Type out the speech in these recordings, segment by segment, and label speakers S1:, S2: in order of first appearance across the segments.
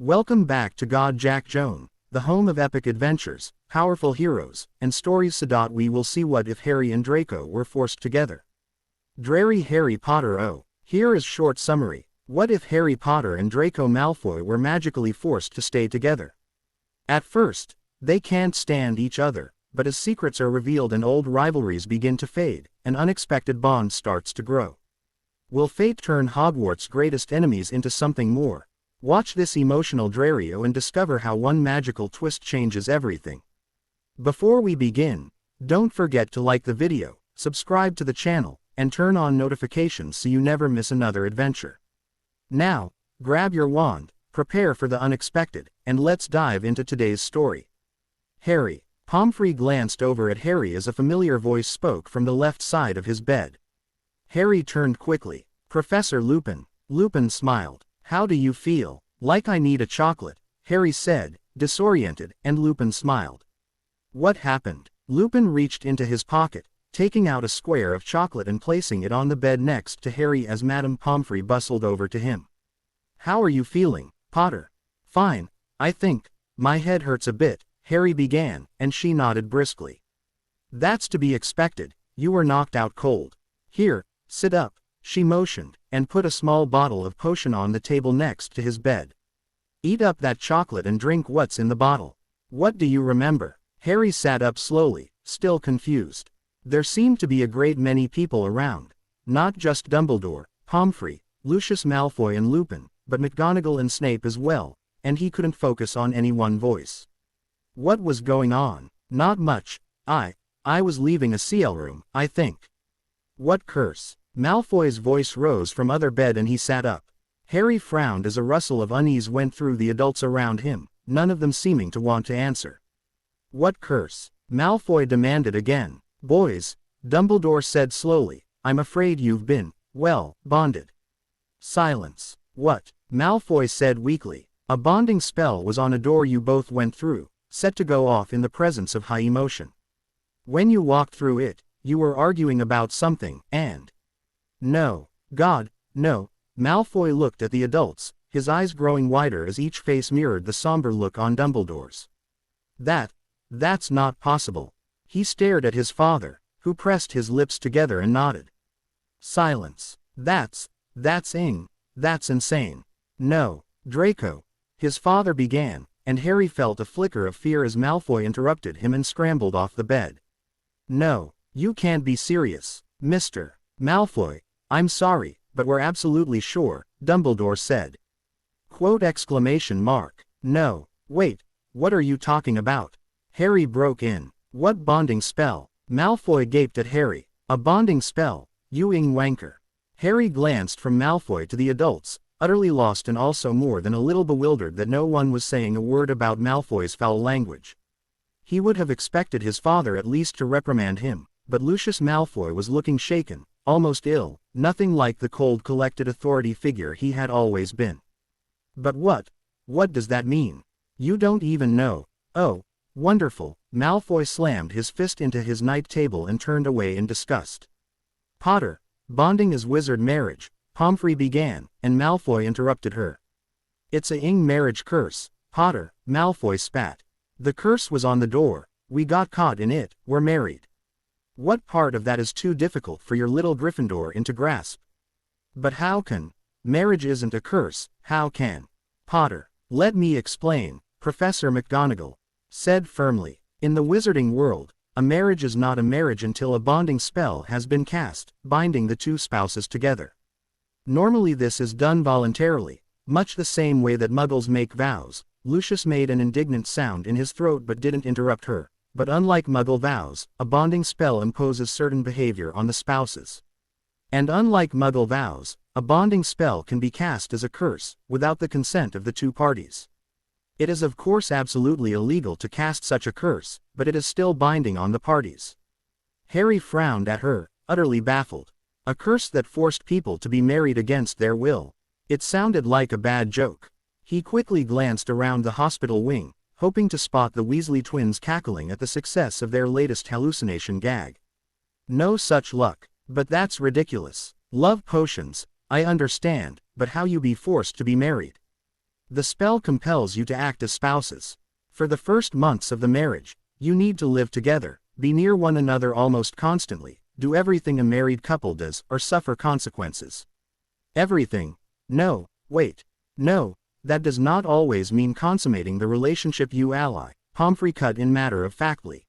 S1: Welcome back to God Jack Joan, the home of epic adventures, powerful heroes, and stories. We will see what if Harry and Draco were forced together. Drarry Harry Potter AU. Here is short summary. What if Harry Potter and Draco Malfoy were magically forced to stay together? At first, they can't stand each other, but as secrets are revealed and old rivalries begin to fade, an unexpected bond starts to grow. Will fate turn Hogwarts' greatest enemies into something more? Watch this emotional Drarry AU and discover how one magical twist changes everything. Before we begin, don't forget to like the video, subscribe to the channel, and turn on notifications so you never miss another adventure. Now, grab your wand, prepare for the unexpected, and let's dive into today's story. Harry. Pomfrey glanced over at Harry as a familiar voice spoke from the left side of his bed. Harry turned quickly. Professor Lupin. Lupin smiled. How do you feel? Like I need a chocolate, Harry said, disoriented, and Lupin smiled. What happened? Lupin reached into his pocket, taking out a square of chocolate and placing it on the bed next to Harry as Madame Pomfrey bustled over to him. How are you feeling, Potter? Fine, I think. My head hurts a bit, Harry began, and she nodded briskly. That's to be expected, you were knocked out cold. Here, sit up, she motioned, and put a small bottle of potion on the table next to his bed. Eat up that chocolate and drink what's in the bottle. What do you remember? Harry sat up slowly, still confused. There seemed to be a great many people around. Not just Dumbledore, Pomfrey, Lucius Malfoy and Lupin, but McGonagall and Snape as well, and he couldn't focus on any one voice. What was going on? Not much. I was leaving a CL room, I think. What curse? Malfoy's voice rose from other bed and he sat up. Harry frowned as a rustle of unease went through the adults around him, none of them seeming to want to answer. What curse? Malfoy demanded again. Boys, Dumbledore said slowly, I'm afraid you've been, well, bonded. Silence. What? Malfoy said weakly. A bonding spell was on a door you both went through, set to go off in the presence of high emotion. When you walked through it, you were arguing about something, and... No. God, no. Malfoy looked at the adults, his eyes growing wider as each face mirrored the somber look on Dumbledore's. That's not possible. He stared at his father, who pressed his lips together and nodded. Silence. That's insane. No, Draco. His father began, and Harry felt a flicker of fear as Malfoy interrupted him and scrambled off the bed. No, you can't be serious, Mr. Malfoy. I'm sorry, but we're absolutely sure, Dumbledore said. Quote exclamation mark. No, wait, what are you talking about? Harry broke in. What bonding spell? Malfoy gaped at Harry. A bonding spell, you wanker. Harry glanced from Malfoy to the adults, utterly lost and also more than a little bewildered that no one was saying a word about Malfoy's foul language. He would have expected his father at least to reprimand him, but Lucius Malfoy was looking shaken, almost ill, nothing like the cold collected authority figure he had always been. But what does that mean? You don't even know. Oh, wonderful. Malfoy slammed his fist into his night table and turned away in disgust. Potter, bonding is wizard marriage, Pomfrey began, and Malfoy interrupted her. It's a marriage curse, Potter, Malfoy spat. The curse was on the door, we got caught in it, we're married. What part of that is too difficult for your little Gryffindor to grasp? But how can? Marriage isn't a curse, how can? Potter, let me explain, Professor McGonagall said firmly. In the wizarding world, a marriage is not a marriage until a bonding spell has been cast, binding the two spouses together. Normally this is done voluntarily, much the same way that muggles make vows. Lucius made an indignant sound in his throat but didn't interrupt her. But unlike muggle vows, a bonding spell imposes certain behavior on the spouses. And unlike muggle vows, a bonding spell can be cast as a curse, without the consent of the two parties. It is of course absolutely illegal to cast such a curse, but it is still binding on the parties. Harry frowned at her, utterly baffled. A curse that forced people to be married against their will. It sounded like a bad joke. He quickly glanced around the hospital wing, hoping to spot the Weasley twins cackling at the success of their latest hallucination gag. No such luck. But that's ridiculous. Love potions, I understand, but how you be forced to be married? The spell compels you to act as spouses. For the first months of the marriage, you need to live together, be near one another almost constantly, do everything a married couple does, or suffer consequences. Everything. No, wait. No, that does not always mean consummating the relationship you ally, Pomfrey cut in matter-of-factly.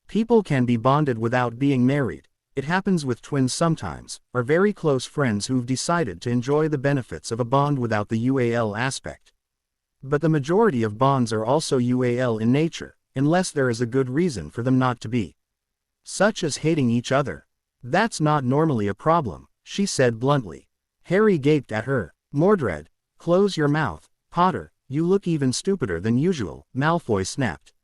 S1: People can be bonded without being married. It happens with twins sometimes, or very close friends who've decided to enjoy the benefits of a bond without the UAL aspect. But the majority of bonds are also UAL in nature, unless there is a good reason for them not to be. Such as hating each other. That's not normally a problem, she said bluntly. Harry gaped at her. Mordred, close your mouth, Potter, you look even stupider than usual, Malfoy snapped.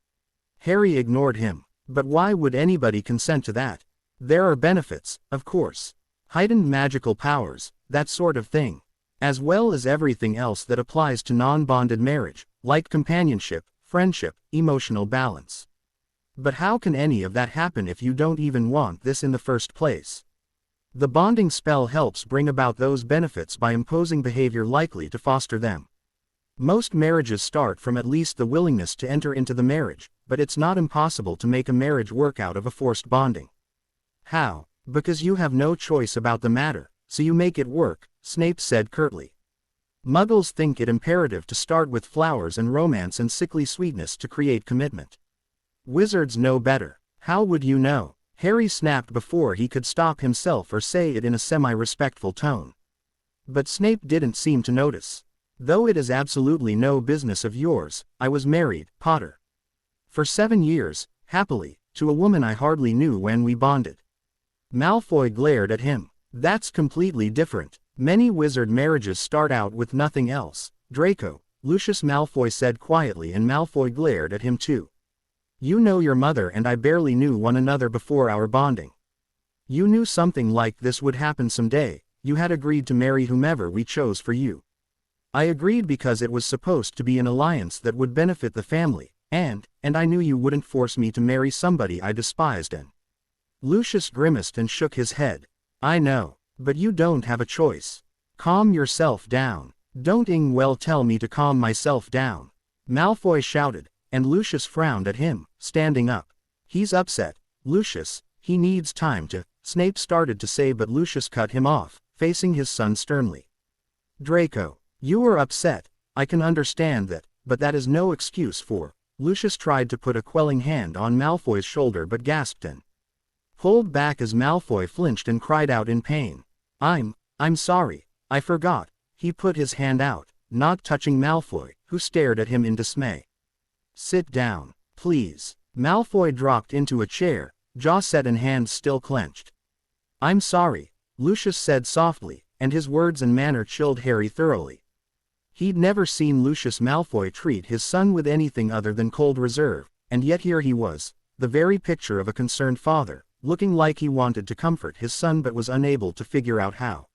S1: Harry ignored him. But why would anybody consent to that? There are benefits, of course. Heightened magical powers, that sort of thing. As well as everything else that applies to non-bonded marriage, like companionship, friendship, emotional balance. But how can any of that happen if you don't even want this in the first place? The bonding spell helps bring about those benefits by imposing behavior likely to foster them. Most marriages start from at least the willingness to enter into the marriage, but it's not impossible to make a marriage work out of a forced bonding. How? Because you have no choice about the matter, so you make it work, Snape said curtly. Muggles think it imperative to start with flowers and romance and sickly sweetness to create commitment. Wizards know better. How would you know? Harry snapped before he could stop himself or say it in a semi-respectful tone. But Snape didn't seem to notice. Though it is absolutely no business of yours, I was married, Potter. For 7 years, happily, to a woman I hardly knew when we bonded. Malfoy glared at him. That's completely different. Many wizard marriages start out with nothing else. Draco, Lucius Malfoy said quietly, and Malfoy glared at him too. You know your mother and I barely knew one another before our bonding. You knew something like this would happen someday. You had agreed to marry whomever we chose for you. I agreed because it was supposed to be an alliance that would benefit the family, and I knew you wouldn't force me to marry somebody I despised. And Lucius grimaced and shook his head. I know, but you don't have a choice. Calm yourself down. Don't tell me to calm myself down, Malfoy shouted, and Lucius frowned at him, standing up. He's upset, Lucius, he needs time to, Snape started to say, but Lucius cut him off, facing his son sternly. Draco, you are upset, I can understand that, but that is no excuse for, Lucius tried to put a quelling hand on Malfoy's shoulder but gasped and pulled back as Malfoy flinched and cried out in pain. I'm sorry, I forgot. He put his hand out, not touching Malfoy, who stared at him in dismay. Sit down, please. Malfoy dropped into a chair, jaw set and hands still clenched. I'm sorry, Lucius said softly, and his words and manner chilled Harry thoroughly. He'd never seen Lucius Malfoy treat his son with anything other than cold reserve, and yet here he was, the very picture of a concerned father, looking like he wanted to comfort his son but was unable to figure out how.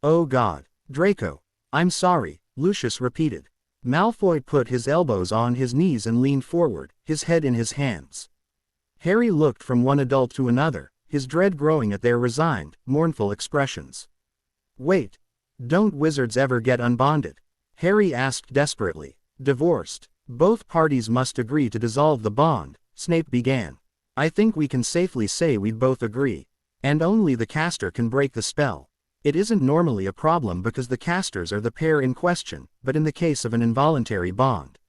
S1: Oh God, Draco, I'm sorry, Lucius repeated. Malfoy put his elbows on his knees and leaned forward, his head in his hands. Harry looked from one adult to another, his dread growing at their resigned, mournful expressions. Wait, don't wizards ever get unbonded? Harry asked desperately. Divorced. Both parties must agree to dissolve the bond, Snape began. I think we can safely say we'd both agree. And only the caster can break the spell. It isn't normally a problem because the casters are the pair in question, but in the case of an involuntary bond.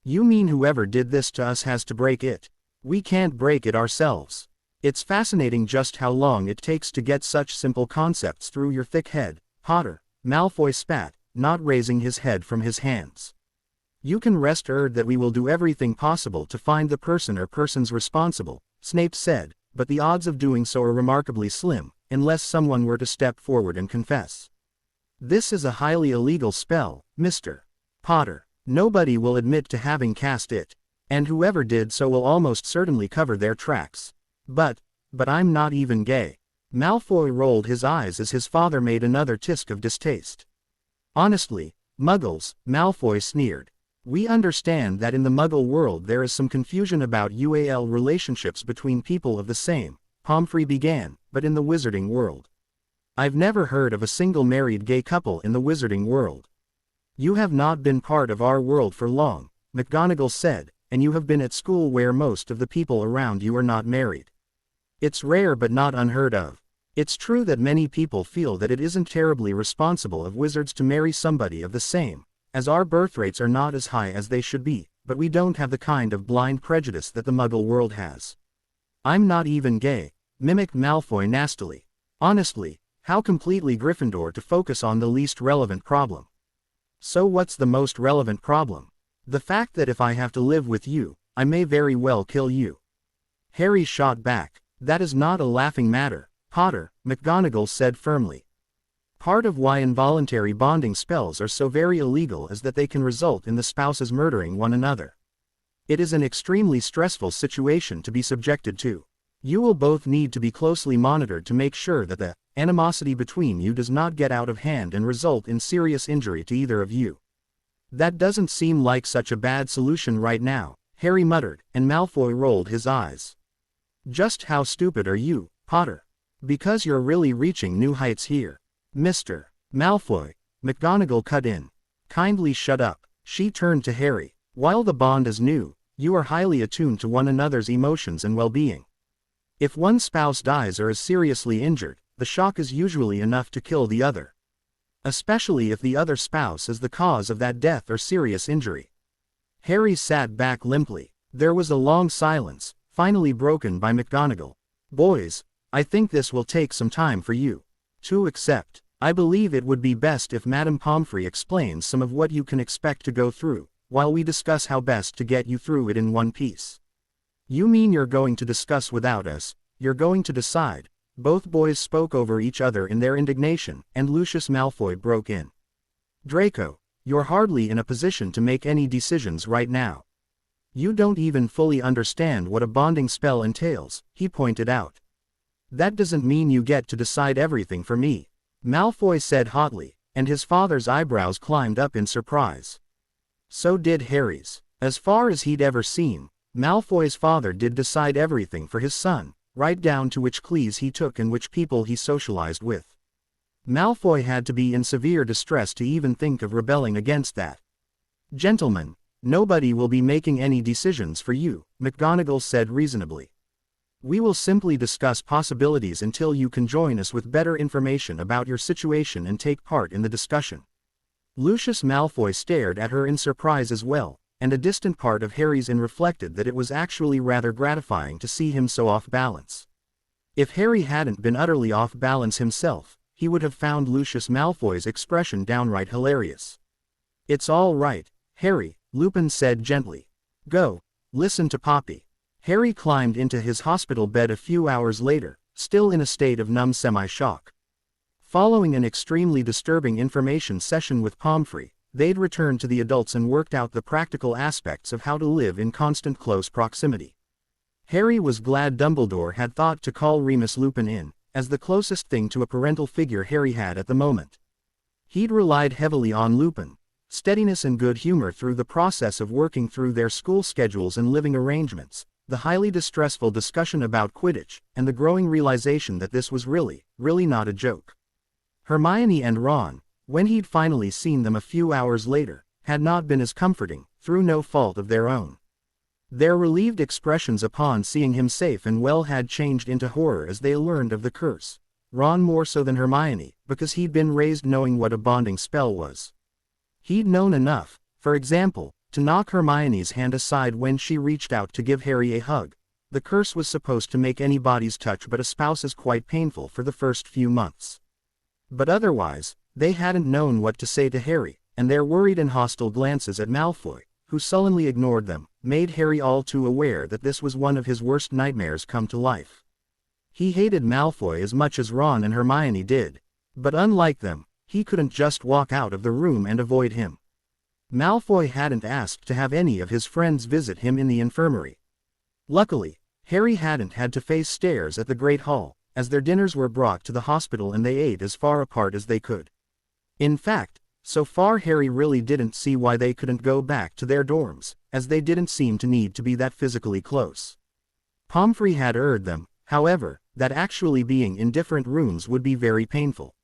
S1: You mean whoever did this to us has to break it? We can't break it ourselves. It's fascinating just how long it takes to get such simple concepts through your thick head, Potter, Malfoy spat, not raising his head from his hands. You can rest assured that we will do everything possible to find the person or persons responsible, Snape said, but the odds of doing so are remarkably slim, unless someone were to step forward and confess. This is a highly illegal spell, Mr. Potter. Nobody will admit to having cast it, and whoever did so will almost certainly cover their tracks. But I'm not even gay. Malfoy rolled his eyes as his father made another tisk of distaste. Honestly, Muggles, Malfoy sneered. We understand that in the Muggle world there is some confusion about UAL relationships between people of the same, Pomfrey began, but in the wizarding world. I've never heard of a single married gay couple in the wizarding world. You have not been part of our world for long, McGonagall said, and you have been at school where most of the people around you are not married. It's rare but not unheard of. It's true that many people feel that it isn't terribly responsible of wizards to marry somebody of the same, as our birth rates are not as high as they should be, but we don't have the kind of blind prejudice that the Muggle world has. I'm not even gay, mimicked Malfoy nastily. Honestly, how completely Gryffindor to focus on the least relevant problem. So what's the most relevant problem? The fact that if I have to live with you, I may very well kill you. Harry shot back. That is not a laughing matter, Potter, McGonagall said firmly. Part of why involuntary bonding spells are so very illegal is that they can result in the spouses murdering one another. It is an extremely stressful situation to be subjected to. You will both need to be closely monitored to make sure that the animosity between you does not get out of hand and result in serious injury to either of you. That doesn't seem like such a bad solution right now, Harry muttered, and Malfoy rolled his eyes. Just how stupid are you, Potter? Because you're really reaching new heights here. Mr. Malfoy, McGonagall cut in. Kindly shut up. She turned to Harry. While the bond is new, you are highly attuned to one another's emotions and well-being. If one spouse dies or is seriously injured, the shock is usually enough to kill the other. Especially if the other spouse is the cause of that death or serious injury. Harry sat back limply. There was a long silence, finally broken by McGonagall. Boys, I think this will take some time for you to accept. I believe it would be best if Madame Pomfrey explains some of what you can expect to go through, while we discuss how best to get you through it in one piece. You mean you're going to discuss without us? You're going to decide? Both boys spoke over each other in their indignation, and Lucius Malfoy broke in. Draco, you're hardly in a position to make any decisions right now. You don't even fully understand what a bonding spell entails, he pointed out. That doesn't mean you get to decide everything for me, Malfoy said hotly, and his father's eyebrows climbed up in surprise. So did Harry's. As far as he'd ever seen, Malfoy's father did decide everything for his son, right down to which clees he took and which people he socialized with. Malfoy had to be in severe distress to even think of rebelling against that. Gentlemen, nobody will be making any decisions for you, McGonagall said reasonably. We will simply discuss possibilities until you can join us with better information about your situation and take part in the discussion. Lucius Malfoy stared at her in surprise as well, and a distant part of Harry's reflected that it was actually rather gratifying to see him so off balance. If Harry hadn't been utterly off balance himself, he would have found Lucius Malfoy's expression downright hilarious. It's all right, Harry, Lupin said gently. Go, listen to Poppy. Harry climbed into his hospital bed a few hours later, still in a state of numb semi-shock. Following an extremely disturbing information session with Pomfrey, they'd returned to the adults and worked out the practical aspects of how to live in constant close proximity. Harry was glad Dumbledore had thought to call Remus Lupin in, as the closest thing to a parental figure Harry had at the moment. He'd relied heavily on Lupin, steadiness and good humor through the process of working through their school schedules and living arrangements, the highly distressful discussion about Quidditch, and the growing realization that this was really not a joke. Hermione and Ron, when he'd finally seen them a few hours later, had not been as comforting, through no fault of their own. Their relieved expressions upon seeing him safe and well had changed into horror as they learned of the curse. Ron more so than Hermione, because he'd been raised knowing what a bonding spell was. He'd known enough, for example, to knock Hermione's hand aside when she reached out to give Harry a hug. The curse was supposed to make anybody's touch but a spouse's quite painful for the first few months. But otherwise, they hadn't known what to say to Harry, and their worried and hostile glances at Malfoy, who sullenly ignored them, made Harry all too aware that this was one of his worst nightmares come to life. He hated Malfoy as much as Ron and Hermione did, but unlike them, he couldn't just walk out of the room and avoid him. Malfoy hadn't asked to have any of his friends visit him in the infirmary. Luckily, Harry hadn't had to face stairs at the Great Hall, as their dinners were brought to the hospital and they ate as far apart as they could. In fact, so far Harry really didn't see why they couldn't go back to their dorms, as they didn't seem to need to be that physically close. Pomfrey had urged them, however, that actually being in different rooms would be very painful.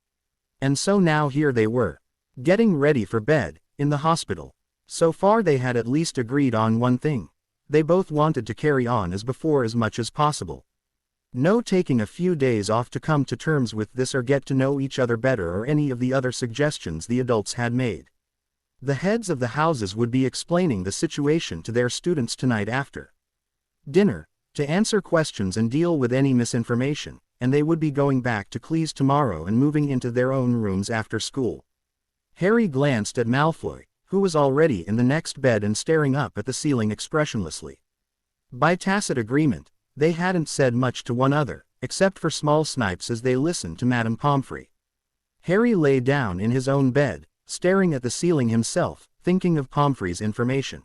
S1: And so now here they were, getting ready for bed, in the hospital. So far they had at least agreed on one thing. They both wanted to carry on as before as much as possible. No taking a few days off to come to terms with this or get to know each other better or any of the other suggestions the adults had made. The heads of the houses would be explaining the situation to their students tonight after dinner, to answer questions and deal with any misinformation, and they would be going back to Cleese tomorrow and moving into their own rooms after school. Harry glanced at Malfoy, who was already in the next bed and staring up at the ceiling expressionlessly. By tacit agreement, they hadn't said much to one another, except for small snipes as they listened to Madame Pomfrey. Harry lay down in his own bed, staring at the ceiling himself, thinking of Pomfrey's information.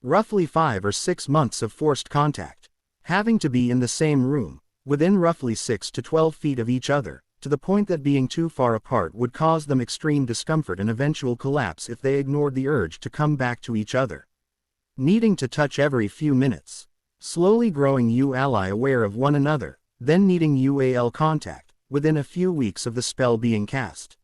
S1: Roughly 5 or 6 months of forced contact. Having to be in the same room, within roughly 6 to 12 feet of each other, to the point that being too far apart would cause them extreme discomfort and eventual collapse if they ignored the urge to come back to each other. Needing to touch every few minutes. Slowly growing ally aware of one another, then needing UAL contact, within a few weeks of the spell being cast.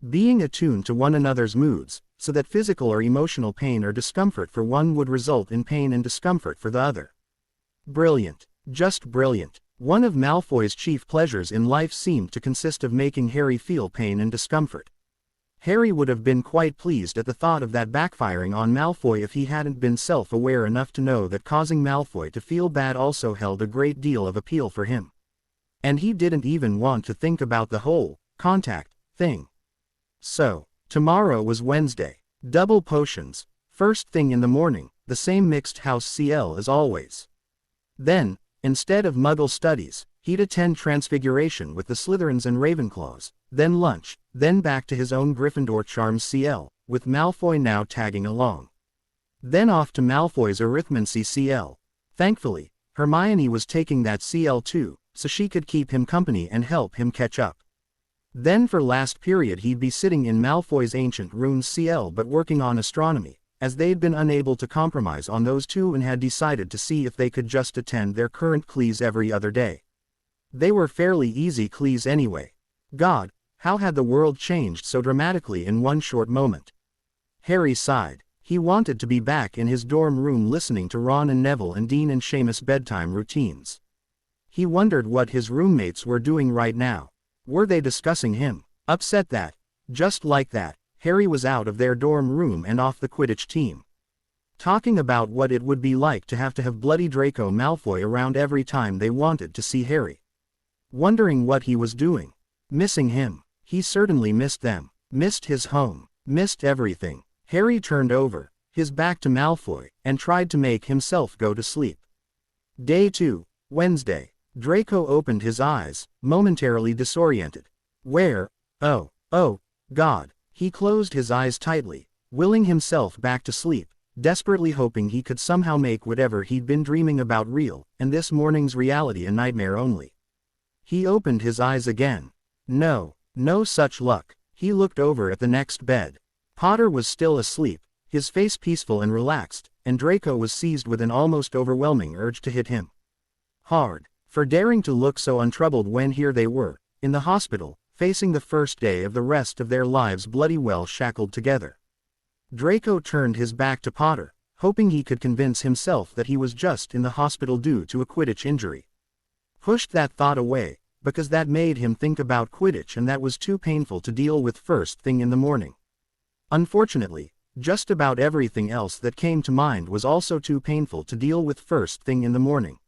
S1: Being attuned to one another's moods, so that physical or emotional pain or discomfort for one would result in pain and discomfort for the other. Brilliant. Just brilliant. One of Malfoy's chief pleasures in life seemed to consist of making Harry feel pain and discomfort. Harry would have been quite pleased at the thought of that backfiring on Malfoy if he hadn't been self-aware enough to know that causing Malfoy to feel bad also held a great deal of appeal for him. And he didn't even want to think about the whole contact thing. So, tomorrow was Wednesday. Double potions, first thing in the morning, the same mixed house CL as always. Then, instead of Muggle studies, he'd attend Transfiguration with the Slytherins and Ravenclaws, then lunch, then back to his own Gryffindor Charms CL, with Malfoy now tagging along. Then off to Malfoy's Arithmancy CL. Thankfully, Hermione was taking that CL too, so she could keep him company and help him catch up. Then for last period he'd be sitting in Malfoy's Ancient Runes CL but working on astronomy, as they'd been unable to compromise on those two and had decided to see if they could just attend their current CLEs every other day. They were fairly easy CLEs anyway. God, how had the world changed so dramatically in one short moment? Harry sighed. He wanted to be back in his dorm room listening to Ron and Neville and Dean and Seamus' bedtime routines. He wondered what his roommates were doing right now. Were they discussing him? Upset that, just like that, Harry was out of their dorm room and off the Quidditch team. Talking about what it would be like to have bloody Draco Malfoy around every time they wanted to see Harry. Wondering what he was doing. Missing him. He certainly missed them. Missed his home. Missed everything. Harry turned over, his back to Malfoy, and tried to make himself go to sleep. Day 2, Wednesday. Draco opened his eyes, momentarily disoriented. Where? Oh, God. He closed his eyes tightly, willing himself back to sleep, desperately hoping he could somehow make whatever he'd been dreaming about real, and this morning's reality a nightmare only. He opened his eyes again. No such luck. He looked over at the next bed. Potter was still asleep, his face peaceful and relaxed, and Draco was seized with an almost overwhelming urge to hit him hard, for daring to look so untroubled when here they were, in the hospital, facing the first day of the rest of their lives bloody well shackled together. Draco turned his back to Potter, hoping he could convince himself that he was just in the hospital due to a Quidditch injury. Pushed that thought away, because that made him think about Quidditch and that was too painful to deal with first thing in the morning. Unfortunately, just about everything else that came to mind was also too painful to deal with first thing in the morning.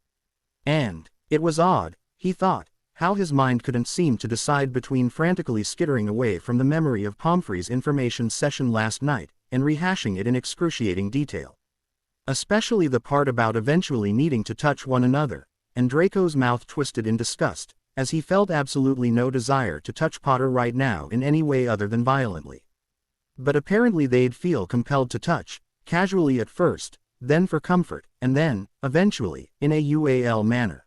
S1: And, it was odd, he thought, how his mind couldn't seem to decide between frantically skittering away from the memory of Pomfrey's information session last night, and rehashing it in excruciating detail. Especially the part about eventually needing to touch one another, and Draco's mouth twisted in disgust, as he felt absolutely no desire to touch Potter right now in any way other than violently. But apparently they'd feel compelled to touch, casually at first, then for comfort, and then, eventually, in a UAL manner.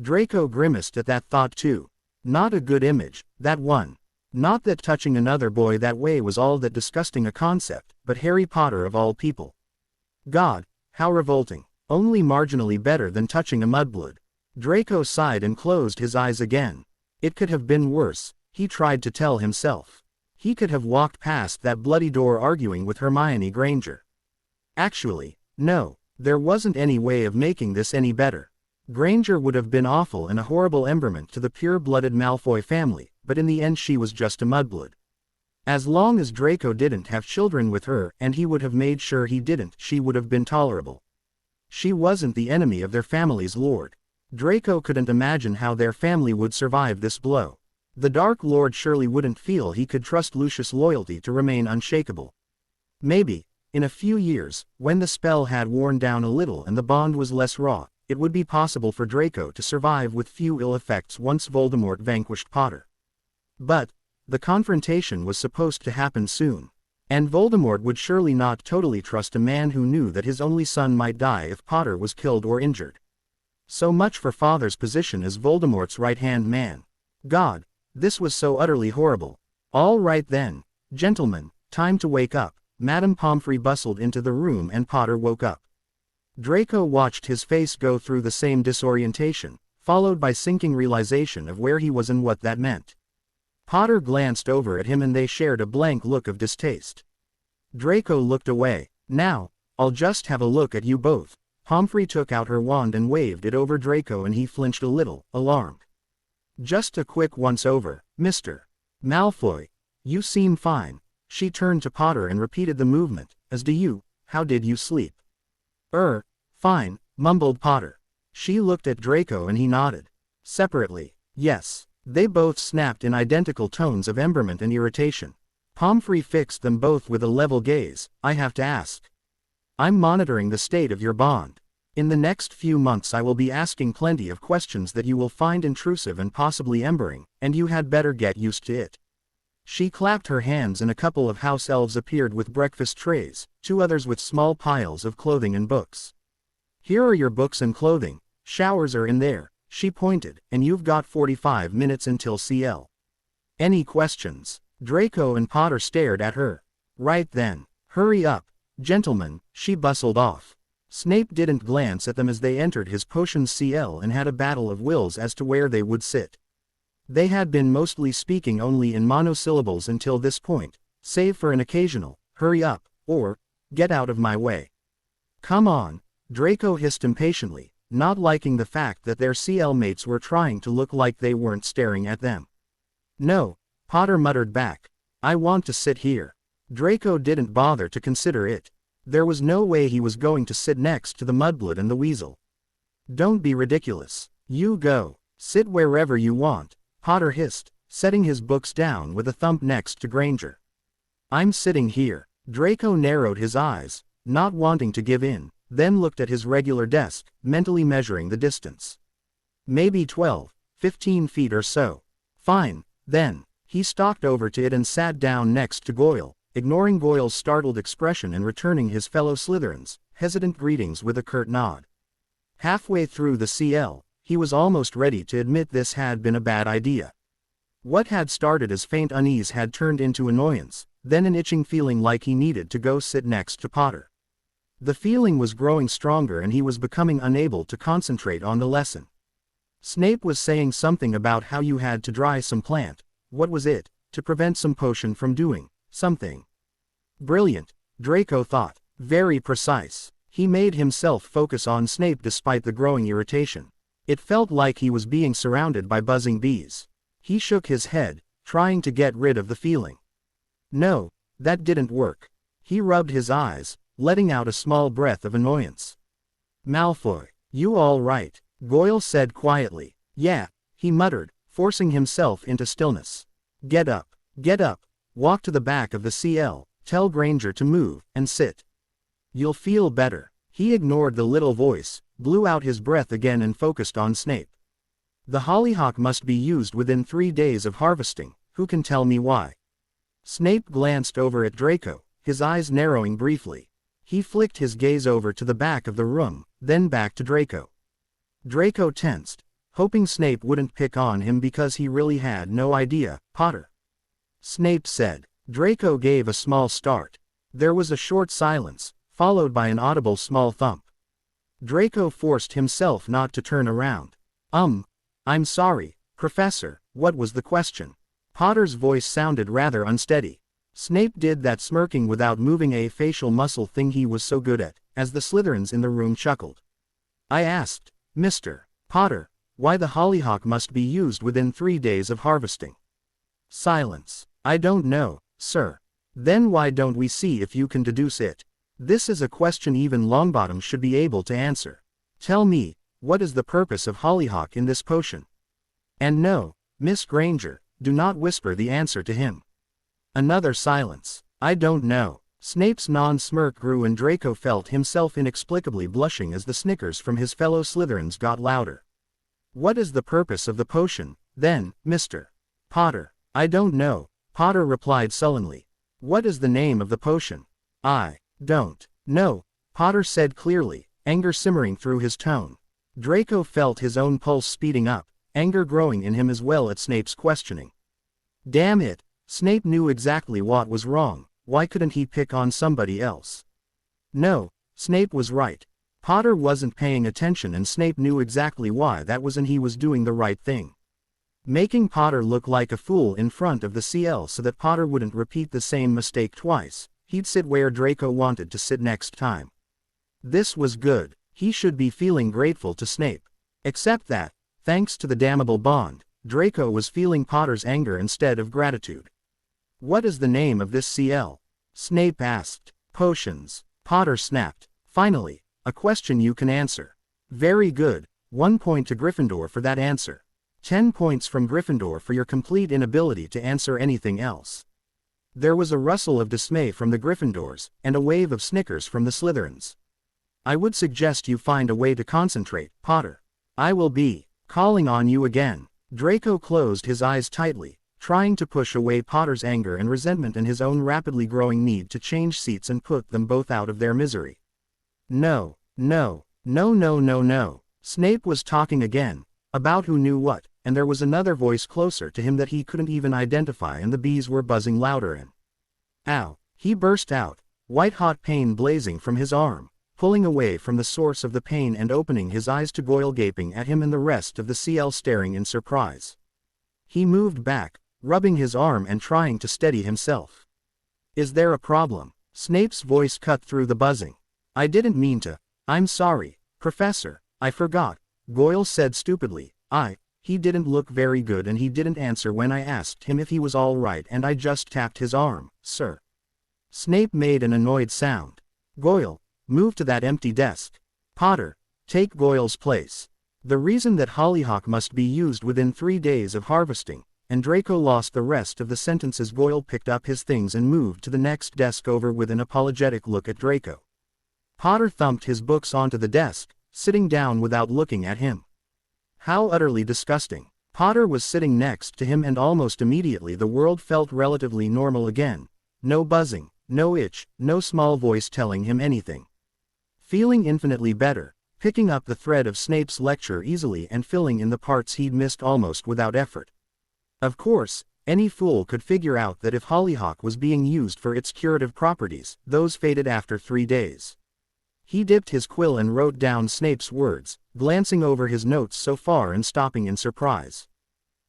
S1: Draco grimaced at that thought too. Not a good image, that one. Not that touching another boy that way was all that disgusting a concept, but Harry Potter of all people. God, how revolting. Only marginally better than touching a mudblood. Draco sighed and closed his eyes again. It could have been worse, he tried to tell himself. He could have walked past that bloody door arguing with Hermione Granger. Actually, no, there wasn't any way of making this any better. Granger would have been awful and a horrible emberment to the pure-blooded Malfoy family, but in the end she was just a mudblood. As long as Draco didn't have children with her, and he would have made sure he didn't, she would have been tolerable. She wasn't the enemy of their family's lord. Draco couldn't imagine how their family would survive this blow. The Dark Lord surely wouldn't feel he could trust Lucius' loyalty to remain unshakable. Maybe, in a few years, when the spell had worn down a little and the bond was less raw, it would be possible for Draco to survive with few ill effects once Voldemort vanquished Potter. But, the confrontation was supposed to happen soon. And Voldemort would surely not totally trust a man who knew that his only son might die if Potter was killed or injured. So much for Father's position as Voldemort's right-hand man. God, this was so utterly horrible. All right then, gentlemen, time to wake up. Madame Pomfrey bustled into the room and Potter woke up. Draco watched his face go through the same disorientation, followed by sinking realization of where he was and what that meant. Potter glanced over at him and they shared a blank look of distaste. Draco looked away. Now, I'll just have a look at you both. Pomfrey took out her wand and waved it over Draco and he flinched a little, alarmed. Just a quick once-over, Mr. Malfoy. You seem fine. She turned to Potter and repeated the movement, as do you. How did you sleep? Fine, mumbled Potter. She looked at Draco and he nodded. Separately, yes. They both snapped in identical tones of emberment and irritation. Pomfrey fixed them both with a level gaze. I have to ask. I'm monitoring the state of your bond. In the next few months I will be asking plenty of questions that you will find intrusive and possibly embering, and you had better get used to it. She clapped her hands and a couple of house elves appeared with breakfast trays, 2 others with small piles of clothing and books. Here are your books and clothing. Showers are in there. She pointed, and you've got 45 minutes until CL. Any questions? Draco and Potter stared at her. Right then. Hurry up, gentlemen, she bustled off. Snape didn't glance at them as they entered his potions CL and had a battle of wills as to where they would sit. They had been mostly speaking only in monosyllables until this point, save for an occasional, hurry up, or, get out of my way. Come on, Draco hissed impatiently, not liking the fact that their CL mates were trying to look like they weren't staring at them. No, Potter muttered back. I want to sit here. Draco didn't bother to consider it. There was no way he was going to sit next to the mudblood and the weasel. Don't be ridiculous. You go. Sit wherever you want, Potter hissed, setting his books down with a thump next to Granger. I'm sitting here. Draco narrowed his eyes, not wanting to give in, then looked at his regular desk, mentally measuring the distance. Maybe 12, 15 feet or so. Fine, then. He stalked over to it and sat down next to Goyle, ignoring Goyle's startled expression and returning his fellow Slytherins' hesitant greetings with a curt nod. Halfway through the CL, he was almost ready to admit this had been a bad idea. What had started as faint unease had turned into annoyance, then an itching feeling like he needed to go sit next to Potter. The feeling was growing stronger and he was becoming unable to concentrate on the lesson. Snape was saying something about how you had to dry some plant. What was it? To prevent some potion from doing something. Brilliant, Draco thought. Very precise. He made himself focus on Snape despite the growing irritation. It felt like he was being surrounded by buzzing bees. He shook his head, trying to get rid of the feeling. No, that didn't work. He rubbed his eyes, letting out a small breath of annoyance. Malfoy, you all right? Goyle said quietly. Yeah, he muttered, forcing himself into stillness. Get up, walk to the back of the CL, tell Granger to move, and sit. You'll feel better. He ignored the little voice, blew out his breath again and focused on Snape. The hollyhock must be used within 3 days of harvesting. Who can tell me why? Snape glanced over at Draco, his eyes narrowing briefly. He flicked his gaze over to the back of the room, then back to Draco. Draco tensed, hoping Snape wouldn't pick on him because he really had no idea. Potter. Snape said. Draco gave a small start. There was a short silence, followed by an audible small thump. Draco forced himself not to turn around. I'm sorry, Professor, what was the question? Potter's voice sounded rather unsteady. Snape did that smirking without moving a facial muscle thing he was so good at, as the Slytherins in the room chuckled. I asked, Mr. Potter, why the hollyhock must be used within 3 days of harvesting. Silence. I don't know, sir. Then why don't we see if you can deduce it? This is a question even Longbottom should be able to answer. Tell me, what is the purpose of hollyhock in this potion? And no, Miss Granger, do not whisper the answer to him. Another silence. I don't know. Snape's non-smirk grew and Draco felt himself inexplicably blushing as the snickers from his fellow Slytherins got louder. What is the purpose of the potion, then, Mr. Potter? I don't know, Potter replied sullenly. What is the name of the potion? I don't know, Potter said clearly, anger simmering through his tone. Draco felt his own pulse speeding up, anger growing in him as well at Snape's questioning. Damn it, Snape knew exactly what was wrong, why couldn't he pick on somebody else? No, Snape was right. Potter wasn't paying attention and Snape knew exactly why that was, and he was doing the right thing. Making Potter look like a fool in front of the CL so that Potter wouldn't repeat the same mistake twice. He'd sit where Draco wanted to sit next time. This was good. He should be feeling grateful to Snape. Except that, thanks to the damnable bond, Draco was feeling Potter's anger instead of gratitude. What is the name of this CL? Snape asked. Potions. Potter snapped. Finally, a question you can answer. Very good. 1 point to Gryffindor for that answer. 10 points from Gryffindor for your complete inability to answer anything else. There was a rustle of dismay from the Gryffindors, and a wave of snickers from the Slytherins. I would suggest you find a way to concentrate, Potter. I will be calling on you again. Draco closed his eyes tightly, trying to push away Potter's anger and resentment and his own rapidly growing need to change seats and put them both out of their misery. No, no, no, no, no, no. Snape was talking again, about who knew what, and there was another voice closer to him that he couldn't even identify, and the bees were buzzing louder and ow, he burst out, white-hot pain blazing from his arm, pulling away from the source of the pain and opening his eyes to Goyle gaping at him and the rest of the CL staring in surprise. He moved back, rubbing his arm and trying to steady himself. Is there a problem? Snape's voice cut through the buzzing. I didn't mean to. I'm sorry, Professor, I forgot, Goyle said stupidly. He didn't look very good and he didn't answer when I asked him if he was all right and I just tapped his arm, sir. Snape made an annoyed sound. Goyle, move to that empty desk. Potter, take Goyle's place. The reason that hollyhock must be used within 3 days of harvesting, and Draco lost the rest of the sentence as Goyle picked up his things and moved to the next desk over with an apologetic look at Draco. Potter thumped his books onto the desk, sitting down without looking at him. How utterly disgusting. Potter was sitting next to him and almost immediately the world felt relatively normal again. No buzzing, no itch, no small voice telling him anything. Feeling infinitely better, picking up the thread of Snape's lecture easily and filling in the parts he'd missed almost without effort. Of course, any fool could figure out that if hollyhock was being used for its curative properties, those faded after 3 days. He dipped his quill and wrote down Snape's words, glancing over his notes so far and stopping in surprise.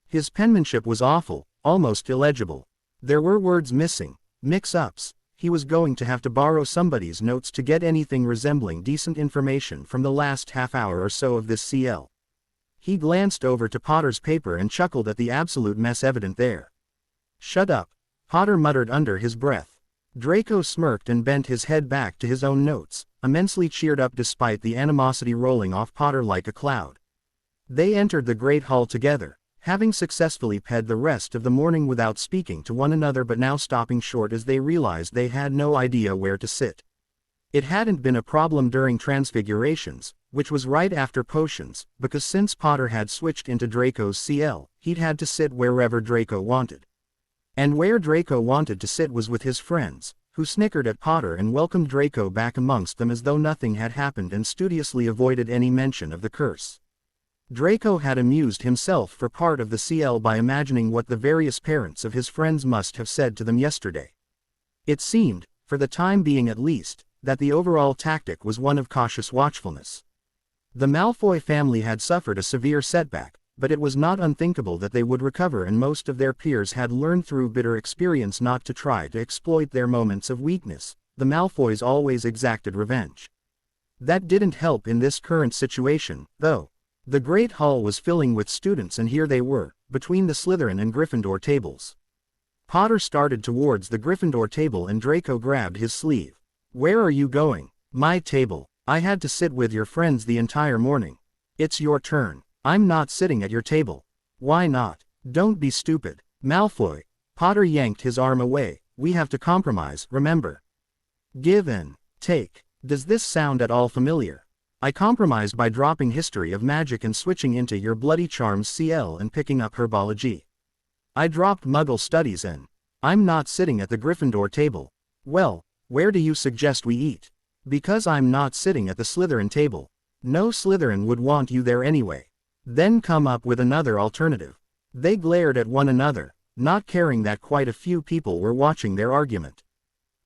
S1: His penmanship was awful, almost illegible. There were words missing, mix-ups. He was going to have to borrow somebody's notes to get anything resembling decent information from the last half hour or so of this CL. He glanced over to Potter's paper and chuckled at the absolute mess evident there. Shut up, Potter muttered under his breath. Draco smirked and bent his head back to his own notes, immensely cheered up despite the animosity rolling off Potter like a cloud. They entered the Great Hall together, having successfully ped the rest of the morning without speaking to one another but now stopping short as they realized they had no idea where to sit. It hadn't been a problem during Transfigurations, which was right after Potions, because since Potter had switched into Draco's CL, he'd had to sit wherever Draco wanted. And where Draco wanted to sit was with his friends, who snickered at Potter and welcomed Draco back amongst them as though nothing had happened and studiously avoided any mention of the curse. Draco had amused himself for part of the CL by imagining what the various parents of his friends must have said to them yesterday. It seemed, for the time being at least, that the overall tactic was one of cautious watchfulness. The Malfoy family had suffered a severe setback, but it was not unthinkable that they would recover, and most of their peers had learned through bitter experience not to try to exploit their moments of weakness. The Malfoys always exacted revenge. That didn't help in this current situation, though. The Great Hall was filling with students, and here they were, between the Slytherin and Gryffindor tables. Potter started towards the Gryffindor table and Draco grabbed his sleeve. "Where are you going?" "My table. I had to sit with your friends the entire morning." "It's your turn." "I'm not sitting at your table." "Why not?" "Don't be stupid." "Malfoy." Potter yanked his arm away. "We have to compromise, remember. Give and take. Does this sound at all familiar? I compromised by dropping History of Magic and switching into your Bloody Charms CL and picking up Herbology. I dropped Muggle Studies and I'm not sitting at the Gryffindor table." "Well, where do you suggest we eat?" "Because I'm not sitting at the Slytherin table." "No Slytherin would want you there anyway." "Then come up with another alternative." They glared at one another, not caring that quite a few people were watching their argument.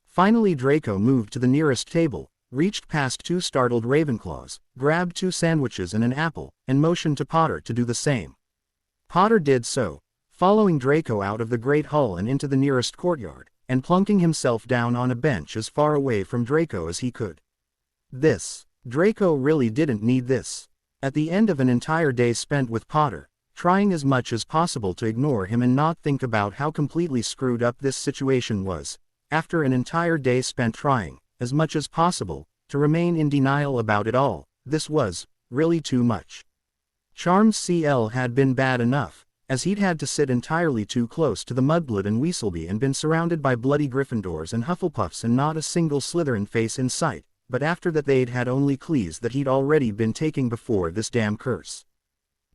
S1: Finally Draco moved to the nearest table, reached past two startled Ravenclaws, grabbed 2 sandwiches and an apple, and motioned to Potter to do the same. Potter did so, following Draco out of the Great Hall and into the nearest courtyard, and plunking himself down on a bench as far away from Draco as he could. Draco really didn't need this. At the end of an entire day spent with Potter, trying as much as possible to ignore him and not think about how completely screwed up this situation was, after an entire day spent trying, as much as possible, to remain in denial about it all, this was really too much. Charms CL had been bad enough, as he'd had to sit entirely too close to the Mudblood and Weaselby and been surrounded by bloody Gryffindors and Hufflepuffs and not a single Slytherin face in sight, but after that they'd had only Cleese that he'd already been taking before this damn curse.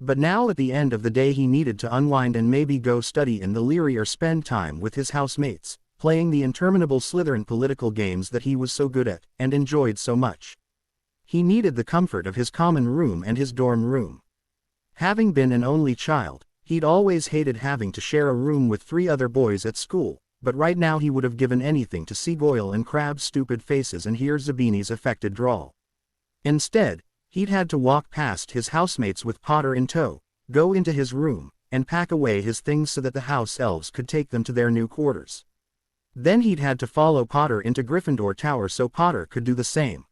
S1: But now at the end of the day he needed to unwind and maybe go study in the Leary or spend time with his housemates, playing the interminable Slytherin political games that he was so good at, and enjoyed so much. He needed the comfort of his common room and his dorm room. Having been an only child, he'd always hated having to share a room with 3 other boys at school, but right now he would have given anything to see Goyle and Crabbe's stupid faces and hear Zabini's affected drawl. Instead, he'd had to walk past his housemates with Potter in tow, go into his room, and pack away his things so that the house elves could take them to their new quarters. Then he'd had to follow Potter into Gryffindor Tower so Potter could do the same.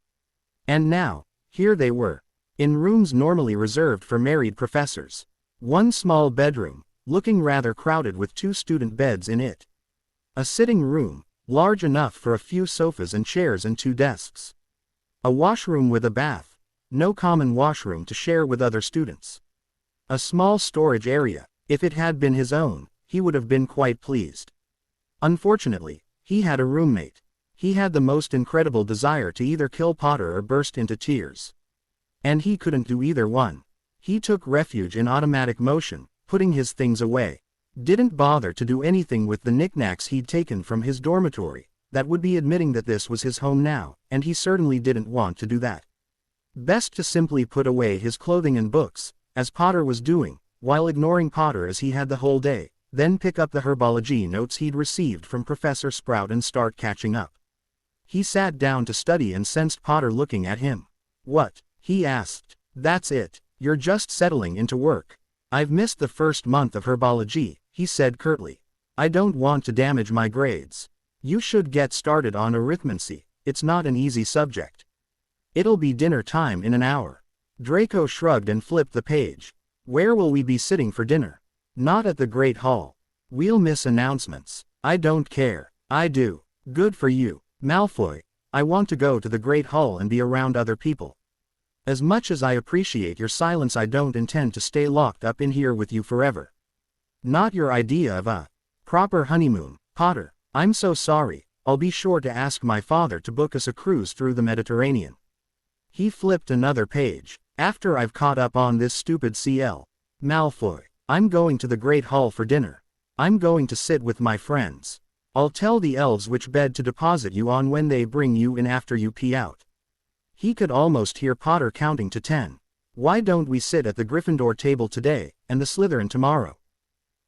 S1: And now, here they were, in rooms normally reserved for married professors. One small bedroom, looking rather crowded with 2 student beds in it. A sitting room, large enough for a few sofas and chairs and 2 desks. A washroom with a bath, no common washroom to share with other students. A small storage area. If it had been his own, he would have been quite pleased. Unfortunately, he had a roommate. He had the most incredible desire to either kill Potter or burst into tears. And he couldn't do either one. He took refuge in automatic motion, putting his things away. Didn't bother to do anything with the knickknacks he'd taken from his dormitory. That would be admitting that this was his home now, and he certainly didn't want to do that. Best to simply put away his clothing and books, as Potter was doing, while ignoring Potter as he had the whole day, then pick up the herbology notes he'd received from Professor Sprout and start catching up. He sat down to study and sensed Potter looking at him. "What?" he asked. "That's it. You're just settling into work." "I've missed the first month of herbology," he said curtly. "I don't want to damage my grades." "You should get started on arithmancy. It's not an easy subject." "It'll be dinner time in an hour." Draco shrugged and flipped the page. "Where will we be sitting for dinner?" "Not at the Great Hall. We'll miss announcements." "I don't care." "I do." "Good for you." "Malfoy, I want to go to the Great Hall and be around other people. As much as I appreciate your silence, I don't intend to stay locked up in here with you forever." "Not your idea of a proper honeymoon, Potter. I'm so sorry. I'll be sure to ask my father to book us a cruise through the Mediterranean." He flipped another page. "After I've caught up on this stupid CL. Malfoy, I'm going to the Great Hall for dinner. I'm going to sit with my friends. I'll tell the elves which bed to deposit you on when they bring you in after you pee out." He could almost hear Potter counting to 10. "Why don't we sit at the Gryffindor table today, and the Slytherin tomorrow?"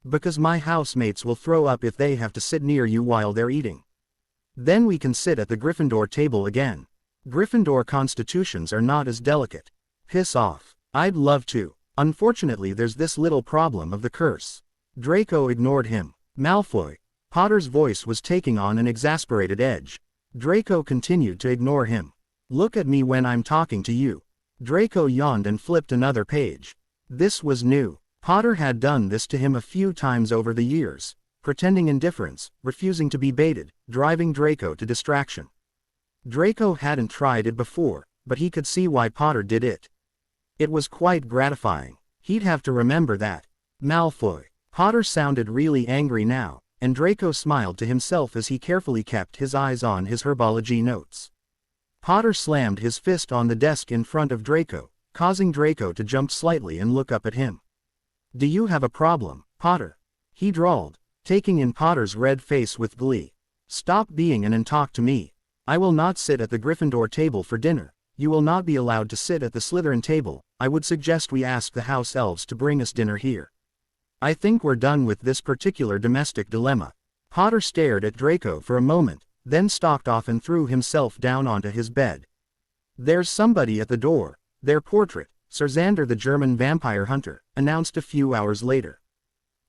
S1: "Because my housemates will throw up if they have to sit near you while they're eating." "Then we can sit at the Gryffindor table again. Gryffindor constitutions are not as delicate." "Piss off." "I'd love to." Unfortunately there's this little problem of the curse. Draco ignored him. Malfoy. Potter's voice was taking on an exasperated edge. Draco continued to ignore him. Look at me when I'm talking to you. Draco yawned and flipped another page. This was new. Potter had done this to him a few times over the years, pretending indifference, refusing to be baited, driving Draco to distraction. Draco hadn't tried it before, but he could see why Potter did it. It was quite gratifying. He'd have to remember that. Malfoy. Potter sounded really angry now, and Draco smiled to himself as he carefully kept his eyes on his herbology notes. Potter slammed his fist on the desk in front of Draco, causing Draco to jump slightly and look up at him. Do you have a problem, Potter? He drawled, taking in Potter's red face with glee. Stop being an and talk to me. I will not sit at the Gryffindor table for dinner. You will not be allowed to sit at the Slytherin table. I would suggest we ask the house elves to bring us dinner here. I think we're done with this particular domestic dilemma. Potter stared at Draco for a moment, then stalked off and threw himself down onto his bed. There's somebody at the door. Their portrait, Sir Xander the German vampire hunter, announced a few hours later.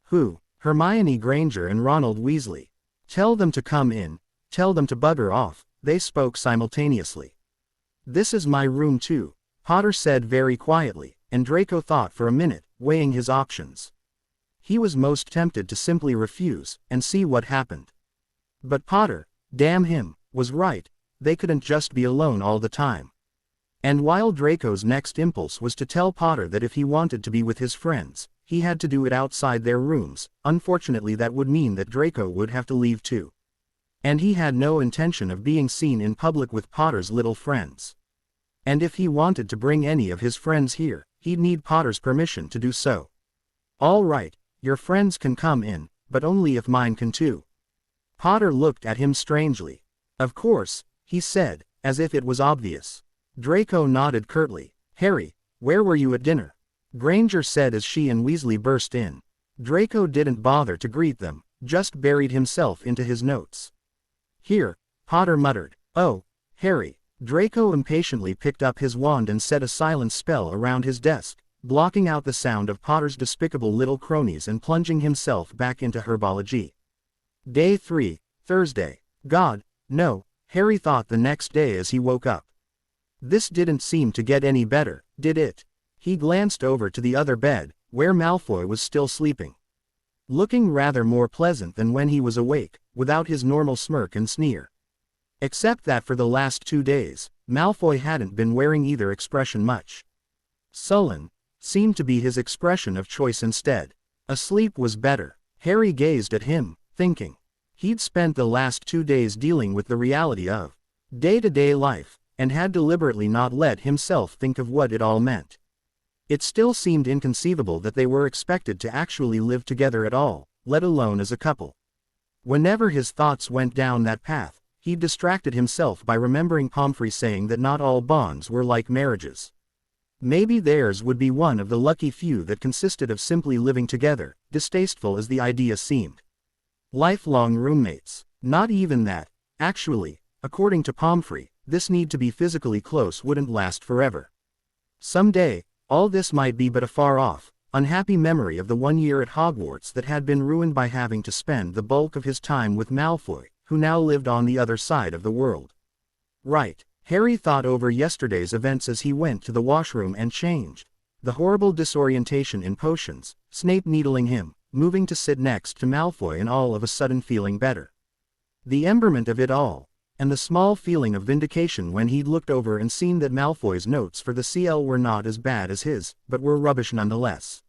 S1: Who? Hermione Granger and Ronald Weasley. Tell them to come in. Tell them to bugger off, they spoke simultaneously. This is my room too, Potter said very quietly, and Draco thought for a minute, weighing his options. He was most tempted to simply refuse, and see what happened. But Potter, damn him, was right. They couldn't just be alone all the time. And while Draco's next impulse was to tell Potter that if he wanted to be with his friends, he had to do it outside their rooms, unfortunately that would mean that Draco would have to leave too. And he had no intention of being seen in public with Potter's little friends. And if he wanted to bring any of his friends here, he'd need Potter's permission to do so. All right, your friends can come in, but only if mine can too. Potter looked at him strangely. Of course, he said, as if it was obvious. Draco nodded curtly. Harry, where were you at dinner? Granger said as she and Weasley burst in. Draco didn't bother to greet them, just buried himself into his notes. Here, Potter muttered. Oh, Harry. Draco impatiently picked up his wand and set a silent spell around his desk, blocking out the sound of Potter's despicable little cronies and plunging himself back into herbology. Day 3, Thursday. God, no, Harry thought the next day as he woke up. This didn't seem to get any better, did it? He glanced over to the other bed, where Malfoy was still sleeping. Looking rather more pleasant than when he was awake, without his normal smirk and sneer. Except that for the last 2 days, Malfoy hadn't been wearing either expression much. Sullen seemed to be his expression of choice instead. Asleep was better. Harry gazed at him, thinking. He'd spent the last 2 days dealing with the reality of day-to-day life, and had deliberately not let himself think of what it all meant. It still seemed inconceivable that they were expected to actually live together at all, let alone as a couple. Whenever his thoughts went down that path, he distracted himself by remembering Pomfrey saying that not all bonds were like marriages. Maybe theirs would be one of the lucky few that consisted of simply living together, distasteful as the idea seemed. Lifelong roommates. Not even that. Actually, according to Pomfrey, this need to be physically close wouldn't last forever. Someday, all this might be but a far-off, unhappy memory of the 1 year at Hogwarts that had been ruined by having to spend the bulk of his time with Malfoy, who now lived on the other side of the world. Right. Harry thought over yesterday's events as he went to the washroom and changed. The horrible disorientation in potions, Snape needling him, moving to sit next to Malfoy and all of a sudden feeling better. The emberment of it all, and the small feeling of vindication when he'd looked over and seen that Malfoy's notes for the CL were not as bad as his, but were rubbish nonetheless.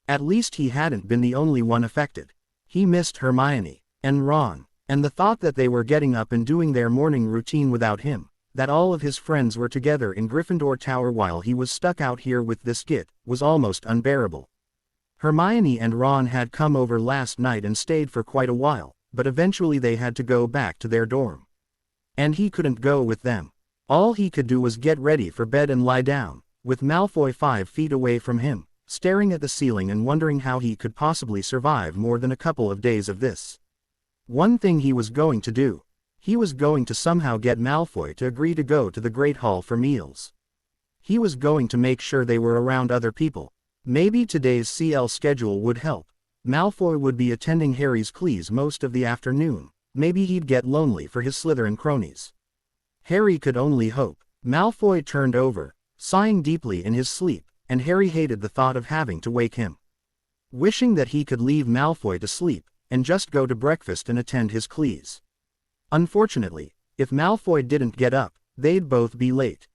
S1: At least he hadn't been the only one affected. He missed Hermione, and Ron, and the thought that they were getting up and doing their morning routine without him, that all of his friends were together in Gryffindor Tower while he was stuck out here with this git, was almost unbearable. Hermione and Ron had come over last night and stayed for quite a while, but eventually they had to go back to their dorm. And he couldn't go with them. All he could do was get ready for bed and lie down, with Malfoy 5 feet away from him, staring at the ceiling and wondering how he could possibly survive more than a couple of days of this. One thing he was going to do. He was going to somehow get Malfoy to agree to go to the Great Hall for meals. He was going to make sure they were around other people, Maybe today's CL schedule would help. Malfoy would be attending Harry's class most of the afternoon. Maybe he'd get lonely for his Slytherin cronies. Harry could only hope. Malfoy turned over, sighing deeply in his sleep, and Harry hated the thought of having to wake him. Wishing that he could leave Malfoy to sleep, and just go to breakfast and attend his class. Unfortunately, if Malfoy didn't get up, they'd both be late.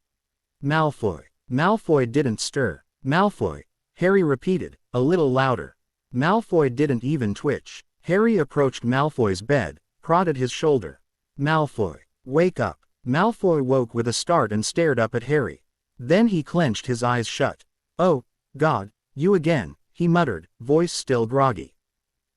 S1: Malfoy. Malfoy didn't stir. Malfoy, Harry repeated, a little louder. Malfoy didn't even twitch. Harry approached Malfoy's bed, prodded his shoulder. Malfoy, wake up. Malfoy woke with a start and stared up at Harry. Then he clenched his eyes shut. Oh, God, you again, he muttered, voice still groggy.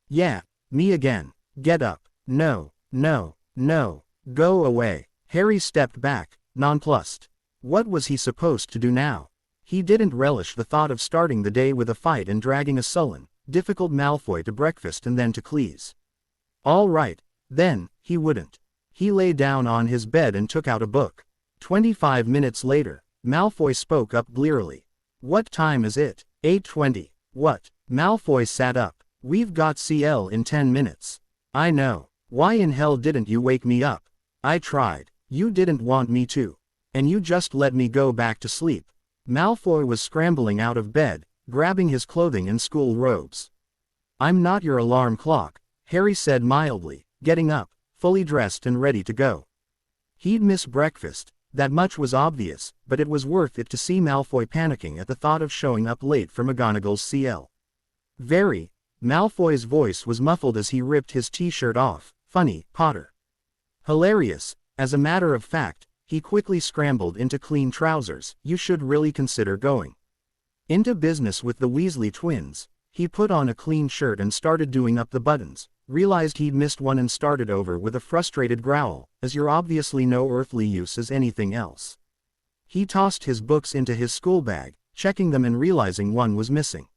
S1: Yeah, me again. Get up. No, no, no, go away. Harry stepped back, nonplussed. What was he supposed to do now? He didn't relish the thought of starting the day with a fight and dragging a sullen, difficult Malfoy to breakfast and then to class. All right, then, he wouldn't. He lay down on his bed and took out a book. 25 minutes later, Malfoy spoke up blearily. What time is it? 8:20. What? Malfoy sat up. We've got CL in 10 minutes. I know. Why in hell didn't you wake me up? I tried. You didn't want me to. And you just let me go back to sleep. Malfoy was scrambling out of bed, grabbing his clothing and school robes. I'm not your alarm clock, Harry said mildly, getting up, fully dressed and ready to go. He'd miss breakfast, that much was obvious, but it was worth it to see Malfoy panicking at the thought of showing up late for McGonagall's CL. Very. Malfoy's voice was muffled as he ripped his t-shirt off. Funny, Potter. Hilarious. As a matter of fact, he quickly scrambled into clean trousers. You should really consider going into business with the Weasley twins. He put on a clean shirt and started doing up the buttons, realized he'd missed one and started over with a frustrated growl, as you're obviously no earthly use as anything else. He tossed his books into his school bag, checking them and realizing one was missing.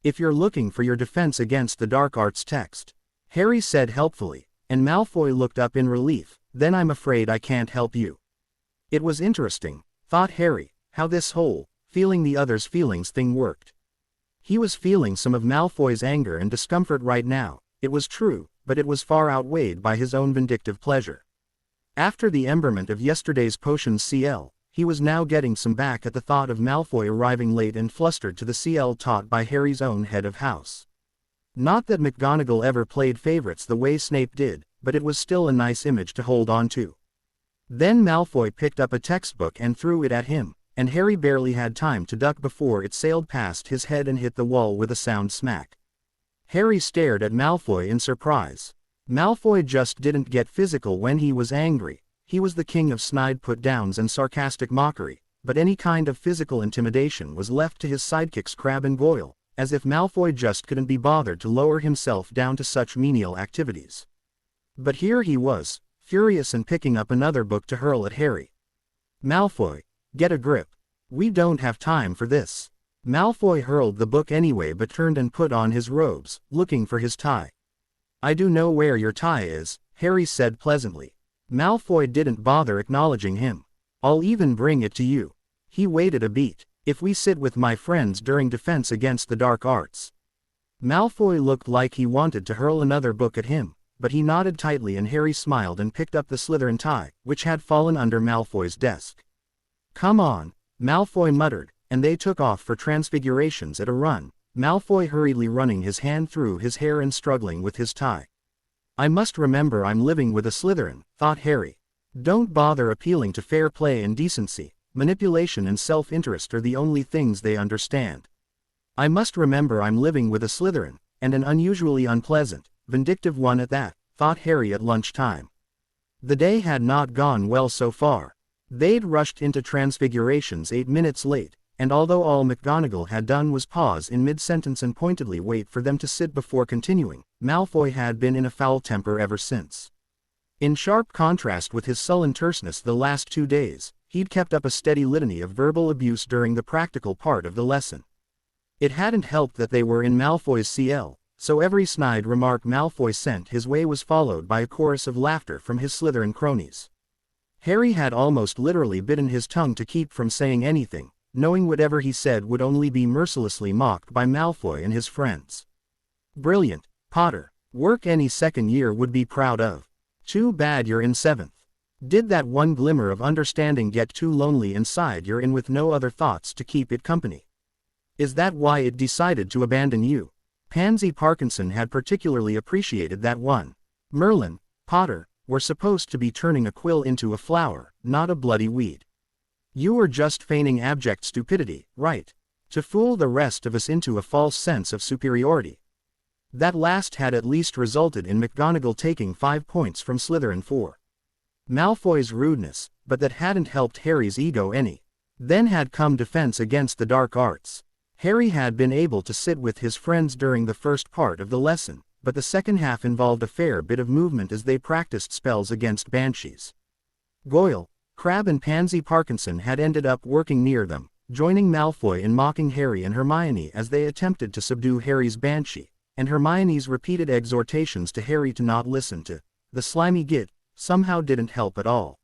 S1: If you're looking for your defense against the dark arts text, Harry said helpfully, and Malfoy looked up in relief, then I'm afraid I can't help you. It was interesting, thought Harry, how this whole, feeling the other's feelings thing worked. He was feeling some of Malfoy's anger and discomfort right now, it was true, but it was far outweighed by his own vindictive pleasure. After the emberment of yesterday's potions CL, he was now getting some back at the thought of Malfoy arriving late and flustered to the CL taught by Harry's own head of house. Not that McGonagall ever played favorites the way Snape did, but it was still a nice image to hold on to. Then Malfoy picked up a textbook and threw it at him, and Harry barely had time to duck before it sailed past his head and hit the wall with a sound smack. Harry stared at Malfoy in surprise. Malfoy just didn't get physical when he was angry. He was the king of snide put-downs and sarcastic mockery, but any kind of physical intimidation was left to his sidekicks Crabbe and Goyle, as if Malfoy just couldn't be bothered to lower himself down to such menial activities. But here he was, furious and picking up another book to hurl at Harry. Malfoy, get a grip. We don't have time for this. Malfoy hurled the book anyway but turned and put on his robes, looking for his tie. I do know where your tie is, Harry said pleasantly. Malfoy didn't bother acknowledging him. I'll even bring it to you. He waited a beat. If we sit with my friends during defense against the dark arts. Malfoy looked like he wanted to hurl another book at him, but he nodded tightly and Harry smiled and picked up the Slytherin tie, which had fallen under Malfoy's desk. Come on, Malfoy muttered, and they took off for Transfigurations at a run, Malfoy hurriedly running his hand through his hair and struggling with his tie. I must remember I'm living with a Slytherin, thought Harry. Don't bother appealing to fair play and decency. Manipulation and self-interest are the only things they understand. I must remember I'm living with a Slytherin, and an unusually unpleasant, vindictive one at that, thought Harry at lunchtime. The day had not gone well so far. They'd rushed into Transfigurations 8 minutes late, and although all McGonagall had done was pause in mid-sentence and pointedly wait for them to sit before continuing, Malfoy had been in a foul temper ever since. In sharp contrast with his sullen terseness the last 2 days, he'd kept up a steady litany of verbal abuse during the practical part of the lesson. It hadn't helped that they were in Malfoy's CL, so every snide remark Malfoy sent his way was followed by a chorus of laughter from his Slytherin cronies. Harry had almost literally bitten his tongue to keep from saying anything, knowing whatever he said would only be mercilessly mocked by Malfoy and his friends. Brilliant, Potter. Work any second year would be proud of. Too bad you're in 7th. Did that one glimmer of understanding get too lonely inside you're in with no other thoughts to keep it company? Is that why it decided to abandon you? Pansy Parkinson had particularly appreciated that one. Merlin, Potter, were supposed to be turning a quill into a flower, not a bloody weed. You were just feigning abject stupidity, right? To fool the rest of us into a false sense of superiority. That last had at least resulted in McGonagall taking 5 points from Slytherin for Malfoy's rudeness, but that hadn't helped Harry's ego any. Then had come defense against the dark arts. Harry had been able to sit with his friends during the first part of the lesson, but the second half involved a fair bit of movement as they practiced spells against banshees. Goyle, Crabbe and Pansy Parkinson had ended up working near them, joining Malfoy in mocking Harry and Hermione as they attempted to subdue Harry's banshee, and Hermione's repeated exhortations to Harry to not listen to the slimy git somehow didn't help at all.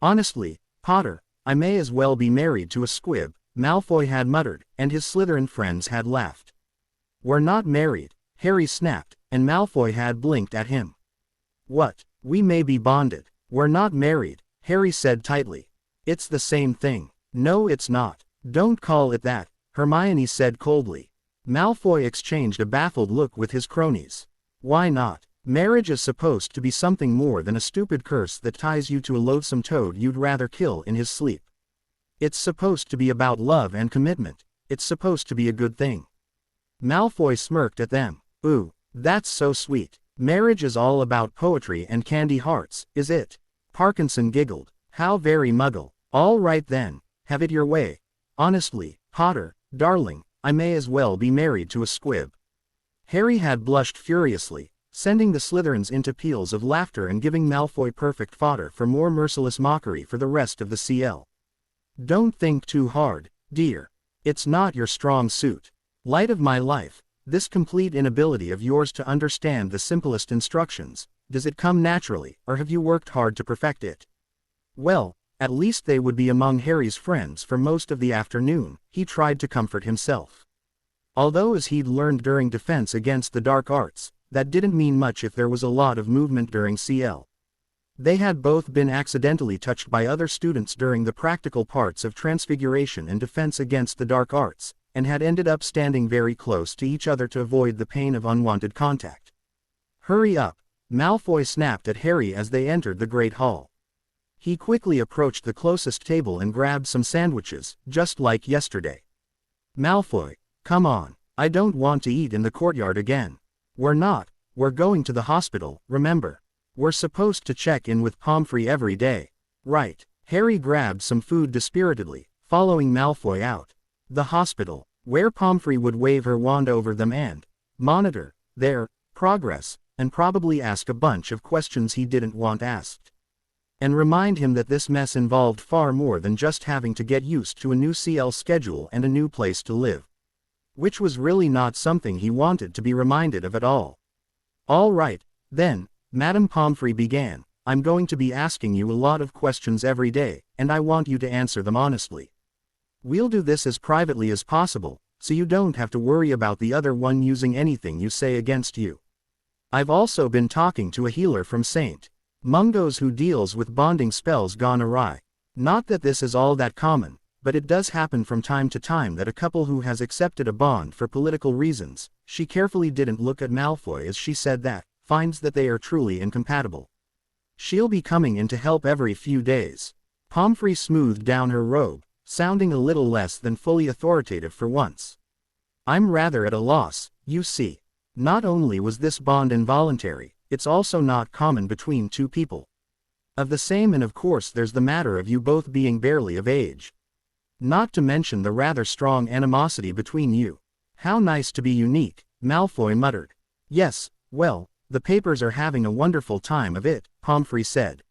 S1: Honestly, Potter, I may as well be married to a squib, Malfoy had muttered, and his Slytherin friends had laughed. We're not married, Harry snapped, and Malfoy had blinked at him. What? We may be bonded. We're not married, Harry said tightly. It's the same thing. No, it's not. Don't call it that, Hermione said coldly. Malfoy exchanged a baffled look with his cronies. Why not? Marriage is supposed to be something more than a stupid curse that ties you to a loathsome toad you'd rather kill in his sleep. It's supposed to be about love and commitment. It's supposed to be a good thing. Malfoy smirked at them. Ooh, that's so sweet. Marriage is all about poetry and candy hearts, is it? Parkinson giggled. How very muggle. All right then, have it your way. Honestly, Potter, darling, I may as well be married to a squib. Harry had blushed furiously, sending the Slytherins into peals of laughter and giving Malfoy perfect fodder for more merciless mockery for the rest of the CL. Don't think too hard, dear. It's not your strong suit. Light of my life, this complete inability of yours to understand the simplest instructions, does it come naturally, or have you worked hard to perfect it? Well, at least they would be among Harry's friends for most of the afternoon, he tried to comfort himself. Although as he'd learned during defense against the dark arts, that didn't mean much if there was a lot of movement during CL. They had both been accidentally touched by other students during the practical parts of Transfiguration and Defense Against the Dark Arts, and had ended up standing very close to each other to avoid the pain of unwanted contact. Hurry up, Malfoy snapped at Harry as they entered the Great Hall. He quickly approached the closest table and grabbed some sandwiches, just like yesterday. Malfoy, come on, I don't want to eat in the courtyard again. We're going to the hospital, remember? We're supposed to check in with Pomfrey every day. Right. Harry grabbed some food dispiritedly, following Malfoy out. The hospital, where Pomfrey would wave her wand over them and monitor their progress, and probably ask a bunch of questions he didn't want asked. And remind him that this mess involved far more than just having to get used to a new CL schedule and a new place to live. Which was really not something he wanted to be reminded of at all. All right, then, Madame Pomfrey began, I'm going to be asking you a lot of questions every day, and I want you to answer them honestly. We'll do this as privately as possible, so you don't have to worry about the other one using anything you say against you. I've also been talking to a healer from St. Mungo's who deals with bonding spells gone awry. Not that this is all that common, but it does happen from time to time that a couple who has accepted a bond for political reasons, she carefully didn't look at Malfoy as she said that, finds that they are truly incompatible. She'll be coming in to help every few days. Pomfrey smoothed down her robe, sounding a little less than fully authoritative for once. I'm rather at a loss, you see. Not only was this bond involuntary, it's also not common between two people of the same, and of course there's the matter of you both being barely of age. Not to mention the rather strong animosity between you. How nice to be unique, Malfoy muttered. Yes, well, the Papers are having a wonderful time of it, Pomfrey said.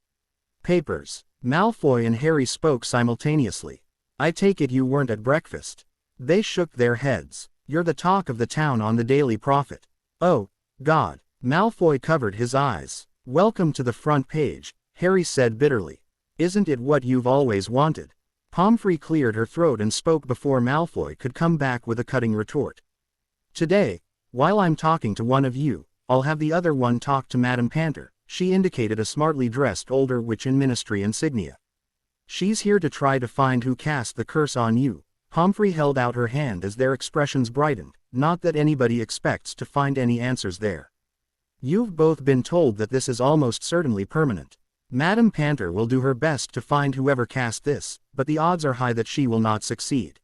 S1: Papers. Malfoy and Harry spoke simultaneously. I take it you weren't at breakfast. They shook their heads. You're the talk of the town on the Daily Prophet. Oh, God. Malfoy covered his eyes. Welcome to the front page, Harry said bitterly. Isn't it what you've always wanted? Pomfrey cleared her throat and spoke before Malfoy could come back with a cutting retort. Today, while I'm talking to one of you, I'll have the other one talk to Madame Panter. She indicated a smartly dressed older witch in ministry insignia. She's here to try to find who cast the curse on you. Pomfrey held out her hand as their expressions brightened, not that anybody expects to find any answers there. You've both been told that this is almost certainly permanent. Madame Panter will do her best to find whoever cast this, but the odds are high that she will not succeed.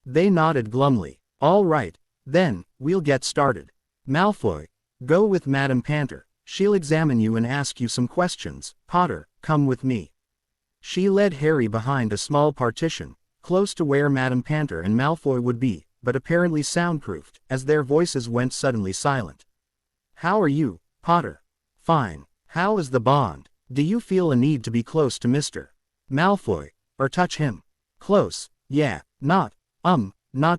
S1: They nodded glumly. All right, then, we'll get started. Malfoy, go with Madame Panter. She'll examine you and ask you some questions. Potter, come with me. She led Harry behind a small partition, close to where Madame Panter and Malfoy would be, but apparently soundproofed, as their voices went suddenly silent. How are you, Potter? Fine. How is the bond? Do you feel a need to be close to Mr. Malfoy, or touch him? Close, yeah, not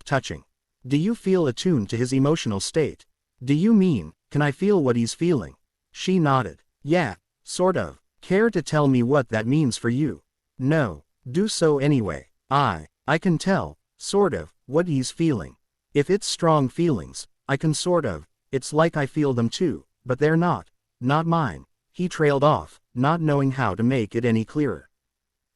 S1: touching. Do you feel attuned to his emotional state? Do you mean, can I feel what he's feeling? She nodded. Yeah, sort of. Care to tell me what that means for you? No, do so anyway. I can tell, sort of, what he's feeling. If it's strong feelings, I can sort of, it's like I feel them too, but they're not mine. He trailed off, not knowing how to make it any clearer.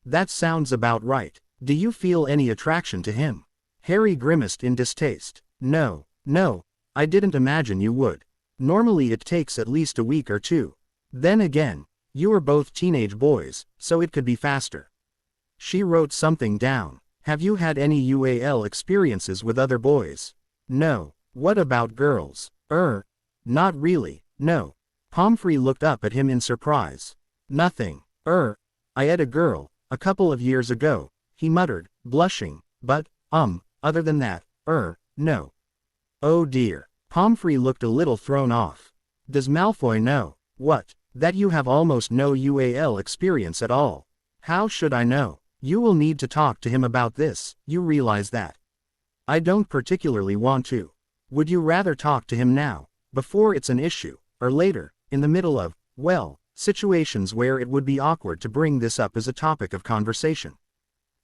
S1: That sounds about right. Do you feel any attraction to him? Harry grimaced in distaste. No, I didn't imagine you would. Normally it takes at least a week or two. Then again, you are both teenage boys, so it could be faster. She wrote something down. Have you had any UAL experiences with other boys? No. What about girls? Not really, no. Pomfrey looked up at him in surprise. Nothing. I had a girl, a couple of years ago, he muttered, blushing, but, other than that, no. Oh dear. Pomfrey looked a little thrown off. Does Malfoy know? What? That you have almost no UAL experience at all. How should I know? You will need to talk to him about this, you realize that. I don't particularly want to. Would you rather talk to him now, before it's an issue, or later, in the middle of, well, situations where it would be awkward to bring this up as a topic of conversation?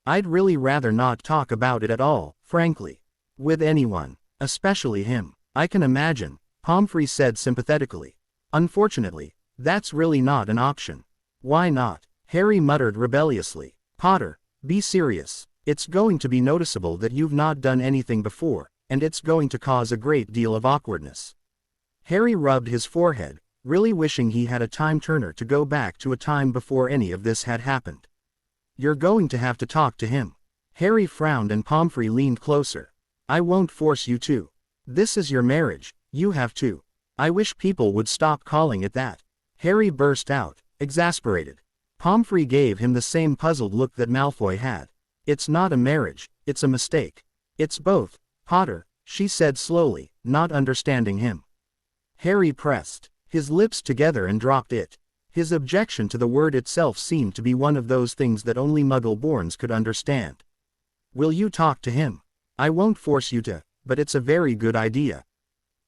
S1: I'd really rather not talk about it at all, frankly. With anyone, especially him. I can imagine, Pomfrey said sympathetically. Unfortunately, that's really not an option. Why not? Harry muttered rebelliously. Potter, be serious. It's going to be noticeable that you've not done anything before, and it's going to cause a great deal of awkwardness. Harry rubbed his forehead, really wishing he had a time-turner to go back to a time before any of this had happened. You're going to have to talk to him. Harry frowned and Pomfrey leaned closer. I won't force you to. This is your marriage, you have to. I wish people would stop calling it that. Harry burst out, exasperated. Pomfrey gave him the same puzzled look that Malfoy had. It's not a marriage, it's a mistake. It's both, Potter, she said slowly, not understanding him. Harry pressed his lips together and dropped it. His objection to the word itself seemed to be one of those things that only Muggle-borns could understand. Will you talk to him? I won't force you to, but it's a very good idea.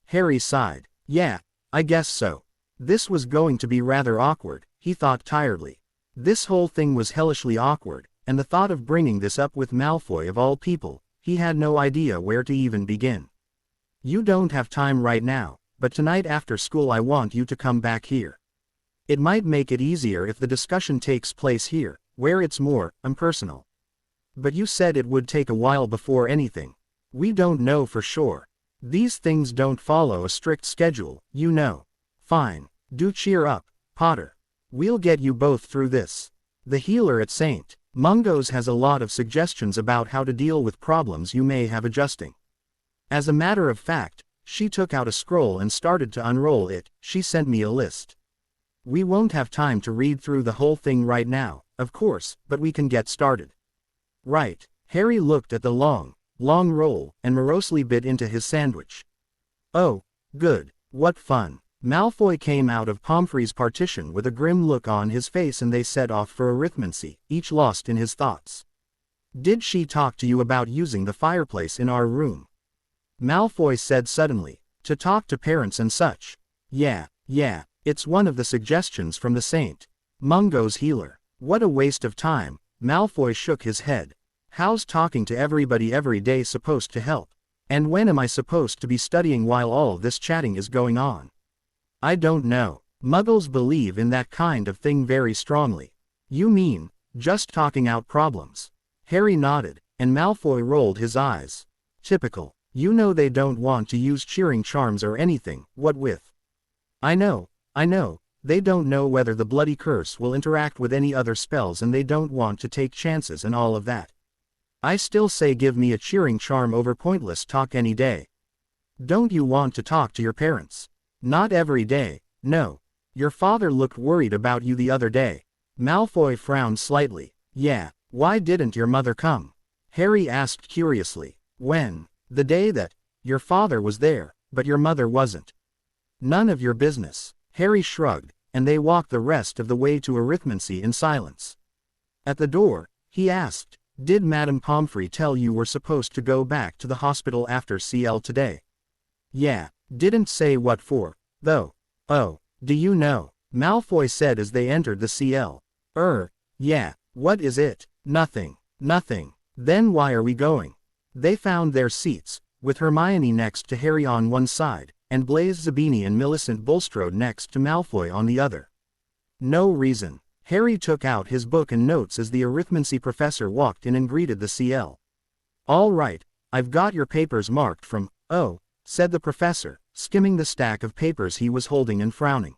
S1: Harry sighed. Yeah, I guess so. This was going to be rather awkward, he thought tiredly. This whole thing was hellishly awkward, and the thought of bringing this up with Malfoy of all people, he had no idea where to even begin. You don't have time right now, but tonight after school I want you to come back here. It might make it easier if the discussion takes place here, where it's more impersonal. But you said it would take a while before anything. We don't know for sure. These things don't follow a strict schedule, you know. Fine. Do cheer up, Potter. We'll get you both through this. The healer at St. Mungo's has a lot of suggestions about how to deal with problems you may have adjusting. As a matter of fact, she took out a scroll and started to unroll it. She sent me a list. We won't have time to read through the whole thing right now, of course, but we can get started. Right. Harry looked at the long roll, and morosely bit into his sandwich. Oh, good. What fun. Malfoy came out of Pomfrey's partition with a grim look on his face and they set off for arithmancy, each lost in his thoughts. Did she talk to you about using the fireplace in our room? Malfoy said suddenly. To talk to parents and such. Yeah, it's one of the suggestions from the St. Mungo's healer. What a waste of time. Malfoy shook his head. How's talking to everybody every day supposed to help? And when am I supposed to be studying while all this chatting is going on? I don't know. Muggles believe in that kind of thing very strongly. You mean, just talking out problems? Harry nodded, and Malfoy rolled his eyes. Typical. You know they don't want to use cheering charms or anything, what with? I know. They don't know whether the bloody curse will interact with any other spells and they don't want to take chances and all of that. I still say give me a cheering charm over pointless talk any day. Don't you want to talk to your parents? Not every day, no. Your father looked worried about you the other day. Malfoy frowned slightly. Yeah, why didn't your mother come? Harry asked curiously. When? The day that your father was there, but your mother wasn't. None of your business. Harry shrugged, and they walked the rest of the way to arithmancy in silence. At the door, he asked, did Madame Pomfrey tell you we're supposed to go back to the hospital after CL today? Yeah, didn't say what for, though. Oh, do you know? Malfoy said as they entered the CL. Yeah, what is it? Nothing. Then why are we going? They found their seats, with Hermione next to Harry on one side, and Blaise Zabini and Millicent Bulstrode next to Malfoy on the other. No reason. Harry took out his book and notes as the arithmancy professor walked in and greeted the CL. All right, I've got your papers marked from, said the professor, skimming the stack of papers he was holding and frowning.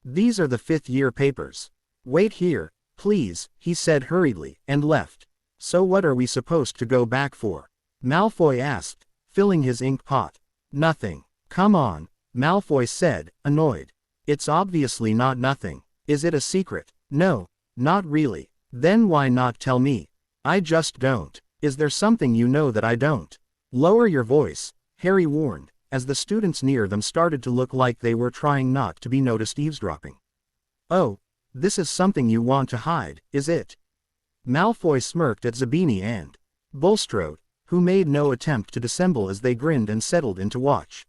S1: These are the 5th-year papers. Wait here, please, he said hurriedly, and left. So what are we supposed to go back for? Malfoy asked, filling his ink pot. Nothing. Come on, Malfoy said, annoyed. It's obviously not nothing. Is it a secret? No, not really. Then why not tell me? I just don't. Is there something you know that I don't? Lower your voice, Harry warned, as the students near them started to look like they were trying not to be noticed eavesdropping. Oh, this is something you want to hide, is it? Malfoy smirked at Zabini and Bulstrode, who made no attempt to dissemble as they grinned and settled in to watch.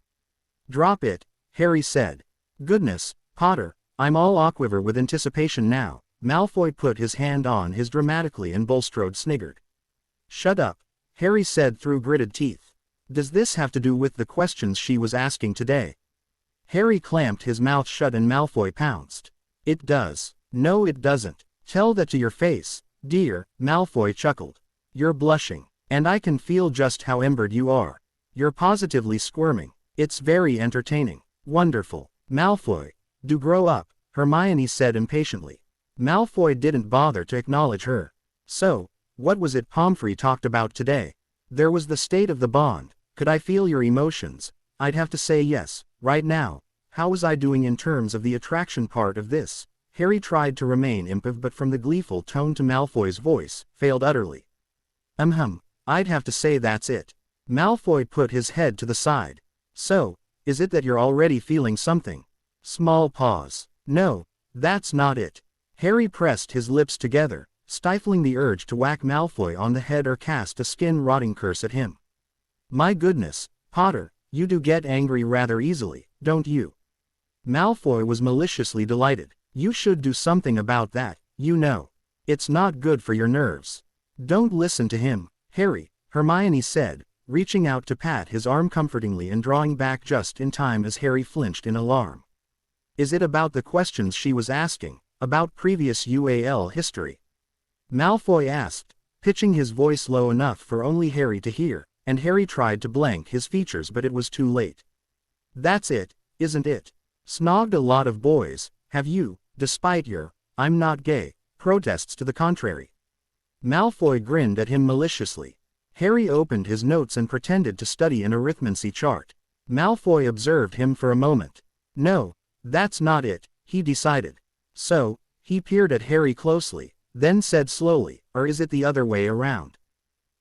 S1: Drop it, Harry said. Goodness, Potter, I'm all aquiver with anticipation now. Malfoy put his hand on his dramatically and Bulstrode sniggered. Shut up, Harry said through gritted teeth. Does this have to do with the questions she was asking today? Harry clamped his mouth shut and Malfoy pounced. It does. No it doesn't. Tell that to your face, dear, Malfoy chuckled. You're blushing. And I can feel just how embered you are. You're positively squirming. It's very entertaining. Wonderful. Malfoy, do grow up, Hermione said impatiently. Malfoy didn't bother to acknowledge her. So, what was it Pomfrey talked about today? There was the state of the bond. Could I feel your emotions? I'd have to say yes, right now. How was I doing in terms of the attraction part of this? Harry tried to remain impiv but from the gleeful tone to Malfoy's voice, failed utterly. I'd have to say that's it. Malfoy put his head to the side. So, is it that you're already feeling something? Small pause. No, that's not it. Harry pressed his lips together, stifling the urge to whack Malfoy on the head or cast a skin-rotting curse at him. My goodness, Potter, you do get angry rather easily, don't you? Malfoy was maliciously delighted. You should do something about that, you know. It's not good for your nerves. Don't listen to him, Harry, Hermione said, reaching out to pat his arm comfortingly and drawing back just in time as Harry flinched in alarm. Is it about the questions she was asking, about previous UAL history? Malfoy asked, pitching his voice low enough for only Harry to hear, and Harry tried to blank his features but it was too late. That's it, isn't it? Snogged a lot of boys, have you, despite your, I'm not gay, protests to the contrary? Malfoy grinned at him maliciously. Harry opened his notes and pretended to study an arithmancy chart. Malfoy observed him for a moment. No, that's not it, he decided. So, he peered at Harry closely, then said slowly, or is it the other way around?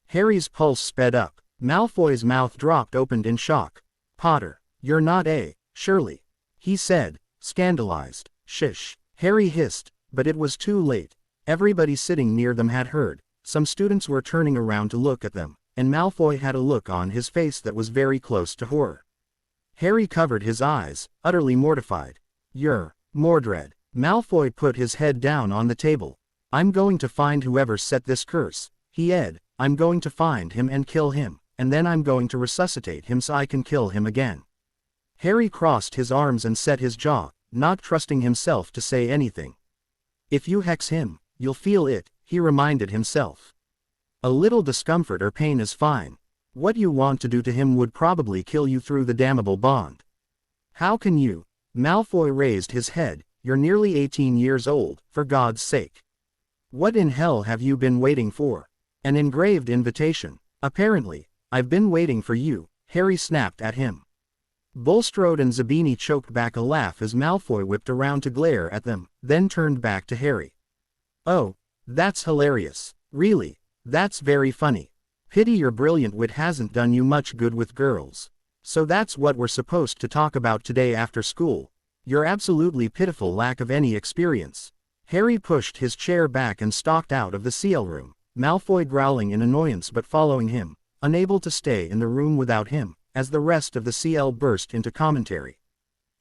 S1: Harry's pulse sped up. Malfoy's mouth dropped open in shock. Potter, you're not surely, he said, scandalized. Shish, Harry hissed, but it was too late. Everybody sitting near them had heard. Some students were turning around to look at them, and Malfoy had a look on his face that was very close to horror. Harry covered his eyes, utterly mortified. You're Mordred. Malfoy put his head down on the table. I'm going to find whoever set this curse, he said, I'm going to find him and kill him, and then I'm going to resuscitate him so I can kill him again." Harry crossed his arms and set his jaw, not trusting himself to say anything. "If you hex him, you'll feel it," he reminded himself. "A little discomfort or pain is fine. What you want to do to him would probably kill you through the damnable bond." "How can you?" Malfoy raised his head. "You're nearly 18 years old, for God's sake. What in hell have you been waiting for? An engraved invitation. Apparently, I've been waiting for you," Harry snapped at him. Bulstrode and Zabini choked back a laugh as Malfoy whipped around to glare at them, then turned back to Harry. "Oh, that's hilarious. Really, that's very funny. Pity your brilliant wit hasn't done you much good with girls. So that's what we're supposed to talk about today after school. Your absolutely pitiful lack of any experience." Harry pushed his chair back and stalked out of the CL room, Malfoy growling in annoyance but following him, unable to stay in the room without him, as the rest of the CL burst into commentary.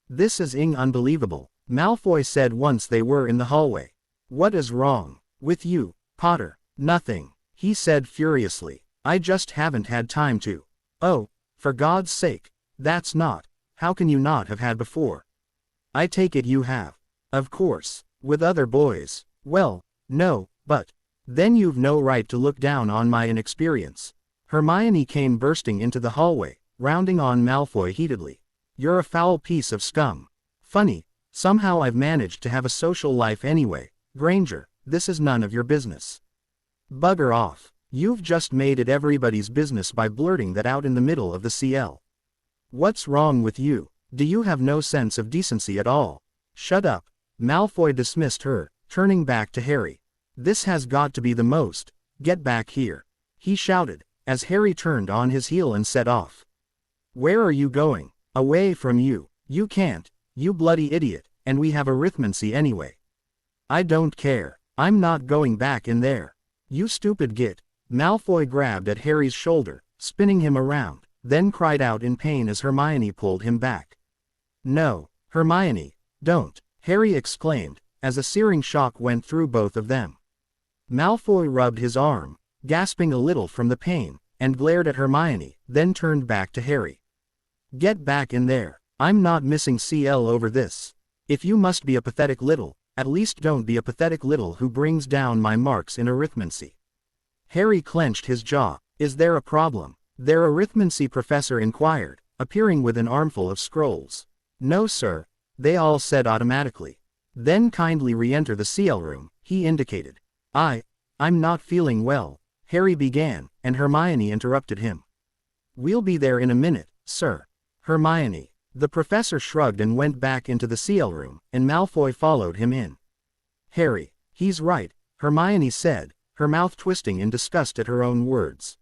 S1: "This is unbelievable," Malfoy said once they were in the hallway. "What is wrong with you, Potter?" "Nothing," he said furiously. "I just haven't had time to." "Oh, for God's sake, that's not. How can you not have had before? I take it you have. Of course, with other boys." "Well, no, but then you've no right to look down on my inexperience." Hermione came bursting into the hallway, rounding on Malfoy heatedly. "You're a foul piece of scum. Funny, somehow I've managed to have a social life anyway. Granger, this is none of your business." "Bugger off. You've just made it everybody's business by blurting that out in the middle of the CL. What's wrong with you? Do you have no sense of decency at all?" "Shut up." Malfoy dismissed her, turning back to Harry. "This has got to be the most. Get back here," he shouted, as Harry turned on his heel and set off. "Where are you going?" "Away from you. You can't, you bloody idiot, and we have arithmancy anyway." "I don't care. I'm not going back in there. You stupid git." Malfoy grabbed at Harry's shoulder, spinning him around, then cried out in pain as Hermione pulled him back. "No, Hermione, don't," Harry exclaimed, as a searing shock went through both of them. Malfoy rubbed his arm, gasping a little from the pain, and glared at Hermione, then turned back to Harry. "Get back in there. I'm not missing CL over this. If you must be a pathetic little, at least don't be a pathetic little who brings down my marks in arithmancy." Harry clenched his jaw. "Is there a problem?" their arithmancy professor inquired, appearing with an armful of scrolls. "No sir," they all said automatically. "Then kindly re-enter the CL room," he indicated. I'm not feeling well," Harry began, and Hermione interrupted him. "We'll be there in a minute, sir." "Hermione." The professor shrugged and went back into the CL room, and Malfoy followed him in. "Harry, he's right," Hermione said, her mouth twisting in disgust at her own words.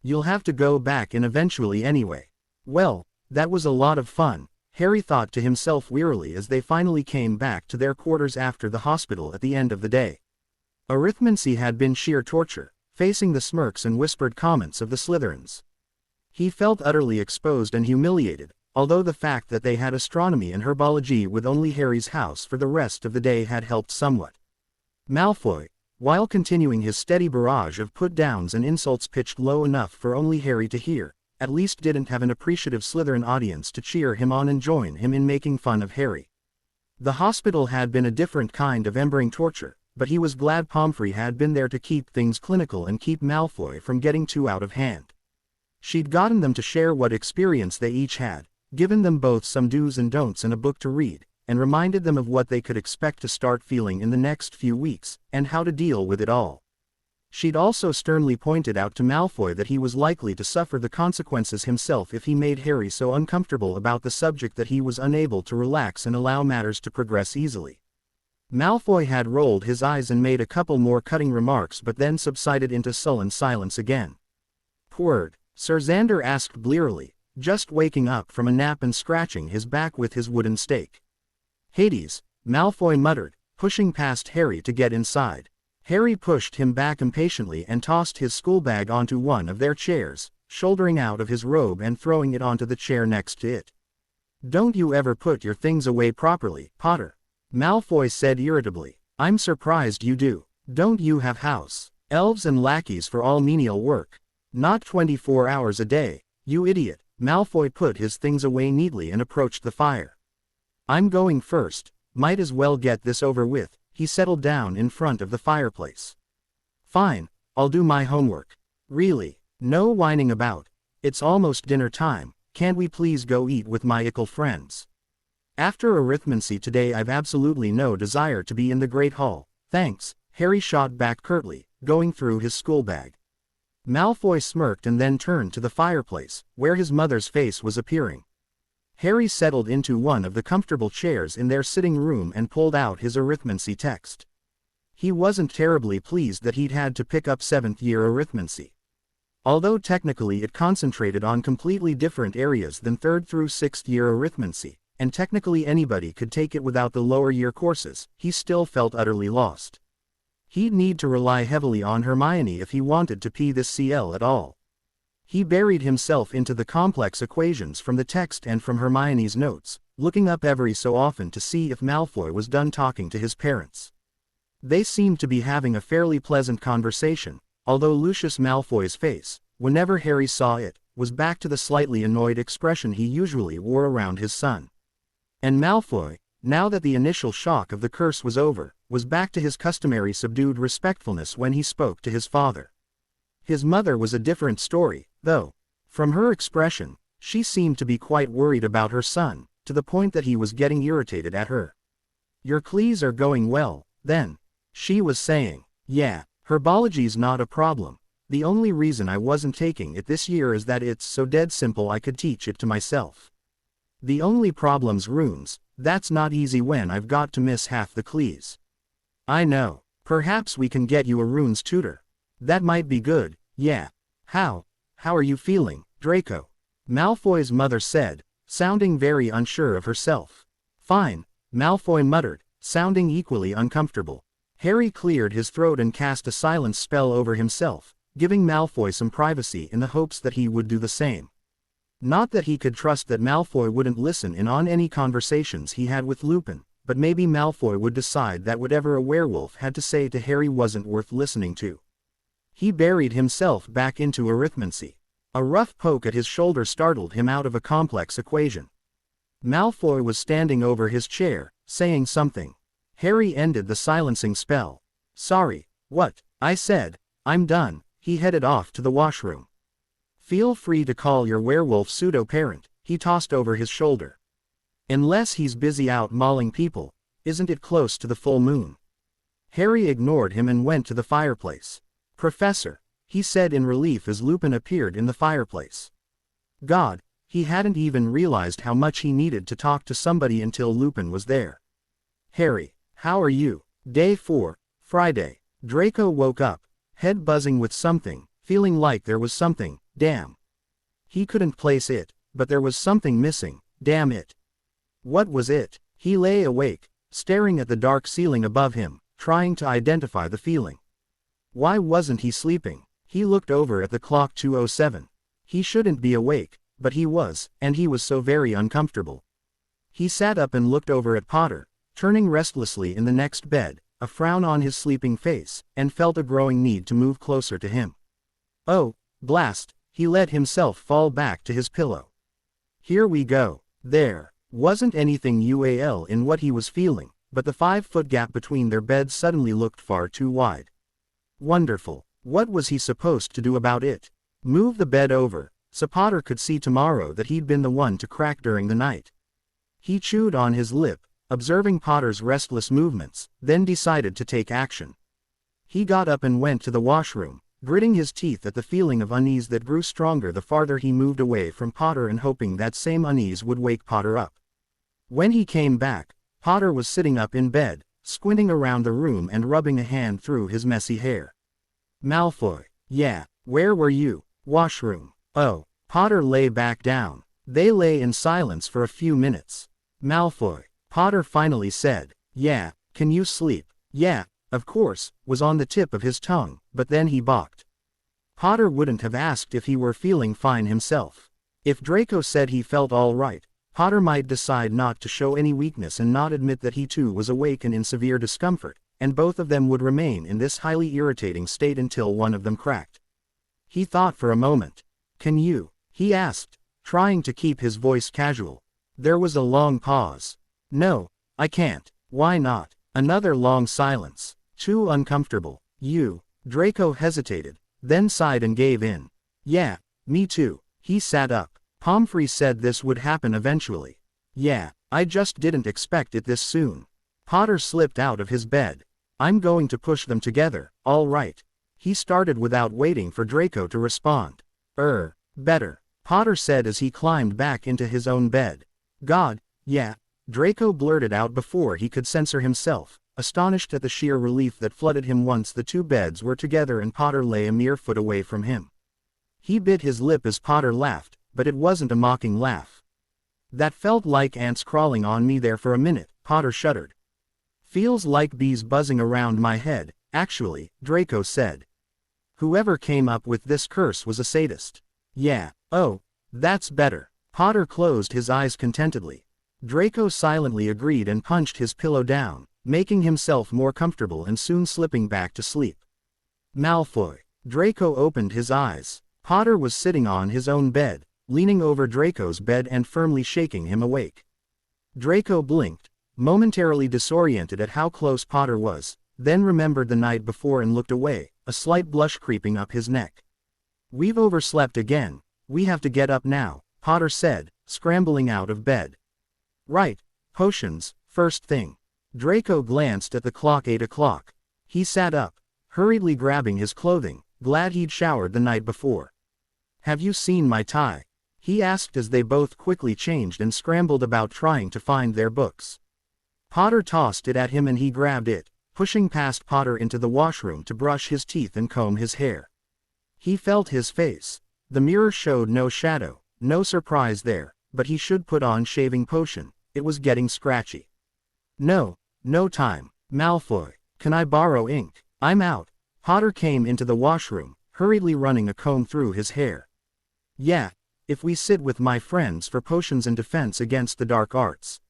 S1: "You'll have to go back in eventually anyway." "Well, that was a lot of fun," Harry thought to himself wearily as they finally came back to their quarters after the hospital at the end of the day. Arithmancy had been sheer torture, facing the smirks and whispered comments of the Slytherins. He felt utterly exposed and humiliated, although the fact that they had astronomy and herbology with only Harry's house for the rest of the day had helped somewhat. Malfoy, while continuing his steady barrage of put-downs and insults pitched low enough for only Harry to hear, at least didn't have an appreciative Slytherin audience to cheer him on and join him in making fun of Harry. The hospital had been a different kind of embering torture, but he was glad Pomfrey had been there to keep things clinical and keep Malfoy from getting too out of hand. She'd gotten them to share what experience they each had, given them both some do's and don'ts and a book to read, and reminded them of what they could expect to start feeling in the next few weeks, and how to deal with it all. She'd also sternly pointed out to Malfoy that he was likely to suffer the consequences himself if he made Harry so uncomfortable about the subject that he was unable to relax and allow matters to progress easily. Malfoy had rolled his eyes and made a couple more cutting remarks but then subsided into sullen silence again. "Pwerd," Sir Xander asked blearily, just waking up from a nap and scratching his back with his wooden stake. "Hades," Malfoy muttered, pushing past Harry to get inside. Harry pushed him back impatiently and tossed his schoolbag onto one of their chairs, shouldering out of his robe and throwing it onto the chair next to it. "Don't you ever put your things away properly, Potter?" Malfoy said irritably. "I'm surprised you do. Don't you have house?" Elves and lackeys for all menial work. Not 24 hours a day, you idiot. Malfoy put his things away neatly and approached the fire. I'm going first, might as well get this over with. He settled down in front of the fireplace. Fine, I'll do my homework. Really, no whining about. It's almost dinner time, can't we please go eat with my ickle friends? After arithmancy today I've absolutely no desire to be in the Great Hall, thanks, Harry shot back curtly, going through his school bag. Malfoy smirked and then turned to the fireplace, where his mother's face was appearing. Harry settled into one of the comfortable chairs in their sitting room and pulled out his arithmancy text. He wasn't terribly pleased that he'd had to pick up 7th year arithmancy. Although technically it concentrated on completely different areas than 3rd through 6th year arithmancy, and technically anybody could take it without the lower year courses, he still felt utterly lost. He'd need to rely heavily on Hermione if he wanted to pee this CL at all. He buried himself into the complex equations from the text and from Hermione's notes, looking up every so often to see if Malfoy was done talking to his parents. They seemed to be having a fairly pleasant conversation, although Lucius Malfoy's face, whenever Harry saw it, was back to the slightly annoyed expression he usually wore around his son. And Malfoy, now that the initial shock of the curse was over, was back to his customary subdued respectfulness when he spoke to his father. His mother was a different story, though. From her expression, she seemed to be quite worried about her son, to the point that he was getting irritated at her. Your clees are going well, then. She was saying. Yeah, herbology's not a problem. The only reason I wasn't taking it this year is that it's so dead simple I could teach it to myself. The only problem's runes, that's not easy when I've got to miss half the clees. I know, perhaps we can get you a runes tutor. That might be good, yeah. How are you feeling, Draco? Malfoy's mother said, sounding very unsure of herself. Fine, Malfoy muttered, sounding equally uncomfortable. Harry cleared his throat and cast a silence spell over himself, giving Malfoy some privacy in the hopes that he would do the same. Not that he could trust that Malfoy wouldn't listen in on any conversations he had with Lupin, but maybe Malfoy would decide that whatever a werewolf had to say to Harry wasn't worth listening to. He buried himself back into arithmancy. A rough poke at his shoulder startled him out of a complex equation. Malfoy was standing over his chair, saying something. Harry ended the silencing spell. Sorry, what? I said, I'm done. He headed off to the washroom. Feel free to call your werewolf pseudo-parent, he tossed over his shoulder. Unless he's busy out mauling people, isn't it close to the full moon? Harry ignored him and went to the fireplace. Professor, he said in relief as Lupin appeared in the fireplace. God, he hadn't even realized how much he needed to talk to somebody until Lupin was there. Harry, how are you? Day 4, Friday. Draco woke up, head buzzing with something, feeling like there was something, damn. He couldn't place it, but there was something missing, damn it. What was it? He lay awake, staring at the dark ceiling above him, trying to identify the feeling. Why wasn't he sleeping? He looked over at the clock 2:07. He shouldn't be awake, but he was, and he was so very uncomfortable. He sat up and looked over at Potter, turning restlessly in the next bed, a frown on his sleeping face, and felt a growing need to move closer to him. Oh, blast, he let himself fall back to his pillow. Here we go. There wasn't anything ual in what he was feeling, but the 5-foot gap between their beds suddenly looked far too wide. Wonderful. What was he supposed to do about it? Move the bed over, so Potter could see tomorrow that he'd been the one to crack during the night. He chewed on his lip, observing Potter's restless movements, then decided to take action. He got up and went to the washroom, gritting his teeth at the feeling of unease that grew stronger the farther he moved away from Potter and hoping that same unease would wake Potter up. When he came back, Potter was sitting up in bed, squinting around the room and rubbing a hand through his messy hair. Malfoy. Yeah, where were you? Washroom. Oh. Potter lay back down. They lay in silence for a few minutes. Malfoy. Potter finally said. Yeah, can you sleep? Yeah, of course, was on the tip of his tongue, but then he balked. Potter wouldn't have asked if he were feeling fine himself. If Draco said he felt all right, Potter might decide not to show any weakness and not admit that he too was awake and in severe discomfort, and both of them would remain in this highly irritating state until one of them cracked. He thought for a moment. "Can you?" he asked, trying to keep his voice casual. There was a long pause. "No, I can't." "Why not?" Another long silence. "Too uncomfortable." "You?" Draco hesitated, then sighed and gave in. "Yeah, me too." He sat up. Pomfrey said this would happen eventually. "Yeah, I just didn't expect it this soon." Potter slipped out of his bed. "I'm going to push them together, all right." He started without waiting for Draco to respond. Better," Potter said as he climbed back into his own bed. "God, yeah," Draco blurted out before he could censor himself, astonished at the sheer relief that flooded him once the two beds were together and Potter lay a mere foot away from him. He bit his lip as Potter laughed, but it wasn't a mocking laugh. "That felt like ants crawling on me there for a minute," Potter shuddered. "Feels like bees buzzing around my head, actually," Draco said. "Whoever came up with this curse was a sadist." "Yeah, oh, that's better." Potter closed his eyes contentedly. Draco silently agreed and punched his pillow down, making himself more comfortable and soon slipping back to sleep. Malfoy. Draco opened his eyes. Potter was sitting on his own bed, leaning over Draco's bed and firmly shaking him awake. Draco blinked, momentarily disoriented at how close Potter was, then remembered the night before and looked away, a slight blush creeping up his neck. "We've overslept again. We have to get up now," Potter said, scrambling out of bed. "Right, potions, first thing." Draco glanced at the clock. 8 o'clock. He sat up, hurriedly grabbing his clothing, glad he'd showered the night before. "Have you seen my tie?" he asked as they both quickly changed and scrambled about trying to find their books. Potter tossed it at him and he grabbed it, pushing past Potter into the washroom to brush his teeth and comb his hair. He felt his face. The mirror showed no shadow, no surprise there, but he should put on shaving potion. It was getting scratchy. "No time. Malfoy, can I borrow ink? I'm out." Potter came into the washroom, hurriedly running a comb through his hair. "Yeah, if we sit with my friends for potions and defense against the dark arts."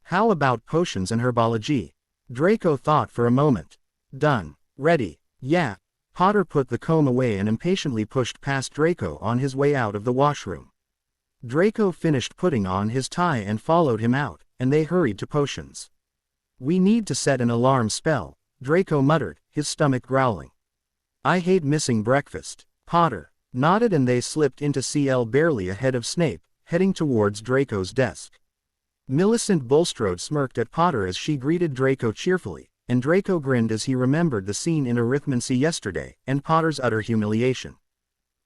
S1: "How about potions and herbology?" Draco thought for a moment. "Done. Ready." "Yeah." Potter put the comb away and impatiently pushed past Draco on his way out of the washroom. Draco finished putting on his tie and followed him out, and they hurried to potions. "We need to set an alarm spell," Draco muttered, his stomach growling. "I hate missing breakfast." Potter nodded and they slipped into CL barely ahead of Snape, heading towards Draco's desk. Millicent Bulstrode smirked at Potter as she greeted Draco cheerfully, and Draco grinned as he remembered the scene in arithmancy yesterday, and Potter's utter humiliation.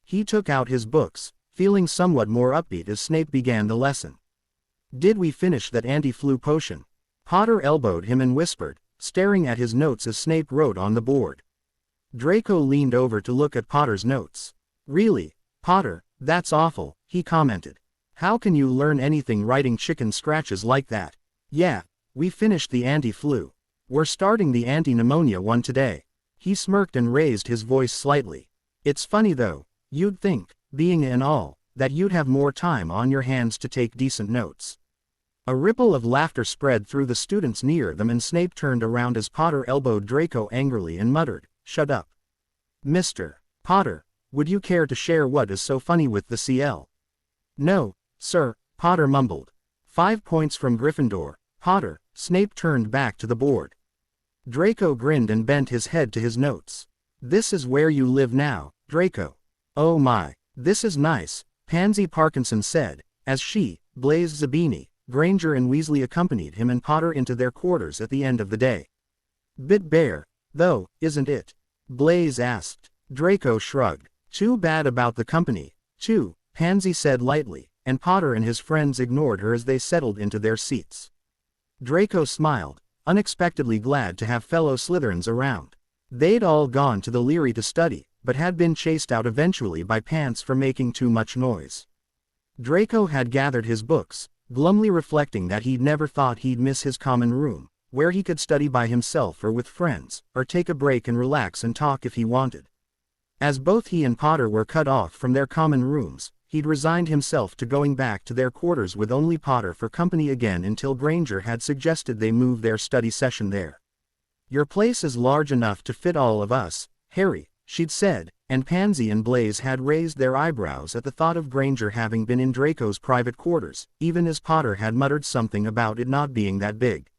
S1: He took out his books, feeling somewhat more upbeat as Snape began the lesson. "Did we finish that anti-flu potion?" Potter elbowed him and whispered, staring at his notes as Snape wrote on the board. Draco leaned over to look at Potter's notes. "Really, Potter, that's awful," he commented. "How can you learn anything writing chicken scratches like that?" "Yeah, we finished the anti-flu. We're starting the anti-pneumonia one today." He smirked and raised his voice slightly. "It's funny though, you'd think, being in all, that you'd have more time on your hands to take decent notes." A ripple of laughter spread through the students near them and Snape turned around as Potter elbowed Draco angrily and muttered, "Shut up. Mr. Potter, would you care to share what is so funny with the CL?" "No, sir," Potter mumbled. 5 points from Gryffindor. Potter, Snape turned back to the board. Draco grinned and bent his head to his notes. "This is where you live now, Draco." "Oh my, this is nice," Pansy Parkinson said, as she, Blaise Zabini, Granger and Weasley accompanied him and Potter into their quarters at the end of the day. "Bit bare, though, isn't it?" Blaise asked. Draco shrugged. "Too bad about the company, too," Pansy said lightly, and Potter and his friends ignored her as they settled into their seats. Draco smiled, unexpectedly glad to have fellow Slytherins around. They'd all gone to the Leary to study, but had been chased out eventually by Pants for making too much noise. Draco had gathered his books, glumly reflecting that he'd never thought he'd miss his common room, where he could study by himself or with friends, or take a break and relax and talk if he wanted. As both he and Potter were cut off from their common rooms, he'd resigned himself to going back to their quarters with only Potter for company again until Granger had suggested they move their study session there. Your place is large enough to fit all of us, Harry, she'd said, and Pansy and Blaise had raised their eyebrows at the thought of Granger having been in Draco's private quarters, even as Potter had muttered something about it not being that big.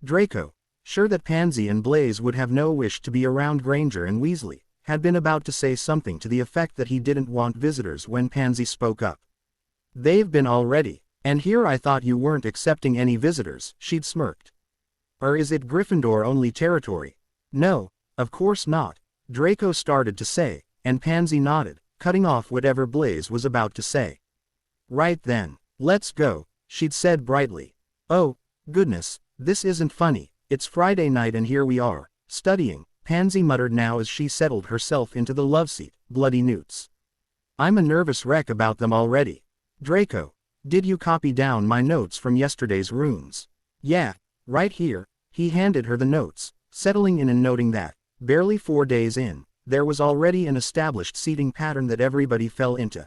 S1: Draco, sure that Pansy and Blaise would have no wish to be around Granger and Weasley, had been about to say something to the effect that he didn't want visitors when Pansy spoke up. They've been already, and here I thought you weren't accepting any visitors, she'd smirked. Or is it Gryffindor-only territory? No, of course not, Draco started to say, and Pansy nodded, cutting off whatever Blaise was about to say. Right then, let's go, she'd said brightly. Oh, goodness, this isn't funny, it's Friday night and here we are, studying, Pansy muttered now as she settled herself into the love seat, bloody newts. I'm a nervous wreck about them already. Draco, did you copy down my notes from yesterday's runes? Yeah, right here, he handed her the notes, settling in and noting that, barely 4 days in, there was already an established seating pattern that everybody fell into.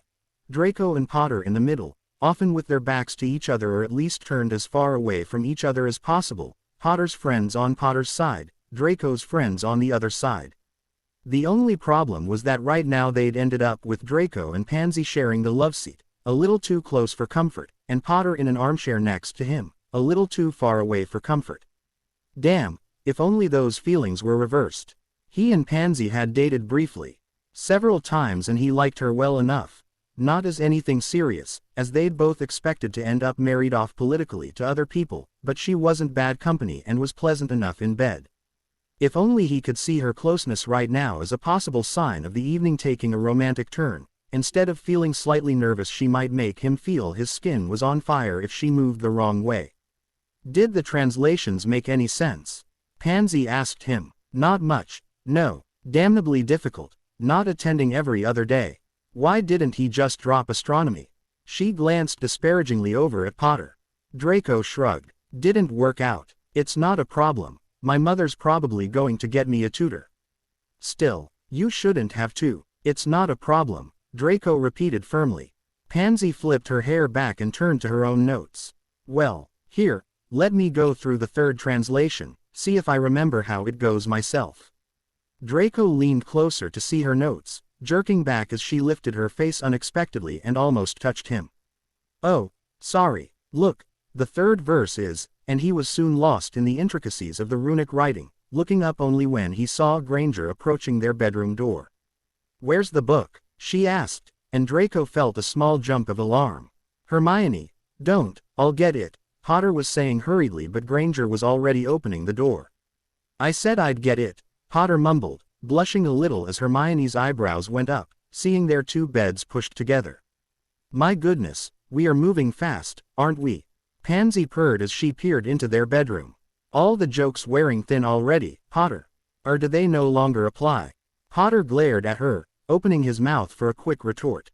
S1: Draco and Potter in the middle, often with their backs to each other or at least turned as far away from each other as possible, Potter's friends on Potter's side, Draco's friends on the other side. The only problem was that right now they'd ended up with Draco and Pansy sharing the love seat, a little too close for comfort, and Potter in an armchair next to him, a little too far away for comfort. Damn, if only those feelings were reversed. He and Pansy had dated briefly, several times, and he liked her well enough, not as anything serious, as they'd both expected to end up married off politically to other people, but she wasn't bad company and was pleasant enough in bed. If only he could see her closeness right now as a possible sign of the evening taking a romantic turn, instead of feeling slightly nervous she might make him feel his skin was on fire if she moved the wrong way. Did the translations make any sense? Pansy asked him. Not much, no, damnably difficult, not attending every other day. Why didn't he just drop astronomy? She glanced disparagingly over at Potter. Draco shrugged. Didn't work out. It's not a problem. My mother's probably going to get me a tutor. Still, you shouldn't have to. It's not a problem, Draco repeated firmly. Pansy flipped her hair back and turned to her own notes. Well, here, let me go through the third translation, see if I remember how it goes myself. Draco leaned closer to see her notes, jerking back as she lifted her face unexpectedly and almost touched him. Oh, sorry, look, the third verse is, and he was soon lost in the intricacies of the runic writing, looking up only when he saw Granger approaching their bedroom door. Where's the book? She asked, and Draco felt a small jump of alarm. Hermione, don't, I'll get it, Potter was saying hurriedly, but Granger was already opening the door. I said I'd get it, Potter mumbled, blushing a little as Hermione's eyebrows went up, seeing their two beds pushed together. My goodness, we are moving fast, aren't we? Pansy purred as she peered into their bedroom. All the jokes wearing thin already, Potter. Or do they no longer apply? Potter glared at her, opening his mouth for a quick retort.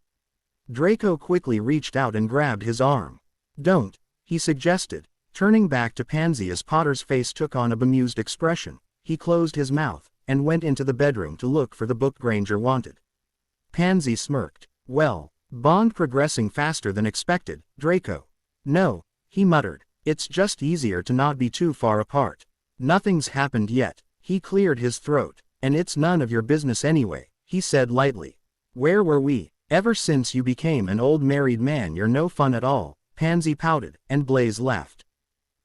S1: Draco quickly reached out and grabbed his arm. Don't, he suggested, turning back to Pansy as Potter's face took on a bemused expression. He closed his mouth, and went into the bedroom to look for the book Granger wanted. Pansy smirked. Well, bond progressing faster than expected, Draco. No, he muttered, it's just easier to not be too far apart. Nothing's happened yet, he cleared his throat, and it's none of your business anyway, he said lightly. Where were we? Ever since you became an old married man you're no fun at all, Pansy pouted, and Blaise laughed.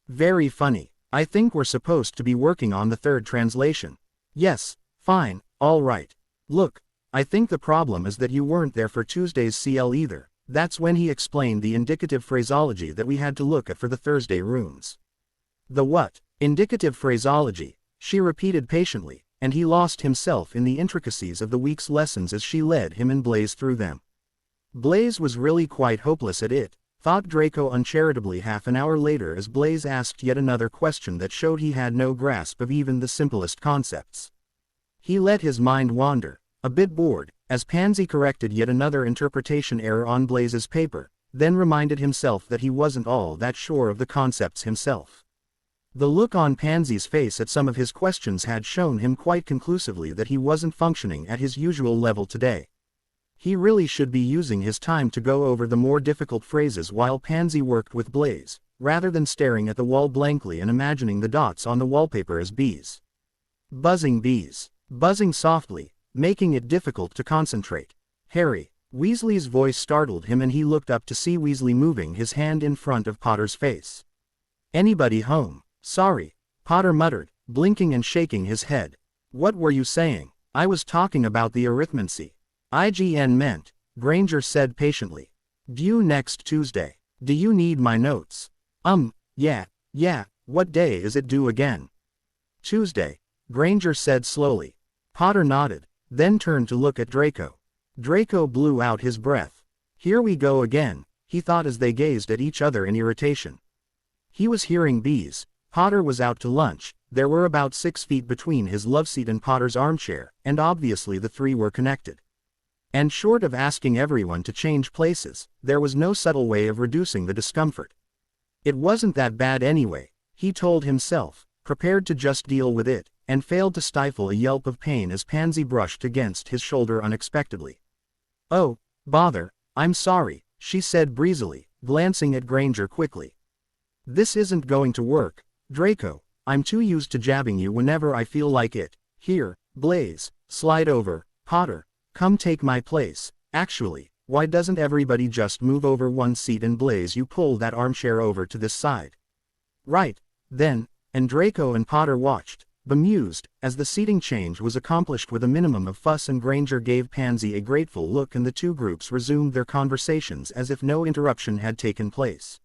S1: Very funny. I think we're supposed to be working on the third translation. Yes, fine, all right. Look, I think the problem is that you weren't there for Tuesday's CL either. That's when he explained the indicative phraseology that we had to look at for the Thursday runes. The what? Indicative phraseology, she repeated patiently, and he lost himself in the intricacies of the week's lessons as she led him and Blaise through them. Blaise was really quite hopeless at it, thought Draco uncharitably half an hour later as Blaise asked yet another question that showed he had no grasp of even the simplest concepts. He let his mind wander, a bit bored, as Pansy corrected yet another interpretation error on Blaise's paper, then reminded himself that he wasn't all that sure of the concepts himself. The look on Pansy's face at some of his questions had shown him quite conclusively that he wasn't functioning at his usual level today. He really should be using his time to go over the more difficult phrases while Pansy worked with Blaise, rather than staring at the wall blankly and imagining the dots on the wallpaper as bees. Buzzing bees. Buzzing softly, making it difficult to concentrate. Harry. Weasley's voice startled him and he looked up to see Weasley moving his hand in front of Potter's face. Anybody home? Sorry, Potter muttered, blinking and shaking his head. What were you saying? I was talking about the arithmancy. IGN meant, Granger said patiently. Due next Tuesday. Do you need my notes? Yeah, what day is it due again? Tuesday, Granger said slowly. Potter nodded, then turned to look at Draco. Draco blew out his breath. Here we go again, he thought as they gazed at each other in irritation. He was hearing bees. Potter was out to lunch. There were about 6 feet between his loveseat and Potter's armchair, and obviously the three were connected. And short of asking everyone to change places, there was no subtle way of reducing the discomfort. It wasn't that bad anyway, he told himself, prepared to just deal with it, and failed to stifle a yelp of pain as Pansy brushed against his shoulder unexpectedly. Oh, bother, I'm sorry, she said breezily, glancing at Granger quickly. This isn't going to work, Draco. I'm too used to jabbing you whenever I feel like it. Here, Blaze, slide over. Potter, come take my place. Actually, why doesn't everybody just move over one seat and Blaze, you pull that armchair over to this side. Right, then, and Draco and Potter watched, bemused, as the seating change was accomplished with a minimum of fuss, and Granger gave Pansy a grateful look and the two groups resumed their conversations as if no interruption had taken place.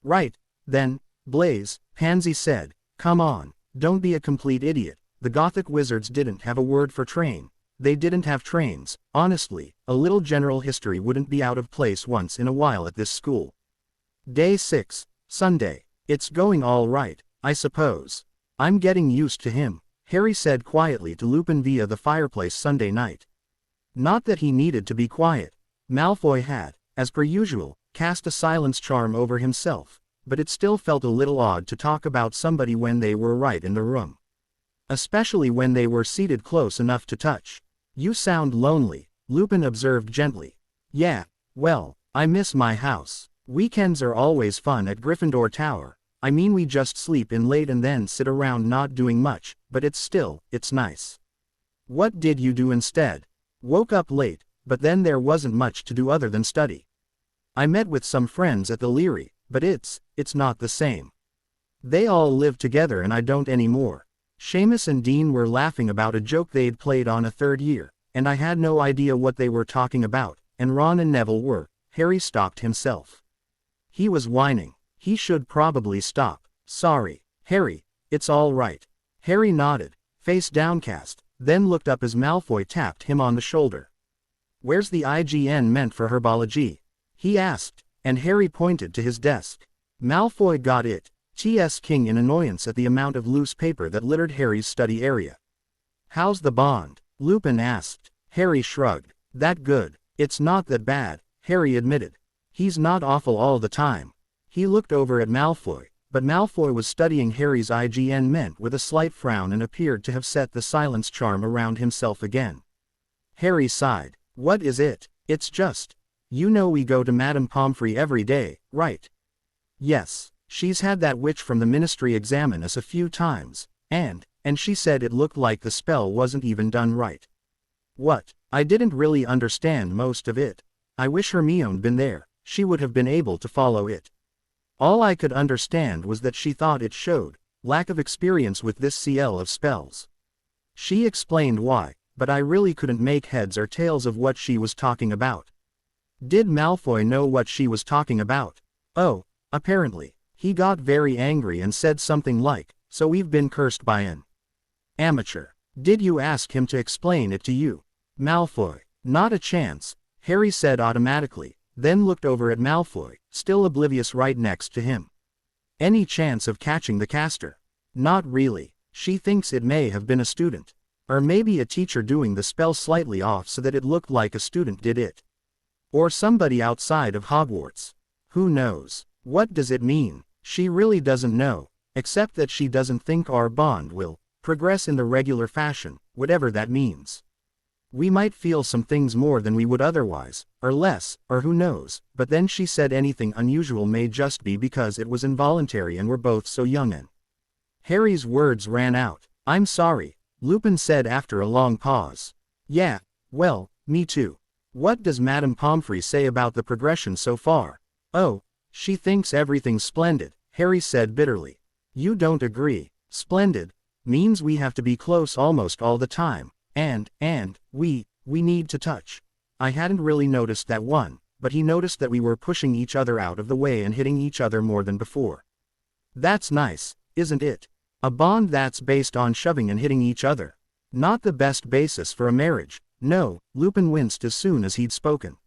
S1: Right, then, Blaze, Pansy said, come on, don't be a complete idiot. The Gothic wizards didn't have a word for train. They didn't have trains. Honestly, a little general history wouldn't be out of place once in a while at this school. Day 6, Sunday. It's going all right, I suppose. I'm getting used to him, Harry said quietly to Lupin via the fireplace Sunday night. Not that he needed to be quiet. Malfoy had, as per usual, cast a silence charm over himself, but it still felt a little odd to talk about somebody when they were right in the room. Especially when they were seated close enough to touch. You sound lonely, Lupin observed gently. Yeah, well, I miss my house. Weekends are always fun at Gryffindor Tower. I mean, we just sleep in late and then sit around not doing much, but it's nice. What did you do instead? Woke up late, but then there wasn't much to do other than study. I met with some friends at the Leary, but it's not the same. They all live together and I don't anymore. Seamus and Dean were laughing about a joke they'd played on a third year, and I had no idea what they were talking about, and Ron and Neville were. Harry stopped himself. He was whining. He should probably stop. Sorry, Harry, it's all right. Harry nodded, face downcast, then looked up as Malfoy tapped him on the shoulder. Where's the IGN meant for herbology? He asked, and Harry pointed to his desk. Malfoy got it. T.S. King in annoyance at the amount of loose paper that littered Harry's study area. How's the bond? Lupin asked. Harry shrugged. That good. It's not that bad, Harry admitted. He's not awful all the time. He looked over at Malfoy, but Malfoy was studying Harry's IGN meant with a slight frown and appeared to have set the silence charm around himself again. Harry sighed. What is it? It's just. You know we go to Madame Pomfrey every day, right? Yes. She's had that witch from the ministry examine us a few times, and she said it looked like the spell wasn't even done right. What? I didn't really understand most of it. I wish Hermione'd been there, she would have been able to follow it. All I could understand was that she thought it showed lack of experience with this CL of spells. She explained why, but I really couldn't make heads or tails of what she was talking about. Did Malfoy know what she was talking about? Oh, apparently. He got very angry and said something like, so we've been cursed by an amateur. Did you ask him to explain it to you? Malfoy. Not a chance, Harry said automatically, then looked over at Malfoy, still oblivious right next to him. Any chance of catching the caster? Not really. She thinks it may have been a student. Or maybe a teacher doing the spell slightly off so that it looked like a student did it. Or somebody outside of Hogwarts. Who knows? What does it mean? She really doesn't know, except that she doesn't think our bond will progress in the regular fashion, whatever that means. We might feel some things more than we would otherwise, or less, or who knows, but then she said anything unusual may just be because it was involuntary and we're both so young and. Harry's words ran out. I'm sorry, Lupin said after a long pause. Yeah, well, me too. What does Madame Pomfrey say about the progression so far? Oh, she thinks everything's splendid, Harry said bitterly. You don't agree. Splendid means we have to be close almost all the time, and we need to touch. I hadn't really noticed that one, but he noticed that we were pushing each other out of the way and hitting each other more than before. That's nice, isn't it? A bond that's based on shoving and hitting each other. Not the best basis for a marriage. No, Lupin winced as soon as he'd spoken.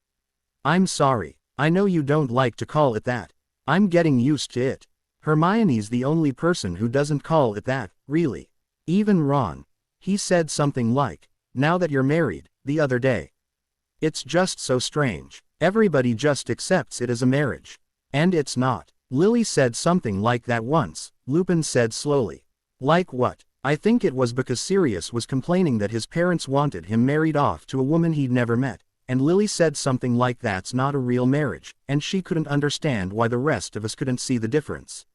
S1: I'm sorry, I know you don't like to call it that. I'm getting used to it. Hermione's the only person who doesn't call it that, really. Even Ron. He said something like, now that you're married, the other day. It's just so strange. Everybody just accepts it as a marriage. And it's not. Lily said something like that once, Lupin said slowly. Like what? I think it was because Sirius was complaining that his parents wanted him married off to a woman he'd never met, and Lily said something like that's not a real marriage, and she couldn't understand why the rest of us couldn't see the difference.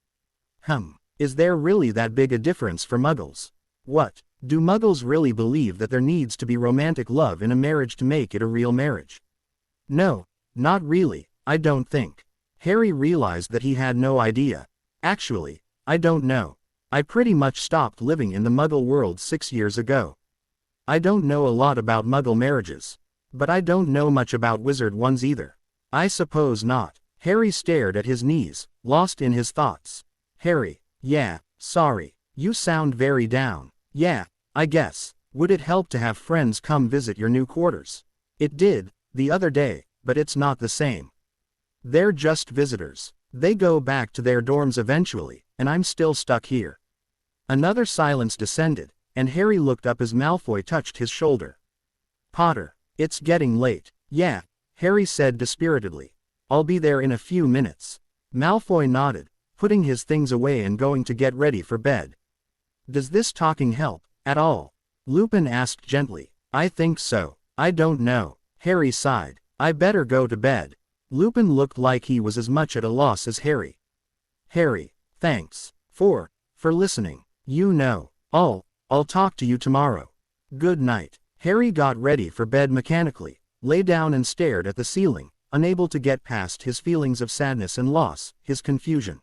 S1: Is there really that big a difference for Muggles? What? Do Muggles really believe that there needs to be romantic love in a marriage to make it a real marriage? No, not really, I don't think. Harry realized that he had no idea. Actually, I don't know. I pretty much stopped living in the Muggle world 6 years ago. I don't know a lot about Muggle marriages. But I don't know much about wizard ones either. I suppose not. Harry stared at his knees, lost in his thoughts. Harry, yeah, sorry. You sound very down. Yeah, I guess. Would it help to have friends come visit your new quarters? It did, the other day, but it's not the same. They're just visitors. They go back to their dorms eventually, and I'm still stuck here. Another silence descended, and Harry looked up as Malfoy touched his shoulder. Potter, it's getting late. Yeah, Harry said dispiritedly. I'll be there in a few minutes. Malfoy nodded, putting his things away and going to get ready for bed. Does this talking help, at all? Lupin asked gently. I think so. I don't know. Harry sighed. I better go to bed. Lupin looked like he was as much at a loss as Harry. Harry, thanks for listening. You know, I'll talk to you tomorrow. Good night. Harry got ready for bed mechanically, lay down and stared at the ceiling, unable to get past his feelings of sadness and loss, his confusion.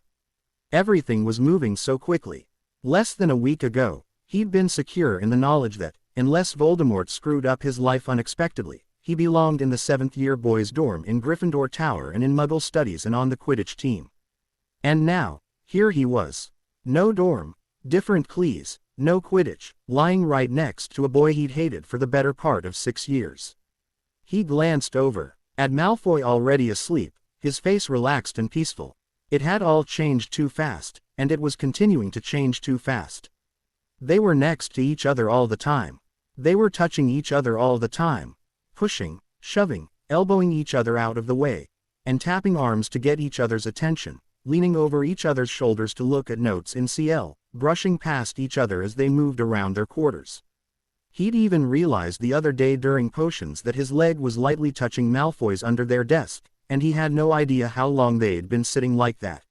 S1: Everything was moving so quickly. Less than a week ago, he'd been secure in the knowledge that, unless Voldemort screwed up his life unexpectedly, he belonged in the 7th-year boys' dorm in Gryffindor Tower and in Muggle studies and on the Quidditch team. And now, here he was. No dorm, different Clees, no Quidditch, lying right next to a boy he'd hated for the better part of 6 years. He glanced over at Malfoy already asleep, his face relaxed and peaceful. It had all changed too fast, and it was continuing to change too fast. They were next to each other all the time. They were touching each other all the time. Pushing, shoving, elbowing each other out of the way, and tapping arms to get each other's attention, leaning over each other's shoulders to look at notes in CL, brushing past each other as they moved around their quarters. He'd even realized the other day during potions that his leg was lightly touching Malfoy's under their desk, and he had no idea how long they'd been sitting like that.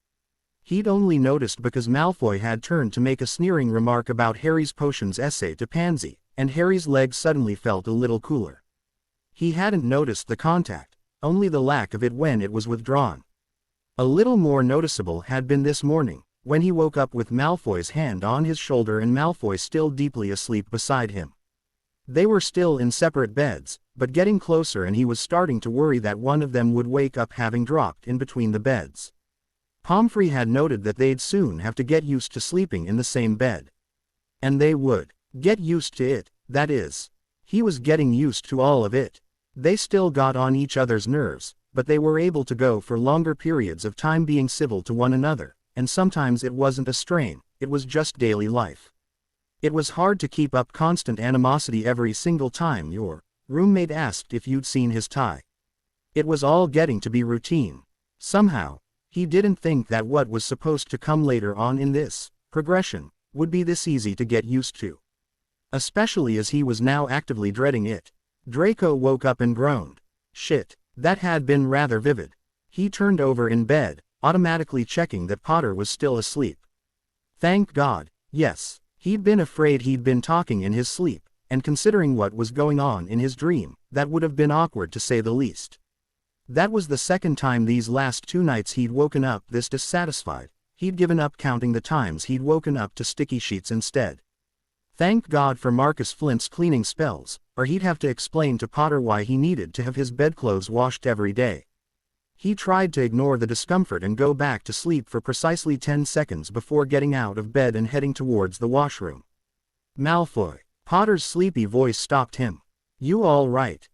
S1: He'd only noticed because Malfoy had turned to make a sneering remark about Harry's potions essay to Pansy, and Harry's leg suddenly felt a little cooler. He hadn't noticed the contact, only the lack of it when it was withdrawn. A little more noticeable had been this morning, when he woke up with Malfoy's hand on his shoulder and Malfoy still deeply asleep beside him. They were still in separate beds, but getting closer, and he was starting to worry that one of them would wake up having dropped in between the beds. Pomfrey had noted that they'd soon have to get used to sleeping in the same bed. And they would get used to it, that is. He was getting used to all of it. They still got on each other's nerves, but they were able to go for longer periods of time being civil to one another, and sometimes it wasn't a strain, it was just daily life. It was hard to keep up constant animosity every single time your roommate asked if you'd seen his tie. It was all getting to be routine. Somehow, he didn't think that what was supposed to come later on in this progression would be this easy to get used to. Especially as he was now actively dreading it. Draco woke up and groaned. Shit, that had been rather vivid. He turned over in bed, automatically checking that Potter was still asleep. Thank God, yes. He'd been afraid he'd been talking in his sleep, and considering what was going on in his dream, that would have been awkward to say the least. That was the second time these last 2 nights he'd woken up this dissatisfied. He'd given up counting the times he'd woken up to sticky sheets instead. Thank God for Marcus Flint's cleaning spells, or he'd have to explain to Potter why he needed to have his bedclothes washed every day. He tried to ignore the discomfort and go back to sleep for precisely 10 seconds before getting out of bed and heading towards the washroom. Malfoy. Potter's sleepy voice stopped him. You all right?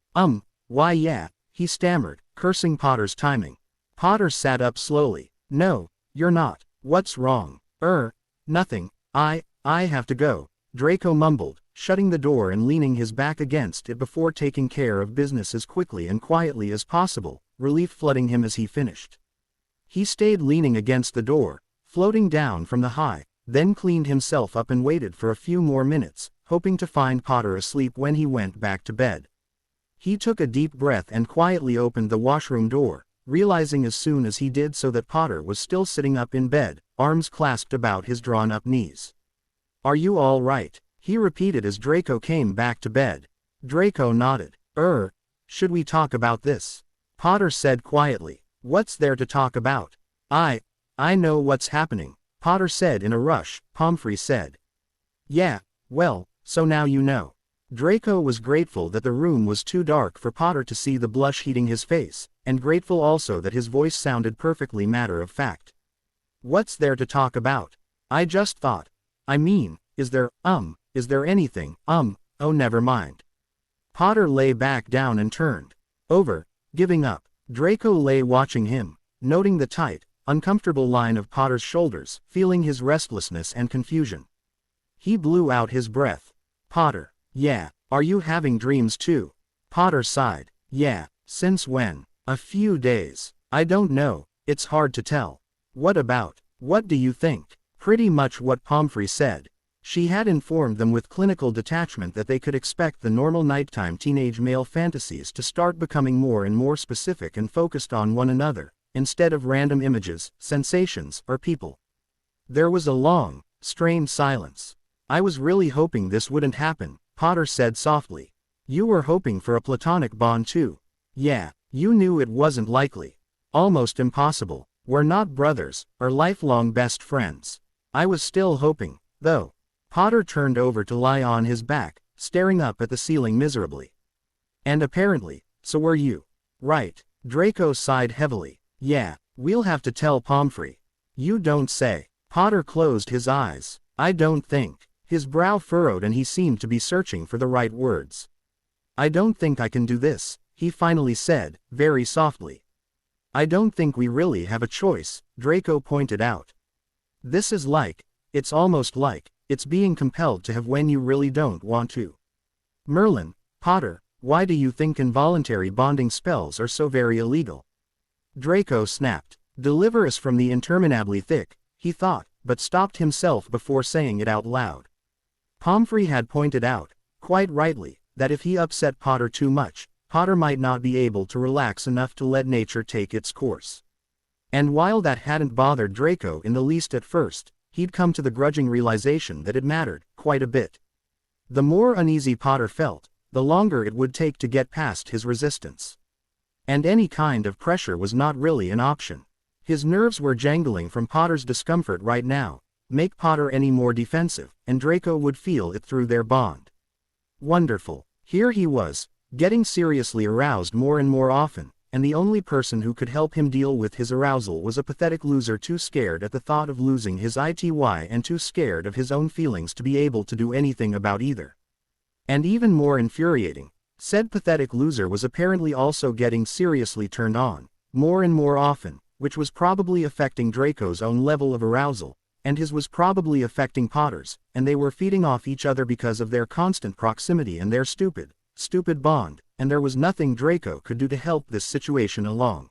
S1: Why yeah, he stammered, cursing Potter's timing. Potter sat up slowly. No, you're not. What's wrong? Nothing. I have to go, Draco mumbled, shutting the door and leaning his back against it before taking care of business as quickly and quietly as possible, relief flooding him as he finished. He stayed leaning against the door, floating down from the high, then cleaned himself up and waited for a few more minutes, hoping to find Potter asleep when he went back to bed. He took a deep breath and quietly opened the washroom door, realizing as soon as he did so that Potter was still sitting up in bed, arms clasped about his drawn-up knees. Are you all right? He repeated as Draco came back to bed. Draco nodded. Should we talk about this? Potter said quietly. What's there to talk about? I know what's happening, Potter said in a rush, Pomfrey said. Yeah, well, so now you know. Draco was grateful that the room was too dark for Potter to see the blush heating his face, and grateful also that his voice sounded perfectly matter-of-fact. What's there to talk about? I just thought. I mean, is there anything, oh never mind. Potter lay back down and turned over, giving up. Draco lay watching him, noting the tight, uncomfortable line of Potter's shoulders, feeling his restlessness and confusion. He blew out his breath. Potter. Yeah, are you having dreams too? Potter sighed. Yeah, since when? A few days. I don't know, it's hard to tell. What about? What do you think? Pretty much what Pomfrey said. She had informed them with clinical detachment that they could expect the normal nighttime teenage male fantasies to start becoming more and more specific and focused on one another, instead of random images, sensations, or people. There was a long, strained silence. I was really hoping this wouldn't happen, Potter said softly. You were hoping for a platonic bond too. Yeah, you knew it wasn't likely. Almost impossible. We're not brothers, or lifelong best friends. I was still hoping, though. Potter turned over to lie on his back, staring up at the ceiling miserably. And apparently, so were you. Right. Draco sighed heavily. Yeah, we'll have to tell Pomfrey. You don't say. Potter closed his eyes. I don't think. His brow furrowed and he seemed to be searching for the right words. I don't think I can do this, he finally said, very softly. I don't think we really have a choice, Draco pointed out. This is like, it's almost like, it's being compelled to have when you really don't want to. Merlin, Potter, why do you think involuntary bonding spells are so very illegal? Draco snapped. Deliver us from the interminably thick, he thought, but stopped himself before saying it out loud. Pomfrey had pointed out, quite rightly, that if he upset Potter too much, Potter might not be able to relax enough to let nature take its course. And while that hadn't bothered Draco in the least at first, he'd come to the grudging realization that it mattered, quite a bit. The more uneasy Potter felt, the longer it would take to get past his resistance. And any kind of pressure was not really an option. His nerves were jangling from Potter's discomfort right now. Make Potter any more defensive, and Draco would feel it through their bond. Wonderful. Here he was, getting seriously aroused more and more often, and the only person who could help him deal with his arousal was a pathetic loser too scared at the thought of losing his ITY and too scared of his own feelings to be able to do anything about either. And even more infuriating, said pathetic loser was apparently also getting seriously turned on, more and more often, which was probably affecting Draco's own level of arousal, and his was probably affecting Potter's, and they were feeding off each other because of their constant proximity and their stupid bond, and there was nothing Draco could do to help this situation along.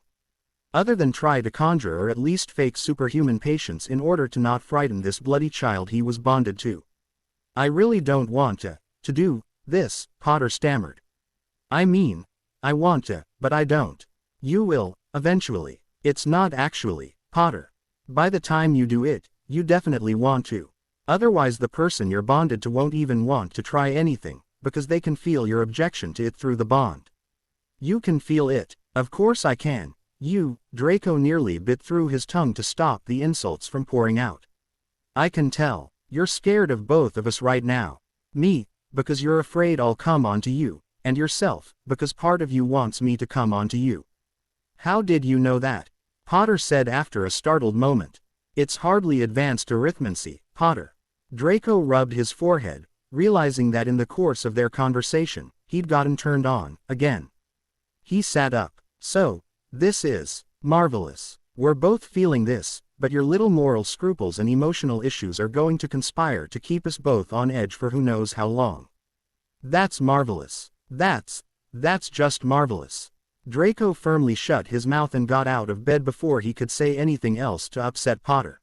S1: Other than try to conjure or at least fake superhuman patience in order to not frighten this bloody child he was bonded to. I really don't want to do this, Potter stammered. I mean, I want to, but I don't. You will, eventually. It's not actually, Potter. By the time you do it, you definitely want to. Otherwise the person you're bonded to won't even want to try anything, because they can feel your objection to it through the bond. You can feel it. Of course I can. Draco nearly bit through his tongue to stop the insults from pouring out. I can tell. You're scared of both of us right now. Me, because you're afraid I'll come onto you, and yourself, because part of you wants me to come onto you. How did you know that? Potter said after a startled moment. It's hardly advanced arithmancy, Potter. Draco rubbed his forehead, realizing that in the course of their conversation, he'd gotten turned on, again. He sat up. So, this is marvelous. We're both feeling this, but your little moral scruples and emotional issues are going to conspire to keep us both on edge for who knows how long. That's marvelous. That's just marvelous. Draco firmly shut his mouth and got out of bed before he could say anything else to upset Potter.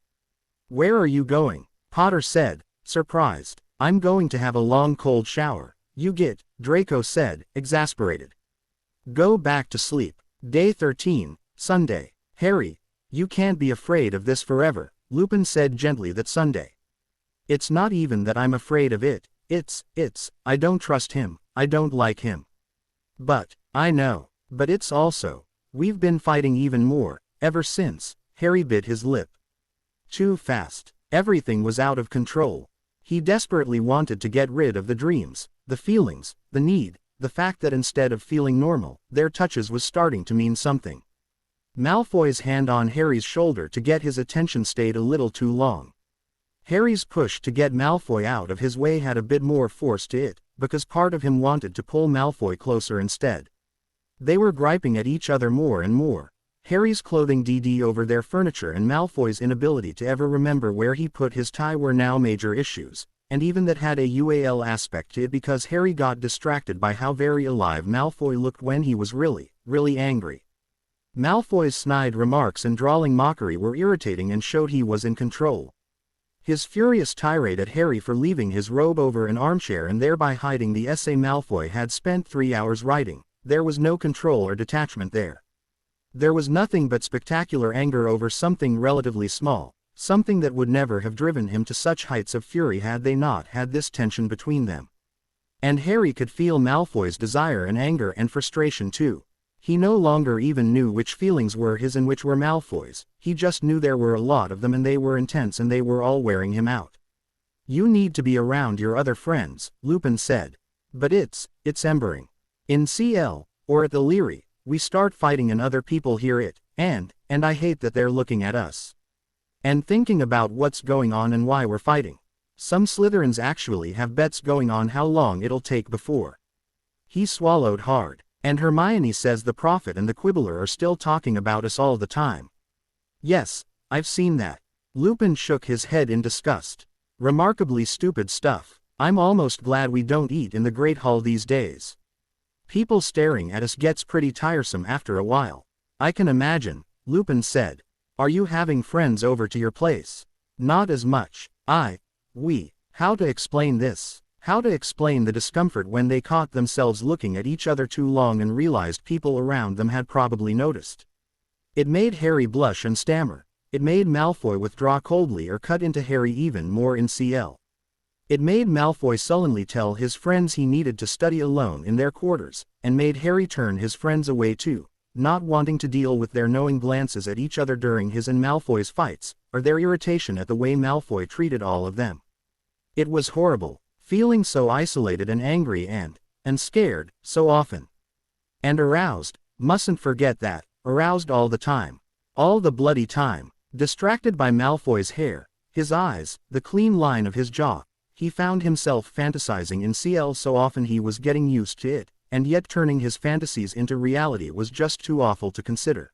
S1: Where are you going? Potter said, surprised. I'm going to have a long cold shower. You get, Draco said, exasperated. Go back to sleep. Day 13, Sunday. Harry, you can't be afraid of this forever, Lupin said gently that Sunday. It's not even that I'm afraid of it, I don't trust him, I don't like him. But, I know, but it's also, we've been fighting even more, ever since, Harry bit his lip. Too fast, everything was out of control. He desperately wanted to get rid of the dreams, the feelings, the need, the fact that instead of feeling normal, their touches was starting to mean something. Malfoy's hand on Harry's shoulder to get his attention stayed a little too long. Harry's push to get Malfoy out of his way had a bit more force to it, because part of him wanted to pull Malfoy closer instead. They were griping at each other more and more. Harry's clothing DD over their furniture and Malfoy's inability to ever remember where he put his tie were now major issues, and even that had a UAL aspect to it because Harry got distracted by how very alive Malfoy looked when he was really angry. Malfoy's snide remarks and drawling mockery were irritating and showed he was in control. His furious tirade at Harry for leaving his robe over an armchair and thereby hiding the essay Malfoy had spent 3 hours writing, there was no control or detachment there. There was nothing but spectacular anger over something relatively small, something that would never have driven him to such heights of fury had they not had this tension between them. And Harry could feel Malfoy's desire and anger and frustration too. He no longer even knew which feelings were his and which were Malfoy's, he just knew there were a lot of them and they were intense and they were all wearing him out. You need to be around your other friends, Lupin said. But it's embering. In CL, or at the Leary, we start fighting and other people hear it, and I hate that they're looking at us. And thinking about what's going on and why we're fighting. Some Slytherins actually have bets going on how long it'll take before. He swallowed hard. And Hermione says the Prophet and the Quibbler are still talking about us all the time. Yes, I've seen that. Lupin shook his head in disgust. Remarkably stupid stuff. I'm almost glad we don't eat in the Great Hall these days. People staring at us gets pretty tiresome after a while. I can imagine, Lupin said. Are you having friends over to your place? Not as much. How to explain this? How to explain the discomfort when they caught themselves looking at each other too long and realized people around them had probably noticed. It made Harry blush and stammer. It made Malfoy withdraw coldly or cut into Harry even more in CL. It made Malfoy sullenly tell his friends he needed to study alone in their quarters, and made Harry turn his friends away too, not wanting to deal with their knowing glances at each other during his and Malfoy's fights, or their irritation at the way Malfoy treated all of them. It was horrible, feeling so isolated and angry and scared, so often. And aroused, mustn't forget that, aroused all the time. All the bloody time. Distracted by Malfoy's hair, his eyes, the clean line of his jaw. He found himself fantasizing in CL so often he was getting used to it, and yet turning his fantasies into reality was just too awful to consider.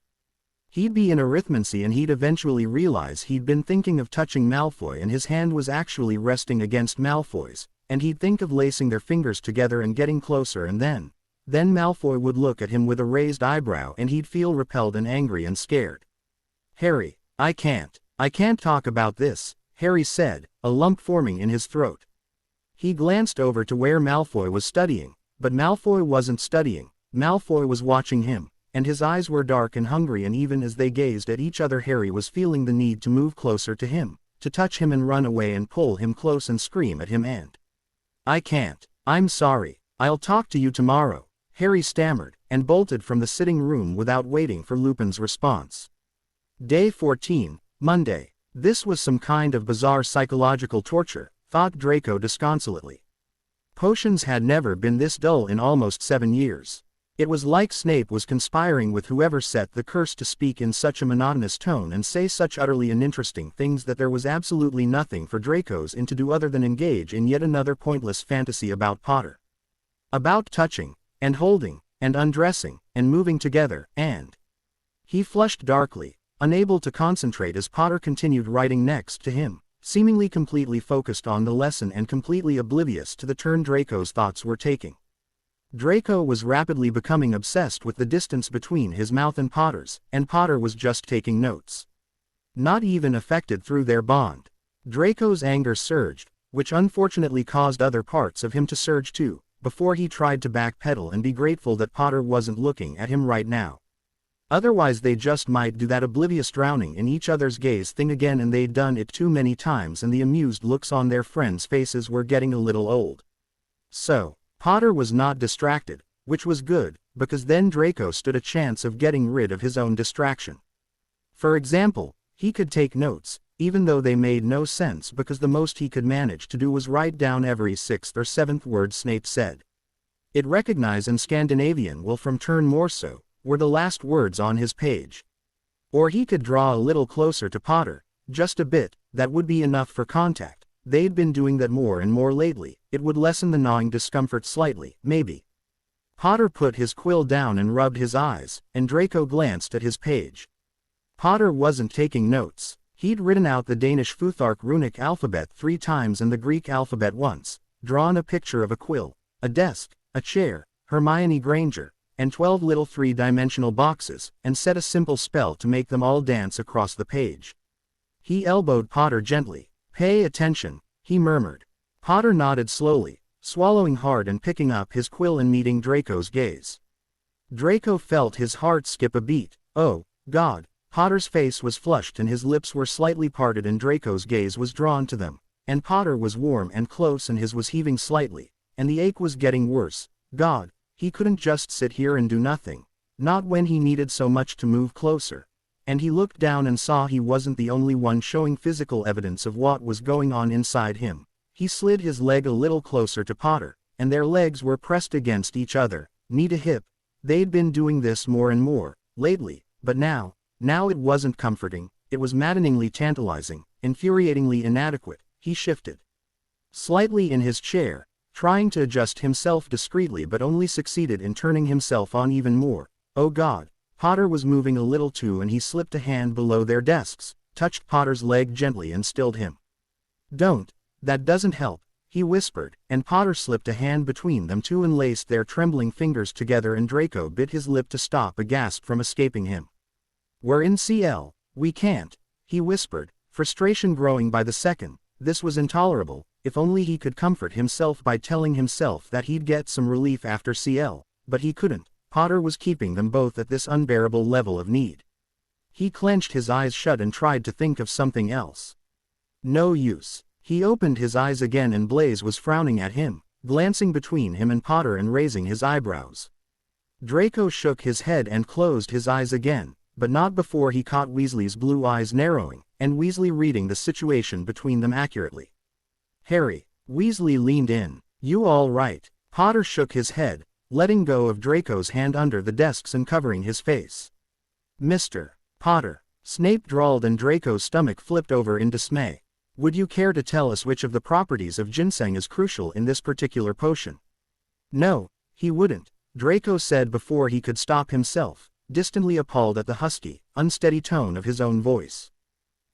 S1: He'd be in arithmancy and he'd eventually realize he'd been thinking of touching Malfoy and his hand was actually resting against Malfoy's, and he'd think of lacing their fingers together and getting closer and then Malfoy would look at him with a raised eyebrow and he'd feel repelled and angry and scared. Harry, I can't talk about this, Harry said, a lump forming in his throat. He glanced over to where Malfoy was studying, but Malfoy wasn't studying, Malfoy was watching him, and his eyes were dark and hungry and even as they gazed at each other Harry was feeling the need to move closer to him, to touch him and run away and pull him close and scream at him and, "I can't. I'm sorry. I'll talk to you tomorrow," Harry stammered, and bolted from the sitting room without waiting for Lupin's response. Day 14, Monday. This was some kind of bizarre psychological torture, thought Draco disconsolately. Potions had never been this dull in almost 7 years. It was like Snape was conspiring with whoever set the curse to speak in such a monotonous tone and say such utterly uninteresting things that there was absolutely nothing for Dracos to do other than engage in yet another pointless fantasy about Potter. About touching, and holding, and undressing, and moving together, and... He flushed darkly, unable to concentrate as Potter continued writing next to him, seemingly completely focused on the lesson and completely oblivious to the turn Draco's thoughts were taking. Draco was rapidly becoming obsessed with the distance between his mouth and Potter's, and Potter was just taking notes. Not even affected through their bond. Draco's anger surged, which unfortunately caused other parts of him to surge too, before he tried to backpedal and be grateful that Potter wasn't looking at him right now. Otherwise they just might do that oblivious drowning in each other's gaze thing again, and they'd done it too many times and the amused looks on their friends' faces were getting a little old. So, Potter was not distracted, which was good, because then Draco stood a chance of getting rid of his own distraction. For example, he could take notes, even though they made no sense because the most he could manage to do was write down every 6th or 7th word Snape said. "It recognize in Scandinavian will from turn more so," were the last words on his page. Or he could draw a little closer to Potter, just a bit, that would be enough for contact. They'd been doing that more and more lately, it would lessen the gnawing discomfort slightly, maybe. Potter put his quill down and rubbed his eyes, and Draco glanced at his page. Potter wasn't taking notes. He'd written out the Danish Futhark runic alphabet 3 times and the Greek alphabet once, drawn a picture of a quill, a desk, a chair, Hermione Granger, and 12 little 3-dimensional boxes, and set a simple spell to make them all dance across the page. He elbowed Potter gently. "Pay attention," he murmured. Potter nodded slowly, swallowing hard and picking up his quill and meeting Draco's gaze. Draco felt his heart skip a beat. Oh, God. Potter's face was flushed and his lips were slightly parted and Draco's gaze was drawn to them, and Potter was warm and close and his was heaving slightly, and the ache was getting worse. God, he couldn't just sit here and do nothing, not when he needed so much to move closer. And he looked down and saw he wasn't the only one showing physical evidence of what was going on inside him. He slid his leg a little closer to Potter, and their legs were pressed against each other, knee to hip. They'd been doing this more and more, lately, but now it wasn't comforting, it was maddeningly tantalizing, infuriatingly inadequate. He shifted slightly in his chair, trying to adjust himself discreetly but only succeeded in turning himself on even more. Oh God. Potter was moving a little too and he slipped a hand below their desks, touched Potter's leg gently and stilled him. "Don't, that doesn't help," he whispered, and Potter slipped a hand between them too and laced their trembling fingers together and Draco bit his lip to stop a gasp from escaping him. "We're in CL, we can't," he whispered, frustration growing by the second. This was intolerable. If only he could comfort himself by telling himself that he'd get some relief after CL, but he couldn't. Potter was keeping them both at this unbearable level of need. He clenched his eyes shut and tried to think of something else. No use. He opened his eyes again and Blaise was frowning at him, glancing between him and Potter and raising his eyebrows. Draco shook his head and closed his eyes again, but not before he caught Weasley's blue eyes narrowing, and Weasley reading the situation between them accurately. "Harry." Weasley leaned in. "You all right?" Potter shook his head, letting go of Draco's hand under the desks and covering his face. "Mr. Potter," Snape drawled and Draco's stomach flipped over in dismay. "Would you care to tell us which of the properties of ginseng is crucial in this particular potion?" "No, he wouldn't," Draco said before he could stop himself, distantly appalled at the husky, unsteady tone of his own voice.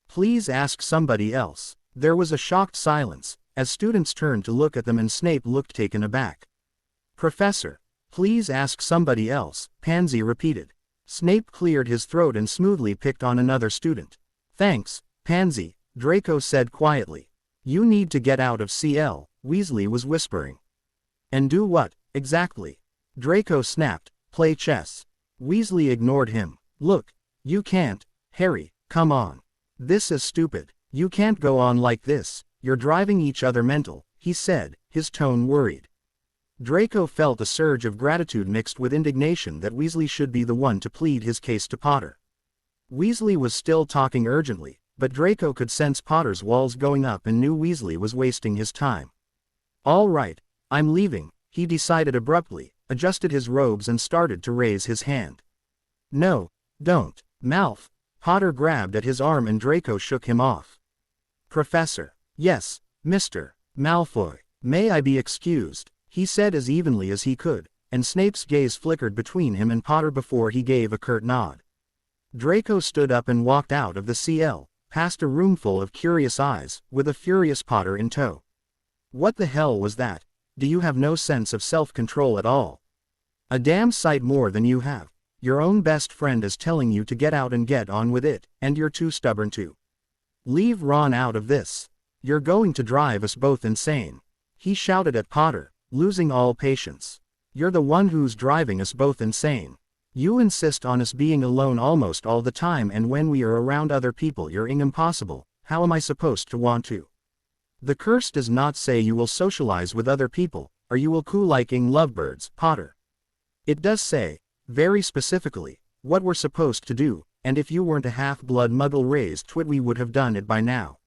S1: "Please ask somebody else." There was a shocked silence, as students turned to look at them and Snape looked taken aback. "Professor, please ask somebody else," Pansy repeated. Snape cleared his throat and smoothly picked on another student. "Thanks, Pansy," Draco said quietly. "You need to get out of CL," Weasley was whispering. "And do what, exactly?" Draco snapped. "Play chess." Weasley ignored him. "Look, you can't, Harry, come on. This is stupid." You can't go on like this, you're driving each other mental, he said, his tone worried. Draco felt a surge of gratitude mixed with indignation that Weasley should be the one to plead his case to Potter. Weasley was still talking urgently, but Draco could sense Potter's walls going up and knew Weasley was wasting his time. All right, I'm leaving, he decided abruptly, adjusted his robes and started to raise his hand. No, don't, Malf. Potter grabbed at his arm and Draco shook him off. Professor. Yes, Mr. Malfoy. May I be excused, he said as evenly as he could, and Snape's gaze flickered between him and Potter before he gave a curt nod. Draco stood up and walked out of the CL, past a roomful of curious eyes, with a furious Potter in tow. What the hell was that? Do you have no sense of self-control at all? A damn sight more than you have. Your own best friend is telling you to get out and get on with it, and you're too stubborn to. Leave Ron out of this. You're going to drive us both insane. He shouted at Potter, losing all patience. You're the one who's driving us both insane. You insist on us being alone almost all the time, and when we are around other people you're impossible. How am I supposed to want to? The curse does not say you will socialize with other people, or you will coo like lovebirds, Potter. It does say, very specifically, what we're supposed to do, and if you weren't a half-blood muggle-raised twit we would have done it by now.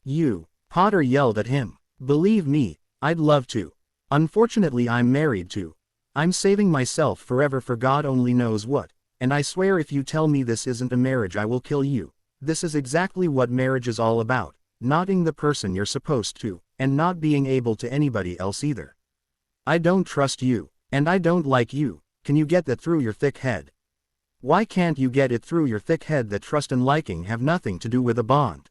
S1: You, Potter yelled at him. Believe me, I'd love to. Unfortunately I'm married to. I'm saving myself forever for God only knows what, and I swear if you tell me this isn't a marriage I will kill you. This is exactly what marriage is all about, not being the person you're supposed to, and not being able to anybody else either. I don't trust you, and I don't like you. Can you get that through your thick head? Why can't you get it through your thick head that trust and liking have nothing to do with a bond?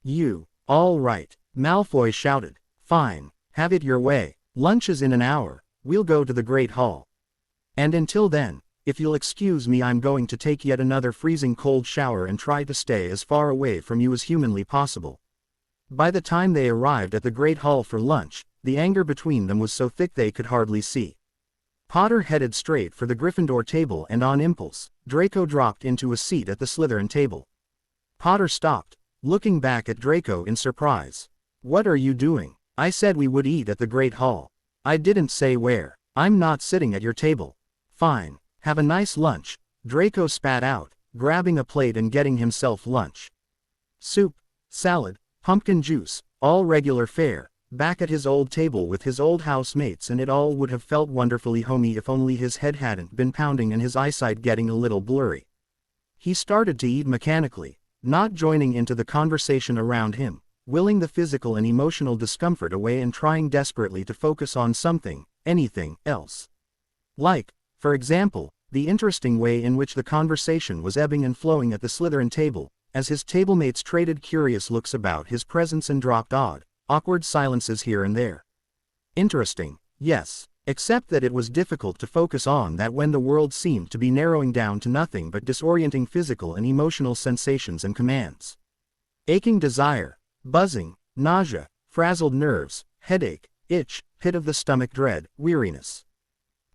S1: You, all right, Malfoy shouted. Fine, have it your way. Lunch is in an hour, we'll go to the Great Hall. And until then, if you'll excuse me, I'm going to take yet another freezing cold shower and try to stay as far away from you as humanly possible. By the time they arrived at the Great Hall for lunch, the anger between them was so thick they could hardly see. Potter headed straight for the Gryffindor table and on impulse, Draco dropped into a seat at the Slytherin table. Potter stopped, looking back at Draco in surprise. What are you doing? I said we would eat at the Great Hall. I didn't say where. I'm not sitting at your table. Fine, have a nice lunch, Draco spat out, grabbing a plate and getting himself lunch. Soup, salad, pumpkin juice, all regular fare. Back at his old table with his old housemates, and it all would have felt wonderfully homey if only his head hadn't been pounding and his eyesight getting a little blurry. He started to eat mechanically, not joining into the conversation around him, willing the physical and emotional discomfort away and trying desperately to focus on something, anything, else. Like, for example, the interesting way in which the conversation was ebbing and flowing at the Slytherin table, as his tablemates traded curious looks about his presence and dropped awkward silences here and there. Interesting, yes, except that it was difficult to focus on that when the world seemed to be narrowing down to nothing but disorienting physical and emotional sensations and commands. Aching desire, buzzing, nausea, frazzled nerves, headache, itch, pit of the stomach dread, weariness.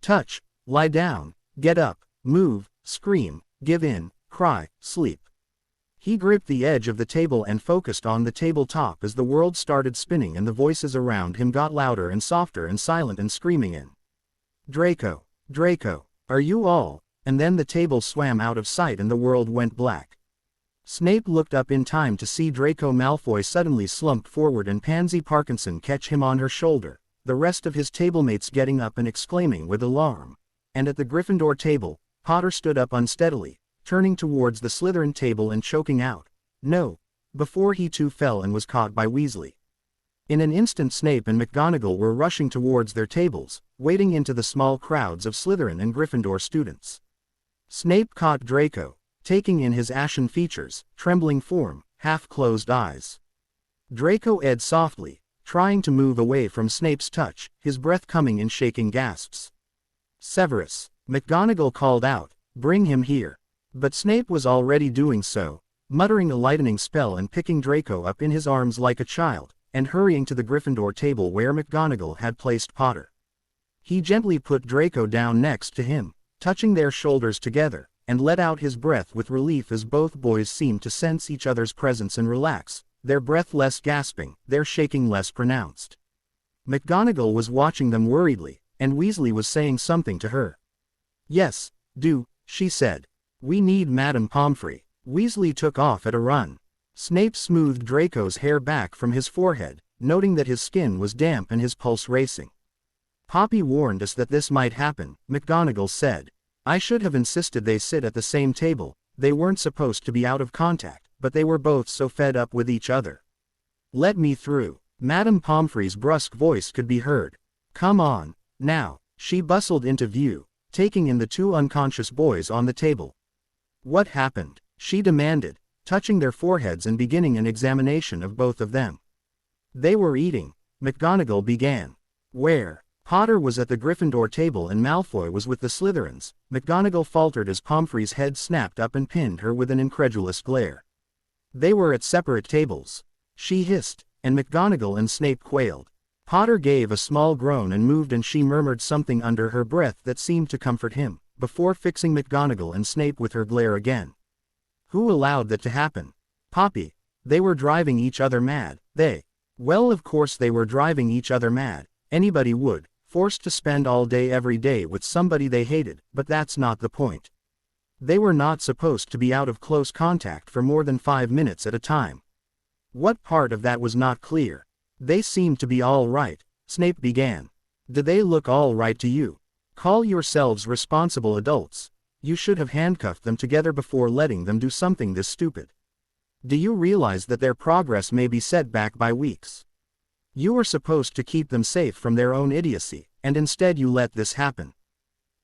S1: Touch, lie down, get up, move, scream, give in, cry, sleep. He gripped the edge of the table and focused on the tabletop as the world started spinning and the voices around him got louder and softer and silent and screaming in. Draco, Draco, are you all? And then the table swam out of sight and the world went black. Snape looked up in time to see Draco Malfoy suddenly slump forward and Pansy Parkinson catch him on her shoulder, the rest of his tablemates getting up and exclaiming with alarm. And at the Gryffindor table, Potter stood up unsteadily, turning towards the Slytherin table and choking out, "No," before he too fell and was caught by Weasley. In an instant Snape and McGonagall were rushing towards their tables, wading into the small crowds of Slytherin and Gryffindor students. Snape caught Draco, taking in his ashen features, trembling form, half-closed eyes. Draco edged softly, trying to move away from Snape's touch, his breath coming in shaking gasps. "Severus," McGonagall called out, "bring him here." But Snape was already doing so, muttering a lightning spell and picking Draco up in his arms like a child, and hurrying to the Gryffindor table where McGonagall had placed Potter. He gently put Draco down next to him, touching their shoulders together, and let out his breath with relief as both boys seemed to sense each other's presence and relax, their breath less gasping, their shaking less pronounced. McGonagall was watching them worriedly, and Weasley was saying something to her. "Yes, do," she said. "We need Madame Pomfrey." Weasley took off at a run. Snape smoothed Draco's hair back from his forehead, noting that his skin was damp and his pulse racing. "Poppy warned us that this might happen," McGonagall said. "I should have insisted they sit at the same table. They weren't supposed to be out of contact, but they were both so fed up with each other." "Let me through." Madame Pomfrey's brusque voice could be heard. "Come on, now." She bustled into view, taking in the two unconscious boys on the table. "What happened?" she demanded, touching their foreheads and beginning an examination of both of them. "They were eating," McGonagall began. "Where?" "Potter was at the Gryffindor table and Malfoy was with the Slytherins," McGonagall faltered as Pomfrey's head snapped up and pinned her with an incredulous glare. "They were at separate tables," she hissed, and McGonagall and Snape quailed. Potter gave a small groan and moved, and she murmured something under her breath that seemed to comfort him, before fixing McGonagall and Snape with her glare again. "Who allowed that to happen?" "Poppy. They were driving each other mad, they." "Well, of course they were driving each other mad. Anybody would, forced to spend all day every day with somebody they hated, but that's not the point. They were not supposed to be out of close contact for more than 5 minutes at a time." "What part of that was not clear?" "They seemed to be all right," Snape began. "Did they look all right to you? Call yourselves responsible adults. You should have handcuffed them together before letting them do something this stupid. Do you realize that their progress may be set back by weeks? You were supposed to keep them safe from their own idiocy, and instead you let this happen."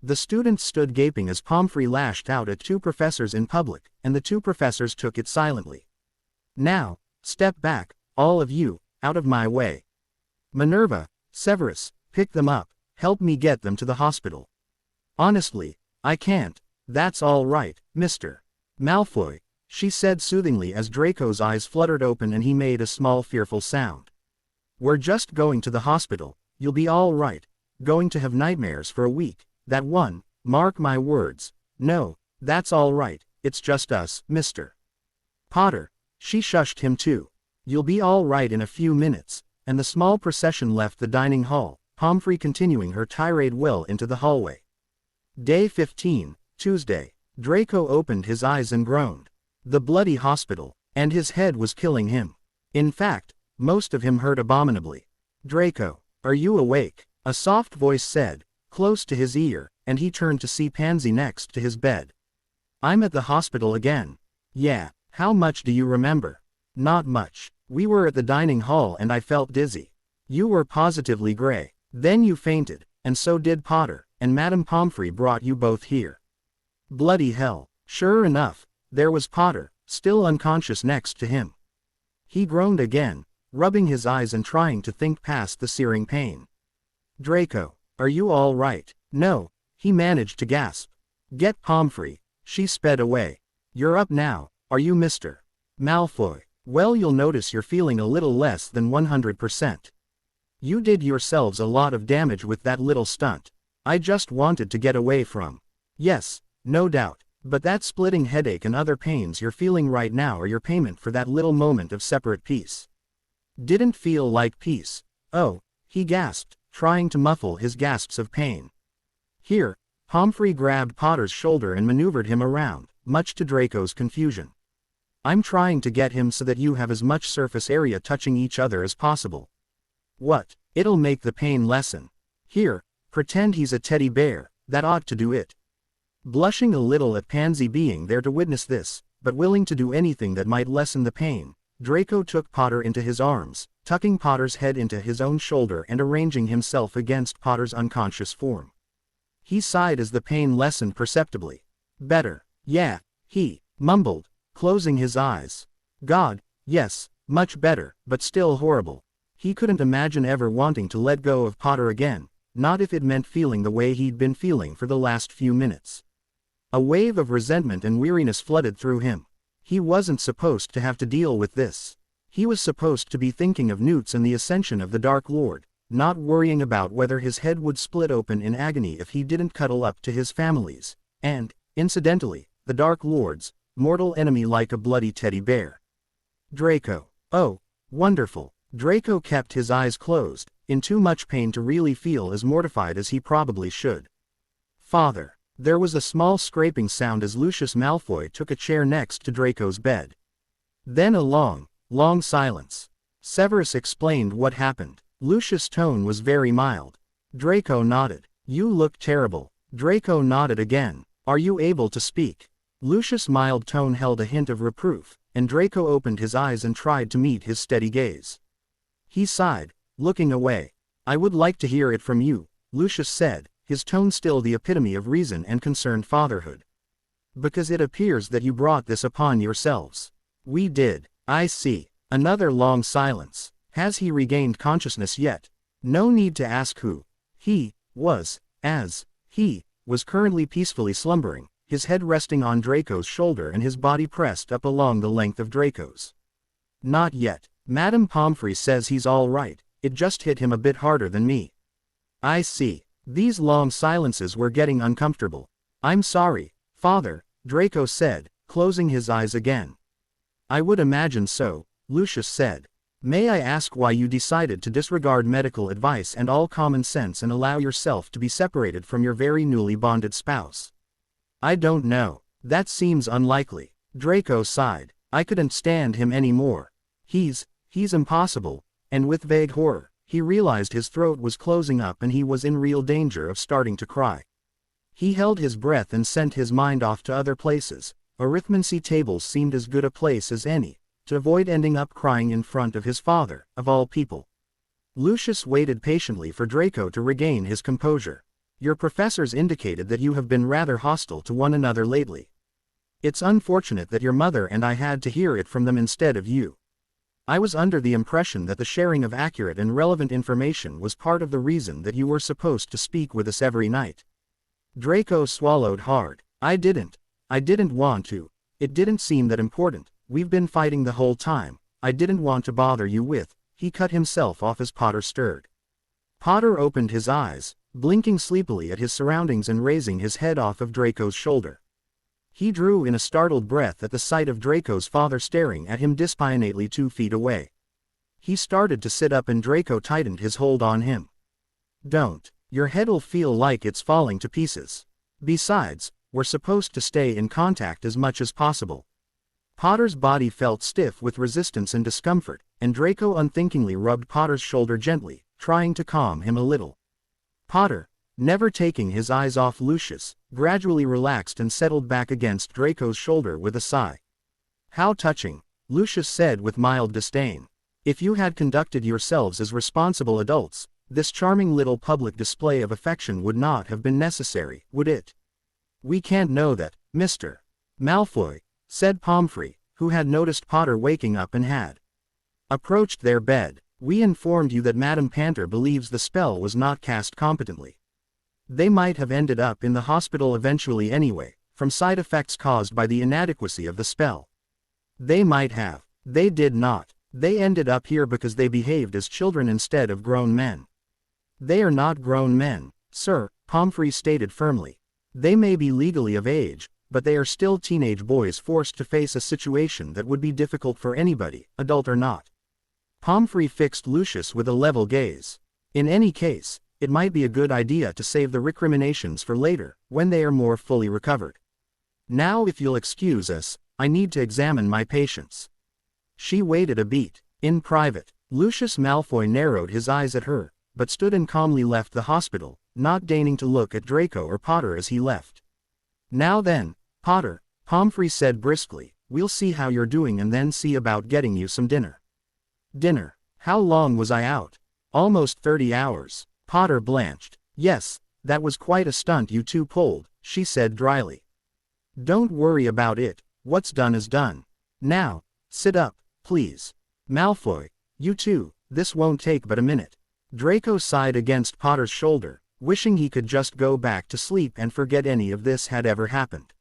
S1: The students stood gaping as Pomfrey lashed out at 2 professors in public, and the 2 professors took it silently. "Now, step back, all of you, out of my way. Minerva, Severus, pick them up, help me get them to the hospital." "Honestly, I can't." "That's all right, Mr. Malfoy," she said soothingly as Draco's eyes fluttered open and he made a small fearful sound. "We're just going to the hospital. You'll be all right. Going to have nightmares for a week, that one, mark my words. No, that's all right, it's just us, Mr. Potter." She shushed him too. "You'll be all right in a few minutes," and the small procession left the dining hall, Pomfrey continuing her tirade well into the hallway. Day 15, Tuesday. Draco opened his eyes and groaned. The bloody hospital, and his head was killing him. In fact, most of him hurt abominably. "Draco, are you awake?" a soft voice said, close to his ear, and he turned to see Pansy next to his bed. "I'm at the hospital again." "Yeah, how much do you remember?" "Not much. We were at the dining hall and I felt dizzy. You were positively gray. Then you fainted, and so did Potter, and Madame Pomfrey brought you both here." "Bloody hell." Sure enough, there was Potter, still unconscious next to him. He groaned again, rubbing his eyes and trying to think past the searing pain. "Draco, are you all right?" "No," he managed to gasp. "Get Pomfrey." She sped away. "You're up now, are you, Mr. Malfoy? Well, you'll notice you're feeling a little less than 100%. You did yourselves a lot of damage with that little stunt. I just wanted to get away from." "Yes, no doubt, but that splitting headache and other pains you're feeling right now are your payment for that little moment of separate peace." "Didn't feel like peace." "Oh," he gasped, trying to muffle his gasps of pain. "Here." Pomfrey grabbed Potter's shoulder and maneuvered him around, much to Draco's confusion. "I'm trying to get him so that you have as much surface area touching each other as possible." "What? It'll make the pain lessen." "Here, pretend he's a teddy bear, that ought to do it." Blushing a little at Pansy being there to witness this, but willing to do anything that might lessen the pain, Draco took Potter into his arms, tucking Potter's head into his own shoulder and arranging himself against Potter's unconscious form. He sighed as the pain lessened perceptibly. "Better." "Yeah," he mumbled, closing his eyes. "God, yes, much better, but still horrible." He couldn't imagine ever wanting to let go of Potter again, not if it meant feeling the way he'd been feeling for the last few minutes. A wave of resentment and weariness flooded through him. He wasn't supposed to have to deal with this. He was supposed to be thinking of Newts and the ascension of the Dark Lord, not worrying about whether his head would split open in agony if he didn't cuddle up to his families, and, incidentally, the Dark Lord's mortal enemy like a bloody teddy bear. "Draco, Oh, wonderful. Draco kept his eyes closed, in too much pain to really feel as mortified as he probably should. Father. There was a small scraping sound as Lucius Malfoy took a chair next to Draco's bed. Then a long, long silence. Severus explained what happened. Lucius' tone was very mild. Draco nodded. You look terrible. Draco nodded again. Are you able to speak? Lucius' mild tone held a hint of reproof, and Draco opened his eyes and tried to meet his steady gaze. He sighed, looking away. I would like to hear it from you, Lucius said, his tone still the epitome of reason and concerned fatherhood. Because it appears that you brought this upon yourselves. We did. I see. Another long silence. Has he regained consciousness yet? No need to ask who he was, as he was currently peacefully slumbering, his head resting on Draco's shoulder and his body pressed up along the length of Draco's. Not yet. Madame Pomfrey says he's all right, it just hit him a bit harder than me. I see. These long silences were getting uncomfortable. I'm sorry, Father, Draco said, closing his eyes again. I would imagine so, Lucius said. May I ask why you decided to disregard medical advice and all common sense and allow yourself to be separated from your very newly bonded spouse? I don't know. That seems unlikely. Draco sighed. I couldn't stand him anymore. He's impossible. And with vague horror, he realized his throat was closing up and he was in real danger of starting to cry. He held his breath and sent his mind off to other places. Arithmancy tables seemed as good a place as any, to avoid ending up crying in front of his father, of all people. Lucius waited patiently for Draco to regain his composure. Your professors indicated that you have been rather hostile to one another lately. It's unfortunate that your mother and I had to hear it from them instead of you. I was under the impression that the sharing of accurate and relevant information was part of the reason that you were supposed to speak with us every night. Draco swallowed hard. I didn't want to. It didn't seem that important. We've been fighting the whole time. I didn't want to bother you with. He cut himself off as Potter stirred. Potter opened his eyes, blinking sleepily at his surroundings and raising his head off of Draco's shoulder. He drew in a startled breath at the sight of Draco's father staring at him dispionately 2 feet away. He started to sit up and Draco tightened his hold on him. Don't. Your head'll feel like it's falling to pieces. Besides, we're supposed to stay in contact as much as possible. Potter's body felt stiff with resistance and discomfort, and Draco unthinkingly rubbed Potter's shoulder gently, trying to calm him a little. Potter, never taking his eyes off Lucius, gradually relaxed and settled back against Draco's shoulder with a sigh. How touching, Lucius said with mild disdain. If you had conducted yourselves as responsible adults, this charming little public display of affection would not have been necessary, would it? We can't know that, Mr. Malfoy, said Pomfrey, who had noticed Potter waking up and had approached their bed. We informed you that Madame Panter believes the spell was not cast competently. They might have ended up in the hospital eventually anyway, from side effects caused by the inadequacy of the spell. They might have. They did not. They ended up here because they behaved as children instead of grown men. They are not grown men, sir, Pomfrey stated firmly. They may be legally of age, but they are still teenage boys forced to face a situation that would be difficult for anybody, adult or not. Pomfrey fixed Lucius with a level gaze. In any case, it might be a good idea to save the recriminations for later, when they are more fully recovered. Now if you'll excuse us, I need to examine my patients. She waited a beat. In private, Lucius Malfoy narrowed his eyes at her, but stood and calmly left the hospital, not deigning to look at Draco or Potter as he left. Now then, Potter, Pomfrey said briskly, we'll see how you're doing and then see about getting you some dinner. Dinner? How long was I out? Almost 30 hours. Potter blanched. Yes, that was quite a stunt you two pulled, she said dryly. Don't worry about it, what's done is done. Now, sit up, please. Malfoy, you too, this won't take but a minute. Draco sighed against Potter's shoulder, wishing he could just go back to sleep and forget any of this had ever happened.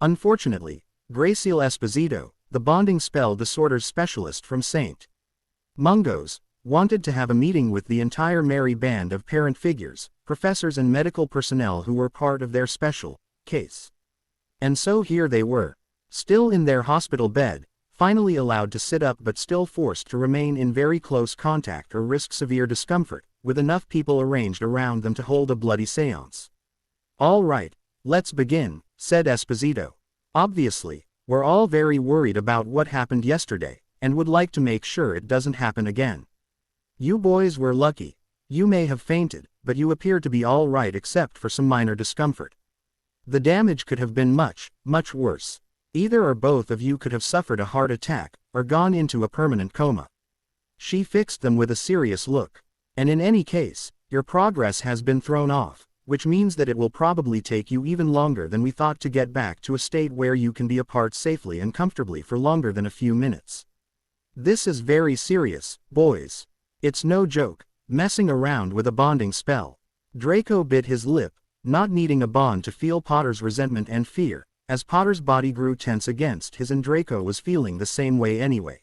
S1: Unfortunately, Graciel Esposito, the bonding spell disorders specialist from St. Mungo's, wanted to have a meeting with the entire merry band of parent figures, professors and medical personnel who were part of their special case. And so here they were, still in their hospital bed, finally allowed to sit up but still forced to remain in very close contact or risk severe discomfort, with enough people arranged around them to hold a bloody seance. "All right, let's begin," said Esposito. "Obviously, we're all very worried about what happened yesterday, and would like to make sure it doesn't happen again. You boys were lucky. You may have fainted, but you appear to be all right except for some minor discomfort. The damage could have been much, much worse. Either or both of you could have suffered a heart attack, or gone into a permanent coma." She fixed them with a serious look. "And in any case, your progress has been thrown off, which means that it will probably take you even longer than we thought to get back to a state where you can be apart safely and comfortably for longer than a few minutes. This is very serious, boys. It's no joke, messing around with a bonding spell." Draco bit his lip, not needing a bond to feel Potter's resentment and fear, as Potter's body grew tense against his, and Draco was feeling the same way anyway.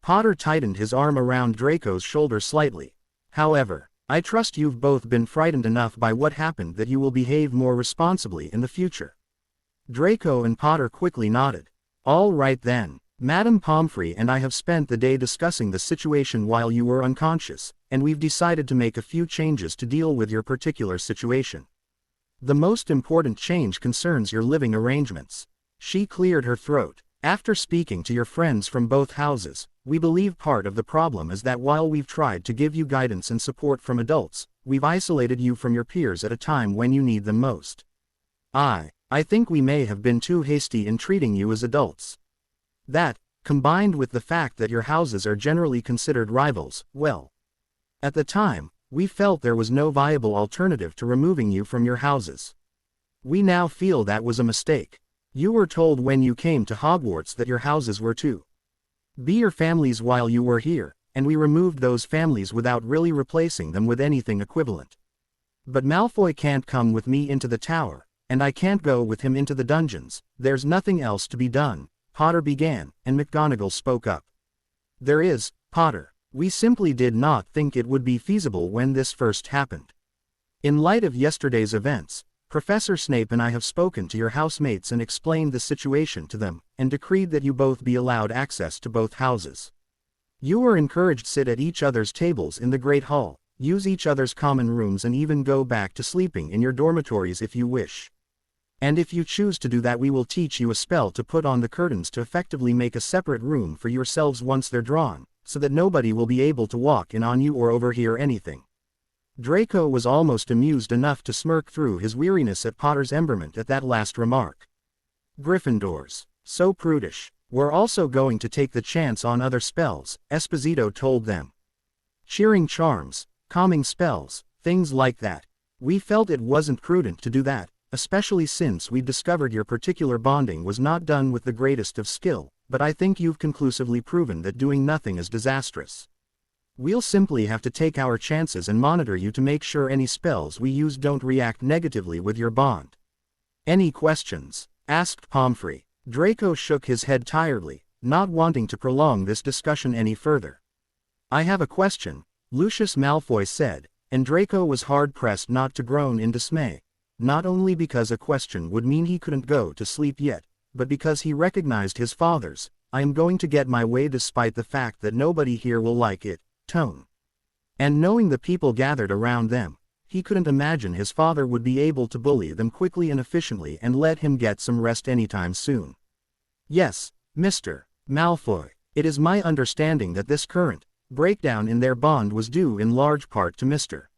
S1: Potter tightened his arm around Draco's shoulder slightly. "However, I trust you've both been frightened enough by what happened that you will behave more responsibly in the future." Draco and Potter quickly nodded. "All right then. Madame Pomfrey and I have spent the day discussing the situation while you were unconscious, and we've decided to make a few changes to deal with your particular situation. The most important change concerns your living arrangements." She cleared her throat. "After speaking to your friends from both houses, we believe part of the problem is that while we've tried to give you guidance and support from adults, we've isolated you from your peers at a time when you need them most. I think we may have been too hasty in treating you as adults. That, combined with the fact that your houses are generally considered rivals, well, at the time, we felt there was no viable alternative to removing you from your houses. We now feel that was a mistake. You were told when you came to Hogwarts that your houses were to be your families while you were here, and we removed those families without really replacing them with anything equivalent. But Malfoy can't come with me into the tower, and I can't go with him into the dungeons. There's nothing else to be done," Potter began, and McGonagall spoke up. "There is, Potter. We simply did not think it would be feasible when this first happened. In light of yesterday's events, Professor Snape and I have spoken to your housemates and explained the situation to them, and decreed that you both be allowed access to both houses. You are encouraged to sit at each other's tables in the Great Hall, use each other's common rooms, and even go back to sleeping in your dormitories if you wish. And if you choose to do that, we will teach you a spell to put on the curtains to effectively make a separate room for yourselves once they're drawn, so that nobody will be able to walk in on you or overhear anything." Draco was almost amused enough to smirk through his weariness at Potter's emberment at that last remark. "Gryffindors. So prudish. We're also going to take the chance on other spells," Esposito told them. "Cheering charms, calming spells, things like that. We felt it wasn't prudent to do that, especially since we discovered your particular bonding was not done with the greatest of skill, but I think you've conclusively proven that doing nothing is disastrous. We'll simply have to take our chances and monitor you to make sure any spells we use don't react negatively with your bond." "Any questions?" asked Pomfrey. Draco shook his head tiredly, not wanting to prolong this discussion any further. "I have a question," Lucius Malfoy said, and Draco was hard-pressed not to groan in dismay, not only because a question would mean he couldn't go to sleep yet, but because he recognized his father's "I am going to get my way despite the fact that nobody here will like it" tone. And knowing the people gathered around them, he couldn't imagine his father would be able to bully them quickly and efficiently and let him get some rest anytime soon. "Yes, Mr. Malfoy, it is my understanding that this current breakdown in their bond was due in large part to Mr.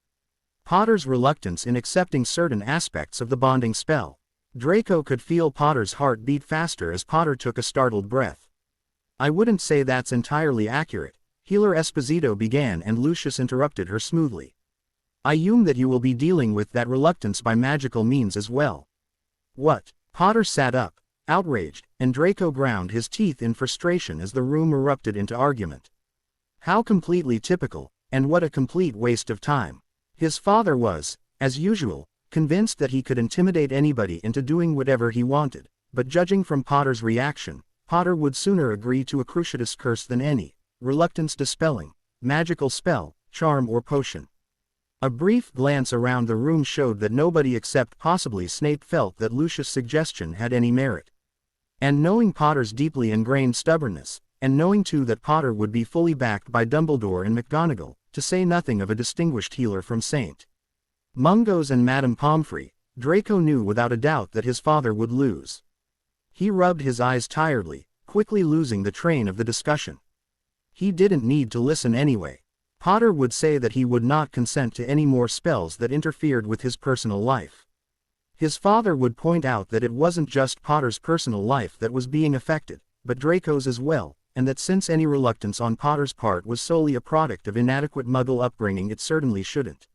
S1: Potter's reluctance in accepting certain aspects of the bonding spell." Draco could feel Potter's heart beat faster as Potter took a startled breath. "I wouldn't say that's entirely accurate," Healer Esposito began, and Lucius interrupted her smoothly. "I assume that you will be dealing with that reluctance by magical means as well." "What?" Potter sat up, outraged, and Draco ground his teeth in frustration as the room erupted into argument. How completely typical, and what a complete waste of time. His father was, as usual, convinced that he could intimidate anybody into doing whatever he wanted, but judging from Potter's reaction, Potter would sooner agree to a Cruciatus curse than any reluctance dispelling magical spell, charm or potion. A brief glance around the room showed that nobody except possibly Snape felt that Lucius' suggestion had any merit. And knowing Potter's deeply ingrained stubbornness, and knowing too that Potter would be fully backed by Dumbledore and McGonagall, to say nothing of a distinguished healer from St. Mungo's and Madame Pomfrey, Draco knew without a doubt that his father would lose. He rubbed his eyes tiredly, quickly losing the train of the discussion. He didn't need to listen anyway. Potter would say that he would not consent to any more spells that interfered with his personal life. His father would point out that it wasn't just Potter's personal life that was being affected, but Draco's as well, and that since any reluctance on Potter's part was solely a product of inadequate Muggle upbringing, it certainly shouldn't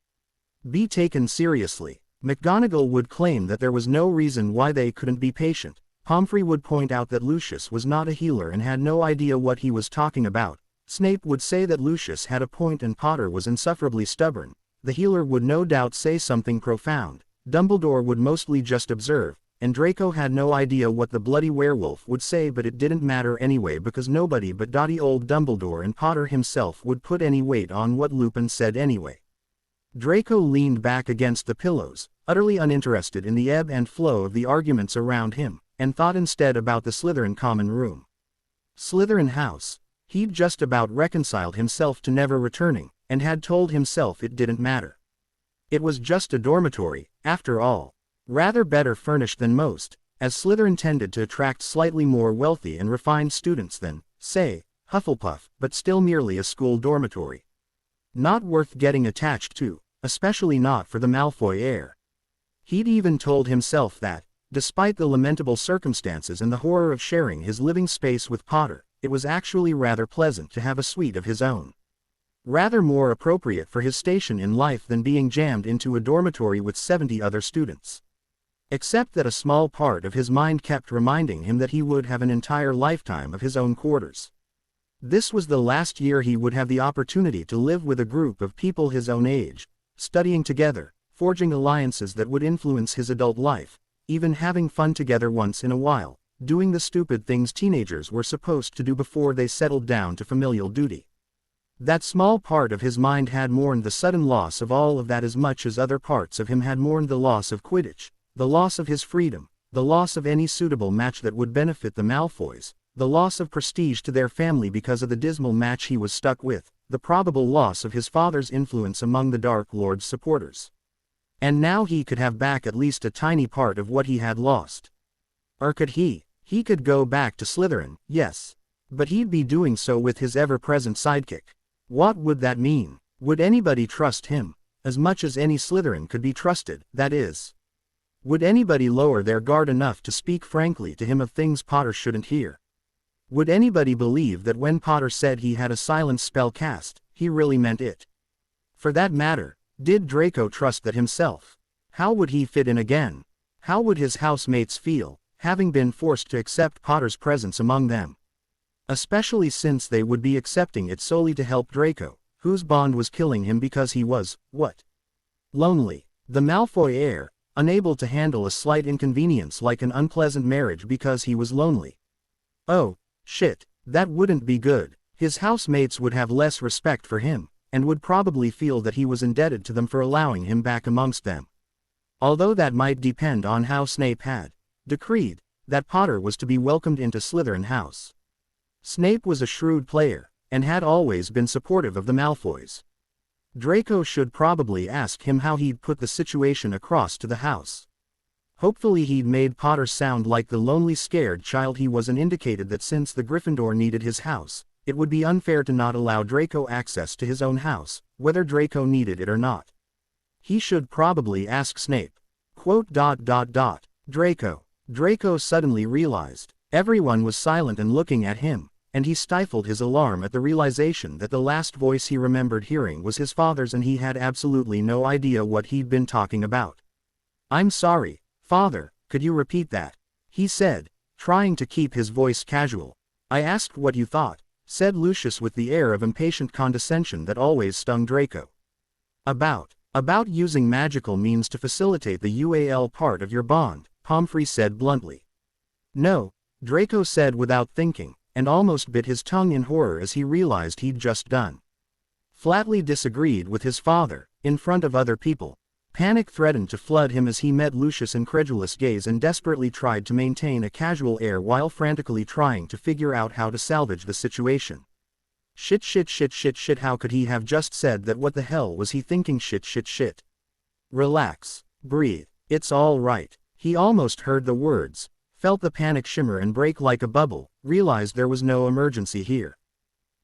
S1: be taken seriously. McGonagall would claim that there was no reason why they couldn't be patient. Pomfrey would point out that Lucius was not a healer and had no idea what he was talking about. Snape would say that Lucius had a point and Potter was insufferably stubborn. The healer would no doubt say something profound. Dumbledore would mostly just observe, and Draco had no idea what the bloody werewolf would say, but it didn't matter anyway because nobody but dotty old Dumbledore and Potter himself would put any weight on what Lupin said anyway. Draco leaned back against the pillows, utterly uninterested in the ebb and flow of the arguments around him, and thought instead about the Slytherin common room. Slytherin house. He'd just about reconciled himself to never returning, and had told himself it didn't matter. It was just a dormitory, after all. Rather better furnished than most, as Slytherin tended to attract slightly more wealthy and refined students than, say, Hufflepuff, but still merely a school dormitory. Not worth getting attached to, especially not for the Malfoy heir. He'd even told himself that, despite the lamentable circumstances and the horror of sharing his living space with Potter, it was actually rather pleasant to have a suite of his own. Rather more appropriate for his station in life than being jammed into a dormitory with 70 other students. Except that a small part of his mind kept reminding him that he would have an entire lifetime of his own quarters. This was the last year he would have the opportunity to live with a group of people his own age, studying together, forging alliances that would influence his adult life, even having fun together once in a while, doing the stupid things teenagers were supposed to do before they settled down to familial duty. That small part of his mind had mourned the sudden loss of all of that as much as other parts of him had mourned the loss of Quidditch, the loss of his freedom, the loss of any suitable match that would benefit the Malfoys, the loss of prestige to their family because of the dismal match he was stuck with, the probable loss of his father's influence among the Dark Lord's supporters. And now he could have back at least a tiny part of what he had lost. Or could he? He could go back to Slytherin, yes. But he'd be doing so with his ever-present sidekick. What would that mean? Would anybody trust him? As much as any Slytherin could be trusted, that is. Would anybody lower their guard enough to speak frankly to him of things Potter shouldn't hear? Would anybody believe that when Potter said he had a silence spell cast, he really meant it? For that matter, did Draco trust that himself? How would he fit in again? How would his housemates feel, having been forced to accept Potter's presence among them? Especially since they would be accepting it solely to help Draco, whose bond was killing him because he was, what? Lonely. The Malfoy heir, unable to handle a slight inconvenience like an unpleasant marriage because he was lonely. Oh, shit, that wouldn't be good. His housemates would have less respect for him, and would probably feel that he was indebted to them for allowing him back amongst them. Although that might depend on how Snape had decreed that Potter was to be welcomed into Slytherin house. Snape was a shrewd player, and had always been supportive of the Malfoys. Draco should probably ask him how he'd put the situation across to the house. Hopefully he'd made Potter sound like the lonely scared child he was and indicated that since the Gryffindor needed his house, it would be unfair to not allow Draco access to his own house, whether Draco needed it or not. He should probably ask Snape. Draco. Draco suddenly realized. Everyone was silent and looking at him, and he stifled his alarm at the realization that the last voice he remembered hearing was his father's and he had absolutely no idea what he'd been talking about. "I'm sorry, Father, could you repeat that?" he said, trying to keep his voice casual. "I asked what you thought," said Lucius with the air of impatient condescension that always stung Draco. About using magical means to facilitate the UAL part of your bond," Pomfrey said bluntly. "No," Draco said without thinking, and almost bit his tongue in horror as he realized he'd just done. Flatly disagreed with his father, in front of other people. Panic threatened to flood him as he met Lucius' incredulous gaze and desperately tried to maintain a casual air while frantically trying to figure out how to salvage the situation. Shit, how could he have just said that? What the hell was he thinking? Shit. Relax. Breathe. It's all right. He almost heard the words, felt the panic shimmer and break like a bubble, realized there was no emergency here.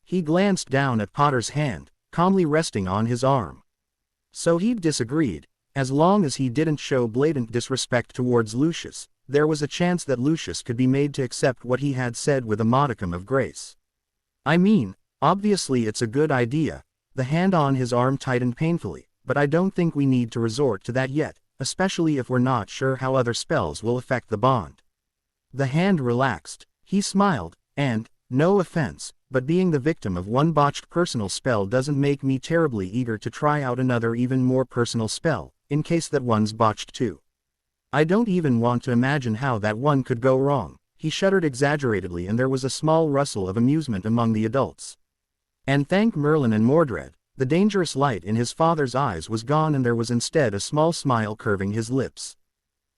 S1: He glanced down at Potter's hand, calmly resting on his arm. So he'd disagreed. As long as he didn't show blatant disrespect towards Lucius, there was a chance that Lucius could be made to accept what he had said with a modicum of grace. I mean, obviously it's a good idea. The hand on his arm tightened painfully, but I don't think we need to resort to that yet, especially if we're not sure how other spells will affect the bond. The hand relaxed. He smiled, and, no offense, but being the victim of one botched personal spell doesn't make me terribly eager to try out another even more personal spell, in case that one's botched too. I don't even want to imagine how that one could go wrong. He shuddered exaggeratedly and there was a small rustle of amusement among the adults. And thank Merlin and Mordred, the dangerous light in his father's eyes was gone and there was instead a small smile curving his lips.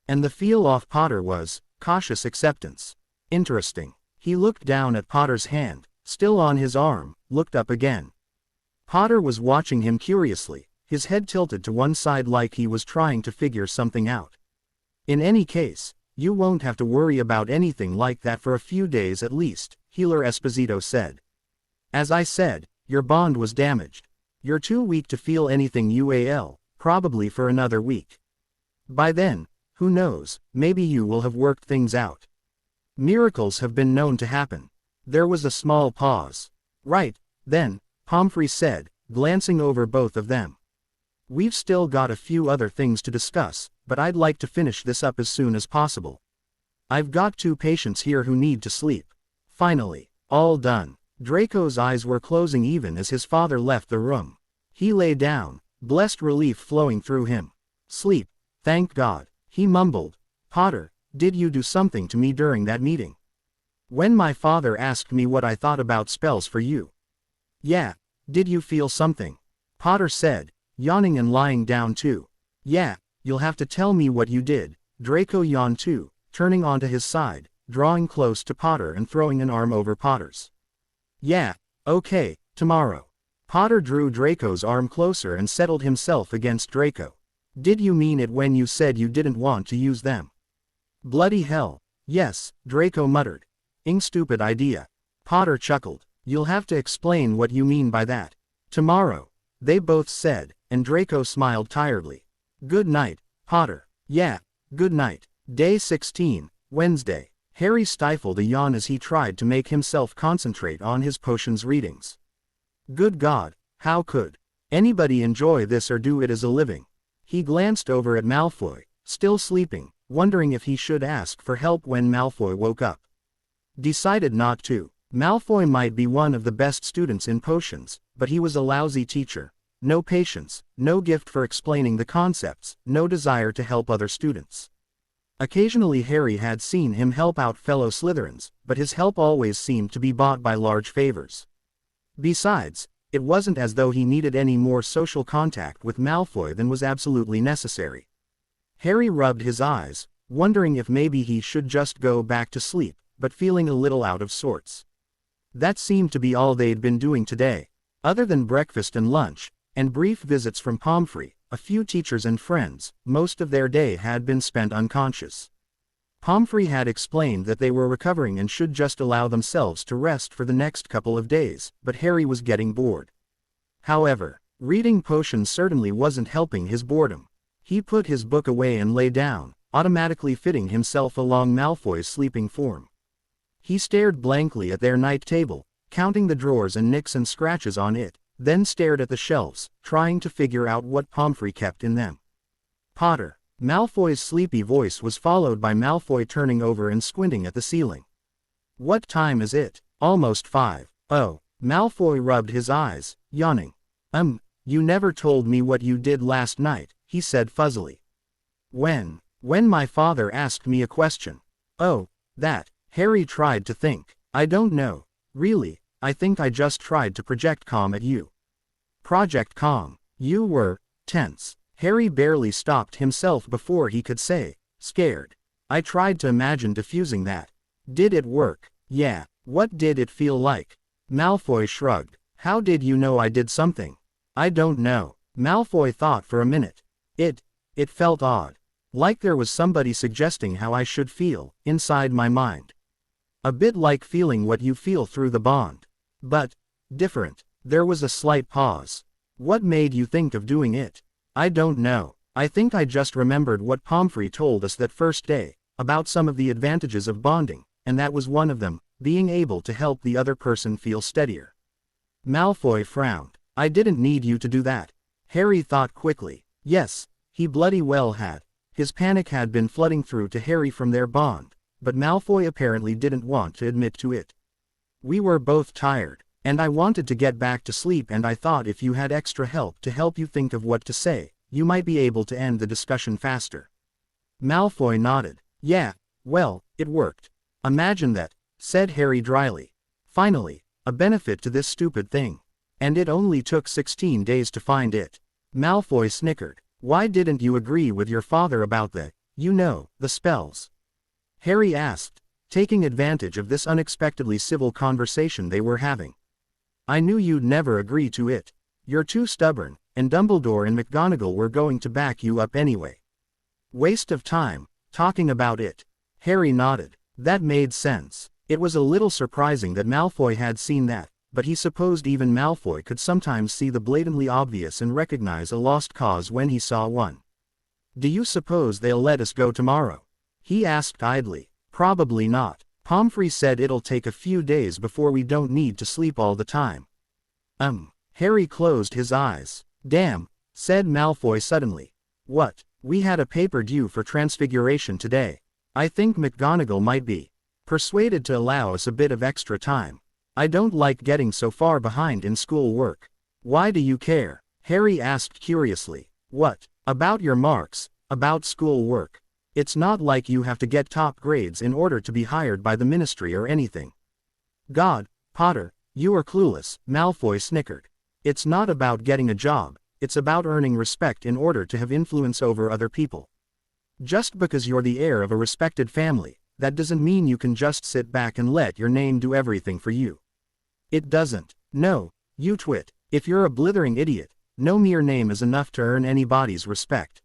S1: And the feel off Potter was cautious acceptance. Interesting. He looked down at Potter's hand, still on his arm, looked up again. Potter was watching him curiously, his head tilted to one side like he was trying to figure something out. In any case, you won't have to worry about anything like that for a few days at least, Healer Esposito said. As I said, your bond was damaged. You're too weak to feel anything probably for another week. By then, who knows, maybe you will have worked things out. Miracles have been known to happen. There was a small pause. Right, then, Pomfrey said, glancing over both of them. We've still got a few other things to discuss, but I'd like to finish this up as soon as possible. I've got 2 patients here who need to sleep. Finally, all done. Draco's eyes were closing even as his father left the room. He lay down, blessed relief flowing through him. Sleep, thank God, he mumbled. Potter, did you do something to me during that meeting? When my father asked me what I thought about spells for you. Yeah, did you feel something? Potter said, yawning and lying down too. Yeah, you'll have to tell me what you did. Draco yawned too, turning onto his side, drawing close to Potter and throwing an arm over Potter's. Yeah, okay, tomorrow. Potter drew Draco's arm closer and settled himself against Draco. Did you mean it when you said you didn't want to use them? Bloody hell, yes, Draco muttered. Stupid idea. Potter chuckled. You'll have to explain what you mean by that. Tomorrow, they both said, and Draco smiled tiredly. Good night, Potter. Yeah, good night. Day 16, Wednesday. Harry stifled a yawn as he tried to make himself concentrate on his potions readings. Good God, how could anybody enjoy this or do it as a living? He glanced over at Malfoy, still sleeping, wondering if he should ask for help when Malfoy woke up. Decided not to. Malfoy might be one of the best students in potions, but he was a lousy teacher. No patience, no gift for explaining the concepts, no desire to help other students. Occasionally Harry had seen him help out fellow Slytherins, but his help always seemed to be bought by large favors. Besides, it wasn't as though he needed any more social contact with Malfoy than was absolutely necessary. Harry rubbed his eyes, wondering if maybe he should just go back to sleep, but feeling a little out of sorts. That seemed to be all they'd been doing today. Other than breakfast and lunch, and brief visits from Pomfrey, a few teachers and friends, most of their day had been spent unconscious. Pomfrey had explained that they were recovering and should just allow themselves to rest for the next couple of days, but Harry was getting bored. However, reading potions certainly wasn't helping his boredom. He put his book away and lay down, automatically fitting himself along Malfoy's sleeping form. He stared blankly at their night table, counting the drawers and nicks and scratches on it, then stared at the shelves, trying to figure out what Pomfrey kept in them. Potter. Malfoy's sleepy voice was followed by Malfoy turning over and squinting at the ceiling. What time is it? Almost 5. Oh. Malfoy rubbed his eyes, yawning. You never told me what you did last night, he said fuzzily. When my father asked me a question. Oh, that. Harry tried to think. I don't know. Really, I think I just tried to project calm at you. Project calm. You were tense. Harry barely stopped himself before he could say, scared. I tried to imagine diffusing that. Did it work? Yeah. What did it feel like? Malfoy shrugged. How did you know I did something? I don't know. Malfoy thought for a minute. It felt odd. Like there was somebody suggesting how I should feel, inside my mind. A bit like feeling what you feel through the bond. But different. There was a slight pause. What made you think of doing it? I don't know. I think I just remembered what Pomfrey told us that first day, about some of the advantages of bonding, and that was one of them, being able to help the other person feel steadier. Malfoy frowned. I didn't need you to do that. Harry thought quickly. Yes, he bloody well had. His panic had been flooding through to Harry from their bond, but Malfoy apparently didn't want to admit to it. We were both tired, and I wanted to get back to sleep, and I thought if you had extra help to help you think of what to say, you might be able to end the discussion faster. Malfoy nodded. Yeah, well, it worked. Imagine that, said Harry dryly. Finally, a benefit to this stupid thing. And it only took 16 days to find it. Malfoy snickered. Why didn't you agree with your father about the spells? Harry asked, taking advantage of this unexpectedly civil conversation they were having. I knew you'd never agree to it. You're too stubborn, and Dumbledore and McGonagall were going to back you up anyway. Waste of time, talking about it. Harry nodded. That made sense. It was a little surprising that Malfoy had seen that, but he supposed even Malfoy could sometimes see the blatantly obvious and recognize a lost cause when he saw one. Do you suppose they'll let us go tomorrow? He asked idly. Probably not. Pomfrey said it'll take a few days before we don't need to sleep all the time. Harry closed his eyes. Damn, said Malfoy suddenly. What? We had a paper due for Transfiguration today. I think McGonagall might be persuaded to allow us a bit of extra time. I don't like getting so far behind in school work. Why do you care? Harry asked curiously. What? About your marks, about school work. It's not like you have to get top grades in order to be hired by the ministry or anything. God, Potter, you are clueless, Malfoy snickered. It's not about getting a job, it's about earning respect in order to have influence over other people. Just because you're the heir of a respected family, that doesn't mean you can just sit back and let your name do everything for you. It doesn't. No, you twit. If you're a blithering idiot, no mere name is enough to earn anybody's respect.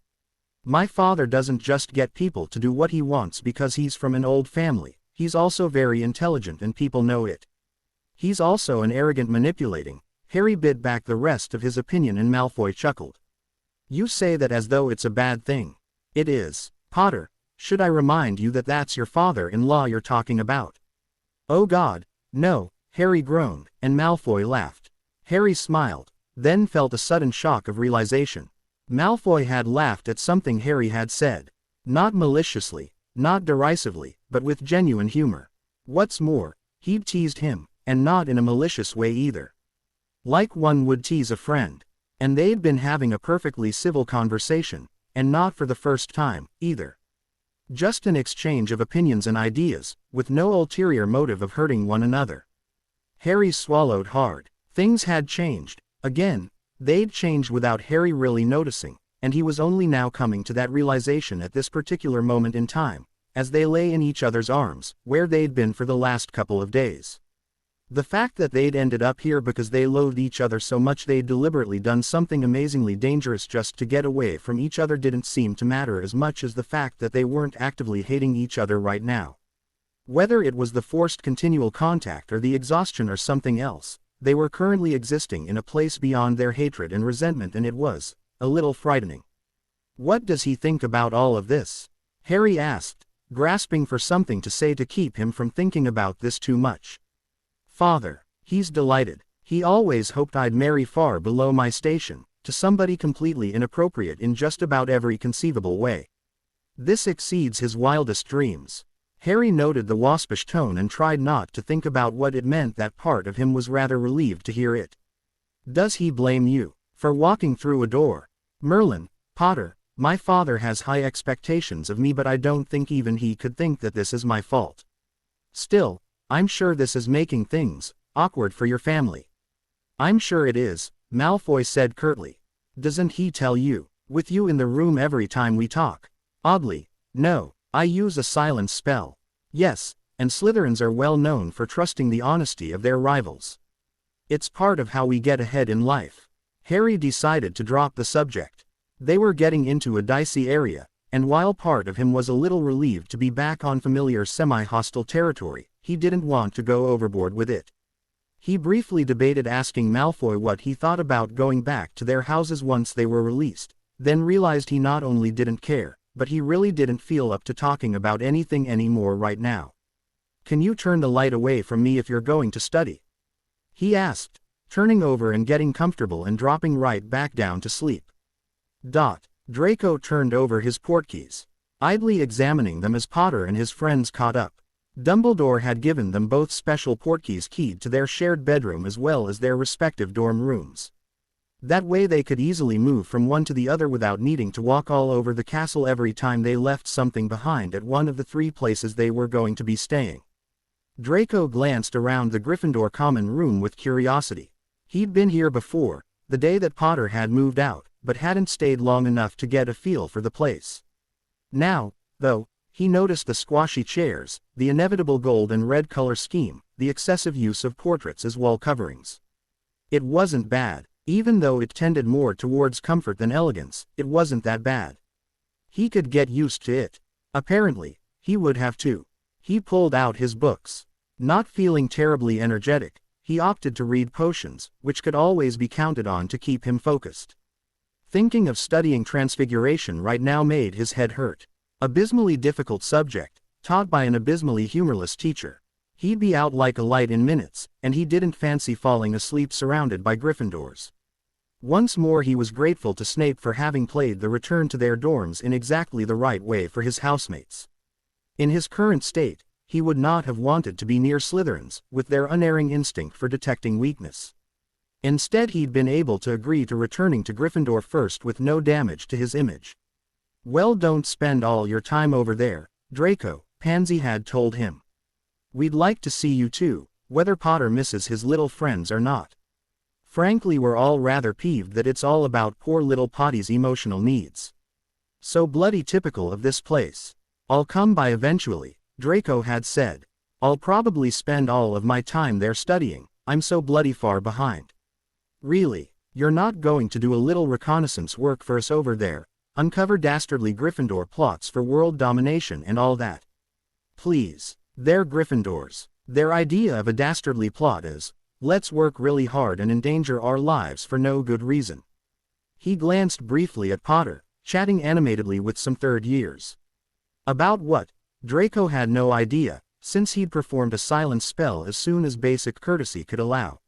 S1: My father doesn't just get people to do what he wants because he's from an old family, he's also very intelligent and people know it. He's also an arrogant manipulating. Harry bit back the rest of his opinion and Malfoy chuckled. You say that as though it's a bad thing. It is. Potter, should I remind you that that's your father-in-law you're talking about? Oh God, no, Harry groaned, and Malfoy laughed. Harry smiled, then felt a sudden shock of realization. Malfoy had laughed at something Harry had said. Not maliciously, not derisively, but with genuine humor. What's more, he'd teased him, and not in a malicious way either. Like one would tease a friend. And they'd been having a perfectly civil conversation, and not for the first time, either. Just an exchange of opinions and ideas, with no ulterior motive of hurting one another. Harry swallowed hard. Things had changed. Again, they'd changed without Harry really noticing, and he was only now coming to that realization at this particular moment in time, as they lay in each other's arms, where they'd been for the last couple of days. The fact that they'd ended up here because they loathed each other so much they'd deliberately done something amazingly dangerous just to get away from each other didn't seem to matter as much as the fact that they weren't actively hating each other right now. Whether it was the forced continual contact or the exhaustion or something else, they were currently existing in a place beyond their hatred and resentment, and it was a little frightening. What does he think about all of this? Harry asked, grasping for something to say to keep him from thinking about this too much. Father, he's delighted. He always hoped I'd marry far below my station, to somebody completely inappropriate in just about every conceivable way. This exceeds his wildest dreams. Harry noted the waspish tone and tried not to think about what it meant. That part of him was rather relieved to hear it. Does he blame you for walking through a door? Merlin, Potter, my father has high expectations of me, but I don't think even he could think that this is my fault. Still, I'm sure this is making things awkward for your family. I'm sure it is, Malfoy said curtly. Doesn't he tell you? With you in the room every time we talk. Oddly, no, I use a silence spell. Yes, and Slytherins are well known for trusting the honesty of their rivals. It's part of how we get ahead in life. Harry decided to drop the subject. They were getting into a dicey area, and while part of him was a little relieved to be back on familiar semi-hostile territory, he didn't want to go overboard with it. He briefly debated asking Malfoy what he thought about going back to their houses once they were released, then realized he not only didn't care, but he really didn't feel up to talking about anything anymore right now. "Can you turn the light away from me if you're going to study?" he asked, turning over and getting comfortable and dropping right back down to sleep. Draco turned over his portkeys, idly examining them as Potter and his friends caught up. Dumbledore had given them both special portkeys keyed to their shared bedroom as well as their respective dorm rooms. That way they could easily move from one to the other without needing to walk all over the castle every time they left something behind at one of the 3 places they were going to be staying. Draco glanced around the Gryffindor common room with curiosity. He'd been here before, the day that Potter had moved out, but hadn't stayed long enough to get a feel for the place. Now, though, he noticed the squashy chairs, the inevitable gold and red color scheme, the excessive use of portraits as wall coverings. It wasn't bad. Even though it tended more towards comfort than elegance, it wasn't that bad. He could get used to it. Apparently, he would have too. He pulled out his books. Not feeling terribly energetic, he opted to read potions, which could always be counted on to keep him focused. Thinking of studying Transfiguration right now made his head hurt. Abysmally difficult subject, taught by an abysmally humorless teacher. He'd be out like a light in minutes, and he didn't fancy falling asleep surrounded by Gryffindors. Once more he was grateful to Snape for having played the return to their dorms in exactly the right way for his housemates. In his current state, he would not have wanted to be near Slytherins, with their unerring instinct for detecting weakness. Instead he'd been able to agree to returning to Gryffindor first with no damage to his image. "Well, don't spend all your time over there, Draco," Pansy had told him. "We'd like to see you too, whether Potter misses his little friends or not. Frankly, we're all rather peeved that it's all about poor little Potty's emotional needs. So bloody typical of this place. I'll come by eventually," Draco had said. "I'll probably spend all of my time there studying, I'm so bloody far behind." "Really? You're not going to do a little reconnaissance work for us over there, uncover dastardly Gryffindor plots for world domination and all that?" "Please, they're Gryffindors. Their idea of a dastardly plot is, let's work really hard and endanger our lives for no good reason." He glanced briefly at Potter, chatting animatedly with some third years. About what? Draco had no idea, since he'd performed a silence spell as soon as basic courtesy could allow.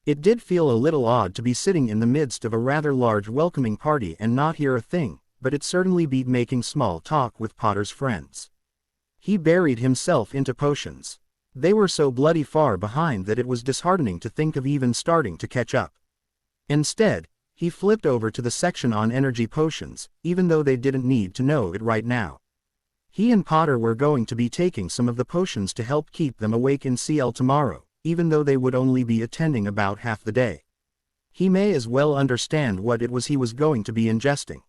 S1: It did feel a little odd to be sitting in the midst of a rather large welcoming party and not hear a thing, but it certainly beat making small talk with Potter's friends. He buried himself into potions. They were so bloody far behind that it was disheartening to think of even starting to catch up. Instead, he flipped over to the section on energy potions, even though they didn't need to know it right now. He and Potter were going to be taking some of the potions to help keep them awake in CL tomorrow, even though they would only be attending about half the day. He may as well understand what it was he was going to be ingesting.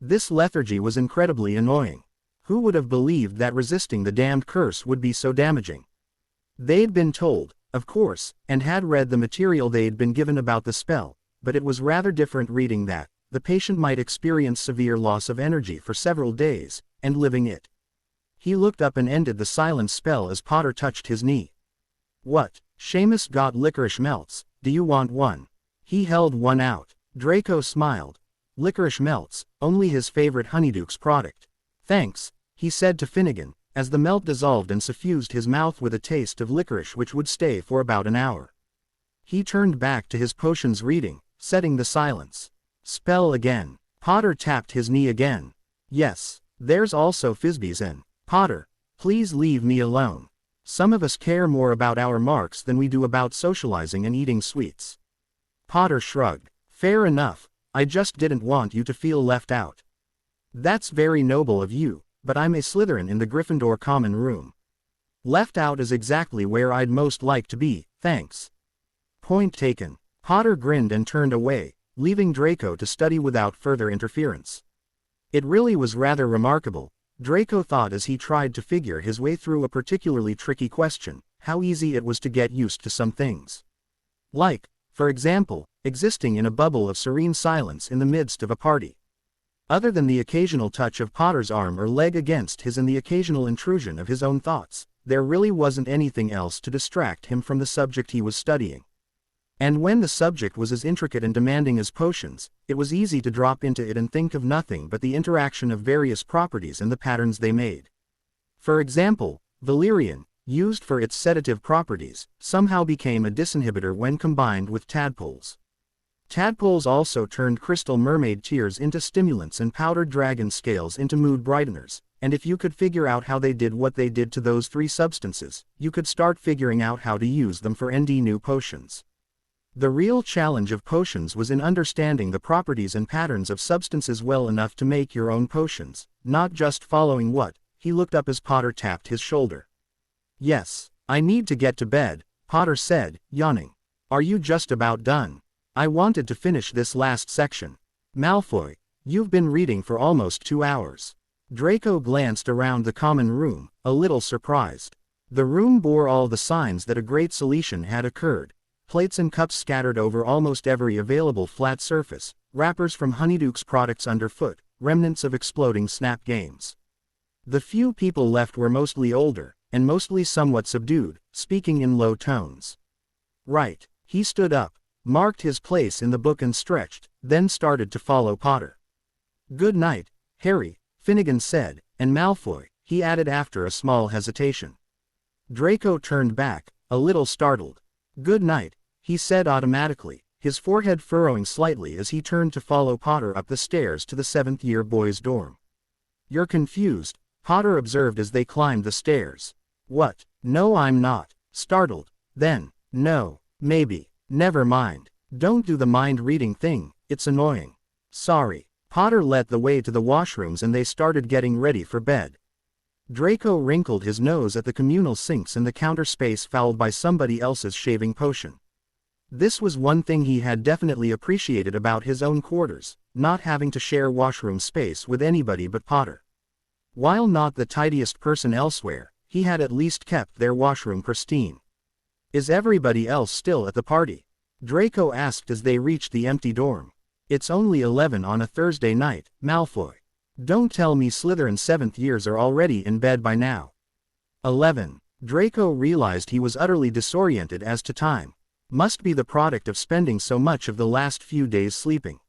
S1: This lethargy was incredibly annoying. Who would have believed that resisting the damned curse would be so damaging? They'd been told, of course, and had read the material they'd been given about the spell, but it was rather different reading that the patient might experience severe loss of energy for several days, and living it. He looked up and ended the silence spell as Potter touched his knee. "What? Seamus got licorice melts, do you want one?" He held one out. Draco smiled. Licorice melts, only his favorite Honeydukes product. "Thanks," he said to Finnegan, as the melt dissolved and suffused his mouth with a taste of licorice which would stay for about an hour. He turned back to his potions reading, setting the silence spell again. Potter tapped his knee again. "Yes, there's also Fizbies in." "Potter, please leave me alone. Some of us care more about our marks than we do about socializing and eating sweets." Potter shrugged. "Fair enough, I just didn't want you to feel left out." "That's very noble of you, but I'm a Slytherin in the Gryffindor common room. Left out is exactly where I'd most like to be, thanks." "Point taken." Potter grinned and turned away, leaving Draco to study without further interference. It really was rather remarkable, Draco thought as he tried to figure his way through a particularly tricky question, how easy it was to get used to some things. Like, for example, existing in a bubble of serene silence in the midst of a party. Other than the occasional touch of Potter's arm or leg against his and the occasional intrusion of his own thoughts, there really wasn't anything else to distract him from the subject he was studying. And when the subject was as intricate and demanding as potions, it was easy to drop into it and think of nothing but the interaction of various properties and the patterns they made. For example, valerian, used for its sedative properties, somehow became a disinhibitor when combined with tadpoles. Tadpoles also turned crystal mermaid tears into stimulants and powdered dragon scales into mood brighteners, and if you could figure out how they did what they did to those three substances, you could start figuring out how to use them for new potions. The real challenge of potions was in understanding the properties and patterns of substances well enough to make your own potions, not just following what. He looked up as Potter tapped his shoulder. Yes, I need to get to bed, Potter said, yawning. Are you just about done? I wanted to finish this last section. Malfoy, you've been reading for almost 2 hours. Draco glanced around the common room, a little surprised. The room bore all the signs that a great solution had occurred. Plates and cups scattered over almost every available flat surface, wrappers from Honeyduke's products underfoot, remnants of exploding snap games. The few people left were mostly older, and mostly somewhat subdued, speaking in low tones. Right, he stood up, marked his place in the book and stretched, then started to follow Potter. Good night, Harry, Finnegan said, and Malfoy, he added after a small hesitation. Draco turned back, a little startled. Good night, he said automatically, his forehead furrowing slightly as he turned to follow Potter up the stairs to the 7th-year boys' dorm. You're confused, Potter observed as they climbed the stairs. What? No, I'm not. Startled. Then, no, maybe, never mind. Don't do the mind-reading thing, it's annoying. Sorry. Potter led the way to the washrooms and they started getting ready for bed. Draco wrinkled his nose at the communal sinks and the counter space fouled by somebody else's shaving potion. This was one thing he had definitely appreciated about his own quarters, not having to share washroom space with anybody but Potter. While not the tidiest person elsewhere, he had at least kept their washroom pristine. Is everybody else still at the party? Draco asked as they reached the empty dorm. It's only 11 on a Thursday night, Malfoy. Don't tell me Slytherin's 7th years are already in bed by now. 11. Draco realized he was utterly disoriented as to time. Must be the product of spending so much of the last few days sleeping.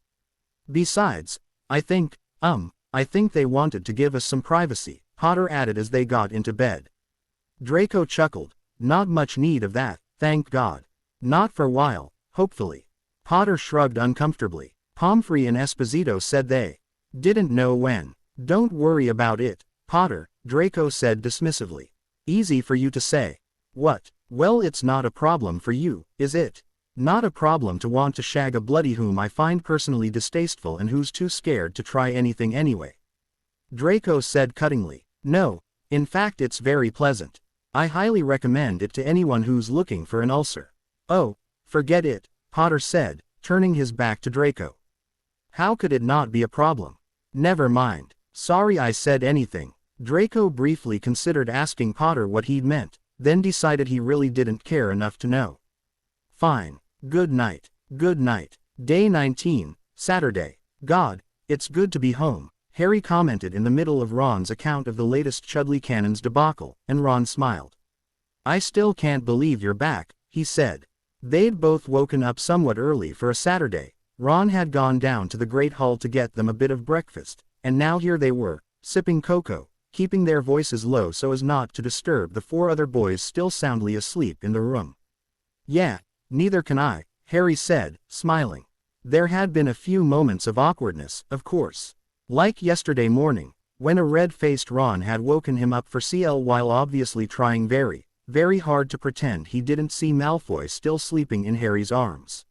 S1: Besides, I think they wanted to give us some privacy, Potter added as they got into bed. Draco chuckled. Not much need of that, thank God. Not for a while, hopefully. Potter shrugged uncomfortably. Pomfrey and Esposito said they didn't know when. Don't worry about it, Potter, Draco said dismissively. Easy for you to say. What? Well, it's not a problem for you, is it? Not a problem to want to shag a bloody whom I find personally distasteful and who's too scared to try anything anyway. Draco said cuttingly. No, in fact it's very pleasant. I highly recommend it to anyone who's looking for an ulcer. Oh, forget it, Potter said, turning his back to Draco. How could it not be a problem? Never mind. Sorry I said anything. Draco briefly considered asking Potter what he'd meant, then decided he really didn't care enough to know. Fine. Good night. Good night. Day 19, Saturday. God, it's good to be home, Harry commented in the middle of Ron's account of the latest Chudley Cannon's debacle, and Ron smiled. I still can't believe you're back, he said. They'd both woken up somewhat early for a Saturday. Ron had gone down to the Great Hall to get them a bit of breakfast, and now here they were, sipping cocoa, keeping their voices low so as not to disturb the 4 other boys still soundly asleep in the room. Yeah, neither can I, Harry said, smiling. There had been a few moments of awkwardness, of course. Like yesterday morning, when a red-faced Ron had woken him up for CL while obviously trying very, very hard to pretend he didn't see Malfoy still sleeping in Harry's arms.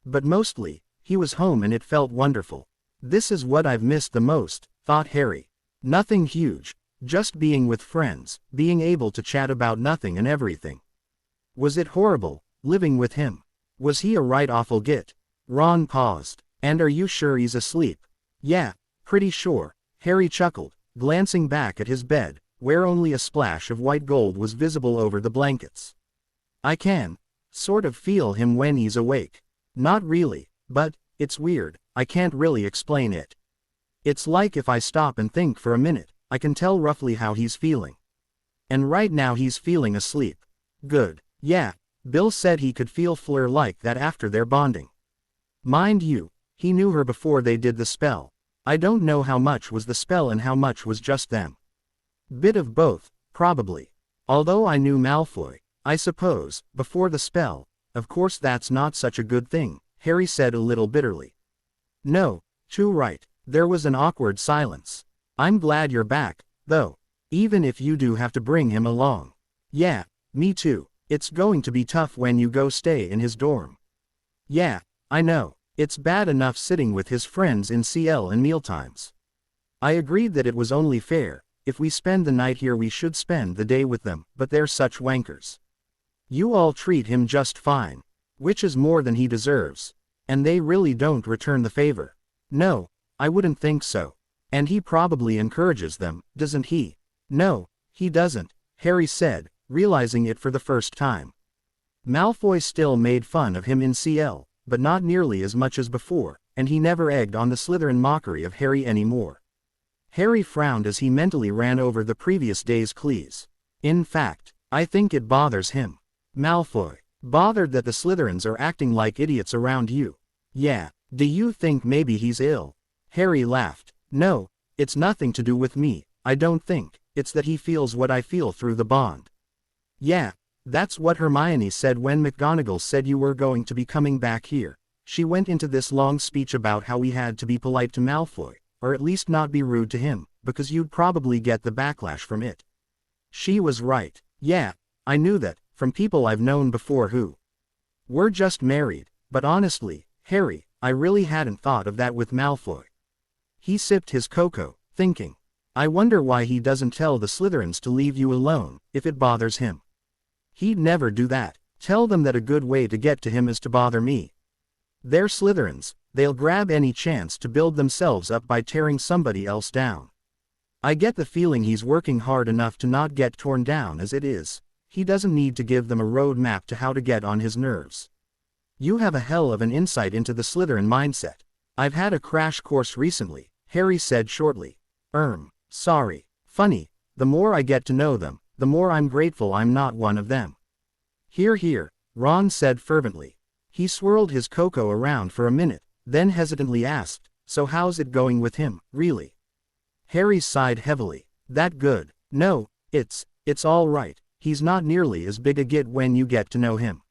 S1: But mostly, he was home and it felt wonderful. This is what I've missed the most, thought Harry. Nothing huge, just being with friends, being able to chat about nothing and everything. Was it horrible, living with him? Was he a right awful git? Ron paused. And are you sure he's asleep? Yeah, pretty sure, Harry chuckled, glancing back at his bed, where only a splash of white gold was visible over the blankets. I can sort of feel him when he's awake. Not really, but it's weird, I can't really explain it. It's like if I stop and think for a minute, I can tell roughly how he's feeling. And right now he's feeling asleep. Good. Yeah, Bill said he could feel Fleur like that after their bonding. Mind you, he knew her before they did the spell. I don't know how much was the spell and how much was just them. Bit of both, probably. Although I knew Malfoy, I suppose, before the spell. Of course that's not such a good thing, Harry said a little bitterly. No, too right. There was an awkward silence. I'm glad you're back, though. Even if you do have to bring him along. Yeah, me too. It's going to be tough when you go stay in his dorm. Yeah, I know. It's bad enough sitting with his friends in CL in mealtimes. I agreed that it was only fair. If we spend the night here we should spend the day with them, but they're such wankers. You all treat him just fine. Which is more than he deserves. And they really don't return the favor. No, I wouldn't think so. And he probably encourages them, doesn't he? No, he doesn't, Harry said, realizing it for the first time. Malfoy still made fun of him in CL, but not nearly as much as before, and he never egged on the Slytherin mockery of Harry anymore. Harry frowned as he mentally ran over the previous day's clues. In fact, I think it bothers him. Malfoy. Bothered that the Slytherins are acting like idiots around you. Yeah, do you think maybe he's ill? Harry laughed. No, it's nothing to do with me, I don't think, it's that he feels what I feel through the bond. Yeah, that's what Hermione said when McGonagall said you were going to be coming back here. She went into this long speech about how we had to be polite to Malfoy, or at least not be rude to him, because you'd probably get the backlash from it. She was right. Yeah, I knew that, from people I've known before who were just married, but honestly, Harry, I really hadn't thought of that with Malfoy. He sipped his cocoa, thinking, I wonder why he doesn't tell the Slytherins to leave you alone, if it bothers him. He'd never do that. Tell them that a good way to get to him is to bother me. They're Slytherins, they'll grab any chance to build themselves up by tearing somebody else down. I get the feeling he's working hard enough to not get torn down as it is. He doesn't need to give them a road map to how to get on his nerves. You have a hell of an insight into the Slytherin mindset. I've had a crash course recently, Harry said shortly. Sorry. Funny, the more I get to know them, the more I'm grateful I'm not one of them. Hear, hear, Ron said fervently. He swirled his cocoa around for a minute, then hesitantly asked, so how's it going with him, really? Harry sighed heavily. That good? No, it's all right. He's not nearly as big a git when you get to know him.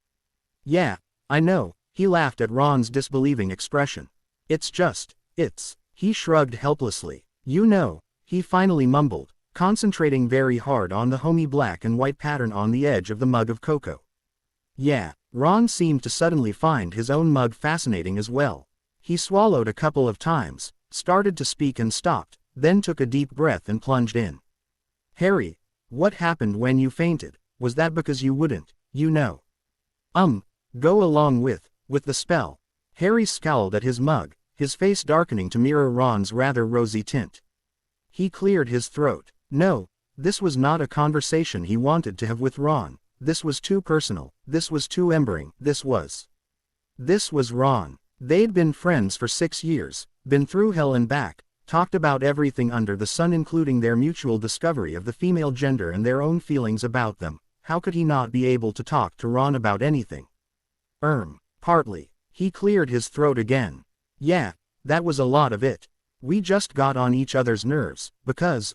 S1: Yeah, I know, he laughed at Ron's disbelieving expression. He shrugged helplessly. You know, he finally mumbled, concentrating very hard on the homey black and white pattern on the edge of the mug of cocoa. Yeah, Ron seemed to suddenly find his own mug fascinating as well. He swallowed a couple of times, started to speak and stopped, then took a deep breath and plunged in. Harry, what happened when you fainted? Was that because you wouldn't, go along with the spell? Harry scowled at his mug, his face darkening to mirror Ron's rather rosy tint. He cleared his throat. No, this was not a conversation he wanted to have with Ron. This was too personal, this was too embering, this was Ron. They'd been friends for 6 years, been through hell and back, talked about everything under the sun including their mutual discovery of the female gender and their own feelings about them. How could he not be able to talk to Ron about anything? Partly. He cleared his throat again. Yeah, that was a lot of it. We just got on each other's nerves, because.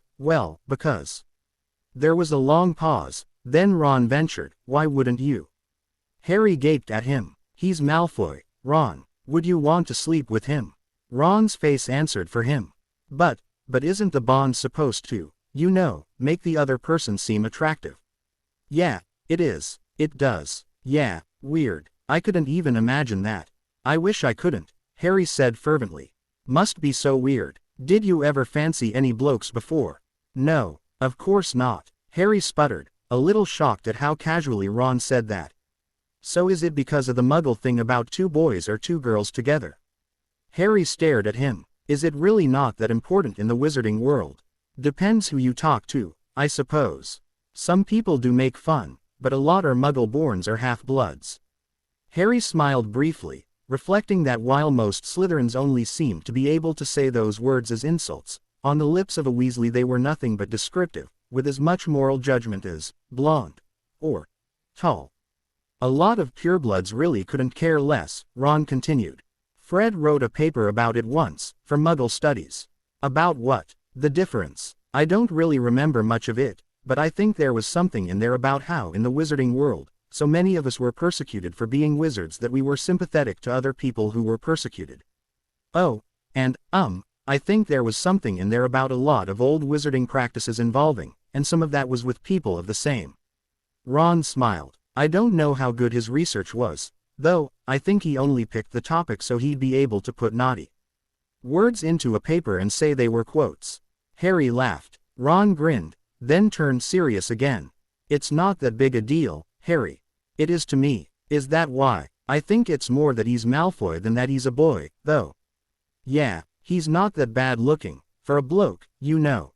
S1: There was a long pause, then Ron ventured, why wouldn't you? Harry gaped at him. He's Malfoy, Ron. Would you want to sleep with him? Ron's face answered for him. But isn't the bond supposed to, make the other person seem attractive? Yeah, it is. It does. Yeah, weird. I couldn't even imagine that. I wish I couldn't, Harry said fervently. Must be so weird. Did you ever fancy any blokes before? No, of course not, Harry sputtered, a little shocked at how casually Ron said that. So is it because of the muggle thing about 2 boys or 2 girls together? Harry stared at him. Is it really not that important in the wizarding world? Depends who you talk to, I suppose. Some people do make fun, but a lot are muggle-borns or half-bloods. Harry smiled briefly, reflecting that while most Slytherins only seemed to be able to say those words as insults, on the lips of a Weasley they were nothing but descriptive, with as much moral judgment as blonde or tall. A lot of purebloods really couldn't care less, Ron continued. Fred wrote a paper about it once, for Muggle Studies. About what? The difference. I don't really remember much of it, but I think there was something in there about how in the wizarding world, so many of us were persecuted for being wizards that we were sympathetic to other people who were persecuted. Oh, and, I think there was something in there about a lot of old wizarding practices involving, and some of that was with people of the same. Ron smiled. I don't know how good his research was, though, I think he only picked the topic so he'd be able to put naughty words into a paper and say they were quotes. Harry laughed. Ron grinned, then turned serious again. It's not that big a deal, Harry. It is to me. Is that why? I think it's more that he's Malfoy than that he's a boy, though. Yeah, he's not that bad looking, for a bloke, you know.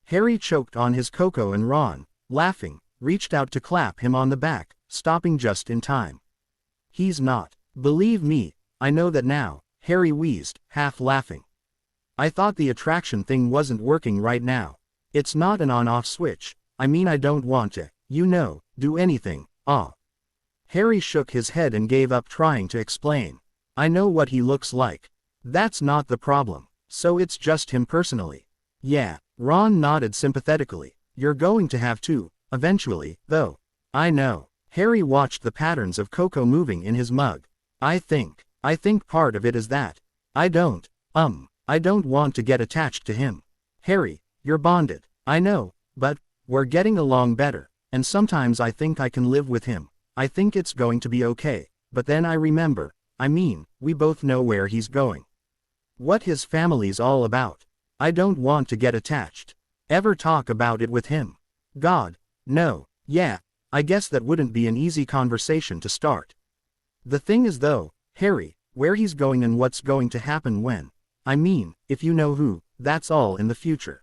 S1: Harry choked on his cocoa and Ron, laughing, reached out to clap him on the back, stopping just in time. He's not. Believe me, I know that now, Harry wheezed, half laughing. I thought the attraction thing wasn't working right now. It's not an on-off switch, I mean I don't want to, you know, do anything, Harry shook his head and gave up trying to explain. I know what he looks like. That's not the problem, so it's just him personally. Yeah, Ron nodded sympathetically. You're going to have to, eventually, though. I know. Harry watched the patterns of cocoa moving in his mug. I think part of it is that. I don't want to get attached to him. Harry, you're bonded. I know, but, we're getting along better, and sometimes I think I can live with him. I think it's going to be okay, but then I remember, we both know where he's going. What his family's all about. I don't want to get attached. Ever talk about it with him? God, no. Yeah, I guess that wouldn't be an easy conversation to start. The thing is though, Harry, where he's going and what's going to happen when. If you know who, that's all in the future.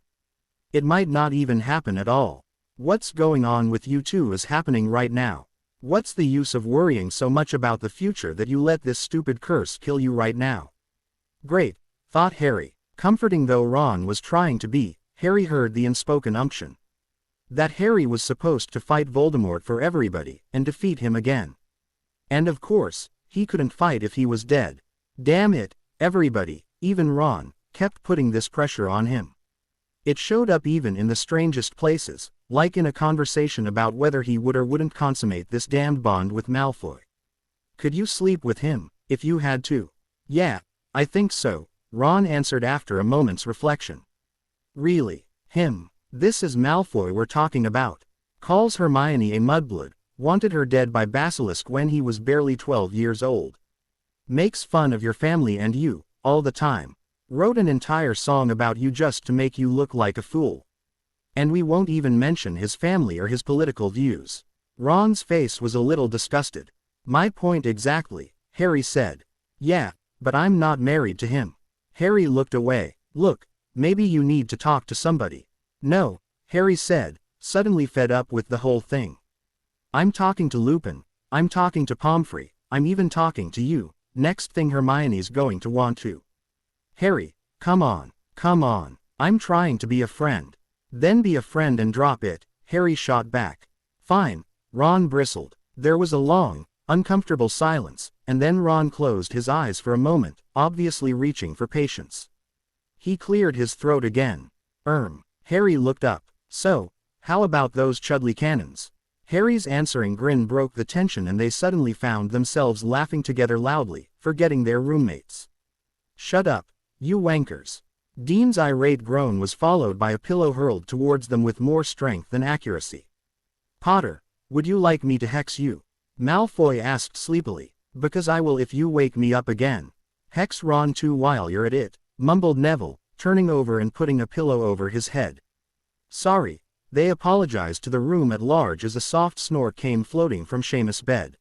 S1: It might not even happen at all. What's going on with you two is happening right now. What's the use of worrying so much about the future that you let this stupid curse kill you right now? Great, thought Harry. Comforting though Ron was trying to be, Harry heard the unspoken unction. That Harry was supposed to fight Voldemort for everybody, and defeat him again. And of course, he couldn't fight if he was dead. Damn it, everybody, even Ron, kept putting this pressure on him. It showed up even in the strangest places, like in a conversation about whether he would or wouldn't consummate this damned bond with Malfoy. Could you sleep with him, if you had to? Yeah, I think so, Ron answered after a moment's reflection. Really? Him? This is Malfoy we're talking about. Calls Hermione a mudblood, wanted her dead by Basilisk when he was barely 12 years old. Makes fun of your family and you, all the time. Wrote an entire song about you just to make you look like a fool. And we won't even mention his family or his political views. Ron's face was a little disgusted. My point exactly, Harry said. Yeah, but I'm not married to him. Harry looked away. Look, maybe you need to talk to somebody. No, Harry said, suddenly fed up with the whole thing. I'm talking to Lupin, I'm talking to Pomfrey, I'm even talking to you. Next thing Hermione's going to want to. Harry, come on, I'm trying to be a friend. Then be a friend and drop it, Harry shot back. Fine, Ron bristled. There was a long, uncomfortable silence, and then Ron closed his eyes for a moment, obviously reaching for patience. He cleared his throat again. Harry looked up. So, how about those Chudley cannons? Harry's answering grin broke the tension and they suddenly found themselves laughing together loudly, forgetting their roommates. Shut up, you wankers. Dean's irate groan was followed by a pillow hurled towards them with more strength than accuracy. Potter, would you like me to hex you? Malfoy asked sleepily. Because I will if you wake me up again. Hex Ron too while you're at it, mumbled Neville, turning over and putting a pillow over his head. Sorry, they apologized to the room at large as a soft snore came floating from Seamus' bed.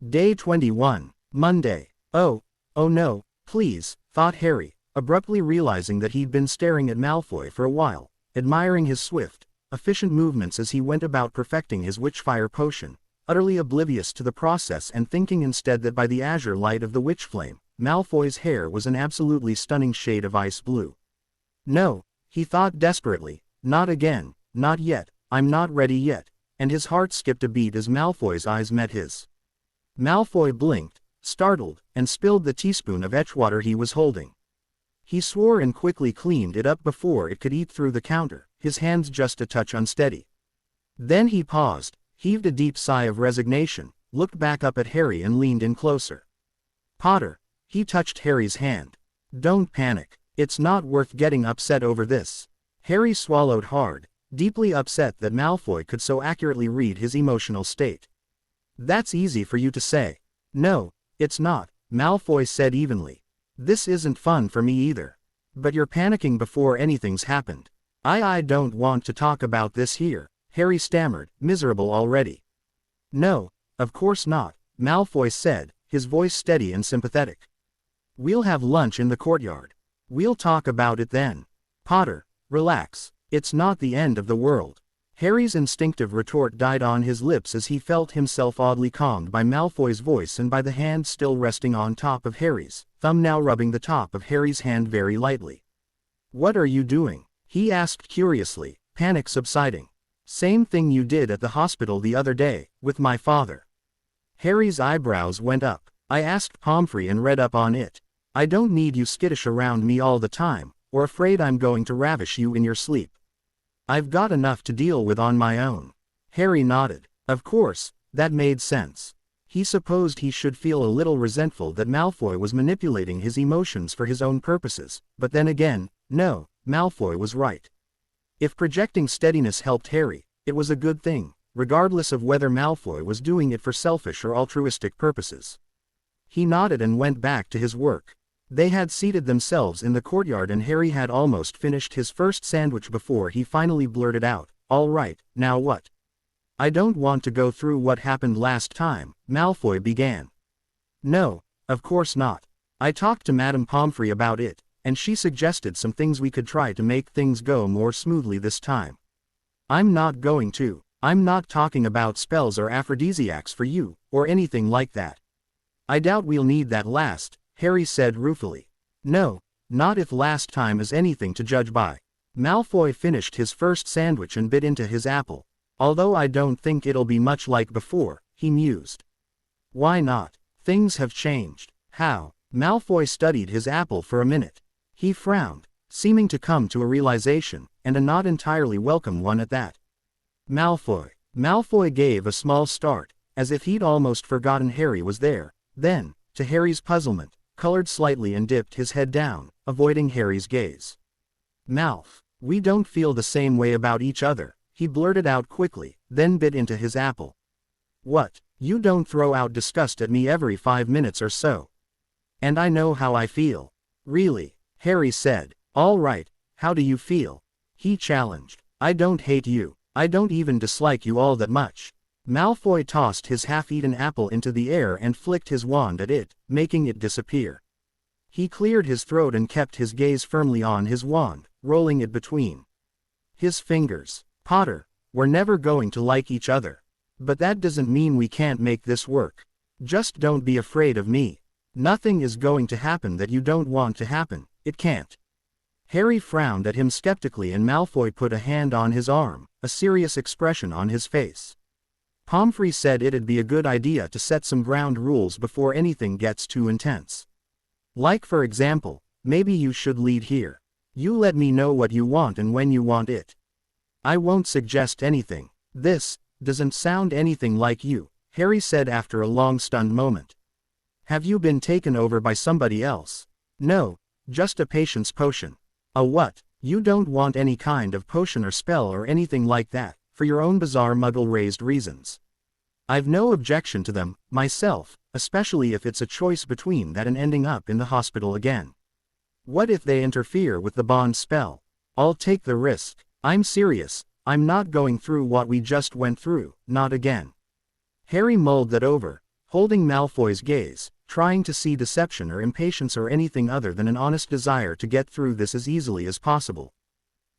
S1: Day 21, Monday. Oh no, please, thought Harry, abruptly realizing that he'd been staring at Malfoy for a while, admiring his swift, efficient movements as he went about perfecting his witchfire potion, utterly oblivious to the process and thinking instead that by the azure light of the witch flame, Malfoy's hair was an absolutely stunning shade of ice blue. No, he thought desperately, not again, not yet, I'm not ready yet, and his heart skipped a beat as Malfoy's eyes met his. Malfoy blinked, startled, and spilled the teaspoon of etchwater he was holding. He swore and quickly cleaned it up before it could eat through the counter, his hands just a touch unsteady. Then he paused, heaved a deep sigh of resignation, looked back up at Harry and leaned in closer. Potter, he touched Harry's hand. Don't panic, it's not worth getting upset over this. Harry swallowed hard, deeply upset that Malfoy could so accurately read his emotional state. That's easy for you to say. No, it's not, Malfoy said evenly. This isn't fun for me either. But you're panicking before anything's happened. I don't want to talk about this here, Harry stammered, miserable already. No, of course not, Malfoy said, his voice steady and sympathetic. We'll have lunch in the courtyard. We'll talk about it then. Potter, relax, it's not the end of the world. Harry's instinctive retort died on his lips as he felt himself oddly calmed by Malfoy's voice and by the hand still resting on top of Harry's, thumb now rubbing the top of Harry's hand very lightly. What are you doing? He asked curiously, panic subsiding. Same thing you did at the hospital the other day, with my father. Harry's eyebrows went up. I asked Pomfrey and read up on it. I don't need you skittish around me all the time, or afraid I'm going to ravish you in your sleep. I've got enough to deal with on my own. Harry nodded. Of course, that made sense. He supposed he should feel a little resentful that Malfoy was manipulating his emotions for his own purposes, but then again, no, Malfoy was right. If projecting steadiness helped Harry, it was a good thing, regardless of whether Malfoy was doing it for selfish or altruistic purposes. He nodded and went back to his work. They had seated themselves in the courtyard and Harry had almost finished his first sandwich before he finally blurted out, "All right, now what?" "I don't want to go through what happened last time," Malfoy began. "No, of course not. I talked to Madame Pomfrey about it, and she suggested some things we could try to make things go more smoothly this time. I'm not talking about spells or aphrodisiacs for you, or anything like that. I doubt we'll need that last," Harry said ruefully. "No, not if last time is anything to judge by." Malfoy finished his first sandwich and bit into his apple. "Although I don't think it'll be much like before," he mused. "Why not? Things have changed." "How?" Malfoy studied his apple for a minute. He frowned, seeming to come to a realization, and a not entirely welcome one at that. Malfoy gave a small start, as if he'd almost forgotten Harry was there, then, to Harry's puzzlement, colored slightly and dipped his head down, avoiding Harry's gaze. "Malf, we don't feel the same way about each other," he blurted out quickly, then bit into his apple. "What? You don't throw out disgust at me every 5 minutes or so. And I know how I feel." "Really?" Harry said. "All right, how do you feel?" he challenged. "I don't hate you. I don't even dislike you all that much." Malfoy tossed his half-eaten apple into the air and flicked his wand at it, making it disappear. He cleared his throat and kept his gaze firmly on his wand, rolling it between his fingers. "Potter, we're never going to like each other. But that doesn't mean we can't make this work. Just don't be afraid of me. Nothing is going to happen that you don't want to happen, it can't." Harry frowned at him skeptically and Malfoy put a hand on his arm, a serious expression on his face. "Pomfrey said it'd be a good idea to set some ground rules before anything gets too intense. Like for example, maybe you should lead here. You let me know what you want and when you want it. I won't suggest anything." "This doesn't sound anything like you," Harry said after a long stunned moment. "Have you been taken over by somebody else?" "No, just a patience potion." "A what? You don't want any kind of potion or spell or anything like that, for your own bizarre muggle-raised reasons. I've no objection to them, myself, especially if it's a choice between that and ending up in the hospital again. What if they interfere with the bond spell? I'll take the risk. I'm serious, I'm not going through what we just went through, not again." Harry mulled that over, holding Malfoy's gaze, trying to see deception or impatience or anything other than an honest desire to get through this as easily as possible.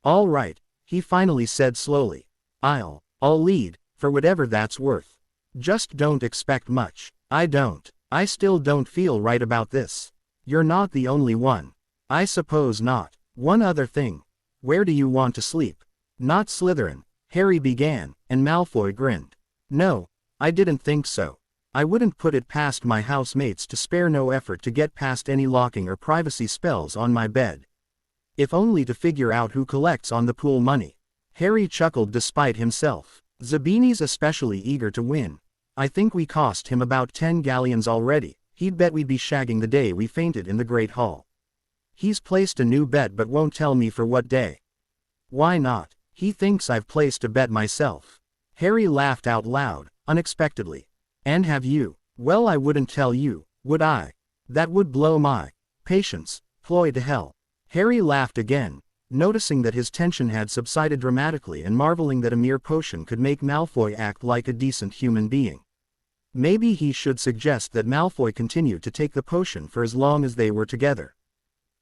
S1: "All right," he finally said slowly. I'll lead, for whatever that's worth. Just don't expect much." I still don't feel right about this." "You're not the only one." "I suppose not. One other thing. Where do you want to sleep?" "Not Slytherin," Harry began, and Malfoy grinned. "No, I didn't think so. I wouldn't put it past my housemates to spare no effort to get past any locking or privacy spells on my bed. If only to figure out who collects on the pool money." Harry chuckled despite himself. "Zabini's especially eager to win. I think we cost him about 10 galleons already. He'd bet we'd be shagging the day we fainted in the Great Hall. He's placed a new bet but won't tell me for what day." "Why not?" "He thinks I've placed a bet myself." Harry laughed out loud, unexpectedly. "And have you?" "Well, I wouldn't tell you, would I? That would blow my patience, ploy to hell." Harry laughed again, noticing that his tension had subsided dramatically and marveling that a mere potion could make Malfoy act like a decent human being. Maybe he should suggest that Malfoy continue to take the potion for as long as they were together.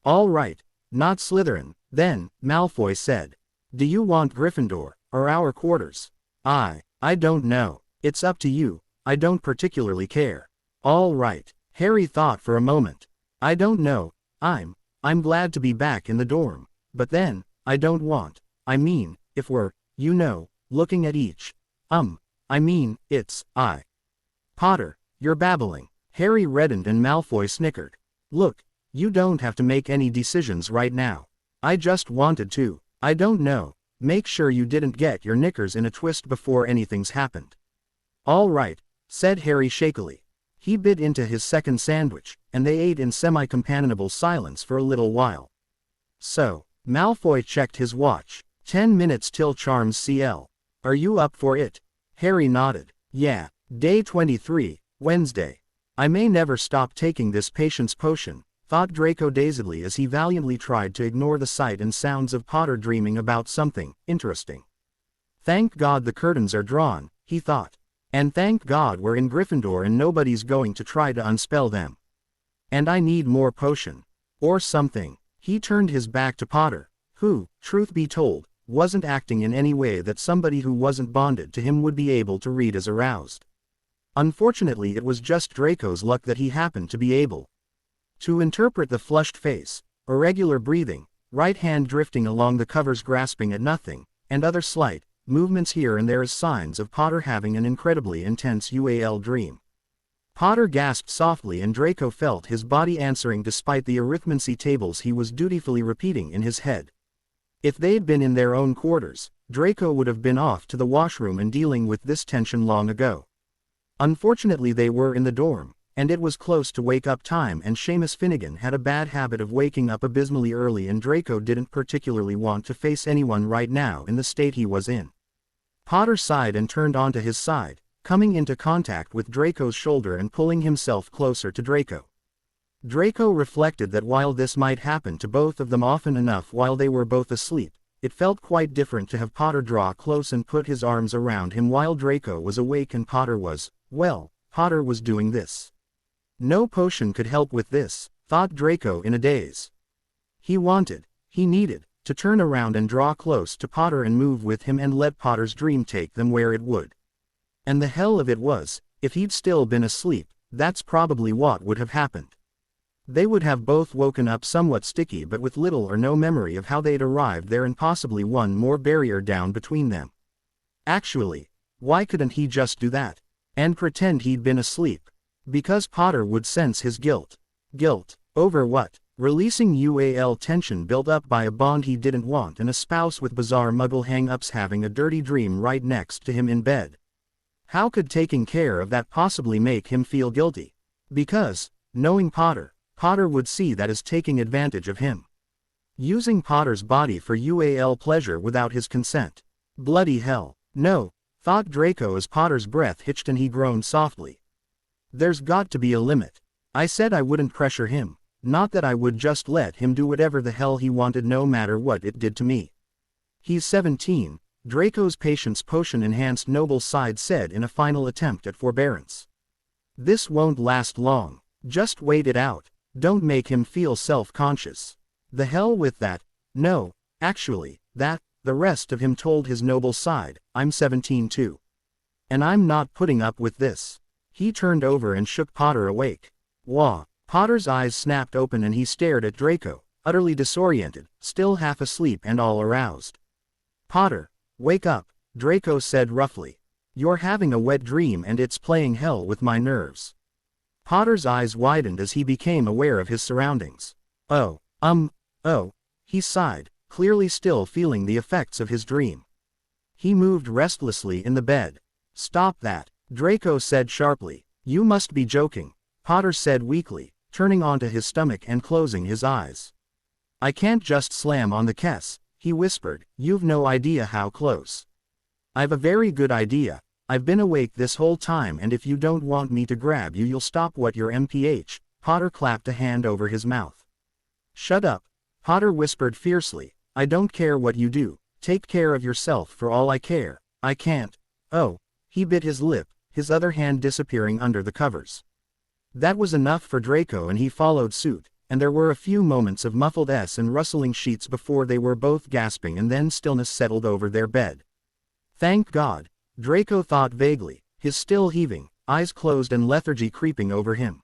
S1: "All right, not Slytherin, then," Malfoy said. "Do you want Gryffindor, or our quarters?" I don't know. It's up to you. I don't particularly care." "All right." Harry thought for a moment. "I don't know. I'm glad to be back in the dorm. But then, I don't want. I mean, if we're, looking at each. It's. Potter, you're babbling." Harry reddened and Malfoy snickered. "Look, you don't have to make any decisions right now. I just wanted to. I don't know. Make sure you didn't get your knickers in a twist before anything's happened." "All right," said Harry shakily. He bit into his second sandwich, and they ate in semi-companionable silence for a little while. "So," Malfoy checked his watch, 10 minutes till charms CL. "Are you up for it?" Harry nodded. "Yeah. Day 23, Wednesday. I may never stop taking this patience potion," thought Draco dazedly as he valiantly tried to ignore the sight and sounds of Potter dreaming about something interesting. "Thank God the curtains are drawn," he thought. "And thank God we're in Gryffindor and nobody's going to try to unspell them. And I need more potion. Or something." He turned his back to Potter, who, truth be told, wasn't acting in any way that somebody who wasn't bonded to him would be able to read as aroused. Unfortunately, it was just Draco's luck that he happened to be able to interpret the flushed face, irregular breathing, right hand drifting along the covers grasping at nothing, and other slight movements here and there as signs of Potter having an incredibly intense UAL dream. Potter gasped softly and Draco felt his body answering despite the arithmancy tables he was dutifully repeating in his head. If they'd been in their own quarters, Draco would have been off to the washroom and dealing with this tension long ago. Unfortunately, they were in the dorm, and it was close to wake-up time, and Seamus Finnegan had a bad habit of waking up abysmally early, and Draco didn't particularly want to face anyone right now in the state he was in. Potter sighed and turned onto his side, coming into contact with Draco's shoulder and pulling himself closer to Draco. Draco reflected that while this might happen to both of them often enough while they were both asleep, it felt quite different to have Potter draw close and put his arms around him while Draco was awake and Potter was, well, Potter was doing this. No potion could help with this, thought Draco in a daze. He needed, to turn around and draw close to Potter and move with him and let Potter's dream take them where it would. And the hell of it was, if he'd still been asleep, that's probably what would have happened. They would have both woken up somewhat sticky but with little or no memory of how they'd arrived there and possibly one more barrier down between them. Actually, why couldn't he just do that? And pretend he'd been asleep? Because Potter would sense his guilt. Guilt, over what? Releasing UAL tension built up by a bond he didn't want and a spouse with bizarre muggle hang-ups having a dirty dream right next to him in bed. How could taking care of that possibly make him feel guilty? Because, knowing Potter would see that as taking advantage of him. Using Potter's body for UAL pleasure without his consent. Bloody hell. No, thought Draco as Potter's breath hitched and he groaned softly. There's got to be a limit. I said I wouldn't pressure him, not that I would just let him do whatever the hell he wanted no matter what it did to me. He's 17, Draco's patience potion enhanced noble side said in a final attempt at forbearance. This won't last long. Just wait it out. Don't make him feel self-conscious. The hell with that. No, actually, the rest of him told his noble side, I'm 17 too. And I'm not putting up with this. He turned over and shook Potter awake. Wah! Potter's eyes snapped open and he stared at Draco, utterly disoriented, still half asleep and all aroused. Potter, wake up, Draco said roughly. You're having a wet dream and it's playing hell with my nerves. Potter's eyes widened as he became aware of his surroundings. Oh, he sighed, clearly still feeling the effects of his dream. He moved restlessly in the bed. Stop that, Draco said sharply. You must be joking, Potter said weakly, turning onto his stomach and closing his eyes. I can't just slam on the Kess, he whispered, you've no idea how close. I've a very good idea. I've been awake this whole time and if you don't want me to grab you you'll stop what your MPH, Potter clapped a hand over his mouth. Shut up, Potter whispered fiercely, I don't care what you do, take care of yourself for all I care, I can't. Oh, he bit his lip, his other hand disappearing under the covers. That was enough for Draco and he followed suit, and there were a few moments of muffled and rustling sheets before they were both gasping and then stillness settled over their bed. Thank God, Draco thought vaguely, his still heaving, eyes closed and lethargy creeping over him.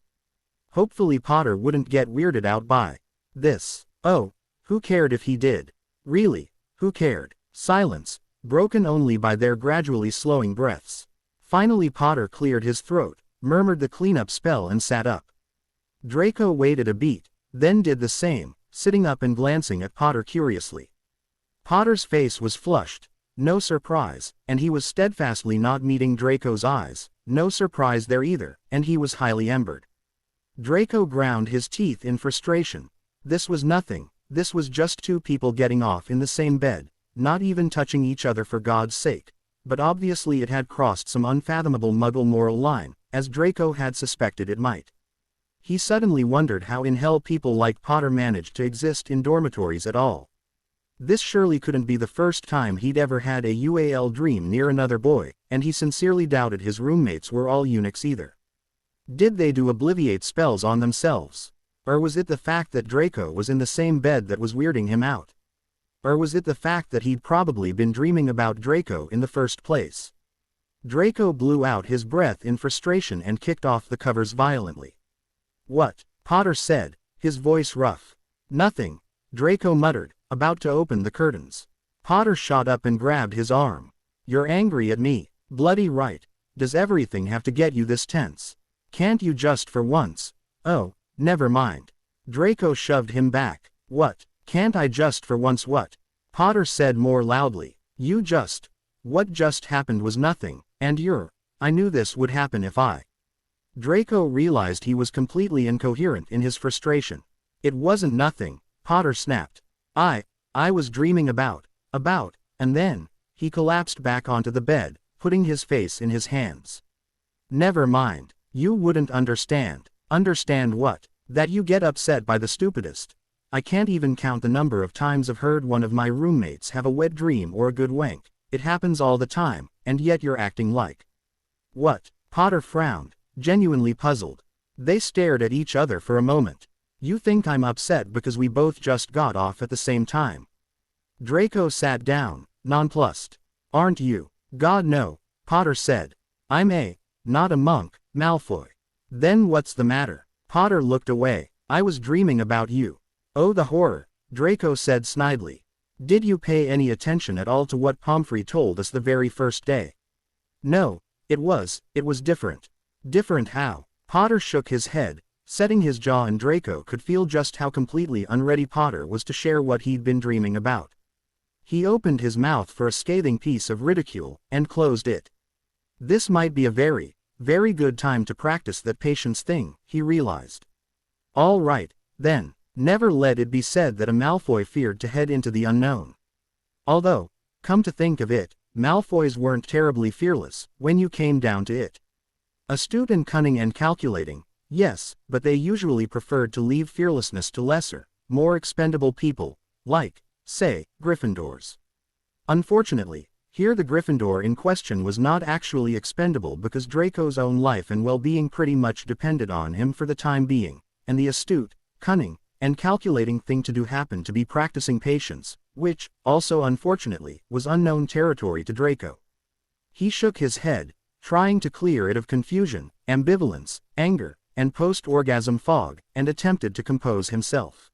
S1: Hopefully Potter wouldn't get weirded out by this. Oh, who cared if he did? Really, who cared? Silence, broken only by their gradually slowing breaths. Finally Potter cleared his throat, murmured the cleanup spell and sat up. Draco waited a beat, then did the same, sitting up and glancing at Potter curiously. Potter's face was flushed, no surprise, and he was steadfastly not meeting Draco's eyes, no surprise there either, and he was highly embered. Draco ground his teeth in frustration. This was nothing, this was just two people getting off in the same bed, not even touching each other for God's sake, but obviously it had crossed some unfathomable Muggle moral line, as Draco had suspected it might. He suddenly wondered how in hell people like Potter managed to exist in dormitories at all. This surely couldn't be the first time he'd ever had a UAL dream near another boy, and he sincerely doubted his roommates were all eunuchs either. Did they do obliviate spells on themselves? Or was it the fact that Draco was in the same bed that was weirding him out? Or was it the fact that he'd probably been dreaming about Draco in the first place? Draco blew out his breath in frustration and kicked off the covers violently. What? Potter said, his voice rough. Nothing, Draco muttered, about to open the curtains. Potter shot up and grabbed his arm. You're angry at me. Bloody right. Does everything have to get you this tense? Can't you just for once? Oh, never mind. Draco shoved him back. What? Can't I just for once what? Potter said more loudly. You just. What just happened was nothing, and I knew this would happen if I. Draco realized he was completely incoherent in his frustration. It wasn't nothing, Potter snapped. I was dreaming about, and then, he collapsed back onto the bed, putting his face in his hands. Never mind, you wouldn't understand. Understand what? That you get upset by the stupidest. I can't even count the number of times I've heard one of my roommates have a wet dream or a good wank. It happens all the time, and yet you're acting like. What? Potter frowned, genuinely puzzled. They stared at each other for a moment. You think I'm upset because we both just got off at the same time? Draco sat down, nonplussed. Aren't you? God no, Potter said. I'm not a monk, Malfoy. Then what's the matter? Potter looked away. I was dreaming about you. Oh the horror, Draco said snidely. Did you pay any attention at all to what Pomfrey told us the very first day? No, it was different. Different how? Potter shook his head, setting his jaw, and Draco could feel just how completely unready Potter was to share what he'd been dreaming about. He opened his mouth for a scathing piece of ridicule, and closed it. This might be a very, very good time to practice that patience thing, he realized. All right, then, never let it be said that a Malfoy feared to head into the unknown. Although, come to think of it, Malfoys weren't terribly fearless, when you came down to it. Astute and cunning and calculating, yes, but they usually preferred to leave fearlessness to lesser, more expendable people, like, say, Gryffindors. Unfortunately, Here the Gryffindor in question was not actually expendable because Draco's own life and well-being pretty much depended on him for the time being, and the astute, cunning, and calculating thing to do happened to be practicing patience, which, also unfortunately, was unknown territory to Draco. He shook his head, trying to clear it of confusion, ambivalence, anger, and post-orgasm fog, and attempted to compose himself.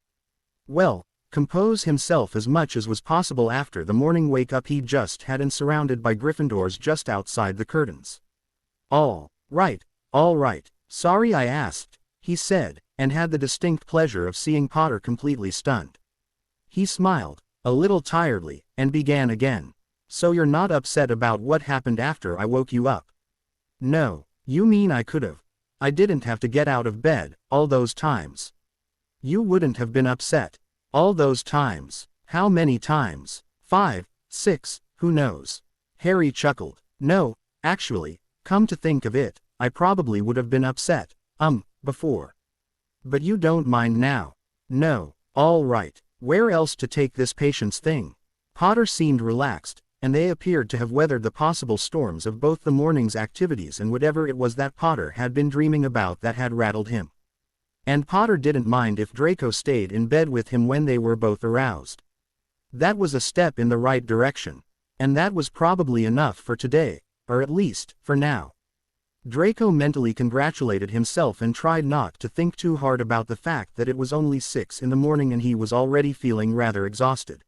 S1: Well, compose himself as much as was possible after the morning wake-up he just had and surrounded by Gryffindors just outside the curtains. All right, sorry I asked, he said, and had the distinct pleasure of seeing Potter completely stunned. He smiled, a little tiredly, and began again. So you're not upset about what happened after I woke you up? No, you mean I could've. I didn't have to get out of bed, all those times. You wouldn't have been upset. All those times. How many times? 5, 6, who knows? Harry chuckled. No, actually, come to think of it, I probably would have been upset, before. But you don't mind now. No, all right, where else to take this patience thing? Potter seemed relaxed, and they appeared to have weathered the possible storms of both the morning's activities and whatever it was that Potter had been dreaming about that had rattled him. And Potter didn't mind if Draco stayed in bed with him when they were both aroused. That was a step in the right direction. And that was probably enough for today, or at least, for now. Draco mentally congratulated himself and tried not to think too hard about the fact that it was only 6 in the morning and he was already feeling rather exhausted.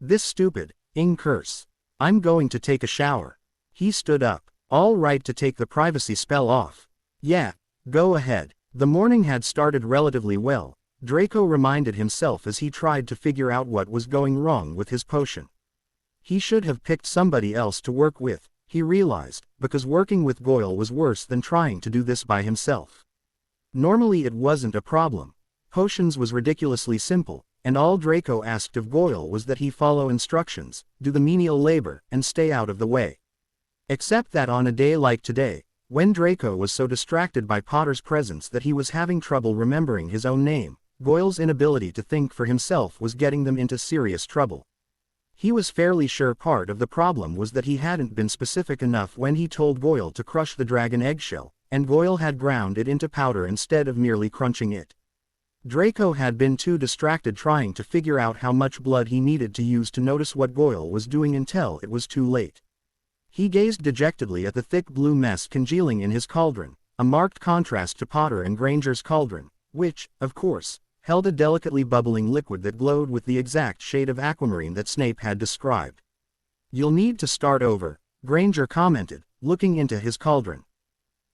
S1: This stupid curse. I'm going to take a shower. He stood up. All right to take the privacy spell off. Yeah, go ahead. The morning had started relatively well, Draco reminded himself as he tried to figure out what was going wrong with his potion. He should have picked somebody else to work with, he realized, because working with Goyle was worse than trying to do this by himself. Normally it wasn't a problem. Potions was ridiculously simple, and all Draco asked of Goyle was that he follow instructions, do the menial labor, and stay out of the way. Except that on a day like today, when Draco was so distracted by Potter's presence that he was having trouble remembering his own name, Goyle's inability to think for himself was getting them into serious trouble. He was fairly sure part of the problem was that he hadn't been specific enough when he told Goyle to crush the dragon eggshell, and Goyle had ground it into powder instead of merely crunching it. Draco had been too distracted trying to figure out how much blood he needed to use to notice what Goyle was doing until it was too late. He gazed dejectedly at the thick blue mess congealing in his cauldron, a marked contrast to Potter and Granger's cauldron, which, of course, held a delicately bubbling liquid that glowed with the exact shade of aquamarine that Snape had described. You'll need to start over, Granger commented, looking into his cauldron.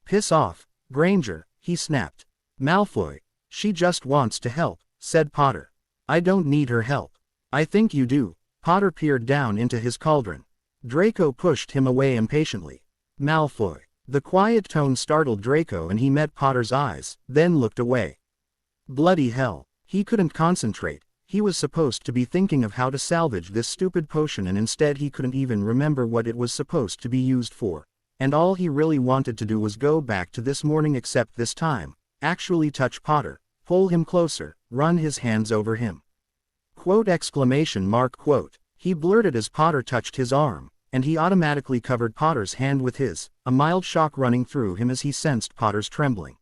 S1: Piss off, Granger, he snapped. Malfoy, she just wants to help, said Potter. I don't need her help. I think you do. Potter peered down into his cauldron. Draco pushed him away impatiently. Malfoy. The quiet tone startled Draco and he met Potter's eyes, then looked away. Bloody hell. He couldn't concentrate. He was supposed to be thinking of how to salvage this stupid potion and instead he couldn't even remember what it was supposed to be used for. And all he really wanted to do was go back to this morning except this time, actually touch Potter, pull him closer, run his hands over him. Quote exclamation mark quote. He blurted as Potter touched his arm, and he automatically covered Potter's hand with his, a mild shock running through him as he sensed Potter's trembling.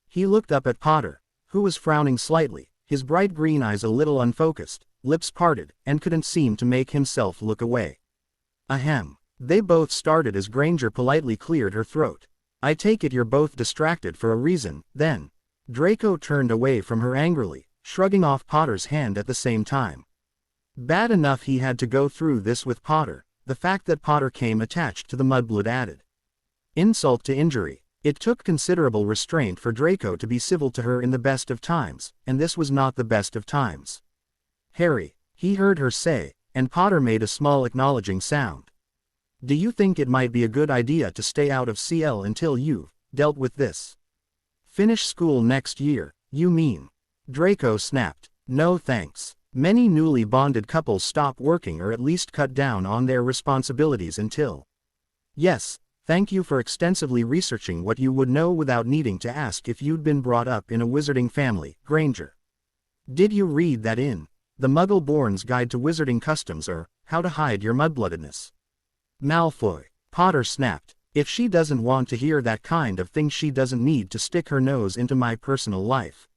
S1: He looked up at Potter, who was frowning slightly, his bright green eyes a little unfocused, lips parted, and couldn't seem to make himself look away. Ahem. They both started as Granger politely cleared her throat. I take it you're both distracted for a reason, then. Draco turned away from her angrily, shrugging off Potter's hand at the same time. Bad enough he had to go through this with Potter, the fact that Potter came attached to the mudblood added insult to injury. It took considerable restraint for Draco to be civil to her in the best of times, and this was not the best of times. Harry, he heard her say, and Potter made a small acknowledging sound. Do you think it might be a good idea to stay out of CL until you've dealt with this? Finish school next year, you mean? Draco snapped. No thanks. Many newly bonded couples stop working or at least cut down on their responsibilities until. Yes, thank you for extensively researching what you would know without needing to ask if you'd been brought up in a wizarding family, Granger. Did you read that in The Muggle-Born's Guide to Wizarding Customs or How to Hide Your Mudbloodedness? Malfoy. Potter snapped. If she doesn't want to hear that kind of thing, she doesn't need to stick her nose into my personal life.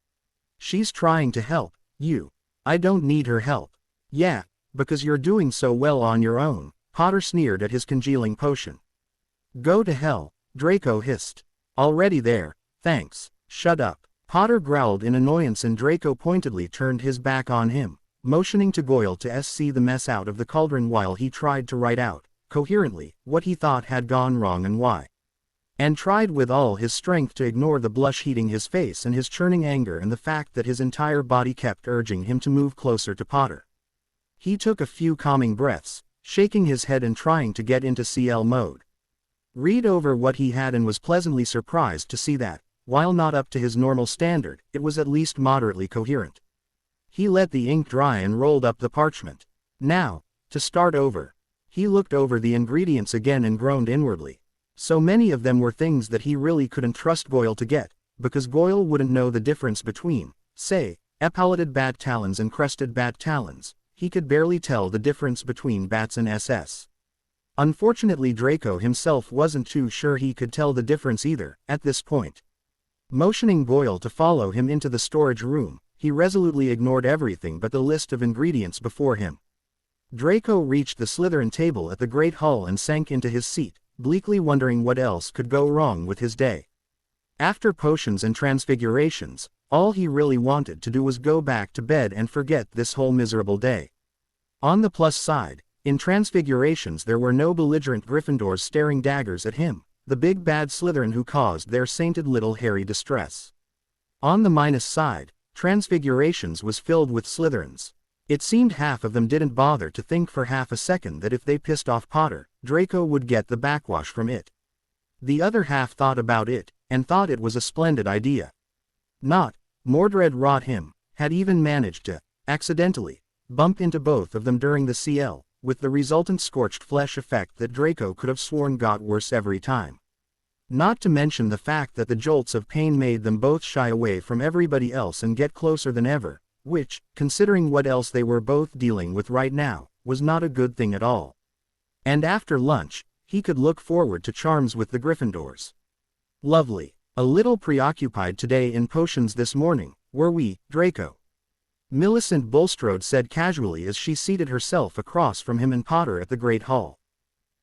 S1: She's trying to help you. I don't need her help. Yeah, because you're doing so well on your own. Potter sneered at his congealing potion. Go to hell, Draco hissed. Already there, thanks. Shut up. Potter growled in annoyance and Draco pointedly turned his back on him, motioning to Goyle to see the mess out of the cauldron while he tried to write out, coherently, what he thought had gone wrong and why. And tried with all his strength to ignore the blush heating his face and his churning anger and the fact that his entire body kept urging him to move closer to Potter. He took a few calming breaths, shaking his head and trying to get into CL mode. Read over what he had and was pleasantly surprised to see that, while not up to his normal standard, it was at least moderately coherent. He let the ink dry and rolled up the parchment. Now, to start over. He looked over the ingredients again and groaned inwardly. So many of them were things that he really couldn't trust Goyle to get, because Goyle wouldn't know the difference between, say, epauleted bat talons and crested bat talons. He could barely tell the difference between bats and SS. Unfortunately, Draco himself wasn't too sure he could tell the difference either, at this point. Motioning Goyle to follow him into the storage room, he resolutely ignored everything but the list of ingredients before him. Draco reached the Slytherin table at the Great Hall and sank into his seat, bleakly wondering what else could go wrong with his day. After potions and transfigurations, all he really wanted to do was go back to bed and forget this whole miserable day. On the plus side, in transfigurations there were no belligerent Gryffindors staring daggers at him, the big bad Slytherin who caused their sainted little Harry distress. On the minus side, transfigurations was filled with Slytherins. It seemed half of them didn't bother to think for half a second that if they pissed off Potter, Draco would get the backwash from it. The other half thought about it, and thought it was a splendid idea. Not, Mordred rot him, had even managed to, accidentally, bump into both of them during the CL, with the resultant scorched flesh effect that Draco could have sworn got worse every time. Not to mention the fact that the jolts of pain made them both shy away from everybody else and get closer than ever, which, considering what else they were both dealing with right now, was not a good thing at all. And after lunch, he could look forward to charms with the Gryffindors. Lovely. A little preoccupied today in potions this morning, were we, Draco? Millicent Bulstrode said casually as she seated herself across from him and Potter at the Great Hall.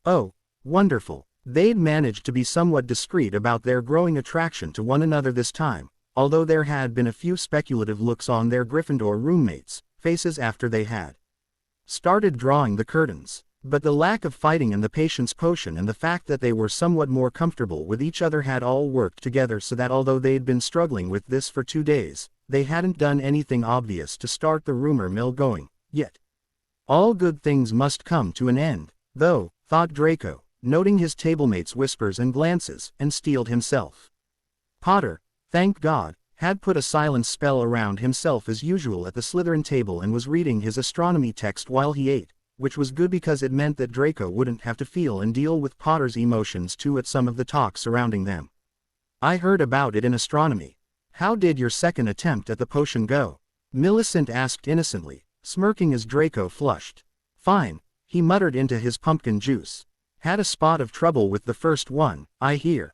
S1: Oh, wonderful. They'd managed to be somewhat discreet about their growing attraction to one another this time, although there had been a few speculative looks on their Gryffindor roommates' faces after they had started drawing the curtains. But the lack of fighting and the patience potion and the fact that they were somewhat more comfortable with each other had all worked together so that although they'd been struggling with this for 2 days, they hadn't done anything obvious to start the rumor mill going, yet. All good things must come to an end, though, thought Draco, noting his tablemates' whispers and glances, and steeled himself. Potter, thank God, had put a silence spell around himself as usual at the Slytherin table and was reading his astronomy text while he ate, which was good because it meant that Draco wouldn't have to feel and deal with Potter's emotions too at some of the talk surrounding them. I heard about it in astronomy. How did your second attempt at the potion go? Millicent asked innocently, smirking as Draco flushed. Fine, he muttered into his pumpkin juice. Had a spot of trouble with the first one, I hear.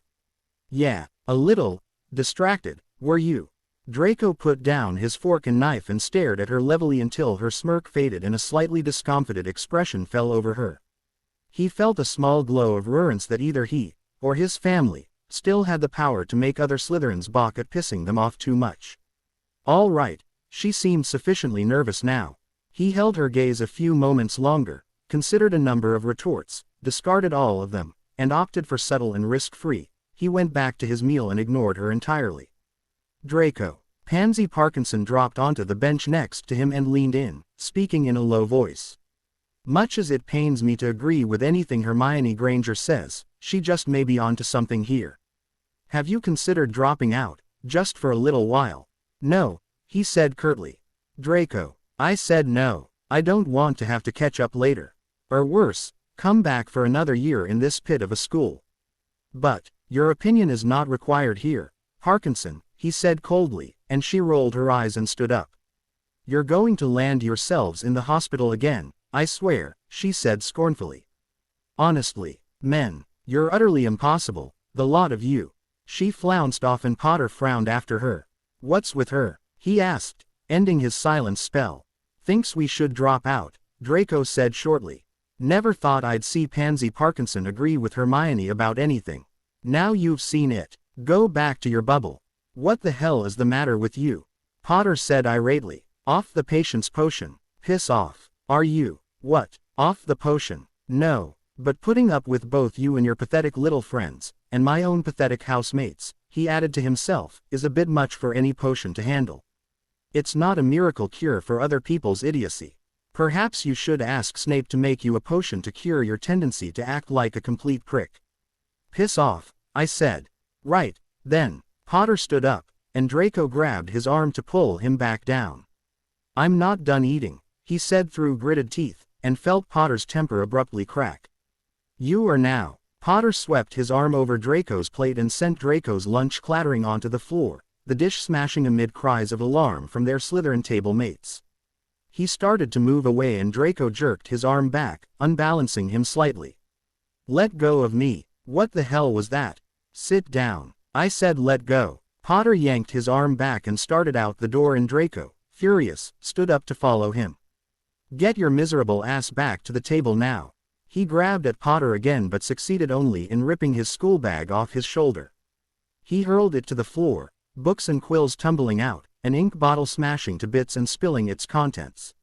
S1: Yeah, a little distracted, were you? Draco put down his fork and knife and stared at her levelly until her smirk faded and a slightly discomfited expression fell over her. He felt a small glow of reverence that either he, or his family, still had the power to make other Slytherins balk at pissing them off too much. All right, she seemed sufficiently nervous now. He held her gaze a few moments longer, considered a number of retorts, discarded all of them, and opted for subtle and risk-free. He went back to his meal and ignored her entirely. Draco. Pansy Parkinson dropped onto the bench next to him and leaned in, speaking in a low voice. Much as it pains me to agree with anything Hermione Granger says, she just may be onto something here. Have you considered dropping out, just for a little while? No, he said curtly. Draco. I said no, I don't want to have to catch up later. Or worse, come back for another year in this pit of a school. But, your opinion is not required here, Parkinson, he said coldly, and she rolled her eyes and stood up. You're going to land yourselves in the hospital again, I swear, she said scornfully. Honestly, men, you're utterly impossible, the lot of you. She flounced off and Potter frowned after her. What's with her? He asked, ending his silence spell. Thinks we should drop out, Draco said shortly. Never thought I'd see Pansy Parkinson agree with Hermione about anything. Now you've seen it. Go back to your bubble. What the hell is the matter with you? Potter said irately. Off the patience potion. Piss off. Are you? What? Off the potion? No. But putting up with both you and your pathetic little friends, and my own pathetic housemates, he added to himself, is a bit much for any potion to handle. It's not a miracle cure for other people's idiocy. Perhaps you should ask Snape to make you a potion to cure your tendency to act like a complete prick. Piss off, I said. Right, then. Potter stood up, and Draco grabbed his arm to pull him back down. I'm not done eating, he said through gritted teeth, and felt Potter's temper abruptly crack. You are now. Potter swept his arm over Draco's plate and sent Draco's lunch clattering onto the floor, the dish smashing amid cries of alarm from their Slytherin table mates. He started to move away and Draco jerked his arm back, unbalancing him slightly. Let go of me. What the hell was that? Sit down. I said let go. Potter yanked his arm back and started out the door and Draco, furious, stood up to follow him. Get your miserable ass back to the table now. He grabbed at Potter again but succeeded only in ripping his school bag off his shoulder. He hurled it to the floor, books and quills tumbling out, an ink bottle smashing to bits and spilling its contents.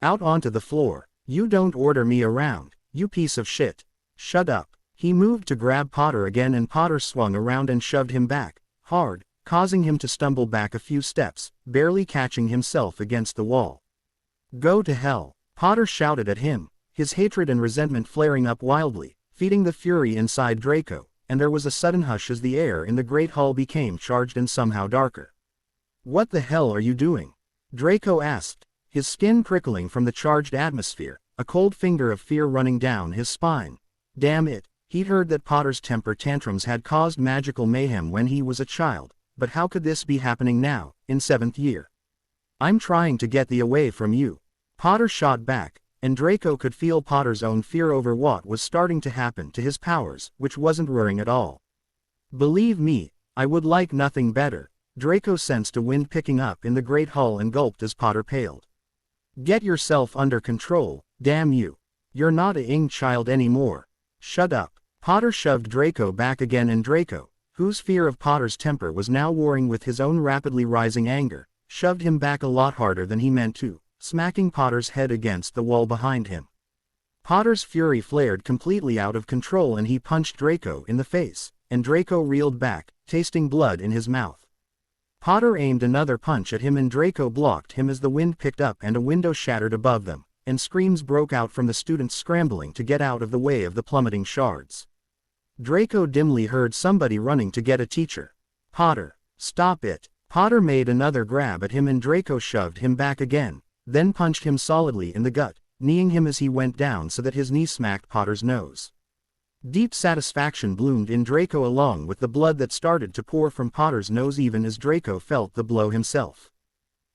S1: Out onto the floor. You don't order me around, you piece of shit. Shut up. He moved to grab Potter again and Potter swung around and shoved him back, hard, causing him to stumble back a few steps, barely catching himself against the wall. Go to hell, Potter shouted at him, his hatred and resentment flaring up wildly, feeding the fury inside Draco, and there was a sudden hush as the air in the great hall became charged and somehow darker. What the hell are you doing? Draco asked, his skin prickling from the charged atmosphere, a cold finger of fear running down his spine. Damn it, he'd heard that Potter's temper tantrums had caused magical mayhem when he was a child, but how could this be happening now, in 7th year? I'm trying to get thee away from you. Potter shot back, and Draco could feel Potter's own fear over what was starting to happen to his powers, which wasn't worrying at all. Believe me, I would like nothing better. Draco sensed a wind picking up in the great hall and gulped as Potter paled. Get yourself under control, damn you. You're not a young child anymore. Shut up. Potter shoved Draco back again and Draco, whose fear of Potter's temper was now warring with his own rapidly rising anger, shoved him back a lot harder than he meant to, smacking Potter's head against the wall behind him. Potter's fury flared completely out of control and he punched Draco in the face, and Draco reeled back, tasting blood in his mouth. Potter aimed another punch at him and Draco blocked him as the wind picked up and a window shattered above them, and screams broke out from the students scrambling to get out of the way of the plummeting shards. Draco dimly heard somebody running to get a teacher. Potter, stop it. Potter made another grab at him and Draco shoved him back again, then punched him solidly in the gut, kneeing him as he went down so that his knee smacked Potter's nose. Deep satisfaction bloomed in Draco along with the blood that started to pour from Potter's nose even as Draco felt the blow himself.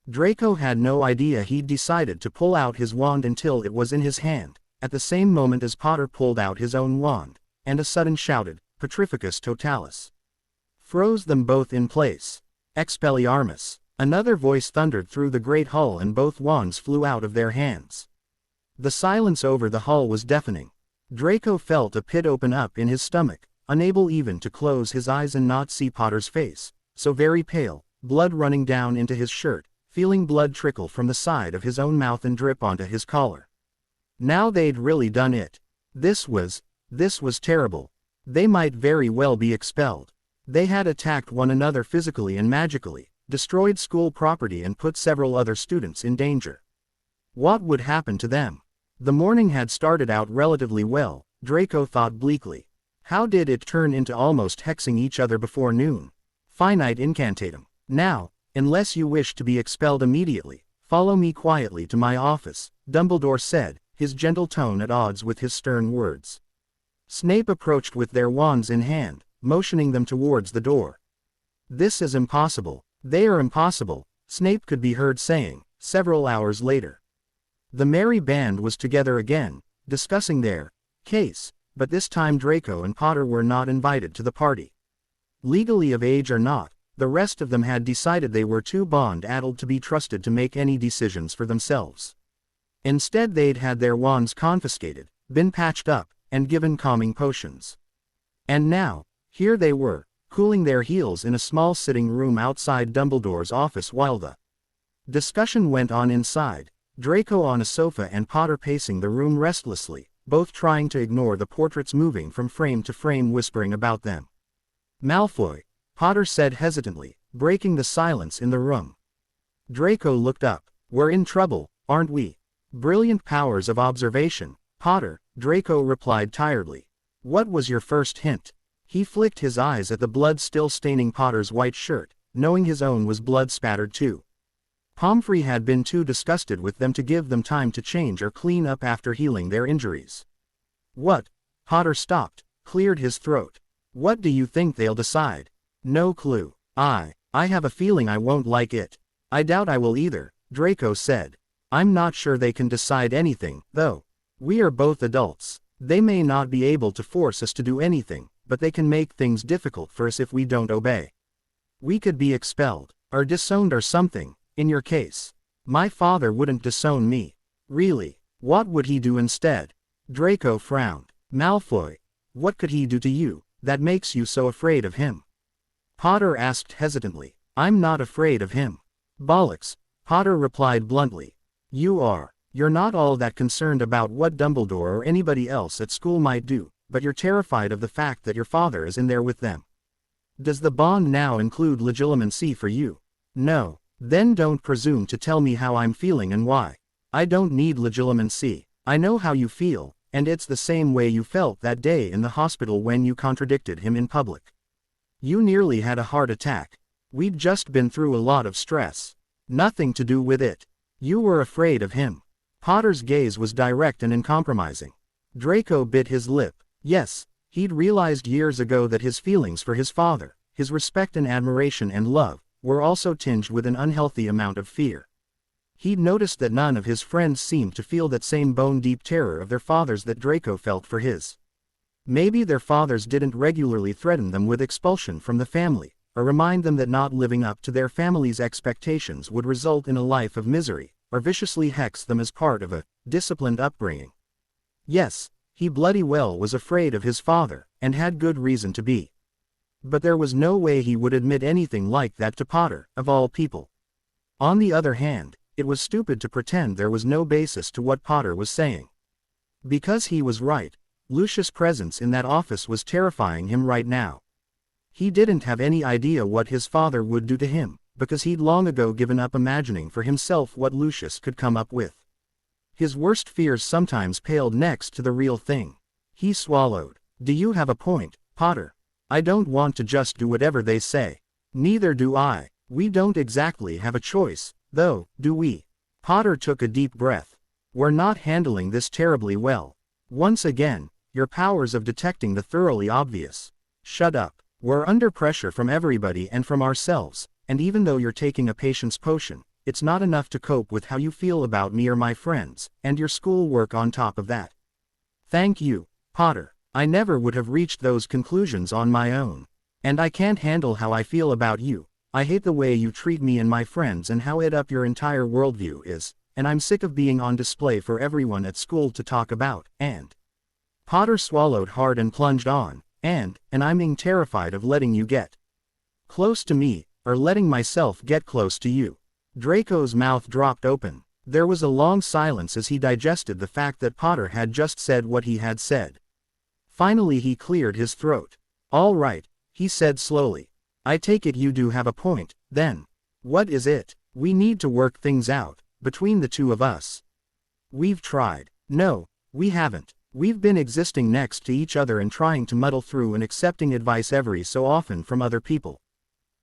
S1: Draco had no idea he'd decided to pull out his wand until it was in his hand, at the same moment as Potter pulled out his own wand, and a sudden shouted, Petrificus Totalis. Froze them both in place. Expelliarmus. Another voice thundered through the great hall and both wands flew out of their hands. The silence over the hall was deafening. Draco felt a pit open up in his stomach, unable even to close his eyes and not see Potter's face, so very pale, blood running down into his shirt, feeling blood trickle from the side of his own mouth and drip onto his collar. Now they'd really done it. This was terrible. They might very well be expelled. They had attacked one another physically and magically, destroyed school property and put several other students in danger. What would happen to them? The morning had started out relatively well, Draco thought bleakly. How did it turn into almost hexing each other before noon? Finite incantatum. Now, unless you wish to be expelled immediately, follow me quietly to my office, Dumbledore said, his gentle tone at odds with his stern words. Snape approached with their wands in hand, motioning them towards the door. This is impossible. They are impossible, Snape could be heard saying, several hours later. The merry band was together again, discussing their case, but this time Draco and Potter were not invited to the party. Legally of age or not, the rest of them had decided they were too bond-addled to be trusted to make any decisions for themselves. Instead they'd had their wands confiscated, been patched up, and given calming potions. And now, here they were, cooling their heels in a small sitting room outside Dumbledore's office while the discussion went on inside, Draco on a sofa and Potter pacing the room restlessly, both trying to ignore the portraits moving from frame to frame whispering about them. Malfoy, Potter said hesitantly, breaking the silence in the room. Draco looked up. We're in trouble, aren't we? Brilliant powers of observation, Potter, Draco replied tiredly. What was your first hint? He flicked his eyes at the blood still staining Potter's white shirt, knowing his own was blood-spattered too. Pomfrey had been too disgusted with them to give them time to change or clean up after healing their injuries. What? Potter stopped, cleared his throat. What do you think they'll decide? No clue. I have a feeling I won't like it. I doubt I will either, Draco said. I'm not sure they can decide anything, though. We are both adults. They may not be able to force us to do anything, but they can make things difficult for us if we don't obey. We could be expelled, or disowned or something, in your case. My father wouldn't disown me. Really? What would he do instead? Draco frowned. Malfoy. What could he do to you, that makes you so afraid of him? Potter asked hesitantly. I'm not afraid of him. Bollocks, Potter replied bluntly. You are. You're not all that concerned about what Dumbledore or anybody else at school might do, but you're terrified of the fact that your father is in there with them. Does the bond now include legitimacy for you? No. Then don't presume to tell me how I'm feeling and why. I don't need legitimacy. I know how you feel, and it's the same way you felt that day in the hospital when you contradicted him in public. You nearly had a heart attack. We'd just been through a lot of stress. Nothing to do with it. You were afraid of him. Potter's gaze was direct and uncompromising. Draco bit his lip. Yes, he'd realized years ago that his feelings for his father, his respect and admiration and love, were also tinged with an unhealthy amount of fear. He'd noticed that none of his friends seemed to feel that same bone-deep terror of their fathers that Draco felt for his. Maybe their fathers didn't regularly threaten them with expulsion from the family, or remind them that not living up to their family's expectations would result in a life of misery, or viciously hex them as part of a disciplined upbringing. Yes, he bloody well was afraid of his father, and had good reason to be. But there was no way he would admit anything like that to Potter, of all people. On the other hand, it was stupid to pretend there was no basis to what Potter was saying. Because he was right, Lucius' presence in that office was terrifying him right now. He didn't have any idea what his father would do to him, because he'd long ago given up imagining for himself what Lucius could come up with. His worst fears sometimes paled next to the real thing. He swallowed. Do you have a point, Potter? I don't want to just do whatever they say. Neither do I. We don't exactly have a choice, though, do we? Potter took a deep breath. We're not handling this terribly well. Once again, your powers of detecting the thoroughly obvious. Shut up. We're under pressure from everybody and from ourselves, and even though you're taking a patience potion, it's not enough to cope with how you feel about me or my friends, and your schoolwork on top of that. Thank you, Potter. I never would have reached those conclusions on my own. And I can't handle how I feel about you. I hate the way you treat me and my friends and how up your entire worldview is, and I'm sick of being on display for everyone at school to talk about, and... Potter swallowed hard and plunged on, and I'm terrified of letting you get close to me, or letting myself get close to you. Draco's mouth dropped open. There was a long silence as he digested the fact that Potter had just said what he had said. Finally he cleared his throat. All right, he said slowly. I take it you do have a point, then. What is it? We need to work things out, between the two of us. We've tried. No, we haven't. We've been existing next to each other and trying to muddle through and accepting advice every so often from other people.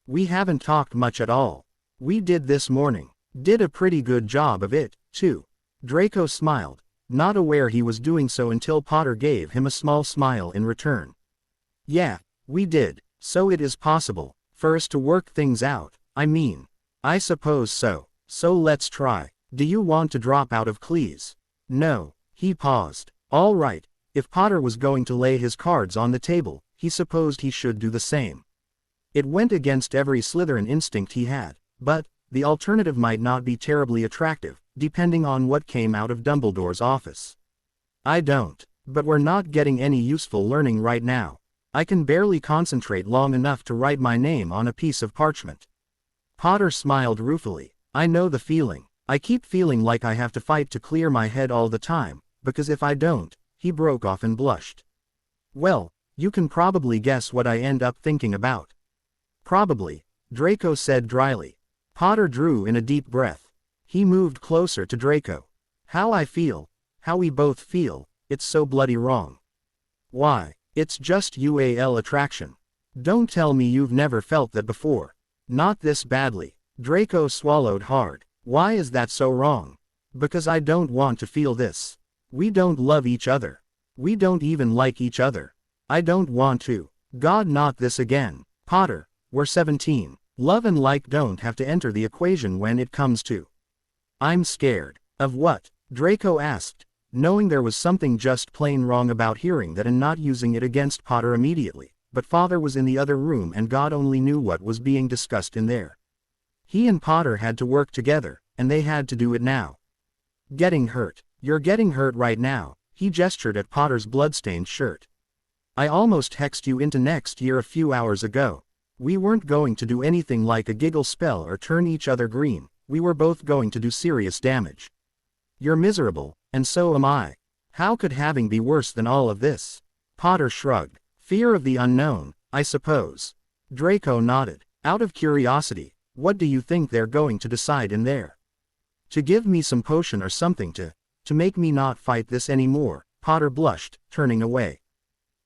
S1: We haven't talked much at all. We did this morning. Did a pretty good job of it, too. Draco smiled, not aware he was doing so until Potter gave him a small smile in return. Yeah, we did, so it is possible for us to work things out, I mean. I suppose so. So let's try. Do you want to drop out of Cleese? No. He paused. All right, If Potter was going to lay his cards on the table, he supposed he should do the same. It went against every Slytherin instinct he had, but the alternative might not be terribly attractive, depending on what came out of Dumbledore's office. I don't. But we're not getting any useful learning right now. I can barely concentrate long enough to write my name on a piece of parchment. Potter smiled ruefully. I know the feeling. I keep feeling like I have to fight to clear my head all the time, because if I don't, he broke off and blushed. Well, you can probably guess what I end up thinking about. Probably, Draco said dryly. Potter drew in a deep breath. He moved closer to Draco. How I feel, how we both feel, it's so bloody wrong. Why, it's just UAL attraction. Don't tell me you've never felt that before. Not this badly. Draco swallowed hard. Why is that so wrong? Because I don't want to feel this. We don't love each other. We don't even like each other. I don't want to. God, not this again. Potter, we're 17. Love and like don't have to enter the equation when it comes to. I'm scared. Of what? Draco asked, knowing there was something just plain wrong about hearing that and not using it against Potter immediately, but Father was in the other room and God only knew what was being discussed in there. He and Potter had to work together, and they had to do it now. Getting hurt. You're getting hurt right now, he gestured at Potter's bloodstained shirt. I almost hexed you into next year a few hours ago. We weren't going to do anything like a giggle spell or turn each other green, we were both going to do serious damage. You're miserable, and so am I. How could having be worse than all of this? Potter shrugged. Fear of the unknown, I suppose. Draco nodded. Out of curiosity, what do you think they're going to decide in there? To give me some potion or something to make me not fight this anymore, Potter blushed, turning away.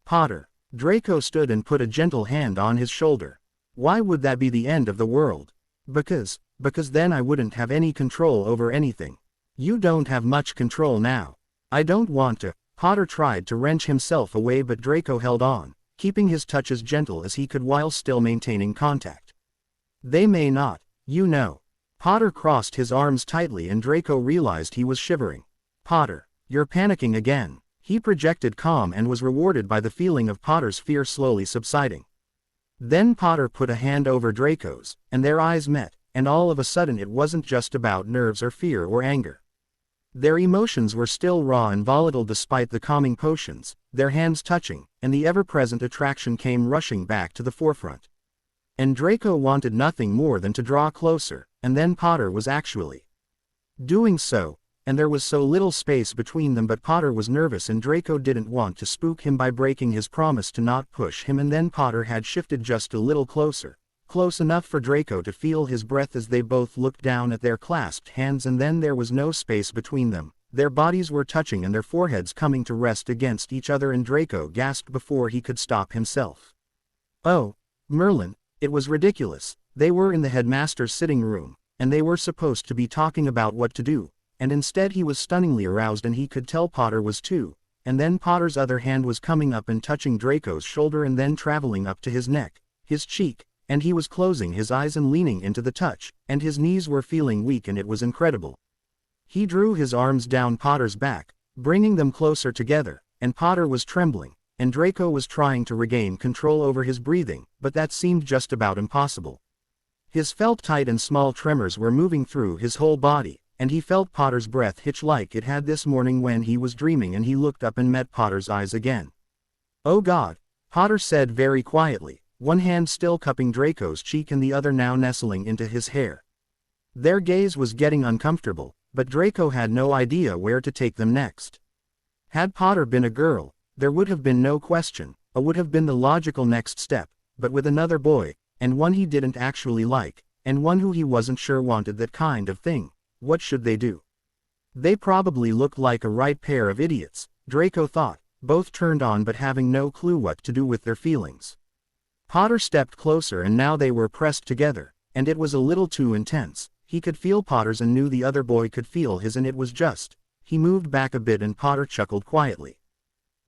S1: Potter. Draco stood and put a gentle hand on his shoulder. Why would that be the end of the world? Because then I wouldn't have any control over anything. You don't have much control now. I don't want to. Potter tried to wrench himself away but Draco held on, keeping his touch as gentle as he could while still maintaining contact. They may not, you know. Potter crossed his arms tightly and Draco realized he was shivering. Potter, you're panicking again. He projected calm and was rewarded by the feeling of Potter's fear slowly subsiding. Then Potter put a hand over Draco's, and their eyes met, and all of a sudden it wasn't just about nerves or fear or anger. Their emotions were still raw and volatile despite the calming potions, their hands touching, and the ever-present attraction came rushing back to the forefront. And Draco wanted nothing more than to draw closer, and then Potter was actually doing so, and there was so little space between them but Potter was nervous and Draco didn't want to spook him by breaking his promise to not push him and then Potter had shifted just a little closer. Close enough for Draco to feel his breath as they both looked down at their clasped hands and then there was no space between them, their bodies were touching and their foreheads coming to rest against each other and Draco gasped before he could stop himself. Oh, Merlin, it was ridiculous, they were in the headmaster's sitting room, and they were supposed to be talking about what to do, and instead he was stunningly aroused and he could tell Potter was too, and then Potter's other hand was coming up and touching Draco's shoulder and then traveling up to his neck, his cheek, and he was closing his eyes and leaning into the touch, and his knees were feeling weak and it was incredible. He drew his arms down Potter's back, bringing them closer together, and Potter was trembling, and Draco was trying to regain control over his breathing, but that seemed just about impossible. His felt tight and small tremors were moving through his whole body, and he felt Potter's breath hitch like it had this morning when he was dreaming and he looked up and met Potter's eyes again. Oh God, Potter said very quietly, one hand still cupping Draco's cheek and the other now nestling into his hair. Their gaze was getting uncomfortable, but Draco had no idea where to take them next. Had Potter been a girl, there would have been no question, it would have been the logical next step, but with another boy, and one he didn't actually like, and one who he wasn't sure wanted that kind of thing, what should they do? They probably looked like a right pair of idiots, Draco thought, both turned on but having no clue what to do with their feelings. Potter stepped closer and now they were pressed together, and it was a little too intense. He could feel Potter's and knew the other boy could feel his and it was just. He moved back a bit and Potter chuckled quietly.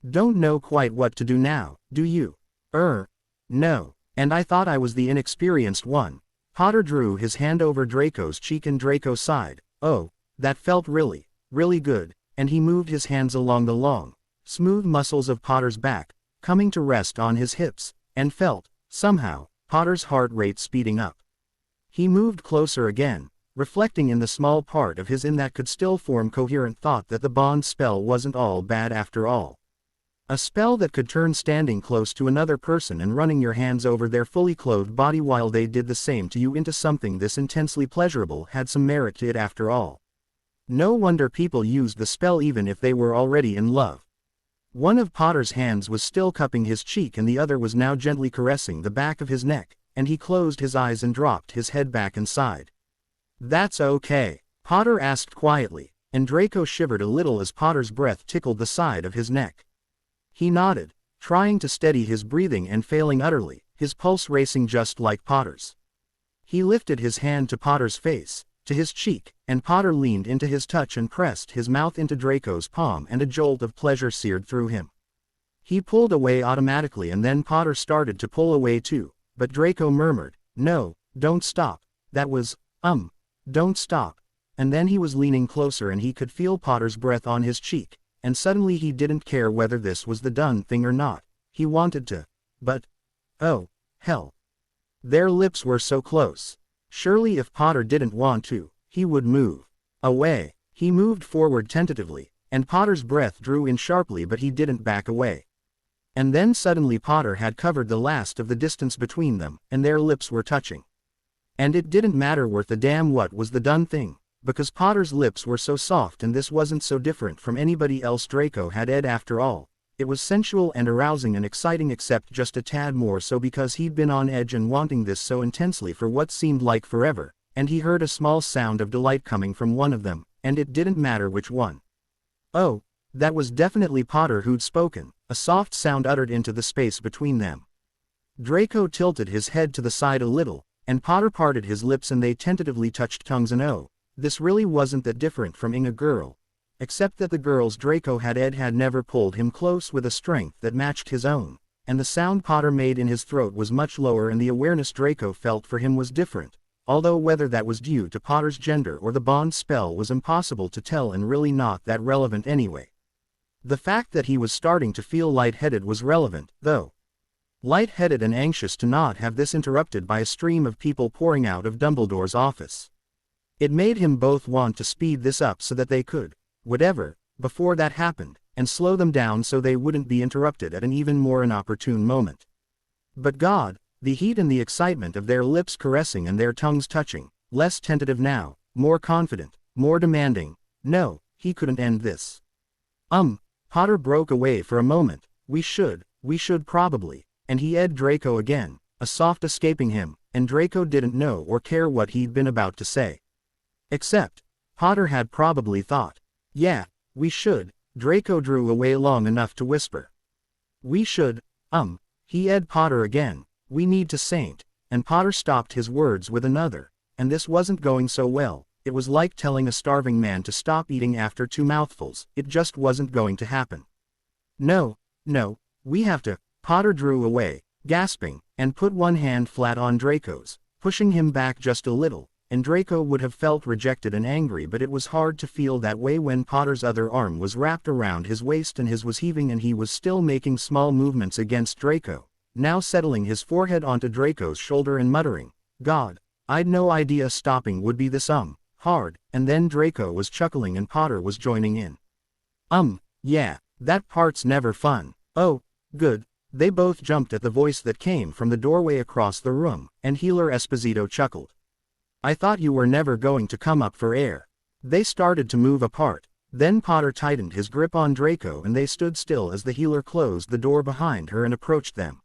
S1: Don't know quite what to do now, do you? No. And I thought I was the inexperienced one. Potter drew his hand over Draco's cheek and Draco sighed. Oh, that felt really good, and he moved his hands along the long, smooth muscles of Potter's back, coming to rest on his hips, and felt, somehow, Potter's heart rate speeding up. He moved closer again, reflecting in the small part of his in that could still form coherent thought that the bond spell wasn't all bad after all. A spell that could turn standing close to another person and running your hands over their fully clothed body while they did the same to you into something this intensely pleasurable had some merit to it after all. No wonder people used the spell even if they were already in love. One of Potter's hands was still cupping his cheek and the other was now gently caressing the back of his neck, and he closed his eyes and dropped his head back and sighed. "That's okay," Potter asked quietly, and Draco shivered a little as Potter's breath tickled the side of his neck. He nodded, trying to steady his breathing and failing utterly, his pulse racing just like Potter's. He lifted his hand to Potter's face, to his cheek, and Potter leaned into his touch and pressed his mouth into Draco's palm and a jolt of pleasure seared through him. He pulled away automatically and then Potter started to pull away too, but Draco murmured, "No, don't stop, that was, don't stop," and then he was leaning closer and he could feel Potter's breath on his cheek, and suddenly he didn't care whether this was the done thing or not, he wanted to, but, oh, hell. Their lips were so close. Surely if Potter didn't want to, he would move away. He moved forward tentatively, and Potter's breath drew in sharply but he didn't back away. And then suddenly Potter had covered the last of the distance between them, and their lips were touching. And it didn't matter worth a damn what was the done thing, because Potter's lips were so soft and this wasn't so different from anybody else Draco had ed after all. It was sensual and arousing and exciting except just a tad more so because he'd been on edge and wanting this so intensely for what seemed like forever, and he heard a small sound of delight coming from one of them, and it didn't matter which one. Oh, that was definitely Potter who'd spoken, a soft sound uttered into the space between them. Draco tilted his head to the side a little, and Potter parted his lips and they tentatively touched tongues and oh, this really wasn't that different from a girl. Except that the girls Draco had ed had never pulled him close with a strength that matched his own, and the sound Potter made in his throat was much lower and the awareness Draco felt for him was different, although whether that was due to Potter's gender or the bond spell was impossible to tell and really not that relevant anyway. The fact that he was starting to feel lightheaded was relevant, though. Lightheaded and anxious to not have this interrupted by a stream of people pouring out of Dumbledore's office. It made him both want to speed this up so that they could, whatever, before that happened, and slow them down so they wouldn't be interrupted at an even more inopportune moment. But God, the heat and the excitement of their lips caressing and their tongues touching, less tentative now, more confident, more demanding, no, he couldn't end this. Potter broke away for a moment, we should probably, and he ed Draco again, a soft escaping him, and Draco didn't know or care what he'd been about to say. Except, Potter had probably thought. Yeah, we should, Draco drew away long enough to whisper. We should, he ed Potter again, we need to saint, and Potter stopped his words with another, and this wasn't going so well, it was like telling a starving man to stop eating after 2 mouthfuls, it just wasn't going to happen. No, we have to, Potter drew away, gasping, and put one hand flat on Draco's, pushing him back just a little, and Draco would have felt rejected and angry but it was hard to feel that way when Potter's other arm was wrapped around his waist and his was heaving and he was still making small movements against Draco, now settling his forehead onto Draco's shoulder and muttering, God, I'd no idea stopping would be this hard, and then Draco was chuckling and Potter was joining in. Yeah, that part's never fun. Oh, good. They both jumped at the voice that came from the doorway across the room, and Healer Esposito chuckled. I thought you were never going to come up for air. They started to move apart, then Potter tightened his grip on Draco and they stood still as the healer closed the door behind her and approached them.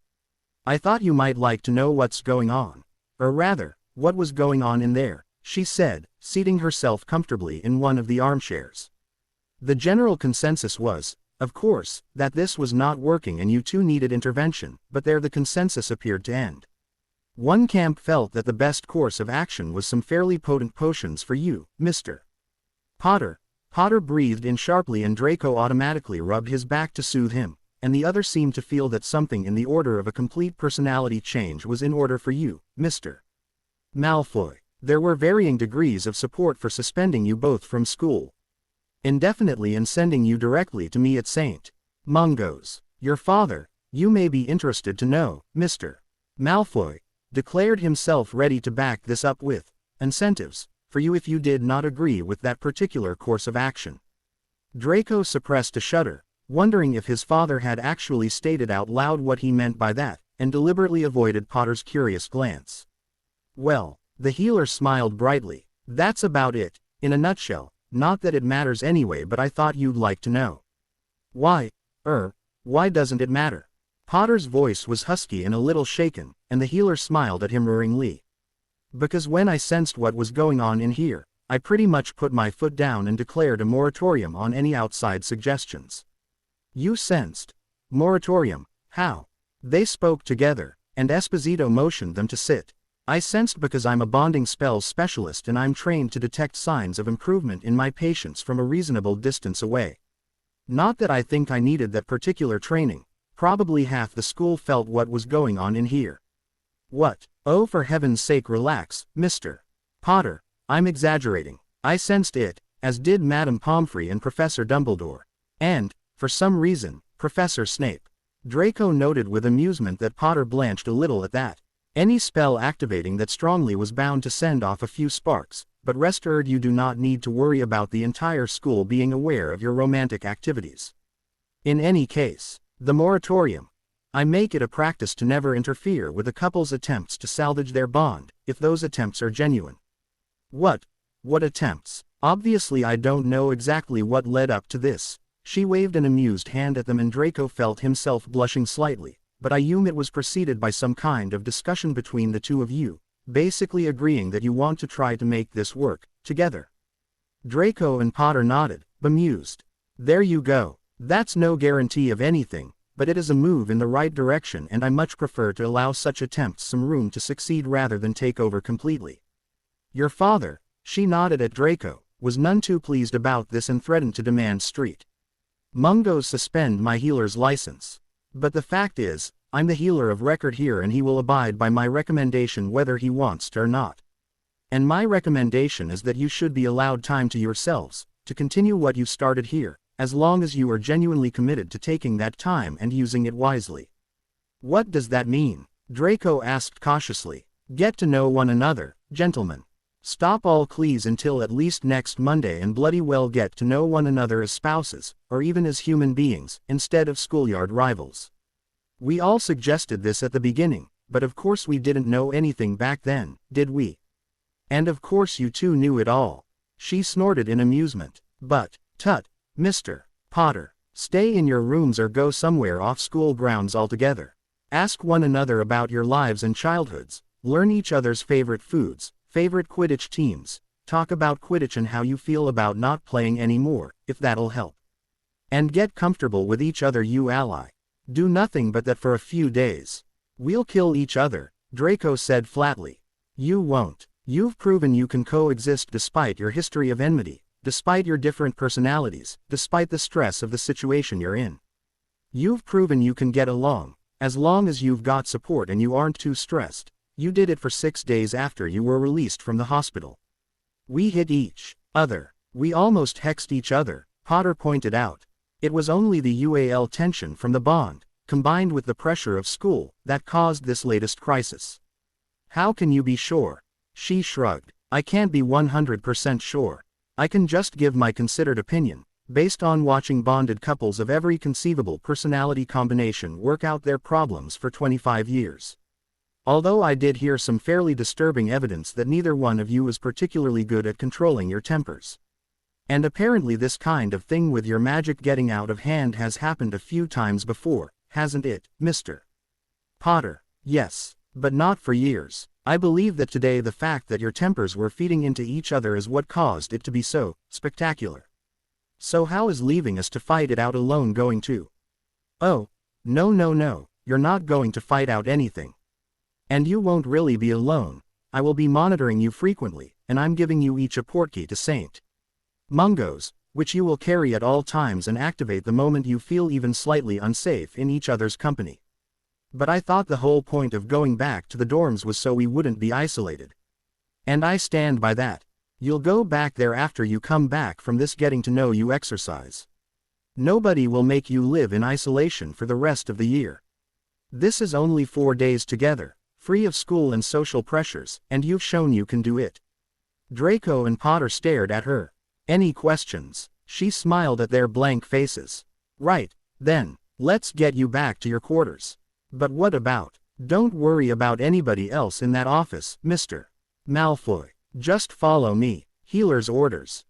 S1: I thought you might like to know what's going on. Or rather, what was going on in there, she said, seating herself comfortably in one of the armchairs. The general consensus was, of course, that this was not working and you two needed intervention, but there the consensus appeared to end. One camp felt that the best course of action was some fairly potent potions for you, Mr. Potter. Potter breathed in sharply and Draco automatically rubbed his back to soothe him, and the other seemed to feel that something in the order of a complete personality change was in order for you, Mr. Malfoy. There were varying degrees of support for suspending you both from school indefinitely and sending you directly to me at St. Mungo's. Your father, you may be interested to know, Mr. Malfoy, declared himself ready to back this up with incentives for you if you did not agree with that particular course of action. Draco suppressed a shudder, wondering if his father had actually stated out loud what he meant by that, and deliberately avoided Potter's curious glance. Well, the healer smiled brightly. That's about it, in a nutshell, not that it matters anyway, but I thought you'd like to know. Why doesn't it matter? Potter's voice was husky and a little shaken, and the healer smiled at him roaringly. Because when I sensed what was going on in here, I pretty much put my foot down and declared a moratorium on any outside suggestions. You sensed? Moratorium, how? They spoke together, and Esposito motioned them to sit. I sensed because I'm a bonding spells specialist and I'm trained to detect signs of improvement in my patients from a reasonable distance away. Not that I think I needed that particular training, probably half the school felt what was going on in here. What? Oh, for heaven's sake, relax, Mr. Potter, I'm exaggerating. I sensed it, as did Madame Pomfrey and Professor Dumbledore. And, for some reason, Professor Snape. Draco noted with amusement that Potter blanched a little at that. Any spell activating that strongly was bound to send off a few sparks, but rest assured you do not need to worry about the entire school being aware of your romantic activities. In any case, the moratorium. I make it a practice to never interfere with a couple's attempts to salvage their bond, if those attempts are genuine. What attempts? Obviously I don't know exactly what led up to this. She waved an amused hand at them and Draco felt himself blushing slightly, but I assume it was preceded by some kind of discussion between the two of you, basically agreeing that you want to try to make this work, together. Draco and Potter nodded, bemused. There you go. That's no guarantee of anything, but it is a move in the right direction and I much prefer to allow such attempts some room to succeed rather than take over completely. Your father, she nodded at Draco, was none too pleased about this and threatened to demand Street Mungo's suspend my healer's license. But the fact is, I'm the healer of record here and he will abide by my recommendation whether he wants to or not. And my recommendation is that you should be allowed time to yourselves, to continue what you started here, as long as you are genuinely committed to taking that time and using it wisely. What does that mean? Draco asked cautiously. Get to know one another, gentlemen. Stop all pleas until at least next Monday and bloody well get to know one another as spouses, or even as human beings, instead of schoolyard rivals. We all suggested this at the beginning, but of course we didn't know anything back then, did we? And of course you two knew it all. She snorted in amusement. But, tut, Mr. Potter, stay in your rooms or go somewhere off school grounds altogether. Ask one another about your lives and childhoods, learn each other's favorite foods, favorite Quidditch teams, talk about Quidditch and how you feel about not playing anymore, if that'll help. And get comfortable with each other, you ally. Do nothing but that for a few days. We'll kill each other, Draco said flatly. You won't. You've proven you can coexist despite your history of enmity, despite your different personalities, despite the stress of the situation you're in. You've proven you can get along, as long as you've got support and you aren't too stressed. You did it for 6 days after you were released from the hospital. We hit each other. We almost hexed each other, Potter pointed out. It was only the UAL tension from the bond, combined with the pressure of school, that caused this latest crisis. How can you be sure? She shrugged. I can't be 100% sure. I can just give my considered opinion, based on watching bonded couples of every conceivable personality combination work out their problems for 25 years. Although I did hear some fairly disturbing evidence that neither one of you is particularly good at controlling your tempers. And apparently this kind of thing with your magic getting out of hand has happened a few times before, hasn't it, Mr. Potter? Yes, but not for years. I believe that today the fact that your tempers were feeding into each other is what caused it to be so spectacular. So how is leaving us to fight it out alone going to? Oh, no, you're not going to fight out anything. And you won't really be alone. I will be monitoring you frequently, and I'm giving you each a portkey to St. Mungo's, which you will carry at all times and activate the moment you feel even slightly unsafe in each other's company. But I thought the whole point of going back to the dorms was so we wouldn't be isolated. And I stand by that. You'll go back there after you come back from this getting to know you exercise. Nobody will make you live in isolation for the rest of the year. This is only 4 days together, free of school and social pressures, and you've shown you can do it. Draco and Potter stared at her. Any questions? She smiled at their blank faces. Right, then, let's get you back to your quarters. But what about? Don't worry about anybody else in that office, Mr. Malfoy. Just follow me. Healer's orders.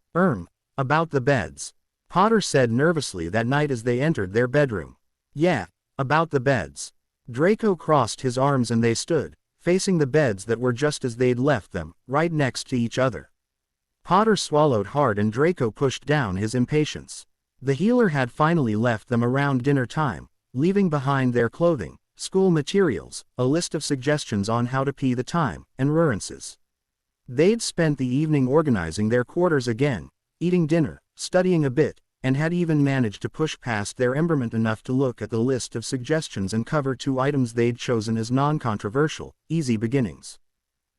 S1: About the beds. Potter said nervously that night as they entered their bedroom. Yeah, about the beds. Draco crossed his arms and they stood, facing the beds that were just as they'd left them, right next to each other. Potter swallowed hard and Draco pushed down his impatience. The healer had finally left them around dinner time, leaving behind their clothing, school materials, a list of suggestions on how to pee the time, and references. They'd spent the evening organizing their quarters again, eating dinner, studying a bit, and had even managed to push past their emberment enough to look at the list of suggestions and cover 2 items they'd chosen as non-controversial, easy beginnings.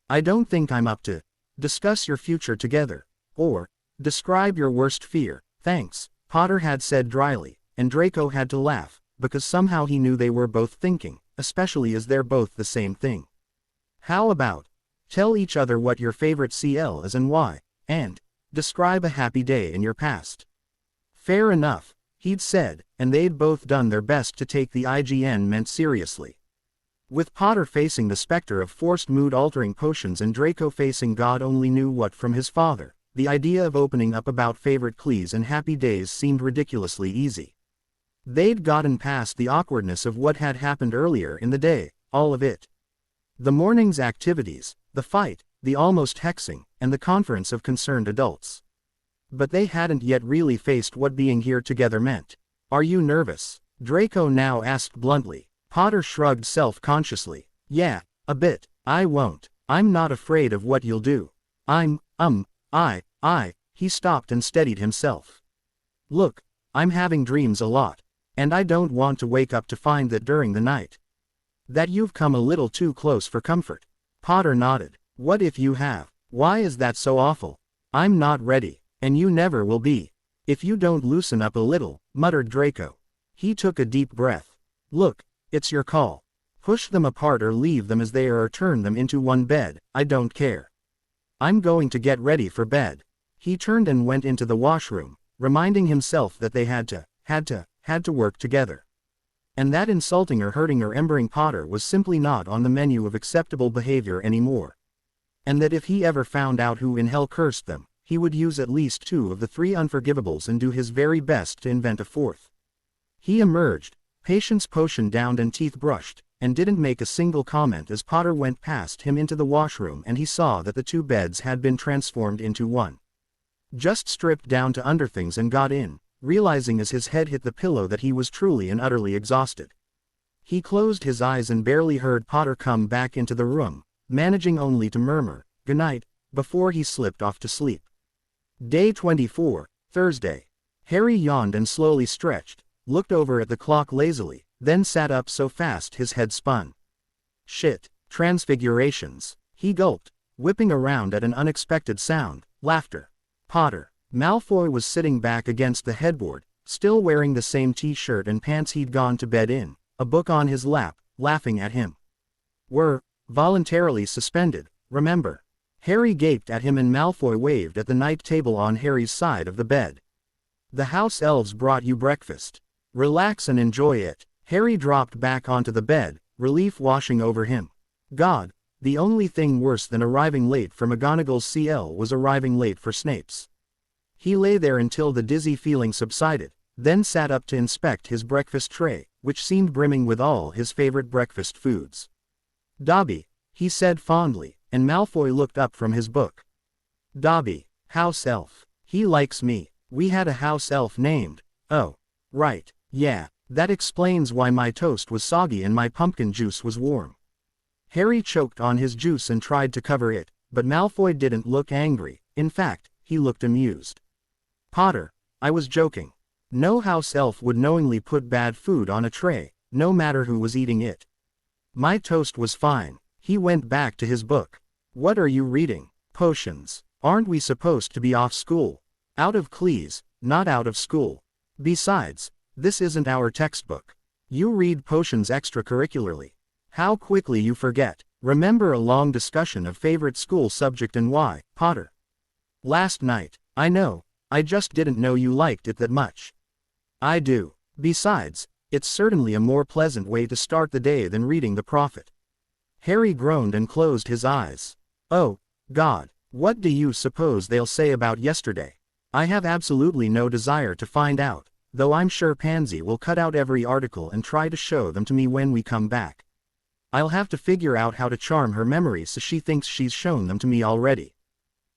S1: I don't think I'm up to discuss your future together, or describe your worst fear, thanks, Potter had said dryly, and Draco had to laugh, because somehow he knew they were both thinking, especially as they're both the same thing. How about, tell each other what your favorite CL is and why, and describe a happy day in your past. Fair enough, he'd said, and they'd both done their best to take the IGN meant seriously. With Potter facing the specter of forced mood-altering potions and Draco facing God only knew what from his father, the idea of opening up about favorite clees and happy days seemed ridiculously easy. They'd gotten past the awkwardness of what had happened earlier in the day, all of it. The morning's activities, the fight, the almost hexing, and the conference of concerned adults. But they hadn't yet really faced what being here together meant. Are you nervous? Draco now asked bluntly. Potter shrugged self-consciously. Yeah, a bit. I won't. I'm not afraid of what you'll do. He stopped and steadied himself. Look, I'm having dreams a lot. And I don't want to wake up to find that during the night. That you've come a little too close for comfort. Potter nodded. What if you have? Why is that so awful? I'm not ready, and you never will be. If you don't loosen up a little, muttered Draco. He took a deep breath. Look, it's your call. Push them apart or leave them as they are or turn them into one bed, I don't care. I'm going to get ready for bed. He turned and went into the washroom, reminding himself that they had to work together. And that insulting or hurting or embering Potter was simply not on the menu of acceptable behavior anymore. And that if he ever found out who in hell cursed them, he would use at least 2 of the 3 unforgivables and do his very best to invent a 4th. He emerged, patience potion downed and teeth brushed, and didn't make a single comment as Potter went past him into the washroom and he saw that the 2 beds had been transformed into one. Just stripped down to underthings and got in, realizing as his head hit the pillow that he was truly and utterly exhausted. He closed his eyes and barely heard Potter come back into the room, managing only to murmur, "Goodnight," before he slipped off to sleep. Day 24, Thursday. Harry yawned and slowly stretched, looked over at the clock lazily, then sat up so fast his head spun. Shit, transfigurations. He gulped, whipping around at an unexpected sound, laughter. Potter. Malfoy was sitting back against the headboard, still wearing the same t-shirt and pants he'd gone to bed in, a book on his lap, laughing at him. Were voluntarily suspended, remember. Harry gaped at him and Malfoy waved at the night table on Harry's side of the bed. The house elves brought you breakfast. Relax and enjoy it. Harry dropped back onto the bed, relief washing over him. God, the only thing worse than arriving late for McGonagall's CL was arriving late for Snape's. He lay there until the dizzy feeling subsided, then sat up to inspect his breakfast tray, which seemed brimming with all his favorite breakfast foods. Dobby, he said fondly, and Malfoy looked up from his book. Dobby, house elf. He likes me. We had a house elf named, oh, right, yeah, that explains why my toast was soggy and my pumpkin juice was warm. Harry choked on his juice and tried to cover it, but Malfoy didn't look angry, in fact, he looked amused. Potter, I was joking. No house elf would knowingly put bad food on a tray, no matter who was eating it. My toast was fine. He went back to his book. What are you reading? Potions. Aren't we supposed to be off school? Out of Cleese, not out of school. Besides, this isn't our textbook. You read potions extracurricularly. How quickly you forget. Remember a long discussion of favorite school subject and why, Potter? Last night. I know, I just didn't know you liked it that much. I do. Besides, it's certainly a more pleasant way to start the day than reading the Prophet. Harry groaned and closed his eyes. Oh, God, what do you suppose they'll say about yesterday? I have absolutely no desire to find out, though I'm sure Pansy will cut out every article and try to show them to me when we come back. I'll have to figure out how to charm her memory so she thinks she's shown them to me already.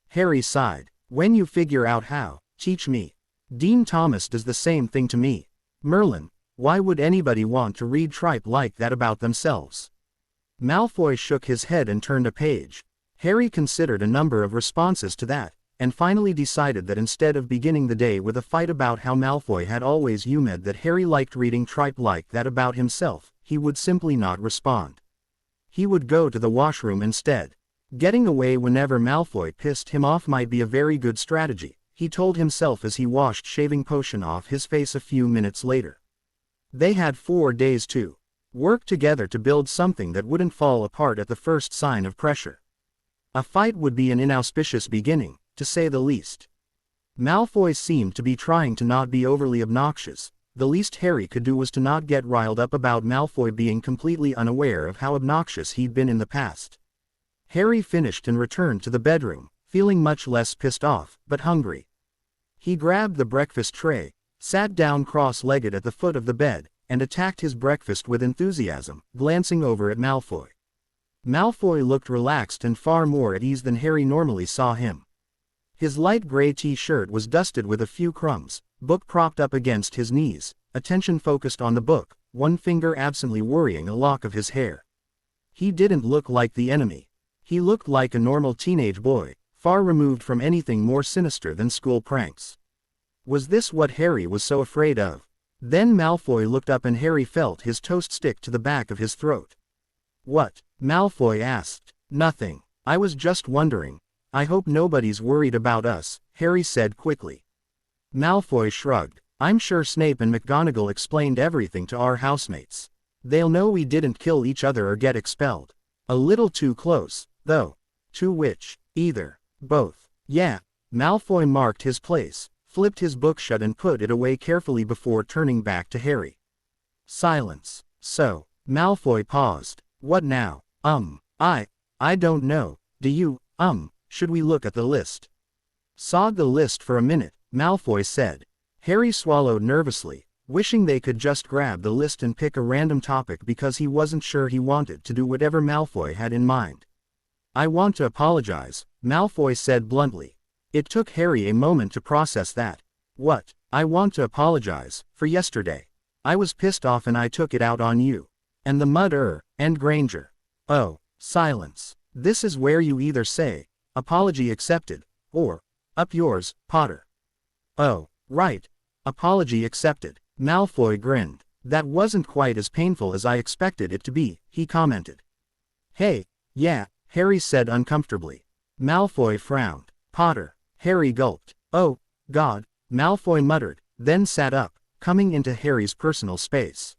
S1: Harry sighed. When you figure out how, teach me. Dean Thomas does the same thing to me. Merlin, why would anybody want to read tripe like that about themselves? Malfoy shook his head and turned a page. Harry considered a number of responses to that, and finally decided that instead of beginning the day with a fight about how Malfoy had always hummed that Harry liked reading tripe like that about himself, he would simply not respond. He would go to the washroom instead. Getting away whenever Malfoy pissed him off might be a very good strategy, he told himself as he washed shaving potion off his face a few minutes later. They had 4 days to work together to build something that wouldn't fall apart at the first sign of pressure. A fight would be an inauspicious beginning, to say the least. Malfoy seemed to be trying to not be overly obnoxious. The least Harry could do was to not get riled up about Malfoy being completely unaware of how obnoxious he'd been in the past. Harry finished and returned to the bedroom, feeling much less pissed off, but hungry. He grabbed the breakfast tray, sat down cross-legged at the foot of the bed, and attacked his breakfast with enthusiasm, glancing over at Malfoy. Malfoy looked relaxed and far more at ease than Harry normally saw him. His light gray t-shirt was dusted with a few crumbs, book propped up against his knees, attention focused on the book, one finger absently worrying a lock of his hair. He didn't look like the enemy. He looked like a normal teenage boy, far removed from anything more sinister than school pranks. Was this what Harry was so afraid of? Then Malfoy looked up and Harry felt his toast stick to the back of his throat. What? Malfoy asked. Nothing. I was just wondering. I hope nobody's worried about us, Harry said quickly. Malfoy shrugged. I'm sure Snape and McGonagall explained everything to our housemates. They'll know we didn't kill each other or get expelled. A little too close, though. To which? Either. Both. Yeah. Malfoy marked his place, flipped his book shut and put it away carefully before turning back to Harry. Silence. So. Malfoy paused. What now? I don't know. Do you, should we look at the list? Sawed the list for a minute, Malfoy said. Harry swallowed nervously, wishing they could just grab the list and pick a random topic because he wasn't sure he wanted to do whatever Malfoy had in mind. I want to apologize, Malfoy said bluntly. It took Harry a moment to process that. What? I want to apologize, for yesterday. I was pissed off and I took it out on you. And the mud and Granger. Oh, silence. This is where you either say, apology accepted, or, up yours, Potter. Oh, right. Apology accepted. Malfoy grinned. That wasn't quite as painful as I expected it to be, he commented. Hey, yeah, Harry said uncomfortably. Malfoy frowned. Potter. Harry gulped. Oh, God, Malfoy muttered, then sat up, coming into Harry's personal space.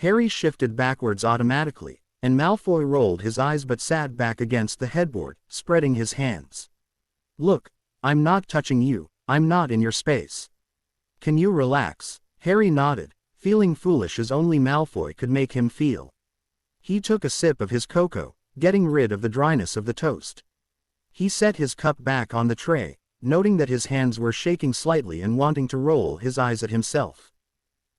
S1: Harry shifted backwards automatically, and Malfoy rolled his eyes but sat back against the headboard, spreading his hands. Look, I'm not touching you, I'm not in your space. Can you relax? Harry nodded, feeling foolish as only Malfoy could make him feel. He took a sip of his cocoa, getting rid of the dryness of the toast. He set his cup back on the tray, noting that his hands were shaking slightly and wanting to roll his eyes at himself.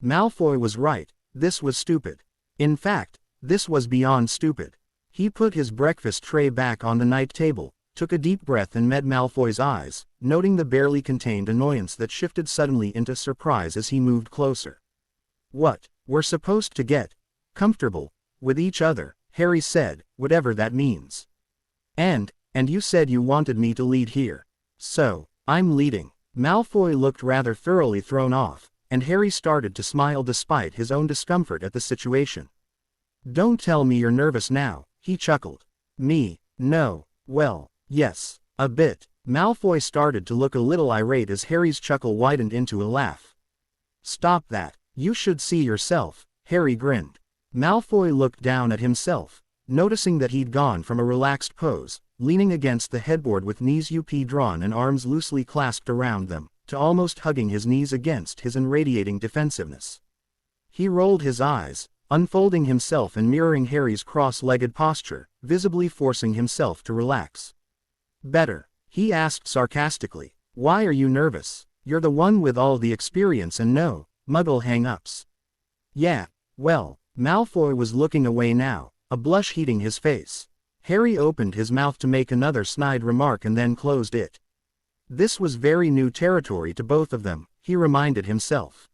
S1: Malfoy was right, this was stupid. In fact, this was beyond stupid. He put his breakfast tray back on the night table, took a deep breath and met Malfoy's eyes, noting the barely contained annoyance that shifted suddenly into surprise as he moved closer. What? We're supposed to get comfortable with each other, Harry said, whatever that means. And you said you wanted me to lead here. So, I'm leading. Malfoy looked rather thoroughly thrown off, and Harry started to smile despite his own discomfort at the situation. Don't tell me you're nervous now, he chuckled. Me? No. Well, yes, a bit. Malfoy started to look a little irate as Harry's chuckle widened into a laugh. Stop that. You should see yourself, Harry grinned. Malfoy looked down at himself, noticing that he'd gone from a relaxed pose, leaning against the headboard with knees up drawn and arms loosely clasped around them, to almost hugging his knees against his and radiating defensiveness. He rolled his eyes, unfolding himself and mirroring Harry's cross-legged posture, visibly forcing himself to relax. Better, he asked sarcastically. Why are you nervous? You're the one with all the experience and no Muggle hang-ups. Yeah, well, Malfoy was looking away now, a blush heating his face. Harry opened his mouth to make another snide remark and then closed it. This was very new territory to both of them, he reminded himself.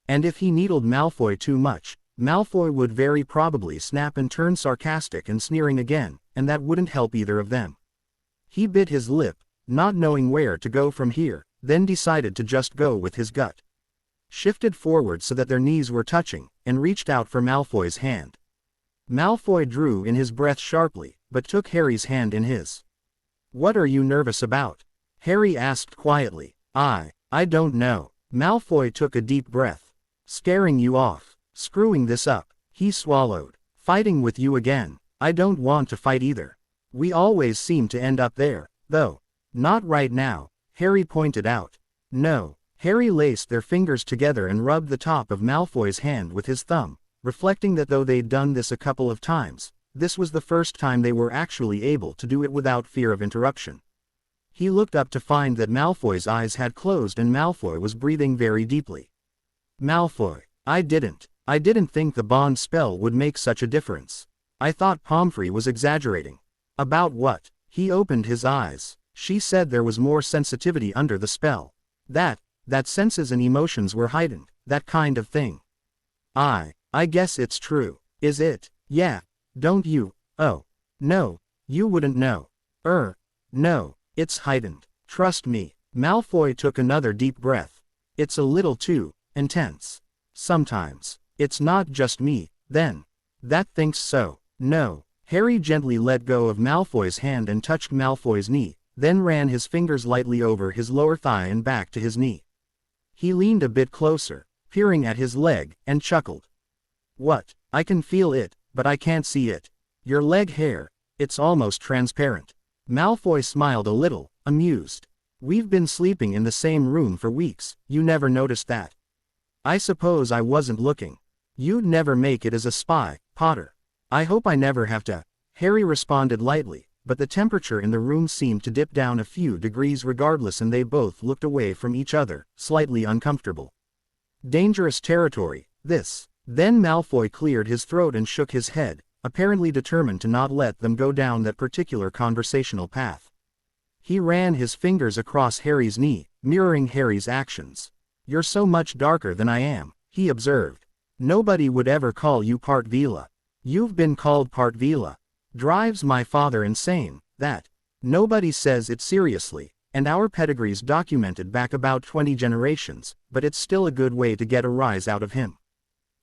S1: And if he needled Malfoy too much, Malfoy would very probably snap and turn sarcastic and sneering again, and that wouldn't help either of them. He bit his lip, not knowing where to go from here, then decided to just go with his gut. Shifted forward so that their knees were touching, and reached out for Malfoy's hand. Malfoy drew in his breath sharply, but took Harry's hand in his. What are you nervous about? Harry asked quietly. I don't know. Malfoy took a deep breath. Scaring you off. Screwing this up. He swallowed. Fighting with you again. I don't want to fight either. We always seem to end up there, though. Not right now, Harry pointed out. No. Harry laced their fingers together and rubbed the top of Malfoy's hand with his thumb, reflecting that though they'd done this a couple of times, this was the first time they were actually able to do it without fear of interruption. He looked up to find that Malfoy's eyes had closed and Malfoy was breathing very deeply. Malfoy, I didn't think the bond spell would make such a difference. I thought Pomfrey was exaggerating. About what? He opened his eyes. She said there was more sensitivity under the spell. That senses and emotions were heightened, that kind of thing. I guess it's true. Is it? Yeah. Don't you? Oh. No. You wouldn't know. No. It's heightened. Trust me. Malfoy took another deep breath. It's a little too intense. Sometimes. It's not just me, then. That thinks so. No. Harry gently let go of Malfoy's hand and touched Malfoy's knee, then ran his fingers lightly over his lower thigh and back to his knee. He leaned a bit closer, peering at his leg, and chuckled. What? I can feel it, but I can't see it. Your leg hair, it's almost transparent. Malfoy smiled a little, amused. We've been sleeping in the same room for weeks, you never noticed that. I suppose I wasn't looking. You'd never make it as a spy, Potter. I hope I never have to. Harry responded lightly, but the temperature in the room seemed to dip down a few degrees regardless and they both looked away from each other, slightly uncomfortable. Dangerous territory, this. Then Malfoy cleared his throat and shook his head, apparently determined to not let them go down that particular conversational path. He ran his fingers across Harry's knee, mirroring Harry's actions. You're so much darker than I am, he observed. Nobody would ever call you Part Vila. You've been called Part Vila. Drives my father insane, that. Nobody says it seriously, and our pedigree's documented back about 20 generations, but it's still a good way to get a rise out of him.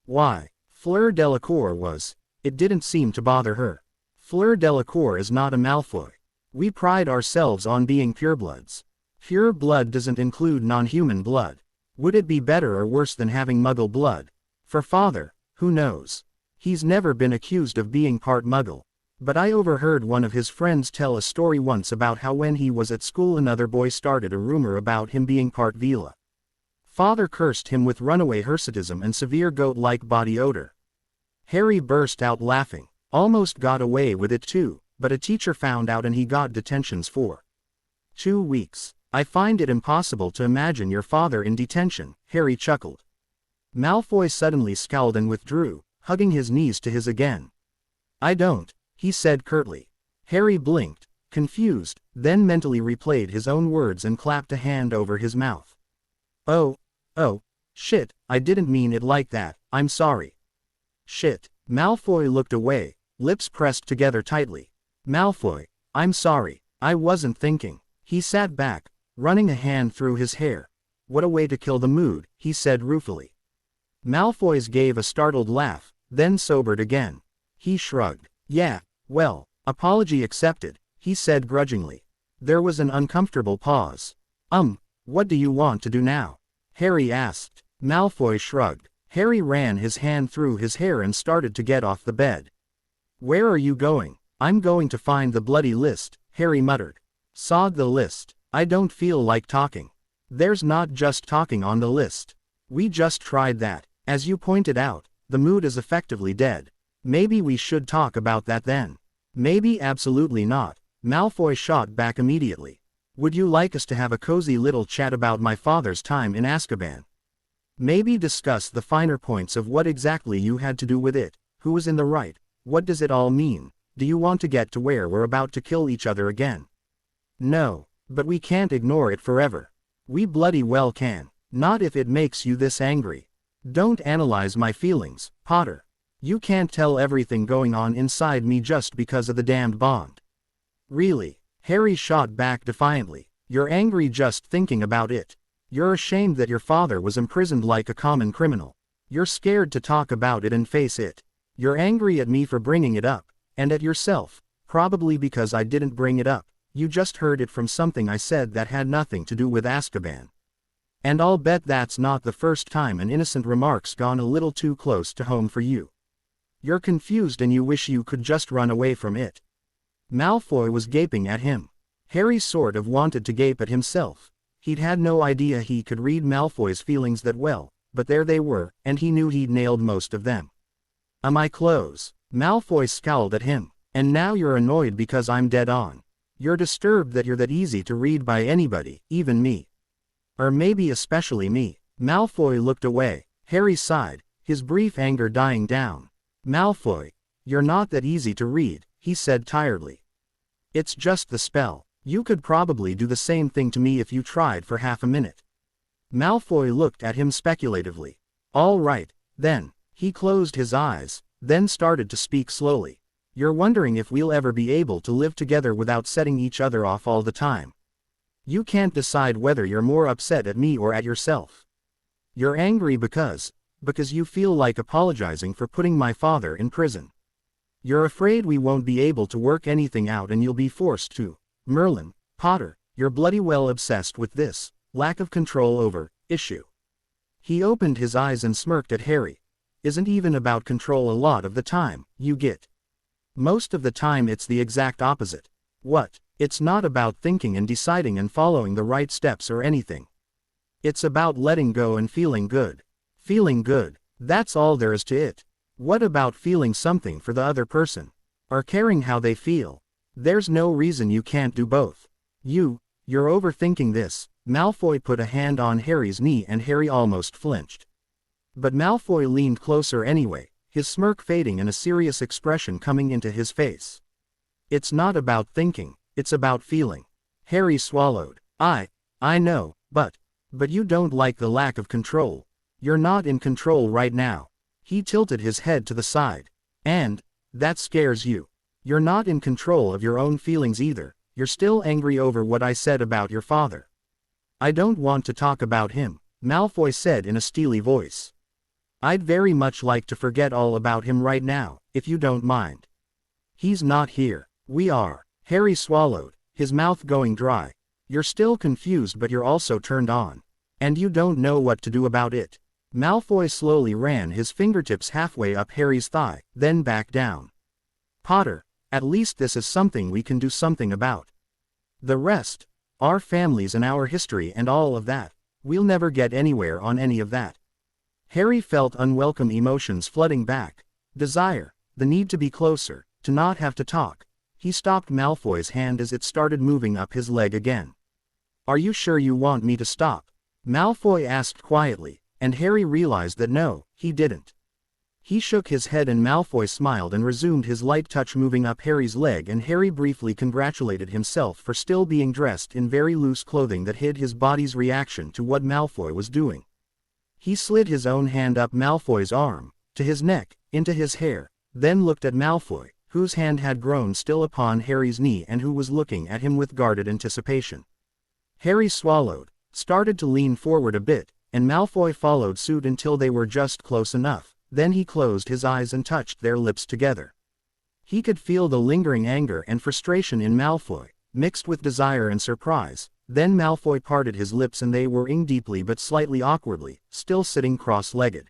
S1: Why? Fleur Delacour was. It didn't seem to bother her. Fleur Delacour is not a Malfoy. We pride ourselves on being purebloods. Pure blood doesn't include non-human blood. Would it be better or worse than having Muggle blood? For father, who knows? He's never been accused of being part Muggle. But I overheard one of his friends tell a story once about how when he was at school another boy started a rumor about him being part Vila. Father cursed him with runaway hirsutism and severe goat-like body odor. Harry burst out laughing, almost got away with it too, but a teacher found out and he got detentions for 2 weeks. I find it impossible to imagine your father in detention, Harry chuckled. Malfoy suddenly scowled and withdrew, hugging his knees to his again. I don't, he said curtly. Harry blinked, confused, then mentally replayed his own words and clapped a hand over his mouth. Oh, shit, I didn't mean it like that, I'm sorry. Shit. Malfoy looked away, lips pressed together tightly. Malfoy, I'm sorry, I wasn't thinking. He sat back, running a hand through his hair. What a way to kill the mood, he said ruefully. Malfoy gave a startled laugh, then sobered again. He shrugged. Yeah, well, apology accepted, he said grudgingly. There was an uncomfortable pause. What do you want to do now? Harry asked. Malfoy shrugged. Harry ran his hand through his hair and started to get off the bed. Where are you going? I'm going to find the bloody list, Harry muttered. Sod the list. I don't feel like talking. There's not just talking on the list. We just tried that. As you pointed out, the mood is effectively dead. Maybe we should talk about that then. Maybe absolutely not. Malfoy shot back immediately. Would you like us to have a cozy little chat about my father's time in Azkaban? Maybe discuss the finer points of what exactly you had to do with it, who was in the right, what does it all mean, do you want to get to where we're about to kill each other again? No, but we can't ignore it forever. We bloody well can. Not if it makes you this angry. Don't analyze my feelings, Potter. You can't tell everything going on inside me just because of the damned bond. Really? Harry shot back defiantly. You're angry just thinking about it. You're ashamed that your father was imprisoned like a common criminal. You're scared to talk about it and face it. You're angry at me for bringing it up, and at yourself, probably because I didn't bring it up. You just heard it from something I said that had nothing to do with Azkaban. And I'll bet that's not the first time an innocent remark's gone a little too close to home for you. You're confused and you wish you could just run away from it. Malfoy was gaping at him. Harry sort of wanted to gape at himself. He'd had no idea he could read Malfoy's feelings that well, but there they were, and he knew he'd nailed most of them. Am I close? Malfoy scowled at him. And now you're annoyed because I'm dead on. You're disturbed that you're that easy to read by anybody, even me. Or maybe especially me. Malfoy looked away. Harry sighed, his brief anger dying down. Malfoy, you're not that easy to read, he said tiredly. It's just the spell. You could probably do the same thing to me if you tried for half a minute. Malfoy looked at him speculatively. All right, then. He closed his eyes, then started to speak slowly. You're wondering if we'll ever be able to live together without setting each other off all the time. You can't decide whether you're more upset at me or at yourself. You're angry because you feel like apologizing for putting my father in prison. You're afraid we won't be able to work anything out and you'll be forced to. Merlin, Potter, you're bloody well obsessed with this lack of control over issue. He opened his eyes and smirked at Harry. Isn't even about control a lot of the time, you get. Most of the time it's the exact opposite. What? It's not about thinking and deciding and following the right steps or anything. It's about letting go and feeling good. Feeling good, that's all there is to it. What about feeling something for the other person? Or caring how they feel? There's no reason you can't do both. You're overthinking this. Malfoy put a hand on Harry's knee and Harry almost flinched. But Malfoy leaned closer anyway, his smirk fading and a serious expression coming into his face. It's not about thinking, it's about feeling. Harry swallowed. I know, but you don't like the lack of control. You're not in control right now. He tilted his head to the side. And that scares you. You're not in control of your own feelings either. You're still angry over what I said about your father. I don't want to talk about him, Malfoy said in a steely voice. I'd very much like to forget all about him right now, if you don't mind. He's not here. We are. Harry swallowed, his mouth going dry. You're still confused but you're also turned on. And you don't know what to do about it. Malfoy slowly ran his fingertips halfway up Harry's thigh, then back down. Potter, at least this is something we can do something about. The rest, our families and our history and all of that, we'll never get anywhere on any of that. Harry felt unwelcome emotions flooding back. Desire, the need to be closer, to not have to talk. He stopped Malfoy's hand as it started moving up his leg again. Are you sure you want me to stop? Malfoy asked quietly, and Harry realized that no, he didn't. He shook his head and Malfoy smiled and resumed his light touch moving up Harry's leg and Harry briefly congratulated himself for still being dressed in very loose clothing that hid his body's reaction to what Malfoy was doing. He slid his own hand up Malfoy's arm, to his neck, into his hair, then looked at Malfoy, whose hand had grown still upon Harry's knee and who was looking at him with guarded anticipation. Harry swallowed, started to lean forward a bit, and Malfoy followed suit until they were just close enough, then he closed his eyes and touched their lips together. He could feel the lingering anger and frustration in Malfoy, mixed with desire and surprise, then Malfoy parted his lips and they were ing deeply but slightly awkwardly, still sitting cross-legged.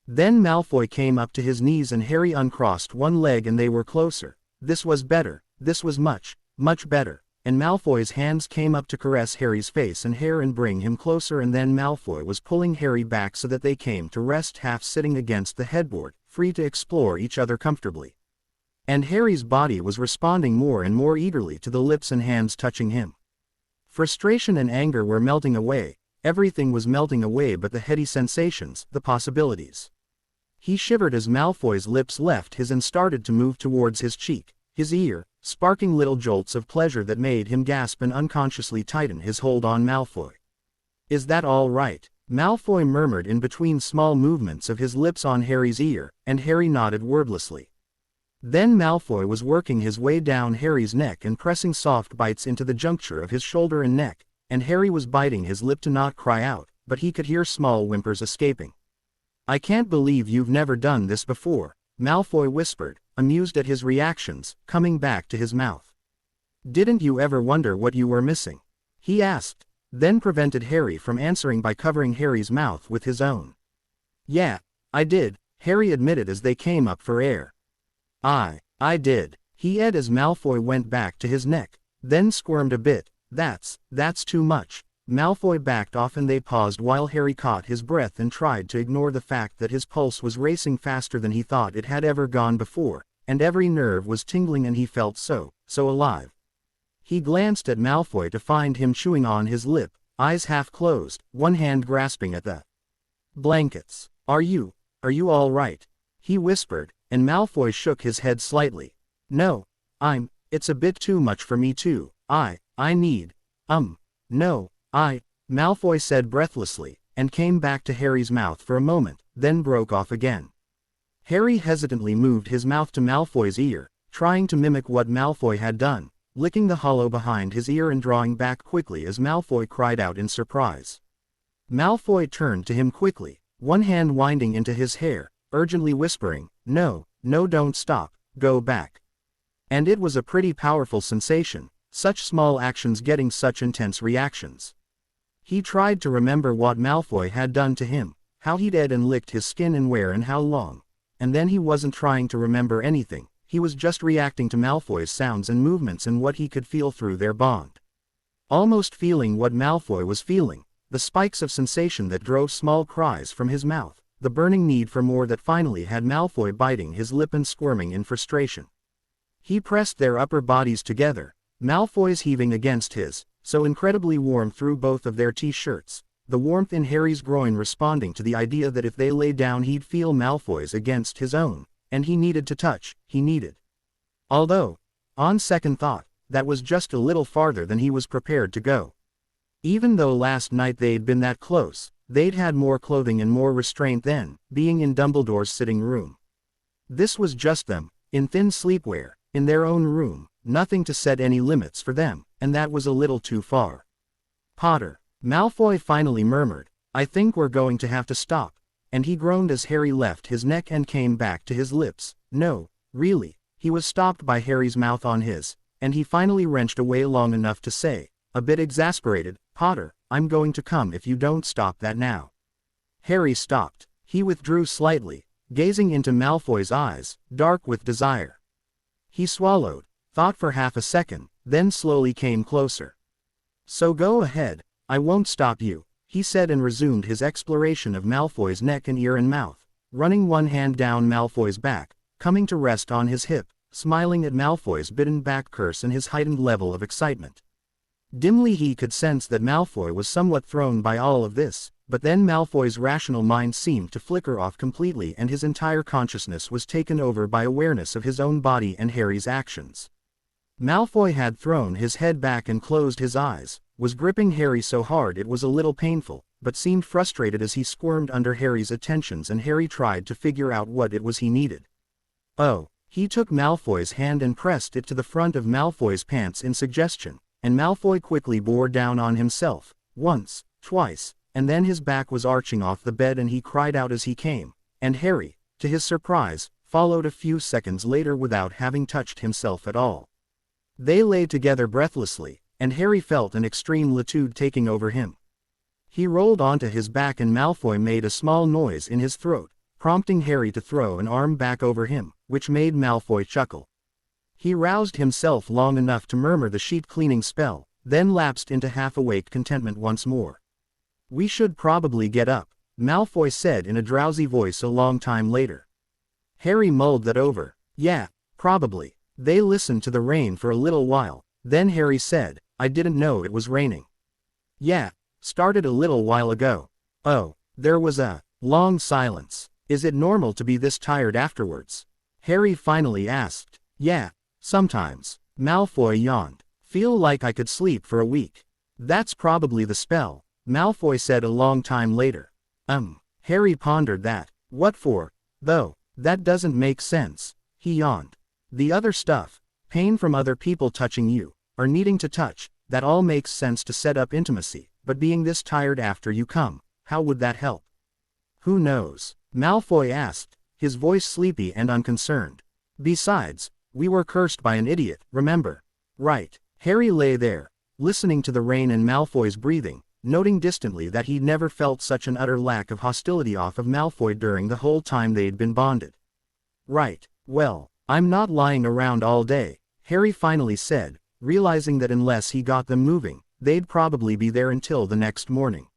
S1: Then Malfoy came up to his knees and Harry uncrossed one leg and they were closer. This was better, this was much, much better, and Malfoy's hands came up to caress Harry's face and hair and bring him closer, and then Malfoy was pulling Harry back so that they came to rest half sitting against the headboard, free to explore each other comfortably. And Harry's body was responding more and more eagerly to the lips and hands touching him. Frustration and anger were melting away, everything was melting away but the heady sensations, the possibilities. He shivered as Malfoy's lips left his and started to move towards his cheek, his ear, sparking little jolts of pleasure that made him gasp and unconsciously tighten his hold on Malfoy. "Is that all right?" Malfoy murmured in between small movements of his lips on Harry's ear, and Harry nodded wordlessly. Then Malfoy was working his way down Harry's neck and pressing soft bites into the juncture of his shoulder and neck, and Harry was biting his lip to not cry out, but he could hear small whimpers escaping. "I can't believe you've never done this before," Malfoy whispered, amused at his reactions, coming back to his mouth. "Didn't you ever wonder what you were missing?" he asked, then prevented Harry from answering by covering Harry's mouth with his own. "Yeah, I did," Harry admitted as they came up for air. I did," he added as Malfoy went back to his neck, then squirmed a bit. That's too much." Malfoy backed off and they paused while Harry caught his breath and tried to ignore the fact that his pulse was racing faster than he thought it had ever gone before, and every nerve was tingling and he felt so alive. He glanced at Malfoy to find him chewing on his lip, eyes half closed, one hand grasping at the blankets. Are you all right?" he whispered, and Malfoy shook his head slightly. "No, it's a bit too much for me too. I need, no, Malfoy said breathlessly, and came back to Harry's mouth for a moment, then broke off again. Harry hesitantly moved his mouth to Malfoy's ear, trying to mimic what Malfoy had done, licking the hollow behind his ear and drawing back quickly as Malfoy cried out in surprise. Malfoy turned to him quickly, one hand winding into his hair, urgently whispering, No, don't stop, go back." And it was a pretty powerful sensation, such small actions getting such intense reactions. He tried to remember what Malfoy had done to him, how he'd ate and licked his skin and where and how long, and then he wasn't trying to remember anything, he was just reacting to Malfoy's sounds and movements and what he could feel through their bond. Almost feeling what Malfoy was feeling, the spikes of sensation that drove small cries from his mouth, the burning need for more that finally had Malfoy biting his lip and squirming in frustration. He pressed their upper bodies together, Malfoy's heaving against his, so incredibly warm through both of their t-shirts, the warmth in Harry's groin responding to the idea that if they lay down he'd feel Malfoy's against his own, and he needed to touch, Although, on second thought, that was just a little farther than he was prepared to go. Even though last night they'd been that close, they'd had more clothing and more restraint than, being in Dumbledore's sitting room. This was just them, in thin sleepwear, in their own room, nothing to set any limits for them, and that was a little too far. "Potter," Malfoy finally murmured, "I think we're going to have to stop," and he groaned as Harry left his neck and came back to his lips. "No, really," he was stopped by Harry's mouth on his, and he finally wrenched away long enough to say, a bit exasperated, "Potter, I'm going to come if you don't stop that now." Harry stopped. He withdrew slightly, gazing into Malfoy's eyes, dark with desire. He swallowed, thought for half a second, then slowly came closer. "So go ahead, I won't stop you," he said and resumed his exploration of Malfoy's neck and ear and mouth, running one hand down Malfoy's back, coming to rest on his hip, smiling at Malfoy's bitten back curse and his heightened level of excitement. Dimly he could sense that Malfoy was somewhat thrown by all of this, but then Malfoy's rational mind seemed to flicker off completely and his entire consciousness was taken over by awareness of his own body and Harry's actions. Malfoy had thrown his head back and closed his eyes, was gripping Harry so hard it was a little painful, but seemed frustrated as he squirmed under Harry's attentions and Harry tried to figure out what it was he needed. He took Malfoy's hand and pressed it to the front of Malfoy's pants in suggestion, and Malfoy quickly bore down on himself, once, twice, and then his back was arching off the bed and he cried out as he came, and Harry, to his surprise, followed a few seconds later without having touched himself at all. They lay together breathlessly, and Harry felt an extreme lassitude taking over him. He rolled onto his back and Malfoy made a small noise in his throat, prompting Harry to throw an arm back over him, which made Malfoy chuckle. He roused himself long enough to murmur the sheet-cleaning spell, then lapsed into half-awake contentment once more. "We should probably get up," Malfoy said in a drowsy voice a long time later. Harry mulled that over. "Yeah, probably." They listened to the rain for a little while, then Harry said, "I didn't know it was raining." "Yeah, started a little while ago." "Oh." There was a long silence. "Is it normal to be this tired afterwards?" Harry finally asked. "Yeah, sometimes." Malfoy yawned. "Feel like I could sleep for a week." "That's probably the spell," Malfoy said a long time later. Harry pondered that. "What for, though? That doesn't make sense." He yawned. "The other stuff, pain from other people touching you, or needing to touch, that all makes sense to set up intimacy, but being this tired after you come, how would that help?" "Who knows?" Malfoy asked, his voice sleepy and unconcerned. "Besides, we were cursed by an idiot, remember?" "Right." Harry lay there, listening to the rain and Malfoy's breathing, noting distantly that he'd never felt such an utter lack of hostility off of Malfoy during the whole time they'd been bonded. "Right, well, I'm not lying around all day," Harry finally said, realizing that unless he got them moving, they'd probably be there until the next morning.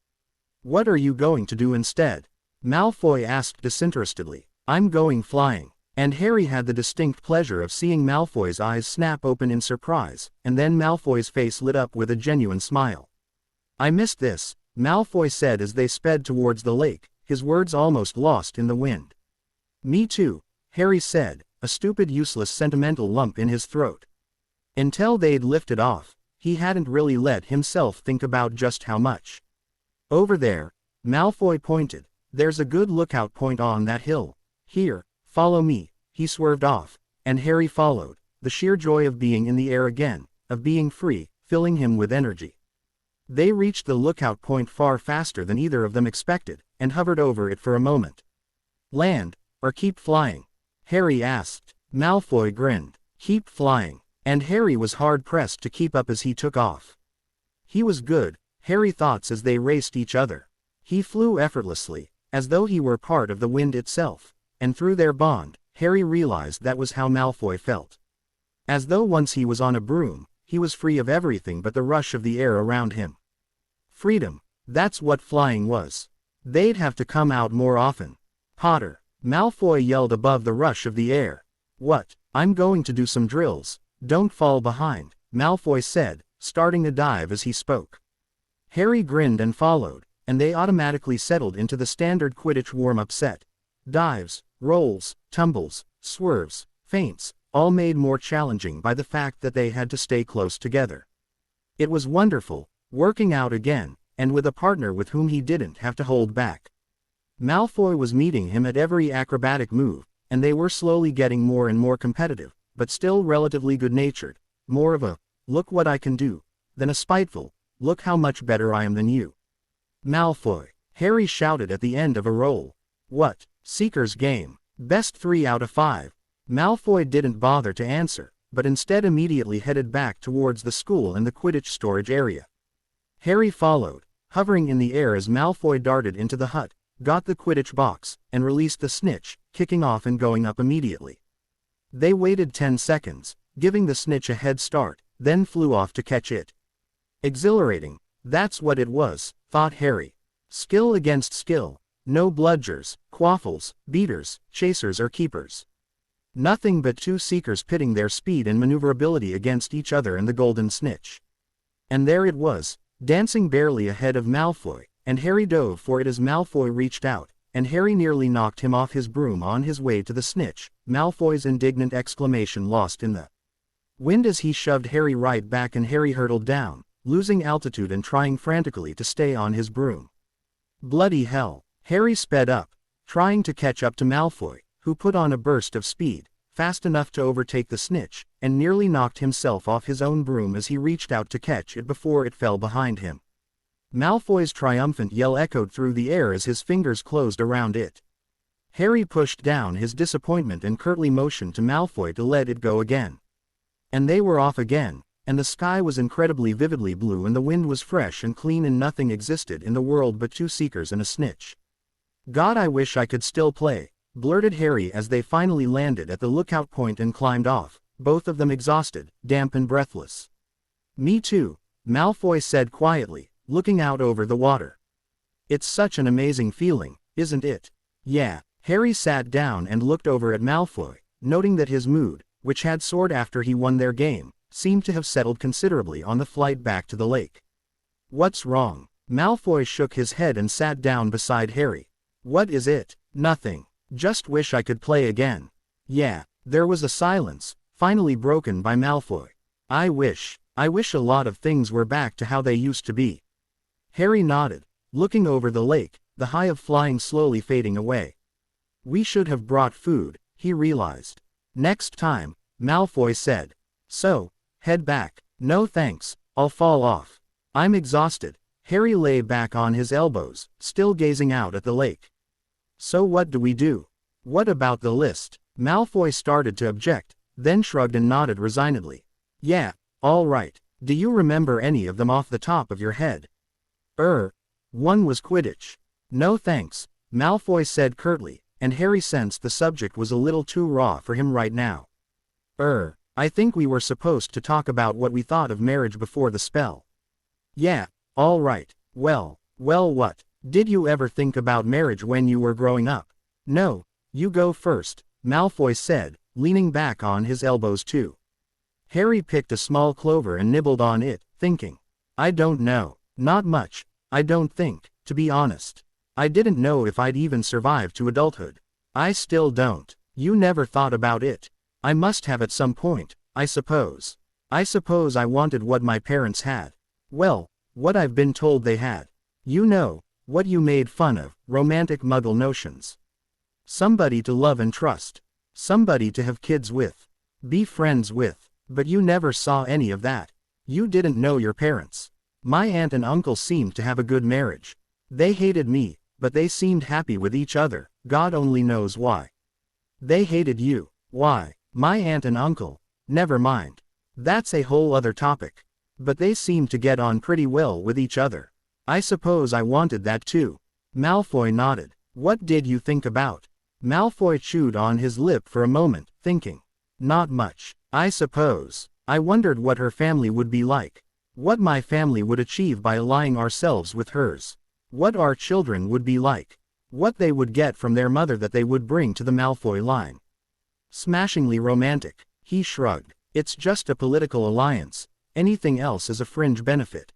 S1: "What are you going to do instead?" Malfoy asked disinterestedly. "I'm going flying." And Harry had the distinct pleasure of seeing Malfoy's eyes snap open in surprise, and then Malfoy's face lit up with a genuine smile. "I missed this," Malfoy said as they sped towards the lake, his words almost lost in the wind. "Me too," Harry said, a stupid useless sentimental lump in his throat. Until they'd lifted off, he hadn't really let himself think about just how much. "Over there," Malfoy pointed, "there's a good lookout point on that hill. Here, follow me." He swerved off, and Harry followed, the sheer joy of being in the air again, of being free, filling him with energy. They reached the lookout point far faster than either of them expected, and hovered over it for a moment. "Land, or keep flying?" Harry asked. Malfoy grinned. "Keep flying." And Harry was hard-pressed to keep up as he took off. He was good, Harry thought as they raced each other. He flew effortlessly, as though he were part of the wind itself, and through their bond, Harry realized that was how Malfoy felt. As though once he was on a broom, he was free of everything but the rush of the air around him. Freedom, that's what flying was. They'd have to come out more often. "Potter," Malfoy yelled above the rush of the air. "What?" "I'm going to do some drills. Don't fall behind," Malfoy said, starting a dive as he spoke. Harry grinned and followed, and they automatically settled into the standard Quidditch warm-up set. Dives, rolls, tumbles, swerves, feints, all made more challenging by the fact that they had to stay close together. It was wonderful, working out again, and with a partner with whom he didn't have to hold back. Malfoy was meeting him at every acrobatic move, and they were slowly getting more and more competitive, but still relatively good-natured, more of a, "look what I can do," than a spiteful, "look how much better I am than you." "Malfoy," Harry shouted at the end of a roll. "What?" "Seeker's game. Best 3 out of 5. Malfoy didn't bother to answer, but instead immediately headed back towards the school and the Quidditch storage area. Harry followed, hovering in the air as Malfoy darted into the hut, got the Quidditch box, and released the snitch, kicking off and going up immediately. They waited 10 seconds, giving the snitch a head start, then flew off to catch it. Exhilarating, that's what it was, thought Harry. Skill against skill, no bludgers, quaffles, beaters, chasers or keepers. Nothing but two seekers pitting their speed and maneuverability against each other and the golden snitch. And there it was, dancing barely ahead of Malfoy, and Harry dove for it as Malfoy reached out, and Harry nearly knocked him off his broom on his way to the snitch, Malfoy's indignant exclamation lost in the wind as he shoved Harry right back and Harry hurtled down, losing altitude and trying frantically to stay on his broom. Bloody hell, Harry sped up, trying to catch up to Malfoy, who put on a burst of speed, fast enough to overtake the snitch, and nearly knocked himself off his own broom as he reached out to catch it before it fell behind him. Malfoy's triumphant yell echoed through the air as his fingers closed around it. Harry pushed down his disappointment and curtly motioned to Malfoy to let it go again. And they were off again, and the sky was incredibly vividly blue and the wind was fresh and clean and nothing existed in the world but 2 seekers and a snitch. "God, I wish I could still play," blurted Harry as they finally landed at the lookout point and climbed off, both of them exhausted, damp and breathless. "Me too," Malfoy said quietly, looking out over the water. "It's such an amazing feeling, isn't it?" "Yeah." Harry sat down and looked over at Malfoy, noting that his mood, which had soared after he won their game, seemed to have settled considerably on the flight back to the lake. "What's wrong?" Malfoy shook his head and sat down beside Harry. "What is it?" "Nothing. Just wish I could play again." "Yeah." There was a silence, finally broken by Malfoy. I wish a lot of things were back to how they used to be." Harry nodded, looking over the lake, the high of flying slowly fading away. "We should have brought food," he realized. "Next time," Malfoy said. "So, head back." "No thanks, I'll fall off. I'm exhausted." Harry lay back on his elbows, still gazing out at the lake. "So what do we do? What about the list?" Malfoy started to object, then shrugged and nodded resignedly. "Yeah, all right. Do you remember any of them off the top of your head?" One was Quidditch." "No thanks," Malfoy said curtly, and Harry sensed the subject was a little too raw for him right now. I think we were supposed to talk about what we thought of marriage before the spell." "Yeah, all right. Well, what? Did you ever think about marriage when you were growing up?" "No, you go first," Malfoy said, leaning back on his elbows too. Harry picked a small clover and nibbled on it, thinking. "I don't know. Not much, I don't think, to be honest. I didn't know if I'd even survive to adulthood. I still don't." "You never thought about it?" "I must have at some point, I suppose. I suppose I wanted what my parents had. Well, what I've been told they had. You know, what you made fun of, romantic Muggle notions. Somebody to love and trust. Somebody to have kids with. Be friends with. But you never saw any of that. You didn't know your parents. My aunt and uncle seemed to have a good marriage. They hated me, but they seemed happy with each other, God only knows why." "They hated you. Why?" "My aunt and uncle. Never mind. That's a whole other topic. But they seemed to get on pretty well with each other. I suppose I wanted that too." Malfoy nodded. "What did you think about?" Malfoy chewed on his lip for a moment, thinking. "Not much. I suppose I wondered what her family would be like. What my family would achieve by allying ourselves with hers. What our children would be like. What they would get from their mother that they would bring to the Malfoy line." "Smashingly romantic," he shrugged. "It's just a political alliance. Anything else is a fringe benefit."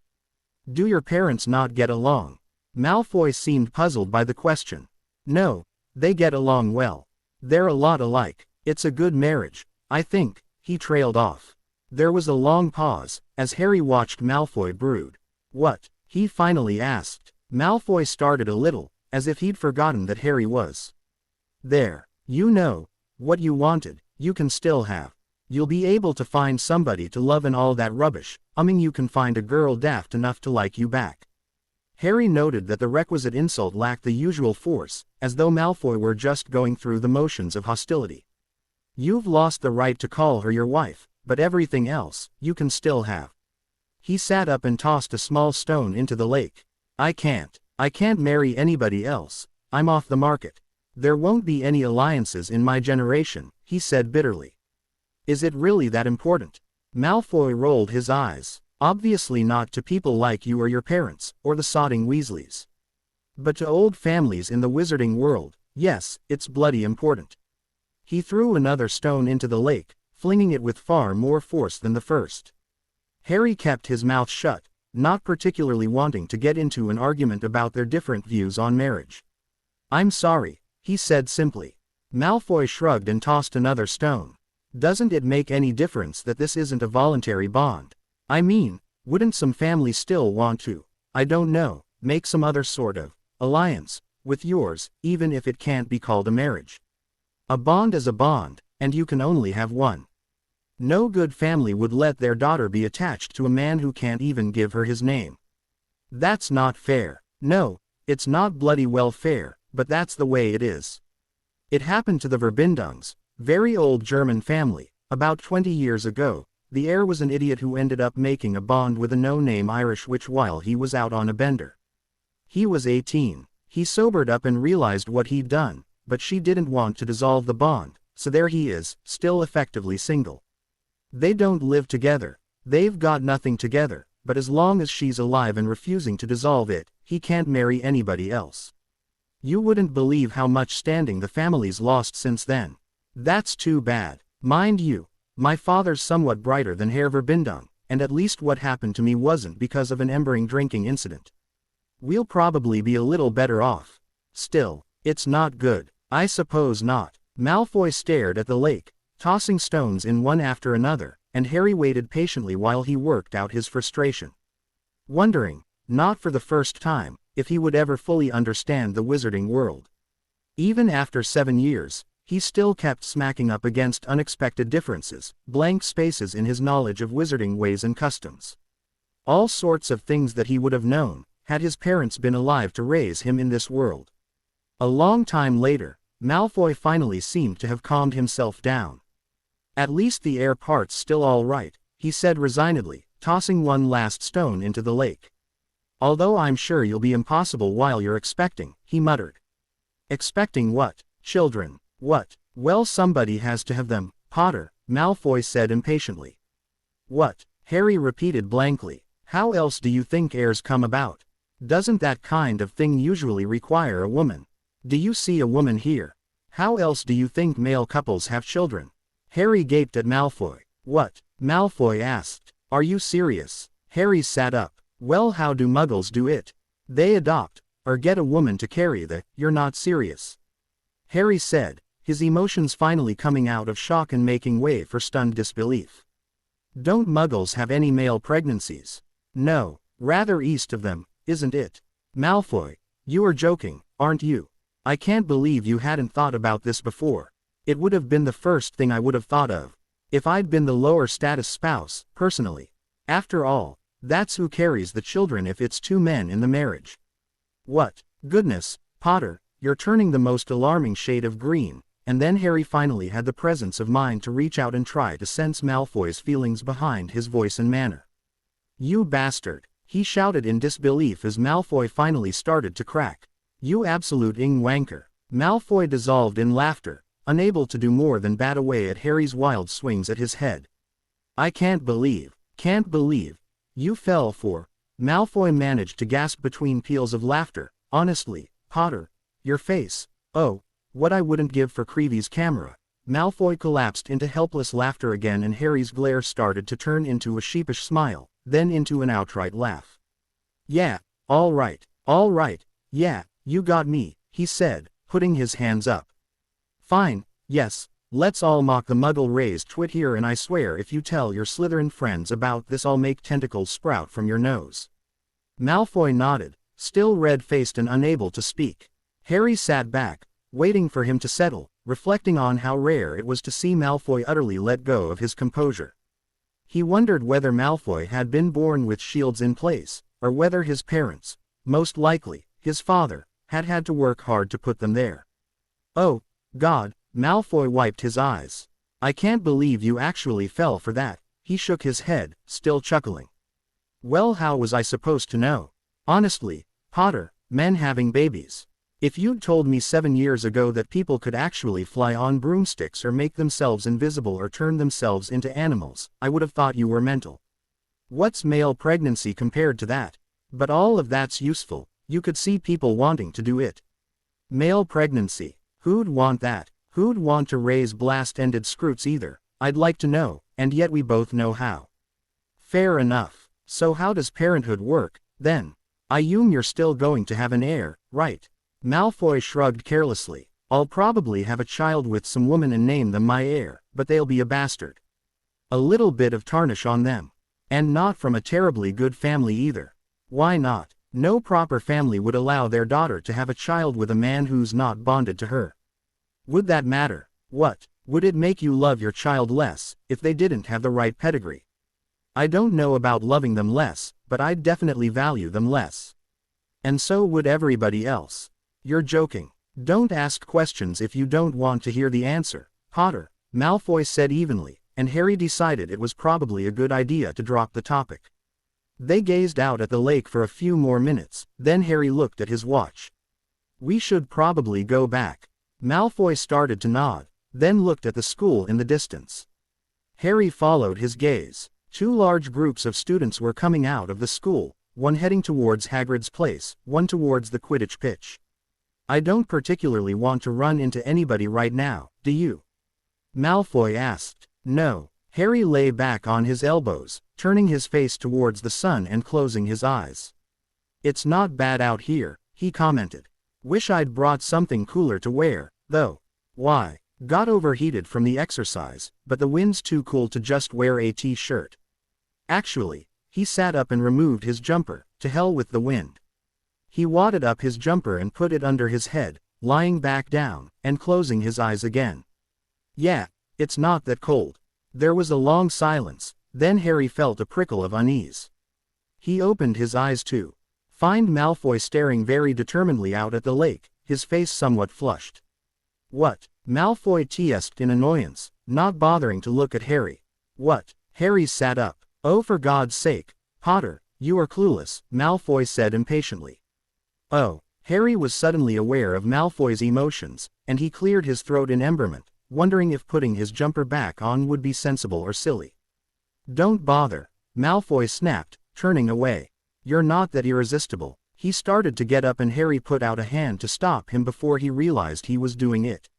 S1: "Do your parents not get along?" Malfoy seemed puzzled by the question. "No, they get along well. They're a lot alike. It's a good marriage, I think," he trailed off. There was a long pause, as Harry watched Malfoy brood. "What?" he finally asked. Malfoy started a little, as if he'd forgotten that Harry was there. "You know, what you wanted, you can still have. You'll be able to find somebody to love and all that rubbish, you can find a girl daft enough to like you back." Harry noted that the requisite insult lacked the usual force, as though Malfoy were just going through the motions of hostility. "You've lost the right to call her your wife, but everything else, you can still have." He sat up and tossed a small stone into the lake. I can't marry anybody else. I'm off the market. There won't be any alliances in my generation," he said bitterly. "Is it really that important?" Malfoy rolled his eyes. "Obviously not to people like you or your parents, or the sodding Weasleys. But to old families in the wizarding world, yes, it's bloody important." He threw another stone into the lake, flinging it with far more force than the first. Harry kept his mouth shut, not particularly wanting to get into an argument about their different views on marriage. "I'm sorry," he said simply. Malfoy shrugged and tossed another stone. "Doesn't it make any difference that this isn't a voluntary bond? I mean, wouldn't some families still want to, I don't know, make some other sort of alliance with yours, even if it can't be called a marriage? A bond is a bond, and you can only have one. No good family would let their daughter be attached to a man who can't even give her his name. That's not fair. No, it's not bloody well fair, but that's the way it is. It happened to the Verbindungs, very old German family, about 20 years ago, the heir was an idiot who ended up making a bond with a no-name Irish witch while he was out on a bender. He was 18. He sobered up and realized what he'd done, but she didn't want to dissolve the bond, so there he is, still effectively single. They don't live together. They've got nothing together, but as long as she's alive and refusing to dissolve it, he can't marry anybody else. You wouldn't believe how much standing the family's lost since then. That's too bad. Mind you, my father's somewhat brighter than Herr Verbindung, and at least what happened to me wasn't because of an embering drinking incident. We'll probably be a little better off. Still, it's not good. I suppose not. Malfoy stared at the lake, tossing stones in one after another, and Harry waited patiently while he worked out his frustration. Wondering, not for the first time, if he would ever fully understand the wizarding world. Even after 7 years, he still kept smacking up against unexpected differences, blank spaces in his knowledge of wizarding ways and customs. All sorts of things that he would have known, had his parents been alive to raise him in this world. A long time later, Malfoy finally seemed to have calmed himself down. At least the air part's still all right, he said resignedly, tossing one last stone into the lake. Although I'm sure you'll be impossible while you're expecting, he muttered. Expecting what? Children. What? Well, somebody has to have them, Potter, Malfoy said impatiently. What? Harry repeated blankly. How else do you think heirs come about? Doesn't that kind of thing usually require a woman? Do you see a woman here? How else do you think male couples have children? Harry gaped at Malfoy. What? Malfoy asked. Are you serious? Harry sat up. Well, how do muggles do it? They adopt, or get a woman to carry the, you're not serious. Harry said, his emotions finally coming out of shock and making way for stunned disbelief. Don't muggles have any male pregnancies? No, rather east of them, isn't it? Malfoy, you are joking, aren't you? I can't believe you hadn't thought about this before. It would have been the first thing I would have thought of. If I'd been the lower status spouse, personally. After all, that's who carries the children if it's 2 men in the marriage. What? Goodness, Potter, you're turning the most alarming shade of green, and then Harry finally had the presence of mind to reach out and try to sense Malfoy's feelings behind his voice and manner. You bastard, he shouted in disbelief as Malfoy finally started to crack. You absolute wanker. Malfoy dissolved in laughter, unable to do more than bat away at Harry's wild swings at his head. I can't believe, you fell for. Malfoy managed to gasp between peals of laughter. Honestly, Potter, your face, oh, what I wouldn't give for Creevy's camera. Malfoy collapsed into helpless laughter again and Harry's glare started to turn into a sheepish smile, then into an outright laugh. Yeah, all right, yeah, you got me, he said, putting his hands up. Fine, yes, let's all mock the muggle-raised twit here, and I swear if you tell your Slytherin friends about this I'll make tentacles sprout from your nose. Malfoy nodded, still red-faced and unable to speak. Harry sat back, waiting for him to settle, reflecting on how rare it was to see Malfoy utterly let go of his composure. He wondered whether Malfoy had been born with shields in place, or whether his parents, most likely, his father, had had to work hard to put them there. Oh, God, Malfoy wiped his eyes. I can't believe you actually fell for that, he shook his head, still chuckling. Well, how was I supposed to know? Honestly, Potter, men having babies. If you'd told me 7 years ago that people could actually fly on broomsticks or make themselves invisible or turn themselves into animals, I would have thought you were mental. What's male pregnancy compared to that? But all of that's useful, you could see people wanting to do it. Male pregnancy, who'd want that? Who'd want to raise blast-ended scroots either? I'd like to know, and yet we both know how. Fair enough. So how does parenthood work, then? I assume you're still going to have an heir, right? Malfoy shrugged carelessly. I'll probably have a child with some woman and name them my heir, but they'll be a bastard. A little bit of tarnish on them. And not from a terribly good family either. Why not? No proper family would allow their daughter to have a child with a man who's not bonded to her. Would that matter? What? Would it make you love your child less, if they didn't have the right pedigree? I don't know about loving them less, but I'd definitely value them less. And so would everybody else. You're joking. Don't ask questions if you don't want to hear the answer, Potter, Malfoy said evenly, and Harry decided it was probably a good idea to drop the topic. They gazed out at the lake for a few more minutes, then Harry looked at his watch. "We should probably go back." Malfoy started to nod, then looked at the school in the distance. Harry followed his gaze. 2 large groups of students were coming out of the school, one heading towards Hagrid's place, one towards the Quidditch pitch. "I don't particularly want to run into anybody right now, do you?" Malfoy asked. "No." Harry lay back on his elbows, turning his face towards the sun and closing his eyes. "It's not bad out here," he commented. "Wish I'd brought something cooler to wear, though. Why? Got overheated from the exercise, but the wind's too cool to just wear a t-shirt. Actually." He sat up and removed his jumper. To hell with the wind. He wadded up his jumper and put it under his head, lying back down, and closing his eyes again. "Yeah, it's not that cold." There was a long silence, then Harry felt a prickle of unease. He opened his eyes to find Malfoy staring very determinedly out at the lake, his face somewhat flushed. "What?" Malfoy teased in annoyance, not bothering to look at Harry. "What?" Harry sat up. "Oh, for God's sake, Potter, you are clueless," Malfoy said impatiently. "Oh." Harry was suddenly aware of Malfoy's emotions, and he cleared his throat in emberment, wondering if putting his jumper back on would be sensible or silly. "Don't bother," Malfoy snapped, turning away. "You're not that irresistible." He started to get up and Harry put out a hand to stop him before he realized he was doing it.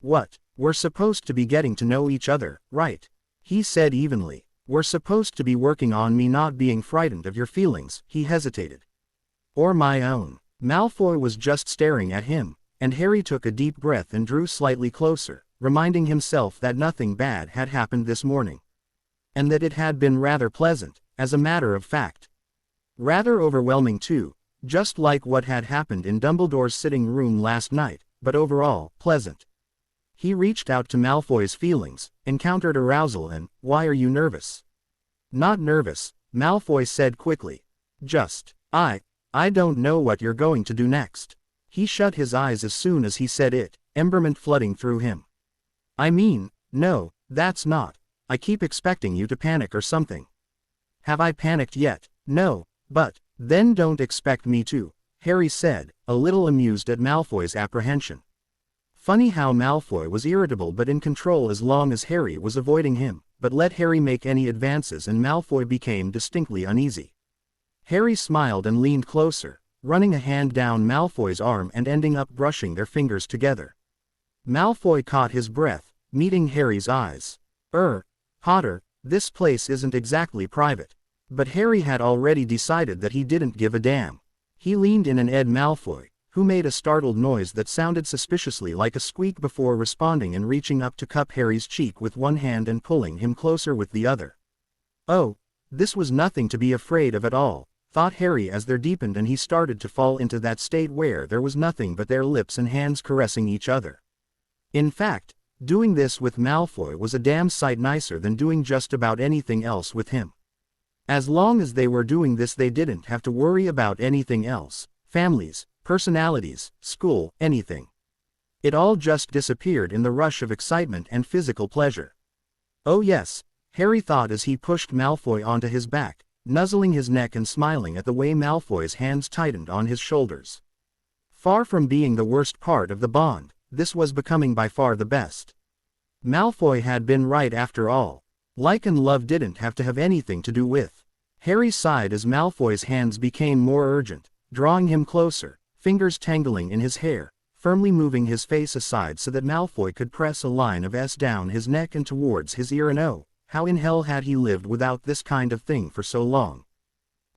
S1: "What? We're supposed to be getting to know each other, right?" he said evenly. "We're supposed to be working on me not being frightened of your feelings," he hesitated. "Or my own." Malfoy was just staring at him, and Harry took a deep breath and drew slightly closer, reminding himself that nothing bad had happened this morning. And that it had been rather pleasant, as a matter of fact. Rather overwhelming too, just like what had happened in Dumbledore's sitting room last night, but overall, pleasant. He reached out to Malfoy's feelings, encountered arousal and, "Why are you nervous?" "Not nervous," Malfoy said quickly. "Just, I don't know what you're going to do next." He shut his eyes as soon as he said it, emberment flooding through him. "I mean, no, that's not. I keep expecting you to panic or something." "Have I panicked yet?" "No, but, then don't expect me to," Harry said, a little amused at Malfoy's apprehension. Funny how Malfoy was irritable but in control as long as Harry was avoiding him, but let Harry make any advances and Malfoy became distinctly uneasy. Harry smiled and leaned closer, running a hand down Malfoy's arm and ending up brushing their fingers together. Malfoy caught his breath, meeting Harry's eyes. Potter, this place isn't exactly private." But Harry had already decided that he didn't give a damn. He leaned in and Ed Malfoy, who made a startled noise that sounded suspiciously like a squeak before responding and reaching up to cup Harry's cheek with one hand and pulling him closer with the other. "Oh, this was nothing to be afraid of at all," thought Harry as there deepened and he started to fall into that state where there was nothing but their lips and hands caressing each other. In fact, doing this with Malfoy was a damn sight nicer than doing just about anything else with him. As long as they were doing this they didn't have to worry about anything else, families, personalities, school, anything. It all just disappeared in the rush of excitement and physical pleasure. "Oh yes," Harry thought as he pushed Malfoy onto his back, nuzzling his neck and smiling at the way Malfoy's hands tightened on his shoulders. Far from being the worst part of the bond, this was becoming by far the best. Malfoy had been right after all. Like and love didn't have to have anything to do with. Harry sighed as Malfoy's hands became more urgent, drawing him closer, fingers tangling in his hair, firmly moving his face aside so that Malfoy could press a line of S down his neck and towards his ear. And oh, how in hell had he lived without this kind of thing for so long?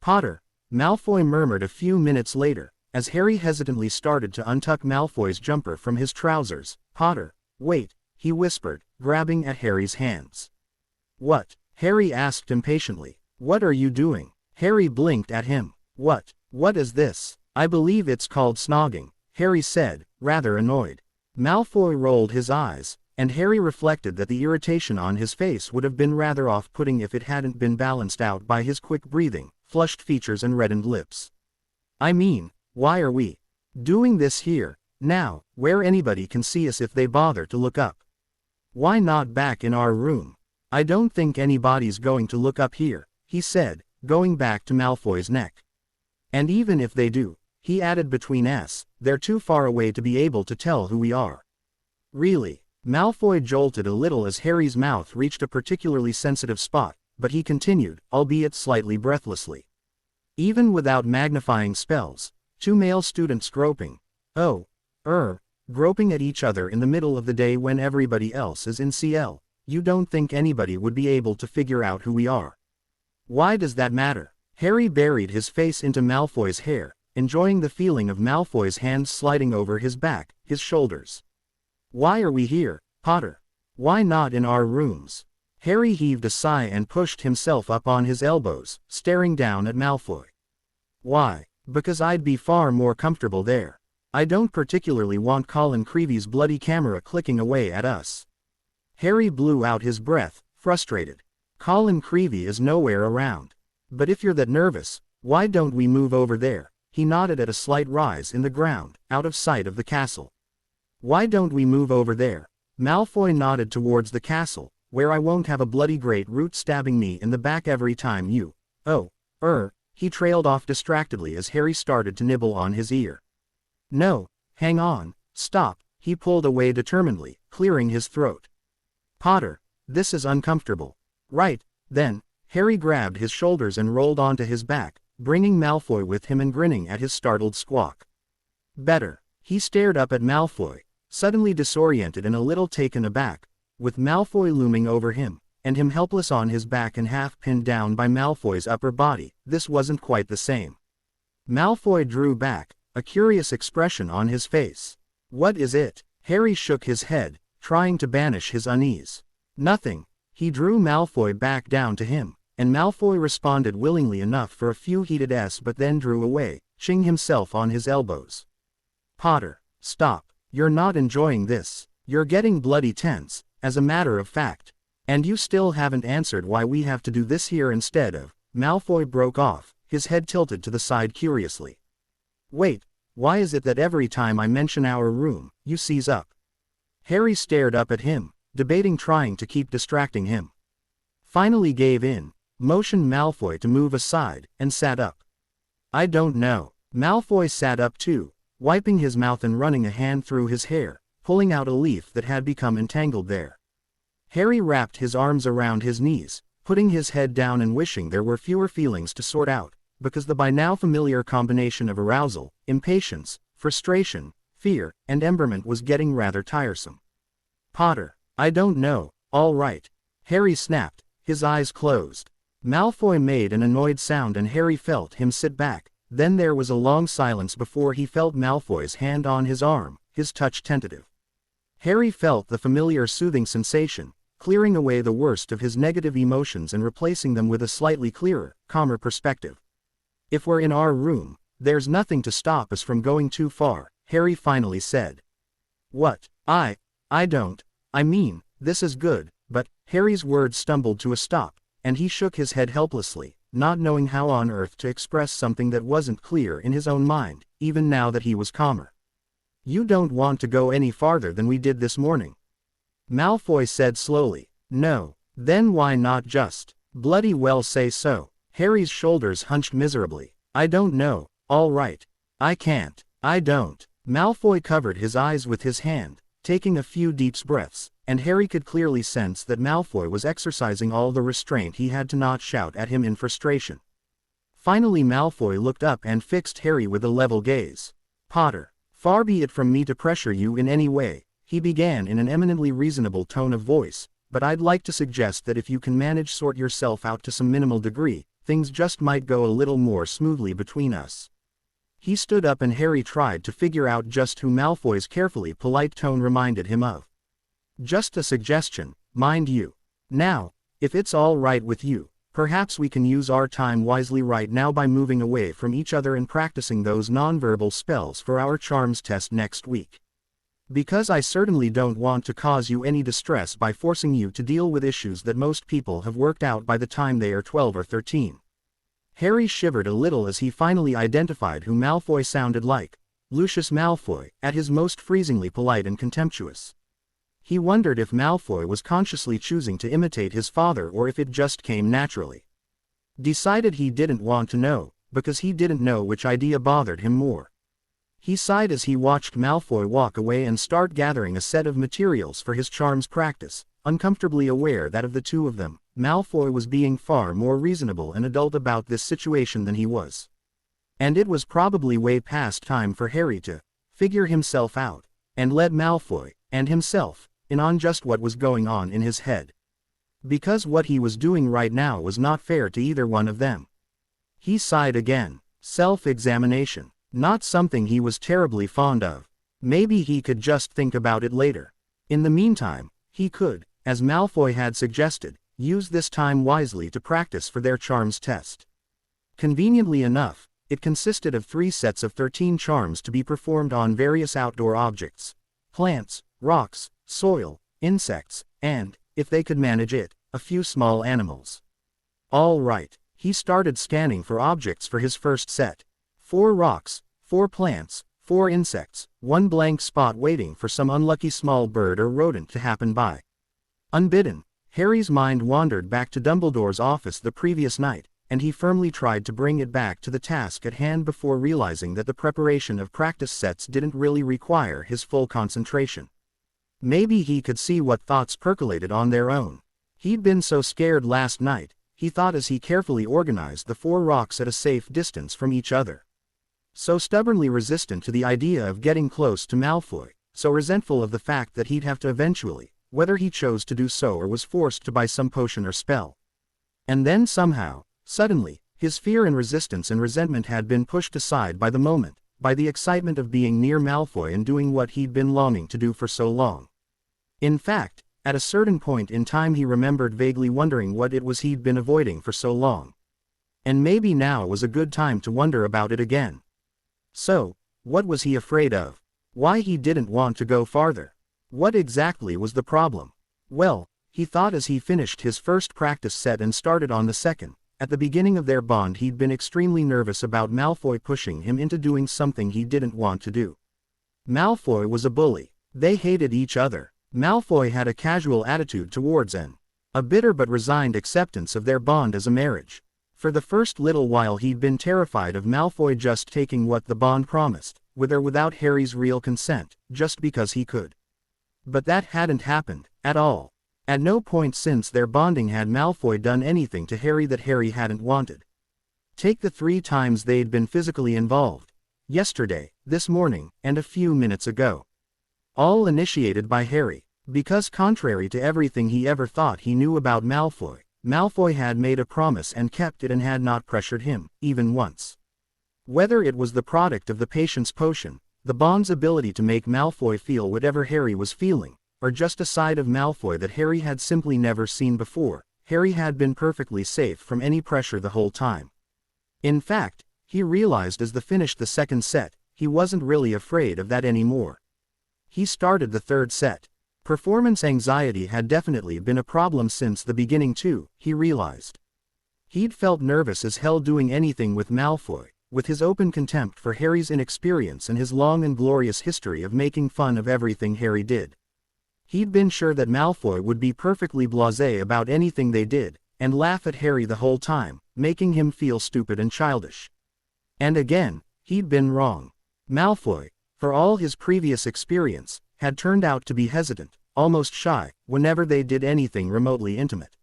S1: "Potter," Malfoy murmured a few minutes later, as Harry hesitantly started to untuck Malfoy's jumper from his trousers. "Potter, wait," he whispered, grabbing at Harry's hands. "What?" Harry asked impatiently. "What are you doing?" Harry blinked at him. What is this?" "I believe it's called snogging," Harry said, rather annoyed. Malfoy rolled his eyes, and Harry reflected that the irritation on his face would have been rather off-putting if it hadn't been balanced out by his quick breathing, flushed features and reddened lips. "I mean, why are we doing this here, now, where anybody can see us if they bother to look up? Why not back in our room?" I don't think anybody's going to look up here, he said, going back to Malfoy's neck. And even if they do, he added between us, they're too far away to be able to tell who we are. Really? Malfoy jolted a little as Harry's mouth reached a particularly sensitive spot, but he continued, albeit slightly breathlessly. Even without magnifying spells, two male students groping at each other in the middle of the day when everybody else is in CL, you don't think anybody would be able to figure out who we are? Why does that matter? Harry buried his face into Malfoy's hair, enjoying the feeling of Malfoy's hands sliding over his back, his shoulders. Why are we here, Potter? Why not in our rooms? Harry heaved a sigh and pushed himself up on his elbows, staring down at Malfoy. Why? Because I'd be far more comfortable there. I don't particularly want Colin Creevy's bloody camera clicking away at us. Harry blew out his breath, frustrated. Colin Creevy is nowhere around. But if you're that nervous, why don't we move over there? He nodded at a slight rise in the ground, out of sight of the castle. Why don't we move over there? Malfoy nodded towards the castle, where I won't have a bloody great root stabbing me in the back every time you. He trailed off distractedly as Harry started to nibble on his ear. No, hang on, stop, he pulled away determinedly, clearing his throat. Potter, this is uncomfortable. Right, then, Harry grabbed his shoulders and rolled onto his back, bringing Malfoy with him and grinning at his startled squawk. Better. He stared up at Malfoy, suddenly disoriented and a little taken aback, with Malfoy looming over him, and him helpless on his back and half pinned down by Malfoy's upper body. This wasn't quite the same. Malfoy drew back, a curious expression on his face. What is it? Harry shook his head, trying to banish his unease. Nothing. He drew Malfoy back down to him, and Malfoy responded willingly enough for a few heated but then drew away, ching himself on his elbows. Potter, stop. You're not enjoying this. You're getting bloody tense, as a matter of fact. And you still haven't answered why we have to do this here instead of. Malfoy broke off, his head tilted to the side curiously. Wait, why is it that every time I mention our room, you seize up? Harry stared up at him, debating trying to keep distracting him. Finally gave in, motioned Malfoy to move aside, and sat up. I don't know. Malfoy sat up too, wiping his mouth and running a hand through his hair, pulling out a leaf that had become entangled there. Harry wrapped his arms around his knees, putting his head down and wishing there were fewer feelings to sort out, because the by now familiar combination of arousal, impatience, frustration, fear, and emberment was getting rather tiresome. Potter, I don't know, all right. Harry snapped, his eyes closed. Malfoy made an annoyed sound and Harry felt him sit back. Then there was a long silence before he felt Malfoy's hand on his arm, his touch tentative. Harry felt the familiar soothing sensation, clearing away the worst of his negative emotions and replacing them with a slightly clearer, calmer perspective. If we're in our room, there's nothing to stop us from going too far, Harry finally said. What? I don't. I mean, this is good, but, Harry's words stumbled to a stop, and he shook his head helplessly, not knowing how on earth to express something that wasn't clear in his own mind, even now that he was calmer. You don't want to go any farther than we did this morning? Malfoy said slowly. No. Then why not just, bloody well say so? Harry's shoulders hunched miserably. I don't know, all right. I can't. I don't. Malfoy covered his eyes with his hand, taking a few deep breaths, and Harry could clearly sense that Malfoy was exercising all the restraint he had to not shout at him in frustration. Finally Malfoy looked up and fixed Harry with a level gaze. Potter, far be it from me to pressure you in any way, he began in an eminently reasonable tone of voice, but I'd like to suggest that if you can manage sort yourself out to some minimal degree, things just might go a little more smoothly between us. He stood up and Harry tried to figure out just who Malfoy's carefully polite tone reminded him of. Just a suggestion, mind you. Now, if it's all right with you, perhaps we can use our time wisely right now by moving away from each other and practicing those nonverbal spells for our charms test next week. Because I certainly don't want to cause you any distress by forcing you to deal with issues that most people have worked out by the time they are 12 or 13. Harry shivered a little as he finally identified who Malfoy sounded like. Lucius Malfoy, at his most freezingly polite and contemptuous. He wondered if Malfoy was consciously choosing to imitate his father or if it just came naturally. Decided he didn't want to know, because he didn't know which idea bothered him more. He sighed as he watched Malfoy walk away and start gathering a set of materials for his charms practice, uncomfortably aware that of the two of them, Malfoy was being far more reasonable and adult about this situation than he was. And it was probably way past time for Harry to figure himself out, and let Malfoy, and himself, in on just what was going on in his head. Because what he was doing right now was not fair to either one of them. He sighed again. Self-examination. Not something he was terribly fond of. Maybe he could just think about it later. In the meantime, he could, as Malfoy had suggested, use this time wisely to practice for their charms test. Conveniently enough, it consisted of 3 sets of 13 charms to be performed on various outdoor objects: plants, rocks, soil, insects, and, if they could manage it, a few small animals. All right, he started scanning for objects for his first set. 4 rocks, 4 plants, 4 insects, 1 blank spot waiting for some unlucky small bird or rodent to happen by. Unbidden, Harry's mind wandered back to Dumbledore's office the previous night, and he firmly tried to bring it back to the task at hand before realizing that the preparation of practice sets didn't really require his full concentration. Maybe he could see what thoughts percolated on their own. He'd been so scared last night, he thought as he carefully organized the 4 rocks at a safe distance from each other. So stubbornly resistant to the idea of getting close to Malfoy, so resentful of the fact that he'd have to eventually, whether he chose to do so or was forced to by some potion or spell. And then somehow, suddenly, his fear and resistance and resentment had been pushed aside by the moment, by the excitement of being near Malfoy and doing what he'd been longing to do for so long. In fact, at a certain point in time he remembered vaguely wondering what it was he'd been avoiding for so long. And maybe now was a good time to wonder about it again. So, what was he afraid of? Why he didn't want to go farther? What exactly was the problem? Well, he thought as he finished his first practice set and started on the second. At the beginning of their bond he'd been extremely nervous about Malfoy pushing him into doing something he didn't want to do. Malfoy was a bully. They hated each other. Malfoy had a casual attitude towards a bitter but resigned acceptance of their bond as a marriage. For the first little while he'd been terrified of Malfoy just taking what the bond promised, with or without Harry's real consent, just because he could. But that hadn't happened, at all. At no point since their bonding had Malfoy done anything to Harry that Harry hadn't wanted. Take the 3 times they'd been physically involved. Yesterday, this morning, and a few minutes ago. All initiated by Harry, because contrary to everything he ever thought he knew about Malfoy, Malfoy had made a promise and kept it and had not pressured him, even once. Whether it was the product of the patience potion, the bond's ability to make Malfoy feel whatever Harry was feeling, or just a side of Malfoy that Harry had simply never seen before, Harry had been perfectly safe from any pressure the whole time. In fact, he realized as they finished the second set, he wasn't really afraid of that anymore. He started the third set. Performance anxiety had definitely been a problem since the beginning too, he realized. He'd felt nervous as hell doing anything with Malfoy, with his open contempt for Harry's inexperience and his long and glorious history of making fun of everything Harry did. He'd been sure that Malfoy would be perfectly blasé about anything they did, and laugh at Harry the whole time, making him feel stupid and childish. And again, he'd been wrong. Malfoy, for all his previous experience, had turned out to be hesitant, almost shy, whenever they did anything remotely intimate.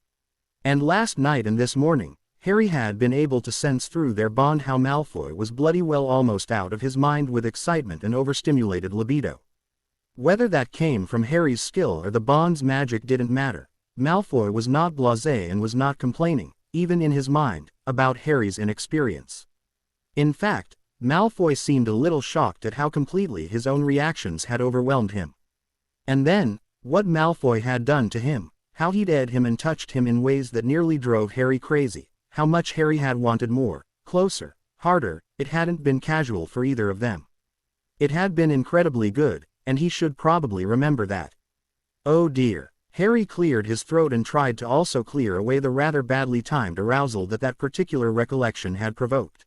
S1: And last night and this morning, Harry had been able to sense through their bond how Malfoy was bloody well almost out of his mind with excitement and overstimulated libido. Whether that came from Harry's skill or the bond's magic didn't matter. Malfoy was not blasé and was not complaining, even in his mind, about Harry's inexperience. In fact, Malfoy seemed a little shocked at how completely his own reactions had overwhelmed him. And then, what Malfoy had done to him, how he'd ed him and touched him in ways that nearly drove Harry crazy, how much Harry had wanted more, closer, harder. It hadn't been casual for either of them. It had been incredibly good, and he should probably remember that. Oh dear. Harry cleared his throat and tried to also clear away the rather badly timed arousal that particular recollection had provoked.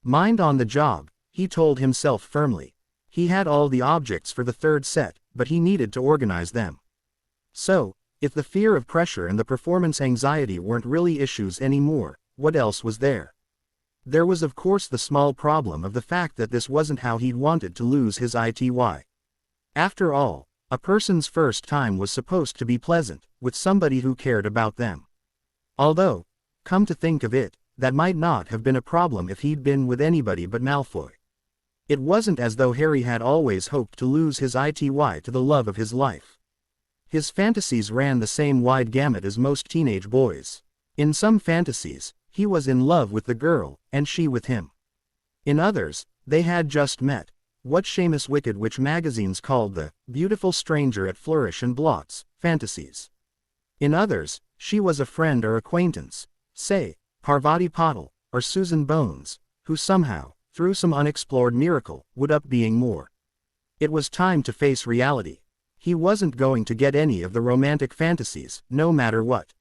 S1: Mind on the job, he told himself firmly. He had all the objects for the third set, but he needed to organize them. So, if the fear of pressure and the performance anxiety weren't really issues anymore, what else was there? There was of course the small problem of the fact that this wasn't how he'd wanted to lose his ITY. After all, a person's first time was supposed to be pleasant, with somebody who cared about them. Although, come to think of it, that might not have been a problem if he'd been with anybody but Malfoy. It wasn't as though Harry had always hoped to lose his ITY to the love of his life. His fantasies ran the same wide gamut as most teenage boys. In some fantasies, he was in love with the girl, and she with him. In others, they had just met, what Seamus Wicked Witch magazines called the beautiful stranger at Flourish and Blots fantasies. In others, she was a friend or acquaintance, say, Parvati Patil, or Susan Bones, who somehow, through some unexplored miracle, would up being more. It was time to face reality. He wasn't going to get any of the romantic fantasies, no matter what.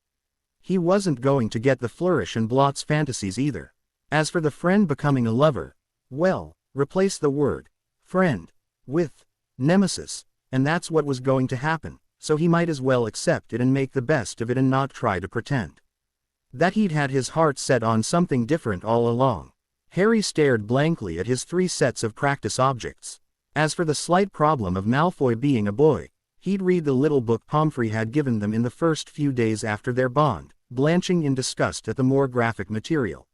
S1: He wasn't going to get the Flourish and Blots fantasies either. As for the friend becoming a lover, well, replace the word friend with nemesis, and that's what was going to happen, so he might as well accept it and make the best of it and not try to pretend that he'd had his heart set on something different all along. Harry stared blankly at his 3 sets of practice objects. As for the slight problem of Malfoy being a boy, he'd read the little book Pomfrey had given them in the first few days after their bond, blanching in disgust at the more graphic material.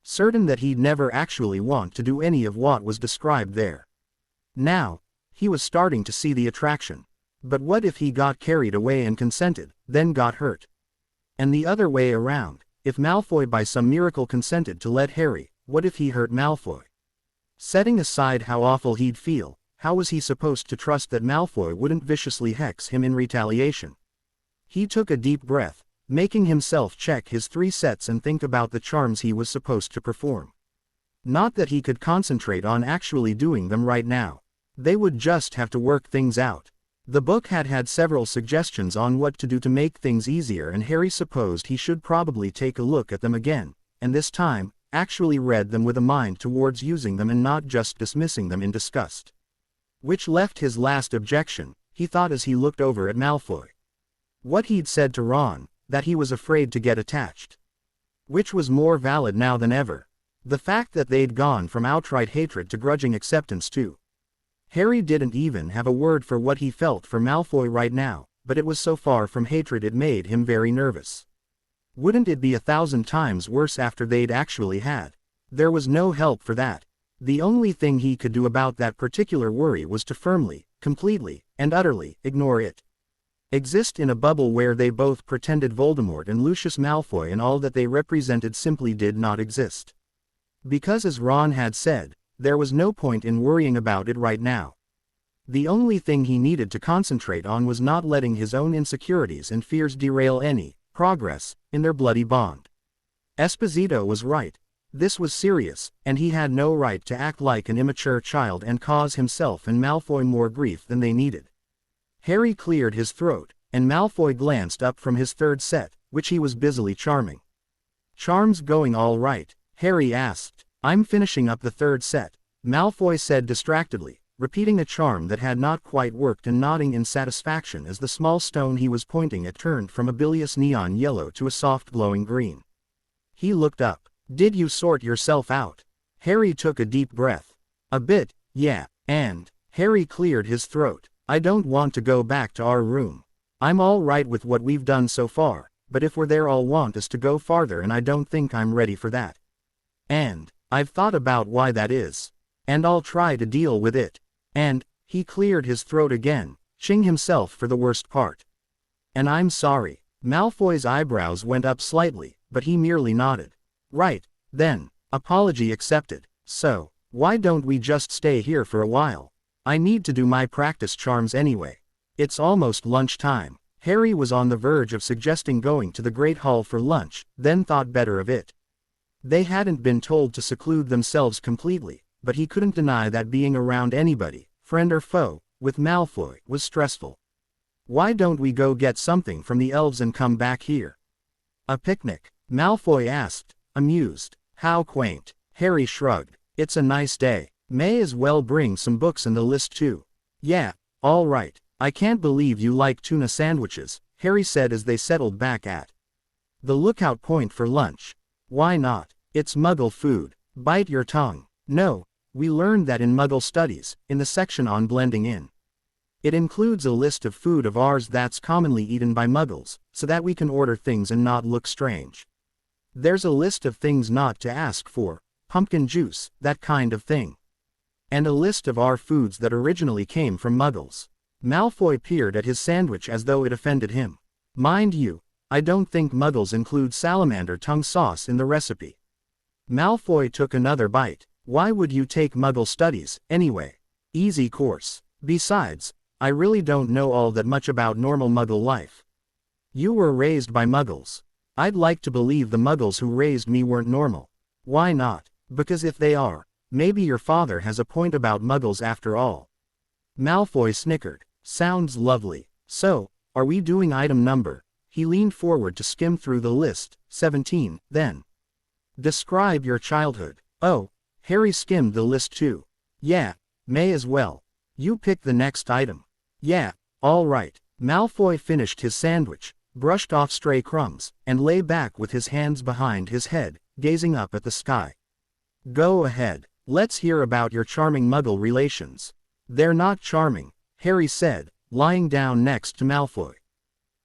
S1: Certain that he'd never actually want to do any of what was described there. Now, he was starting to see the attraction. But what if he got carried away and consented, then got hurt? And the other way around, if Malfoy by some miracle consented to let Harry, what if he hurt Malfoy? Setting aside how awful he'd feel, how was he supposed to trust that Malfoy wouldn't viciously hex him in retaliation? He took a deep breath, making himself check his 3 sets and think about the charms he was supposed to perform. Not that he could concentrate on actually doing them right now. They would just have to work things out. The book had several suggestions on what to do to make things easier, and Harry supposed he should probably take a look at them again, and this time, actually read them with a mind towards using them and not just dismissing them in disgust. Which left his last objection, he thought as he looked over at Malfoy. What he'd said to Ron, that he was afraid to get attached. Which was more valid now than ever. The fact that they'd gone from outright hatred to grudging acceptance too. Harry didn't even have a word for what he felt for Malfoy right now, but it was so far from hatred it made him very nervous. Wouldn't it be 1,000 times worse after they'd actually had? There was no help for that. The only thing he could do about that particular worry was to firmly, completely, and utterly ignore it. Exist in a bubble where they both pretended Voldemort and Lucius Malfoy and all that they represented simply did not exist. Because as Ron had said, there was no point in worrying about it right now. The only thing he needed to concentrate on was not letting his own insecurities and fears derail any progress in their bloody bond. Esposito was right. This was serious, and he had no right to act like an immature child and cause himself and Malfoy more grief than they needed. Harry cleared his throat, and Malfoy glanced up from his 3rd set, which he was busily charming. "Charms going all right?" Harry asked. "I'm finishing up the 3rd set," Malfoy said distractedly, repeating a charm that had not quite worked and nodding in satisfaction as the small stone he was pointing at turned from a bilious neon yellow to a soft glowing green. He looked up. "Did you sort yourself out?" Harry took a deep breath. "A bit, yeah," and Harry cleared his throat. "I don't want to go back to our room. I'm all right with what we've done so far, but if we're there I'll want us to go farther, and I don't think I'm ready for that. And I've thought about why that is. And I'll try to deal with it." And he cleared his throat again, ching himself for the worst part. "And I'm sorry." Malfoy's eyebrows went up slightly, but he merely nodded. "Right, then, apology accepted. So, why don't we just stay here for a while? I need to do my practice charms anyway. It's almost lunchtime." Harry was on the verge of suggesting going to the Great Hall for lunch, then thought better of it. They hadn't been told to seclude themselves completely, but he couldn't deny that being around anybody, friend or foe, with Malfoy, was stressful. "Why don't we go get something from the elves and come back here?" "A picnic?" Malfoy asked, amused. "How quaint." Harry shrugged. "It's a nice day. May as well bring some books in the list too." "Yeah, all right." I can't believe you like tuna sandwiches, Harry said as they settled back at the lookout point for lunch. Why not? It's Muggle food. Bite your tongue. No, we learned that in Muggle studies, in the section on blending in. It includes a list of food of ours that's commonly eaten by Muggles, so that we can order things and not look strange. There's a list of things not to ask for, pumpkin juice, that kind of thing. And a list of our foods that originally came from Muggles. Malfoy peered at his sandwich as though it offended him. Mind you, I don't think Muggles include salamander tongue sauce in the recipe. Malfoy took another bite. Why would you take Muggle studies, anyway? Easy course. Besides, I really don't know all that much about normal Muggle life. You were raised by Muggles. I'd like to believe the Muggles who raised me weren't normal. Why not? Because if they are, maybe your father has a point about Muggles after all. Malfoy snickered. Sounds lovely. So, are we doing item number? He leaned forward to skim through the list. 17, then. Describe your childhood. Oh, Harry skimmed the list too. Yeah, may as well. You pick the next item. Yeah, all right. Malfoy finished his sandwich, brushed off stray crumbs, and lay back with his hands behind his head, gazing up at the sky. Go ahead. Let's hear about your charming Muggle relations. They're not charming, Harry said, lying down next to Malfoy.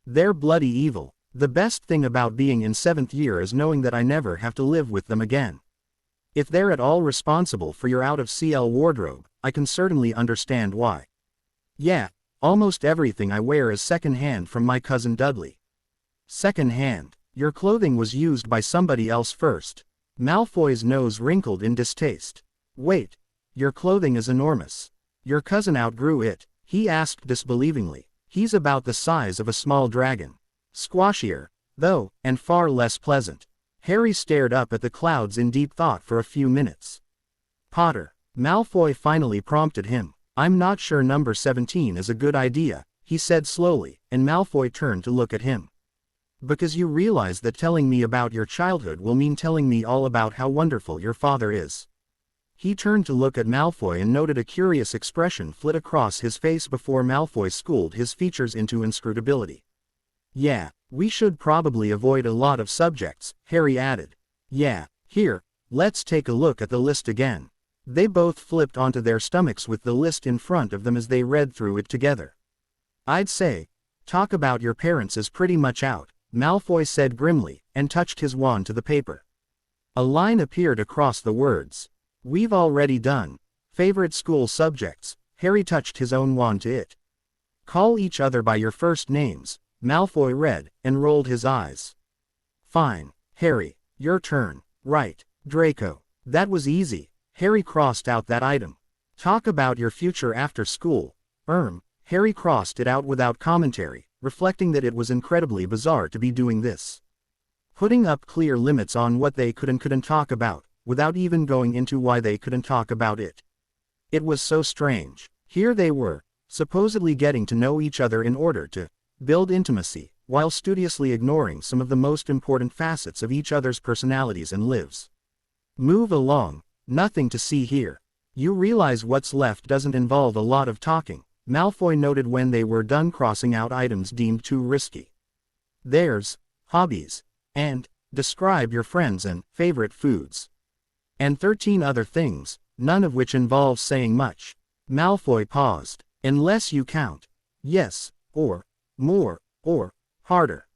S1: They're bloody evil. The best thing about being in 7th year is knowing that I never have to live with them again. If they're at all responsible for your out-of-CL wardrobe, I can certainly understand why. Yeah, almost everything I wear is second-hand from my cousin Dudley. Second-hand? Your clothing was used by somebody else first. Malfoy's nose wrinkled in distaste. Wait, your clothing is enormous. Your cousin outgrew it, he asked disbelievingly. He's about the size of a small dragon. Squashier, though, and far less pleasant. Harry stared up at the clouds in deep thought for a few minutes. Potter, Malfoy finally prompted him. I'm not sure number 17 is a good idea, he said slowly, and Malfoy turned to look at him. Because you realize that telling me about your childhood will mean telling me all about how wonderful your father is. He turned to look at Malfoy and noted a curious expression flit across his face before Malfoy schooled his features into inscrutability. Yeah, we should probably avoid a lot of subjects, Harry added. Yeah, here, let's take a look at the list again. They both flipped onto their stomachs with the list in front of them as they read through it together. I'd say, talk about your parents is pretty much out, Malfoy said grimly, and touched his wand to the paper. A line appeared across the words. We've already done. Favorite school subjects. Harry touched his own wand to it. Call each other by your first names, Malfoy read, and rolled his eyes. Fine, Harry, your turn. Right, Draco. That was easy. Harry crossed out that item. Talk about your future after school. Harry crossed it out without commentary, reflecting that it was incredibly bizarre to be doing this. Putting up clear limits on what they could and couldn't talk about, without even going into why they couldn't talk about it. It was so strange. Here they were, supposedly getting to know each other in order to build intimacy, while studiously ignoring some of the most important facets of each other's personalities and lives. Move along, nothing to see here. You realize what's left doesn't involve a lot of talking, Malfoy noted when they were done crossing out items deemed too risky. There's hobbies, and describe your friends and favorite foods. And 13 other things, none of which involves saying much. Malfoy paused. Unless you count. Yes, or more, or harder.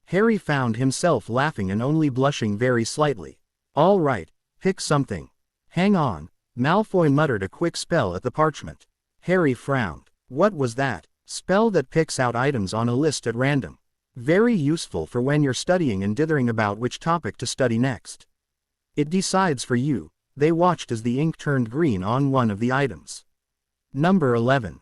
S1: Harry found himself laughing and only blushing very slightly. All right, pick something. Hang on. Malfoy muttered a quick spell at the parchment. Harry frowned. What was that? Spell that picks out items on a list at random. Very useful for when you're studying and dithering about which topic to study next. It decides for you. They watched as the ink turned green on one of the items. Number 11.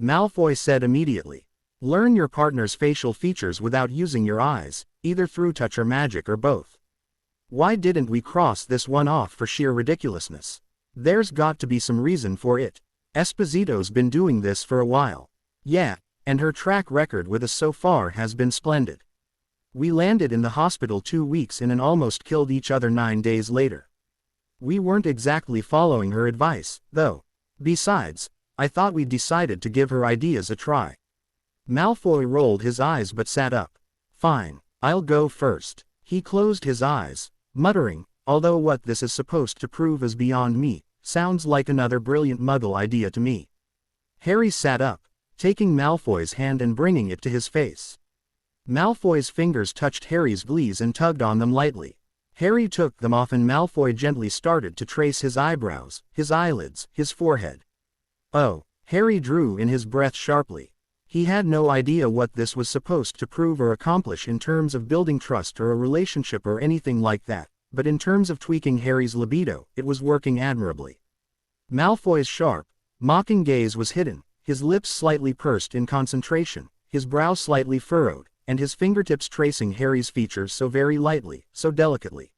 S1: Malfoy said immediately. Learn your partner's facial features without using your eyes, either through touch or magic or both. Why didn't we cross this one off for sheer ridiculousness? There's got to be some reason for it. Esposito's been doing this for a while. Yeah, and her track record with us so far has been splendid. We landed in the hospital 2 weeks in and almost killed each other 9 days later. We weren't exactly following her advice, though. Besides, I thought we'd decided to give her ideas a try. Malfoy rolled his eyes but sat up. Fine, I'll go first. He closed his eyes, muttering, although what this is supposed to prove is beyond me, sounds like another brilliant Muggle idea to me. Harry sat up, taking Malfoy's hand and bringing it to his face. Malfoy's fingers touched Harry's glees and tugged on them lightly. Harry took them off and Malfoy gently started to trace his eyebrows, his eyelids, his forehead. Oh, Harry drew in his breath sharply. He had no idea what this was supposed to prove or accomplish in terms of building trust or a relationship or anything like that, but in terms of tweaking Harry's libido, it was working admirably. Malfoy's sharp, mocking gaze was hidden, his lips slightly pursed in concentration, his brow slightly furrowed, and his fingertips tracing Harry's features so very lightly, so delicately.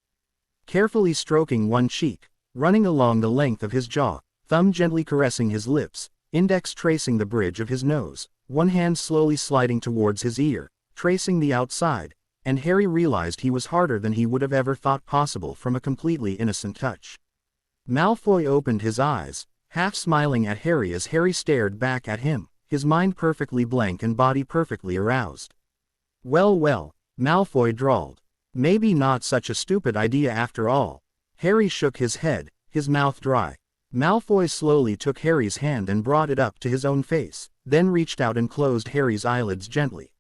S1: Carefully stroking one cheek, running along the length of his jaw, thumb gently caressing his lips, index tracing the bridge of his nose, one hand slowly sliding towards his ear, tracing the outside, and Harry realized he was harder than he would have ever thought possible from a completely innocent touch. Malfoy opened his eyes, half smiling at Harry as Harry stared back at him, his mind perfectly blank and body perfectly aroused. Well well, Malfoy drawled. Maybe not such a stupid idea after all. Harry shook his head, his mouth dry. Malfoy slowly took Harry's hand and brought it up to his own face, then reached out and closed Harry's eyelids gently.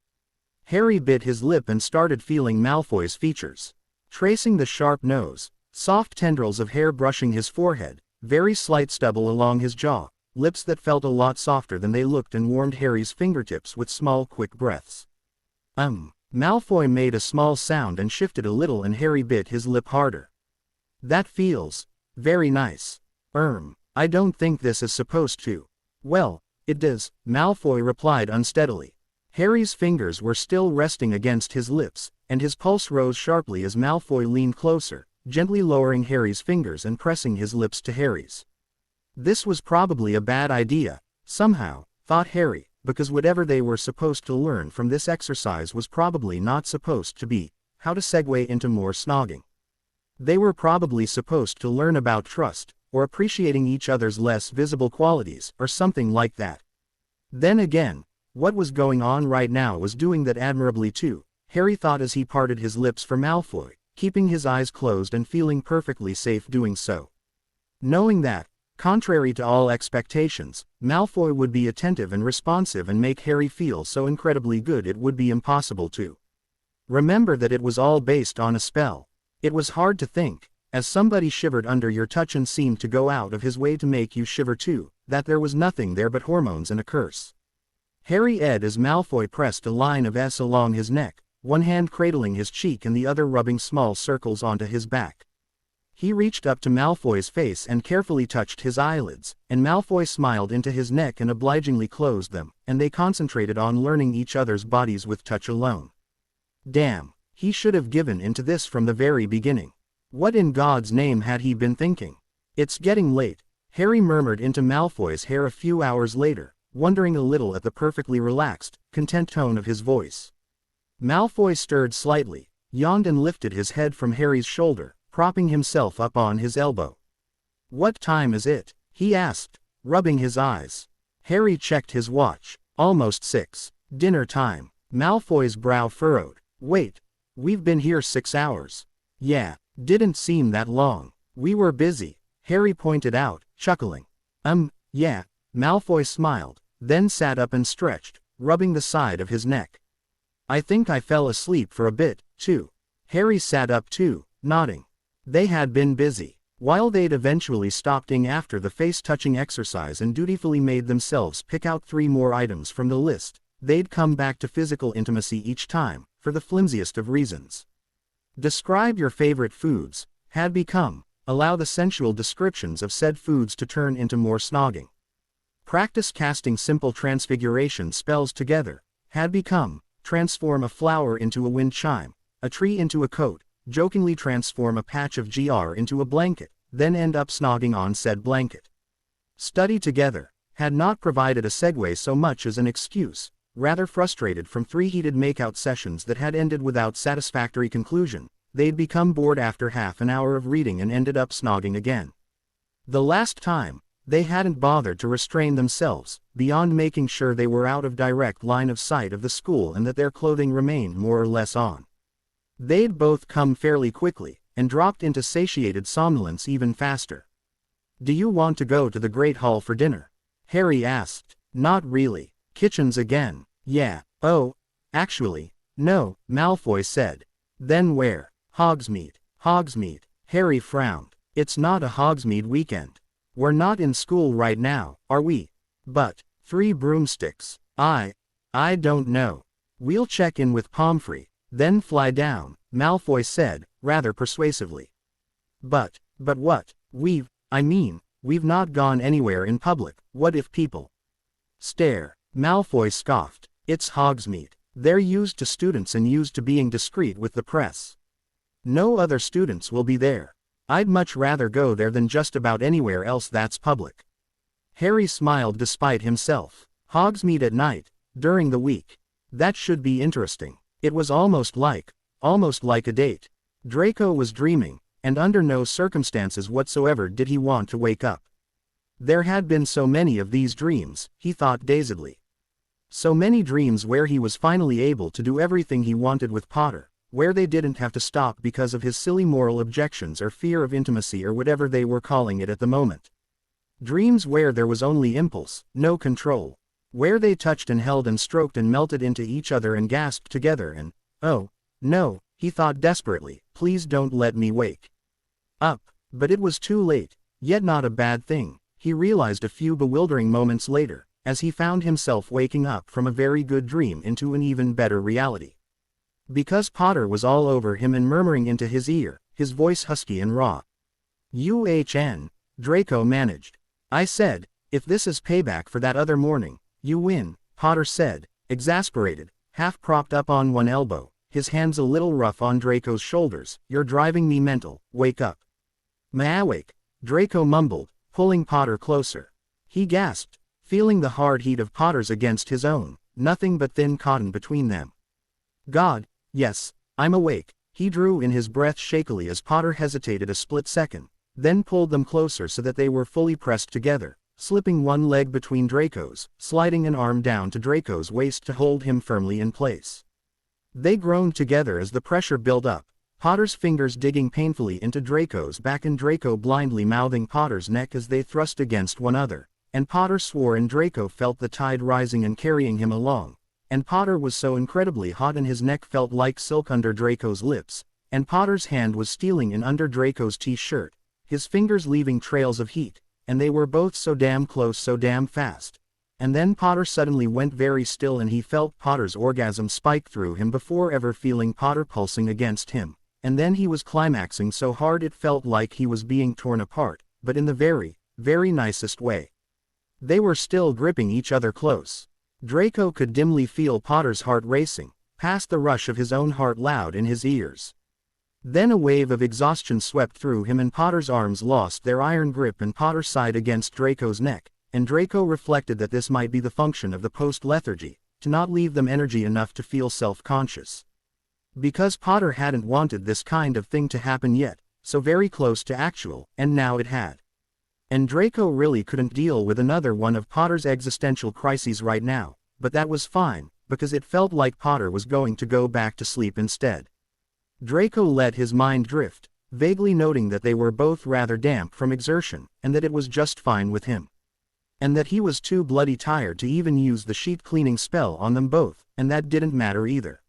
S1: Harry bit his lip and started feeling Malfoy's features. Tracing the sharp nose, soft tendrils of hair brushing his forehead, very slight stubble along his jaw, lips that felt a lot softer than they looked and warmed Harry's fingertips with small quick breaths. Malfoy made a small sound and shifted a little and Harry bit his lip harder. That feels very nice. I don't think this is supposed to. Well, it does, Malfoy replied unsteadily. Harry's fingers were still resting against his lips, and his pulse rose sharply as Malfoy leaned closer, gently lowering Harry's fingers and pressing his lips to Harry's. This was probably a bad idea, somehow, thought Harry, because whatever they were supposed to learn from this exercise was probably not supposed to be how to segue into more snogging. They were probably supposed to learn about trust, or appreciating each other's less visible qualities, or something like that. Then again, what was going on right now was doing that admirably too, Harry thought as he parted his lips for Malfoy, keeping his eyes closed and feeling perfectly safe doing so. Knowing that, contrary to all expectations, Malfoy would be attentive and responsive and make Harry feel so incredibly good it would be impossible to remember that it was all based on a spell. It was hard to think, as somebody shivered under your touch and seemed to go out of his way to make you shiver too, that there was nothing there but hormones and a curse. Harry ed as Malfoy pressed a line of S along his neck, one hand cradling his cheek and the other rubbing small circles onto his back. He reached up to Malfoy's face and carefully touched his eyelids, and Malfoy smiled into his neck and obligingly closed them, and they concentrated on learning each other's bodies with touch alone. Damn, he should have given into this from the very beginning. What in God's name had he been thinking? It's getting late, Harry murmured into Malfoy's hair a few hours later, wondering a little at the perfectly relaxed, content tone of his voice. Malfoy stirred slightly, yawned and lifted his head from Harry's shoulder, propping himself up on his elbow. What time is it? He asked, rubbing his eyes. Harry checked his watch. Almost 6. Dinner time. Malfoy's brow furrowed. Wait. We've been here 6 hours. Yeah. Didn't seem that long. We were busy, Harry pointed out, chuckling. Yeah, Malfoy smiled, then sat up and stretched, rubbing the side of his neck. I think I fell asleep for a bit, too. Harry sat up too, nodding. They had been busy. While they'd eventually stopped ing after the face-touching exercise and dutifully made themselves pick out 3 more items from the list, they'd come back to physical intimacy each time, for the flimsiest of reasons. Describe your favorite foods, had become, allow the sensual descriptions of said foods to turn into more snogging. Practice casting simple transfiguration spells together, had become, transform a flower into a wind chime, a tree into a coat, jokingly transform a patch of GR into a blanket, then end up snogging on said blanket. Study together, had not provided a segue so much as an excuse, rather frustrated from 3 heated makeout sessions that had ended without satisfactory conclusion, they'd become bored after half an hour of reading and ended up snogging again. The last time, They hadn't bothered to restrain themselves, beyond making sure they were out of direct line of sight of the school and that their clothing remained more or less on. They'd both come fairly quickly, and dropped into satiated somnolence even faster. "Do you want to go to the Great Hall for dinner?" Harry asked. "Not really. Kitchens again." "Yeah. Oh, actually, no," Malfoy said. "Then where?" "Hogsmeade." "Hogsmeade." Harry frowned. "It's not a Hogsmeade weekend. We're not in school right now, are we?" "But, 3 broomsticks. I don't know. We'll check in with Pomfrey, then fly down," Malfoy said, rather persuasively. But what? We've not gone anywhere in public. What if people stare?" Malfoy scoffed. "It's Hogsmeade. They're used to students and used to being discreet with the press. No other students will be there. I'd much rather go there than just about anywhere else that's public." Harry smiled despite himself. Hogsmeade at night, during the week. That should be interesting. It was almost like a date. Draco was dreaming, and under no circumstances whatsoever did he want to wake up. There had been so many of these dreams, he thought dazedly. So many dreams where he was finally able to do everything he wanted with Potter, where they didn't have to stop because of his silly moral objections or fear of intimacy or whatever they were calling it at the moment. Dreams where there was only impulse, no control. Where they touched and held and stroked and melted into each other and gasped together and, oh, no, he thought desperately, please don't let me wake up. But it was too late, yet not a bad thing, he realized a few bewildering moments later, as he found himself waking up from a very good dream into an even better reality. Because Potter was all over him and murmuring into his ear, his voice husky and raw. "UHN, Draco managed. I said, if this is payback for that other morning, you win," Potter said, exasperated, half propped up on one elbow, his hands a little rough on Draco's shoulders. "You're driving me mental, wake up." "M'awake," Draco mumbled, pulling Potter closer. He gasped, feeling the hard heat of Potter's against his own, nothing but thin cotton between them. "God, yes, I'm awake," he drew in his breath shakily as Potter hesitated a split second, then pulled them closer so that they were fully pressed together, slipping one leg between Draco's, sliding an arm down to Draco's waist to hold him firmly in place. They groaned together as the pressure built up, Potter's fingers digging painfully into Draco's back and Draco blindly mouthing Potter's neck as they thrust against one another, and Potter swore and Draco felt the tide rising and carrying him along, and Potter was so incredibly hot and his neck felt like silk under Draco's lips, and Potter's hand was stealing in under Draco's t-shirt, his fingers leaving trails of heat, and they were both so damn close so damn fast. And then Potter suddenly went very still and he felt Potter's orgasm spike through him before ever feeling Potter pulsing against him, and then he was climaxing so hard it felt like he was being torn apart, but in the very, very nicest way. They were still gripping each other close. Draco could dimly feel Potter's heart racing, past the rush of his own heart loud in his ears. Then a wave of exhaustion swept through him and Potter's arms lost their iron grip and Potter sighed against Draco's neck, and Draco reflected that this might be the function of the post-lethargy, to not leave them energy enough to feel self-conscious. Because Potter hadn't wanted this kind of thing to happen yet, so very close to actual, and now it had. And Draco really couldn't deal with another one of Potter's existential crises right now, but that was fine, because it felt like Potter was going to go back to sleep instead. Draco let his mind drift, vaguely noting that they were both rather damp from exertion, and that it was just fine with him. And that he was too bloody tired to even use the sheet cleaning spell on them both, and that didn't matter either.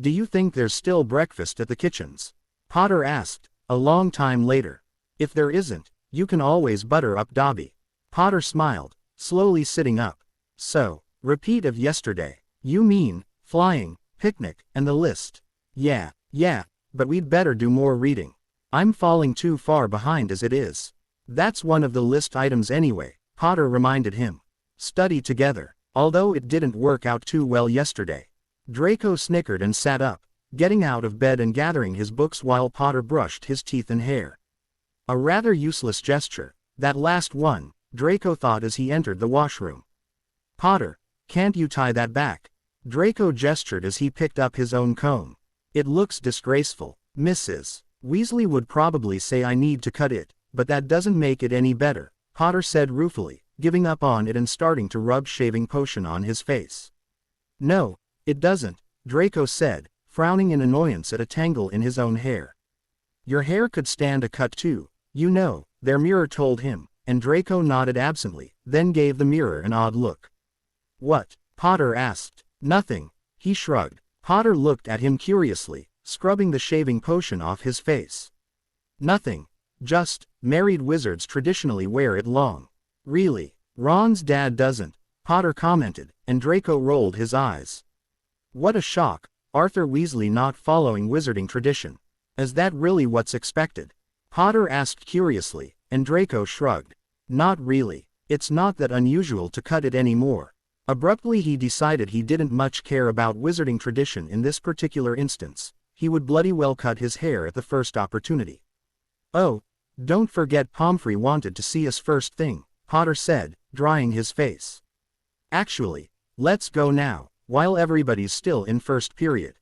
S1: "Do you think there's still breakfast at the kitchens?" Potter asked, a long time later. "If there isn't, you can always butter up Dobby." Potter smiled, slowly sitting up. "So, repeat of yesterday. You mean, flying, picnic, and the list." Yeah, but we'd better do more reading. I'm falling too far behind as it is." "That's one of the list items anyway," Potter reminded him. "Study together." Although it didn't work out too well yesterday. Draco snickered and sat up, getting out of bed and gathering his books while Potter brushed his teeth and hair. A rather useless gesture, that last one, Draco thought as he entered the washroom. "Potter, can't you tie that back?" Draco gestured as he picked up his own comb. "It looks disgraceful. Mrs. Weasley would probably say I need to cut it, but that doesn't make it any better," Potter said ruefully, giving up on it and starting to rub shaving potion on his face. No, it doesn't, Draco said, frowning in annoyance at a tangle in his own hair. Your hair could stand a cut too, you know, their mirror told him, and Draco nodded absently, then gave the mirror an odd look. What? Potter asked. Nothing, he shrugged. Potter looked at him curiously, scrubbing the shaving potion off his face. Nothing. Just, married wizards traditionally wear it long. Really? Ron's dad doesn't, Potter commented, and Draco rolled his eyes. What a shock, Arthur Weasley not following wizarding tradition. Is that really what's expected? Potter asked curiously, and Draco shrugged. Not really. It's not that unusual to cut it anymore. Abruptly he decided he didn't much care about wizarding tradition in this particular instance. He would bloody well cut his hair at the first opportunity. Oh, don't forget Pomfrey wanted to see us first thing, Potter said, drying his face. Actually, let's go now, while everybody's still in first period.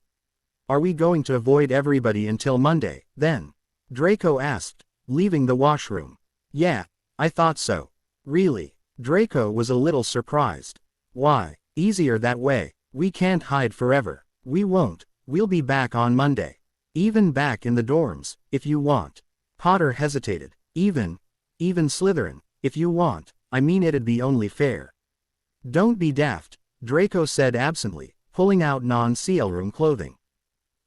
S1: Are we going to avoid everybody until Monday, then? Draco asked, leaving the washroom. Yeah, I thought so. Really? Draco was a little surprised. Why? Easier that way. We can't hide forever. We won't. We'll be back on Monday. Even back in the dorms, if you want. Potter hesitated. Even Slytherin, if you want. I mean it'd be only fair. Don't be daft, Draco said absently, pulling out non-CL room clothing.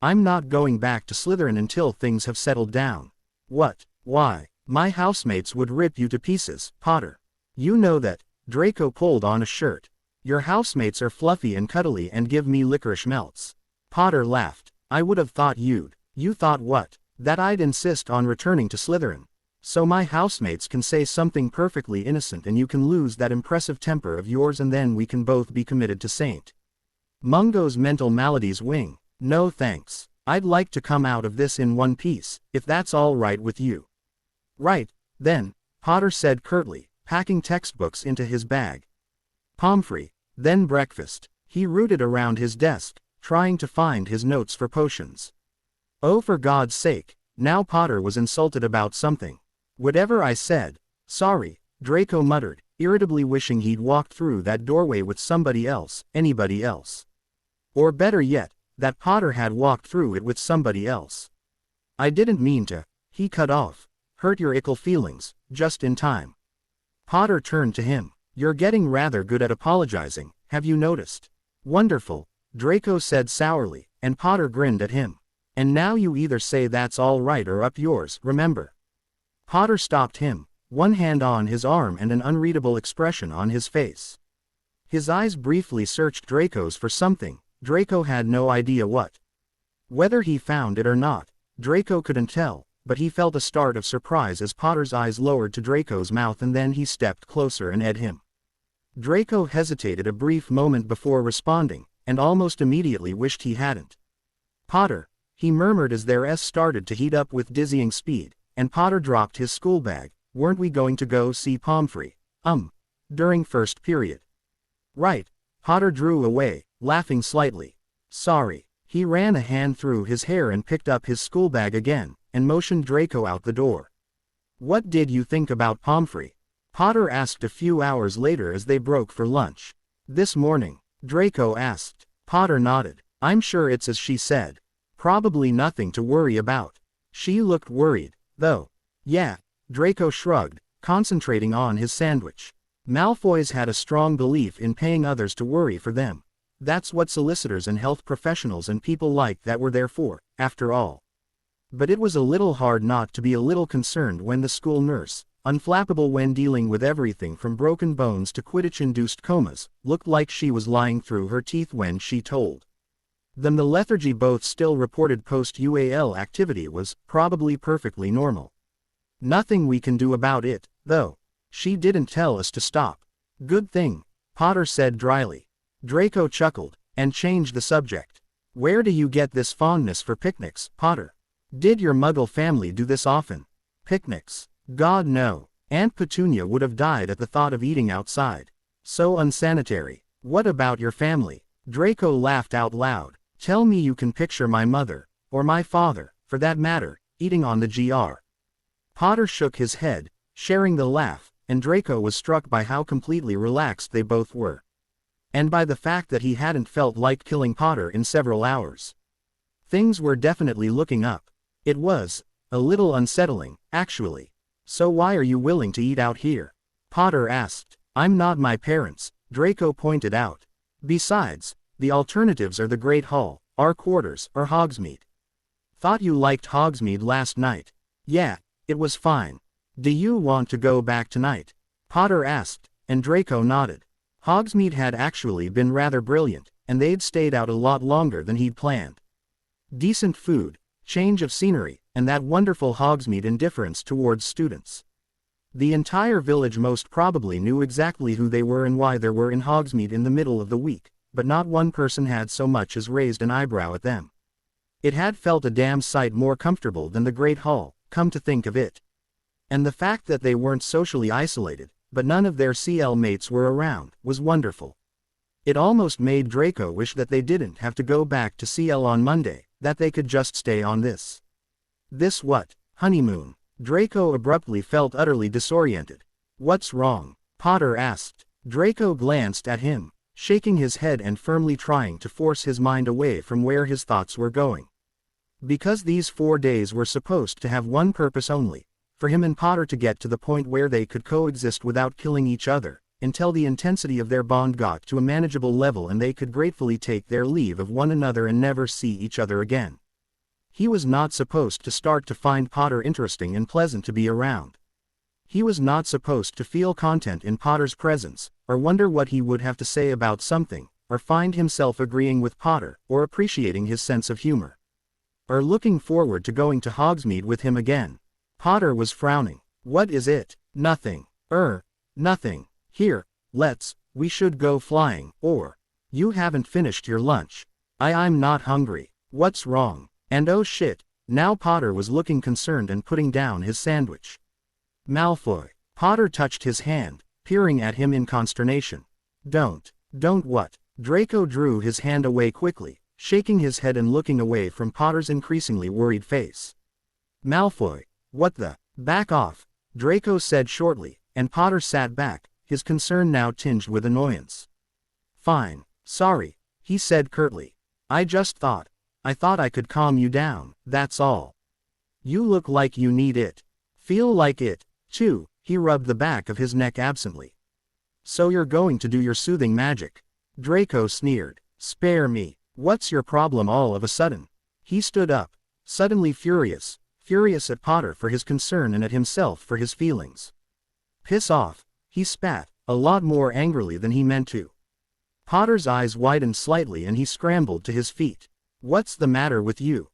S1: I'm not going back to Slytherin until things have settled down. What? Why? My housemates would rip you to pieces, Potter. You know that. Draco pulled on a shirt. Your housemates are fluffy and cuddly and give me licorice melts. Potter laughed. I would have thought You thought what? That I'd insist on returning to Slytherin. So my housemates can say something perfectly innocent and you can lose that impressive temper of yours and then we can both be committed to St. Mungo's mental maladies wing. No thanks. I'd like to come out of this in one piece, if that's all right with you. Right, then, Potter said curtly, packing textbooks into his bag. Pomfrey, then breakfast. He rooted around his desk, trying to find his notes for potions. Oh, for God's sake, now Potter was insulted about something. Whatever I said. Sorry, Draco muttered, irritably wishing he'd walked through that doorway with somebody else, anybody else. Or better yet, that Potter had walked through it with somebody else. I didn't mean to, he cut off. Hurt your ickle feelings, just in time. Potter turned to him. You're getting rather good at apologizing, have you noticed? Wonderful, Draco said sourly, and Potter grinned at him. And now you either say that's all right or up yours, remember. Potter stopped him, one hand on his arm and an unreadable expression on his face. His eyes briefly searched Draco's for something. Draco had no idea what. Whether he found it or not, Draco couldn't tell, but he felt a start of surprise as Potter's eyes lowered to Draco's mouth and then he stepped closer and at him. Draco hesitated a brief moment before responding, and almost immediately wished he hadn't. Potter, he murmured as their S started to heat up with dizzying speed, and Potter dropped his school bag. Weren't we going to go see Pomfrey? During first period. Right. Potter drew away, laughing slightly. Sorry. He ran a hand through his hair and picked up his school bag again, and motioned Draco out the door. What did you think about Pomfrey? Potter asked a few hours later as they broke for lunch. This morning, Draco asked. Potter nodded. I'm sure it's as she said. Probably nothing to worry about. She looked worried, though. Yeah, Draco shrugged, concentrating on his sandwich. Malfoys had a strong belief in paying others to worry for them. That's what solicitors and health professionals and people like that were there for, after all. But it was a little hard not to be a little concerned when the school nurse, unflappable when dealing with everything from broken bones to Quidditch-induced comas, looked like she was lying through her teeth when she told them the lethargy both still reported post-UAL activity was probably perfectly normal. Nothing we can do about it, though. She didn't tell us to stop. Good thing, Potter said dryly. Draco chuckled, and changed the subject. Where do you get this fondness for picnics, Potter? Did your Muggle family do this often? Picnics? God no. Aunt Petunia would have died at the thought of eating outside. So unsanitary. What about your family? Draco laughed out loud. Tell me you can picture my mother, or my father, for that matter, eating on the GR. Potter shook his head, sharing the laugh, and Draco was struck by how completely relaxed they both were. And by the fact that he hadn't felt like killing Potter in several hours. Things were definitely looking up. It was a little unsettling, actually. So why are you willing to eat out here? Potter asked. I'm not my parents, Draco pointed out. Besides, the alternatives are the Great Hall, our quarters, or Hogsmeade. Thought you liked Hogsmeade last night. Yeah, it was fine. Do you want to go back tonight? Potter asked, and Draco nodded. Hogsmeade had actually been rather brilliant, and they'd stayed out a lot longer than he'd planned. Decent food, change of scenery, and that wonderful Hogsmeade indifference towards students. The entire village most probably knew exactly who they were and why they were in Hogsmeade in the middle of the week, but not one person had so much as raised an eyebrow at them. It had felt a damn sight more comfortable than the Great Hall, come to think of it. And the fact that they weren't socially isolated, but none of their CL mates were around, was wonderful. It almost made Draco wish that they didn't have to go back to CL on Monday, that they could just stay on this. This what? Honeymoon? Draco abruptly felt utterly disoriented. What's wrong? Potter asked. Draco glanced at him, shaking his head and firmly trying to force his mind away from where his thoughts were going. Because these 4 days were supposed to have one purpose only, for him and Potter to get to the point where they could coexist without killing each other, until the intensity of their bond got to a manageable level and they could gratefully take their leave of one another and never see each other again. He was not supposed to start to find Potter interesting and pleasant to be around. He was not supposed to feel content in Potter's presence, or wonder what he would have to say about something, or find himself agreeing with Potter, or appreciating his sense of humor. Or looking forward to going to Hogsmeade with him again. Potter was frowning. What is it? Nothing. Nothing. Here, we should go flying, or, you haven't finished your lunch. I'm not hungry. What's wrong? And oh shit, now Potter was looking concerned and putting down his sandwich. Malfoy. Potter touched his hand, peering at him in consternation. Don't what? Draco drew his hand away quickly, shaking his head and looking away from Potter's increasingly worried face. Malfoy. What the? Back off, Draco said shortly, and Potter sat back, his concern now tinged with annoyance. Fine, sorry, he said curtly. I thought I could calm you down, that's all. You look like you need it. Feel like it, too, he rubbed the back of his neck absently. So you're going to do your soothing magic? Draco sneered. Spare me, what's your problem all of a sudden? He stood up, suddenly furious at Potter for his concern and at himself for his feelings. Piss off, he spat, a lot more angrily than he meant to. Potter's eyes widened slightly and he scrambled to his feet. What's the matter with you?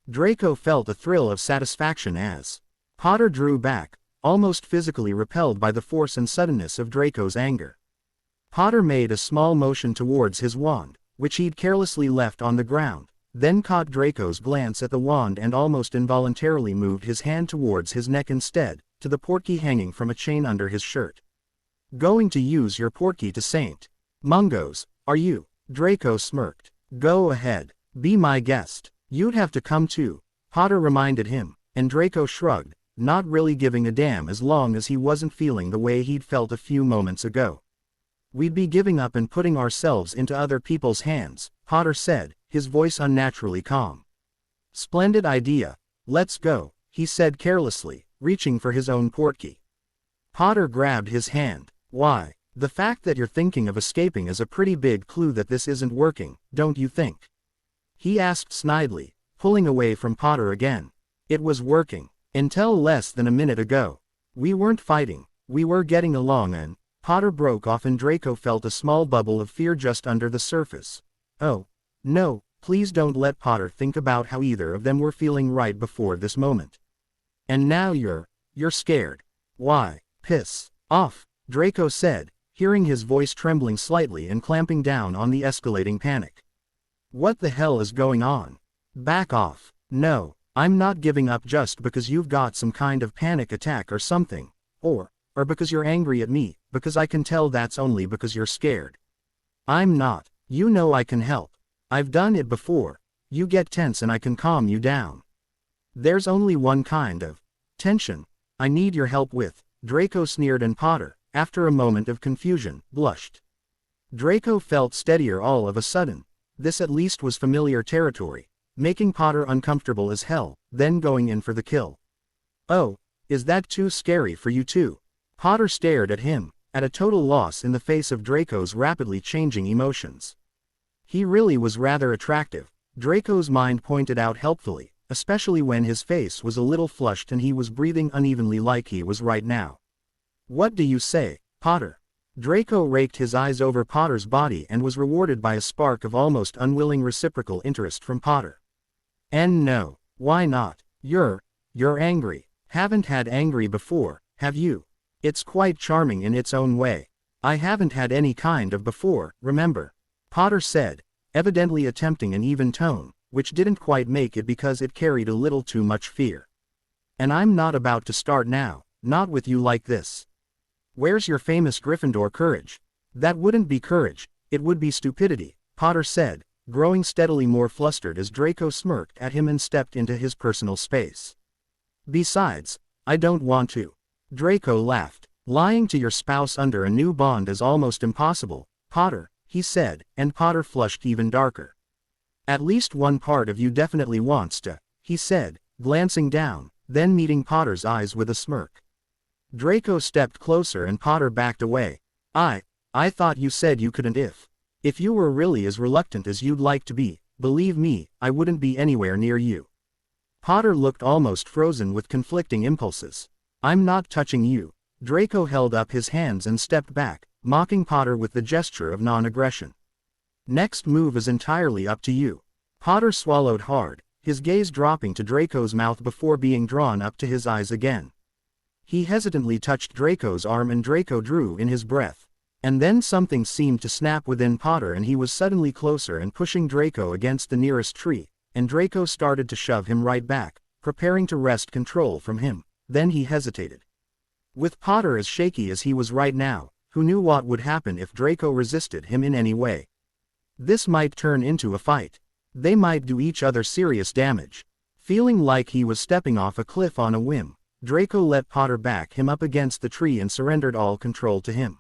S1: Draco felt a thrill of satisfaction as Potter drew back, almost physically repelled by the force and suddenness of Draco's anger. Potter made a small motion towards his wand, which he'd carelessly left on the ground, then caught Draco's glance at the wand and almost involuntarily moved his hand towards his neck instead, to the portkey hanging from a chain under his shirt. Going to use your portkey to Saint Mungo's, are you? Draco smirked. Go ahead, be my guest. You'd have to come too, Potter reminded him, and Draco shrugged, not really giving a damn as long as he wasn't feeling the way he'd felt a few moments ago. We'd be giving up and putting ourselves into other people's hands, Potter said, his voice unnaturally calm. Splendid idea. Let's go, he said carelessly, reaching for his own portkey. Potter grabbed his hand. Why? The fact that you're thinking of escaping is a pretty big clue that this isn't working, don't you think? He asked snidely, pulling away from Potter again. It was working. Until less than a minute ago. We weren't fighting, we were getting along and, Potter broke off and Draco felt a small bubble of fear just under the surface. Oh, no, please don't let Potter think about how either of them were feeling right before this moment. And now you're scared. Why? Piss off, Draco said, hearing his voice trembling slightly and clamping down on the escalating panic. What the hell is going on? Back off. No, I'm not giving up just because you've got some kind of panic attack or something, or because you're angry at me, because I can tell that's only because you're scared. I'm not. You know I can help. I've done it before. You get tense and I can calm you down. There's only one kind of tension I need your help with, Draco sneered, and Potter, after a moment of confusion, blushed. Draco felt steadier all of a sudden. This at least was familiar territory, making Potter uncomfortable as hell, then going in for the kill. "Oh, is that too scary for you too?" Potter stared at him, at a total loss in the face of Draco's rapidly changing emotions. He really was rather attractive, Draco's mind pointed out helpfully, especially when his face was a little flushed and he was breathing unevenly like he was right now. "What do you say, Potter?" Draco raked his eyes over Potter's body and was rewarded by a spark of almost unwilling reciprocal interest from Potter. "And no, why not? You're angry. Haven't had angry before, have you? It's quite charming in its own way. I haven't had any kind of before, remember," Potter said, evidently attempting an even tone, which didn't quite make it because it carried a little too much fear. "And I'm not about to start now, not with you like this. Where's your famous Gryffindor courage?" "That wouldn't be courage, it would be stupidity," Potter said, growing steadily more flustered as Draco smirked at him and stepped into his personal space. "Besides, I don't want to." Draco laughed. "Lying to your spouse under a new bond is almost impossible, Potter," he said, and Potter flushed even darker. "At least one part of you definitely wants to," he said, glancing down, then meeting Potter's eyes with a smirk. Draco stepped closer and Potter backed away. I thought you said you couldn't. If you were really as reluctant as you'd like to be, believe me, I wouldn't be anywhere near you." Potter looked almost frozen with conflicting impulses. "I'm not touching you." Draco held up his hands and stepped back, mocking Potter with the gesture of non-aggression. "Next move is entirely up to you." Potter swallowed hard, his gaze dropping to Draco's mouth before being drawn up to his eyes again. He hesitantly touched Draco's arm and Draco drew in his breath. And then something seemed to snap within Potter and he was suddenly closer and pushing Draco against the nearest tree, and Draco started to shove him right back, preparing to wrest control from him. Then he hesitated. With Potter as shaky as he was right now, who knew what would happen if Draco resisted him in any way? This might turn into a fight. They might do each other serious damage. Feeling like he was stepping off a cliff on a whim, Draco let Potter back him up against the tree and surrendered all control to him.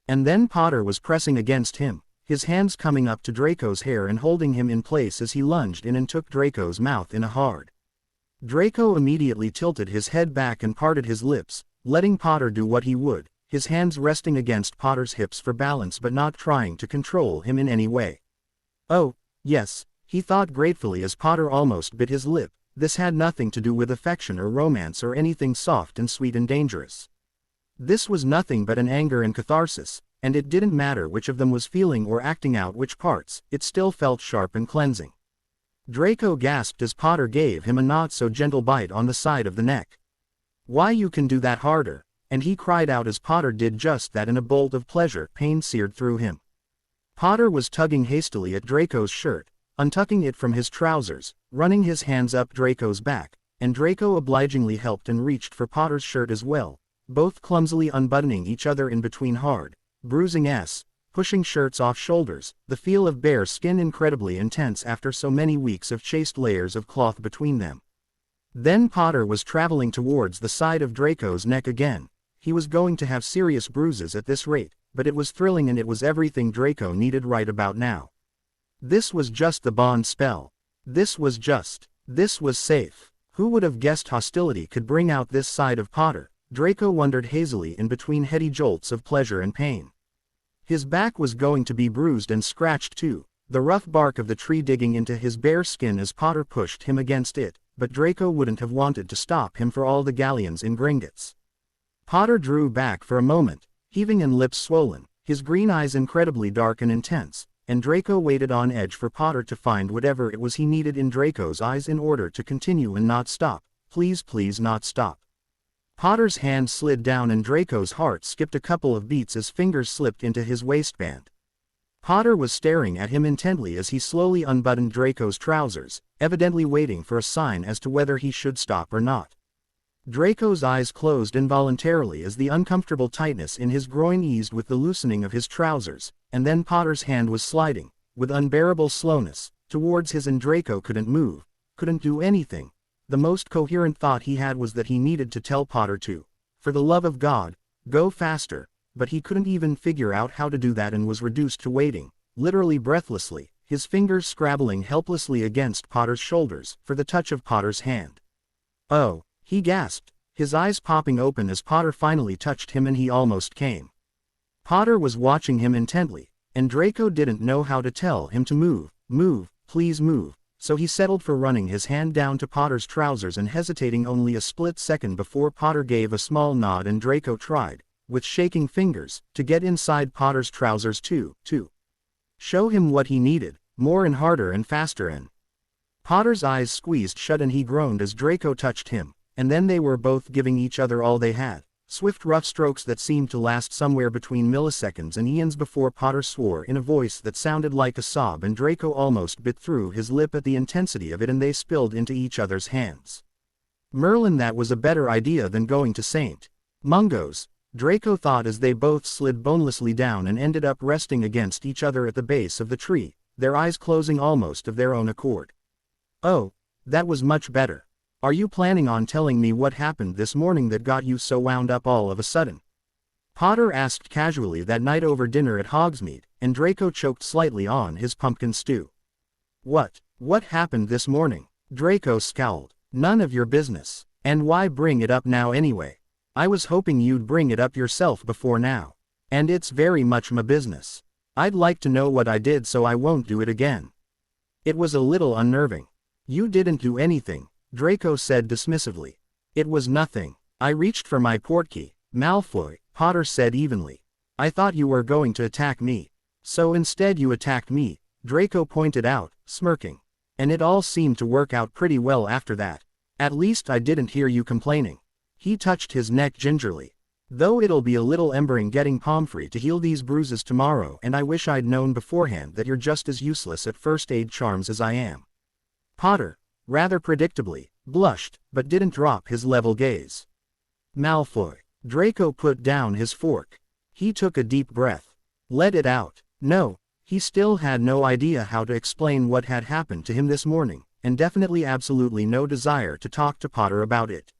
S1: And then Potter was pressing against him, his hands coming up to Draco's hair and holding him in place as he lunged in and took Draco's mouth in a hard. Draco immediately tilted his head back and parted his lips, letting Potter do what he would, his hands resting against Potter's hips for balance but not trying to control him in any way. "Oh, yes," he thought gratefully as Potter almost bit his lip. This had nothing to do with affection or romance or anything soft and sweet and dangerous. This was nothing but an anger and catharsis, and it didn't matter which of them was feeling or acting out which parts, it still felt sharp and cleansing. Draco gasped as Potter gave him a not-so-gentle bite on the side of the neck. "Why, you can do that harder," and he cried out as Potter did just that in a bolt of pleasure. Pain seared through him. Potter was tugging hastily at Draco's shirt, untucking it from his trousers, running his hands up Draco's back, and Draco obligingly helped and reached for Potter's shirt as well, both clumsily unbuttoning each other in between hard, bruising pushing shirts off shoulders, the feel of bare skin incredibly intense after so many weeks of chaste layers of cloth between them. Then Potter was traveling towards the side of Draco's neck again. He was going to have serious bruises at this rate, but it was thrilling and it was everything Draco needed right about now. This was just the bond spell. This was safe. Who would have guessed hostility could bring out this side of Potter? Draco wondered hazily in between heady jolts of pleasure and pain. His back was going to be bruised and scratched too, the rough bark of the tree digging into his bare skin as Potter pushed him against it, but Draco wouldn't have wanted to stop him for all the galleons in Gringotts. Potter drew back for a moment, heaving and lips swollen, his green eyes incredibly dark and intense, and Draco waited on edge for Potter to find whatever it was he needed in Draco's eyes in order to continue and not stop. Please, please not stop. Potter's hand slid down and Draco's heart skipped a couple of beats as fingers slipped into his waistband. Potter was staring at him intently as he slowly unbuttoned Draco's trousers, evidently waiting for a sign as to whether he should stop or not. Draco's eyes closed involuntarily as the uncomfortable tightness in his groin eased with the loosening of his trousers, and then Potter's hand was sliding, with unbearable slowness, towards his and Draco couldn't move, couldn't do anything. The most coherent thought he had was that he needed to tell Potter to For the love of God, go faster, but he couldn't even figure out how to do that and was reduced to waiting, literally breathlessly, his fingers scrabbling helplessly against Potter's shoulders, for the touch of Potter's hand. Oh, he gasped, his eyes popping open as Potter finally touched him and he almost came. Potter was watching him intently, and Draco didn't know how to tell him to move, please move, so he settled for running his hand down to Potter's trousers and hesitating only a split second before Potter gave a small nod and Draco tried, with shaking fingers, to get inside Potter's trousers too. Show him what he needed, more and harder and faster and Potter's eyes squeezed shut and he groaned as Draco touched him, and then they were both giving each other all they had, swift rough strokes that seemed to last somewhere between milliseconds and eons before Potter swore in a voice that sounded like a sob and Draco almost bit through his lip at the intensity of it and they spilled into each other's hands. Merlin, that was a better idea than going to St. Mungo's, Draco thought as they both slid bonelessly down and ended up resting against each other at the base of the tree, their eyes closing almost of their own accord. Oh, that was much better. Are you planning on telling me what happened this morning that got you so wound up all of a sudden? Potter asked casually that night over dinner at Hogsmeade, and Draco choked slightly on his pumpkin stew. What happened this morning? Draco scowled. None of your business. And why bring it up now anyway? I was hoping you'd bring it up yourself before now. And it's very much my business. I'd like to know what I did so I won't do it again. It was a little unnerving. You didn't do anything, Draco said dismissively. It was nothing. I reached for my portkey, Malfoy, Potter said evenly. I thought you were going to attack me. So instead you attacked me, Draco pointed out, smirking. And it all seemed to work out pretty well after that. At least I didn't hear you complaining. He touched his neck gingerly. Though it'll be a little embering getting Pomfrey to heal these bruises tomorrow and I wish I'd known beforehand that you're just as useless at first aid charms as I am. Potter, rather predictably, blushed, but didn't drop his level gaze. Malfoy. Draco put down his fork. He took a deep breath. Let it out. No, he still had no idea how to explain what had happened to him this morning, and definitely absolutely no desire to talk to Potter about it.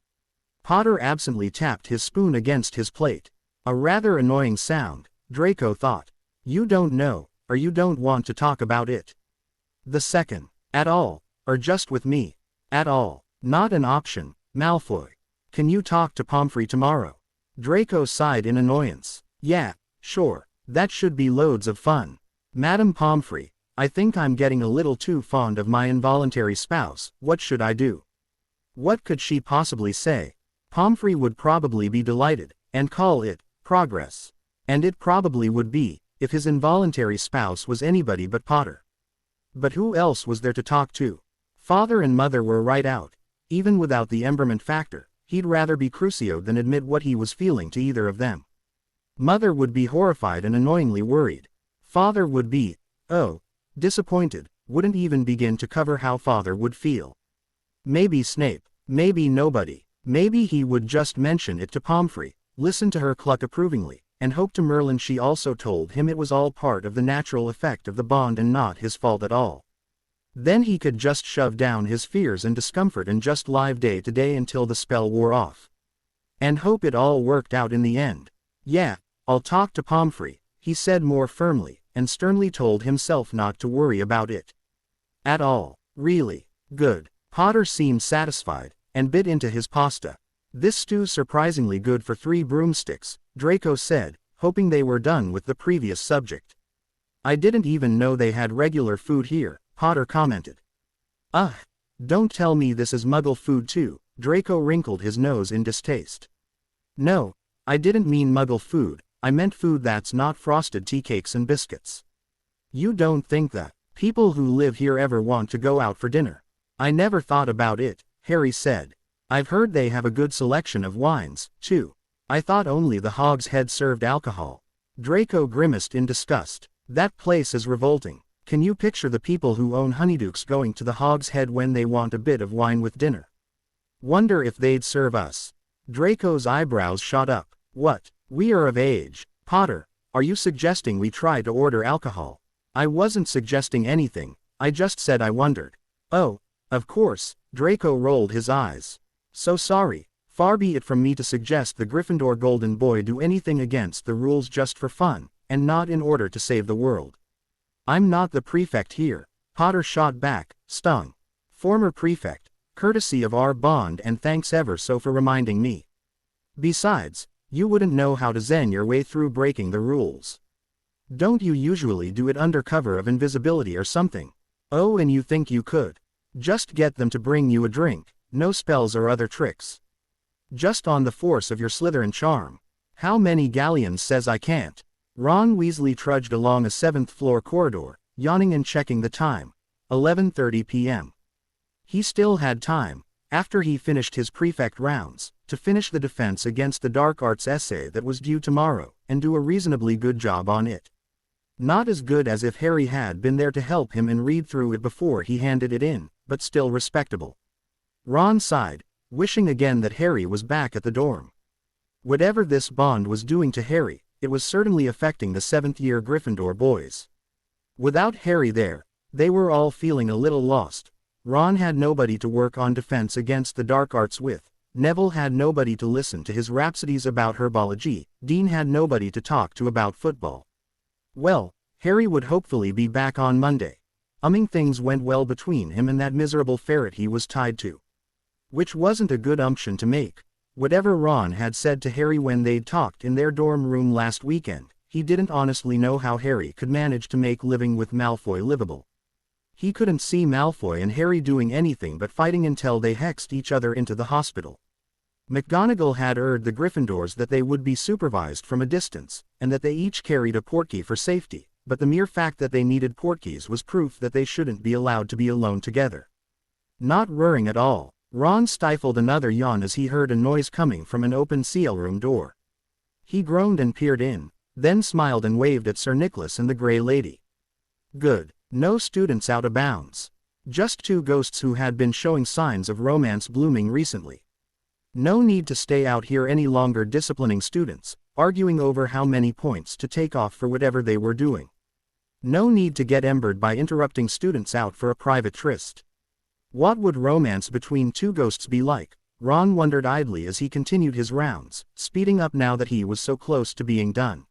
S1: Potter absently tapped his spoon against his plate. A rather annoying sound, Draco thought. You don't know, or you don't want to talk about it. The second. At all, or just with me. At all. Not an option, Malfoy. Can you talk to Pomfrey tomorrow? Draco sighed in annoyance. Yeah, sure, that should be loads of fun. Madam Pomfrey, I think I'm getting a little too fond of my involuntary spouse, what should I do? What could she possibly say? Pomfrey would probably be delighted, and call it progress. And it probably would be, if his involuntary spouse was anybody but Potter. But who else was there to talk to? Father and Mother were right out. Even without the emberment factor, he'd rather be crucioed than admit what he was feeling to either of them. Mother would be horrified and annoyingly worried. Father would be, disappointed, wouldn't even begin to cover how Father would feel. Maybe Snape, maybe nobody. Maybe he would just mention it to Pomfrey, listen to her cluck approvingly, and hope to Merlin she also told him it was all part of the natural effect of the bond and not his fault at all. Then he could just shove down his fears and discomfort and just live day to day until the spell wore off. And hope it all worked out in the end. Yeah, I'll talk to Pomfrey, he said more firmly, and sternly told himself not to worry about it. At all. Really. Good. Potter seemed satisfied, and bit into his pasta. This stew's surprisingly good for 3 broomsticks, Draco said, hoping they were done with the previous subject. I didn't even know they had regular food here, Potter commented. Ugh, don't tell me this is Muggle food too, Draco wrinkled his nose in distaste. No, I didn't mean Muggle food, I meant food that's not frosted tea cakes and biscuits. You don't think that people who live here ever want to go out for dinner? I never thought about it, Harry said. I've heard they have a good selection of wines, too. I thought only the Hog's Head served alcohol. Draco grimaced in disgust. That place is revolting. Can you picture the people who own honeydukes going to the Hog's Head when they want a bit of wine with dinner? Wonder if they'd serve us. Draco's eyebrows shot up. What? We are of age. Potter, are you suggesting we try to order alcohol? I wasn't suggesting anything, I just said I wondered. Oh, of course, Draco rolled his eyes. So sorry, Far be it from me to suggest the Gryffindor Golden Boy do anything against the rules just for fun, and not in order to save the world. I'm not the prefect here, Potter shot back, stung. Former prefect, courtesy of our bond, and thanks ever so for reminding me. Besides, you wouldn't know how to zen your way through breaking the rules. Don't you usually do it under cover of invisibility or something? Oh, and you think you could just get them to bring you a drink, no spells or other tricks. Just on the force of your Slytherin charm. How many galleons says I can't? Ron Weasley trudged along a 7th-floor corridor, yawning and checking the time. 11:30 p.m. He still had time, after he finished his prefect rounds, to finish the defense against the dark arts essay that was due tomorrow, and do a reasonably good job on it. Not as good as if Harry had been there to help him and read through it before he handed it in, but still respectable. Ron sighed, wishing again that Harry was back at the dorm. Whatever this bond was doing to Harry, it was certainly affecting the 7th-year Gryffindor boys. Without Harry there, they were all feeling a little lost. Ron had nobody to work on defense against the dark arts with, Neville had nobody to listen to his rhapsodies about herbology, Dean had nobody to talk to about football. Well, Harry would hopefully be back on Monday. Things went well between him and that miserable ferret he was tied to. Which wasn't a good umption to make. Whatever Ron had said to Harry when they'd talked in their dorm room last weekend, he didn't honestly know how Harry could manage to make living with Malfoy livable. He couldn't see Malfoy and Harry doing anything but fighting until they hexed each other into the hospital. McGonagall had urged the Gryffindors that they would be supervised from a distance, and that they each carried a portkey for safety, but the mere fact that they needed portkeys was proof that they shouldn't be allowed to be alone together. Not worrying at all, Ron stifled another yawn as he heard a noise coming from an open CL room door. He groaned and peered in, then smiled and waved at Sir Nicholas and the Grey Lady. Good, no students out of bounds. Just 2 ghosts who had been showing signs of romance blooming recently. No need to stay out here any longer disciplining students, arguing over how many points to take off for whatever they were doing. No need to get embered by interrupting students out for a private tryst. What would romance between 2 ghosts be like? Ron wondered idly as he continued his rounds, speeding up now that he was so close to being done.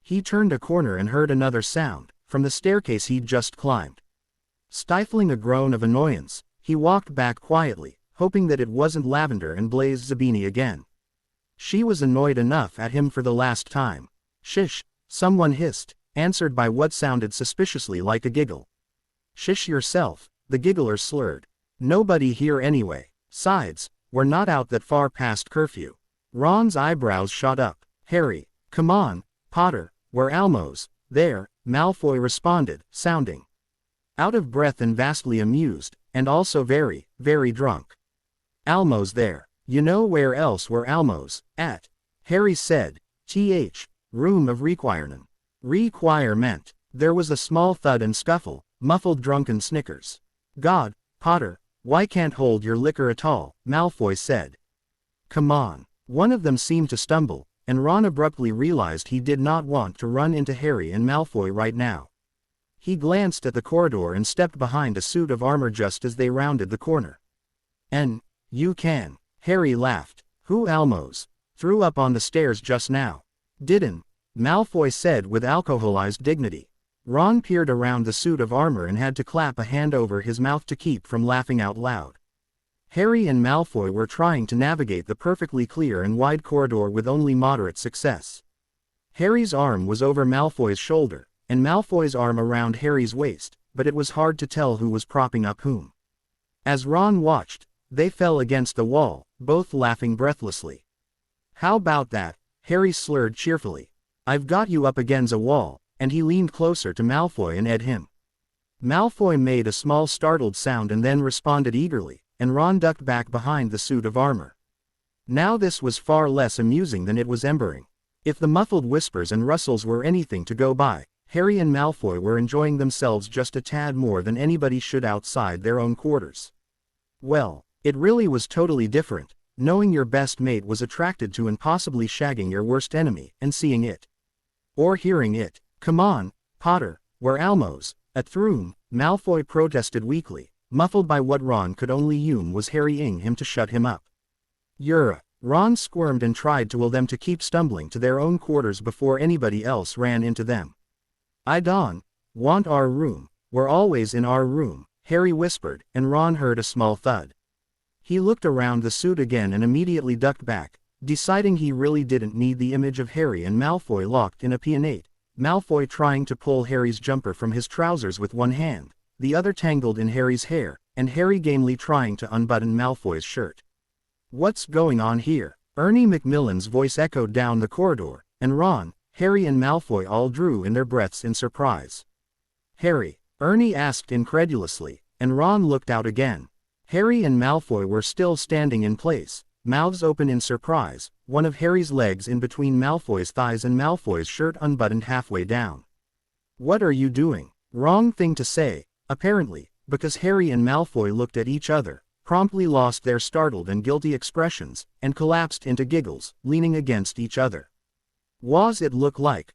S1: He turned a corner and heard another sound, from the staircase he'd just climbed. Stifling a groan of annoyance, he walked back quietly, hoping that it wasn't Lavender and Blaise Zabini again. She was annoyed enough at him for the last time. Shish, someone hissed, answered by what sounded suspiciously like a giggle. Shish yourself, the giggler slurred. Nobody here anyway. Sides, we're not out that far past curfew. Ron's eyebrows shot up. Harry, come on, Potter, we're almost there, Malfoy responded, sounding out of breath and vastly amused, and also very, very drunk. Almo's there. You know where else were Almo's, at? Harry said. Room of requirement. Requirement. There was a small thud and scuffle, muffled drunken snickers. God, Potter, why can't hold your liquor at all, Malfoy said. Come on. One of them seemed to stumble, and Ron abruptly realized he did not want to run into Harry and Malfoy right now. He glanced at the corridor and stepped behind a suit of armor just as they rounded the corner. You can. Harry laughed. Who Almo's? Threw up on the stairs just now. Didn't. Malfoy said with alcoholized dignity. Ron peered around the suit of armor and had to clap a hand over his mouth to keep from laughing out loud. Harry and Malfoy were trying to navigate the perfectly clear and wide corridor with only moderate success. Harry's arm was over Malfoy's shoulder, and Malfoy's arm around Harry's waist, but it was hard to tell who was propping up whom. As Ron watched, they fell against the wall, both laughing breathlessly. How about that? Harry slurred cheerfully. I've got you up against a wall, and he leaned closer to Malfoy and edged him. Malfoy made a small startled sound and then responded eagerly, and Ron ducked back behind the suit of armor. Now this was far less amusing than it was embering. If the muffled whispers and rustles were anything to go by, Harry and Malfoy were enjoying themselves just a tad more than anybody should outside their own quarters. Well, it really was totally different, knowing your best mate was attracted to and possibly shagging your worst enemy, and seeing it. Or hearing it. Come on, Potter, we're Almo's, at Throom, Malfoy protested weakly, muffled by what Ron could only assume was harrying him to shut him up. You're Ron squirmed and tried to will them to keep stumbling to their own quarters before anybody else ran into them. I don't want our room, we're always in our room, Harry whispered, and Ron heard a small thud. He looked around the suit again and immediately ducked back, deciding he really didn't need the image of Harry and Malfoy locked in a peonate, Malfoy trying to pull Harry's jumper from his trousers with one hand, the other tangled in Harry's hair, and Harry gamely trying to unbutton Malfoy's shirt. What's going on here? Ernie Macmillan's voice echoed down the corridor, and Ron, Harry and Malfoy all drew in their breaths in surprise. Harry? Ernie asked incredulously, and Ron looked out again. Harry and Malfoy were still standing in place, mouths open in surprise, one of Harry's legs in between Malfoy's thighs and Malfoy's shirt unbuttoned halfway down. What are you doing? Wrong thing to say, apparently, because Harry and Malfoy looked at each other, promptly lost their startled and guilty expressions, and collapsed into giggles, leaning against each other. Was it look like,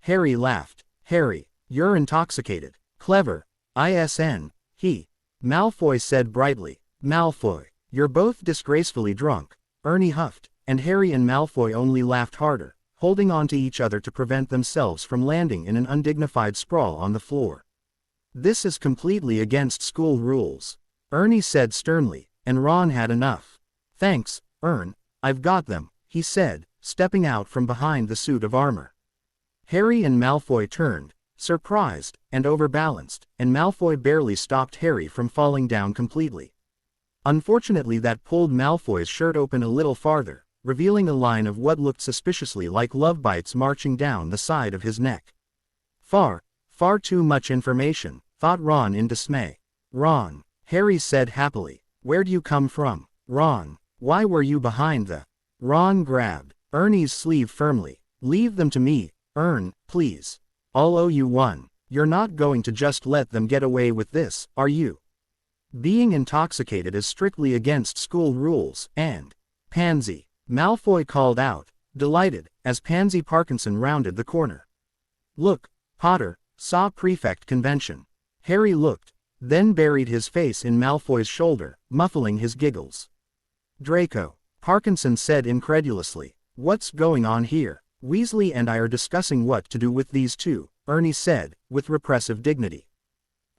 S1: Harry laughed. Harry, you're intoxicated. Clever. ISN, he. Malfoy said brightly. Malfoy, you're both disgracefully drunk. Ernie huffed, and Harry and Malfoy only laughed harder, holding on to each other to prevent themselves from landing in an undignified sprawl on the floor. This is completely against school rules, Ernie said sternly, and Ron had enough. Thanks, I've got them, he said, stepping out from behind the suit of armor. Harry and Malfoy turned, surprised, and overbalanced, and Malfoy barely stopped Harry from falling down completely. Unfortunately, that pulled Malfoy's shirt open a little farther, revealing a line of what looked suspiciously like love bites marching down the side of his neck. Far too much information, thought Ron in dismay. Ron, Harry said happily. Where'd you come from? Ron, why were you behind the... Ron grabbed Ernie's sleeve firmly. Leave them to me, please. I'll owe you one. You're not going to just let them get away with this, are you? Being intoxicated is strictly against school rules, and... Pansy, Malfoy called out, delighted, as Pansy Parkinson rounded the corner. Look, Potter, saw prefect convention. Harry looked, then buried his face in Malfoy's shoulder, muffling his giggles. Draco, Parkinson said incredulously. What's going on here? Weasley and I are discussing what to do with these two, Ernie said, with repressive dignity.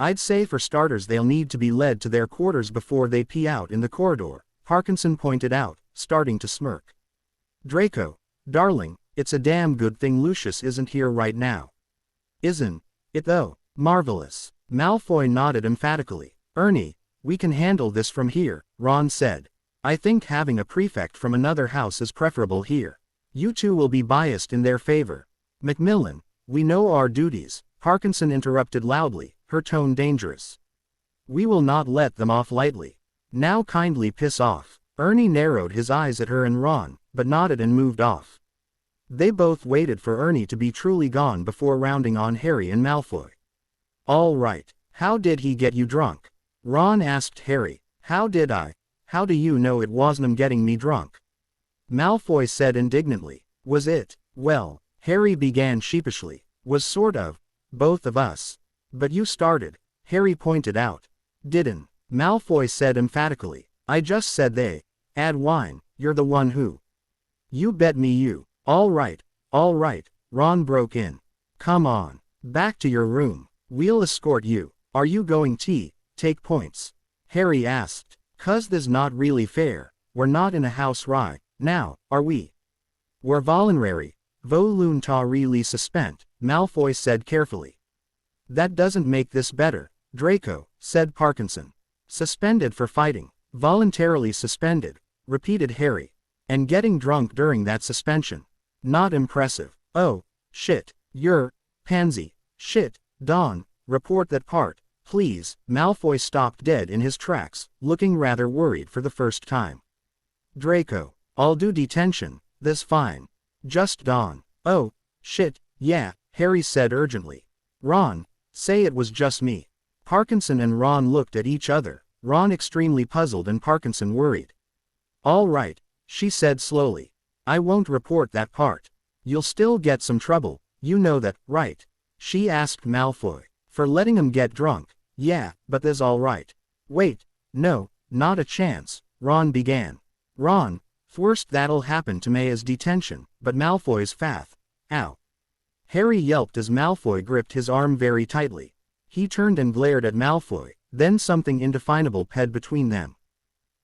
S1: I'd say for starters they'll need to be led to their quarters before they pee out in the corridor, Parkinson pointed out, starting to smirk. Draco, darling, it's a damn good thing Lucius isn't here right now. Isn't it though? Marvelous. Malfoy nodded emphatically. Ernie, we can handle this from here, Ron said. I think having a prefect from another house is preferable here. You two will be biased in their favor. Macmillan, we know our duties, Parkinson interrupted loudly, her tone dangerous. We will not let them off lightly. Now kindly piss off. Ernie narrowed his eyes at her and Ron, but nodded and moved off. They both waited for Ernie to be truly gone before rounding on Harry and Malfoy. All right, how did he get you drunk? Ron asked Harry. How did I? How do you know it wasn't him getting me drunk? Malfoy said indignantly. Was it? Well, Harry began sheepishly. Was sort of. Both of us. But you started, Harry pointed out. Didn't. Malfoy said emphatically. I just said they. Add wine, you're the one who. You bet me you. All right, Ron broke in. Come on. Back to your room. We'll escort you. Are you going to take points? Harry asked. 'Cause this not really fair. We're not in a house right now, are we? We're voluntary. Voluntarily suspend, Malfoy said carefully. That doesn't make this better, Draco, said Parkinson. Suspended for fighting. Voluntarily suspended, repeated Harry. And getting drunk during that suspension. Not impressive. Oh, shit. You're, pansy. Shit, Dawn, report that part, please. Malfoy stopped dead in his tracks, looking rather worried for the first time. Draco, I'll do detention, this fine. Just Dawn. Oh, shit, yeah, Harry said urgently. Ron, say it was just me. Parkinson and Ron looked at each other, Ron extremely puzzled and Parkinson worried. All right, she said slowly. I won't report that part. You'll still get some trouble, you know that, right? She asked Malfoy. For letting him get drunk. Yeah, but that's all right. Wait, no, not a chance, Ron began. Ron, Worst that'll happen to me is detention, but Malfoy's fath. Ow. Harry yelped as Malfoy gripped his arm very tightly. He turned and glared at Malfoy, then something indefinable ped between them.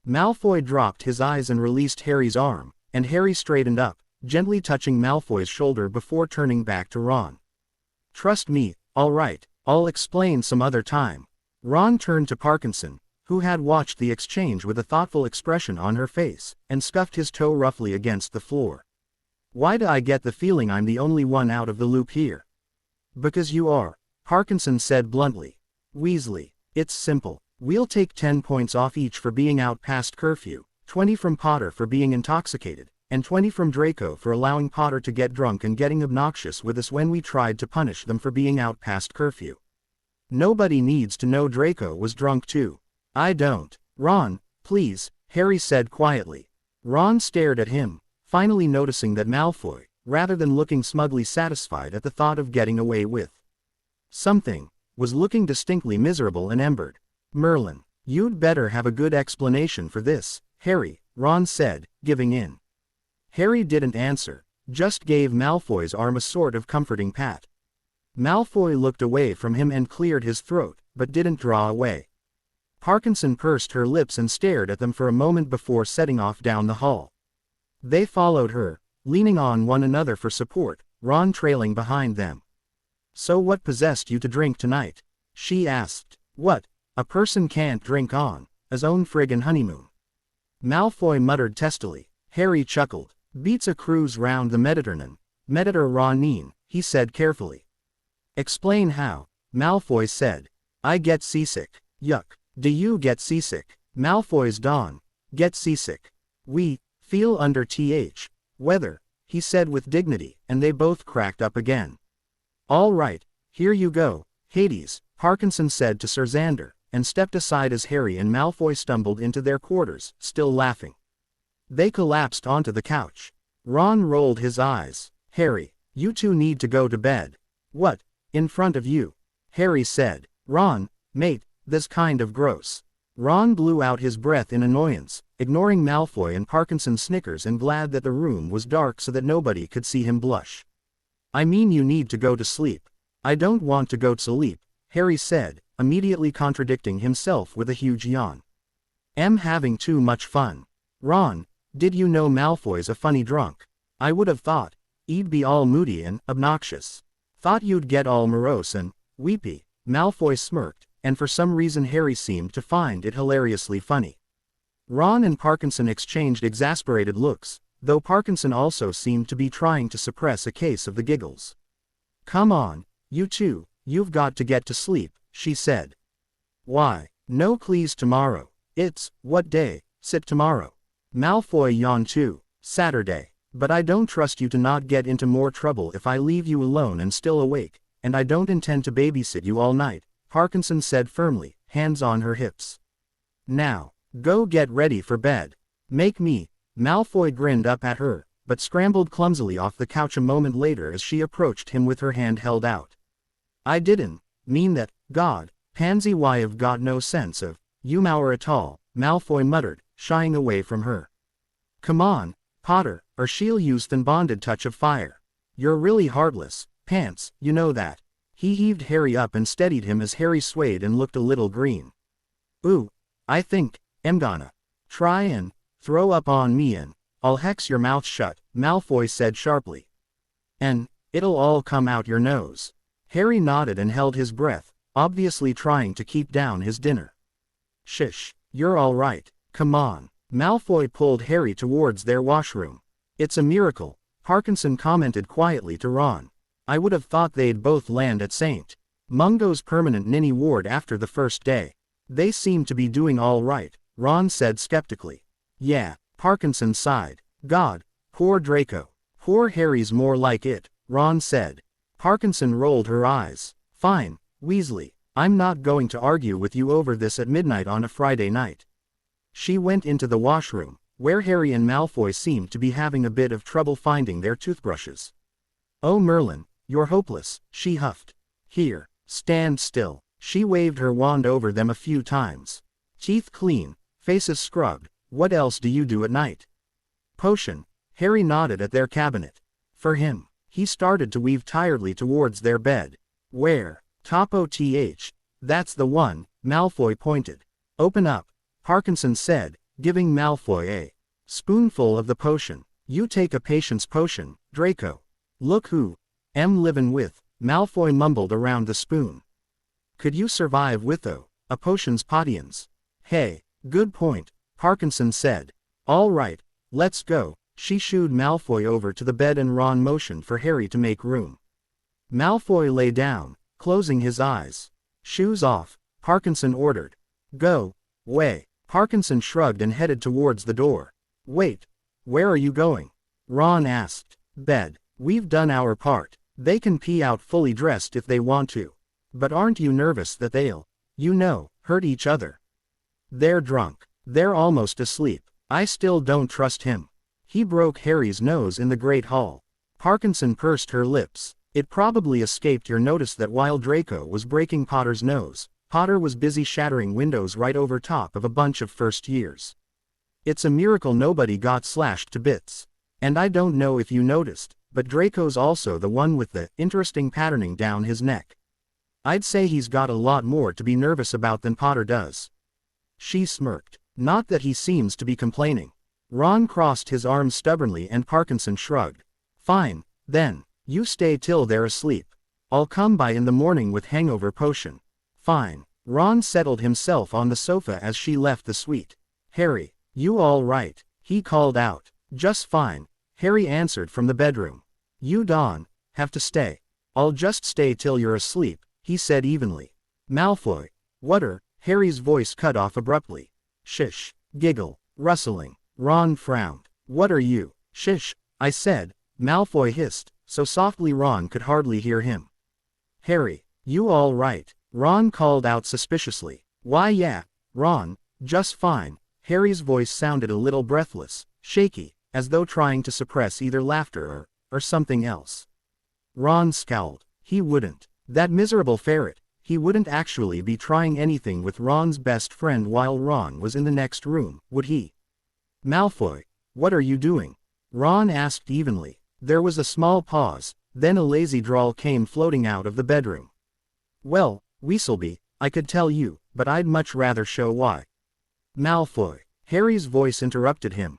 S1: Malfoy dropped his eyes and released Harry's arm, and Harry straightened up, gently touching Malfoy's shoulder before turning back to Ron. Trust me, all right, I'll explain some other time. Ron turned to Parkinson, who had watched the exchange with a thoughtful expression on her face, and scuffed his toe roughly against the floor. Why do I get the feeling I'm the only one out of the loop here? Because you are, Parkinson said bluntly. Weasley, it's simple. We'll take 10 points off each for being out past curfew, 20 from Potter for being intoxicated, and 20 from Draco for allowing Potter to get drunk and getting obnoxious with us when we tried to punish them for being out past curfew. Nobody needs to know Draco was drunk too. I don't. Ron, please, Harry said quietly. Ron stared at him, finally noticing that Malfoy, rather than looking smugly satisfied at the thought of getting away with something, was looking distinctly miserable and embered. Merlin, you'd better have a good explanation for this, Harry, Ron said, giving in. Harry didn't answer, just gave Malfoy's arm a sort of comforting pat. Malfoy looked away from him and cleared his throat, but didn't draw away. Parkinson pursed her lips and stared at them for a moment before setting off down the hall. They followed her, leaning on one another for support, Ron trailing behind them. So what possessed you to drink tonight? She asked. What? A person can't drink on his own friggin' honeymoon. Malfoy muttered testily. Harry chuckled. Beats a cruise round the Mediterranean, he said carefully. Explain how, Malfoy said. I get seasick. Yuck. Do you get seasick? Malfoy's Dawn. Get seasick. We feel under weather, he said with dignity, and they both cracked up again. All right, here you go, Hades, Parkinson said to Sir Xander, and stepped aside as Harry and Malfoy stumbled into their quarters, still laughing. They collapsed onto the couch. Ron rolled his eyes. Harry, you two need to go to bed. What? In front of you? Harry said. Ron, mate, this kind of gross. Ron blew out his breath in annoyance, ignoring Malfoy and Parkinson's snickers and glad that the room was dark so that nobody could see him blush. I mean you need to go to sleep. I don't want to go to sleep, Harry said, immediately contradicting himself with a huge yawn. Am having too much fun. Ron, did you know Malfoy's a funny drunk? I would have thought. He'd be all moody and obnoxious. Thought you'd get all morose and weepy. Malfoy smirked, and for some reason Harry seemed to find it hilariously funny. Ron and Parkinson exchanged exasperated looks, though Parkinson also seemed to be trying to suppress a case of the giggles. Come on, you two, you've got to get to sleep, she said. Why? No please tomorrow. It's, what day? Sit tomorrow. Malfoy yawned too. Saturday. But I don't trust you to not get into more trouble if I leave you alone and still awake, and I don't intend to babysit you all night, Parkinson said firmly, hands on her hips. Now, go get ready for bed. Make me. Malfoy grinned up at her, but scrambled clumsily off the couch a moment later as she approached him with her hand held out. I didn't mean that, God, Pansy, why have got no sense of humor at all, Malfoy muttered, shying away from her. Come on, Potter, or she'll use the bonded touch of fire. You're really heartless, Pants, you know that. He heaved Harry up and steadied him as Harry swayed and looked a little green. Ooh, I think I'm gonna try and throw up on me and I'll hex your mouth shut, Malfoy said sharply. And it'll all come out your nose. Harry nodded and held his breath, obviously trying to keep down his dinner. Shish, you're all right, come on. Malfoy pulled Harry towards their washroom. It's a miracle, Parkinson commented quietly to Ron. I would have thought they'd both land at St. Mungo's permanent ninny ward after the first day. They seem to be doing all right, Ron said skeptically. Yeah, Parkinson sighed. God, poor Draco. Poor Harry's more like it, Ron said. Parkinson rolled her eyes. Fine, Weasley, I'm not going to argue with you over this at midnight on a Friday night. She went into the washroom, where Harry and Malfoy seemed to be having a bit of trouble finding their toothbrushes. Oh Merlin, you're hopeless, she huffed. Here, stand still. She waved her wand over them a few times. Teeth clean, faces scrubbed, what else do you do at night? Potion. Harry nodded at their cabinet. For him. He started to weave tiredly towards their bed. Where? Top-o-th. That's the one, Malfoy pointed. Open up, Parkinson said, giving Malfoy a spoonful of the potion. You take a patience potion, Draco. Look who I'm livin' with, Malfoy mumbled around the spoon. Could you survive with though, a potion's potions? Hey, good point, Parkinson said. All right, let's go. She shooed Malfoy over to the bed and Ron motioned for Harry to make room. Malfoy lay down, closing his eyes. Shoes off, Parkinson ordered. Go, way. Parkinson shrugged and headed towards the door. Wait, where are you going? Ron asked. Bed. We've done our part. They can pee out fully dressed if they want to. But aren't you nervous that they'll, hurt each other? They're drunk. They're almost asleep. I still don't trust him. He broke Harry's nose in the Great Hall. Parkinson pursed her lips. It probably escaped your notice that while Draco was breaking Potter's nose, Potter was busy shattering windows right over top of a bunch of first years. It's a miracle nobody got slashed to bits. And I don't know if you noticed, but Draco's also the one with the interesting patterning down his neck. I'd say he's got a lot more to be nervous about than Potter does. She smirked. Not that he seems to be complaining. Ron crossed his arms stubbornly and Parkinson shrugged. Fine, then, you stay till they're asleep. I'll come by in the morning with hangover potion. Fine. Ron settled himself on the sofa as she left the suite. Harry, you all right? He called out. Just fine, Harry answered from the bedroom. You don't have to stay. I'll just stay till you're asleep, he said evenly. Malfoy. Whatter? Harry's voice cut off abruptly. Shish. Giggle. Rustling. Ron frowned. What are you? Shish, I said, Malfoy hissed, so softly Ron could hardly hear him. Harry, you all right? Ron called out suspiciously. Why yeah, Ron, just fine. Harry's voice sounded a little breathless, shaky, as though trying to suppress either laughter or something else. Ron scowled. He wouldn't. That miserable ferret. He wouldn't actually be trying anything with Ron's best friend while Ron was in the next room, would he? Malfoy, what are you doing? Ron asked evenly. There was a small pause, then a lazy drawl came floating out of the bedroom. Well, Weaselby, I could tell you, but I'd much rather show why. Malfoy. Harry's voice interrupted him.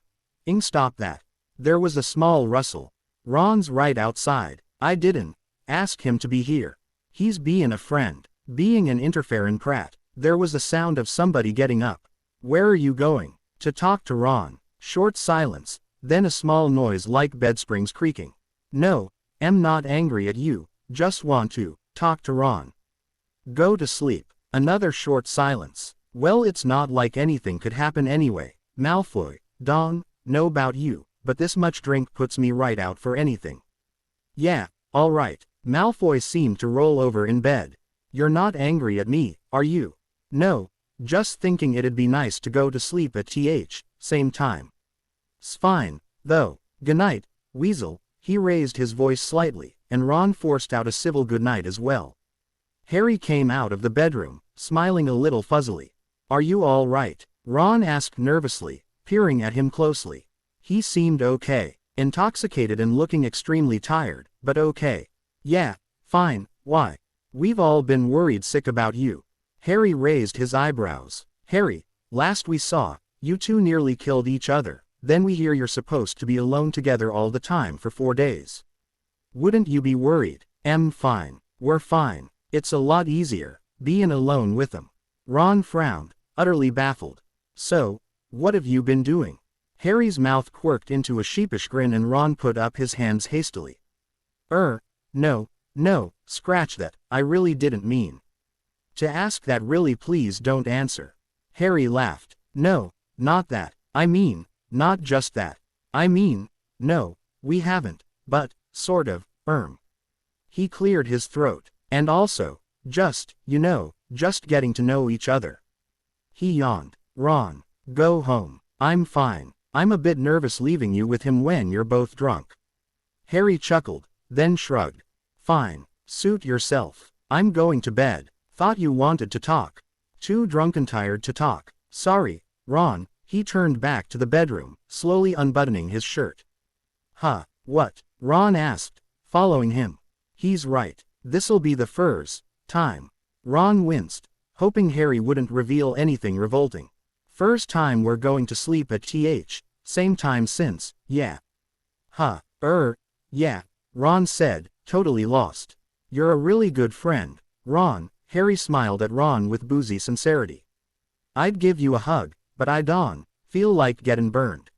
S1: Stop that. There was a small rustle. Ron's right outside. I didn't ask him to be here. He's being a friend. Being an interferon prat. There was a sound of somebody getting up. Where are you going? To talk to Ron. Short silence, then a small noise like bedsprings creaking. No, I'm not angry at you, just want to talk to Ron. Go to sleep. Another short silence. Well, it's not like anything could happen anyway. Malfoy, don't know about you, but this much drink puts me right out for anything. Yeah, all right. Malfoy seemed to roll over in bed. You're not angry at me, are you? No, just thinking it'd be nice to go to sleep at same time. 's fine, though. Goodnight, Weasel. He raised his voice slightly, and Ron forced out a civil goodnight as well. Harry came out of the bedroom, smiling a little fuzzily. Are you all right? Ron asked nervously, peering at him closely. He seemed okay, intoxicated and looking extremely tired, but okay. Yeah, fine, why? We've all been worried sick about you. Harry raised his eyebrows. Harry, last we saw, you two nearly killed each other, then we hear you're supposed to be alone together all the time for 4 days. Wouldn't you be worried? Fine. We're fine. It's a lot easier, being alone with them. Ron frowned, utterly baffled. So, what have you been doing? Harry's mouth quirked into a sheepish grin and Ron put up his hands hastily. No, scratch that, I really didn't mean to ask that. Really, please don't answer. Harry laughed. No, not that. I mean, not just that. I mean, no, we haven't, but, sort of, He cleared his throat. And also, just getting to know each other. He yawned. Ron, go home. I'm fine. I'm a bit nervous leaving you with him when you're both drunk. Harry chuckled, then shrugged. Fine, suit yourself. I'm going to bed. Thought you wanted to talk. Too drunk and tired to talk. Sorry, Ron, He turned back to the bedroom, slowly unbuttoning his shirt. Huh, what? Ron asked, following him. He's right. This'll be the first time. Ron winced, hoping Harry wouldn't reveal anything revolting. First time we're going to sleep at same time since, yeah. Huh, yeah, Ron said, totally lost. You're a really good friend, Ron. Harry smiled at Ron with boozy sincerity. I'd give you a hug, but I don't feel like getting burned.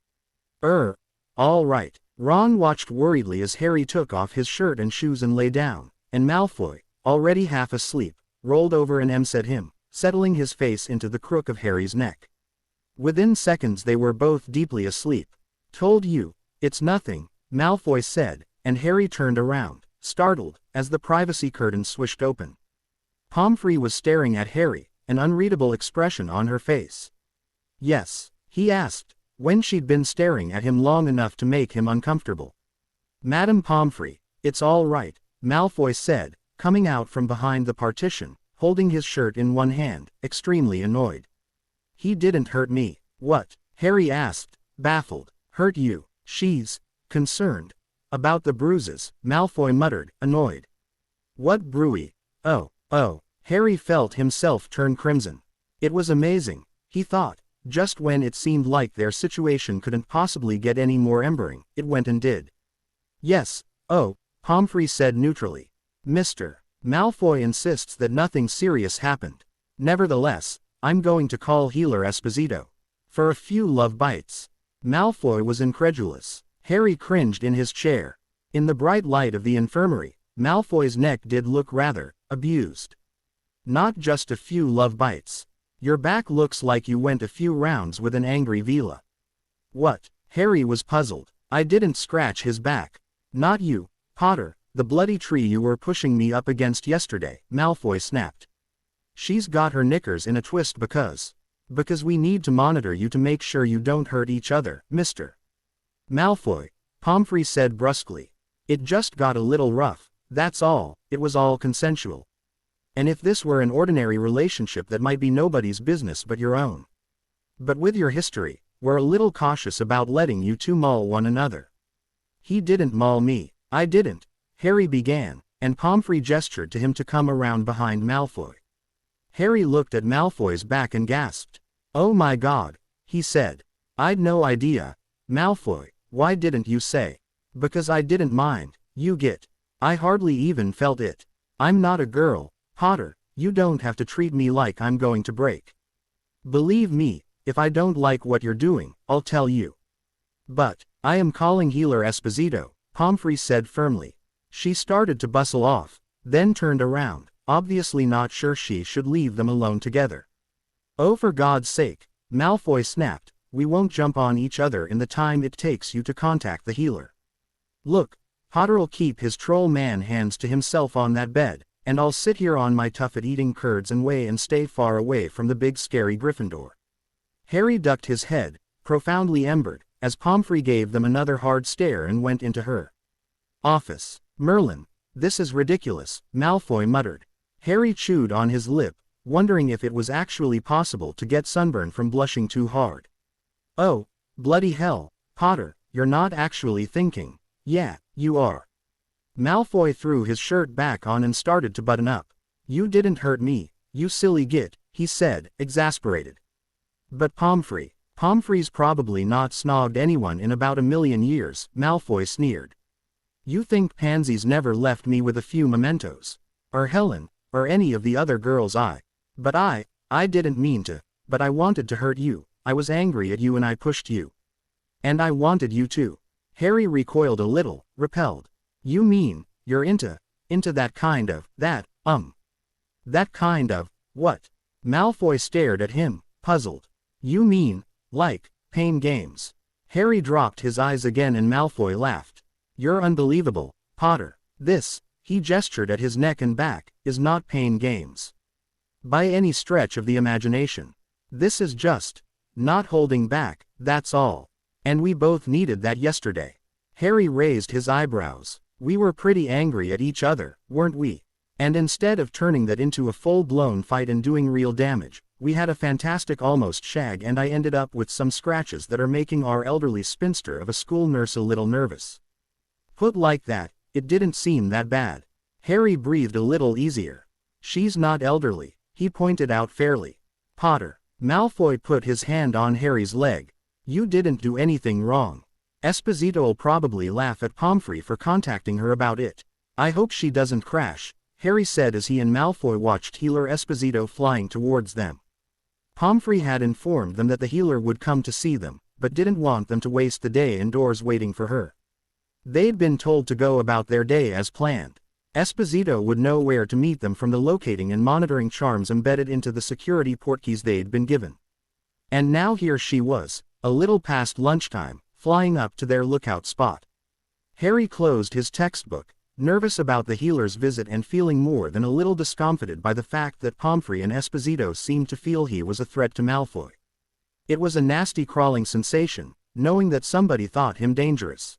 S1: All right. Ron watched worriedly as Harry took off his shirt and shoes and lay down, and Malfoy, already half asleep, rolled over and emsed him, settling his face into the crook of Harry's neck. Within seconds they were both deeply asleep. Told you, it's nothing, Malfoy said, and Harry turned around, startled, as the privacy curtain swished open. Pomfrey was staring at Harry, an unreadable expression on her face. Yes, he asked, when she'd been staring at him long enough to make him uncomfortable. Madame Pomfrey, it's all right, Malfoy said, coming out from behind the partition, holding his shirt in one hand, extremely annoyed. He didn't hurt me. What? Harry asked, baffled. Hurt you? She's concerned about the bruises, Malfoy muttered, annoyed. What bruise? Oh. Harry felt himself turn crimson. It was amazing, he thought. Just when it seemed like their situation couldn't possibly get any more embering, it went and did. Yes, Pomfrey said neutrally. Mr. Malfoy insists that nothing serious happened. Nevertheless, I'm going to call Healer Esposito. For a few love bites. Malfoy was incredulous. Harry cringed in his chair. In the bright light of the infirmary, Malfoy's neck did look rather abused. Not just a few love bites. Your back looks like you went a few rounds with an angry Vila. What? Harry was puzzled. I didn't scratch his back. Not you, Potter, the bloody tree you were pushing me up against yesterday, Malfoy snapped. She's got her knickers in a twist because we need to monitor you to make sure you don't hurt each other, Mr. Malfoy, Pomfrey said brusquely. It just got a little rough, that's all. It was all consensual. And if this were an ordinary relationship that might be nobody's business but your own. But with your history, we're a little cautious about letting you two maul one another. He didn't maul me, I didn't, Harry began, and Pomfrey gestured to him to come around behind Malfoy. Harry looked at Malfoy's back and gasped. Oh my God, he said. I'd no idea. Malfoy, why didn't you say? Because I didn't mind, you get. I hardly even felt it. I'm not a girl. Potter, you don't have to treat me like I'm going to break. Believe me, if I don't like what you're doing, I'll tell you. But, I am calling Healer Esposito, Pomfrey said firmly. She started to bustle off, then turned around, obviously not sure she should leave them alone together. Oh, for God's sake, Malfoy snapped, we won't jump on each other in the time it takes you to contact the healer. Look, Potter'll keep his troll man hands to himself on that bed, and I'll sit here on my tuffet eating curds and whey and stay far away from the big scary Gryffindor. Harry ducked his head, profoundly embered, as Pomfrey gave them another hard stare and went into her office. Merlin, this is ridiculous, Malfoy muttered. Harry chewed on his lip, wondering if it was actually possible to get sunburn from blushing too hard. Oh, bloody hell, Potter, you're not actually thinking. Yeah, you are. Malfoy threw his shirt back on and started to button up. You didn't hurt me, you silly git, he said, exasperated. But Pomfrey's probably not snogged anyone in about a million years, Malfoy sneered. You think Pansy's never left me with a few mementos? Or Helen, or any of the other girls But I didn't mean to, but I wanted to hurt you, I was angry at you and I pushed you. And I wanted you to. Harry recoiled a little, repelled. You mean, you're into that kind of, that kind of, what? Malfoy stared at him, puzzled. You mean, like, pain games. Harry dropped his eyes again and Malfoy laughed. You're unbelievable, Potter. This, he gestured at his neck and back, is not pain games. By any stretch of the imagination. This is just, not holding back, that's all. And we both needed that yesterday. Harry raised his eyebrows. We were pretty angry at each other, weren't we? And instead of turning that into a full-blown fight and doing real damage, we had a fantastic almost shag and I ended up with some scratches that are making our elderly spinster of a school nurse a little nervous. Put like that, it didn't seem that bad. Harry breathed a little easier. She's not elderly, he pointed out fairly. Potter. Malfoy put his hand on Harry's leg. You didn't do anything wrong. Esposito'll probably laugh at Pomfrey for contacting her about it. I hope she doesn't crash, Harry said as he and Malfoy watched Healer Esposito flying towards them. Pomfrey had informed them that the healer would come to see them, but didn't want them to waste the day indoors waiting for her. They'd been told to go about their day as planned. Esposito would know where to meet them from the locating and monitoring charms embedded into the security portkeys they'd been given. And now here she was, a little past lunchtime, flying up to their lookout spot. Harry closed his textbook, nervous about the healer's visit and feeling more than a little discomfited by the fact that Pomfrey and Esposito seemed to feel he was a threat to Malfoy. It was a nasty crawling sensation, knowing that somebody thought him dangerous.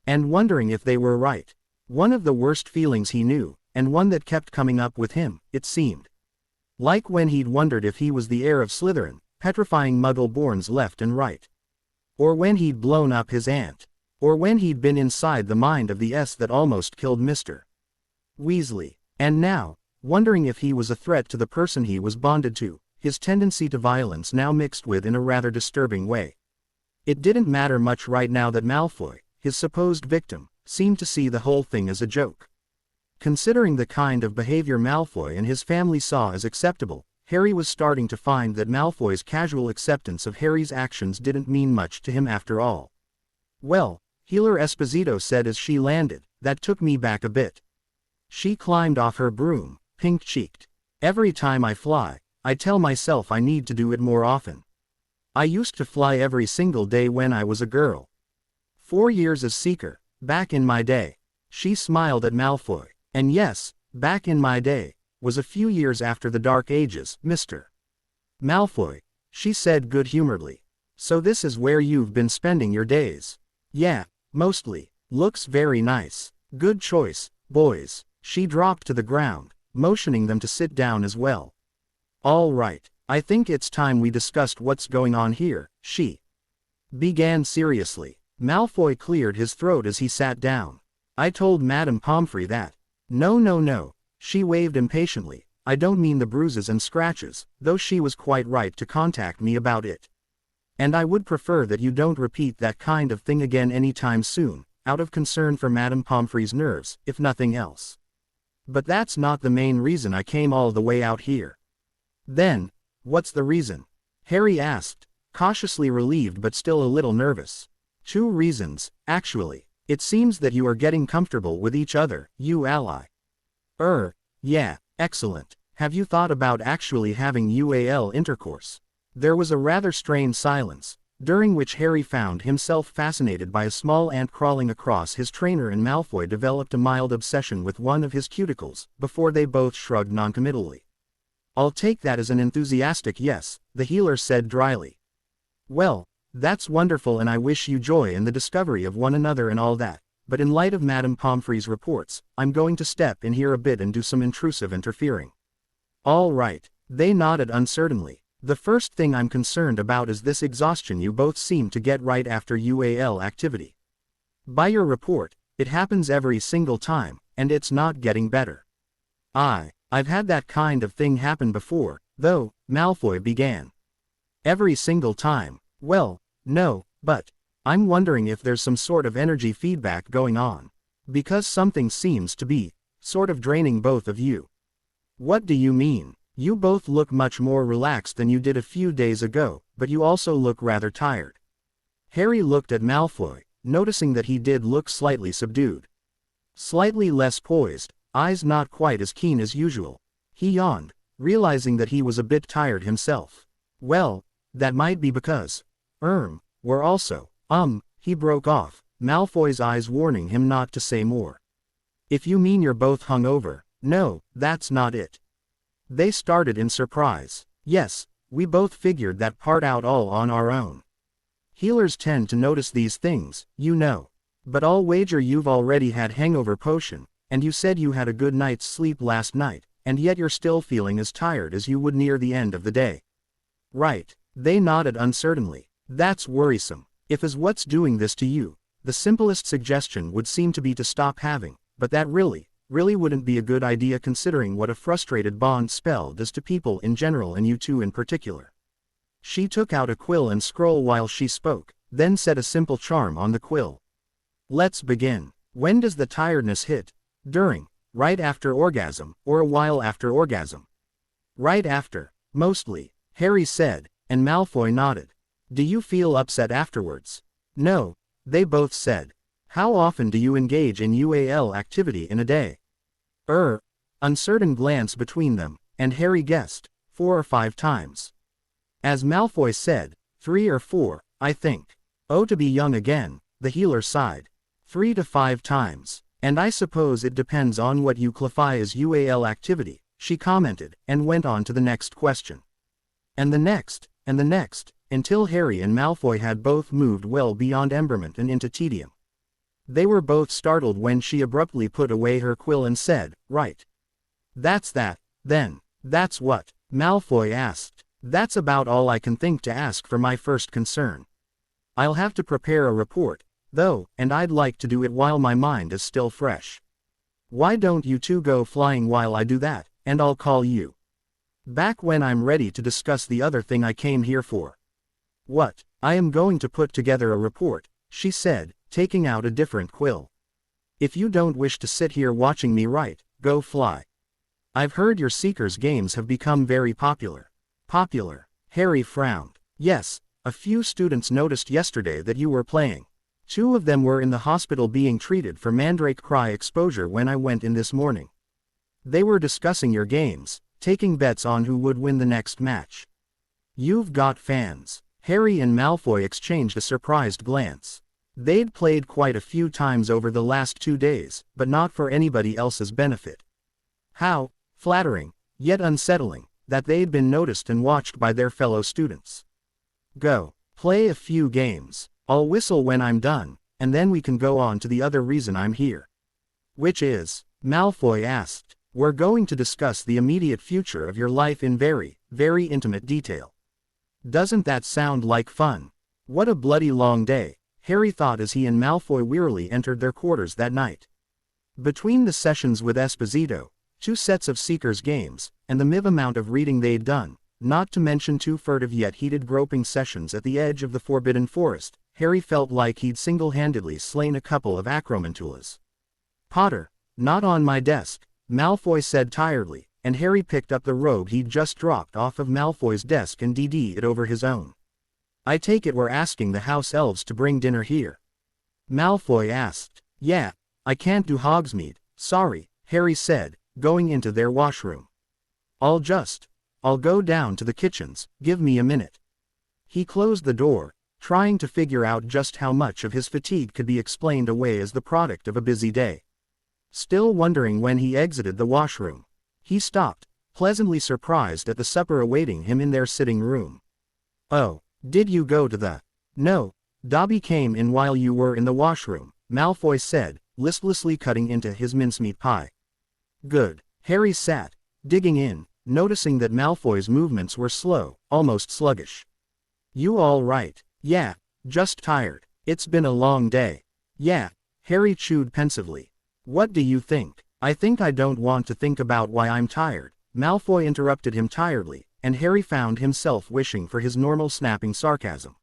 S1: And wondering if they were right. One of the worst feelings he knew, and one that kept coming up with him, it seemed. Like when he'd wondered if he was the heir of Slytherin, petrifying Muggle-borns left and right. Or when he'd blown up his aunt. Or when he'd been inside the mind of the S that almost killed Mr. Weasley. And now, wondering if he was a threat to the person he was bonded to, his tendency to violence now mixed with in a rather disturbing way. It didn't matter much right now that Malfoy, his supposed victim, seemed to see the whole thing as a joke. Considering the kind of behavior Malfoy and his family saw as acceptable, Harry was starting to find that Malfoy's casual acceptance of Harry's actions didn't mean much to him after all. Well, Healer Esposito said as she landed, that took me back a bit. She climbed off her broom, pink-cheeked. Every time I fly, I tell myself I need to do it more often. I used to fly every single day when I was a girl. 4 years as Seeker, back in my day. She smiled at Malfoy. And yes, back in my day, was a few years after the Dark Ages, Mr. Malfoy, she said good-humoredly. So this is where you've been spending your days. Yeah, mostly. Looks very nice. Good choice, boys. She dropped to the ground, motioning them to sit down as well. All right, I think it's time we discussed what's going on here, she began seriously. Malfoy cleared his throat as he sat down. I told Madame Pomfrey that. No, she waved impatiently. I don't mean the bruises and scratches, though she was quite right to contact me about it. And I would prefer that you don't repeat that kind of thing again anytime soon, out of concern for Madame Pomfrey's nerves, if nothing else. But that's not the main reason I came all the way out here. Then, what's the reason? Harry asked, cautiously relieved but still a little nervous. 2 reasons, actually. It seems that you are getting comfortable with each other, you ally. Yeah, excellent. Have you thought about actually having UAL intercourse? There was a rather strained silence, during which Harry found himself fascinated by a small ant crawling across his trainer, and Malfoy developed a mild obsession with one of his cuticles, before they both shrugged noncommittally. I'll take that as an enthusiastic yes, the healer said dryly. Well, that's wonderful and I wish you joy in the discovery of one another and all that, but in light of Madame Pomfrey's reports, I'm going to step in here a bit and do some intrusive interfering. All right, they nodded uncertainly. The first thing I'm concerned about is this exhaustion you both seem to get right after UAL activity. By your report, it happens every single time, and it's not getting better. I've had that kind of thing happen before, though, Malfoy began. Every single time, well, no, but I'm wondering if there's some sort of energy feedback going on. Because something seems to be, sort of draining both of you. What do you mean? You both look much more relaxed than you did a few days ago, but you also look rather tired. Harry looked at Malfoy, noticing that he did look slightly subdued. Slightly less poised, eyes not quite as keen as usual. He yawned, realizing that he was a bit tired himself. Well, that might be because, we're also, he broke off, Malfoy's eyes warning him not to say more. If you mean you're both hungover, no, that's not it. They started in surprise. Yes, we both figured that part out all on our own. Healers tend to notice these things, you know. But I'll wager you've already had hangover potion, and you said you had a good night's sleep last night, and yet you're still feeling as tired as you would near the end of the day. Right. They nodded uncertainly. That's worrisome. If is what's doing this to you, the simplest suggestion would seem to be to stop having, but that really wouldn't be a good idea considering what a frustrated bond spell does to people in general and you two in particular. She took out a quill and scroll while she spoke, then said a simple charm on the quill. Let's begin. When does the tiredness hit? During, right after orgasm, or a while after orgasm? Right after, mostly, Harry said, and Malfoy nodded. Do you feel upset afterwards? No, they both said. How often do you engage in UAL activity in a day? Uncertain glance between them, and Harry guessed, 4 or 5 times. As Malfoy said, 3 or 4, I think. Oh, to be young again, the healer sighed. 3 to 5 times, and I suppose it depends on what you classify as UAL activity, she commented, and went on to the next question. And the next, until Harry and Malfoy had both moved well beyond emberment and into tedium. They were both startled when she abruptly put away her quill and said, right. That's that, then. That's what? Malfoy asked. That's about all I can think to ask for my first concern. I'll have to prepare a report, though, and I'd like to do it while my mind is still fresh. Why don't you two go flying while I do that, and I'll call you back when I'm ready to discuss the other thing I came here for. What? I am going to put together a report, she said, taking out a different quill. If you don't wish to sit here watching me write, go fly. I've heard your Seekers games have become very popular. Popular? Harry frowned. Yes, a few students noticed yesterday that you were playing. 2 of them were in the hospital being treated for mandrake cry exposure when I went in this morning. They were discussing your games, taking bets on who would win the next match. You've got fans. Harry and Malfoy exchanged a surprised glance. They'd played quite a few times over the last 2 days, but not for anybody else's benefit. How flattering, yet unsettling, that they'd been noticed and watched by their fellow students. Go, play a few games. I'll whistle when I'm done, and then we can go on to the other reason I'm here. Which is? Malfoy asked. We're going to discuss the immediate future of your life in very, very intimate detail. Doesn't that sound like fun? What a bloody long day, Harry thought as he and Malfoy wearily entered their quarters that night. Between the sessions with Esposito, 2 sets of Seekers games, and the amount of reading they'd done, not to mention 2 furtive yet heated groping sessions at the edge of the Forbidden Forest, Harry felt like he'd single-handedly slain a couple of acromantulas. Potter, not on my desk, Malfoy said tiredly, and Harry picked up the robe he'd just dropped off of Malfoy's desk and DD'd it over his own. I take it we're asking the house elves to bring dinner here? Malfoy asked. Yeah, I can't do Hogsmeade, sorry, Harry said, going into their washroom. I'll go down to the kitchens, give me a minute. He closed the door, trying to figure out just how much of his fatigue could be explained away as the product of a busy day. Still wondering when he exited the washroom. He stopped, pleasantly surprised at the supper awaiting him in their sitting room. Oh, did you go to the... No, Dobby came in while you were in the washroom, Malfoy said, listlessly cutting into his mincemeat pie. Good. Harry sat, digging in, noticing that Malfoy's movements were slow, almost sluggish. You all right? Yeah, just tired. It's been a long day. Yeah, Harry chewed pensively. What do you think? I think I don't want to think about why I'm tired, Malfoy interrupted him tiredly, and Harry found himself wishing for his normal snapping sarcasm.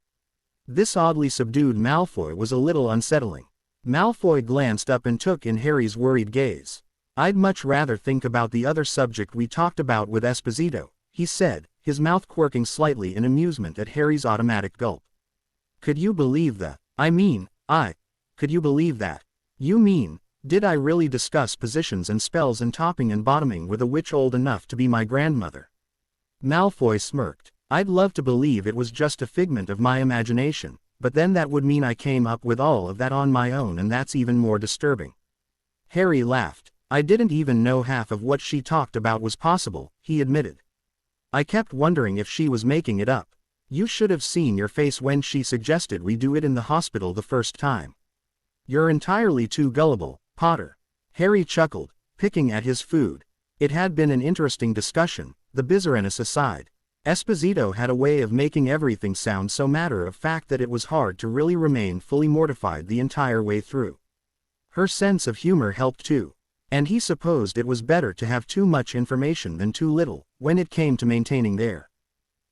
S1: This oddly subdued Malfoy was a little unsettling. Malfoy glanced up and took in Harry's worried gaze. I'd much rather think about the other subject we talked about with Esposito, he said, his mouth quirking slightly in amusement at Harry's automatic gulp. Could you believe that? Could you believe that? You mean, did I really discuss positions and spells and topping and bottoming with a witch old enough to be my grandmother? Malfoy smirked. I'd love to believe it was just a figment of my imagination, but then that would mean I came up with all of that on my own, and that's even more disturbing. Harry laughed. I didn't even know half of what she talked about was possible, he admitted. I kept wondering if she was making it up. You should have seen your face when she suggested we do it in the hospital the first time. You're entirely too gullible, Potter. Harry chuckled, picking at his food. It had been an interesting discussion, the bizarreness aside. Esposito had a way of making everything sound so matter-of-fact that it was hard to really remain fully mortified the entire way through. Her sense of humor helped too. And he supposed it was better to have too much information than too little, when it came to maintaining their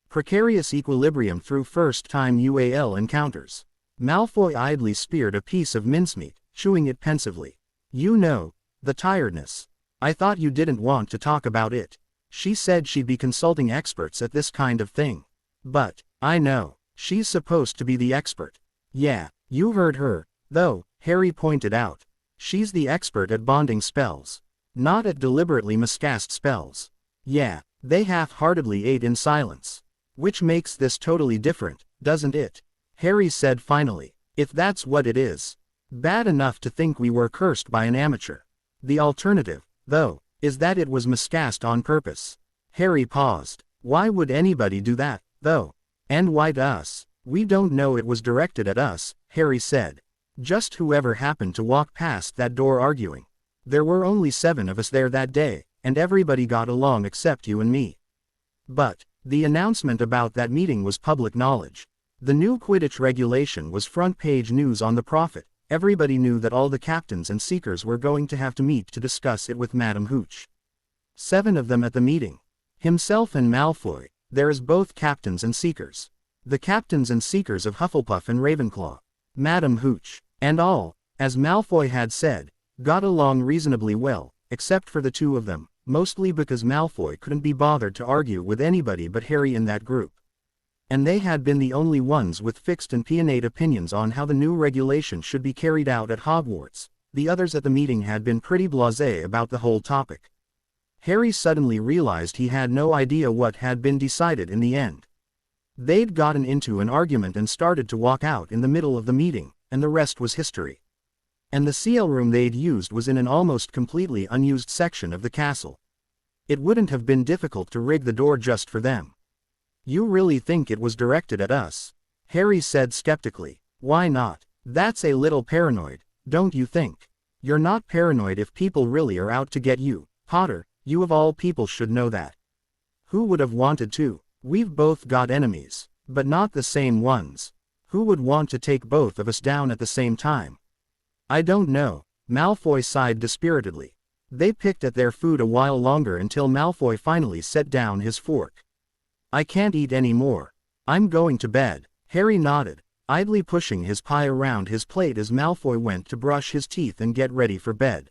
S1: precarious equilibrium through first-time UAL encounters. Malfoy idly speared a piece of mincemeat, chewing it pensively. You know, the tiredness. I thought you didn't want to talk about it. She said she'd be consulting experts at this kind of thing. But, I know, she's supposed to be the expert. Yeah, you heard her, though, Harry pointed out. She's the expert at bonding spells. Not at deliberately miscast spells. Yeah, they half-heartedly ate in silence. Which makes this totally different, doesn't it? Harry said finally. If that's what it is. Bad enough to think we were cursed by an amateur. The alternative, though, is that it was miscast on purpose. Harry paused. Why would anybody do that, though? And why to us? We don't know it was directed at us, Harry said. Just whoever happened to walk past that door arguing. There were only 7 of us there that day, and everybody got along except you and me. But, the announcement about that meeting was public knowledge. The new Quidditch regulation was front-page news on the Prophet. Everybody knew that all the captains and seekers were going to have to meet to discuss it with Madame Hooch. 7 of them at the meeting. Himself and Malfoy, there's both captains and seekers. The captains and seekers of Hufflepuff and Ravenclaw. Madame Hooch, and all, as Malfoy had said, got along reasonably well, except for the 2 of them, mostly because Malfoy couldn't be bothered to argue with anybody but Harry in that group. And they had been the only ones with fixed and pianate opinions on how the new regulation should be carried out at Hogwarts. The others at the meeting had been pretty blasé about the whole topic. Harry suddenly realized he had no idea what had been decided in the end. They'd gotten into an argument and started to walk out in the middle of the meeting, and the rest was history. And the CL room they'd used was in an almost completely unused section of the castle. It wouldn't have been difficult to rig the door just for them. You really think it was directed at us? Harry said skeptically. Why not? That's a little paranoid, don't you think? You're not paranoid if people really are out to get you, Potter. You of all people should know that. Who would have wanted to? We've both got enemies, but not the same ones. Who would want to take both of us down at the same time? I don't know, Malfoy sighed dispiritedly. They picked at their food a while longer until Malfoy finally set down his fork. I can't eat any more. I'm going to bed. Harry nodded, idly pushing his pie around his plate as Malfoy went to brush his teeth and get ready for bed.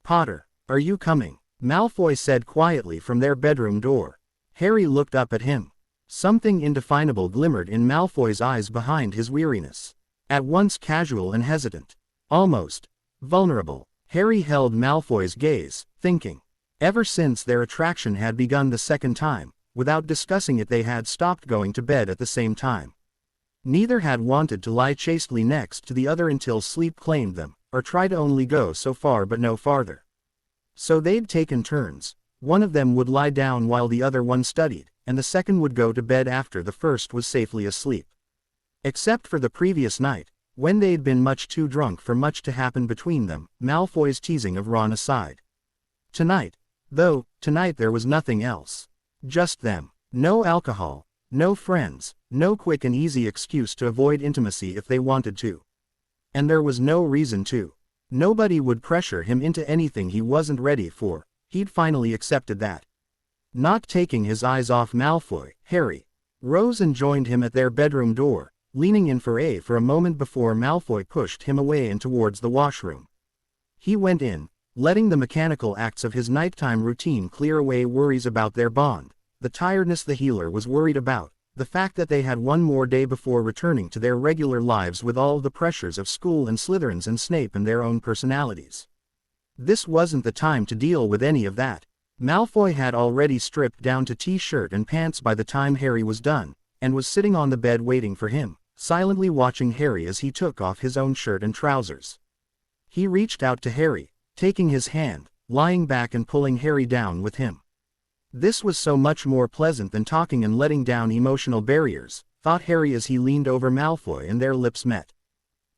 S1: Potter, are you coming? Malfoy said quietly from their bedroom door. Harry looked up at him. Something indefinable glimmered in Malfoy's eyes behind his weariness. At once casual and hesitant. Almost vulnerable. Harry held Malfoy's gaze, thinking. Ever since their attraction had begun the second time, without discussing it they had stopped going to bed at the same time. Neither had wanted to lie chastely next to the other until sleep claimed them, or try to only go so far but no farther. So they'd taken turns. One of them would lie down while the other one studied, and the second would go to bed after the first was safely asleep. Except for the previous night, when they'd been much too drunk for much to happen between them, Malfoy's teasing of Ron aside. Tonight there was nothing else. Just them. No alcohol, no friends, no quick and easy excuse to avoid intimacy if they wanted to. And there was no reason to. Nobody would pressure him into anything he wasn't ready for. He'd finally accepted that. Not taking his eyes off Malfoy, Harry rose and joined him at their bedroom door, leaning in for a moment before Malfoy pushed him away and towards the washroom. He went in, letting the mechanical acts of his nighttime routine clear away worries about their bond, the tiredness the healer was worried about, the fact that they had one more day before returning to their regular lives with all the pressures of school and Slytherins and Snape and their own personalities. This wasn't the time to deal with any of that. Malfoy had already stripped down to t-shirt and pants by the time Harry was done, and was sitting on the bed waiting for him, silently watching Harry as he took off his own shirt and trousers. He reached out to Harry, taking his hand, lying back and pulling Harry down with him. This was so much more pleasant than talking and letting down emotional barriers, thought Harry as he leaned over Malfoy and their lips met.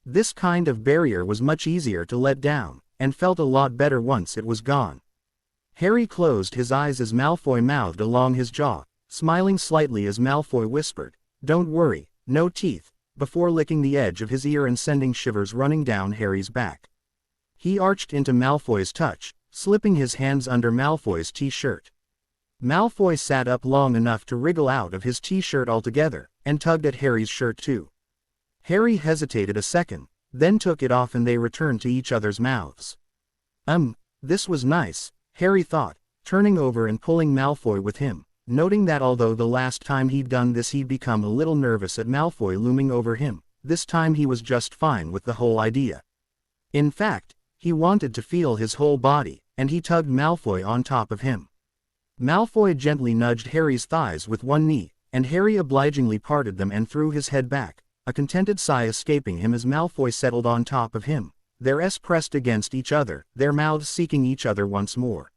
S1: This kind of barrier was much easier to let down, and felt a lot better once it was gone. Harry closed his eyes as Malfoy mouthed along his jaw, smiling slightly as Malfoy whispered, "Don't worry, no teeth," before licking the edge of his ear and sending shivers running down Harry's back. He arched into Malfoy's touch, slipping his hands under Malfoy's t-shirt. Malfoy sat up long enough to wriggle out of his t-shirt altogether, and tugged at Harry's shirt too. Harry hesitated a second, then took it off and they returned to each other's mouths. This was nice, Harry thought, turning over and pulling Malfoy with him, noting that although the last time he'd done this he'd become a little nervous at Malfoy looming over him, this time he was just fine with the whole idea. In fact, he wanted to feel his whole body, and he tugged Malfoy on top of him. Malfoy gently nudged Harry's thighs with one knee, and Harry obligingly parted them and threw his head back, a contented sigh escaping him as Malfoy settled on top of him, their s pressed against each other, their mouths seeking each other once more.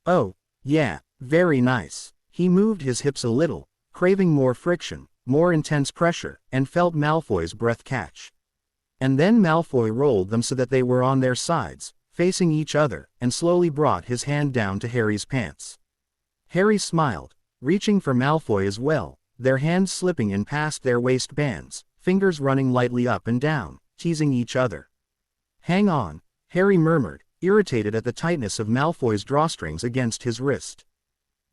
S1: "Oh, yeah, very nice." He moved his hips a little, craving more friction, more intense pressure, and felt Malfoy's breath catch. And then Malfoy rolled them so that they were on their sides, facing each other, and slowly brought his hand down to Harry's pants. Harry smiled, reaching for Malfoy as well, their hands slipping in past their waistbands, fingers running lightly up and down, teasing each other. "Hang on," Harry murmured, irritated at the tightness of Malfoy's drawstrings against his wrist.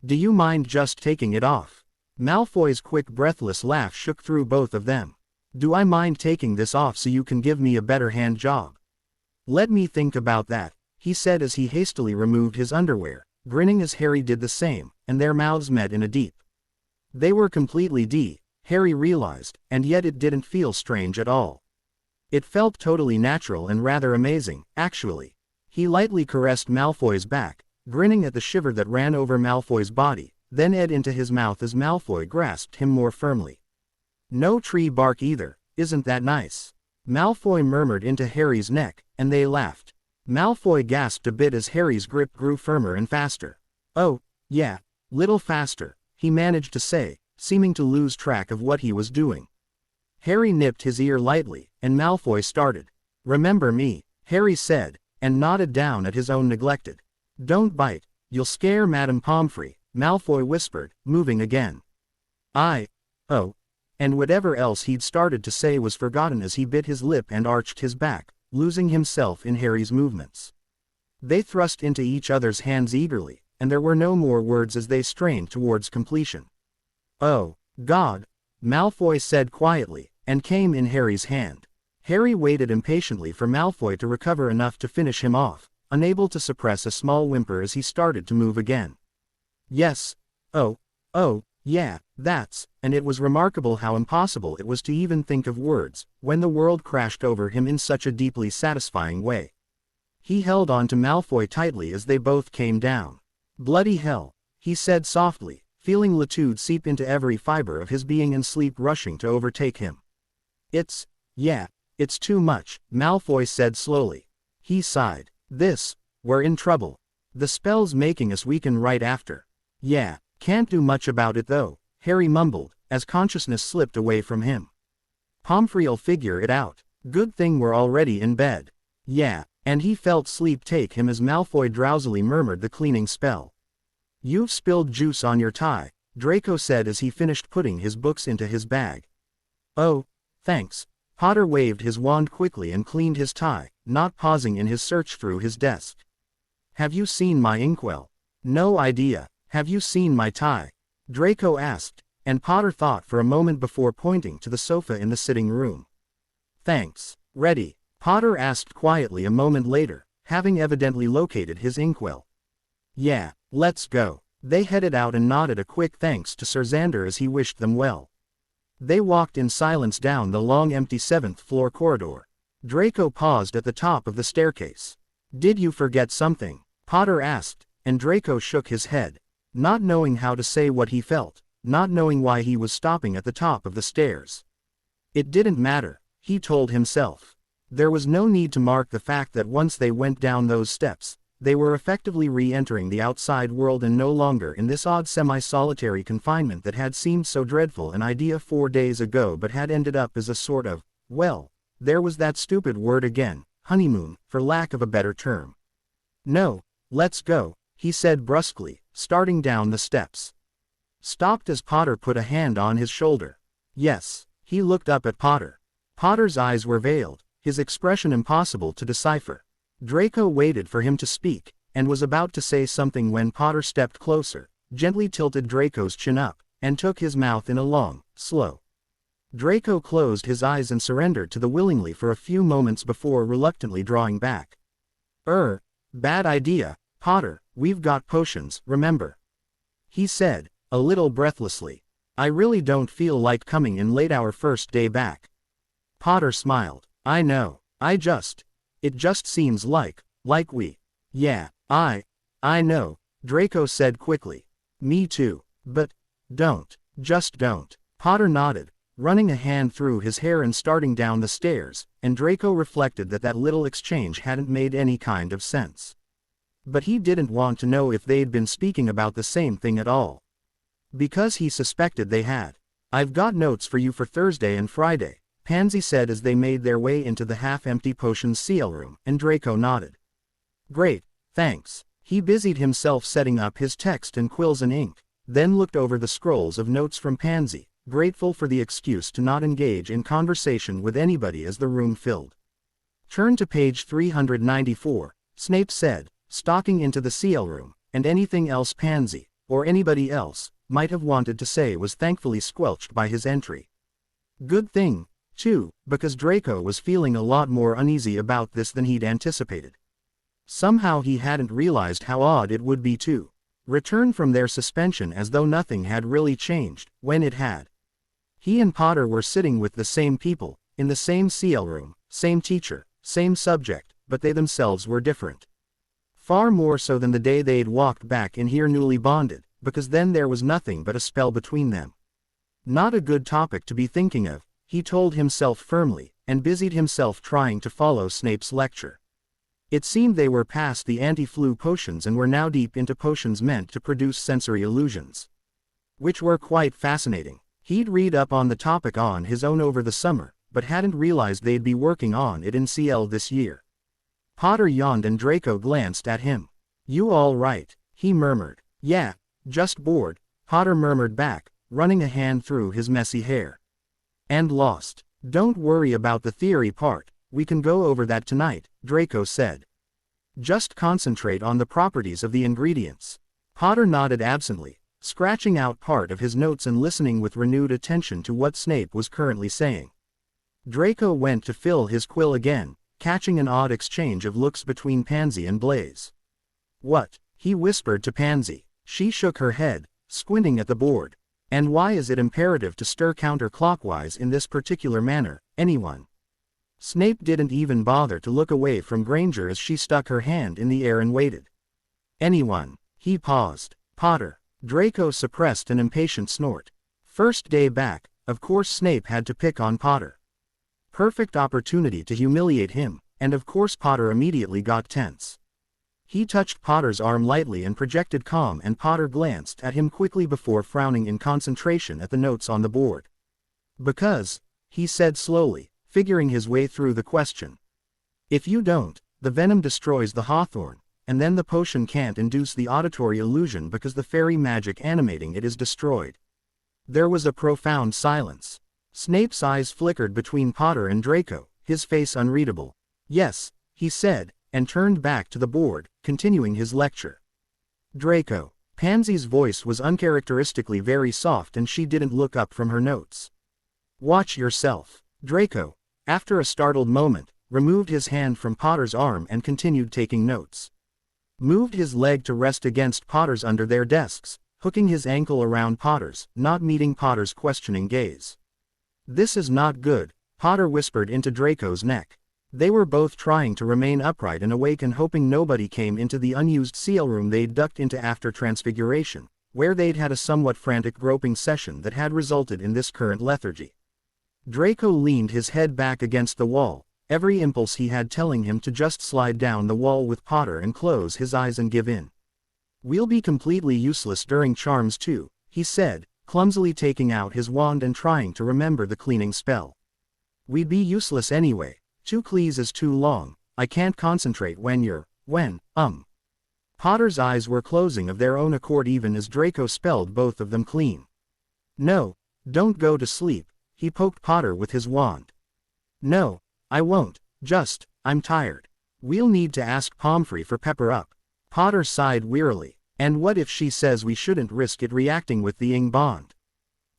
S1: "Do you mind just taking it off?" Malfoy's quick breathless laugh shook through both of them. "Do I mind taking this off so you can give me a better hand job?" "Let me think about that," he said as he hastily removed his underwear, grinning as Harry did the same, and their mouths met in a deep. They were completely Harry realized, and yet it didn't feel strange at all. It felt totally natural and rather amazing, actually. He lightly caressed Malfoy's back, grinning at the shiver that ran over Malfoy's body, then edged into his mouth as Malfoy grasped him more firmly. "No tree bark either, isn't that nice?" Malfoy murmured into Harry's neck, and they laughed. Malfoy gasped a bit as Harry's grip grew firmer and faster. "Oh, yeah, little faster," he managed to say, seeming to lose track of what he was doing. Harry nipped his ear lightly, and Malfoy started. "Remember me," Harry said, and nodded down at his own neglected. "Don't bite, you'll scare Madame Pomfrey," Malfoy whispered, moving again. Oh," and whatever else he'd started to say was forgotten as he bit his lip and arched his back, losing himself in Harry's movements. They thrust into each other's hands eagerly, and there were no more words as they strained towards completion. "Oh, God," Malfoy said quietly, and came in Harry's hand. Harry waited impatiently for Malfoy to recover enough to finish him off, unable to suppress a small whimper as he started to move again. "Yes. Oh, yeah, that's," and it was remarkable how impossible it was to even think of words, when the world crashed over him in such a deeply satisfying way. He held on to Malfoy tightly as they both came down. "Bloody hell," he said softly, feeling litude seep into every fiber of his being and sleep rushing to overtake him. It's too much," Malfoy said slowly. He sighed. We're in trouble. The spell's making us weaken right after. "Yeah, can't do much about it though," Harry mumbled, as consciousness slipped away from him. "Pomfrey'll figure it out. Good thing we're already in bed." "Yeah," and he felt sleep take him as Malfoy drowsily murmured the cleaning spell. "You've spilled juice on your tie," Draco said as he finished putting his books into his bag. "Oh, thanks." Potter waved his wand quickly and cleaned his tie, not pausing in his search through his desk. "Have you seen my inkwell?" "No idea. Have you seen my tie?" Draco asked, and Potter thought for a moment before pointing to the sofa in the sitting room. "Thanks. Ready?" Potter asked quietly a moment later, having evidently located his inkwell. "Yeah, let's go." They headed out and nodded a quick thanks to Sir Xander as he wished them well. They walked in silence down the long empty 7th floor corridor. Draco paused at the top of the staircase. "Did you forget something?" Potter asked, and Draco shook his head, not knowing how to say what he felt, not knowing why he was stopping at the top of the stairs. It didn't matter, he told himself. There was no need to mark the fact that once they went down those steps, they were effectively re-entering the outside world and no longer in this odd semi-solitary confinement that had seemed so dreadful an idea 4 days ago but had ended up as a sort of, well, there was that stupid word again, honeymoon, for lack of a better term. No, let's go, he said brusquely, starting down the steps. Stopped as Potter put a hand on his shoulder. Yes, he looked up at Potter. Potter's eyes were veiled, his expression impossible to decipher. Draco waited for him to speak, and was about to say something when Potter stepped closer, gently tilted Draco's chin up, and took his mouth in a long, slow. Draco closed his eyes and surrendered to the willingly for a few moments before reluctantly drawing back. Bad idea, Potter, we've got potions, remember? He said, a little breathlessly. I really don't feel like coming in late our first day back. Potter smiled. I know, it just seems like we. Yeah, I know, Draco said quickly. Me too, but, just don't. Potter nodded, running a hand through his hair and starting down the stairs, and Draco reflected that little exchange hadn't made any kind of sense. But he didn't want to know if they'd been speaking about the same thing at all. Because he suspected they had. I've got notes for you for Thursday and Friday, Pansy said as they made their way into the half-empty potions seal room, and Draco nodded. Great, thanks. He busied himself setting up his text and quills and ink, then looked over the scrolls of notes from Pansy, grateful for the excuse to not engage in conversation with anybody as the room filled. Turn to page 394, Snape said, stalking into the seal room, and anything else Pansy, or anybody else, might have wanted to say was thankfully squelched by his entry. Good thing, too, because Draco was feeling a lot more uneasy about this than he'd anticipated. Somehow he hadn't realized how odd it would be to return from their suspension as though nothing had really changed, when it had. He and Potter were sitting with the same people, in the same seal room, same teacher, same subject, but they themselves were different. Far more so than the day they'd walked back in here newly bonded, because then there was nothing but a spell between them. Not a good topic to be thinking of, he told himself firmly, and busied himself trying to follow Snape's lecture. It seemed they were past the anti-flu potions and were now deep into potions meant to produce sensory illusions. Which were quite fascinating. He'd read up on the topic on his own over the summer, but hadn't realized they'd be working on it in CL this year. Potter yawned and Draco glanced at him. You all right? He murmured. Yeah, just bored, Potter murmured back, running a hand through his messy hair. And lost. Don't worry about the theory part, we can go over that tonight, Draco said. Just concentrate on the properties of the ingredients. Potter nodded absently, scratching out part of his notes and listening with renewed attention to what Snape was currently saying. Draco went to fill his quill again, catching an odd exchange of looks between Pansy and Blaise. What? He whispered to Pansy. She shook her head, squinting at the board. And why is it imperative to stir counterclockwise in this particular manner, anyone? Snape didn't even bother to look away from Granger as she stuck her hand in the air and waited. Anyone. He paused. Potter. Draco suppressed an impatient snort. First day back, of course Snape had to pick on Potter. Perfect opportunity to humiliate him, and of course Potter immediately got tense. He touched Potter's arm lightly and projected calm, and Potter glanced at him quickly before frowning in concentration at the notes on the board. Because, he said slowly, figuring his way through the question. If you don't, the venom destroys the hawthorn, and then the potion can't induce the auditory illusion because the fairy magic animating it is destroyed. There was a profound silence. Snape's eyes flickered between Potter and Draco, his face unreadable. Yes, he said, and turned back to the board, continuing his lecture. Draco. Pansy's voice was uncharacteristically very soft and she didn't look up from her notes. Watch yourself. Draco, after a startled moment, removed his hand from Potter's arm and continued taking notes. Moved his leg to rest against Potter's under their desks, hooking his ankle around Potter's, not meeting Potter's questioning gaze. This is not good, Potter whispered into Draco's neck. They were both trying to remain upright and awake and hoping nobody came into the unused seal room they'd ducked into after Transfiguration, where they'd had a somewhat frantic groping session that had resulted in this current lethargy. Draco leaned his head back against the wall, every impulse he had telling him to just slide down the wall with Potter and close his eyes and give in. We'll be completely useless during charms too, he said, clumsily taking out his wand and trying to remember the cleaning spell. We'd be useless anyway. 2 clees is too long, I can't concentrate when. Potter's eyes were closing of their own accord even as Draco spelled both of them clean. No, don't go to sleep, he poked Potter with his wand. No, I won't, I'm tired. We'll need to ask Pomfrey for pepper up. Potter sighed wearily. And what if she says we shouldn't risk it reacting with the ing bond?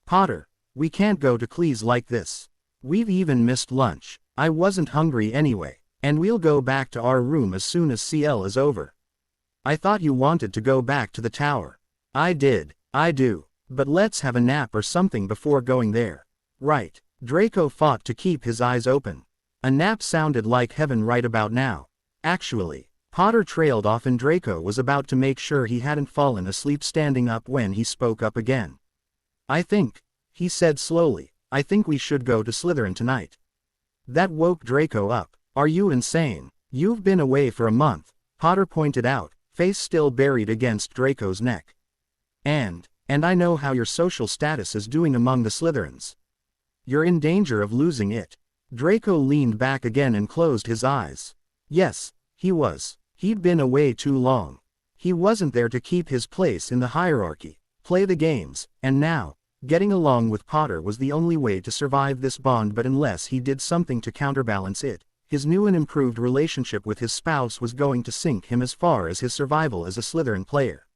S1: Potter, we can't go to Cleese like this. We've even missed lunch. I wasn't hungry anyway. And we'll go back to our room as soon as CL is over. I thought you wanted to go back to the tower. I do. But let's have a nap or something before going there. Right. Draco fought to keep his eyes open. A nap sounded like heaven right about now. Actually, Potter trailed off and Draco was about to make sure he hadn't fallen asleep standing up when he spoke up again. I think, he said slowly, I think we should go to Slytherin tonight. That woke Draco up. Are you insane? You've been away for a month, Potter pointed out, face still buried against Draco's neck. And I know how your social status is doing among the Slytherins. You're in danger of losing it. Draco leaned back again and closed his eyes. Yes, he was. He'd been away too long. He wasn't there to keep his place in the hierarchy, play the games, and now, getting along with Potter was the only way to survive this bond, but unless he did something to counterbalance it, his new and improved relationship with his spouse was going to sink him as far as his survival as a Slytherin player.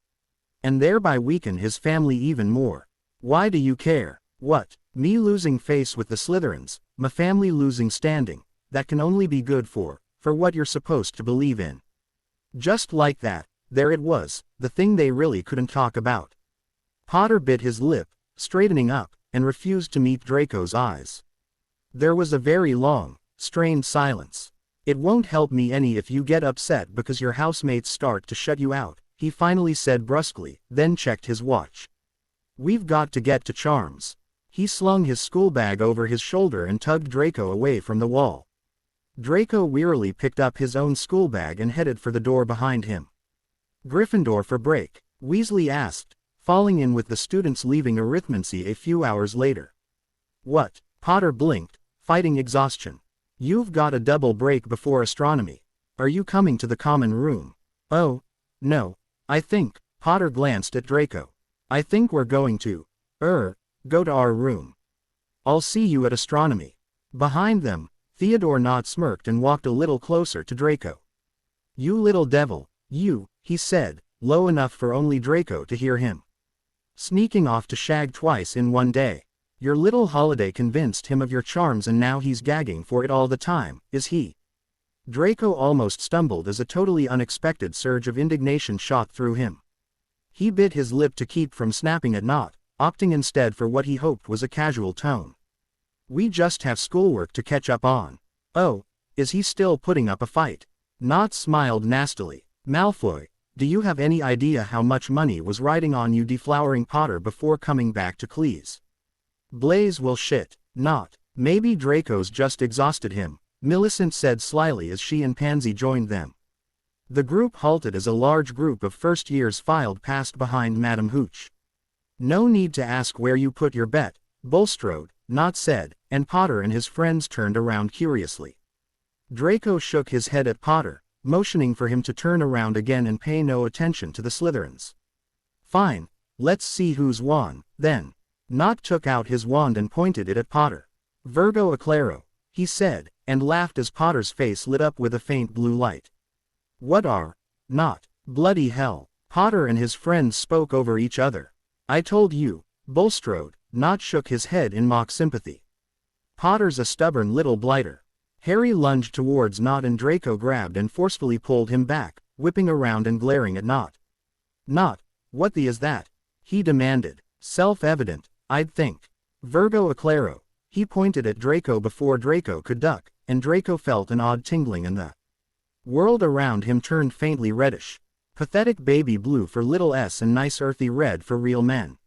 S1: And thereby weaken his family even more. Why do you care? What? Me losing face with the Slytherins, my family losing standing, that can only be good for what you're supposed to believe in. Just like that, there it was, the thing they really couldn't talk about. Potter bit his lip, straightening up, and refused to meet Draco's eyes. There was a very long, strained silence. It won't help me any if you get upset because your housemates start to shut you out, he finally said brusquely, then checked his watch. We've got to get to Charms. He slung his school bag over his shoulder and tugged Draco away from the wall. Draco wearily picked up his own school bag and headed for the door behind him. Gryffindor for break? Weasley asked, falling in with the students leaving arithmancy a few hours later. What? Potter blinked, fighting exhaustion. You've got a double break before astronomy. Are you coming to the common room? Oh, no. I think, Potter glanced at Draco. I think we're going to, go to our room. I'll see you at astronomy. Behind them, Theodore Nott smirked and walked a little closer to Draco. You little devil, you, he said, low enough for only Draco to hear him. Sneaking off to shag twice in one day. Your little holiday convinced him of your charms and now he's gagging for it all the time, is he? Draco almost stumbled as a totally unexpected surge of indignation shot through him. He bit his lip to keep from snapping at Nott, opting instead for what he hoped was a casual tone. We just have schoolwork to catch up on. Oh, is he still putting up a fight? Nott smiled nastily. Malfoy, do you have any idea how much money was riding on you deflowering Potter before coming back to Cleese? Blaze will shit. Nott. Maybe Draco's just exhausted him, Millicent said slyly as she and Pansy joined them. The group halted as a large group of first years filed past behind Madame Hooch. No need to ask where you put your bet, Bulstrode, Nott said, and Potter and his friends turned around curiously. Draco shook his head at Potter, motioning for him to turn around again and pay no attention to the Slytherins. Fine, let's see who's won, then. Nott took out his wand and pointed it at Potter. Virgo Aclaro, he said, and laughed as Potter's face lit up with a faint blue light. What are? Nott. Bloody hell. Potter and his friends spoke over each other. I told you, Bulstrode. Nott shook his head in mock sympathy. Potter's a stubborn little blighter. Harry lunged towards Nott and Draco grabbed and forcefully pulled him back, whipping around and glaring at Nott. Nott, what the is that? He demanded. Self-evident, I'd think. Virgo Aclaro. He pointed at Draco before Draco could duck, and Draco felt an odd tingling in the world around him turned faintly reddish. Pathetic baby blue for little s and nice earthy red for real men.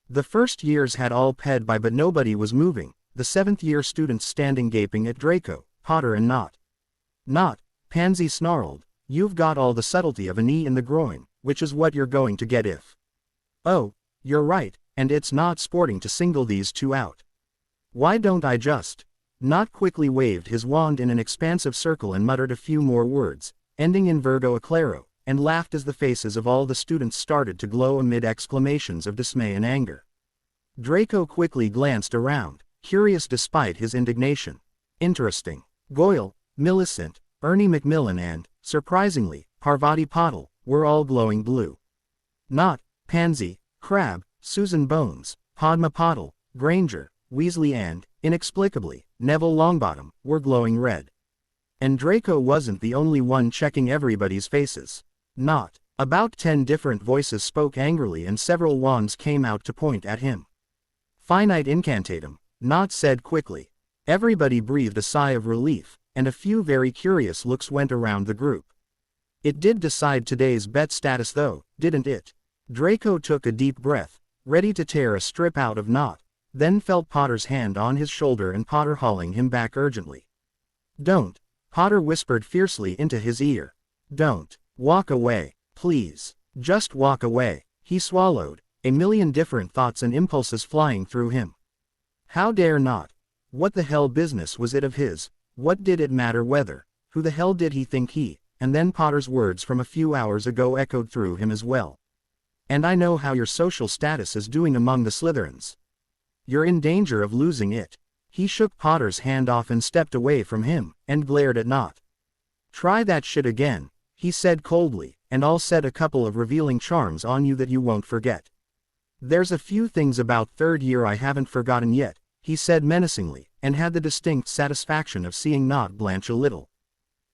S1: The first years had all ped by but nobody was moving, the 7th year students standing gaping at Draco, Potter and Nott. Nott, Pansy snarled, you've got all the subtlety of a knee in the groin, which is what you're going to get if. Oh, you're right, and it's not sporting to single these two out. Why don't I just Nott quickly waved his wand in an expansive circle and muttered a few more words, ending in Virgo Aclaro, and laughed as the faces of all the students started to glow amid exclamations of dismay and anger. Draco quickly glanced around, curious despite his indignation. Interesting. Goyle, Millicent, Ernie Macmillan and, surprisingly, Parvati Patil, were all glowing blue. Nott, Pansy, Crabbe, Susan Bones, Padma Patil, Granger, Weasley and, inexplicably, Neville Longbottom, were glowing red. And Draco wasn't the only one checking everybody's faces. Nott. About 10 different voices spoke angrily and several wands came out to point at him. Finite incantatum, Nott said quickly. Everybody breathed a sigh of relief, and a few very curious looks went around the group. It did decide today's bet status though, didn't it? Draco took a deep breath, ready to tear a strip out of Nott, then felt Potter's hand on his shoulder and Potter hauling him back urgently. Don't, Potter whispered fiercely into his ear. Don't. Walk away, please. Just walk away. He swallowed, a million different thoughts and impulses flying through him. How dare Nott? What the hell business was it of his? What did it matter whether? Who the hell did he think he? And then Potter's words from a few hours ago echoed through him as well. And I know how your social status is doing among the Slytherins. You're in danger of losing it. He shook Potter's hand off and stepped away from him, and glared at Nott. Try that shit again, he said coldly, and I'll set a couple of revealing charms on you that you won't forget. There's a few things about third year I haven't forgotten yet, he said menacingly, and had the distinct satisfaction of seeing Nott blanch a little.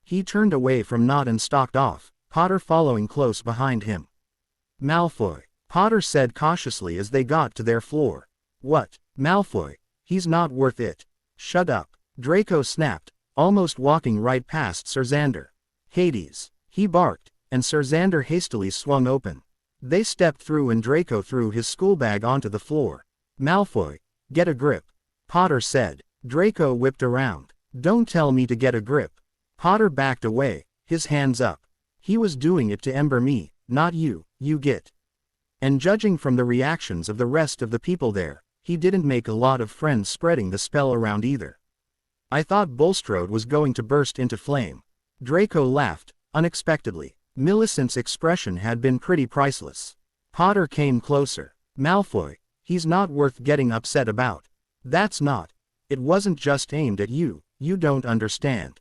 S1: He turned away from Nott and stalked off, Potter following close behind him. Malfoy, Potter said cautiously as they got to their floor. What, Malfoy? He's not worth it. Shut up, Draco snapped, almost walking right past Sir Xander. Hades, he barked, and Sir Xander hastily swung open. They stepped through and Draco threw his schoolbag onto the floor. Malfoy, get a grip, Potter said. Draco whipped around. Don't tell me to get a grip. Potter backed away, his hands up. He was doing it to ember me, not you, you get. And judging from the reactions of the rest of the people there, he didn't make a lot of friends spreading the spell around either. I thought Bulstrode was going to burst into flame. Draco laughed, unexpectedly. Millicent's expression had been pretty priceless. Potter came closer. Malfoy, he's not worth getting upset about. That's not. It wasn't just aimed at you, you don't understand.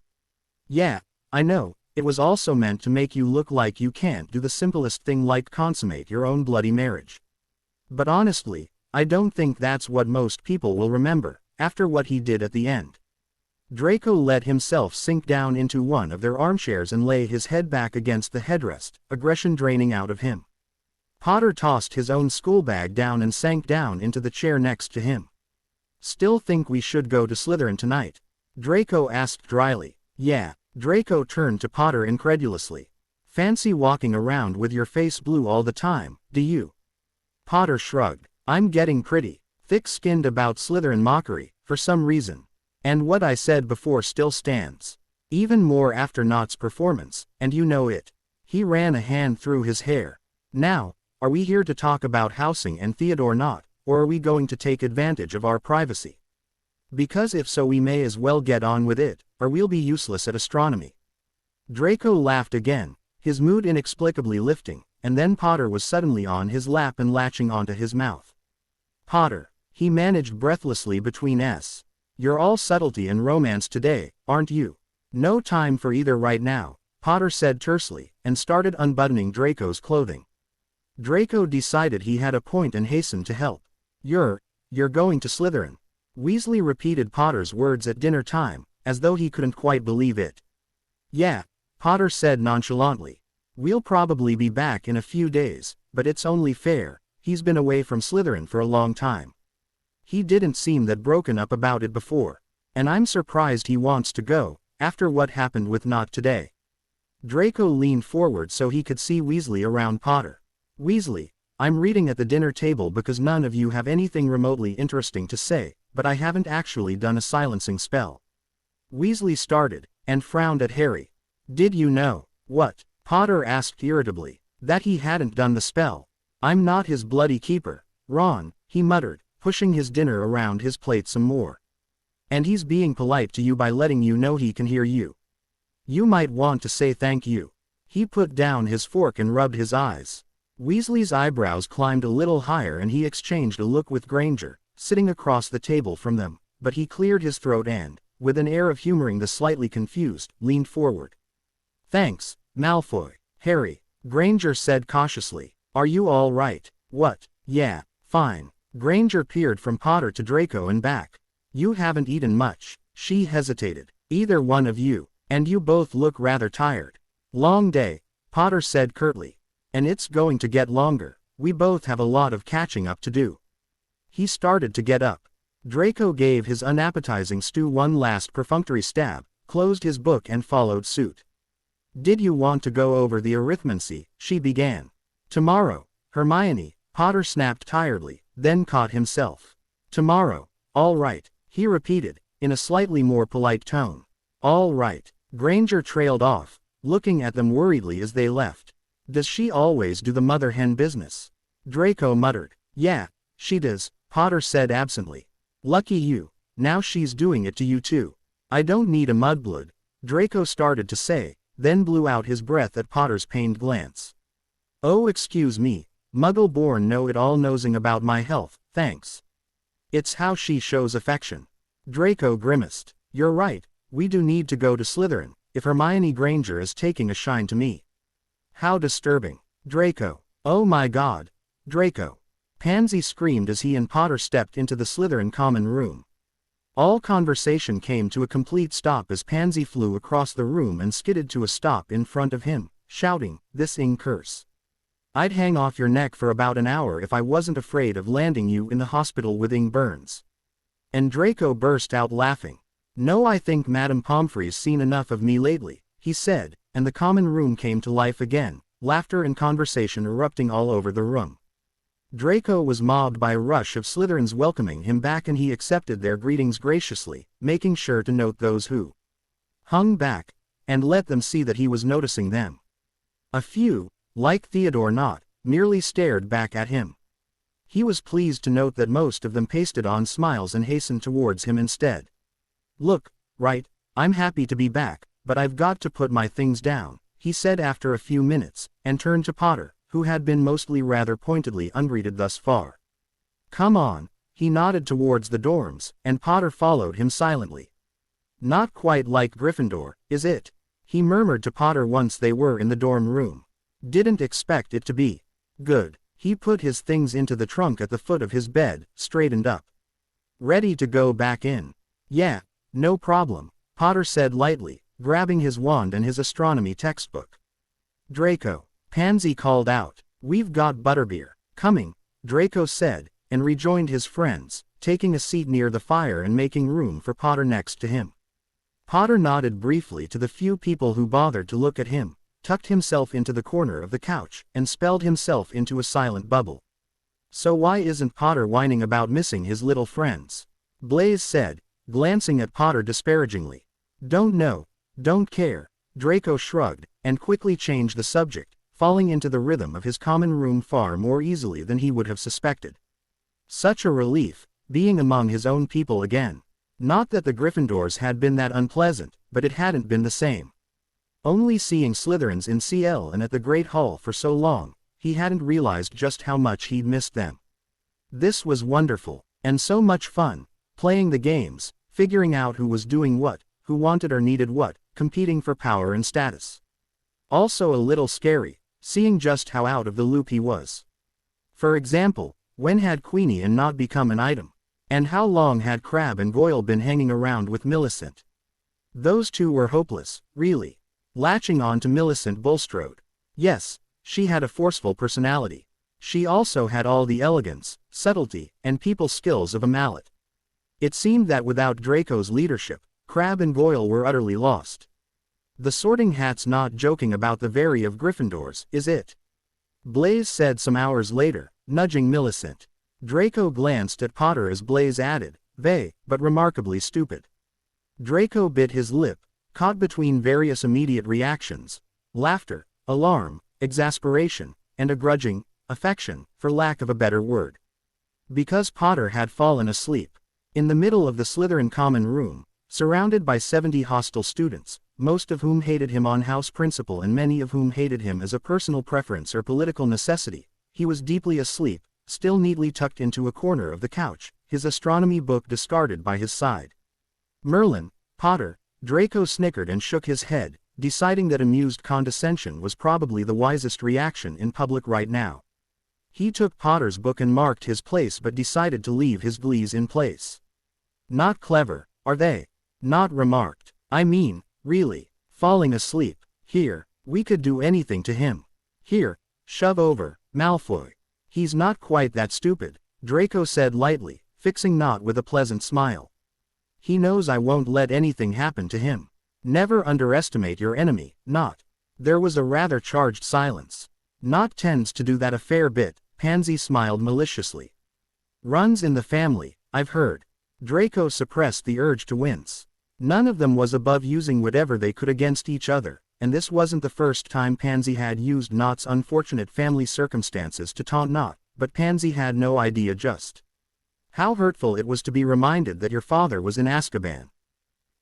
S1: Yeah, I know, it was also meant to make you look like you can't do the simplest thing like consummate your own bloody marriage. But honestly, I don't think that's what most people will remember, after what he did at the end. Draco let himself sink down into one of their armchairs and lay his head back against the headrest, aggression draining out of him. Potter tossed his own schoolbag down and sank down into the chair next to him. Still think we should go to Slytherin tonight? Draco asked dryly. Yeah, Draco turned to Potter incredulously. Fancy walking around with your face blue all the time, do you? Potter shrugged. I'm getting pretty thick-skinned about Slytherin mockery, for some reason. And what I said before still stands. Even more after Nott's performance, and you know it. He ran a hand through his hair. Now, are we here to talk about housing and Theodore Nott, or are we going to take advantage of our privacy? Because if so we may as well get on with it, or we'll be useless at astronomy. Draco laughed again, his mood inexplicably lifting, and then Potter was suddenly on his lap and latching onto his mouth. Potter, he managed breathlessly between s. You're all subtlety and romance today, aren't you? No time for either right now, Potter said tersely, and started unbuttoning Draco's clothing. Draco decided he had a point and hastened to help. You're going to Slytherin. Weasley repeated Potter's words at dinner time, as though he couldn't quite believe it. Yeah, Potter said nonchalantly. We'll probably be back in a few days, but it's only fair, he's been away from Slytherin for a long time. He didn't seem that broken up about it before, and I'm surprised he wants to go, after what happened with Nott today. Draco leaned forward so he could see Weasley around Potter. Weasley, I'm reading at the dinner table because none of you have anything remotely interesting to say, but I haven't actually done a silencing spell. Weasley started, and frowned at Harry. Did you know? What? Potter asked irritably. That he hadn't done the spell. I'm not his bloody keeper, Ron, he muttered, pushing his dinner around his plate some more. And he's being polite to you by letting you know he can hear you. You might want to say thank you. He put down his fork and rubbed his eyes. Weasley's eyebrows climbed a little higher and he exchanged a look with Granger, sitting across the table from them, but he cleared his throat and, with an air of humoring the slightly confused, leaned forward. Thanks, Malfoy. Harry, Granger said cautiously. Are you all right? What? Yeah, fine. Granger peered from Potter to Draco and back. You haven't eaten much. She hesitated. Either one of you. And you both look rather tired. Long day, Potter said curtly. And it's going to get longer. We both have a lot of catching up to do. He started to get up. Draco gave his unappetizing stew one last perfunctory stab, closed his book and followed suit. Did you want to go over the arithmancy? She began. Tomorrow, Hermione, Potter snapped tiredly, then caught himself. Tomorrow, all right, he repeated, in a slightly more polite tone. All right. Granger trailed off, looking at them worriedly as they left. Does she always do the mother hen business? Draco muttered. Yeah, she does, Potter said absently. Lucky you, now she's doing it to you too. I don't need a mudblood, Draco started to say, then blew out his breath at Potter's pained glance. Oh excuse me, Muggle-born know-it-all nosing about my health, thanks. It's how she shows affection. Draco grimaced. You're right. We do need to go to Slytherin, if Hermione Granger is taking a shine to me. How disturbing. Draco. Oh my god. Draco. Pansy screamed as he and Potter stepped into the Slytherin common room. All conversation came to a complete stop as Pansy flew across the room and skidded to a stop in front of him, shouting, "This ing curse. I'd hang off your neck for about an hour if I wasn't afraid of landing you in the hospital with ing burns." And Draco burst out laughing. No, I think Madame Pomfrey's seen enough of me lately, he said, and the common room came to life again, laughter and conversation erupting all over the room. Draco was mobbed by a rush of Slytherins welcoming him back and he accepted their greetings graciously, making sure to note those who hung back, and let them see that he was noticing them. A few, like Theodore Nott, merely stared back at him. He was pleased to note that most of them pasted on smiles and hastened towards him instead. Look, right, I'm happy to be back, but I've got to put my things down, he said after a few minutes, and turned to Potter, who had been mostly rather pointedly ungreeted thus far. Come on, he nodded towards the dorms, and Potter followed him silently. Not quite like Gryffindor, is it? He murmured to Potter once they were in the dorm room. Didn't expect it to be. Good. He put his things into the trunk at the foot of his bed, straightened up. Ready to go back in. Yeah. No problem, Potter said lightly, grabbing his wand and his astronomy textbook. Draco. Pansy called out. We've got butterbeer. Coming, Draco said, and rejoined his friends, taking a seat near the fire and making room for Potter next to him. Potter nodded briefly to the few people who bothered to look at him, tucked himself into the corner of the couch, and spelled himself into a silent bubble. So why isn't Potter whining about missing his little friends? Blaise said, glancing at Potter disparagingly. Don't know, don't care, Draco shrugged, and quickly changed the subject, falling into the rhythm of his common room far more easily than he would have suspected. Such a relief, being among his own people again. Not that the Gryffindors had been that unpleasant, but it hadn't been the same. Only seeing Slytherins in CL and at the Great Hall for so long, he hadn't realized just how much he'd missed them. This was wonderful, and so much fun. Playing the games, figuring out who was doing what, who wanted or needed what, competing for power and status. Also a little scary, seeing just how out of the loop he was. For example, when had Queenie and Nott become an item? And how long had Crabbe and Goyle been hanging around with Millicent? Those two were hopeless, really. Latching on to Millicent Bulstrode. Yes, she had a forceful personality. She also had all the elegance, subtlety, and people skills of a mallet. It seemed that without Draco's leadership, Crabbe and Goyle were utterly lost. The Sorting Hat's not joking about the very of Gryffindors, is it? Blaise said some hours later, nudging Millicent. Draco glanced at Potter as Blaise added, but remarkably stupid. Draco bit his lip, caught between various immediate reactions, laughter, alarm, exasperation, and a grudging affection, for lack of a better word. Because Potter had fallen asleep. In the middle of the Slytherin common room, surrounded by 70 hostile students, most of whom hated him on house principle and many of whom hated him as a personal preference or political necessity, he was deeply asleep, still neatly tucked into a corner of the couch, his astronomy book discarded by his side. Merlin, Potter, Draco snickered and shook his head, deciding that amused condescension was probably the wisest reaction in public right now. He took Potter's book and marked his place but decided to leave his glees in place. Not clever, are they? Not remarked. I mean, really, falling asleep. Here, we could do anything to him. Here, shove over, Malfoy. He's not quite that stupid, Draco said lightly, fixing Nott with a pleasant smile. He knows I won't let anything happen to him. Never underestimate your enemy, Nott. There was a rather charged silence. Nott tends to do that a fair bit, Pansy smiled maliciously. Runs in the family, I've heard. Draco suppressed the urge to wince. None of them was above using whatever they could against each other, and this wasn't the first time Pansy had used Nott's unfortunate family circumstances to taunt Nott, but Pansy had no idea just how hurtful it was to be reminded that your father was in Azkaban.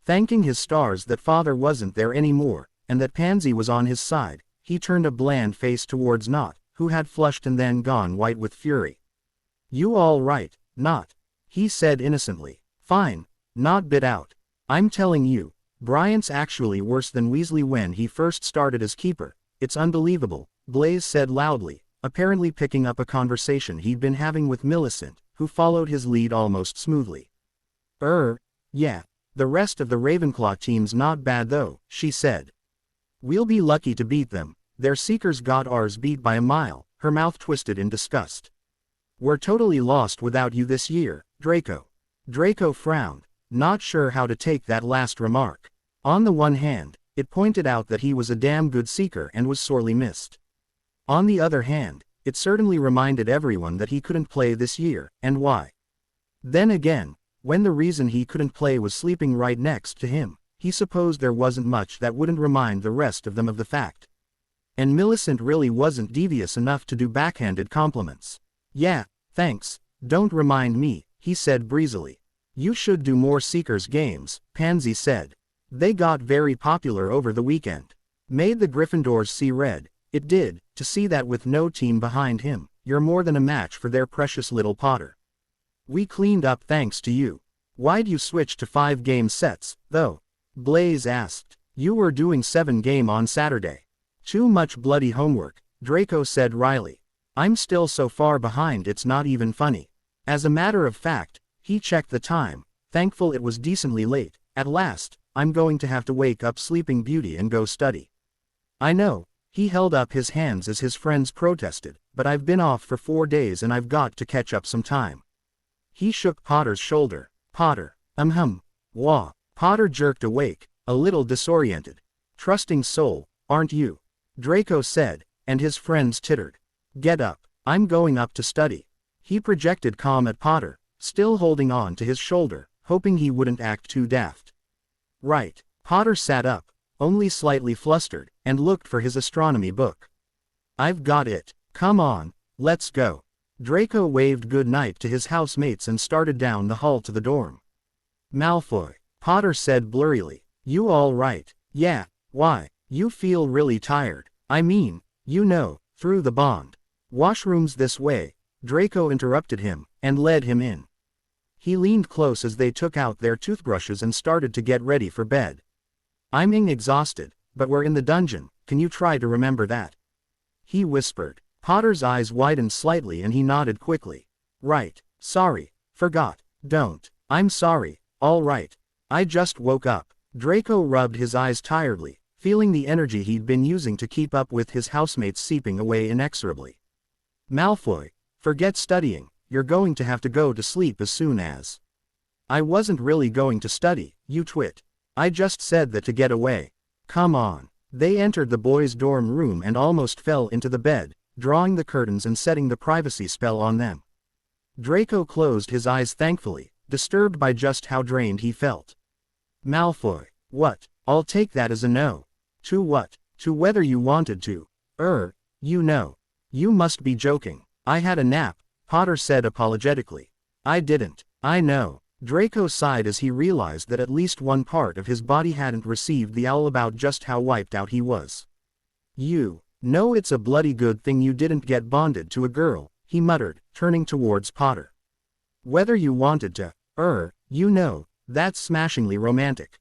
S1: Thanking his stars that father wasn't there anymore, and that Pansy was on his side, he turned a bland face towards Nott, who had flushed and then gone white with fury. You all right, Nott? He said innocently. Fine, Nott bit out. I'm telling you, Bryant's actually worse than Weasley when he first started as keeper. It's unbelievable, Blaise said loudly, apparently picking up a conversation he'd been having with Millicent, who followed his lead almost smoothly. Yeah, the rest of the Ravenclaw team's not bad though, she said. We'll be lucky to beat them. Their Seekers got ours beat by a mile, her mouth twisted in disgust. We're totally lost without you this year, Draco. Draco frowned, not sure how to take that last remark. On the one hand, it pointed out that he was a damn good Seeker and was sorely missed. On the other hand, it certainly reminded everyone that he couldn't play this year, and why. Then again, when the reason he couldn't play was sleeping right next to him, he supposed there wasn't much that wouldn't remind the rest of them of the fact. And Millicent really wasn't devious enough to do backhanded compliments. Yeah, thanks, don't remind me, he said breezily. You should do more Seekers games, Pansy said. They got very popular over the weekend. Made the Gryffindors see red. It did, to see that with no team behind him, you're more than a match for their precious little Potter. We cleaned up thanks to you. Why'd you switch to 5-game sets, though? Blaise asked. You were doing 7-game on Saturday. Too much bloody homework, Draco said wryly. I'm still so far behind it's not even funny. As a matter of fact, he checked the time, thankful it was decently late. At last, I'm going to have to wake up Sleeping Beauty and go study. I know, he held up his hands as his friends protested, but I've been off for 4 days and I've got to catch up some time. He shook Potter's shoulder. Potter. Wah. Potter jerked awake, a little disoriented. Trusting soul, aren't you? Draco said, and his friends tittered. Get up, I'm going up to study. He projected calm at Potter, still holding on to his shoulder, hoping he wouldn't act too daft. Right. Potter sat up, only slightly flustered, and looked for his astronomy book. I've got it. Come on, let's go. Draco waved good night to his housemates and started down the hall to the dorm. Malfoy. Potter said blurrily. You all right? Yeah, why? You feel really tired. I mean, you know, through the bond. Washrooms this way. Draco interrupted him, and led him in. He leaned close as they took out their toothbrushes and started to get ready for bed. I'm exhausted, but we're in the dungeon, can you try to remember that? He whispered. Potter's eyes widened slightly and he nodded quickly. Right, sorry, forgot, don't, I'm sorry, all right. I just woke up. Draco rubbed his eyes tiredly, feeling the energy he'd been using to keep up with his housemates seeping away inexorably. Malfoy, forget studying, you're going to have to go to sleep as soon as. I wasn't really going to study, you twit. I just said that to get away. Come on. They entered the boys' dorm room and almost fell into the bed, drawing the curtains and setting the privacy spell on them. Draco closed his eyes thankfully, disturbed by just how drained he felt. Malfoy. What? I'll take that as a no. To what? To whether you wanted to. You know. You must be joking. I had a nap, Potter said apologetically. I didn't. I know. Draco sighed as he realized that at least one part of his body hadn't received the owl about just how wiped out he was. You know it's a bloody good thing you didn't get bonded to a girl, he muttered, turning towards Potter. Whether you wanted to, you know, that's smashingly romantic.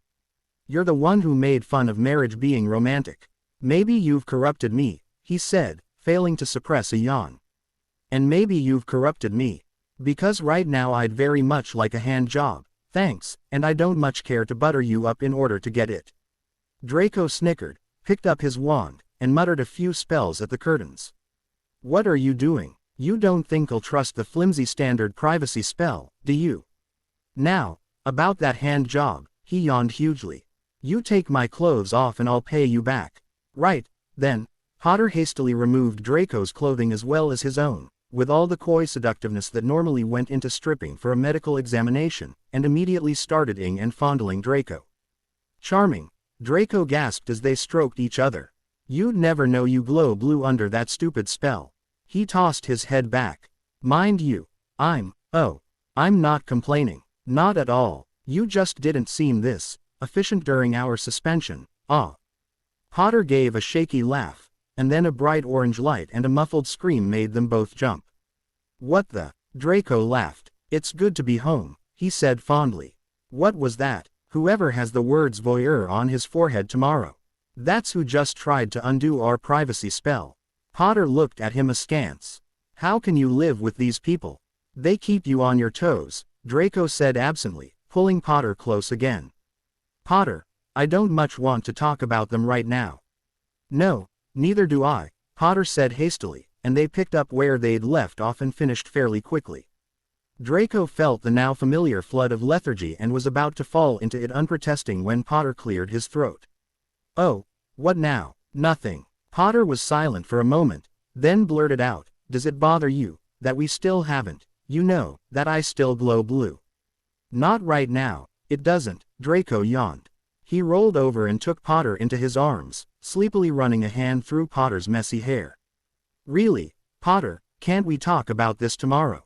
S1: You're the one who made fun of marriage being romantic. Maybe you've corrupted me, he said, failing to suppress a yawn. And maybe you've corrupted me. Because right now I'd very much like a hand job, thanks, and I don't much care to butter you up in order to get it. Draco snickered, picked up his wand, and muttered a few spells at the curtains. What are you doing? You don't think I'll trust the flimsy standard privacy spell, do you? Now, about that hand job, he yawned hugely. You take my clothes off and I'll pay you back. Right, then. Potter hastily removed Draco's clothing as well as his own, with all the coy seductiveness that normally went into stripping for a medical examination, and immediately started ing and fondling Draco. Charming, Draco gasped as they stroked each other. You'd never know you glow blue under that stupid spell. He tossed his head back. Mind you, I'm not complaining. Not at all. You just didn't seem this efficient during our suspension. Potter gave a shaky laugh, and then a bright orange light and a muffled scream made them both jump. What the? Draco laughed. It's good to be home, he said fondly. What was that? Whoever has the words voyeur on his forehead tomorrow. That's who just tried to undo our privacy spell. Potter looked at him askance. How can you live with these people? They keep you on your toes, Draco said absently, pulling Potter close again. Potter, I don't much want to talk about them right now. No, neither do I, Potter said hastily, and they picked up where they'd left off and finished fairly quickly. Draco felt the now familiar flood of lethargy and was about to fall into it unprotesting when Potter cleared his throat. Oh, what now? Nothing. Potter was silent for a moment, then blurted out, Does it bother you, that we still haven't, that I still glow blue? Not right now, it doesn't, Draco yawned. He rolled over and took Potter into his arms, sleepily running a hand through Potter's messy hair. Really, Potter, can't we talk about this tomorrow?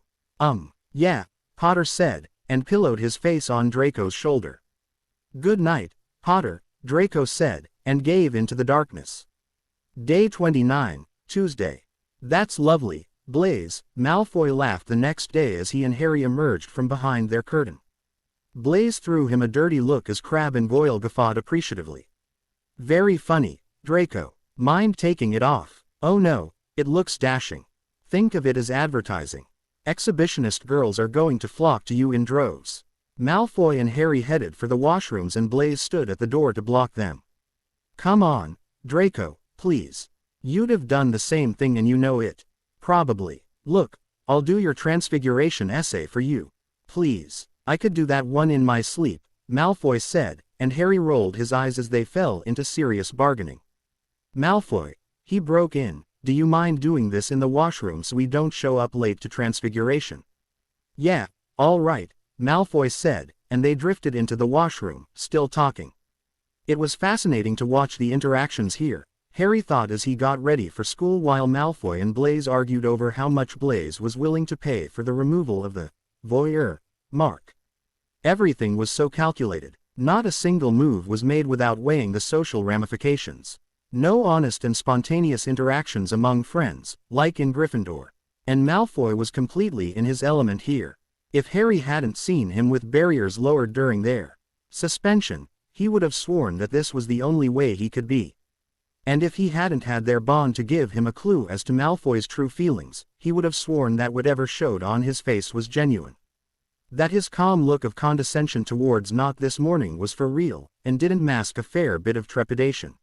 S1: Yeah, Potter said, and pillowed his face on Draco's shoulder. Good night, Potter, Draco said, and gave into the darkness. Day 29, Tuesday. That's lovely, Blaise, Malfoy laughed the next day as he and Harry emerged from behind their curtain. Blaise threw him a dirty look as Crabbe and Goyle guffawed appreciatively. Very funny, Draco. Mind taking it off? Oh no, it looks dashing. Think of it as advertising. Exhibitionist girls are going to flock to you in droves. Malfoy and Harry headed for the washrooms and Blaise stood at the door to block them. Come on, Draco, please. You'd have done the same thing and you know it. Probably. Look, I'll do your transfiguration essay for you. Please. I could do that one in my sleep, Malfoy said, and Harry rolled his eyes as they fell into serious bargaining. Malfoy, he broke in, do you mind doing this in the washroom so we don't show up late to transfiguration? Yeah, all right, Malfoy said, and they drifted into the washroom, still talking. It was fascinating to watch the interactions here, Harry thought as he got ready for school while Malfoy and Blaise argued over how much Blaise was willing to pay for the removal of the voyeur mark. Everything was so calculated. Not a single move was made without weighing the social ramifications. No honest and spontaneous interactions among friends, like in Gryffindor. And Malfoy was completely in his element here. If Harry hadn't seen him with barriers lowered during their suspension, he would have sworn that this was the only way he could be. And if he hadn't had their bond to give him a clue as to Malfoy's true feelings, he would have sworn that whatever showed on his face was genuine. That his calm look of condescension towards Not this morning was for real, and didn't mask a fair bit of trepidation.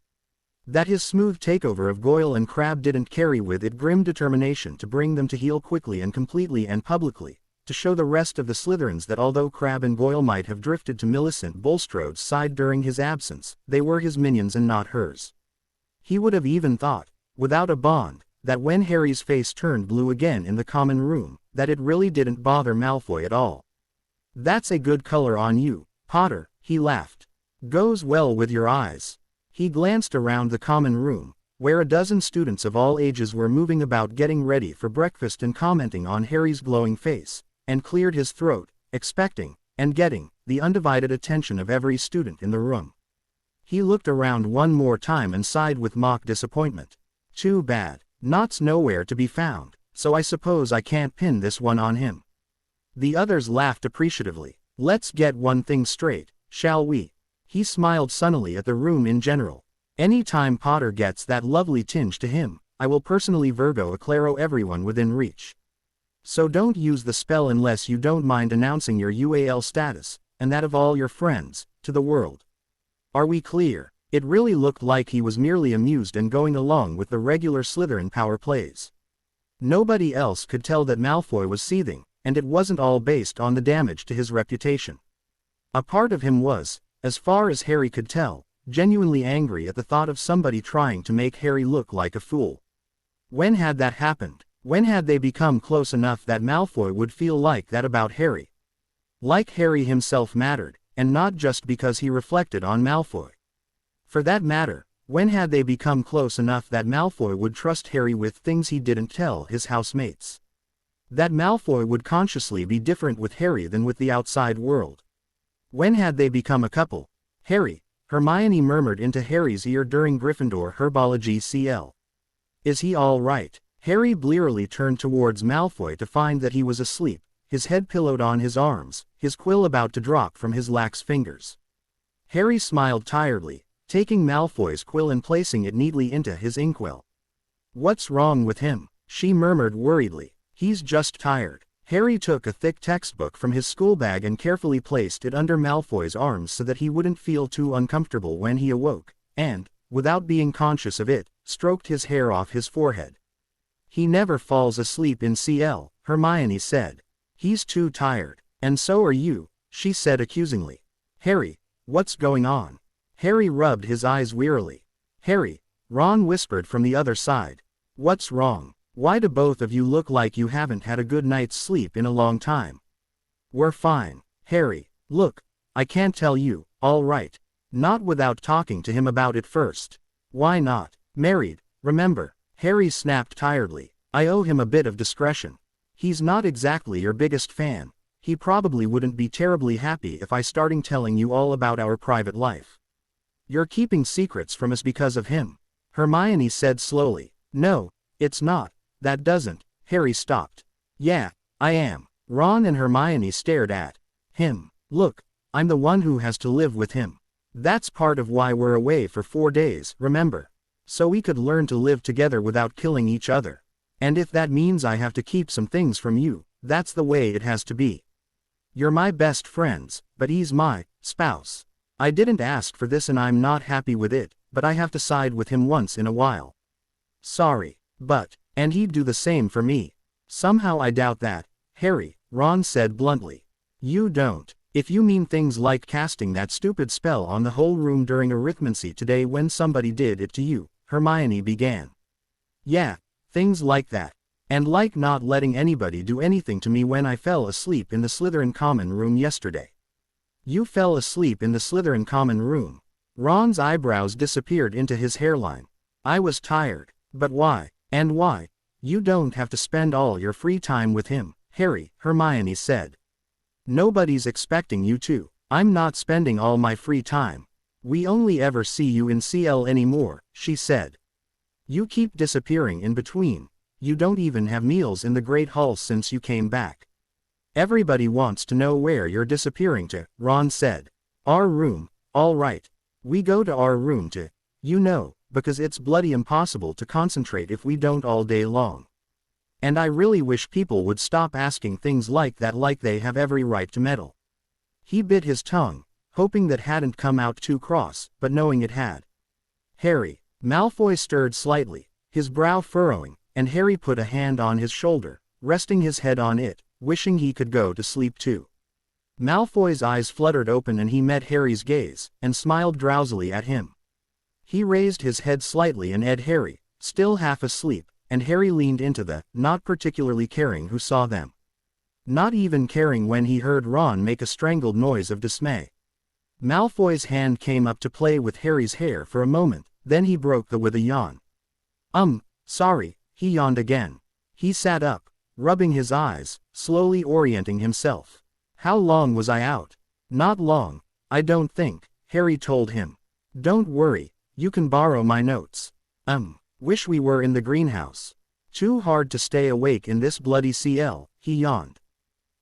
S1: That his smooth takeover of Goyle and Crabbe didn't carry with it grim determination to bring them to heel quickly and completely and publicly, to show the rest of the Slytherins that although Crabbe and Goyle might have drifted to Millicent Bulstrode's side during his absence, they were his minions and not hers. He would have even thought, without a bond, that when Harry's face turned blue again in the common room, that it really didn't bother Malfoy at all. That's a good color on you, Potter, he laughed. Goes well with your eyes. He glanced around the common room, where a dozen students of all ages were moving about getting ready for breakfast and commenting on Harry's glowing face, and cleared his throat, expecting, and getting the undivided attention of every student in the room. He looked around one more time and sighed with mock disappointment. Too bad. Not's nowhere to be found, so I suppose I can't pin this one on him. The others laughed appreciatively. Let's get one thing straight, shall we? He smiled sunnily at the room in general. Any time Potter gets that lovely tinge to him, I will personally Virgo Aclaro everyone within reach. So don't use the spell unless you don't mind announcing your UAL status, and that of all your friends, to the world. Are we clear? It really looked like he was merely amused and going along with the regular Slytherin power plays. Nobody else could tell that Malfoy was seething, and it wasn't all based on the damage to his reputation. A part of him was, as far as Harry could tell, genuinely angry at the thought of somebody trying to make Harry look like a fool. When had that happened? When had they become close enough that Malfoy would feel like that about Harry? Like Harry himself mattered, and not just because he reflected on Malfoy. For that matter, when had they become close enough that Malfoy would trust Harry with things he didn't tell his housemates? That Malfoy would consciously be different with Harry than with the outside world? When had they become a couple? Harry, Hermione murmured into Harry's ear during Gryffindor Herbology CL. Is he all right? Harry blearily turned towards Malfoy to find that he was asleep, his head pillowed on his arms, his quill about to drop from his lax fingers. Harry smiled tiredly, taking Malfoy's quill and placing it neatly into his inkwell. What's wrong with him? She murmured worriedly. He's just tired. Harry took a thick textbook from his school bag and carefully placed it under Malfoy's arms so that he wouldn't feel too uncomfortable when he awoke, and, without being conscious of it, stroked his hair off his forehead. He never falls asleep in CL, Hermione said. He's too tired. And so are you, she said accusingly. Harry, what's going on? Harry rubbed his eyes wearily. Harry, Ron whispered from the other side. What's wrong? Why do both of you look like you haven't had a good night's sleep in a long time? We're fine. Harry, look, I can't tell you, all right. Not without talking to him about it first. Why not? Married, remember, Harry snapped tiredly. I owe him a bit of discretion. He's not exactly your biggest fan. He probably wouldn't be terribly happy if I started telling you all about our private life. You're keeping secrets from us because of him, Hermione said slowly. No, it's not. That doesn't. Harry stopped. Yeah, I am. Ron and Hermione stared at him. Look, I'm the one who has to live with him. That's part of why we're away for 4 days, remember? So we could learn to live together without killing each other. And if that means I have to keep some things from you, that's the way it has to be. You're my best friends, but he's my spouse. I didn't ask for this and I'm not happy with it, but I have to side with him once in a while. Sorry, but, and he'd do the same for me. Somehow I doubt that, Harry, Ron said bluntly. You don't. If you mean things like casting that stupid spell on the whole room during arithmancy today when somebody did it to you, Hermione began. Yeah, things like that. And like not letting anybody do anything to me when I fell asleep in the Slytherin common room yesterday. You fell asleep in the Slytherin common room. Ron's eyebrows disappeared into his hairline. I was tired. But why? And why? You don't have to spend all your free time with him, Harry, Hermione said. Nobody's expecting you to. I'm not spending all my free time. We only ever see you in CL anymore, she said. You keep disappearing in between. You don't even have meals in the Great Hall since you came back. Everybody wants to know where you're disappearing to, Ron said. Our room, all right. We go to our room to, you know, because it's bloody impossible to concentrate if we don't all day long. And I really wish people would stop asking things like that like they have every right to meddle. He bit his tongue, hoping that hadn't come out too cross, but knowing it had. Harry, Malfoy stirred slightly, his brow furrowing, and Harry put a hand on his shoulder, resting his head on it, wishing he could go to sleep too. Malfoy's eyes fluttered open and he met Harry's gaze, and smiled drowsily at him. He raised his head slightly and eyed Harry, still half asleep, and Harry leaned into the, not particularly caring who saw them. Not even caring when he heard Ron make a strangled noise of dismay. Malfoy's hand came up to play with Harry's hair for a moment, then he broke the with a yawn. Sorry, he yawned again. He sat up, rubbing his eyes, slowly orienting himself. How long was I out? Not long, I don't think, Harry told him. Don't worry, you can borrow my notes. Wish we were in the greenhouse. Too hard to stay awake in this bloody CL, he yawned.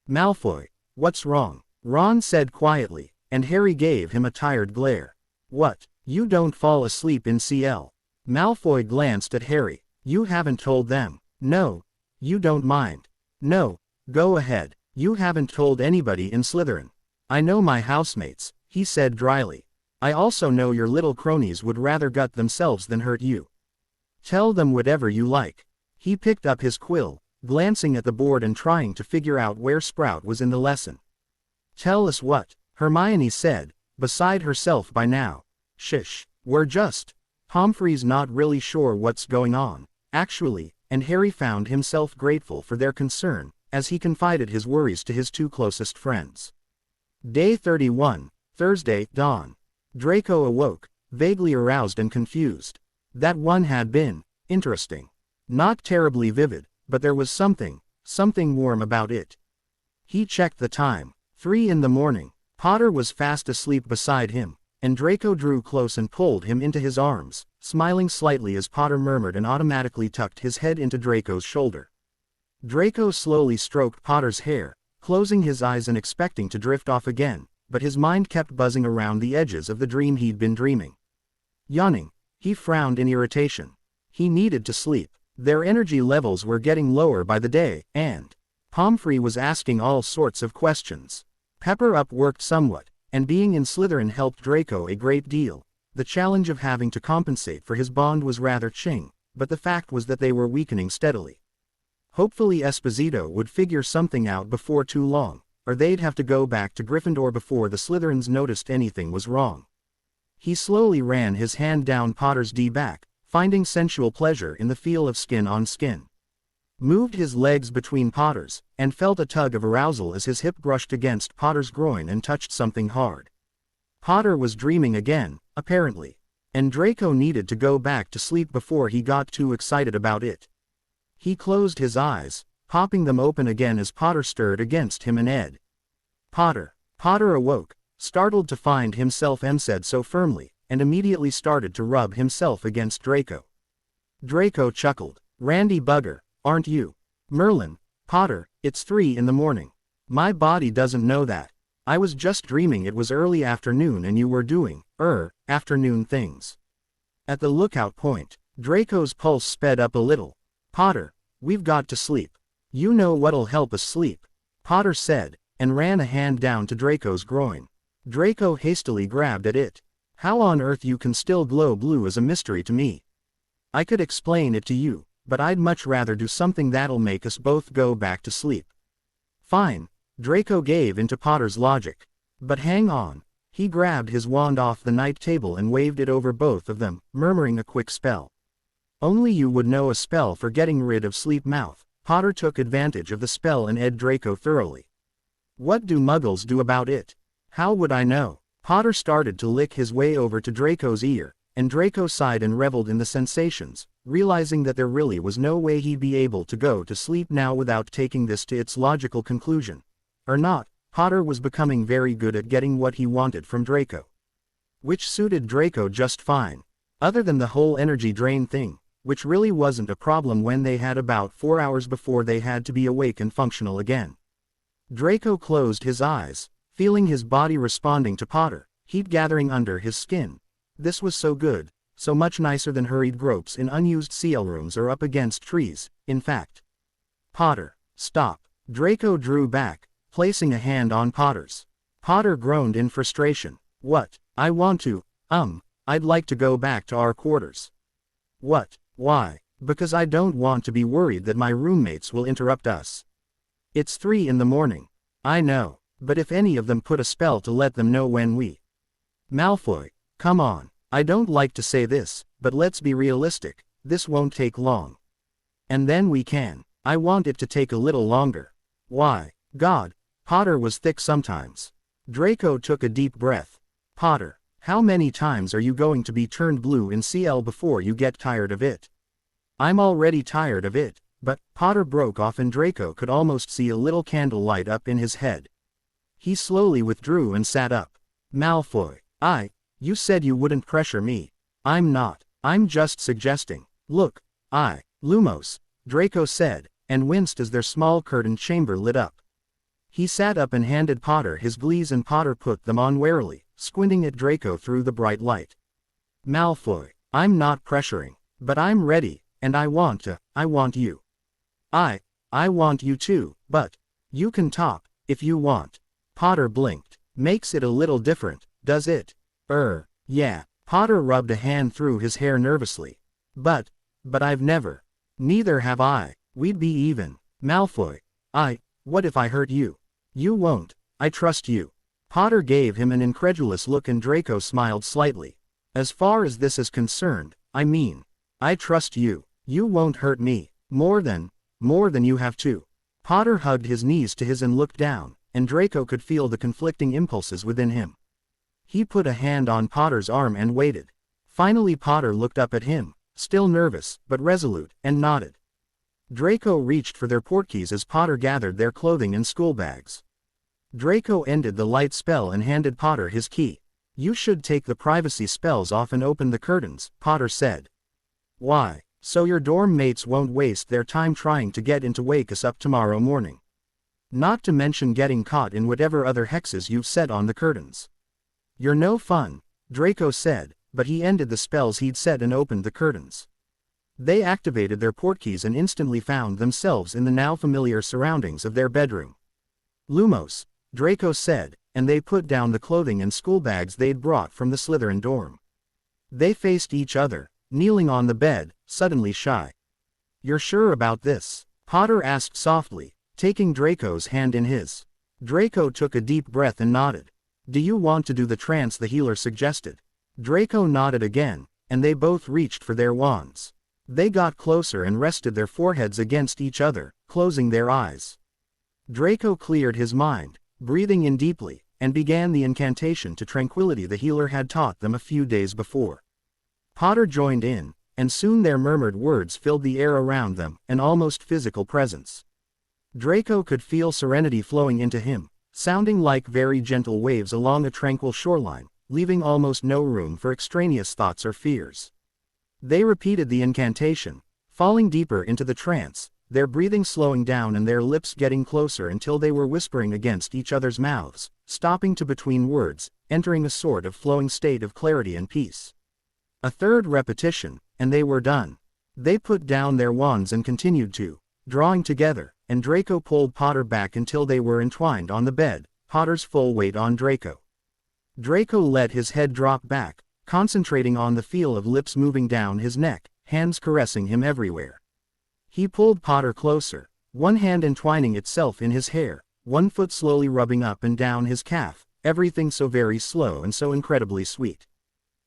S1: Malfoy, what's wrong? Ron said quietly, and Harry gave him a tired glare. What, you don't fall asleep in CL? Malfoy glanced at Harry. You haven't told them. No. You don't mind. No. Go ahead. You haven't told anybody in Slytherin. I know my housemates, he said dryly. I also know your little cronies would rather gut themselves than hurt you. Tell them whatever you like. He picked up his quill, glancing at the board and trying to figure out where Sprout was in the lesson. Tell us what, Hermione said, beside herself by now. Shish, we're just. Pomfrey's not really sure what's going on, actually, and Harry found himself grateful for their concern, as he confided his worries to his two closest friends. Day 31, Thursday, dawn. Draco awoke, vaguely aroused and confused. That one had been interesting. Not terribly vivid, but there was something warm about it. He checked the time. 3 in the morning. Potter was fast asleep beside him, and Draco drew close and pulled him into his arms, smiling slightly as Potter murmured and automatically tucked his head into Draco's shoulder. Draco slowly stroked Potter's hair, closing his eyes and expecting to drift off again, but his mind kept buzzing around the edges of the dream he'd been dreaming. Yawning, he frowned in irritation. He needed to sleep. Their energy levels were getting lower by the day, and Pomfrey was asking all sorts of questions. Pepper Up worked somewhat, and being in Slytherin helped Draco a great deal. The challenge of having to compensate for his bond was rather ching, but the fact was that they were weakening steadily. Hopefully Esposito would figure something out before too long, or they'd have to go back to Gryffindor before the Slytherins noticed anything was wrong. He slowly ran his hand down Potter's back, finding sensual pleasure in the feel of skin on skin. Moved his legs between Potter's, and felt a tug of arousal as his hip brushed against Potter's groin and touched something hard. Potter was dreaming again, apparently, and Draco needed to go back to sleep before he got too excited about it. He closed his eyes, popping them open again as Potter stirred against him and Ed. Potter awoke, startled to find himself said so firmly, and immediately started to rub himself against Draco. Draco chuckled. Randy bugger, aren't you? Merlin, Potter, it's 3 in the morning. My body doesn't know that. I was just dreaming it was early afternoon and you were doing, afternoon things. At the lookout point, Draco's pulse sped up a little. Potter, we've got to sleep. You know what'll help us sleep, Potter said, and ran a hand down to Draco's groin. Draco hastily grabbed at it. How on earth you can still glow blue is a mystery to me. I could explain it to you, but I'd much rather do something that'll make us both go back to sleep. Fine, Draco gave into Potter's logic. But hang on. He grabbed his wand off the night table and waved it over both of them, murmuring a quick spell. Only you would know a spell for getting rid of sleep mouth. Potter took advantage of the spell and Ed Draco thoroughly. What do muggles do about it? How would I know? Potter started to lick his way over to Draco's ear, and Draco sighed and reveled in the sensations, realizing that there really was no way he'd be able to go to sleep now without taking this to its logical conclusion. Or not, Potter was becoming very good at getting what he wanted from Draco. Which suited Draco just fine. Other than the whole energy drain thing, which really wasn't a problem when they had about 4 hours before they had to be awake and functional again. Draco closed his eyes, feeling his body responding to Potter, heat gathering under his skin. This was so good, so much nicer than hurried gropes in unused CL rooms or up against trees, in fact. Potter, stop. Draco drew back, placing a hand on Potter's. Potter groaned in frustration. What? I want to, I'd like to go back to our quarters. What? Why? Because I don't want to be worried that my roommates will interrupt us. It's 3 in the morning. I know, but if any of them put a spell to let them know when we... Malfoy, come on. I don't like to say this, but let's be realistic, this won't take long. And then we can. I want it to take a little longer. Why? God. Potter was thick sometimes. Draco took a deep breath. Potter, how many times are you going to be turned blue in CL before you get tired of it? I'm already tired of it, but, Potter broke off and Draco could almost see a little candle light up in his head. He slowly withdrew and sat up. Malfoy. You said you wouldn't pressure me. I'm not. I'm just suggesting. Look. Lumos, Draco said, and winced as their small curtained chamber lit up. He sat up and handed Potter his glees, and Potter put them on warily, squinting at Draco through the bright light. Malfoy. I'm not pressuring. But I'm ready, and I want you. I want you too, but you can talk, if you want. Potter blinked. Makes it a little different, does it? Yeah. Potter rubbed a hand through his hair nervously. But I've never. Neither have I. We'd be even. Malfoy. What if I hurt you? You won't. I trust you. Potter gave him an incredulous look, and Draco smiled slightly. As far as this is concerned, I trust you. You won't hurt me. More than you have to. Potter hugged his knees to his and looked down, and Draco could feel the conflicting impulses within him. He put a hand on Potter's arm and waited. Finally Potter looked up at him, still nervous, but resolute, and nodded. Draco reached for their portkeys as Potter gathered their clothing and school bags. Draco ended the light spell and handed Potter his key. You should take the privacy spells off and open the curtains, Potter said. Why? So your dorm mates won't waste their time trying to get in to wake us up tomorrow morning. Not to mention getting caught in whatever other hexes you've set on the curtains. You're no fun, Draco said, but he ended the spells he'd set and opened the curtains. They activated their portkeys and instantly found themselves in the now familiar surroundings of their bedroom. Lumos, Draco said, and they put down the clothing and school bags they'd brought from the Slytherin dorm. They faced each other, kneeling on the bed, suddenly shy. You're sure about this? Potter asked softly, taking Draco's hand in his. Draco took a deep breath and nodded. Do you want to do the trance the healer suggested? Draco nodded again, and they both reached for their wands. They got closer and rested their foreheads against each other, closing their eyes. Draco cleared his mind, breathing in deeply, and began the incantation to tranquility the healer had taught them a few days before. Potter joined in, and soon their murmured words filled the air around them, an almost physical presence. Draco could feel serenity flowing into him, sounding like very gentle waves along a tranquil shoreline, leaving almost no room for extraneous thoughts or fears. They repeated the incantation, falling deeper into the trance, their breathing slowing down and their lips getting closer until they were whispering against each other's mouths, stopping to between words, entering a sort of flowing state of clarity and peace. A third repetition, and they were done. They put down their wands and continued to, drawing together, and Draco pulled Potter back until they were entwined on the bed, Potter's full weight on Draco. Draco let his head drop back, concentrating on the feel of lips moving down his neck, hands caressing him everywhere. He pulled Potter closer, one hand entwining itself in his hair, one foot slowly rubbing up and down his calf, everything so very slow and so incredibly sweet.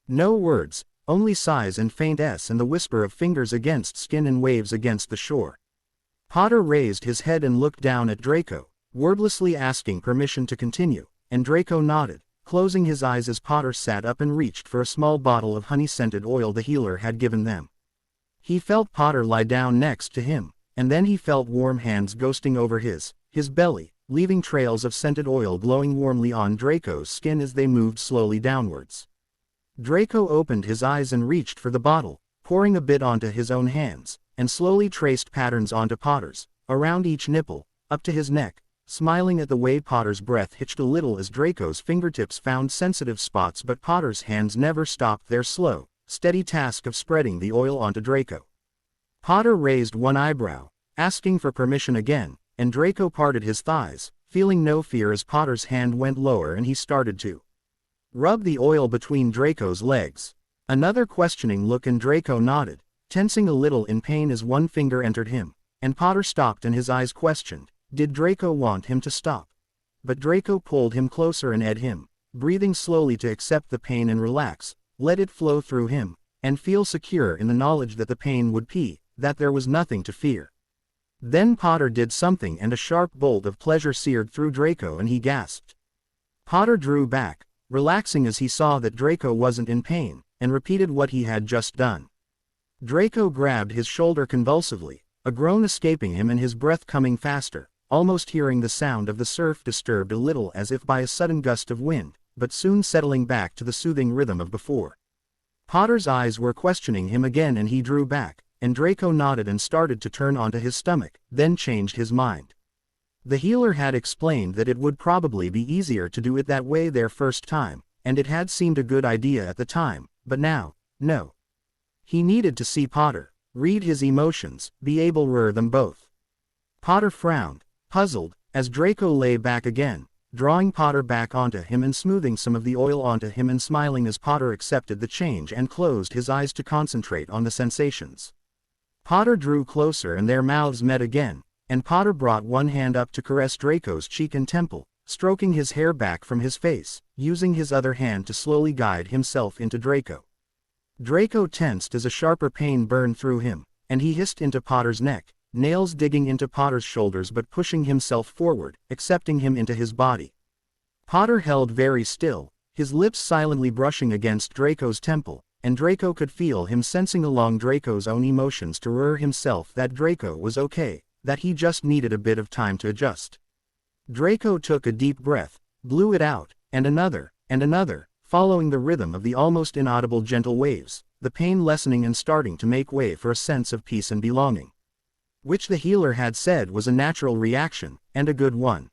S1: No words, only sighs and faint and the whisper of fingers against skin and waves against the shore. Potter raised his head and looked down at Draco, wordlessly asking permission to continue, and Draco nodded, closing his eyes as Potter sat up and reached for a small bottle of honey-scented oil the healer had given them. He felt Potter lie down next to him, and then he felt warm hands ghosting over his belly, leaving trails of scented oil glowing warmly on Draco's skin as they moved slowly downwards. Draco opened his eyes and reached for the bottle, pouring a bit onto his own hands, and slowly traced patterns onto Potter's, around each nipple, up to his neck, smiling at the way Potter's breath hitched a little as Draco's fingertips found sensitive spots, but Potter's hands never stopped their slow, steady task of spreading the oil onto Draco. Potter raised one eyebrow, asking for permission again, and Draco parted his thighs, feeling no fear as Potter's hand went lower and he started to rub the oil between Draco's legs. Another questioning look and Draco nodded, tensing a little in pain as one finger entered him, and Potter stopped and his eyes questioned, did Draco want him to stop? But Draco pulled him closer and ed him, breathing slowly to accept the pain and relax, let it flow through him, and feel secure in the knowledge that the pain would that there was nothing to fear. Then Potter did something and a sharp bolt of pleasure seared through Draco and he gasped. Potter drew back, relaxing as he saw that Draco wasn't in pain, and repeated what he had just done. Draco grabbed his shoulder convulsively, a groan escaping him and his breath coming faster, almost hearing the sound of the surf disturbed a little as if by a sudden gust of wind, but soon settling back to the soothing rhythm of before. Potter's eyes were questioning him again and he drew back, and Draco nodded and started to turn onto his stomach, then changed his mind. The healer had explained that it would probably be easier to do it that way their first time, and it had seemed a good idea at the time, but now, no. He needed to see Potter, read his emotions, be able to read them both. Potter frowned, puzzled, as Draco lay back again, drawing Potter back onto him and smoothing some of the oil onto him and smiling as Potter accepted the change and closed his eyes to concentrate on the sensations. Potter drew closer and their mouths met again, and Potter brought one hand up to caress Draco's cheek and temple, stroking his hair back from his face, using his other hand to slowly guide himself into Draco. Draco tensed as a sharper pain burned through him, and he hissed into Potter's neck, nails digging into Potter's shoulders but pushing himself forward, accepting him into his body. Potter held very still, his lips silently brushing against Draco's temple, and Draco could feel him sensing along Draco's own emotions to reassure himself that Draco was okay, that he just needed a bit of time to adjust. Draco took a deep breath, blew it out, and another, following the rhythm of the almost inaudible gentle waves, the pain lessening and starting to make way for a sense of peace and belonging. Which the healer had said was a natural reaction, and a good one.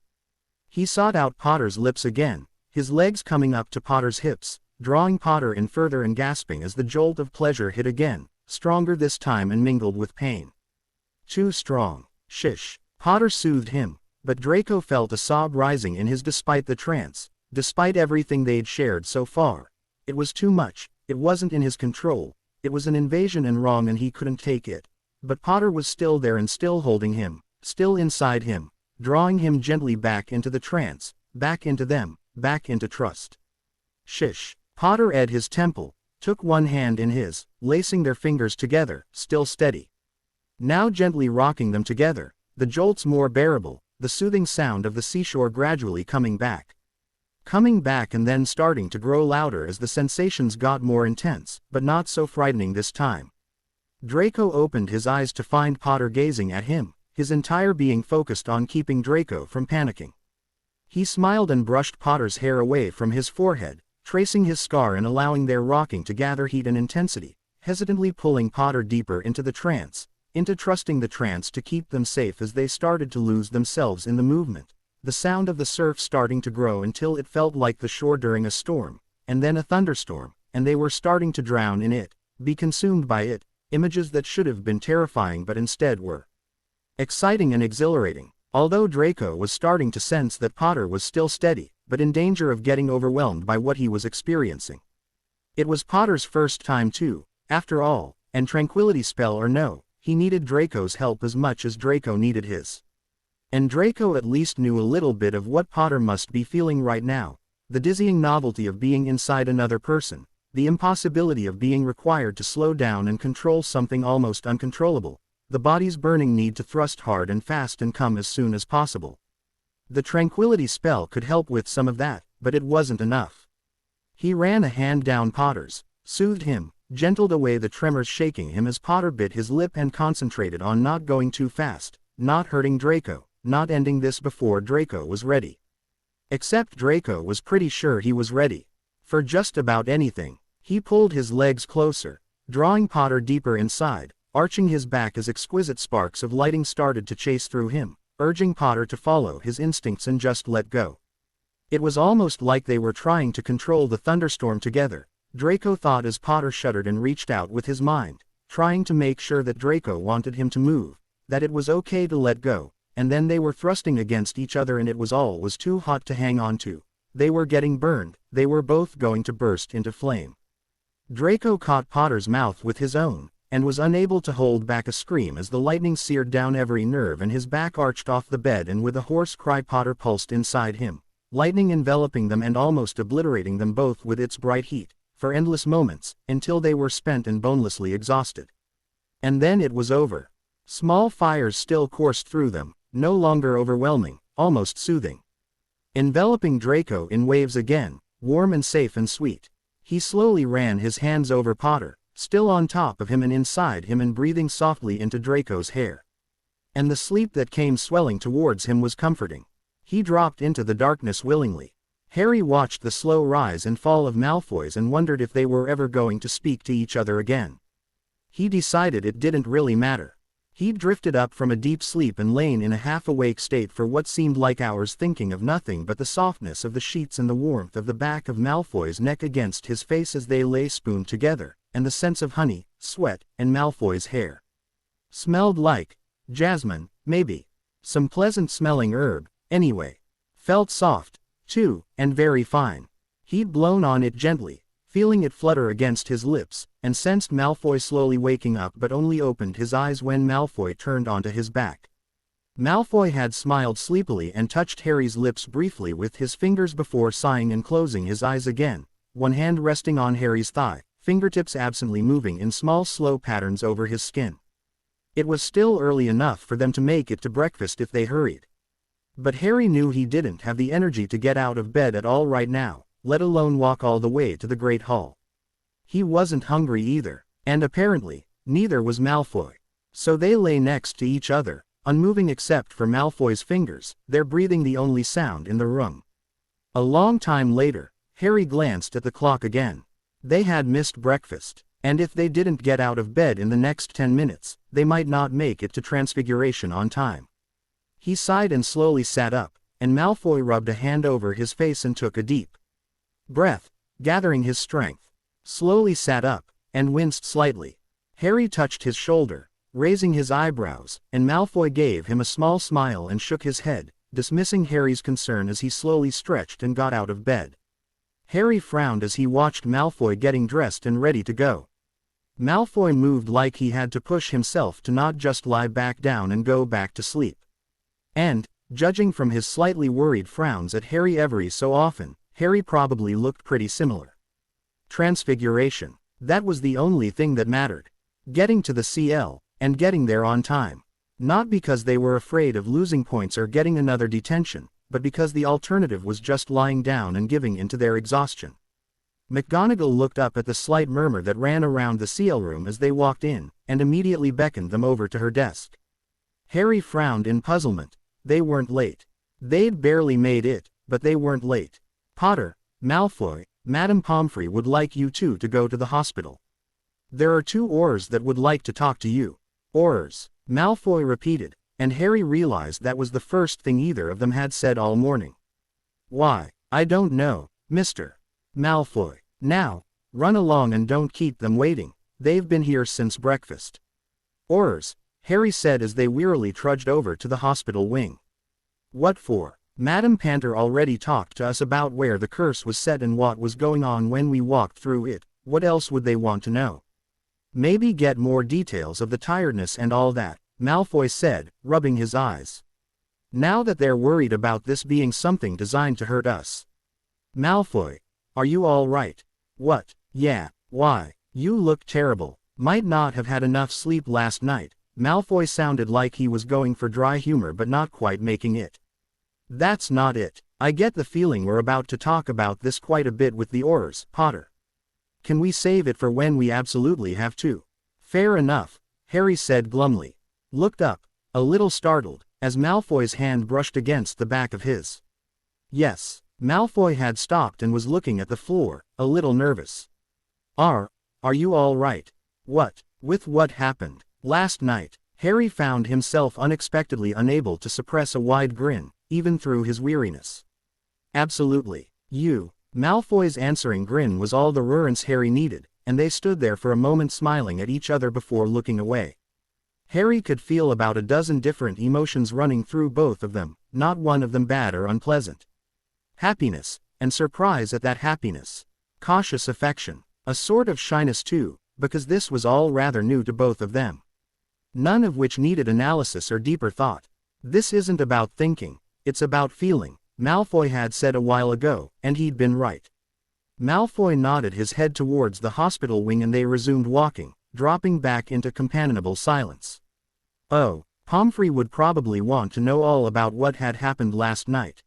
S1: He sought out Potter's lips again, his legs coming up to Potter's hips, drawing Potter in further and gasping as the jolt of pleasure hit again, stronger this time and mingled with pain. Too strong. Shish. Potter soothed him, but Draco felt a sob rising in his despite the trance, despite everything they'd shared so far. It was too much, it wasn't in his control, it was an invasion and wrong and he couldn't take it. But Potter was still there and still holding him, still inside him, drawing him gently back into the trance, back into them, back into trust. Shish. Potter at his temple, took one hand in his, lacing their fingers together, still steady. Now gently rocking them together, the jolts more bearable, the soothing sound of the seashore gradually coming back. Coming back and then starting to grow louder as the sensations got more intense, but not so frightening this time. Draco opened his eyes to find Potter gazing at him, his entire being focused on keeping Draco from panicking. He smiled and brushed Potter's hair away from his forehead, tracing his scar and allowing their rocking to gather heat and intensity, hesitantly pulling Potter deeper into the trance, into trusting the trance to keep them safe as they started to lose themselves in the movement, the sound of the surf starting to grow until it felt like the shore during a storm, and then a thunderstorm, and they were starting to drown in it, be consumed by it, images that should have been terrifying but instead were exciting and exhilarating, although Draco was starting to sense that Potter was still steady, but in danger of getting overwhelmed by what he was experiencing. It was Potter's first time too, after all, and tranquility spell or no, he needed Draco's help as much as Draco needed his. And Draco at least knew a little bit of what Potter must be feeling right now, the dizzying novelty of being inside another person, the impossibility of being required to slow down and control something almost uncontrollable, the body's burning need to thrust hard and fast and come as soon as possible. The tranquility spell could help with some of that, but it wasn't enough. He ran a hand down Potter's, soothed him, gentled away the tremors shaking him as Potter bit his lip and concentrated on not going too fast, not hurting Draco, not ending this before Draco was ready. Except Draco was pretty sure he was ready. For just about anything. He pulled his legs closer, drawing Potter deeper inside, arching his back as exquisite sparks of lighting started to chase through him, urging Potter to follow his instincts and just let go. It was almost like they were trying to control the thunderstorm together, Draco thought as Potter shuddered and reached out with his mind, trying to make sure that Draco wanted him to move, that it was okay to let go, and then they were thrusting against each other and it was too hot to hang on to. They were getting burned, they were both going to burst into flame. Draco caught Potter's mouth with his own, and was unable to hold back a scream as the lightning seared down every nerve and his back arched off the bed and with a hoarse cry Potter pulsed inside him, lightning enveloping them and almost obliterating them both with its bright heat, for endless moments, until they were spent and bonelessly exhausted. And then it was over. Small fires still coursed through them, no longer overwhelming, almost soothing. Enveloping Draco in waves again, warm and safe and sweet. He slowly ran his hands over Potter, still on top of him and inside him and breathing softly into Draco's hair. And the sleep that came swelling towards him was comforting. He dropped into the darkness willingly. Harry watched the slow rise and fall of Malfoys and wondered if they were ever going to speak to each other again. He decided it didn't really matter. He'd drifted up from a deep sleep and lain in a half-awake state for what seemed like hours, thinking of nothing but the softness of the sheets and the warmth of the back of Malfoy's neck against his face as they lay spooned together, and the sense of honey, sweat, and Malfoy's hair. Smelled like jasmine, maybe. Some pleasant-smelling herb, anyway. Felt soft, too, and very fine. He'd blown on it gently, feeling it flutter against his lips, and sensed Malfoy slowly waking up but only opened his eyes when Malfoy turned onto his back. Malfoy had smiled sleepily and touched Harry's lips briefly with his fingers before sighing and closing his eyes again, one hand resting on Harry's thigh, fingertips absently moving in small slow patterns over his skin. It was still early enough for them to make it to breakfast if they hurried. But Harry knew he didn't have the energy to get out of bed at all right now, let alone walk all the way to the Great Hall. He wasn't hungry either, and apparently, neither was Malfoy. So they lay next to each other, unmoving except for Malfoy's fingers, their breathing the only sound in the room. A long time later, Harry glanced at the clock again. They had missed breakfast, and if they didn't get out of bed in the next 10 minutes, they might not make it to Transfiguration on time. He sighed and slowly sat up, and Malfoy rubbed a hand over his face and took a deep breath, gathering his strength. Slowly sat up, and winced slightly. Harry touched his shoulder, raising his eyebrows, and Malfoy gave him a small smile and shook his head, dismissing Harry's concern as he slowly stretched and got out of bed. Harry frowned as he watched Malfoy getting dressed and ready to go. Malfoy moved like he had to push himself to not just lie back down and go back to sleep. And, judging from his slightly worried frowns at Harry every so often, Harry probably looked pretty similar. Transfiguration. That was the only thing that mattered. Getting to the CL, and getting there on time. Not because they were afraid of losing points or getting another detention, but because the alternative was just lying down and giving in to their exhaustion. McGonagall looked up at the slight murmur that ran around the CL room as they walked in, and immediately beckoned them over to her desk. Harry frowned in puzzlement. They weren't late. They'd barely made it, but they weren't late. Potter, Malfoy, Madame Pomfrey would like you two to go to the hospital. There are 2 Aurors that would like to talk to you. Aurors, Malfoy repeated, and Harry realized that was the first thing either of them had said all morning. Why, I don't know, Mr. Malfoy. Now, run along and don't keep them waiting, they've been here since breakfast. Aurors, Harry said as they wearily trudged over to the hospital wing. What for? Madame Panter already talked to us about where the curse was set and what was going on when we walked through it. What else would they want to know? Maybe get more details of the tiredness and all that, Malfoy said, rubbing his eyes. Now that they're worried about this being something designed to hurt us. Malfoy, are you all right? What? Yeah, why? You look terrible. Might not have had enough sleep last night. Malfoy sounded like he was going for dry humor but not quite making it. That's not it. I get the feeling we're about to talk about this quite a bit with the Aurors, Potter. Can we save it for when we absolutely have to? Fair enough, Harry said glumly. Looked up, a little startled, as Malfoy's hand brushed against the back of his. Yes, Malfoy had stopped and was looking at the floor, a little nervous. Are you all right? What? With what happened last night? Harry found himself unexpectedly unable to suppress a wide grin, even through his weariness. Absolutely. Malfoy's answering grin was all the reassurance Harry needed, and they stood there for a moment smiling at each other before looking away. Harry could feel about a dozen different emotions running through both of them, not one of them bad or unpleasant. Happiness, and surprise at that happiness. Cautious affection. A sort of shyness too, because this was all rather new to both of them. None of which needed analysis or deeper thought. This isn't about thinking, it's about feeling, Malfoy had said a while ago, and he'd been right. Malfoy nodded his head towards the hospital wing and they resumed walking, dropping back into companionable silence. Oh, Pomfrey would probably want to know all about what had happened last night.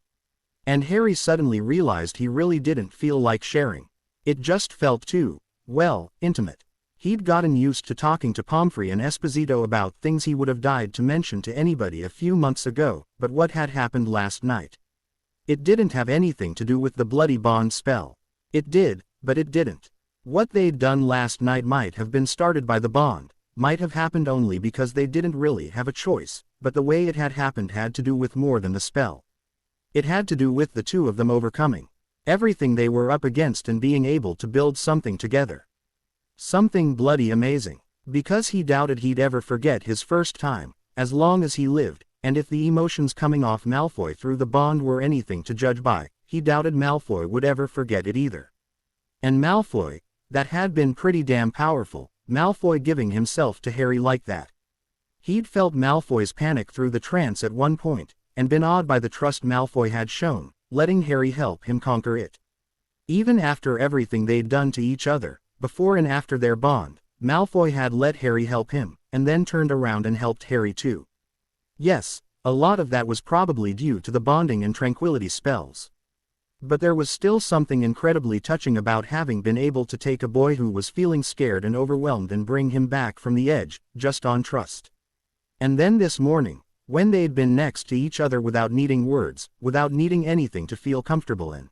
S1: And Harry suddenly realized he really didn't feel like sharing. It just felt too, well, intimate. He'd gotten used to talking to Pomfrey and Esposito about things he would have died to mention to anybody a few months ago, but what had happened last night? It didn't have anything to do with the bloody bond spell. It did, but it didn't. What they'd done last night might have been started by the bond, might have happened only because they didn't really have a choice, but the way it had happened had to do with more than the spell. It had to do with the two of them overcoming everything they were up against and being able to build something together. Something bloody amazing. Because he doubted he'd ever forget his first time, as long as he lived, and if the emotions coming off Malfoy through the bond were anything to judge by, he doubted Malfoy would ever forget it either. And Malfoy, that had been pretty damn powerful, Malfoy giving himself to Harry like that. He'd felt Malfoy's panic through the trance at one point, and been awed by the trust Malfoy had shown, letting Harry help him conquer it. Even after everything they'd done to each other, before and after their bond, Malfoy had let Harry help him, and then turned around and helped Harry too. Yes, a lot of that was probably due to the bonding and tranquility spells. But there was still something incredibly touching about having been able to take a boy who was feeling scared and overwhelmed and bring him back from the edge, just on trust. And then this morning, when they'd been next to each other without needing words, without needing anything to feel comfortable in.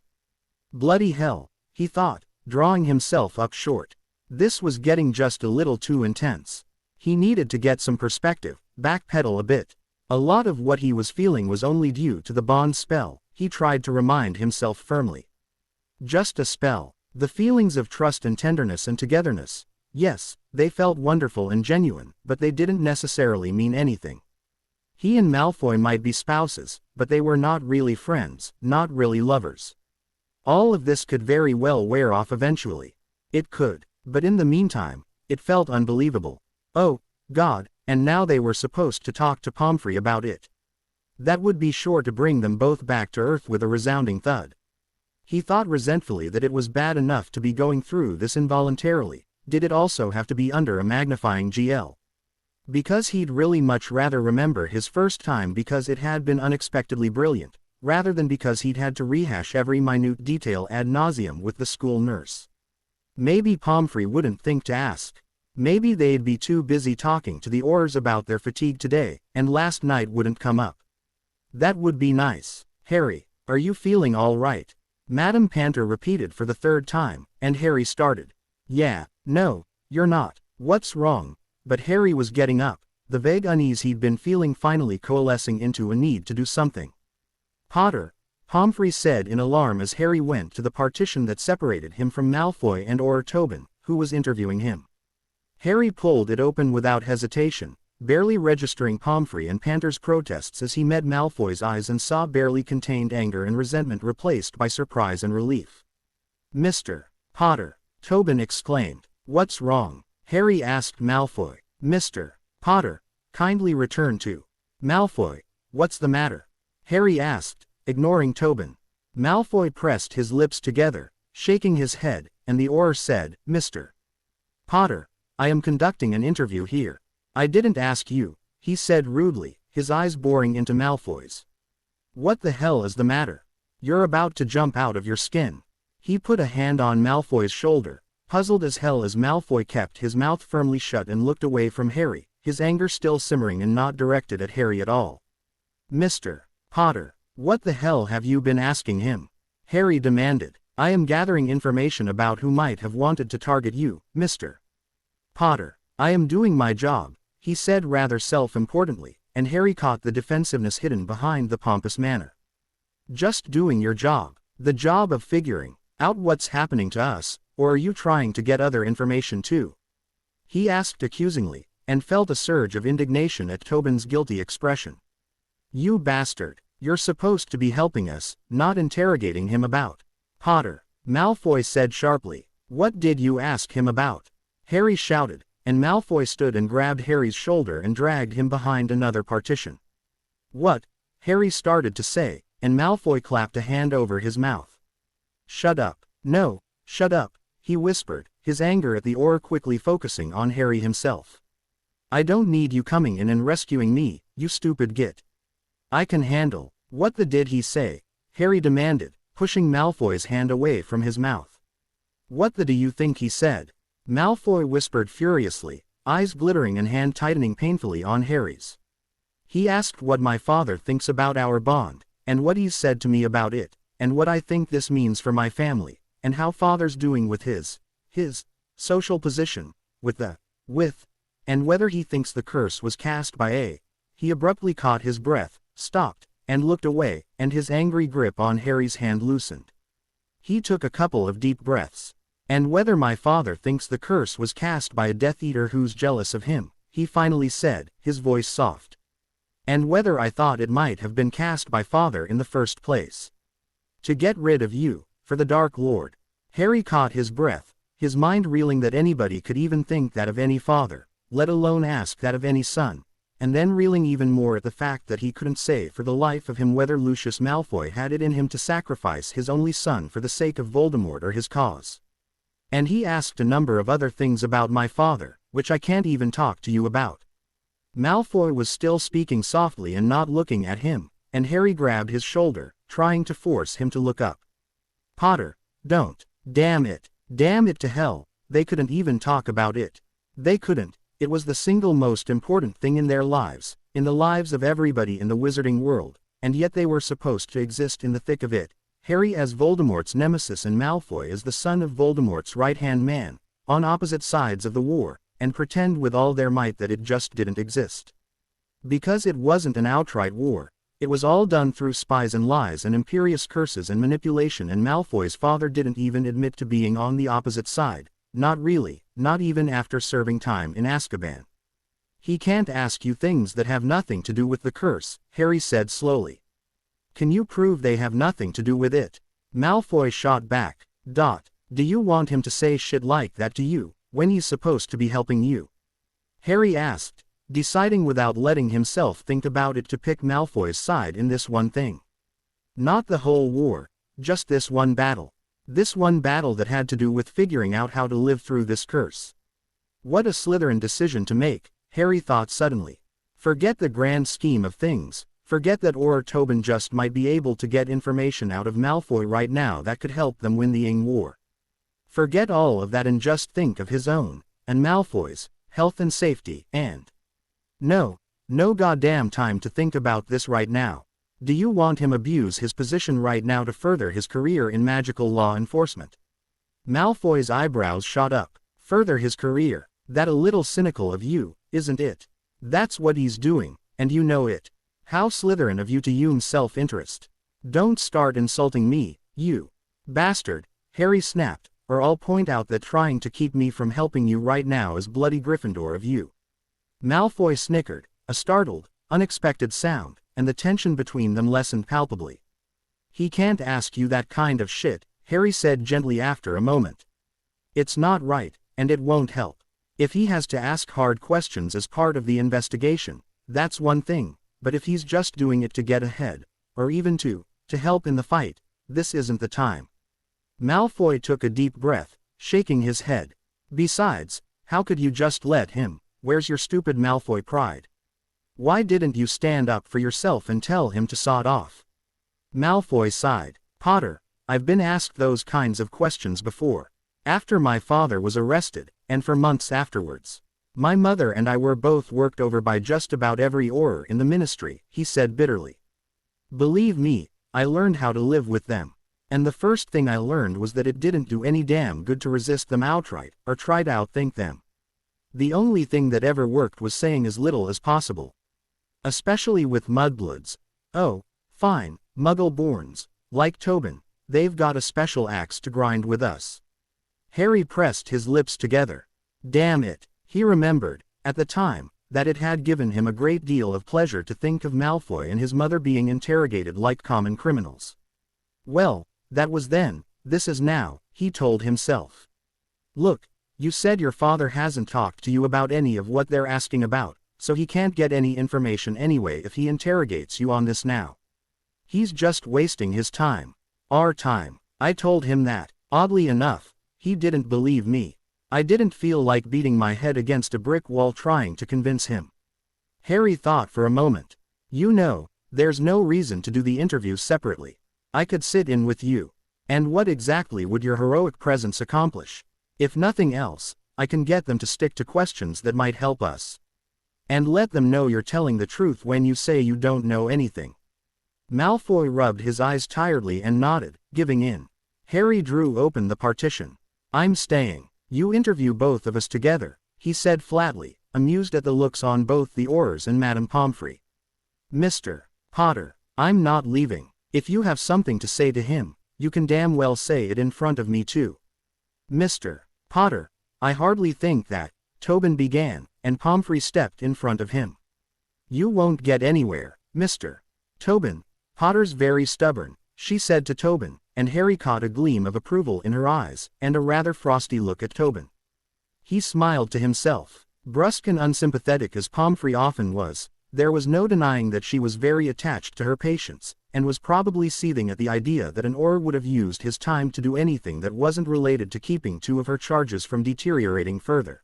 S1: Bloody hell, he thought, drawing himself up short. This was getting just a little too intense. He needed to get some perspective, backpedal a bit. A lot of what he was feeling was only due to the bond spell, he tried to remind himself firmly. Just a spell. The feelings of trust and tenderness and togetherness. Yes, they felt wonderful and genuine, but they didn't necessarily mean anything. He and Malfoy might be spouses, but they were not really friends, not really lovers. All of this could very well wear off eventually. It could, but in the meantime, it felt unbelievable. Oh, God, and now they were supposed to talk to Pomfrey about it. That would be sure to bring them both back to Earth with a resounding thud. He thought resentfully that it was bad enough to be going through this involuntarily. Did it also have to be under a magnifying GL? Because he'd really much rather remember his first time because it had been unexpectedly brilliant, rather than because he'd had to rehash every minute detail ad nauseum with the school nurse. Maybe Pomfrey wouldn't think to ask. Maybe they'd be too busy talking to the Aurors about their fatigue today, and last night wouldn't come up. That would be nice. Harry, are you feeling all right? Madame Panter repeated for the third time, and Harry started. Yeah, no, you're not. What's wrong? But Harry was getting up, the vague unease he'd been feeling finally coalescing into a need to do something. Potter, Pomfrey said in alarm as Harry went to the partition that separated him from Malfoy and Auror Tobin, who was interviewing him. Harry pulled it open without hesitation, barely registering Pomfrey and Panter's protests as he met Malfoy's eyes and saw barely contained anger and resentment replaced by surprise and relief. Mr. Potter, Tobin exclaimed. What's wrong? Harry asked Malfoy. Mr. Potter, kindly return to. Malfoy, what's the matter? Harry asked, ignoring Tobin. Malfoy pressed his lips together, shaking his head, and the Auror said, Mr. Potter, I am conducting an interview here. I didn't ask you, he said rudely, his eyes boring into Malfoy's. What the hell is the matter? You're about to jump out of your skin. He put a hand on Malfoy's shoulder, puzzled as hell as Malfoy kept his mouth firmly shut and looked away from Harry, his anger still simmering and not directed at Harry at all. Mr. Potter, what the hell have you been asking him? Harry demanded. I am gathering information about who might have wanted to target you, Mr. Potter. I am doing my job, he said rather self-importantly, and Harry caught the defensiveness hidden behind the pompous manner. Just doing your job, the job of figuring out what's happening to us, or are you trying to get other information too? He asked accusingly, and felt a surge of indignation at Tobin's guilty expression. You bastard, you're supposed to be helping us, not interrogating him about. Potter, Malfoy said sharply. What did you ask him about? Harry shouted, and Malfoy stood and grabbed Harry's shoulder and dragged him behind another partition. What? Harry started to say, and Malfoy clapped a hand over his mouth. Shut up. No, shut up, he whispered, his anger at the Auror quickly focusing on Harry himself. I don't need you coming in and rescuing me, you stupid git. I can handle. What the did he say? Harry demanded, pushing Malfoy's hand away from his mouth. What the do you think he said? Malfoy whispered furiously, eyes glittering and hand tightening painfully on Harry's. He asked what my father thinks about our bond, and what he's said to me about it, and what I think this means for my family, and how father's doing with his social position, and whether he thinks the curse was cast by A. He abruptly caught his breath, stopped, and looked away, and his angry grip on Harry's hand loosened. He took a couple of deep breaths. And whether my father thinks the curse was cast by a Death Eater who's jealous of him, he finally said, his voice soft. And whether I thought it might have been cast by father in the first place. To get rid of you, for the Dark Lord. Harry caught his breath, his mind reeling that anybody could even think that of any father, let alone ask that of any son, and then reeling even more at the fact that he couldn't say for the life of him whether Lucius Malfoy had it in him to sacrifice his only son for the sake of Voldemort or his cause. And he asked a number of other things about my father, which I can't even talk to you about. Malfoy was still speaking softly and not looking at him, and Harry grabbed his shoulder, trying to force him to look up. Potter, don't. Damn it to hell, they couldn't even talk about it. They couldn't, it was the single most important thing in their lives, in the lives of everybody in the wizarding world, and yet they were supposed to exist in the thick of it. Harry as Voldemort's nemesis and Malfoy as the son of Voldemort's right-hand man, on opposite sides of the war, and pretend with all their might that it just didn't exist. Because it wasn't an outright war, it was all done through spies and lies and imperious curses and manipulation, and Malfoy's father didn't even admit to being on the opposite side, not really, not even after serving time in Azkaban. He can't ask you things that have nothing to do with the curse, Harry said slowly. Can you prove they have nothing to do with it? Malfoy shot back. Do you want him to say shit like that to you, when he's supposed to be helping you? Harry asked, deciding without letting himself think about it to pick Malfoy's side in this one thing. Not the whole war, just this one battle. This one battle that had to do with figuring out how to live through this curse. What a Slytherin decision to make, Harry thought suddenly. Forget the grand scheme of things. Forget that Auror Tobin just might be able to get information out of Malfoy right now that could help them win the Ing War. Forget all of that and just think of his own, and Malfoy's, health and safety, and... No goddamn time to think about this right now. Do you want him abuse his position right now to further his career in magical law enforcement? Malfoy's eyebrows shot up. Further his career? That a little cynical of you, isn't it? That's what he's doing, and you know it. How Slytherin of you to use self-interest. Don't start insulting me, you bastard, Harry snapped, or I'll point out that trying to keep me from helping you right now is bloody Gryffindor of you. Malfoy snickered, a startled, unexpected sound, and the tension between them lessened palpably. He can't ask you that kind of shit, Harry said gently after a moment. It's not right, and it won't help. If he has to ask hard questions as part of the investigation, that's one thing. But if he's just doing it to get ahead, or even to help in the fight, this isn't the time. Malfoy took a deep breath, shaking his head. Besides, how could you just let him? Where's your stupid Malfoy pride? Why didn't you stand up for yourself and tell him to sod off? Malfoy sighed. Potter, I've been asked those kinds of questions before. After my father was arrested, and for months afterwards. My mother and I were both worked over by just about every Auror in the ministry, he said bitterly. Believe me, I learned how to live with them. And the first thing I learned was that it didn't do any damn good to resist them outright, or try to outthink them. The only thing that ever worked was saying as little as possible. Especially with mudbloods. Oh, fine, muggle-borns, like Tobin, they've got a special axe to grind with us. Harry pressed his lips together. Damn it. He remembered, at the time, that it had given him a great deal of pleasure to think of Malfoy and his mother being interrogated like common criminals. Well, that was then, this is now, he told himself. Look, you said your father hasn't talked to you about any of what they're asking about, so he can't get any information anyway if he interrogates you on this now. He's just wasting his time. Our time. I told him that. Oddly enough, he didn't believe me. I didn't feel like beating my head against a brick wall trying to convince him. Harry thought for a moment. You know, there's no reason to do the interview separately. I could sit in with you. And what exactly would your heroic presence accomplish? If nothing else, I can get them to stick to questions that might help us. And let them know you're telling the truth when you say you don't know anything." Malfoy rubbed his eyes tiredly and nodded, giving in. Harry drew open the partition. "I'm staying. You interview both of us together," he said flatly, amused at the looks on both the Aurors and Madame Pomfrey. "Mr. Potter, I'm not leaving. If you have something to say to him, you can damn well say it in front of me too." "Mr. Potter, I hardly think that," Tobin began, and Pomfrey stepped in front of him. "You won't get anywhere, Mr. Tobin. Potter's very stubborn," she said to Tobin, and Harry caught a gleam of approval in her eyes, and a rather frosty look at Tobin. He smiled to himself. Brusque and unsympathetic as Pomfrey often was, there was no denying that she was very attached to her patients, and was probably seething at the idea that an Auror would have used his time to do anything that wasn't related to keeping two of her charges from deteriorating further.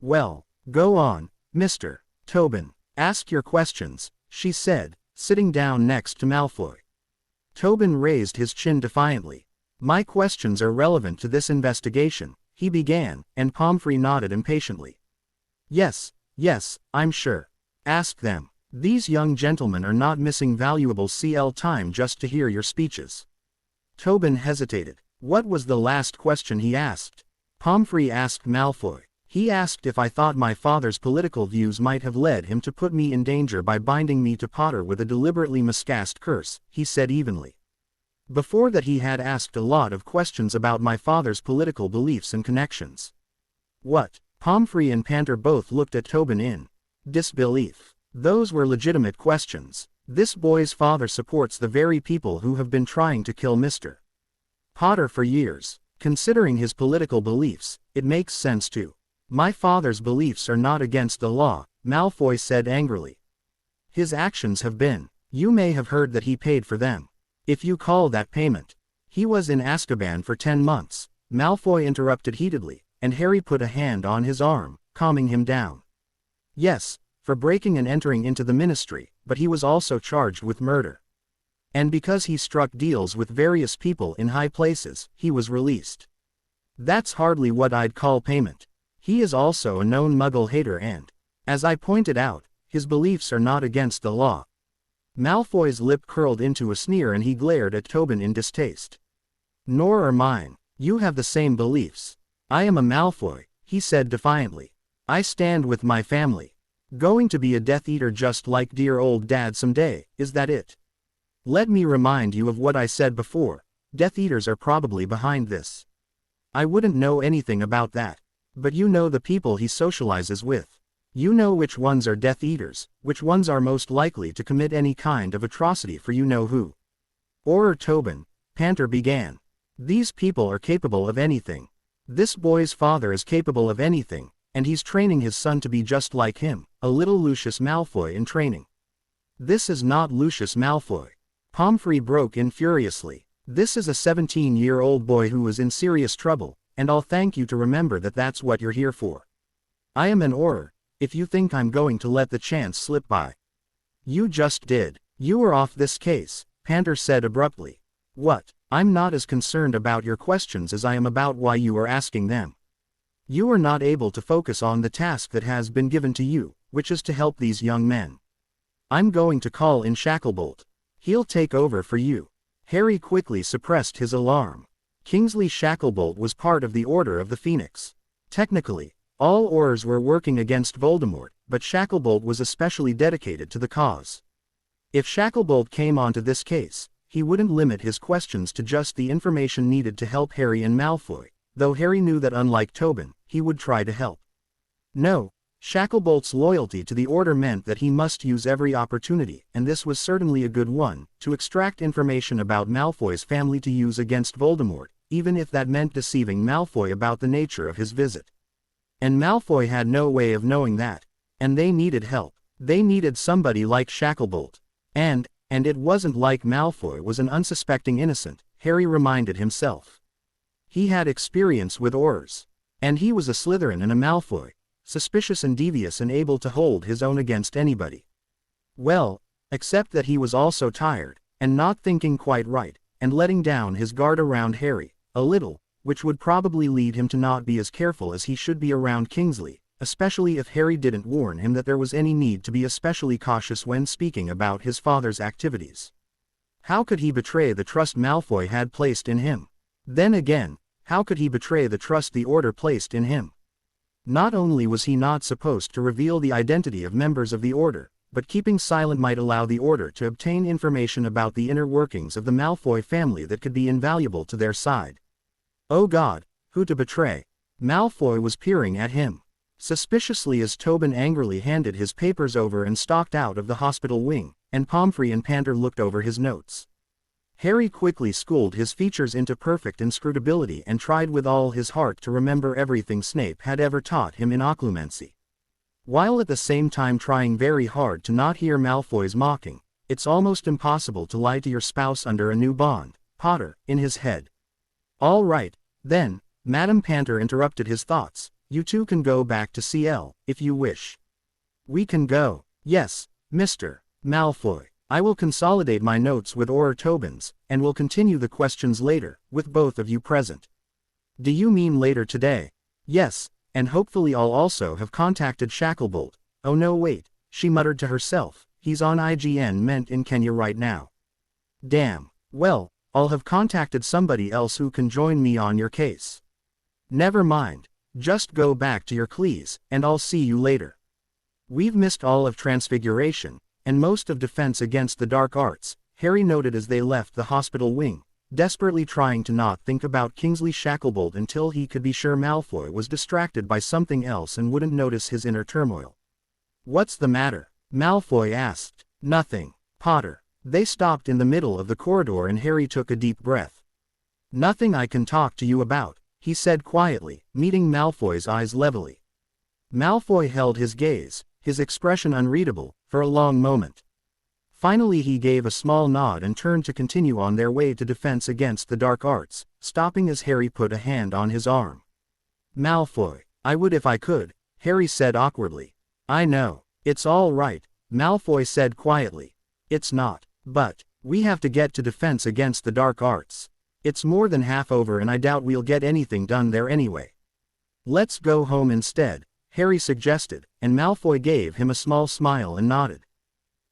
S1: "Well, go on, Mr. Tobin. Ask your questions," she said, sitting down next to Malfoy. Tobin raised his chin defiantly. "My questions are relevant to this investigation," he began, and Pomfrey nodded impatiently. Yes, I'm sure. Ask them. These young gentlemen are not missing valuable CL time just to hear your speeches." Tobin hesitated. What was the last question he asked? Pomfrey asked Malfoy. "He asked if I thought my father's political views might have led him to put me in danger by binding me to Potter with a deliberately miscast curse," he said evenly. Before that he had asked a lot of questions about my father's political beliefs and connections. "What?" Pomfrey and Panter both looked at Tobin in disbelief. Those were legitimate questions. This boy's father supports the very people who have been trying to kill Mr. Potter for years. Considering his political beliefs, it makes sense too. "My father's beliefs are not against the law," Malfoy said angrily. "His actions have been. You may have heard that he paid for them. If you call that payment. He was in Azkaban for 10 months, Malfoy interrupted heatedly, and Harry put a hand on his arm, calming him down. "Yes, for breaking and entering into the ministry, but he was also charged with murder. And because he struck deals with various people in high places, he was released. That's hardly what I'd call payment. He is also a known Muggle hater and, as I pointed out, his beliefs are not against the law." Malfoy's lip curled into a sneer and he glared at Tobin in distaste. "Nor are mine. You have the same beliefs. I am a Malfoy," he said defiantly. "I stand with my family. Going to be a Death Eater just like dear old Dad someday, is that it? Let me remind you of what I said before, Death Eaters are probably behind this. I wouldn't know anything about that. But you know the people he socializes with. You know which ones are Death Eaters, which ones are most likely to commit any kind of atrocity for you know who." Auror Tobin, Panter began. "These people are capable of anything. This boy's father is capable of anything, and he's training his son to be just like him, a little Lucius Malfoy in training." "This is not Lucius Malfoy." Pomfrey broke in furiously. "This is a 17-year-old boy who is in serious trouble, and I'll thank you to remember that that's what you're here for. I am an Auror, if you think I'm going to let the chance slip by." "You just did. You are off this case," Panter said abruptly. "What? I'm not as concerned about your questions as I am about why you are asking them. You are not able to focus on the task that has been given to you, which is to help these young men. I'm going to call in Shacklebolt. He'll take over for you." Harry quickly suppressed his alarm. Kingsley Shacklebolt was part of the Order of the Phoenix. Technically, all Aurors were working against Voldemort, but Shacklebolt was especially dedicated to the cause. If Shacklebolt came onto this case, he wouldn't limit his questions to just the information needed to help Harry and Malfoy, though Harry knew that unlike Tobin, he would try to help. No, Shacklebolt's loyalty to the Order meant that he must use every opportunity, and this was certainly a good one, to extract information about Malfoy's family to use against Voldemort, even if that meant deceiving Malfoy about the nature of his visit. And Malfoy had no way of knowing that. And they needed help. They needed somebody like Shacklebolt. And it wasn't like Malfoy was an unsuspecting innocent, Harry reminded himself. He had experience with Aurors. And he was a Slytherin and a Malfoy, suspicious and devious and able to hold his own against anybody. Well, except that he was also tired, and not thinking quite right, and letting down his guard around Harry, a little, which would probably lead him to not be as careful as he should be around Kingsley, especially if Harry didn't warn him that there was any need to be especially cautious when speaking about his father's activities. How could he betray the trust Malfoy had placed in him? Then again, how could he betray the trust the Order placed in him? Not only was he not supposed to reveal the identity of members of the Order, but keeping silent might allow the Order to obtain information about the inner workings of the Malfoy family that could be invaluable to their side. Oh God, who to betray? Malfoy was peering at him suspiciously as Tobin angrily handed his papers over and stalked out of the hospital wing, and Pomfrey and Panter looked over his notes. Harry quickly schooled his features into perfect inscrutability and tried with all his heart to remember everything Snape had ever taught him in occlumency. While at the same time trying very hard to not hear Malfoy's mocking, "It's almost impossible to lie to your spouse under a new bond, Potter," in his head. "All right, then," Madame Panter interrupted his thoughts, "you two can go back to CL, if you wish." "We can go." "Yes, Mr. Malfoy. I will consolidate my notes with Auror Tobin's, and will continue the questions later, with both of you present." "Do you mean later today?" "Yes, and hopefully I'll also have contacted Shacklebolt." "Oh no wait," she muttered to herself, "he's on IGN Ment in Kenya right now. Damn. Well, I'll have contacted somebody else who can join me on your case." "Never mind. Just go back to your Cleese, and I'll see you later." "We've missed all of Transfiguration, and most of Defense Against the Dark Arts," Harry noted as they left the hospital wing, desperately trying to not think about Kingsley Shacklebolt until he could be sure Malfoy was distracted by something else and wouldn't notice his inner turmoil. "What's the matter?" Malfoy asked. "Nothing, Potter." They stopped in the middle of the corridor and Harry took a deep breath. "Nothing I can talk to you about," he said quietly, meeting Malfoy's eyes levelly. Malfoy held his gaze, his expression unreadable, for a long moment. Finally he gave a small nod and turned to continue on their way to Defense Against the Dark Arts, stopping as Harry put a hand on his arm. "Malfoy, I would if I could," Harry said awkwardly. "I know. It's all right," Malfoy said quietly. "It's not. But we have to get to Defense Against the Dark Arts. It's more than half over and I doubt we'll get anything done there anyway." "Let's go home instead," Harry suggested, and Malfoy gave him a small smile and nodded.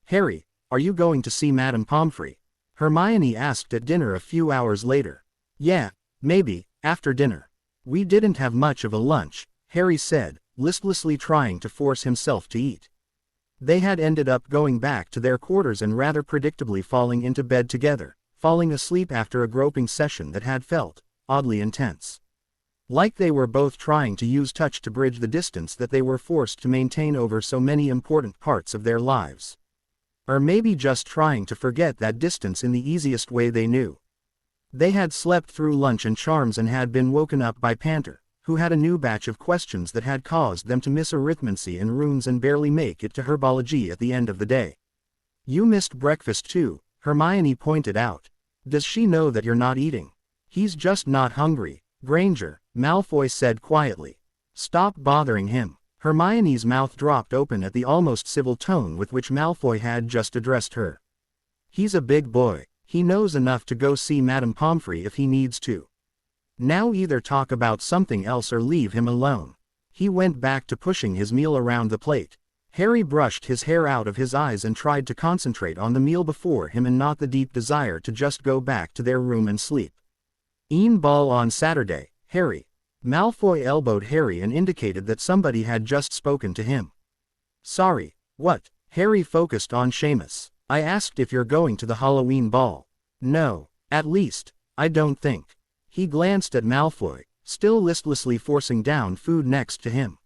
S1: "Harry, are you going to see Madame Pomfrey?" Hermione asked at dinner a few hours later. "Yeah, maybe, after dinner. We didn't have much of a lunch," Harry said, listlessly trying to force himself to eat. They had ended up going back to their quarters and rather predictably falling into bed together, falling asleep after a groping session that had felt oddly intense. Like they were both trying to use touch to bridge the distance that they were forced to maintain over so many important parts of their lives. Or maybe just trying to forget that distance in the easiest way they knew. They had slept through lunch and charms and had been woken up by Panter, who had a new batch of questions that had caused them to miss arithmancy and runes and barely make it to herbology at the end of the day. "You missed breakfast too," Hermione pointed out. "Does she know that you're not eating?" "He's just not hungry, Granger," Malfoy said quietly. "Stop bothering him." Hermione's mouth dropped open at the almost civil tone with which Malfoy had just addressed her. "He's a big boy. He knows enough to go see Madame Pomfrey if he needs to. Now either talk about something else or leave him alone." He went back to pushing his meal around the plate. Harry brushed his hair out of his eyes and tried to concentrate on the meal before him and not the deep desire to just go back to their room and sleep. "Ian ball on Saturday, Harry." Malfoy elbowed Harry and indicated that somebody had just spoken to him. "Sorry, what?" Harry focused on Seamus. "I asked if you're going to the Halloween ball." "No, at least, I don't think." He glanced at Malfoy, still listlessly forcing down food next to him.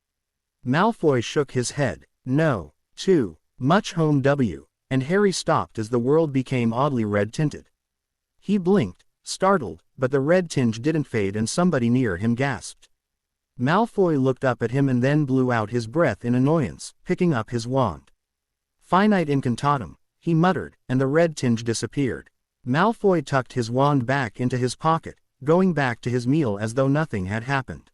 S1: Malfoy shook his head. "No, too much home W," and Harry stopped as the world became oddly red-tinted. He blinked, startled, but the red tinge didn't fade and somebody near him gasped. Malfoy looked up at him and then blew out his breath in annoyance, picking up his wand. "Finite incantatum," he muttered, and the red tinge disappeared. Malfoy tucked his wand back into his pocket, going back to his meal as though nothing had happened.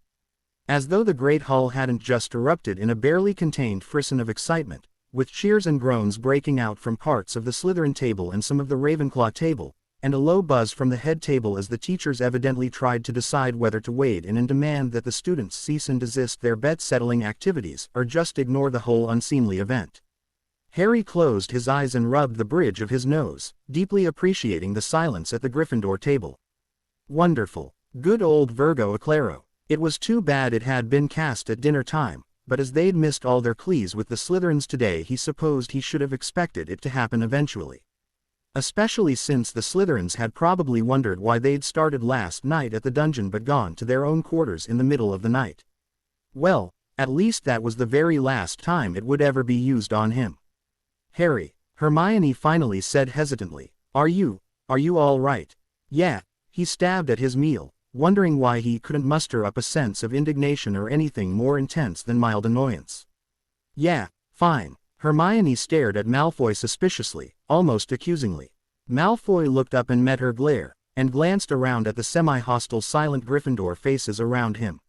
S1: As though the Great Hall hadn't just erupted in a barely contained frisson of excitement, with cheers and groans breaking out from parts of the Slytherin table and some of the Ravenclaw table, and a low buzz from the head table as the teachers evidently tried to decide whether to wade in and demand that the students cease and desist their bet-settling activities or just ignore the whole unseemly event. Harry closed his eyes and rubbed the bridge of his nose, deeply appreciating the silence at the Gryffindor table. Wonderful. Good old Virgo Aclaro. It was too bad it had been cast at dinner time, but as they'd missed all their pleas with the Slytherins today, he supposed he should have expected it to happen eventually. Especially since the Slytherins had probably wondered why they'd started last night at the dungeon but gone to their own quarters in the middle of the night. Well, at least that was the very last time it would ever be used on him. Harry, Hermione finally said hesitantly, Are you all right? Yeah. He stabbed at his meal, wondering why he couldn't muster up a sense of indignation or anything more intense than mild annoyance. Yeah, fine. Hermione stared at Malfoy suspiciously, almost accusingly. Malfoy looked up and met her glare, and glanced around at the semi-hostile silent Gryffindor faces around him.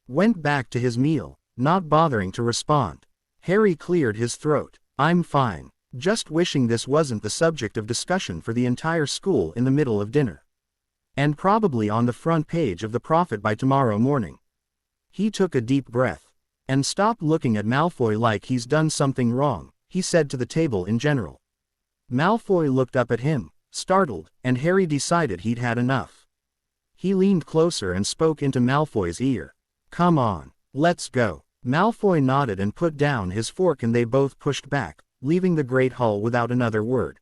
S1: Went back to his meal, not bothering to respond. Harry cleared his throat. I'm fine. Just wishing this wasn't the subject of discussion for the entire school in the middle of dinner. And probably on the front page of the Prophet by tomorrow morning. He took a deep breath. And stop looking at Malfoy like he's done something wrong, he said to the table in general. Malfoy looked up at him, startled, and Harry decided he'd had enough. He leaned closer and spoke into Malfoy's ear. Come on, let's go. Malfoy nodded and put down his fork, and they both pushed back, leaving the Great Hall without another word.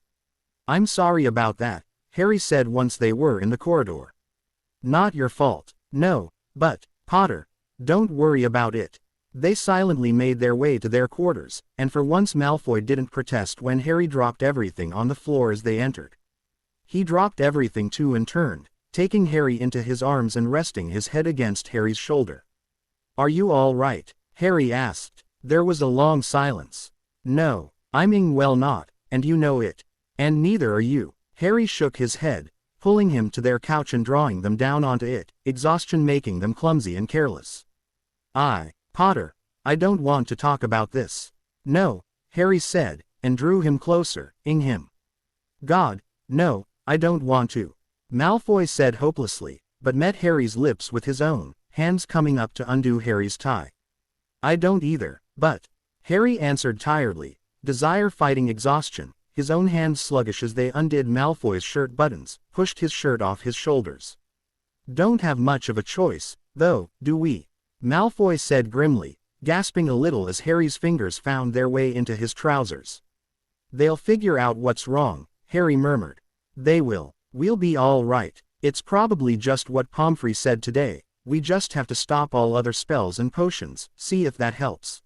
S1: I'm sorry about that, Harry said once they were in the corridor. Not your fault. No, but, Potter, don't worry about it. They silently made their way to their quarters, and for once Malfoy didn't protest when Harry dropped everything on the floor as they entered. He dropped everything too and turned, taking Harry into his arms and resting his head against Harry's shoulder. Are you all right? Harry asked. There was a long silence. No, I'm well not, and you know it. And neither are you. Harry shook his head, pulling him to their couch and drawing them down onto it, exhaustion making them clumsy and careless. Potter, I don't want to talk about this. No, Harry said, and drew him closer, ing him. God, no, I don't want to. Malfoy said hopelessly, but met Harry's lips with his own, hands coming up to undo Harry's tie. I don't either, but, Harry answered tiredly, desire fighting exhaustion, his own hands sluggish as they undid Malfoy's shirt buttons, pushed his shirt off his shoulders. Don't have much of a choice, though, do we? Malfoy said grimly, gasping a little as Harry's fingers found their way into his trousers. They'll figure out what's wrong, Harry murmured. They will. We'll be all right. It's probably just what Pomfrey said today. We just have to stop all other spells and potions, see if that helps.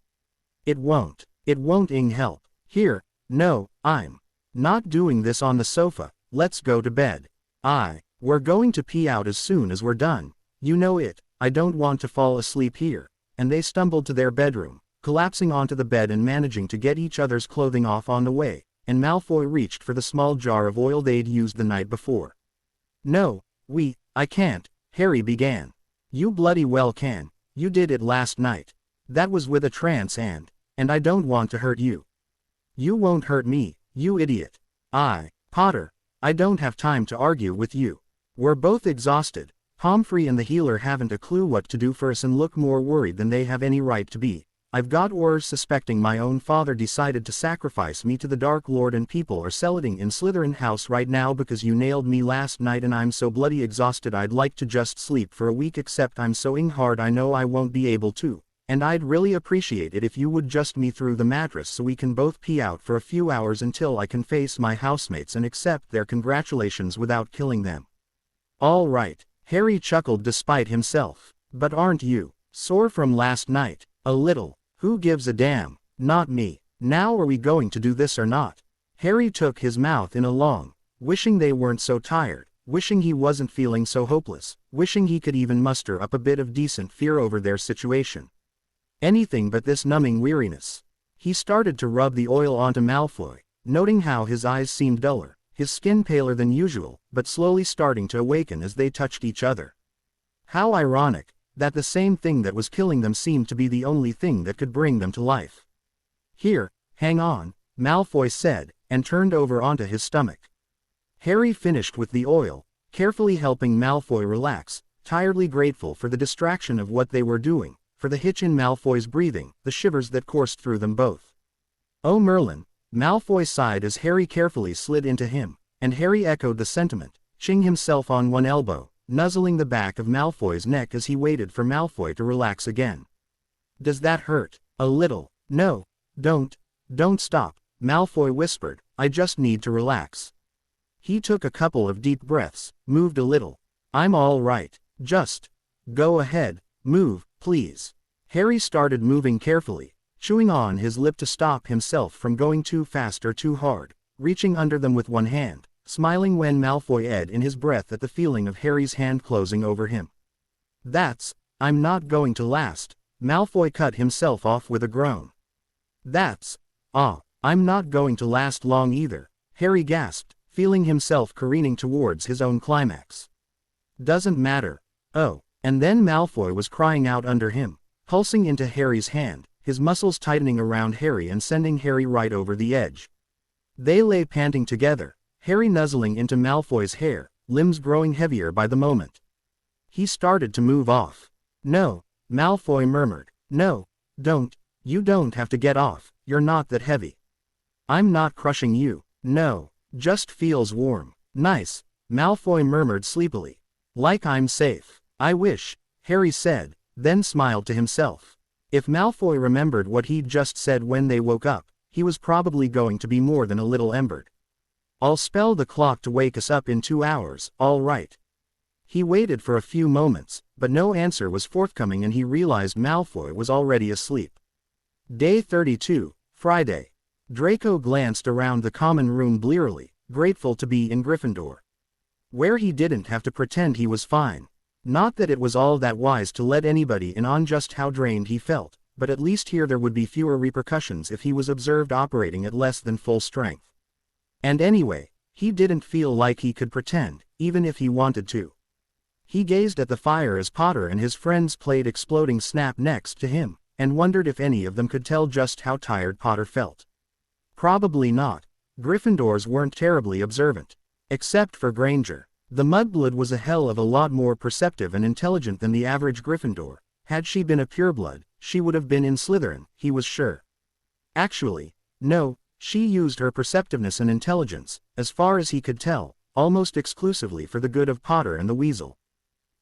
S1: It won't. It won't help. Here, no, I'm not doing this on the sofa, let's go to bed. We're going to pee out as soon as we're done. You know it, I don't want to fall asleep here. And they stumbled to their bedroom, collapsing onto the bed and managing to get each other's clothing off on the way, and Malfoy reached for the small jar of oil they'd used the night before. No, I can't, Harry began. You bloody well can, you did it last night. That was with a trance and I don't want to hurt you. You won't hurt me, you idiot. Potter, I don't have time to argue with you. We're both exhausted. Pomfrey and the healer haven't a clue what to do for us and look more worried than they have any right to be. I've got orders suspecting my own father decided to sacrifice me to the Dark Lord, and people are celebrating in Slytherin House right now because you nailed me last night, and I'm so bloody exhausted I'd like to just sleep for a week, except I'm so hard I know I won't be able to. And I'd really appreciate it if you would just me through the mattress so we can both pee out for a few hours until I can face my housemates and accept their congratulations without killing them. All right, Harry chuckled despite himself. But aren't you sore from last night? A little. Who gives a damn? Not me. Now are we going to do this or not? Harry took his mouth in a long, wishing they weren't so tired, wishing he wasn't feeling so hopeless, wishing he could even muster up a bit of decent fear over their situation. Anything but this numbing weariness. He started to rub the oil onto Malfoy, noting how his eyes seemed duller, his skin paler than usual, but slowly starting to awaken as they touched each other. How ironic that the same thing that was killing them seemed to be the only thing that could bring them to life. Here, hang on, Malfoy said, and turned over onto his stomach. Harry finished with the oil, carefully helping Malfoy relax, tiredly grateful for the distraction of what they were doing, for the hitch in Malfoy's breathing, the shivers that coursed through them both. "Oh Merlin," Malfoy sighed as Harry carefully slid into him, and Harry echoed the sentiment, chinning himself on one elbow, nuzzling the back of Malfoy's neck as he waited for Malfoy to relax again. "Does that hurt?" "A little." "No, don't stop," Malfoy whispered, "I just need to relax." He took a couple of deep breaths, moved a little. "I'm all right. Just go ahead, move, please." Harry started moving carefully, chewing on his lip to stop himself from going too fast or too hard, reaching under them with one hand, smiling when Malfoy ed in his breath at the feeling of Harry's hand closing over him. I'm not going to last," Malfoy cut himself off with a groan. I'm not going to last long either," Harry gasped, feeling himself careening towards his own climax. "Doesn't matter." "Oh," and then Malfoy was crying out under him, pulsing into Harry's hand, his muscles tightening around Harry and sending Harry right over the edge. They lay panting together, Harry nuzzling into Malfoy's hair, limbs growing heavier by the moment. He started to move off. "No," Malfoy murmured. "No, don't. You don't have to get off, you're not that heavy. I'm not crushing you. No, just feels warm." "Nice," Malfoy murmured sleepily. "Like I'm safe." "I wish," Harry said, then smiled to himself. If Malfoy remembered what he'd just said when they woke up, he was probably going to be more than a little embered. "I'll spell the clock to wake us up in 2 hours, all right." He waited for a few moments, but no answer was forthcoming and he realized Malfoy was already asleep. Day 32, Friday. Draco glanced around the common room blearily, grateful to be in Gryffindor, where he didn't have to pretend he was fine. Not that it was all that wise to let anybody in on just how drained he felt, but at least here there would be fewer repercussions if he was observed operating at less than full strength. And anyway, he didn't feel like he could pretend, even if he wanted to. He gazed at the fire as Potter and his friends played Exploding Snap next to him, and wondered if any of them could tell just how tired Potter felt. Probably not. Gryffindors weren't terribly observant. Except for Granger. The Mudblood was a hell of a lot more perceptive and intelligent than the average Gryffindor. Had she been a pureblood, she would have been in Slytherin, he was sure. Actually, no, she used her perceptiveness and intelligence, as far as he could tell, almost exclusively for the good of Potter and the Weasel.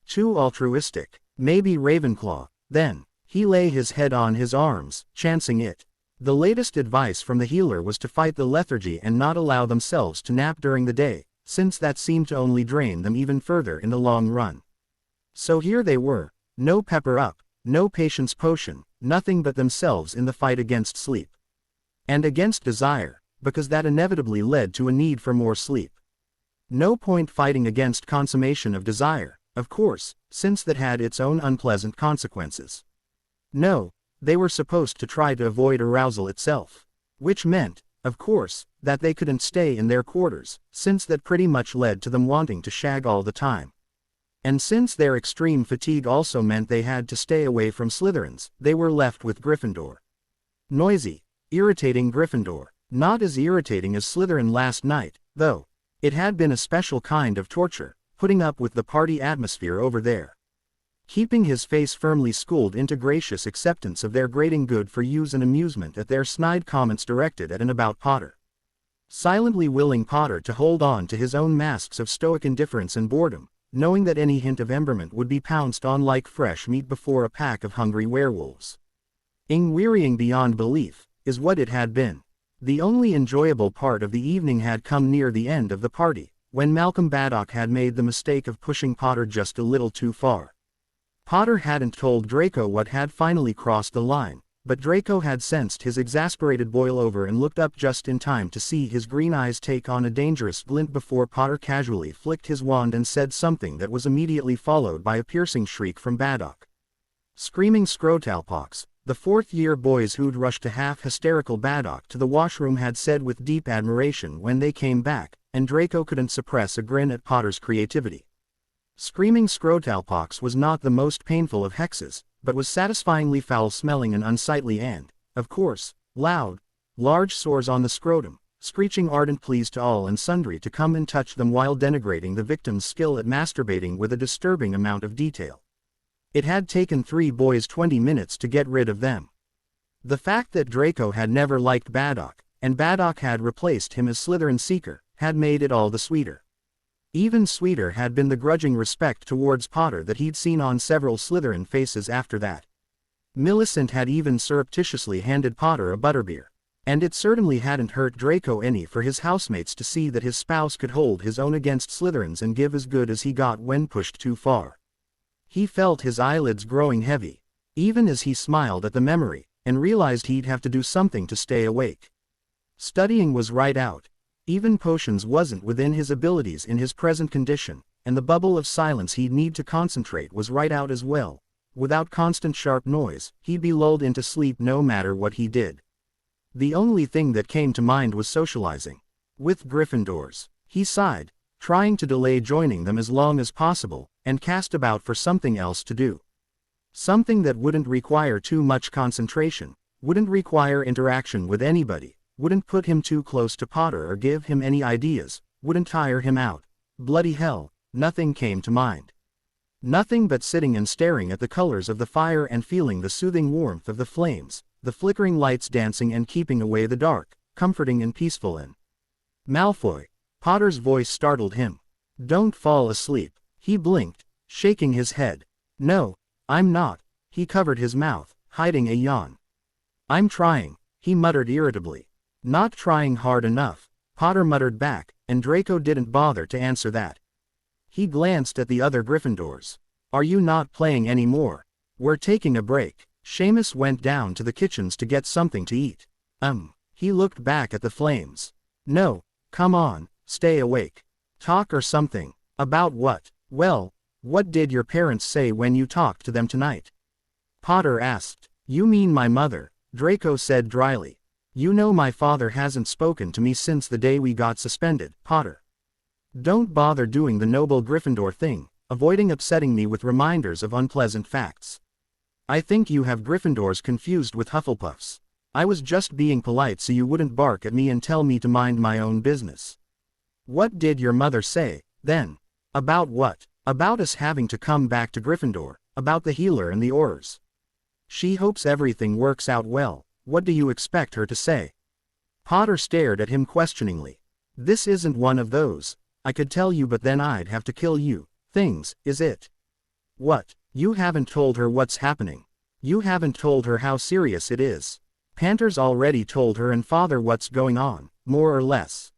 S1: Too altruistic. Maybe Ravenclaw, then. He lay his head on his arms, chancing it. The latest advice from the healer was to fight the lethargy and not allow themselves to nap during the day, since that seemed to only drain them even further in the long run. So here they were, no pepper up, no patience potion, nothing but themselves in the fight against sleep. And against desire, because that inevitably led to a need for more sleep. No point fighting against consummation of desire, of course, since that had its own unpleasant consequences. No, they were supposed to try to avoid arousal itself. Which meant, of course, that they couldn't stay in their quarters, since that pretty much led to them wanting to shag all the time. And since their extreme fatigue also meant they had to stay away from Slytherins, they were left with Gryffindor. Noisy, irritating Gryffindor. Not as irritating as Slytherin last night, though. It had been a special kind of torture, putting up with the party atmosphere over there. Keeping his face firmly schooled into gracious acceptance of their grating good for use and amusement at their snide comments directed at and about Potter. Silently willing Potter to hold on to his own masks of stoic indifference and boredom, knowing that any hint of emberment would be pounced on like fresh meat before a pack of hungry werewolves. Wearying beyond belief, is what it had been. The only enjoyable part of the evening had come near the end of the party, when Malcolm Baddock had made the mistake of pushing Potter just a little too far. Potter hadn't told Draco what had finally crossed the line, but Draco had sensed his exasperated boil over and looked up just in time to see his green eyes take on a dangerous glint before Potter casually flicked his wand and said something that was immediately followed by a piercing shriek from Baddock. Screaming Scrotalpox, the fourth-year boys who'd rushed to half-hysterical Baddock to the washroom had said with deep admiration when they came back, and Draco couldn't suppress a grin at Potter's creativity. Screaming Scrotalpox was not the most painful of hexes, but was satisfyingly foul-smelling and unsightly and, of course, loud. Large sores on the scrotum, screeching ardent pleas to all and sundry to come and touch them while denigrating the victim's skill at masturbating with a disturbing amount of detail. It had taken 3 boys 20 minutes to get rid of them. The fact that Draco had never liked Baddock, and Baddock had replaced him as Slytherin's seeker, had made it all the sweeter. Even sweeter had been the grudging respect towards Potter that he'd seen on several Slytherin faces after that. Millicent had even surreptitiously handed Potter a butterbeer. And it certainly hadn't hurt Draco any for his housemates to see that his spouse could hold his own against Slytherins and give as good as he got when pushed too far. He felt his eyelids growing heavy, even as he smiled at the memory, and realized he'd have to do something to stay awake. Studying was right out. Even potions wasn't within his abilities in his present condition, and the bubble of silence he'd need to concentrate was right out as well. Without constant sharp noise, he'd be lulled into sleep no matter what he did. The only thing that came to mind was socializing with Gryffindors. He sighed, trying to delay joining them as long as possible, and cast about for something else to do. Something that wouldn't require too much concentration, wouldn't require interaction with anybody, wouldn't put him too close to Potter or give him any ideas, wouldn't tire him out. Bloody hell, nothing came to mind. Nothing but sitting and staring at the colors of the fire and feeling the soothing warmth of the flames, the flickering lights dancing and keeping away the dark, comforting and peaceful in. Malfoy. Potter's voice startled him. Don't fall asleep. He blinked, shaking his head. No, I'm not. He covered his mouth, hiding a yawn. I'm trying, he muttered irritably. Not trying hard enough, Potter muttered back, and Draco didn't bother to answer that. He glanced at the other Gryffindors. Are you not playing anymore? We're taking a break. Seamus went down to the kitchens to get something to eat. He looked back at the flames. No, come on, stay awake. Talk or something. About what? Well, what did your parents say when you talked to them tonight? Potter asked. You mean my mother, Draco said dryly. You know my father hasn't spoken to me since the day we got suspended, Potter. Don't bother doing the noble Gryffindor thing, avoiding upsetting me with reminders of unpleasant facts. I think you have Gryffindors confused with Hufflepuffs. I was just being polite so you wouldn't bark at me and tell me to mind my own business. What did your mother say, then? About what? About us having to come back to Gryffindor, about the healer and the Aurors. She hopes everything works out well. What do you expect her to say? Potter stared at him questioningly. This isn't one of those, I could tell you but then I'd have to kill you, things, is it? What? You haven't told her what's happening. You haven't told her how serious it is. Panter's already told her and Father what's going on, more or less.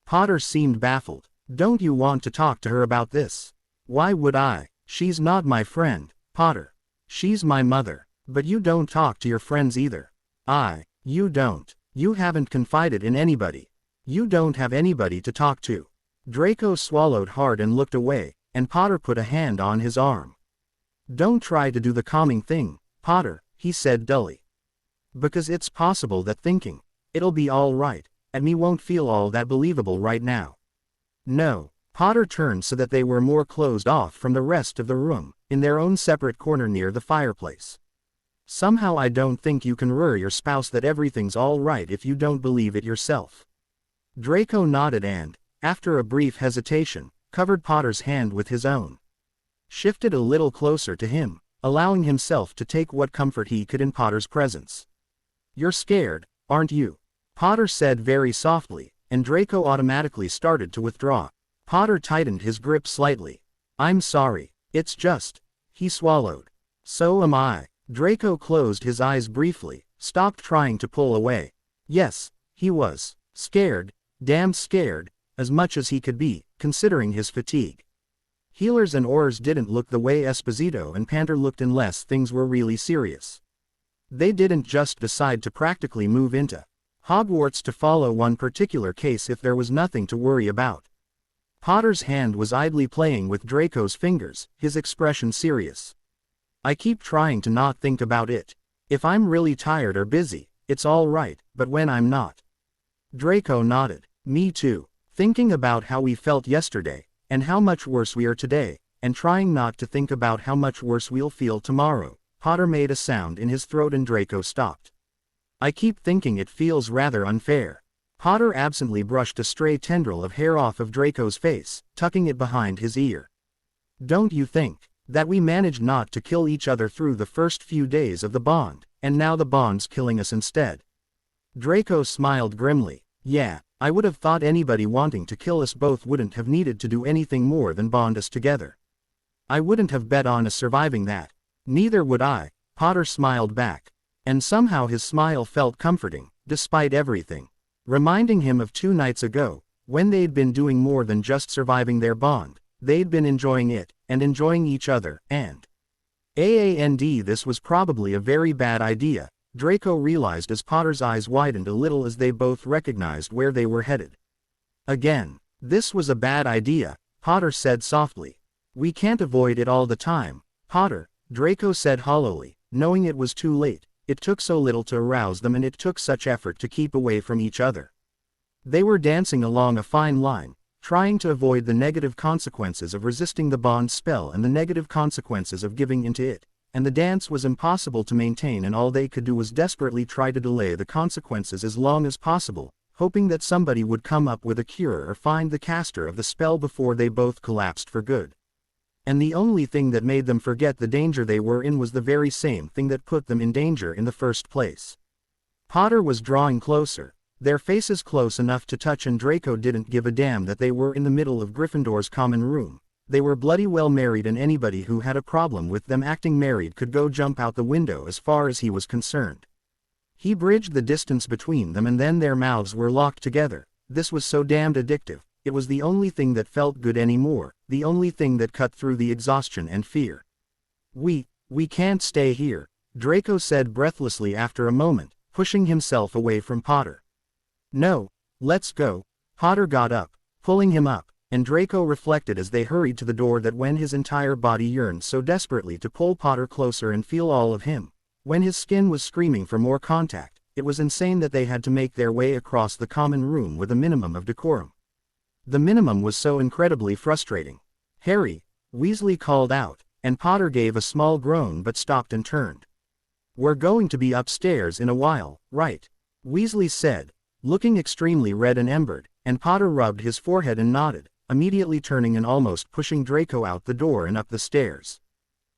S1: Potter seemed baffled. Don't you want to talk to her about this? Why would I? She's not my friend, Potter. She's my mother. But you don't talk to your friends either. You don't. You haven't confided in anybody. You don't have anybody to talk to. Draco swallowed hard and looked away, and Potter put a hand on his arm. Don't try to do the calming thing, Potter, he said dully. Because it's possible that thinking, it'll be all right, and me won't feel all that believable right now. No. Potter turned so that they were more closed off from the rest of the room, in their own separate corner near the fireplace. Somehow I don't think you can lure your spouse that everything's all right if you don't believe it yourself. Draco nodded and, after a brief hesitation, covered Potter's hand with his own. Shifted a little closer to him, allowing himself to take what comfort he could in Potter's presence. You're scared, aren't you? Potter said very softly, and Draco automatically started to withdraw. Potter tightened his grip slightly. I'm sorry, it's just. He swallowed. So am I. Draco closed his eyes briefly, stopped trying to pull away. Yes, he was. Scared, damn scared, as much as he could be, considering his fatigue. Healers and Aurors didn't look the way Esposito and Panter looked unless things were really serious. They didn't just decide to practically move into Hogwarts to follow one particular case if there was nothing to worry about. Potter's hand was idly playing with Draco's fingers, his expression serious. I keep trying to not think about it. If I'm really tired or busy, it's all right, but when I'm not. Draco nodded. Me too. Thinking about how we felt yesterday, and how much worse we are today, and trying not to think about how much worse we'll feel tomorrow. Potter made a sound in his throat and Draco stopped. I keep thinking it feels rather unfair. Potter absently brushed a stray tendril of hair off of Draco's face, tucking it behind his ear. Don't you think that we managed not to kill each other through the first few days of the bond, and now the bond's killing us instead? Draco smiled grimly. Yeah, I would have thought anybody wanting to kill us both wouldn't have needed to do anything more than bond us together. I wouldn't have bet on us surviving that. Neither would I, Potter smiled back. And somehow his smile felt comforting, despite everything. Reminding him of 2 nights ago, when they'd been doing more than just surviving their bond, they'd been enjoying it, and enjoying each other, and this was probably a very bad idea, Draco realized as Potter's eyes widened a little as they both recognized where they were headed. Again, this was a bad idea, Potter said softly. We can't avoid it all the time, Potter, Draco said hollowly, knowing it was too late. It took so little to arouse them and it took such effort to keep away from each other. They were dancing along a fine line, trying to avoid the negative consequences of resisting the bond spell and the negative consequences of giving into it, and the dance was impossible to maintain and all they could do was desperately try to delay the consequences as long as possible, hoping that somebody would come up with a cure or find the caster of the spell before they both collapsed for good. And the only thing that made them forget the danger they were in was the very same thing that put them in danger in the first place. Potter was drawing closer, their faces close enough to touch, and Draco didn't give a damn that they were in the middle of Gryffindor's common room. They were bloody well married and anybody who had a problem with them acting married could go jump out the window as far as he was concerned. He bridged the distance between them and then their mouths were locked together. This was so damned addictive. It was the only thing that felt good anymore, the only thing that cut through the exhaustion and fear. We can't stay here, Draco said breathlessly after a moment, pushing himself away from Potter. No, let's go. Potter got up, pulling him up, and Draco reflected as they hurried to the door that when his entire body yearned so desperately to pull Potter closer and feel all of him, when his skin was screaming for more contact, it was insane that they had to make their way across the common room with a minimum of decorum. The minimum was so incredibly frustrating. Harry, Weasley called out, and Potter gave a small groan but stopped and turned. We're going to be upstairs in a while, right? Weasley said, looking extremely red and embered, and Potter rubbed his forehead and nodded, immediately turning and almost pushing Draco out the door and up the stairs.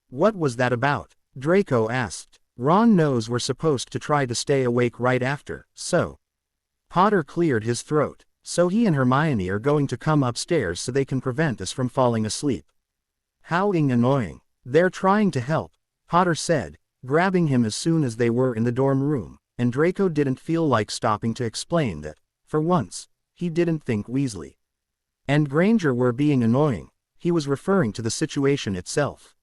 S1: What was that about? Draco asked. Ron knows we're supposed to try to stay awake right after, so. Potter cleared his throat. So he and Hermione are going to come upstairs so they can prevent us from falling asleep. How annoying. They're trying to help, Potter said, grabbing him as soon as they were in the dorm room, and Draco didn't feel like stopping to explain that, for once, he didn't think Weasley and Granger were being annoying. He was referring to the situation itself.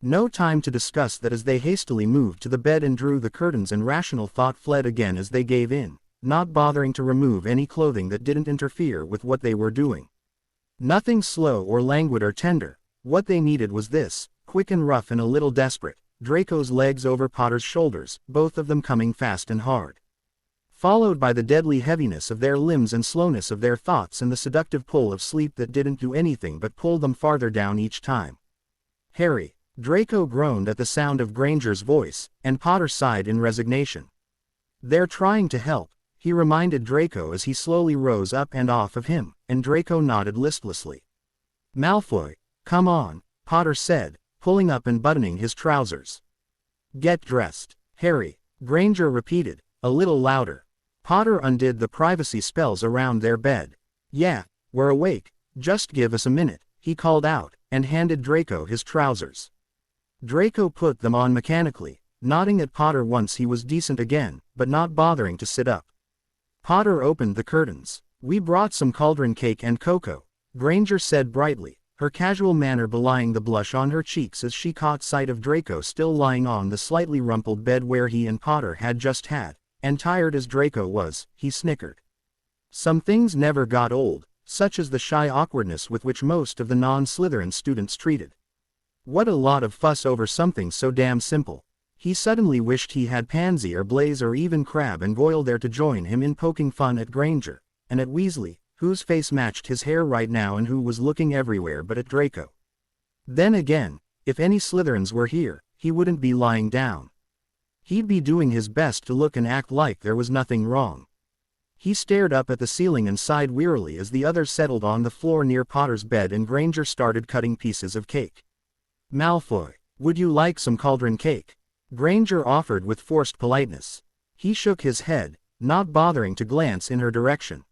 S1: No time to discuss that as they hastily moved to the bed and drew the curtains, and rational thought fled again as they gave in, not bothering to remove any clothing that didn't interfere with what they were doing. Nothing slow or languid or tender, what they needed was this, quick and rough and a little desperate, Draco's legs over Potter's shoulders, both of them coming fast and hard. Followed by the deadly heaviness of their limbs and slowness of their thoughts and the seductive pull of sleep that didn't do anything but pull them farther down each time. Harry, Draco groaned at the sound of Granger's voice, and Potter sighed in resignation. They're trying to help, he reminded Draco as he slowly rose up and off of him, and Draco nodded listlessly. Malfoy, come on, Potter said, pulling up and buttoning his trousers. Get dressed, Harry, Granger repeated, a little louder. Potter undid the privacy spells around their bed. Yeah, we're awake, just give us a minute, he called out, and handed Draco his trousers. Draco put them on mechanically, nodding at Potter once he was decent again, but not bothering to sit up. Potter opened the curtains. We brought some cauldron cake and cocoa, Granger said brightly, her casual manner belying the blush on her cheeks as she caught sight of Draco still lying on the slightly rumpled bed where he and Potter had just had, and tired as Draco was, he snickered. Some things never got old, such as the shy awkwardness with which most of the non-Slytherin students treated. What a lot of fuss over something so damn simple. He suddenly wished he had Pansy or Blaze or even Crabbe and Goyle there to join him in poking fun at Granger, and at Weasley, whose face matched his hair right now and who was looking everywhere but at Draco. Then again, if any Slytherins were here, he wouldn't be lying down. He'd be doing his best to look and act like there was nothing wrong. He stared up at the ceiling and sighed wearily as the others settled on the floor near Potter's bed and Granger started cutting pieces of cake. Malfoy, would you like some cauldron cake? Granger offered with forced politeness. He shook his head, not bothering to glance in her direction.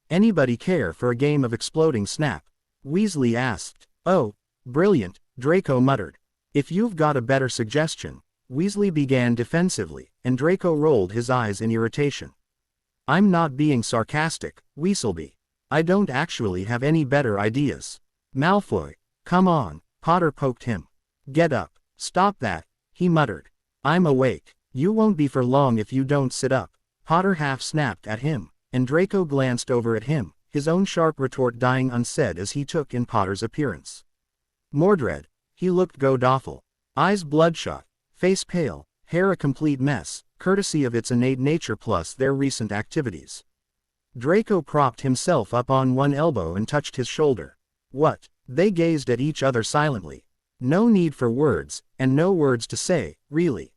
S1: Anybody care for a game of exploding snap? Weasley asked. Oh, brilliant, Draco muttered. If you've got a better suggestion. Weasley began defensively, and Draco rolled his eyes in irritation. I'm not being sarcastic, Weaselby. I don't actually have any better ideas. Malfoy, come on, Potter poked him. Get up, stop that, he muttered. I'm awake. You won't be for long if you don't sit up. Potter half snapped at him, and Draco glanced over at him, his own sharp retort dying unsaid as he took in Potter's appearance. Mordred, he looked god-awful. Eyes bloodshot, face pale, hair a complete mess, courtesy of its innate nature plus their recent activities. Draco propped himself up on one elbow and touched his shoulder. What? They gazed at each other silently. No need for words, and no words to say, really.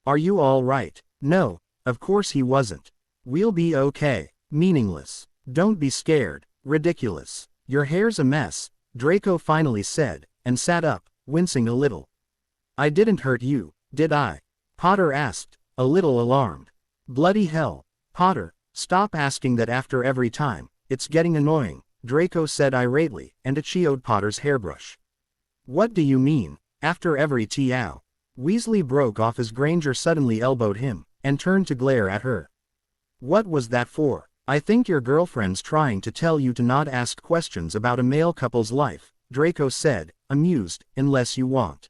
S1: Are you all right? No, of course he wasn't. We'll be okay. Meaningless. Don't be scared. Ridiculous. Your hair's a mess, Draco finally said, and sat up, wincing a little. I didn't hurt you, did I? Potter asked, a little alarmed. Bloody hell. Potter, stop asking that after every time, it's getting annoying, Draco said irately, and achioed Potter's hairbrush. What do you mean, after every TOW? Weasley broke off as Granger suddenly elbowed him, and turned to glare at her. What was that for? I think your girlfriend's trying to tell you to not ask questions about a male couple's life, Draco said, amused, unless you want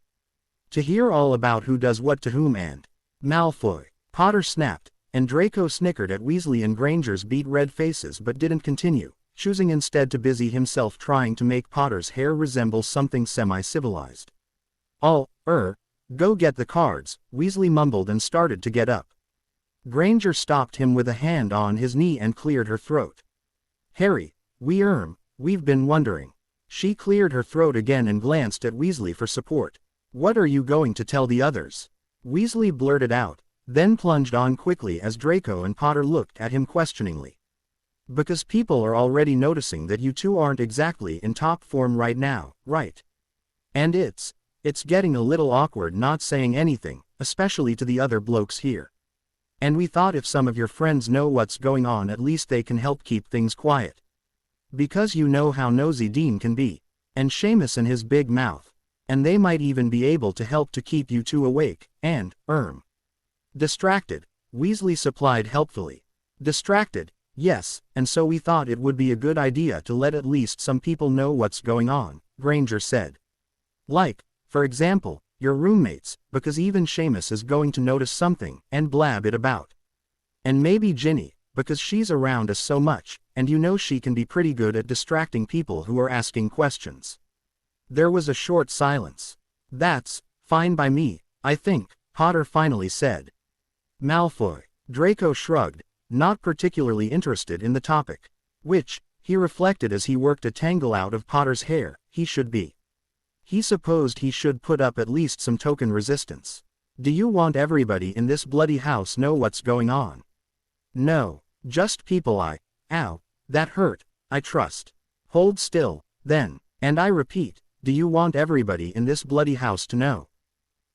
S1: to hear all about who does what to whom and Malfoy. Potter snapped, and Draco snickered at Weasley and Granger's beet red faces but didn't continue, choosing instead to busy himself trying to make Potter's hair resemble something semi-civilized. Go get the cards, Weasley mumbled and started to get up. Granger stopped him with a hand on his knee and cleared her throat. Harry, we've been wondering. She cleared her throat again and glanced at Weasley for support. What are you going to tell the others? Weasley blurted out, then plunged on quickly as Draco and Potter looked at him questioningly. Because people are already noticing that you two aren't exactly in top form right now, right? And it's getting a little awkward not saying anything, especially to the other blokes here. And we thought if some of your friends know what's going on at least they can help keep things quiet. Because you know how nosy Dean can be. And Seamus and his big mouth. And they might even be able to help to keep you two awake, and, distracted, Weasley supplied helpfully. Distracted, yes, and so we thought it would be a good idea to let at least some people know what's going on, Granger said. Like, for example, your roommates, because even Seamus is going to notice something, and blab it about. And maybe Ginny, because she's around us so much, and you know she can be pretty good at distracting people who are asking questions. There was a short silence. That's fine by me, I think, Potter finally said. Malfoy. Draco shrugged, not particularly interested in the topic. Which, he reflected as he worked a tangle out of Potter's hair, he should be. He supposed he should put up at least some token resistance. Do you want everybody in this bloody house know what's going on? No, just people ow, that hurt, I trust. Hold still, then, and I repeat, do you want everybody in this bloody house to know?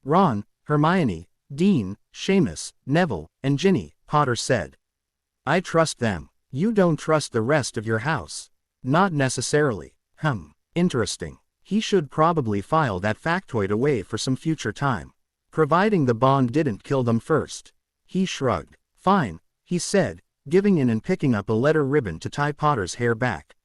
S1: Ron, Hermione, Dean, Seamus, Neville, and Ginny, Potter said. I trust them. You don't trust the rest of your house. Not necessarily. Interesting. He should probably file that factoid away for some future time. Providing the bond didn't kill them first. He shrugged. Fine, he said, giving in and picking up a letter ribbon to tie Potter's hair back.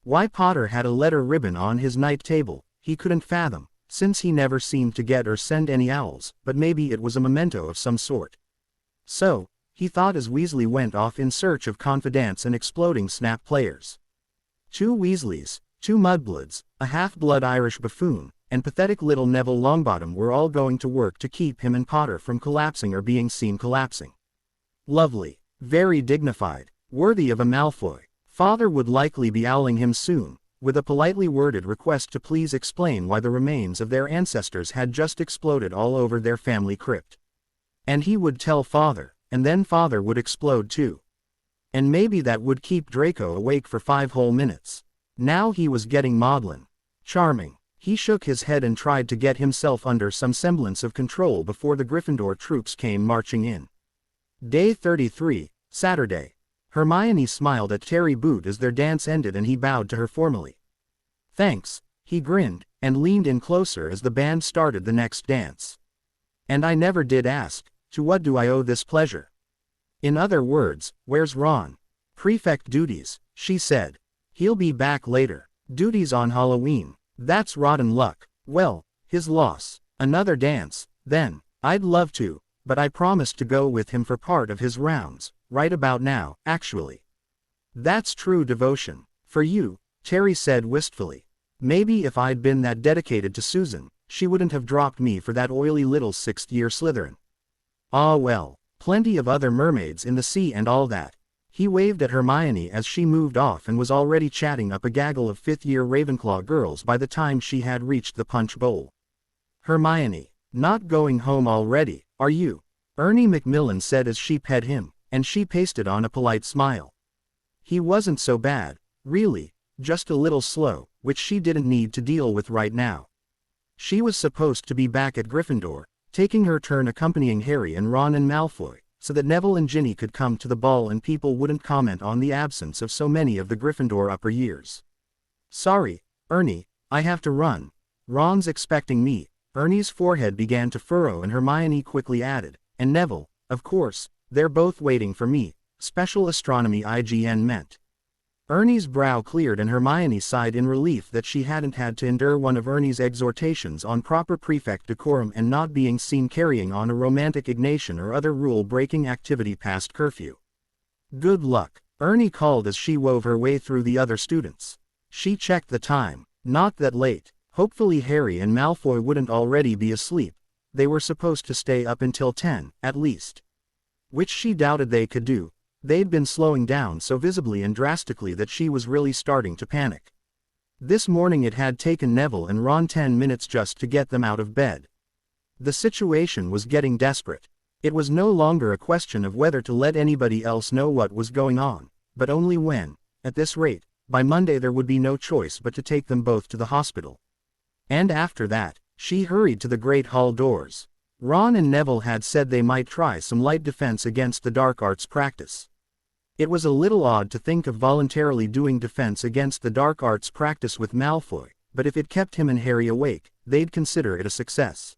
S1: Why Potter had a letter ribbon on his night table, he couldn't fathom, since he never seemed to get or send any owls, but maybe it was a memento of some sort. So, he thought as Weasley went off in search of confidants and exploding snap players. 2 Weasleys, 2 mudbloods, a half-blood Irish buffoon, and pathetic little Neville Longbottom were all going to work to keep him and Potter from collapsing or being seen collapsing. Lovely. Very dignified. Worthy of a Malfoy. Father would likely be owling him soon, with a politely worded request to please explain why the remains of their ancestors had just exploded all over their family crypt. And he would tell Father, and then Father would explode too. And maybe that would keep Draco awake for 5 whole minutes. Now he was getting maudlin. Charming. He shook his head and tried to get himself under some semblance of control before the Gryffindor troops came marching in. Day 33, Saturday. Hermione smiled at Terry Boot as their dance ended and he bowed to her formally. Thanks, he grinned, and leaned in closer as the band started the next dance. And I never did ask, to what do I owe this pleasure? In other words, where's Ron? Prefect duties, she said. He'll be back later. Duties on Halloween. That's rotten luck. Well, his loss. Another dance, then. I'd love to, but I promised to go with him for part of his rounds, right about now, actually. That's true devotion. For you, Terry said wistfully. Maybe if I'd been that dedicated to Susan, she wouldn't have dropped me for that oily little 6th-year Slytherin. Ah well, plenty of other mermaids in the sea and all that. He waved at Hermione as she moved off and was already chatting up a gaggle of 5th-year Ravenclaw girls by the time she had reached the punch bowl. Hermione, not going home already, are you? Ernie Macmillan said as she pet him, and she pasted on a polite smile. He wasn't so bad, really, just a little slow, which she didn't need to deal with right now. She was supposed to be back at Gryffindor, taking her turn accompanying Harry and Ron and Malfoy, so that Neville and Ginny could come to the ball and people wouldn't comment on the absence of so many of the Gryffindor upper years. Sorry, Ernie, I have to run. Ron's expecting me. Ernie's forehead began to furrow and Hermione quickly added, and Neville, of course, they're both waiting for me. Special astronomy IGN meant. Ernie's brow cleared and Hermione sighed in relief that she hadn't had to endure one of Ernie's exhortations on proper prefect decorum and not being seen carrying on a romantic Ignatian or other rule-breaking activity past curfew. Good luck, Ernie called as she wove her way through the other students. She checked the time. Not that late. Hopefully Harry and Malfoy wouldn't already be asleep. They were supposed to stay up until 10, at least. Which she doubted they could do. They'd been slowing down so visibly and drastically that she was really starting to panic. This morning it had taken Neville and Ron 10 minutes just to get them out of bed. The situation was getting desperate. It was no longer a question of whether to let anybody else know what was going on, but only when, at this rate, by Monday there would be no choice but to take them both to the hospital. And after that, she hurried to the Great Hall doors. Ron and Neville had said they might try some light defense against the dark arts practice. It was a little odd to think of voluntarily doing defense against the dark arts practice with Malfoy, but if it kept him and Harry awake, they'd consider it a success.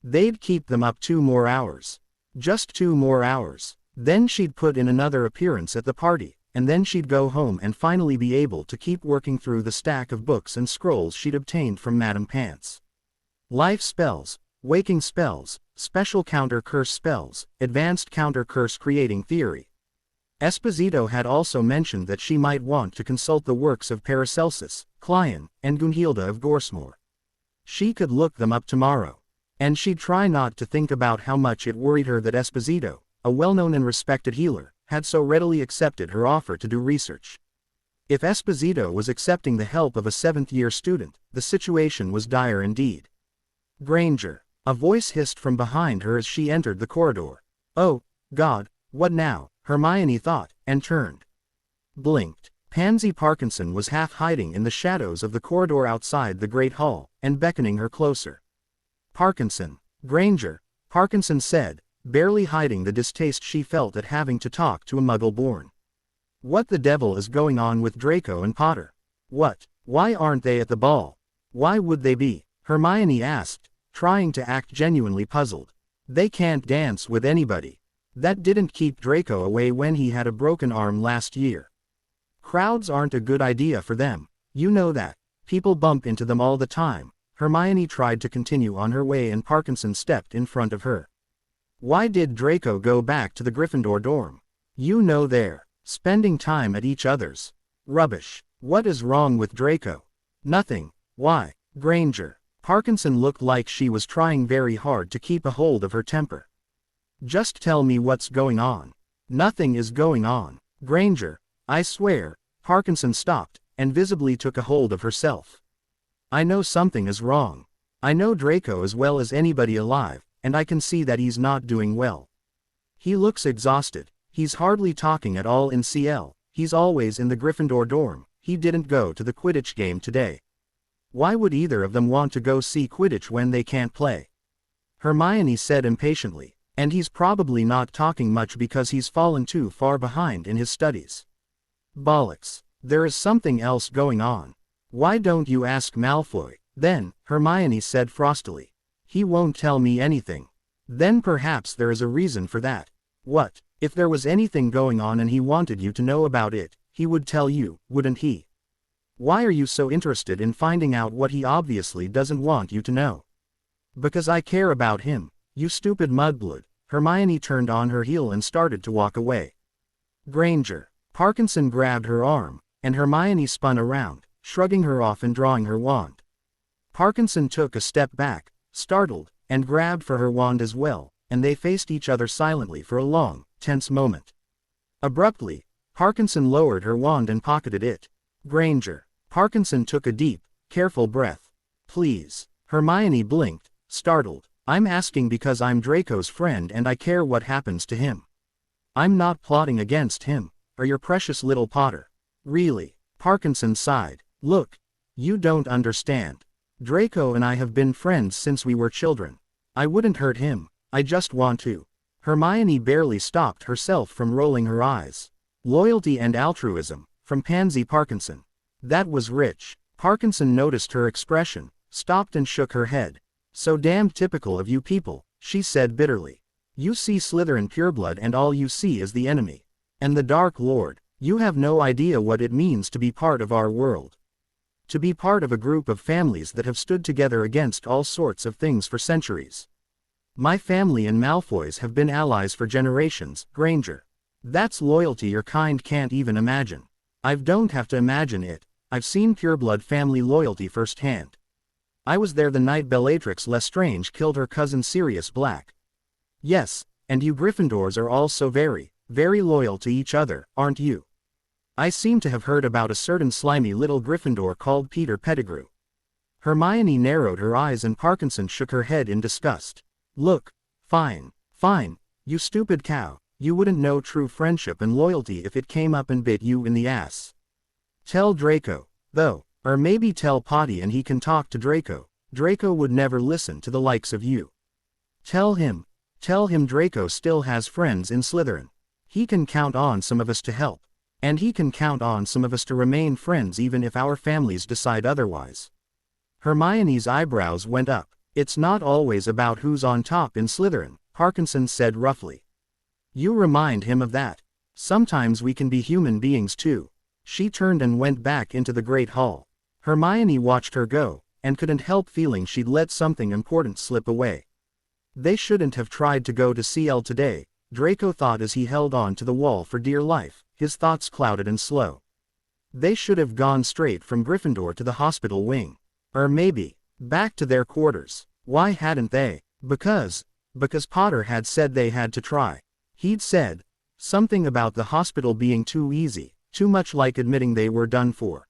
S1: They'd keep them up 2 more hours. Just 2 more hours. Then she'd put in another appearance at the party, and then she'd go home and finally be able to keep working through the stack of books and scrolls she'd obtained from Madame Pants. Life spells, waking spells, special counter-curse spells, advanced counter-curse creating theory. Esposito had also mentioned that she might want to consult the works of Paracelsus, Clyan, and Gunhilda of Gorsmore. She could look them up tomorrow. And she'd try not to think about how much it worried her that Esposito, a well-known and respected healer, had so readily accepted her offer to do research. If Esposito was accepting the help of a 7th-year student, the situation was dire indeed. Granger. A voice hissed from behind her as she entered the corridor. Oh, God, what now? Hermione thought, and turned. Blinked. Pansy Parkinson was half hiding in the shadows of the corridor outside the Great Hall, and beckoning her closer. Parkinson. Granger, Parkinson said, barely hiding the distaste she felt at having to talk to a Muggle-born. What the devil is going on with Draco and Potter? What? Why aren't they at the ball? Why would they be? Hermione asked, trying to act genuinely puzzled. They can't dance with anybody. That didn't keep Draco away when he had a broken arm last year. Crowds aren't a good idea for them. You know that. People bump into them all the time. Hermione tried to continue on her way and Parkinson stepped in front of her. Why did Draco go back to the Gryffindor dorm? You know they're spending time at each other's. Rubbish. What is wrong with Draco? Nothing. Why? Granger. Parkinson looked like she was trying very hard to keep a hold of her temper. Just tell me what's going on. Nothing is going on. Granger, I swear. Parkinson stopped, and visibly took a hold of herself. I know something is wrong. I know Draco as well as anybody alive, and I can see that he's not doing well. He looks exhausted. He's hardly talking at all in CL, he's always in the Gryffindor dorm, he didn't go to the Quidditch game today. Why would either of them want to go see Quidditch when they can't play? Hermione said impatiently. And he's probably not talking much because he's fallen too far behind in his studies. Bollocks. There is something else going on. Why don't you ask Malfoy? Then, Hermione said frostily. He won't tell me anything. Then perhaps there is a reason for that. What? If there was anything going on and he wanted you to know about it, he would tell you, wouldn't he? Why are you so interested in finding out what he obviously doesn't want you to know? Because I care about him. You stupid mudblood. Hermione turned on her heel and started to walk away. Granger. Parkinson grabbed her arm, and Hermione spun around, shrugging her off and drawing her wand. Parkinson took a step back, startled, and grabbed for her wand as well, and they faced each other silently for a long, tense moment. Abruptly, Parkinson lowered her wand and pocketed it. Granger. Parkinson took a deep, careful breath. Please. Hermione blinked, startled. I'm asking because I'm Draco's friend and I care what happens to him. I'm not plotting against him, or your precious little Potter. Really. Parkinson sighed. Look. You don't understand. Draco and I have been friends since we were children. I wouldn't hurt him, I just want to. Hermione barely stopped herself from rolling her eyes. Loyalty and altruism, from Pansy Parkinson. That was rich. Parkinson noticed her expression, stopped and shook her head. So damned typical of you people, she said bitterly. You see Slytherin pureblood and all you see is the enemy. And the Dark Lord, you have no idea what it means to be part of our world. To be part of a group of families that have stood together against all sorts of things for centuries. My family and Malfoy's have been allies for generations, Granger. That's loyalty your kind can't even imagine. I don't have to imagine it, I've seen pureblood family loyalty firsthand. I was there the night Bellatrix Lestrange killed her cousin Sirius Black. Yes, and you Gryffindors are all so very, very loyal to each other, aren't you? I seem to have heard about a certain slimy little Gryffindor called Peter Pettigrew. Hermione narrowed her eyes and Parkinson shook her head in disgust. Look, fine, you stupid cow, you wouldn't know true friendship and loyalty if it came up and bit you in the ass. Tell Draco, though. Or maybe tell Potty and he can talk to Draco. Draco would never listen to the likes of you. Tell him Draco still has friends in Slytherin. He can count on some of us to help. And he can count on some of us to remain friends even if our families decide otherwise. Hermione's eyebrows went up. It's not always about who's on top in Slytherin, Parkinson said roughly. You remind him of that. Sometimes we can be human beings too. She turned and went back into the Great Hall. Hermione watched her go, and couldn't help feeling she'd let something important slip away. They shouldn't have tried to go to CL today, Draco thought as he held on to the wall for dear life, his thoughts clouded and slow. They should have gone straight from Gryffindor to the hospital wing. Or maybe, back to their quarters. Why hadn't they? Because Potter had said they had to try. He'd said something about the hospital being too easy, too much like admitting they were done for.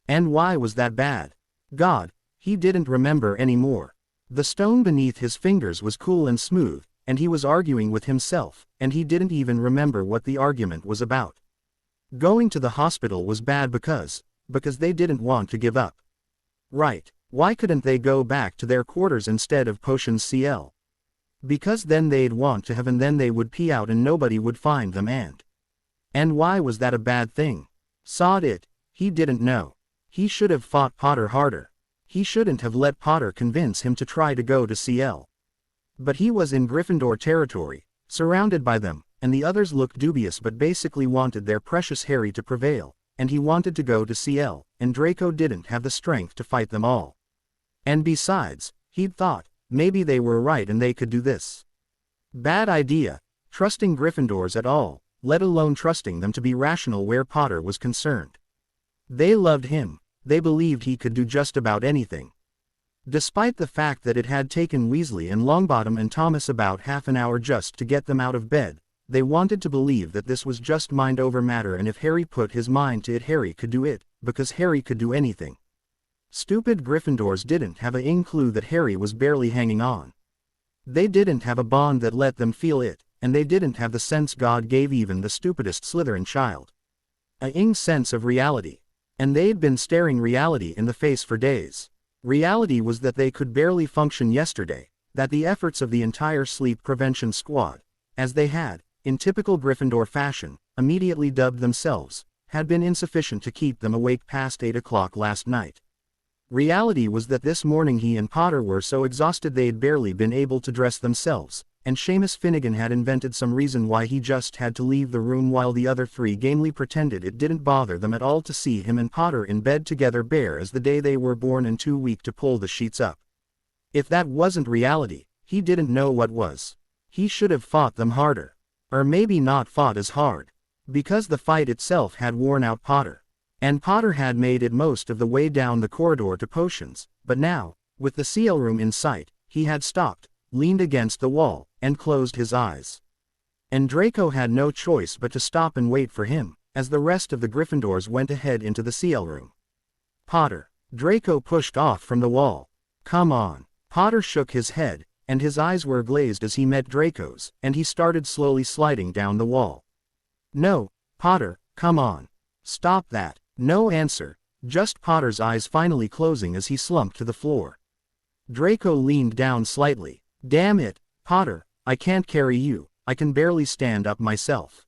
S1: And why was that bad? God, he didn't remember anymore. The stone beneath his fingers was cool and smooth, and he was arguing with himself, and he didn't even remember what the argument was about. Going to the hospital was bad because they didn't want to give up. Right, why couldn't they go back to their quarters instead of Potions CL? Because then they'd want to have and then they would pee out and nobody would find them and why was that a bad thing? Sod it, he didn't know. He should have fought Potter harder. He shouldn't have let Potter convince him to try to go to CL. But he was in Gryffindor territory, surrounded by them, and the others looked dubious but basically wanted their precious Harry to prevail, and he wanted to go to CL, and Draco didn't have the strength to fight them all. And besides, he'd thought, maybe they were right and they could do this. Bad idea, trusting Gryffindors at all, let alone trusting them to be rational where Potter was concerned. They loved him. They believed he could do just about anything. Despite the fact that it had taken Weasley and Longbottom and Thomas about half an hour just to get them out of bed, they wanted to believe that this was just mind over matter and if Harry put his mind to it Harry could do it, because Harry could do anything. Stupid Gryffindors didn't have a clue that Harry was barely hanging on. They didn't have a bond that let them feel it, and they didn't have the sense God gave even the stupidest Slytherin child. A sense of reality. And they'd been staring reality in the face for days. Reality was that they could barely function yesterday, that the efforts of the entire sleep prevention squad, as they had, in typical Gryffindor fashion, immediately dubbed themselves, had been insufficient to keep them awake past 8 o'clock last night. Reality was that this morning he and Potter were so exhausted they'd barely been able to dress themselves, and Seamus Finnegan had invented some reason why he just had to leave the room while the other three gamely pretended it didn't bother them at all to see him and Potter in bed together bare as the day they were born and too weak to pull the sheets up. If that wasn't reality, he didn't know what was. He should have fought them harder. Or maybe not fought as hard. Because the fight itself had worn out Potter. And Potter had made it most of the way down the corridor to potions, but now, with the seal room in sight, he had stopped, leaned against the wall, and closed his eyes. And Draco had no choice but to stop and wait for him, as the rest of the Gryffindors went ahead into the seal room. Potter. Draco pushed off from the wall. Come on. Potter shook his head, and his eyes were glazed as he met Draco's, and he started slowly sliding down the wall. No, Potter, come on. Stop that. No answer, just Potter's eyes finally closing as he slumped to the floor. Draco leaned down slightly. Damn it, Potter, I can't carry you, I can barely stand up myself.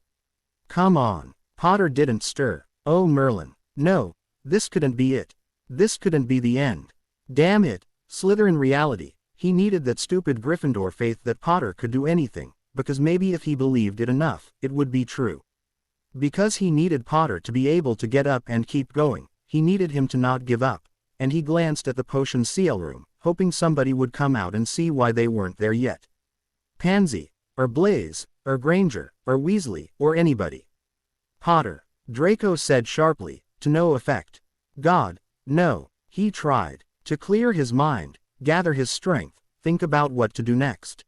S1: Come on. Potter didn't stir. Oh Merlin. No, this couldn't be it. This couldn't be the end. Damn it, Slytherin reality. He needed that stupid Gryffindor faith that Potter could do anything, because maybe if he believed it enough, it would be true. Because he needed Potter to be able to get up and keep going, he needed him to not give up, and he glanced at the potion seal room, hoping somebody would come out and see why they weren't there yet. Pansy, or Blaze, or Granger, or Weasley, or anybody. Potter, Draco said sharply, to no effect. God, no. He tried to clear his mind, gather his strength, think about what to do next.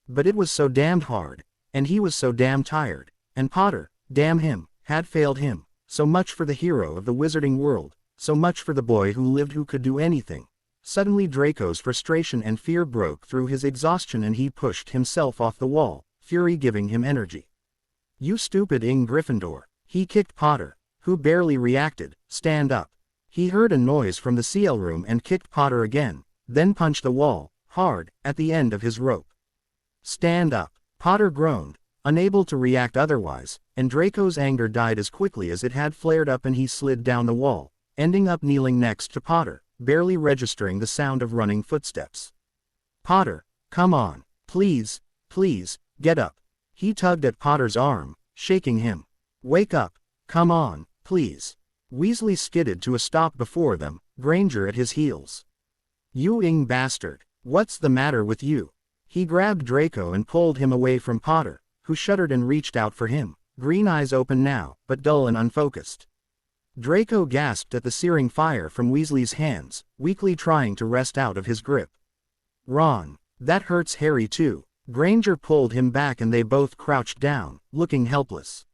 S1: But it was so damned hard, and he was so damn tired, and Potter, damn him, had failed him. So much for the hero of the wizarding world, so much for the boy who lived who could do anything. Suddenly Draco's frustration and fear broke through his exhaustion and he pushed himself off the wall, fury giving him energy. You stupid Gryffindor. He kicked Potter, who barely reacted. Stand up. He heard a noise from the seal room and kicked Potter again, then punched the wall, hard, at the end of his rope. Stand up. Potter groaned, unable to react otherwise, and Draco's anger died as quickly as it had flared up and he slid down the wall, ending up kneeling next to Potter, barely registering the sound of running footsteps. Potter, come on, please, please, get up. He tugged at Potter's arm, shaking him. Wake up, come on, please. Weasley skidded to a stop before them, Granger at his heels. You bastard, what's the matter with you? He grabbed Draco and pulled him away from Potter, who shuddered and reached out for him, green eyes open now, but dull and unfocused. Draco gasped at the searing fire from Weasley's hands, weakly trying to wrest out of his grip. Ron, that hurts Harry too. Granger pulled him back and they both crouched down, looking helpless.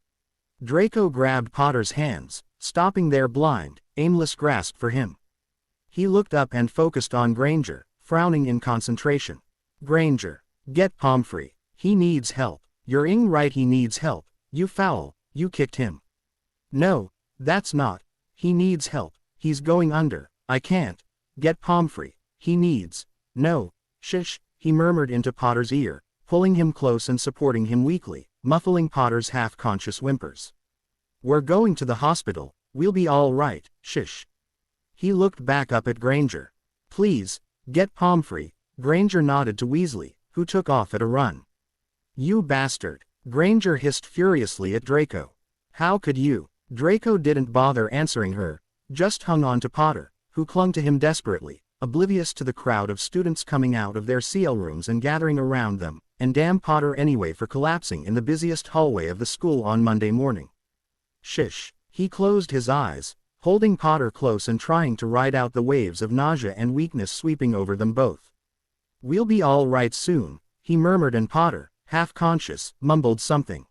S1: Draco grabbed Potter's hands, stopping their blind, aimless grasp for him. He looked up and focused on Granger, frowning in concentration. Granger, get Pomfrey. He needs help. You're right, he needs help. You foul, you kicked him. No, that's not. He needs help. He's going under. I can't. Get Pomfrey. He needs. No. Shush, he murmured into Potter's ear, pulling him close and supporting him weakly, muffling Potter's half-conscious whimpers. We're going to the hospital. We'll be all right. Shush. He looked back up at Granger. Please, get Pomfrey. Granger nodded to Weasley, who took off at a run. You bastard. Granger hissed furiously at Draco. How could you? Draco didn't bother answering her, just hung on to Potter, who clung to him desperately, oblivious to the crowd of students coming out of their seal rooms and gathering around them, and damn Potter anyway for collapsing in the busiest hallway of the school on Monday morning. Shish. He closed his eyes, holding Potter close and trying to ride out the waves of nausea and weakness sweeping over them both. We'll be all right soon, he murmured, and Potter, half-conscious, mumbled something.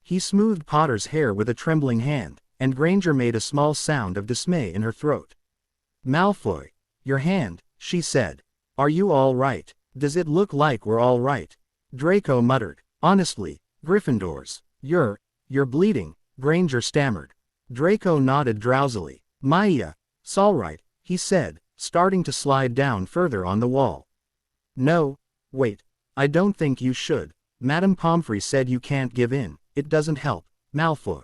S1: He smoothed Potter's hair with a trembling hand, and Granger made a small sound of dismay in her throat. Malfoy, your hand, she said. Are you all right? Does it look like we're all right? Draco muttered. Honestly, Gryffindors. You're bleeding, Granger stammered. Draco nodded drowsily. S'alright, he said, starting to slide down further on the wall. No, wait, I don't think you should. Madame Pomfrey said you can't give in, it doesn't help, Malfoy.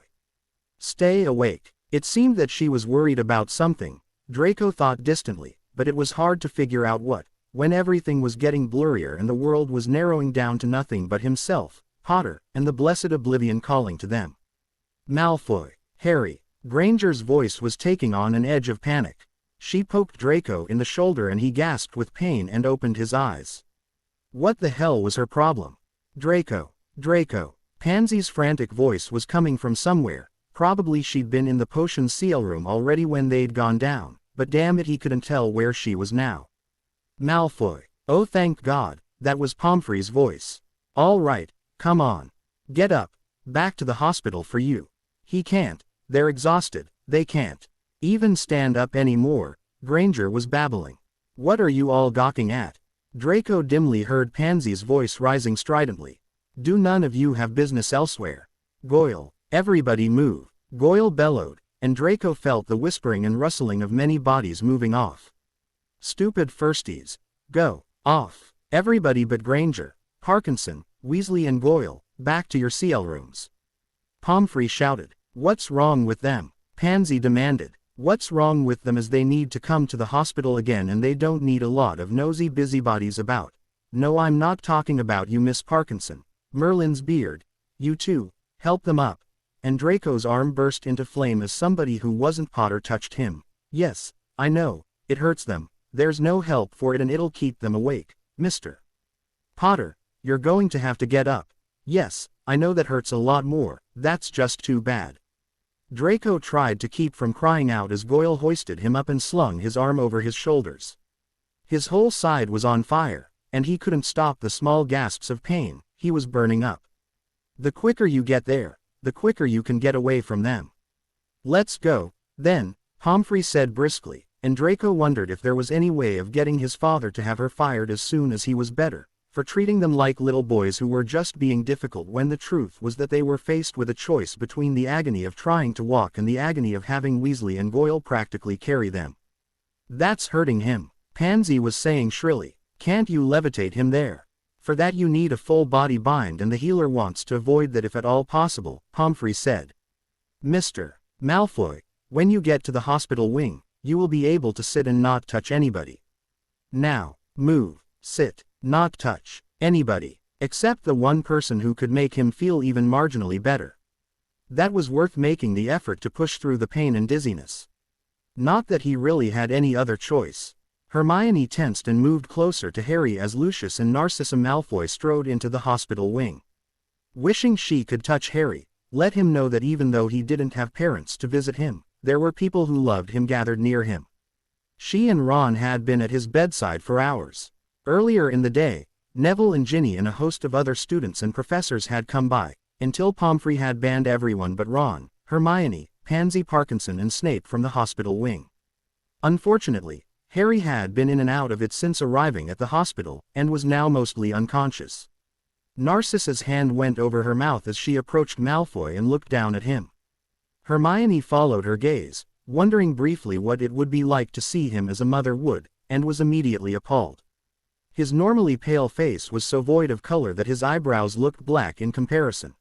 S1: Stay awake. It seemed that she was worried about something, Draco thought distantly, but it was hard to figure out what, when everything was getting blurrier and the world was narrowing down to nothing but himself, Potter, and the blessed oblivion calling to them. Malfoy, Harry. Granger's voice was taking on an edge of panic. She poked Draco in the shoulder and he gasped with pain and opened his eyes. What the hell was her problem? Draco. Pansy's frantic voice was coming from somewhere. Probably she'd been in the potion seal room already when they'd gone down, but damn it, he couldn't tell where she was now. Malfoy. Oh thank God, that was Pomfrey's voice. All right, come on. Get up. Back to the hospital for you. He can't. They're exhausted, they can't even stand up anymore, Granger was babbling. What are you all gawking at? Draco dimly heard Pansy's voice rising stridently. Do none of you have business elsewhere? Goyle. Everybody move. Goyle bellowed, and Draco felt the whispering and rustling of many bodies moving off. Stupid firsties. Go. Off. Everybody but Granger, Parkinson, Weasley and Goyle, back to your CL rooms. Pomfrey shouted. What's wrong with them? Pansy demanded. What's wrong with them is they need to come to the hospital again and they don't need a lot of nosy busybodies about. No, I'm not talking about you, Miss Parkinson. Merlin's beard. You too. Help them up. And Draco's arm burst into flame as somebody who wasn't Potter touched him. Yes, I know, it hurts them. There's no help for it and it'll keep them awake, Mr. Potter, you're going to have to get up. Yes, I know that hurts a lot more, that's just too bad. Draco tried to keep from crying out as Goyle hoisted him up and slung his arm over his shoulders. His whole side was on fire, and he couldn't stop the small gasps of pain, he was burning up. The quicker you get there, the quicker you can get away from them. Let's go, then, Pomfrey said briskly, and Draco wondered if there was any way of getting his father to have her fired as soon as he was better, for treating them like little boys who were just being difficult when the truth was that they were faced with a choice between the agony of trying to walk and the agony of having Weasley and Goyle practically carry them. That's hurting him, Pansy was saying shrilly. Can't you levitate him there? For that you need a full body bind and the healer wants to avoid that if at all possible, Pomfrey said. Mr. Malfoy, when you get to the hospital wing, you will be able to sit and not touch anybody. Now, move, sit. Not touch anybody, except the one person who could make him feel even marginally better. That was worth making the effort to push through the pain and dizziness. Not that he really had any other choice. Hermione tensed and moved closer to Harry as Lucius and Narcissa Malfoy strode into the hospital wing. Wishing she could touch Harry, let him know that even though he didn't have parents to visit him, there were people who loved him gathered near him. She and Ron had been at his bedside for hours. Earlier in the day, Neville and Ginny and a host of other students and professors had come by, until Pomfrey had banned everyone but Ron, Hermione, Pansy Parkinson and Snape from the hospital wing. Unfortunately, Harry had been in and out of it since arriving at the hospital, and was now mostly unconscious. Narcissa's hand went over her mouth as she approached Malfoy and looked down at him. Hermione followed her gaze, wondering briefly what it would be like to see him as a mother would, and was immediately appalled. His normally pale face was so void of color that his eyebrows looked black in comparison.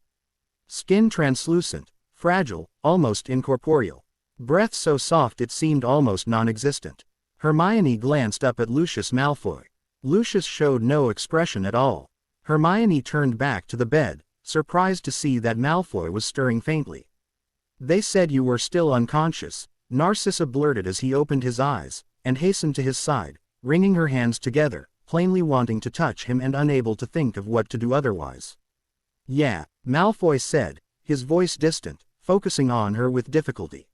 S1: Skin translucent, fragile, almost incorporeal. Breath so soft it seemed almost non-existent. Hermione glanced up at Lucius Malfoy. Lucius showed no expression at all. Hermione turned back to the bed, surprised to see that Malfoy was stirring faintly. They said you were still unconscious, Narcissa blurted as he opened his eyes, and hastened to his side, wringing her hands together, plainly wanting to touch him and unable to think of what to do otherwise. Yeah, Malfoy said, his voice distant, focusing on her with difficulty.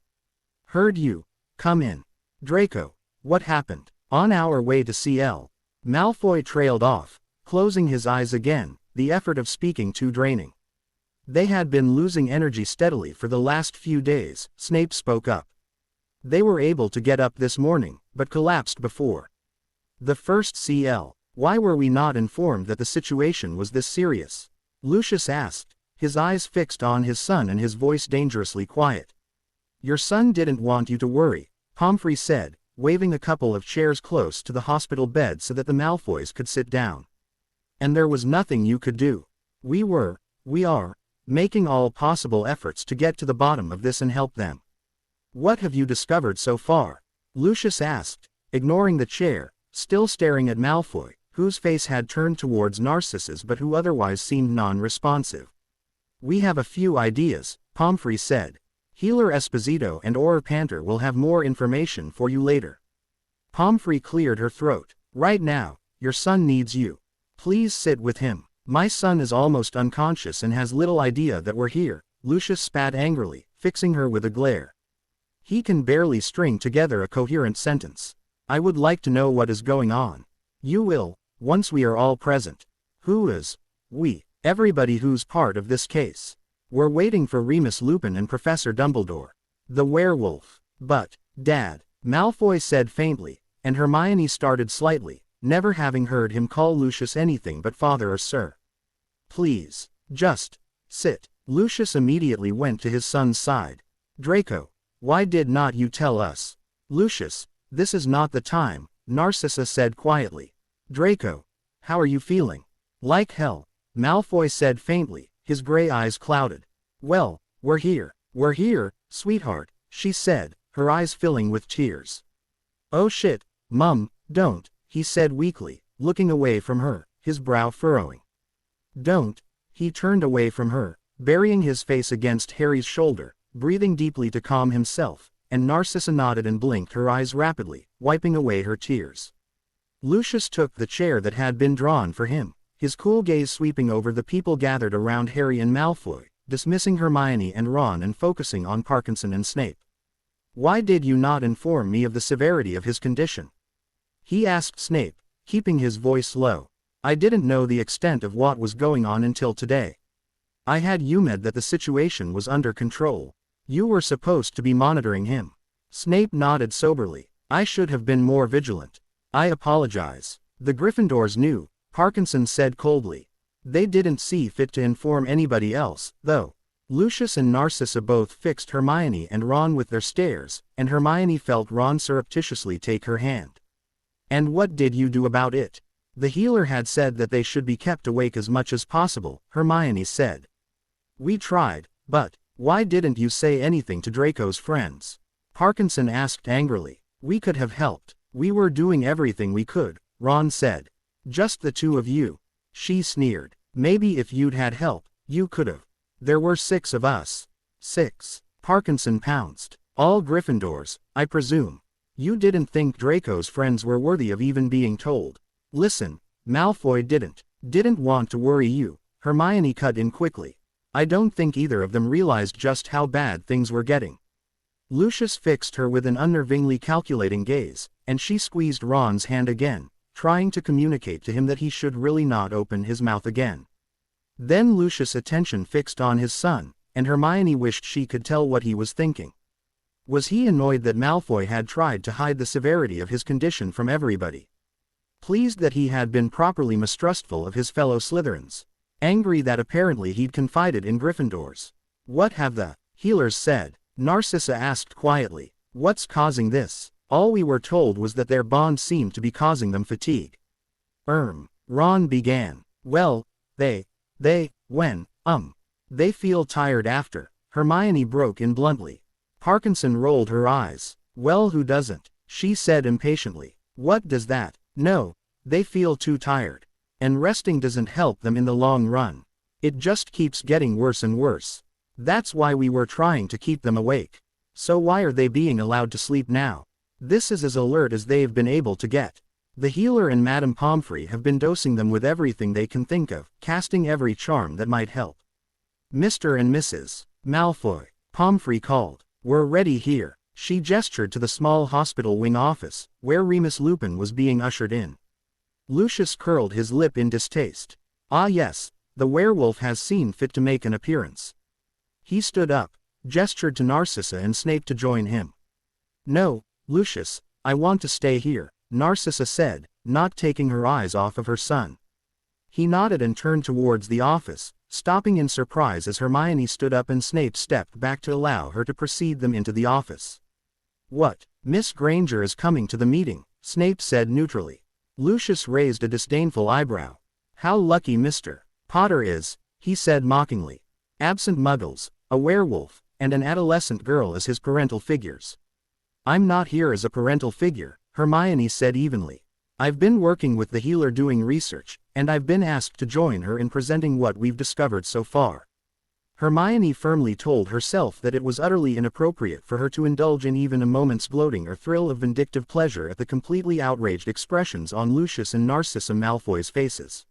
S1: Heard you. Come in. Draco, what happened? On our way to CL. Malfoy trailed off, closing his eyes again, the effort of speaking too draining. They had been losing energy steadily for the last few days, Snape spoke up. They were able to get up this morning, but collapsed before. The first CL. Why were we not informed that the situation was this serious? Lucius asked, his eyes fixed on his son and his voice dangerously quiet. Your son didn't want you to worry, Pomfrey said, waving a couple of chairs close to the hospital bed so that the Malfoys could sit down. And there was nothing you could do. We are, making all possible efforts to get to the bottom of this and help them. What have you discovered so far? Lucius asked, ignoring the chair, still staring at Malfoy, whose face had turned towards Narcissus but who otherwise seemed non-responsive. We have a few ideas, Pomfrey said. Healer Esposito and Auror Panther will have more information for you later. Pomfrey cleared her throat. Right now, your son needs you. Please sit with him. My son is almost unconscious and has little idea that we're here, Lucius spat angrily, fixing her with a glare. He can barely string together a coherent sentence. I would like to know what is going on. You will, once we are all present. Who is? We. Everybody who's part of this case. We're waiting for Remus Lupin and Professor Dumbledore. The werewolf. But, Dad, Malfoy said faintly, and Hermione started slightly, never having heard him call Lucius anything but father or sir. Please, just sit. Lucius immediately went to his son's side. Draco, why did not you tell us? Lucius, this is not the time, Narcissa said quietly. Draco, how are you feeling? Like hell, Malfoy said faintly, his gray eyes clouded. Well, we're here, sweetheart, she said, her eyes filling with tears. Oh shit, Mum, don't, he said weakly, looking away from her, his brow furrowing. Don't, he turned away from her, burying his face against Harry's shoulder, breathing deeply to calm himself, and Narcissa nodded and blinked her eyes rapidly, wiping away her tears. Lucius took the chair that had been drawn for him, his cool gaze sweeping over the people gathered around Harry and Malfoy, dismissing Hermione and Ron and focusing on Parkinson and Snape. Why did you not inform me of the severity of his condition? He asked Snape, keeping his voice low. I didn't know the extent of what was going on until today. I had UMED that the situation was under control. You were supposed to be monitoring him. Snape nodded soberly. I should have been more vigilant. I apologize. The Gryffindors knew, Parkinson said coldly. They didn't see fit to inform anybody else, though. Lucius and Narcissa both fixed Hermione and Ron with their stares, and Hermione felt Ron surreptitiously take her hand. And what did you do about it? The healer had said that they should be kept awake as much as possible, Hermione said. We tried, but why didn't you say anything to Draco's friends? Parkinson asked angrily. We could have helped. We were doing everything we could, Ron said. Just the two of you. She sneered. Maybe if you'd had help, you could've. There were 6 of us. 6. Parkinson pounced. All Gryffindors, I presume. You didn't think Draco's friends were worthy of even being told. Listen, Malfoy didn't want to worry you, Hermione cut in quickly. I don't think either of them realized just how bad things were getting. Lucius fixed her with an unnervingly calculating gaze, and she squeezed Ron's hand again, trying to communicate to him that he should really not open his mouth again. Then Lucius' attention fixed on his son, and Hermione wished she could tell what he was thinking. Was he annoyed that Malfoy had tried to hide the severity of his condition from everybody? Pleased that he had been properly mistrustful of his fellow Slytherins? Angry that apparently he'd confided in Gryffindors? What have the healers said? Narcissa asked quietly. What's causing this? All we were told was that their bond seemed to be causing them fatigue. Ron began. Well, they feel tired after. Hermione broke in bluntly. Parkinson rolled her eyes. Well, who doesn't? She said impatiently. What does that? No, they feel too tired. And resting doesn't help them in the long run. It just keeps getting worse and worse. That's why we were trying to keep them awake. So why are they being allowed to sleep now? This is as alert as they've been able to get. The healer and Madame Pomfrey have been dosing them with everything they can think of, casting every charm that might help. Mr. and Mrs. Malfoy, Pomfrey called. We're ready here. She gestured to the small hospital wing office, where Remus Lupin was being ushered in. Lucius curled his lip in distaste. Ah yes, the werewolf has seen fit to make an appearance. He stood up, gestured to Narcissa and Snape to join him. No, Lucius, I want to stay here, Narcissa said, not taking her eyes off of her son. He nodded and turned towards the office, stopping in surprise as Hermione stood up and Snape stepped back to allow her to precede them into the office. "What? Miss Granger is coming to the meeting," Snape said neutrally. Lucius raised a disdainful eyebrow. "How lucky Mr. Potter is," he said mockingly. "Absent muggles, a werewolf, and an adolescent girl as his parental figures." "I'm not here as a parental figure," Hermione said evenly. "I've been working with the healer doing research, and I've been asked to join her in presenting what we've discovered so far." Hermione firmly told herself that it was utterly inappropriate for her to indulge in even a moment's gloating or thrill of vindictive pleasure at the completely outraged expressions on Lucius and Narcissa Malfoy's faces.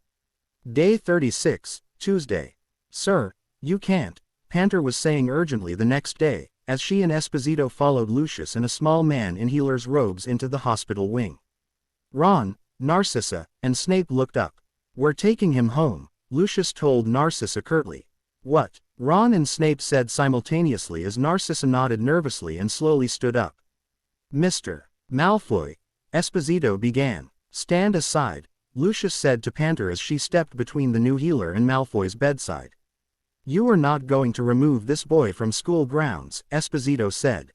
S1: Day 36, Tuesday. "Sir, you can't," Panter was saying urgently the next day, as she and Esposito followed Lucius and a small man in healer's robes into the hospital wing. Ron, Narcissa, and Snape looked up. "We're taking him home," Lucius told Narcissa curtly. "What?" Ron and Snape said simultaneously as Narcissa nodded nervously and slowly stood up. "Mr. Malfoy," Esposito began. "Stand aside," Lucius said to Panter as she stepped between the new healer and Malfoy's bedside. "You are not going to remove this boy from school grounds," Esposito said.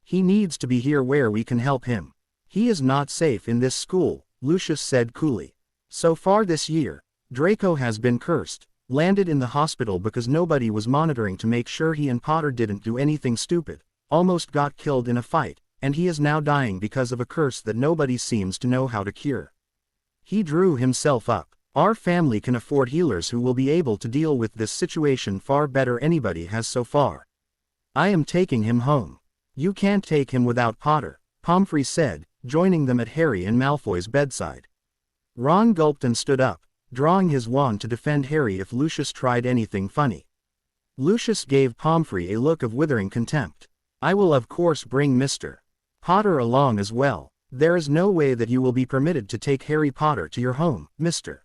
S1: "He needs to be here where we can help him. He is not safe in this school," Lucius said coolly. "So far this year, Draco has been cursed, landed in the hospital because nobody was monitoring to make sure he and Potter didn't do anything stupid, almost got killed in a fight, and he is now dying because of a curse that nobody seems to know how to cure. He drew himself up. Our family can afford healers who will be able to deal with this situation far better anybody has so far. I am taking him home." "You can't take him without Potter," Pomfrey said, joining them at Harry and Malfoy's bedside. Ron gulped and stood up, drawing his wand to defend Harry if Lucius tried anything funny. Lucius gave Pomfrey a look of withering contempt. "I will of course bring Mr. Potter along as well. There is no way that you will be permitted to take Harry Potter to your home, Mr.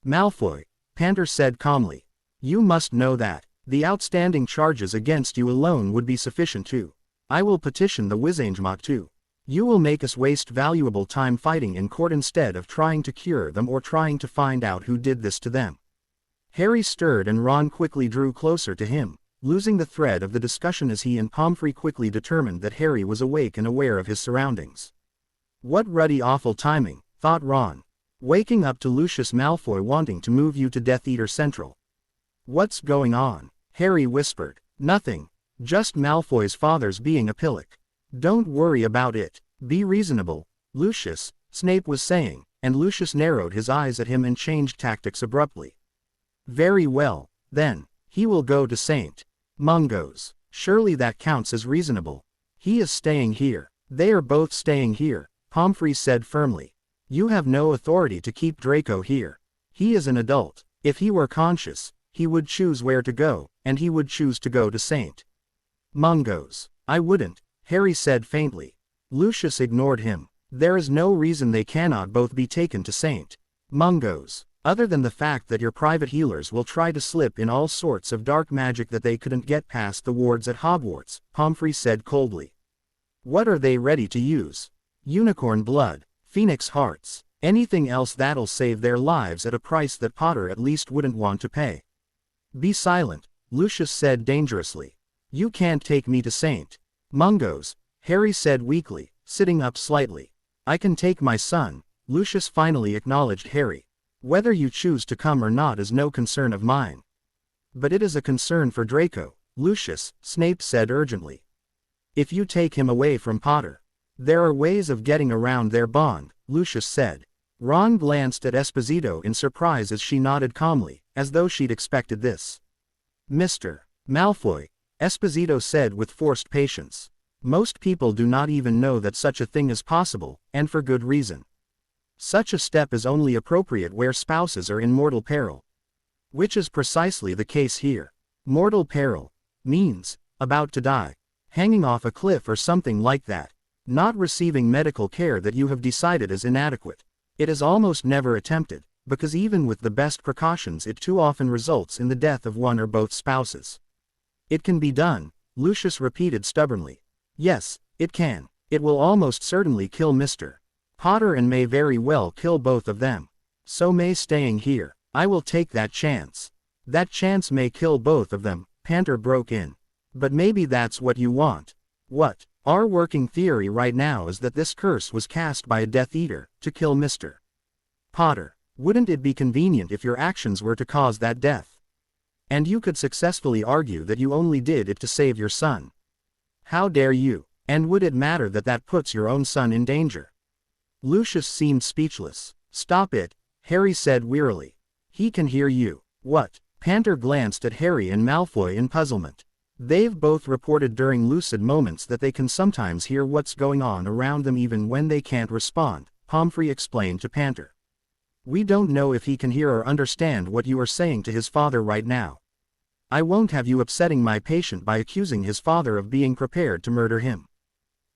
S1: Malfoy," Panter said calmly. "You must know that the outstanding charges against you alone would be sufficient to. I will petition the Wizengamot too. You will make us waste valuable time fighting in court instead of trying to cure them or trying to find out who did this to them." Harry stirred and Ron quickly drew closer to him, losing the thread of the discussion as he and Pomfrey quickly determined that Harry was awake and aware of his surroundings. "What ruddy awful timing," thought Ron. "Waking up to Lucius Malfoy wanting to move you to Death Eater Central." "What's going on?" Harry whispered. "Nothing. Just Malfoy's father's being a pillock. Don't worry about it. Be reasonable, Lucius," Snape was saying, and Lucius narrowed his eyes at him and changed tactics abruptly. "Very well, then. He will go to St. Mungo's. Surely that counts as reasonable. He is staying here." "They are both staying here," Pomfrey said firmly. "You have no authority to keep Draco here. He is an adult. If he were conscious, he would choose where to go, and he would choose to go to St. Mungo's." "I wouldn't," Harry said faintly. Lucius ignored him. "There is no reason they cannot both be taken to St. Mungo's, other than the fact that your private healers will try to slip in all sorts of dark magic that they couldn't get past the wards at Hogwarts," Pomfrey said coldly. "What are they ready to use? Unicorn blood, phoenix hearts, anything else that'll save their lives at a price that Potter at least wouldn't want to pay." "Be silent," Lucius said dangerously. "You can't take me to St. Mungo's," Harry said weakly, sitting up slightly. "I can take my son," Lucius finally acknowledged Harry. "Whether you choose to come or not is no concern of mine." "But it is a concern for Draco, Lucius," Snape said urgently. "If you take him away from Potter, there are ways of getting around their bond," Lucius said. Ron glanced at Esposito in surprise as she nodded calmly, as though she'd expected this. "Mr. Malfoy," Esposito said with forced patience. "Most people do not even know that such a thing is possible, and for good reason. Such a step is only appropriate where spouses are in mortal peril. Which is precisely the case here. Mortal peril means about to die, hanging off a cliff or something like that, not receiving medical care that you have decided is inadequate. It is almost never attempted, because even with the best precautions it too often results in the death of one or both spouses." "It can be done," Lucius repeated stubbornly. "Yes, it can. It will almost certainly kill Mr. Potter and may very well kill both of them. So may staying here. I will take that chance." That chance may kill both of them, Panter broke in. But maybe that's what you want. What? Our working theory right now is that this curse was cast by a Death Eater, to kill Mr. Potter. Wouldn't it be convenient if your actions were to cause that death? And you could successfully argue that you only did it to save your son. How dare you? And would it matter that that puts your own son in danger? Lucius seemed speechless. Stop it, Harry said wearily. He can hear you. What? Panter glanced at Harry and Malfoy in puzzlement. They've both reported during lucid moments that they can sometimes hear what's going on around them even when they can't respond, Pomfrey explained to Panter. We don't know if he can hear or understand what you are saying to his father right now. I won't have you upsetting my patient by accusing his father of being prepared to murder him.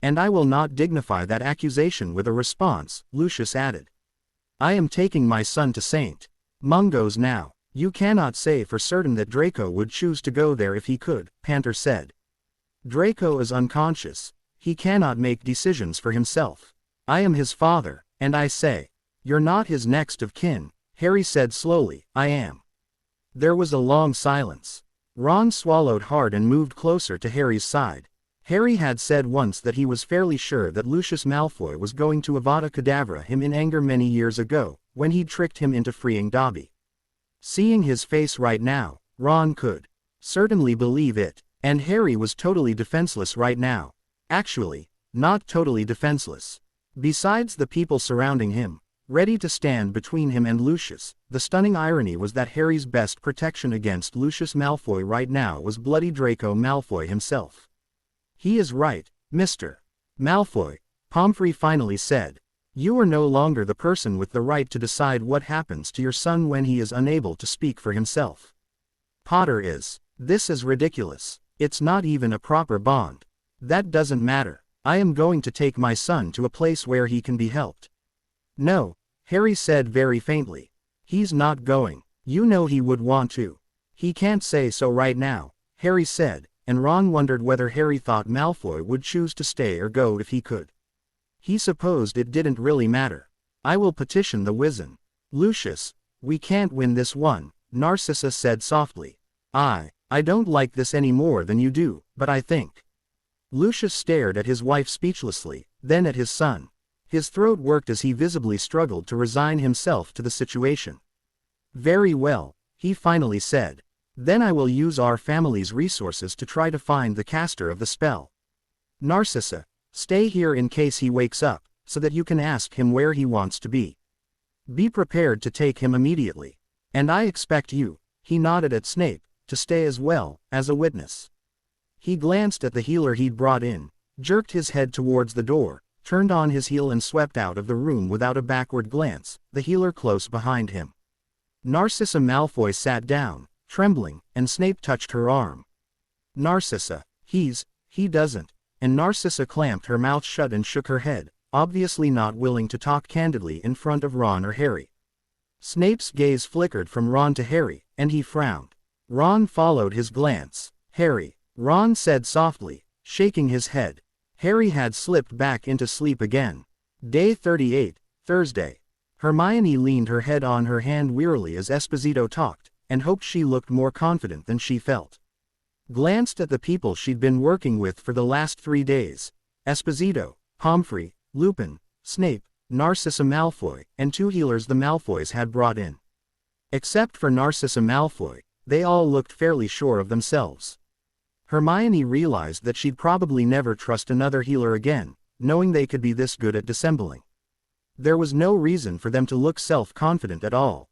S1: And I will not dignify that accusation with a response, Lucius added. I am taking my son to St. Mungo's now. You cannot say for certain that Draco would choose to go there if he could, Panter said. Draco is unconscious. He cannot make decisions for himself. I am his father, and I say, you're not his next of kin, Harry said slowly. I am. There was a long silence. Ron swallowed hard and moved closer to Harry's side. Harry had said once that he was fairly sure that Lucius Malfoy was going to Avada Kedavra him in anger many years ago, when he'd tricked him into freeing Dobby. Seeing his face right now, Ron could certainly believe it, and Harry was totally defenseless right now. Actually, not totally defenseless. Besides the people surrounding him, ready to stand between him and Lucius, the stunning irony was that Harry's best protection against Lucius Malfoy right now was bloody Draco Malfoy himself. He is right, Mr. Malfoy, Pomfrey finally said. You are no longer the person with the right to decide what happens to your son when he is unable to speak for himself. Potter is. This is ridiculous. It's not even a proper bond. That doesn't matter. I am going to take my son to a place where he can be helped. No, Harry said very faintly. He's not going. You know he would want to. He can't say so right now, Harry said, and Ron wondered whether Harry thought Malfoy would choose to stay or go if he could. He supposed it didn't really matter. I will petition the Wizen. Lucius, we can't win this one, Narcissa said softly. I don't like this any more than you do, but I think. Lucius stared at his wife speechlessly, then at his son. His throat worked as he visibly struggled to resign himself to the situation. Very well, he finally said. Then I will use our family's resources to try to find the caster of the spell. Narcissa, stay here in case he wakes up, so that you can ask him where he wants to be. Be prepared to take him immediately. And I expect you, he nodded at Snape, to stay as well, as a witness. He glanced at the healer he'd brought in, jerked his head towards the door, turned on his heel and swept out of the room without a backward glance, the healer close behind him. Narcissa Malfoy sat down, trembling, and Snape touched her arm. Narcissa, he doesn't. And Narcissa clamped her mouth shut and shook her head, obviously not willing to talk candidly in front of Ron or Harry. Snape's gaze flickered from Ron to Harry, and he frowned. Ron followed his glance. Harry, Ron said softly, shaking his head. Harry had slipped back into sleep again. Day 38, Thursday. Hermione leaned her head on her hand wearily as Esposito talked, and hoped she looked more confident than she felt. Glanced at the people she'd been working with for the last 3 days. Esposito, Pomfrey, Lupin, Snape, Narcissa Malfoy, and 2 healers the Malfoys had brought in. Except for Narcissa Malfoy, they all looked fairly sure of themselves. Hermione realized that she'd probably never trust another healer again, knowing they could be this good at dissembling. There was no reason for them to look self-confident at all.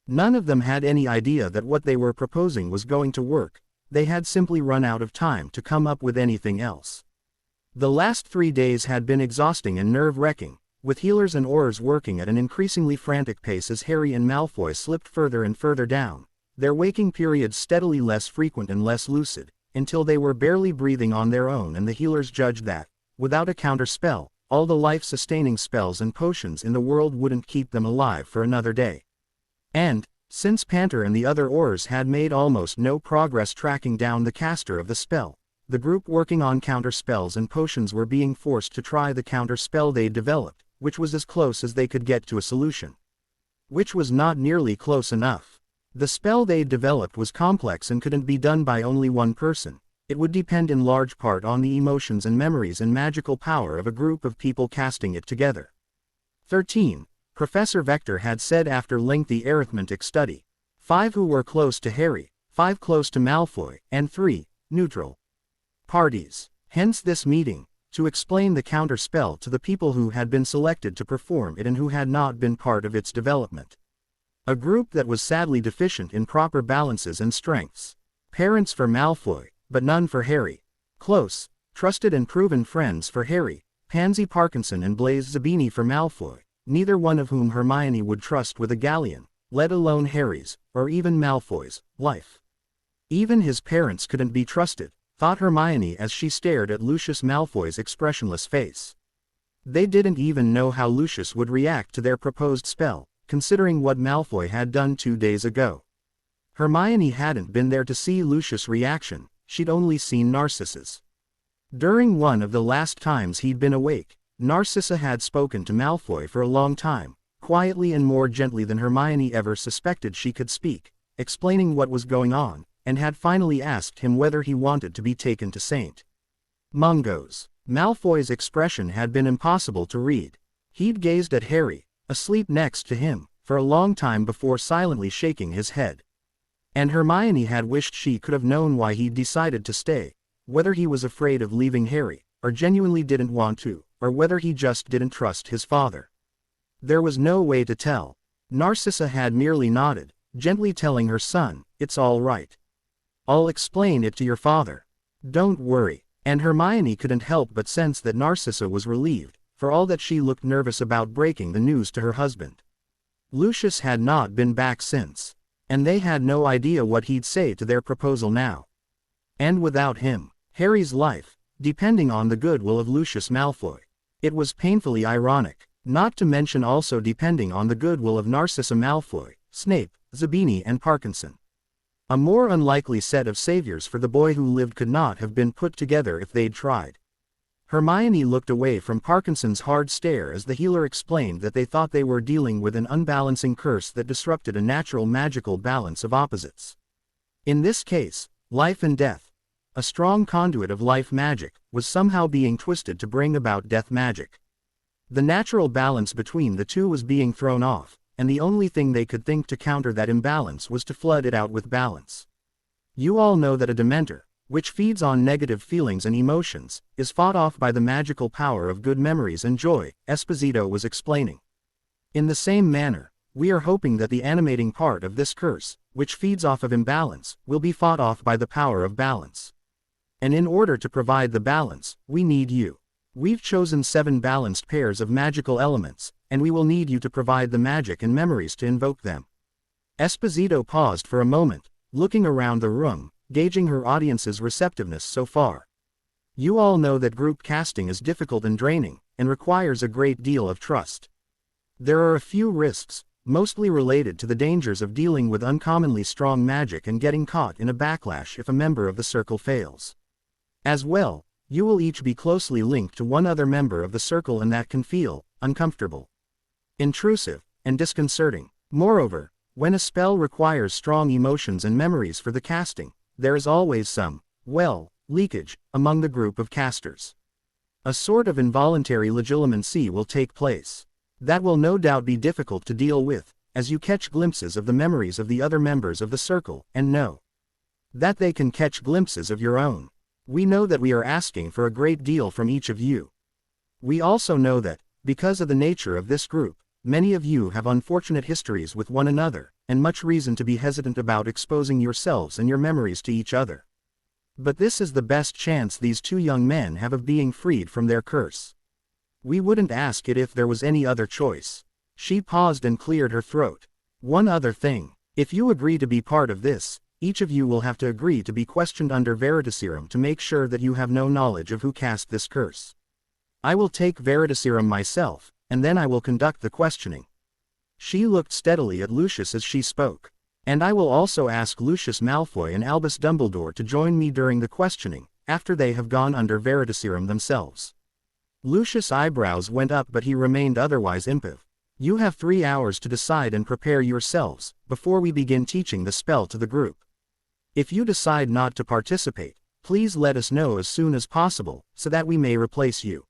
S1: None of them had any idea that what they were proposing was going to work. They had simply run out of time to come up with anything else. The last 3 days had been exhausting and nerve-wracking, with healers and Aurors working at an increasingly frantic pace as Harry and Malfoy slipped further and further down, their waking periods steadily less frequent and less lucid, until they were barely breathing on their own and the healers judged that, without a counter-spell, all the life-sustaining spells and potions in the world wouldn't keep them alive for another day. And, since Panter and the other Aurors had made almost no progress tracking down the caster of the spell, the group working on counter-spells and potions were being forced to try the counter-spell they'd developed, which was as close as they could get to a solution. Which was not nearly close enough. The spell they'd developed was complex and couldn't be done by only one person. It would depend in large part on the emotions and memories and magical power of a group of people casting it together. 13. Professor Vector had said after lengthy arithmetic study. 5 who were close to Harry, 5 close to Malfoy, and 3 neutral parties. Hence this meeting, to explain the counter spell to the people who had been selected to perform it and who had not been part of its development. A group that was sadly deficient in proper balances and strengths. Parents for Malfoy, but none for Harry. Close, trusted and proven friends for Harry, Pansy Parkinson and Blaise Zabini for Malfoy, neither one of whom Hermione would trust with a galleon, let alone Harry's, or even Malfoy's, life. Even his parents couldn't be trusted, thought Hermione as she stared at Lucius Malfoy's expressionless face. They didn't even know how Lucius would react to their proposed spell, considering what Malfoy had done 2 days ago. Hermione hadn't been there to see Lucius' reaction, she'd only seen Narcissa's. During one of the last times he'd been awake, Narcissa had spoken to Malfoy for a long time, quietly and more gently than Hermione ever suspected she could speak, explaining what was going on, and had finally asked him whether he wanted to be taken to St. Mungo's. Malfoy's expression had been impossible to read. He'd gazed at Harry, asleep next to him, for a long time before silently shaking his head. And Hermione had wished she could have known why he'd decided to stay, whether he was afraid of leaving Harry, or genuinely didn't want to, or whether he just didn't trust his father. There was no way to tell. Narcissa had merely nodded, gently telling her son, "It's all right. I'll explain it to your father. Don't worry." And Hermione couldn't help but sense that Narcissa was relieved, for all that she looked nervous about breaking the news to her husband. Lucius had not been back since, and they had no idea what he'd say to their proposal now. And without him, Harry's life, depending on the goodwill of Lucius Malfoy. It was painfully ironic, not to mention also depending on the goodwill of Narcissa Malfoy, Snape, Zabini and Parkinson. A more unlikely set of saviors for the boy who lived could not have been put together if they'd tried. Hermione looked away from Parkinson's hard stare as the healer explained that they thought they were dealing with an unbalancing curse that disrupted a natural magical balance of opposites. In this case, life and death, a strong conduit of life magic, was somehow being twisted to bring about death magic. The natural balance between the two was being thrown off, and the only thing they could think to counter that imbalance was to flood it out with balance. You all know that a Dementor, which feeds on negative feelings and emotions, is fought off by the magical power of good memories and joy, Esposito was explaining. In the same manner, we are hoping that the animating part of this curse, which feeds off of imbalance, will be fought off by the power of balance. And in order to provide the balance, we need you. We've chosen 7 balanced pairs of magical elements, and we will need you to provide the magic and memories to invoke them. Esposito paused for a moment, looking around the room, gauging her audience's receptiveness so far. You all know that group casting is difficult and draining, and requires a great deal of trust. There are a few risks, mostly related to the dangers of dealing with uncommonly strong magic and getting caught in a backlash if a member of the circle fails. As well, you will each be closely linked to one other member of the circle, and that can feel uncomfortable, intrusive, and disconcerting. Moreover, when a spell requires strong emotions and memories for the casting, there is always some, leakage among the group of casters. A sort of involuntary legilimency will take place. That will no doubt be difficult to deal with, as you catch glimpses of the memories of the other members of the circle, and know that they can catch glimpses of your own. We know that we are asking for a great deal from each of you. We also know that, because of the nature of this group, many of you have unfortunate histories with one another, and much reason to be hesitant about exposing yourselves and your memories to each other. But this is the best chance these 2 young men have of being freed from their curse. We wouldn't ask it if there was any other choice. She paused and cleared her throat. One other thing. If you agree to be part of this, each of you will have to agree to be questioned under Veritaserum to make sure that you have no knowledge of who cast this curse. I will take Veritaserum myself, and then I will conduct the questioning. She looked steadily at Lucius as she spoke. And I will also ask Lucius Malfoy and Albus Dumbledore to join me during the questioning, after they have gone under Veritaserum themselves. Lucius' eyebrows went up, but he remained otherwise impassive. You have 3 hours to decide and prepare yourselves, before we begin teaching the spell to the group. If you decide not to participate, please let us know as soon as possible, so that we may replace you."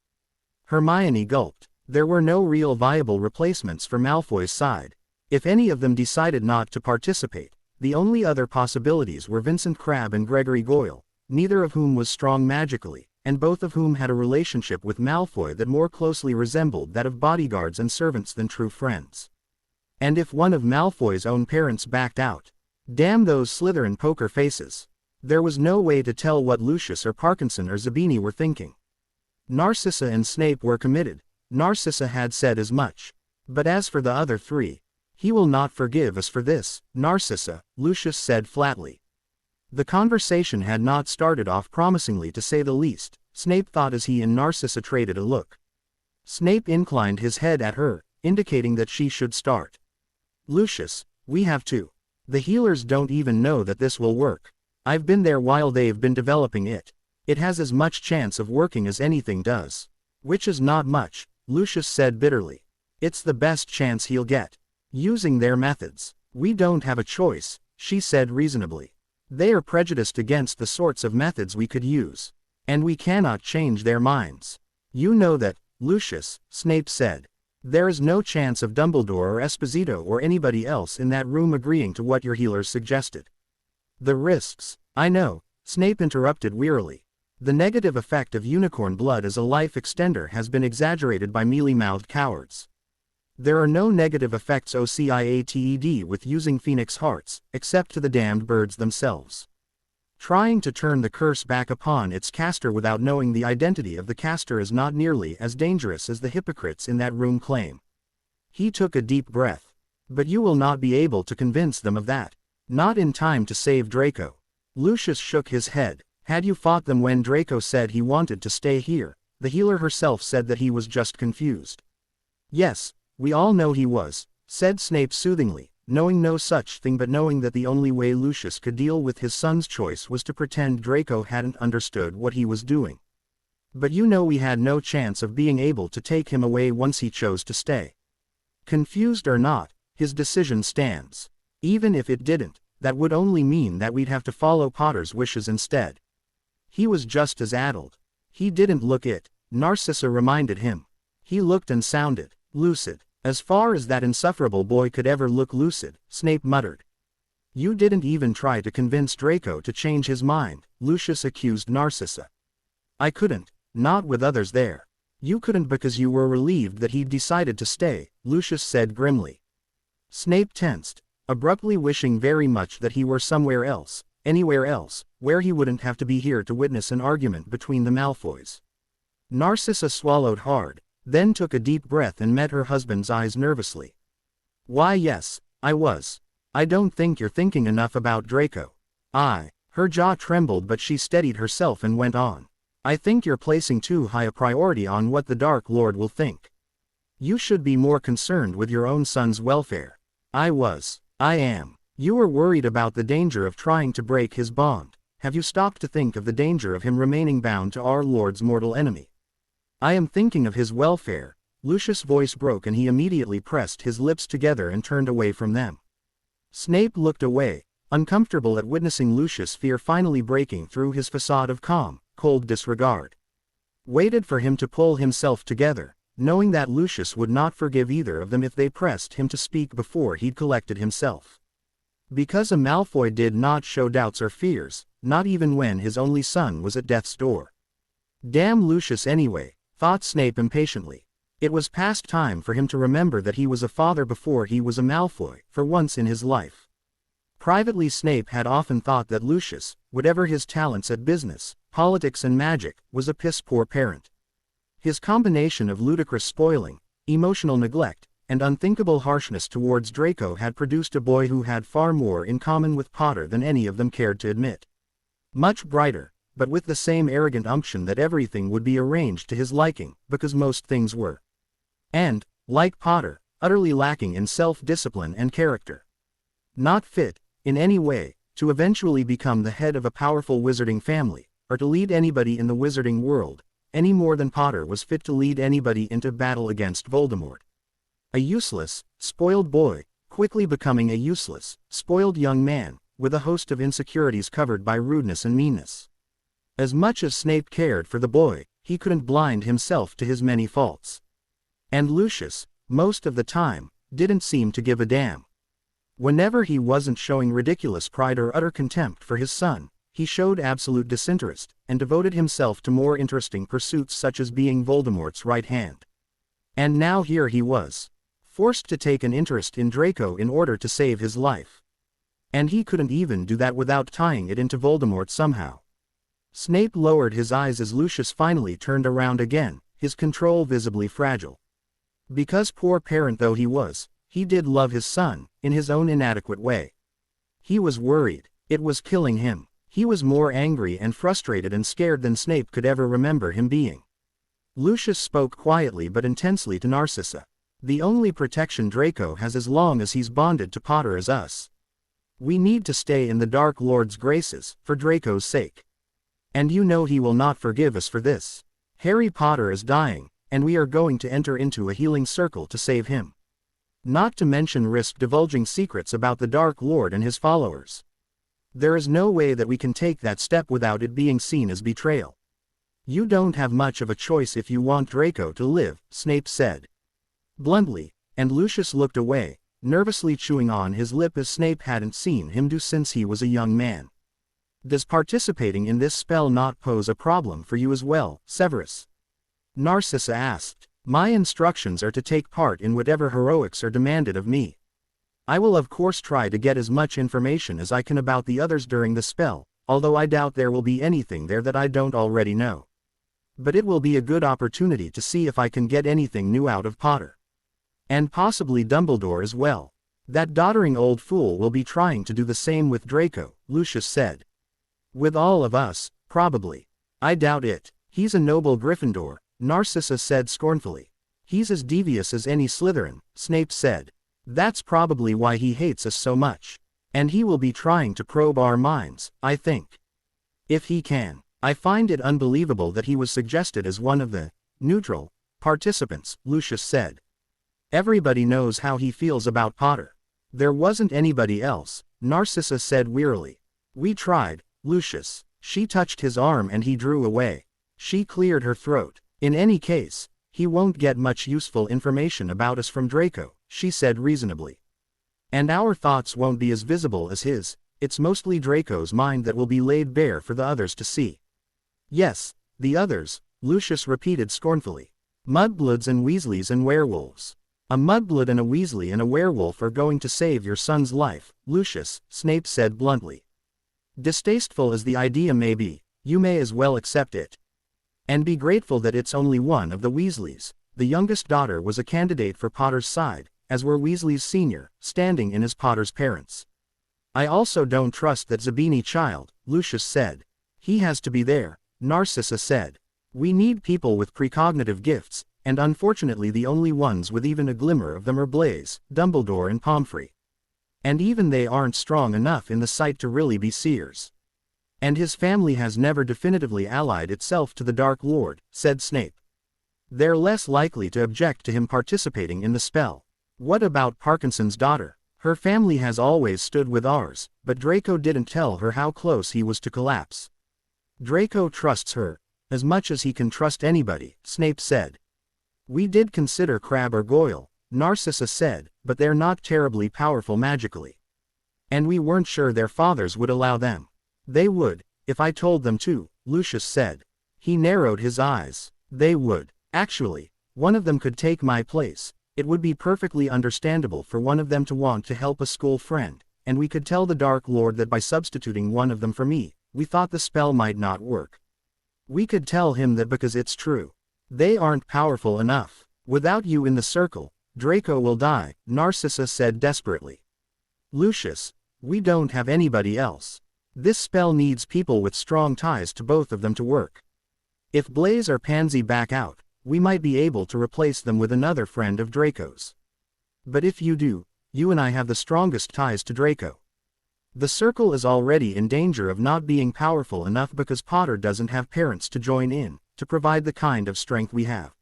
S1: Hermione gulped. There were no real viable replacements for Malfoy's side. If any of them decided not to participate, the only other possibilities were Vincent Crabbe and Gregory Goyle, neither of whom was strong magically, and both of whom had a relationship with Malfoy that more closely resembled that of bodyguards and servants than true friends. And if one of Malfoy's own parents backed out, damn those Slytherin poker faces. There was no way to tell what Lucius or Parkinson or Zabini were thinking. Narcissa and Snape were committed. Narcissa had said as much. But as for the other three, "He will not forgive us for this, Narcissa," Lucius said flatly. The conversation had not started off promisingly to say the least, Snape thought as he and Narcissa traded a look. Snape inclined his head at her, indicating that she should start. "Lucius, we have to. The healers don't even know that this will work. I've been there while they've been developing it. It has as much chance of working as anything does." "Which is not much," Lucius said bitterly. "It's the best chance he'll get. Using their methods. We don't have a choice," she said reasonably. "They are prejudiced against the sorts of methods we could use. And we cannot change their minds. You know that, Lucius," Snape said. "There is no chance of Dumbledore or Esposito or anybody else in that room agreeing to what your healers suggested." "The risks." "I know," Snape interrupted wearily. "The negative effect of unicorn blood as a life extender has been exaggerated by mealy-mouthed cowards. There are no negative effects OCIATED with using Phoenix Hearts, except to the damned birds themselves. Trying to turn the curse back upon its caster without knowing the identity of the caster is not nearly as dangerous as the hypocrites in that room claim." He took a deep breath. "But you will not be able to convince them of that. Not in time to save Draco." Lucius shook his head. "Had you fought them when Draco said he wanted to stay here?" The healer herself said that he was just confused. "Yes, we all know he was," said Snape soothingly, knowing no such thing but knowing that the only way Lucius could deal with his son's choice was to pretend Draco hadn't understood what he was doing. "But you know we had no chance of being able to take him away once he chose to stay. Confused or not, his decision stands. Even if it didn't, that would only mean that we'd have to follow Potter's wishes instead. He was just as addled. He didn't look it," Narcissa reminded him. "He looked and sounded lucid. As far as that insufferable boy could ever look lucid," Snape muttered. "You didn't even try to convince Draco to change his mind," Lucius accused Narcissa. "I couldn't, not with others there." "You couldn't because you were relieved that he'd decided to stay," Lucius said grimly. Snape tensed, abruptly wishing very much that he were somewhere else, anywhere else, where he wouldn't have to be here to witness an argument between the Malfoys. Narcissa swallowed hard, then took a deep breath and met her husband's eyes nervously. "Why yes, I was. I don't think you're thinking enough about Draco." Her jaw trembled but she steadied herself and went on. "I think you're placing too high a priority on what the Dark Lord will think. You should be more concerned with your own son's welfare." I am. You were worried about the danger of trying to break his bond. Have you stopped to think of the danger of him remaining bound to our Lord's mortal enemy?" "I am thinking of his welfare." Lucius' voice broke and he immediately pressed his lips together and turned away from them. Snape looked away, uncomfortable at witnessing Lucius' fear finally breaking through his facade of calm, cold disregard. Waited for him to pull himself together, knowing that Lucius would not forgive either of them if they pressed him to speak before he'd collected himself. Because a Malfoy did not show doubts or fears, not even when his only son was at death's door. Damn Lucius anyway, thought Snape impatiently. It was past time for him to remember that he was a father before he was a Malfoy, for once in his life. Privately Snape had often thought that Lucius, whatever his talents at business, politics and magic, was a piss-poor parent. His combination of ludicrous spoiling, emotional neglect, and unthinkable harshness towards Draco had produced a boy who had far more in common with Potter than any of them cared to admit. Much brighter, but with the same arrogant umption that everything would be arranged to his liking, because most things were. And, like Potter, utterly lacking in self-discipline and character. Not fit, in any way, to eventually become the head of a powerful wizarding family, or to lead anybody in the wizarding world, any more than Potter was fit to lead anybody into battle against Voldemort. A useless, spoiled boy, quickly becoming a useless, spoiled young man, with a host of insecurities covered by rudeness and meanness. As much as Snape cared for the boy, he couldn't blind himself to his many faults. And Lucius, most of the time, didn't seem to give a damn. Whenever he wasn't showing ridiculous pride or utter contempt for his son, he showed absolute disinterest, and devoted himself to more interesting pursuits such as being Voldemort's right hand. And now here he was, forced to take an interest in Draco in order to save his life. And he couldn't even do that without tying it into Voldemort somehow. Snape lowered his eyes as Lucius finally turned around again, his control visibly fragile. Because poor parent though he was, he did love his son, in his own inadequate way. He was worried. It was killing him. He was more angry and frustrated and scared than Snape could ever remember him being. Lucius spoke quietly but intensely to Narcissa. The only protection Draco has as long as he's bonded to Potter is us. We need to stay in the Dark Lord's graces, for Draco's sake. And you know he will not forgive us for this. Harry Potter is dying, and we are going to enter into a healing circle to save him. Not to mention risk divulging secrets about the Dark Lord and his followers. There is no way that we can take that step without it being seen as betrayal. You don't have much of a choice if you want Draco to live, Snape said bluntly, and Lucius looked away, nervously chewing on his lip as Snape hadn't seen him do since he was a young man. Does participating in this spell not pose a problem for you as well, Severus? Narcissa asked. My instructions are to take part in whatever heroics are demanded of me. I will of course try to get as much information as I can about the others during the spell, although I doubt there will be anything there that I don't already know. But it will be a good opportunity to see if I can get anything new out of Potter. And possibly Dumbledore as well. That doddering old fool will be trying to do the same with Draco, Lucius said. With all of us, probably. I doubt it. He's a noble Gryffindor, Narcissa said scornfully. He's as devious as any Slytherin, Snape said. That's probably why he hates us so much. And he will be trying to probe our minds, I think. If he can. I find it unbelievable that he was suggested as one of the neutral participants, Lucius said. Everybody knows how he feels about Potter. There wasn't anybody else, Narcissa said wearily. We tried, Lucius. She touched his arm and he drew away. She cleared her throat. In any case, he won't get much useful information about us from Draco, she said reasonably. And our thoughts won't be as visible as his. It's mostly Draco's mind that will be laid bare for the others to see. Yes, the others, Lucius repeated scornfully. Mudbloods and Weasleys and werewolves. A mudblood and a Weasley and a werewolf are going to save your son's life, Lucius, Snape said bluntly. Distasteful as the idea may be, you may as well accept it. And be grateful that it's only one of the Weasleys. The youngest daughter was a candidate for Potter's side, as were Weasley's senior, standing in as Potter's parents. I also don't trust that Zabini child, Lucius said. He has to be there, Narcissa said. We need people with precognitive gifts, and unfortunately the only ones with even a glimmer of them are Blaise, Dumbledore and Pomfrey. And even they aren't strong enough in the sight to really be seers. And his family has never definitively allied itself to the Dark Lord, said Snape. They're less likely to object to him participating in the spell. What about Parkinson's daughter? Her family has always stood with ours, but Draco didn't tell her how close he was to collapse. Draco trusts her, as much as he can trust anybody, Snape said. We did consider Crabbe or Goyle, Narcissa said, but they're not terribly powerful magically. And we weren't sure their fathers would allow them. They would, if I told them to, Lucius said. He narrowed his eyes. They would. Actually, one of them could take my place. It would be perfectly understandable for one of them to want to help a school friend, and we could tell the Dark Lord that by substituting one of them for me, we thought the spell might not work. We could tell him that because it's true. They aren't powerful enough. Without you in the circle, Draco will die, Narcissa said desperately. Lucius, we don't have anybody else. This spell needs people with strong ties to both of them to work. If Blaise or Pansy back out, we might be able to replace them with another friend of Draco's. But if you do, you and I have the strongest ties to Draco. The circle is already in danger of not being powerful enough because Potter doesn't have parents to join in, to provide the kind of strength we have.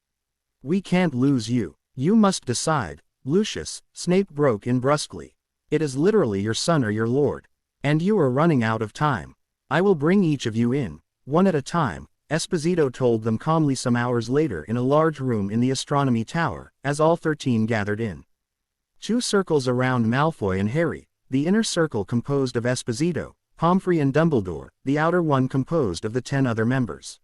S1: We can't lose you. You must decide, Lucius, Snape broke in brusquely. It is literally your son or your lord. And you are running out of time. I will bring each of you in, one at a time, Esposito told them calmly some hours later in a large room in the astronomy tower, as all 13 gathered in. 2 circles around Malfoy and Harry, the inner circle composed of Esposito, Pomfrey and Dumbledore, the outer one composed of the 10 other members.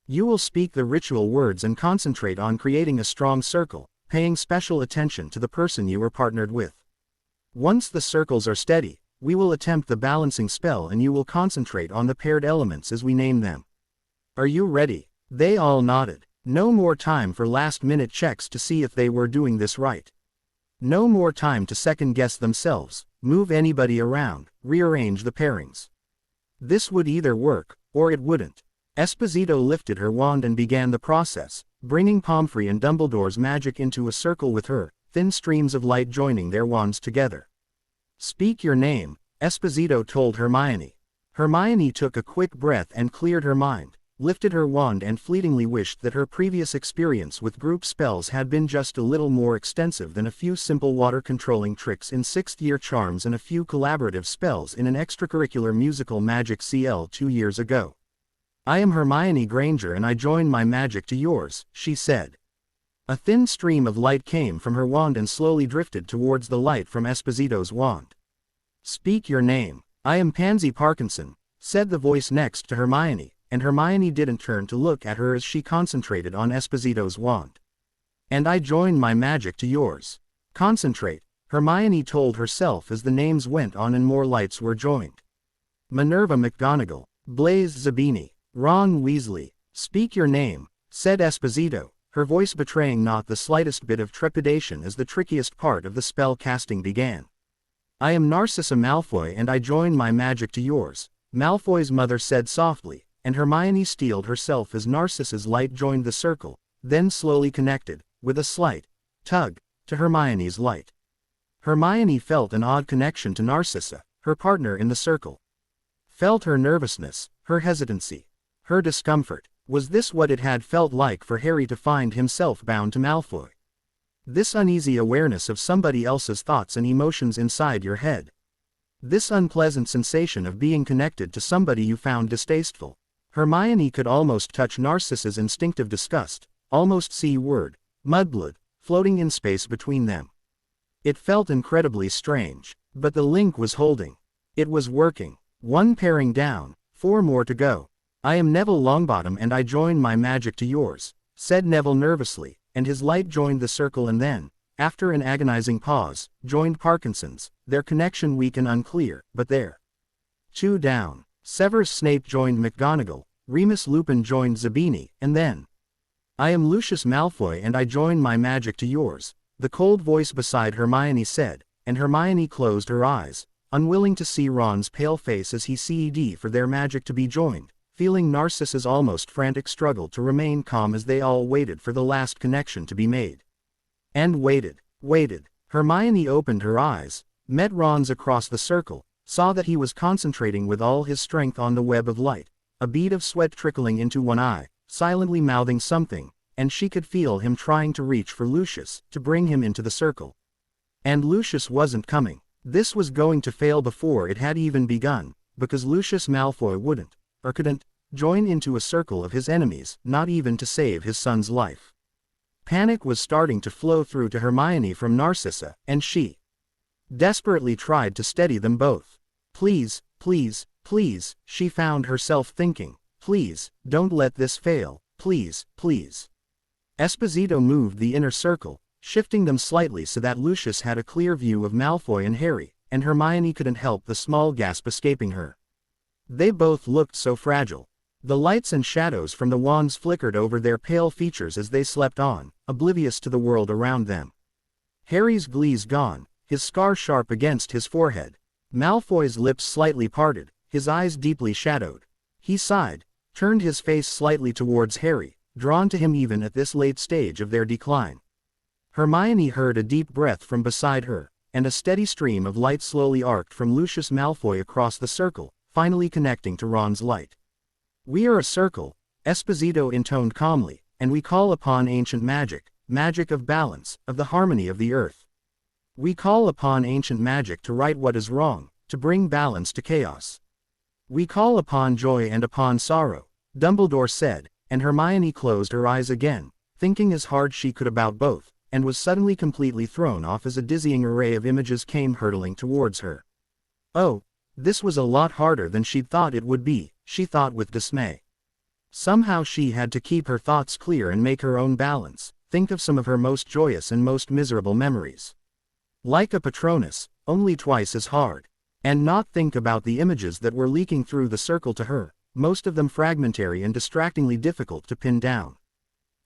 S1: You will speak the ritual words and concentrate on creating a strong circle, paying special attention to the person you are partnered with. Once the circles are steady, we will attempt the balancing spell and you will concentrate on the paired elements as we name them. Are you ready? They all nodded. No more time for last-minute checks to see if they were doing this right. No more time to second-guess themselves, move anybody around, rearrange the pairings. This would either work, or it wouldn't. Esposito lifted her wand and began the process, bringing Pomfrey and Dumbledore's magic into a circle with her, thin streams of light joining their wands together. Speak your name, Esposito told Hermione. Hermione took a quick breath and cleared her mind, lifted her wand and fleetingly wished that her previous experience with group spells had been just a little more extensive than a few simple water-controlling tricks in 6th-year charms and a few collaborative spells in an extracurricular musical magic CL 2 years ago. I am Hermione Granger and I join my magic to yours, she said. A thin stream of light came from her wand and slowly drifted towards the light from Esposito's wand. Speak your name. I am Pansy Parkinson, said the voice next to Hermione, and Hermione didn't turn to look at her as she concentrated on Esposito's wand. And I join my magic to yours. Concentrate, Hermione told herself as the names went on and more lights were joined. Minerva McGonagall, Blaise Zabini, Ron Weasley. Speak your name, said Esposito, her voice betraying not the slightest bit of trepidation as the trickiest part of the spell casting began. I am Narcissa Malfoy and I join my magic to yours, Malfoy's mother said softly, and Hermione steeled herself as Narcissa's light joined the circle, then slowly connected, with a slight tug, to Hermione's light. Hermione felt an odd connection to Narcissa, her partner in the circle. Felt her nervousness, her hesitancy, her discomfort. Was this what it had felt like for Harry to find himself bound to Malfoy? This uneasy awareness of somebody else's thoughts and emotions inside your head. This unpleasant sensation of being connected to somebody you found distasteful. Hermione could almost touch Narcissa's instinctive disgust, almost see word, mudblood, floating in space between them. It felt incredibly strange, but the link was holding. It was working. 1 pairing down, 4 more to go. I am Neville Longbottom and I join my magic to yours, said Neville nervously, and his light joined the circle and then, after an agonizing pause, joined Parkinson's, their connection weak and unclear, but there. 2 down. Severus Snape joined McGonagall, Remus Lupin joined Zabini, and then. I am Lucius Malfoy and I join my magic to yours, the cold voice beside Hermione said, and Hermione closed her eyes, unwilling to see Ron's pale face as he ceded for their magic to be joined, feeling Narcissa's almost frantic struggle to remain calm as they all waited for the last connection to be made. And waited. Hermione opened her eyes, met Ron's across the circle, saw that he was concentrating with all his strength on the web of light, a bead of sweat trickling into one eye, silently mouthing something, and she could feel him trying to reach for Lucius, to bring him into the circle. And Lucius wasn't coming. This was going to fail before it had even begun, because Lucius Malfoy wouldn't, or couldn't, join into a circle of his enemies, not even to save his son's life. Panic was starting to flow through to Hermione from Narcissa, and she desperately tried to steady them both. Please, please, please, she found herself thinking, please, don't let this fail, please, please. Esposito moved the inner circle, shifting them slightly so that Lucius had a clear view of Malfoy and Harry, and Hermione couldn't help the small gasp escaping her. They both looked so fragile. The lights and shadows from the wands flickered over their pale features as they slept on, oblivious to the world around them. Harry's glee's gone, his scar sharp against his forehead. Malfoy's lips slightly parted, his eyes deeply shadowed. He sighed, turned his face slightly towards Harry, drawn to him even at this late stage of their decline. Hermione heard a deep breath from beside her, and a steady stream of light slowly arced from Lucius Malfoy across the circle, finally connecting to Ron's light. We are a circle, Esposito intoned calmly, and we call upon ancient magic, magic of balance, of the harmony of the earth, We call upon ancient magic to right what is wrong, to bring balance to chaos. We call upon joy and upon sorrow, Dumbledore said, and Hermione closed her eyes again, thinking as hard she could about both, and was suddenly completely thrown off as a dizzying array of images came hurtling towards her. Oh, this was a lot harder than she'd thought it would be, she thought with dismay. Somehow she had to keep her thoughts clear and make her own balance, think of some of her most joyous and most miserable memories. Like a Patronus, only twice as hard. And not think about the images that were leaking through the circle to her, most of them fragmentary and distractingly difficult to pin down.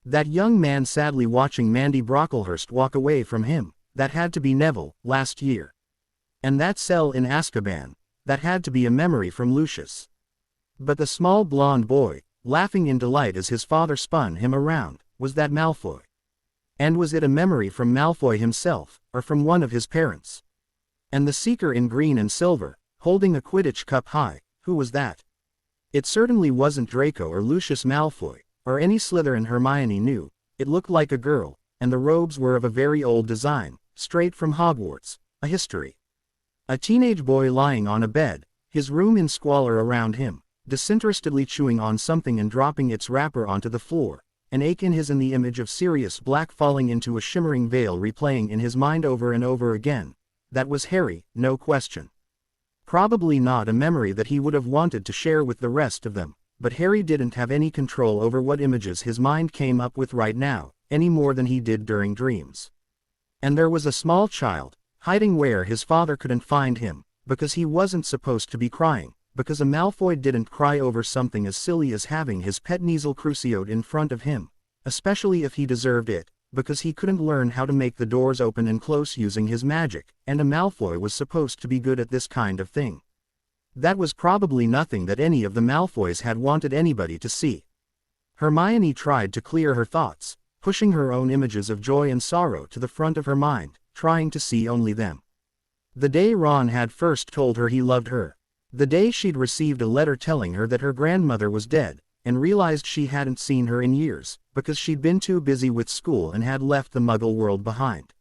S1: That young man sadly watching Mandy Brocklehurst walk away from him, that had to be Neville, last year. And that cell in Azkaban, that had to be a memory from Lucius. But the small blonde boy, laughing in delight as his father spun him around, was that Malfoy? And was it a memory from Malfoy himself, or from one of his parents? And the seeker in green and silver, holding a Quidditch cup high, who was that? It certainly wasn't Draco or Lucius Malfoy, or any Slytherin Hermione knew. It looked like a girl, and the robes were of a very old design, straight from Hogwarts, a history. A teenage boy lying on a bed, his room in squalor around him, disinterestedly chewing on something and dropping its wrapper onto the floor, an ache in his and the image of Sirius Black falling into a shimmering veil replaying in his mind over and over again. That was Harry, no question. Probably not a memory that he would have wanted to share with the rest of them, but Harry didn't have any control over what images his mind came up with right now, any more than he did during dreams. And there was a small child, hiding where his father couldn't find him, because he wasn't supposed to be crying, because a Malfoy didn't cry over something as silly as having his pet Kneazle crucioed in front of him, especially if he deserved it, because he couldn't learn how to make the doors open and close using his magic, and a Malfoy was supposed to be good at this kind of thing. That was probably nothing that any of the Malfoys had wanted anybody to see. Hermione tried to clear her thoughts, pushing her own images of joy and sorrow to the front of her mind, trying to see only them. The day Ron had first told her he loved her. The day she'd received a letter telling her that her grandmother was dead, and realized she hadn't seen her in years, because she'd been too busy with school and had left the Muggle world behind.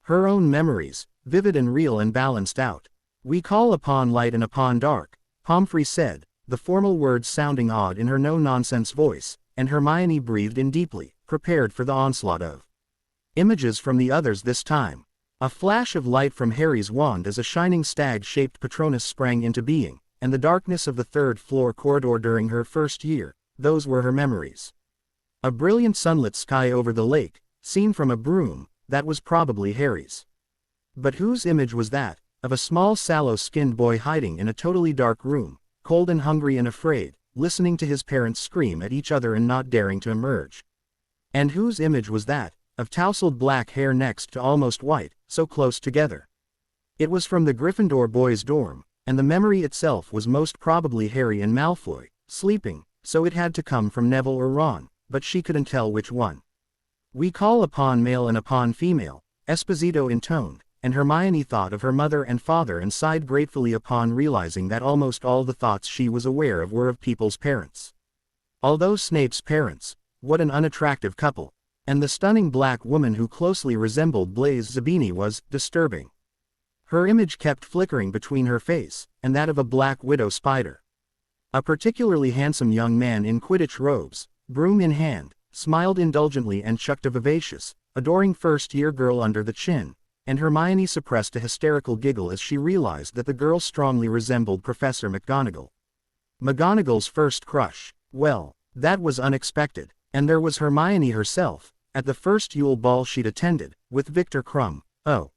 S1: Her own memories, vivid and real and balanced out. We call upon light and upon dark, Pomfrey said, the formal words sounding odd in her no-nonsense voice, and Hermione breathed in deeply, prepared for the onslaught of images from the others this time. A flash of light from Harry's wand as a shining stag-shaped Patronus sprang into being, and the darkness of the third-floor corridor during her first year, those were her memories. A brilliant sunlit sky over the lake, seen from a broom, that was probably Harry's. But whose image was that? Of a small sallow-skinned boy hiding in a totally dark room, cold and hungry and afraid, listening to his parents scream at each other and not daring to emerge. And whose image was that? Of tousled black hair next to almost white, so close together. It was from the Gryffindor boys' dorm, and the memory itself was most probably Harry and Malfoy, sleeping, so it had to come from Neville or Ron, but she couldn't tell which one. We call upon male and upon female, Esposito intoned, and Hermione thought of her mother and father and sighed gratefully upon realizing that almost all the thoughts she was aware of were of people's parents. Although Snape's parents, what an unattractive couple. And the stunning black woman who closely resembled Blaise Zabini was disturbing. Her image kept flickering between her face and that of a black widow spider. A particularly handsome young man in Quidditch robes, broom in hand, smiled indulgently and chucked a vivacious, adoring first-year girl under the chin, and Hermione suppressed a hysterical giggle as she realized that the girl strongly resembled Professor McGonagall. McGonagall's first crush. Well, that was unexpected. And there was Hermione herself, at the first Yule Ball she'd attended, with Victor Krum. Oh.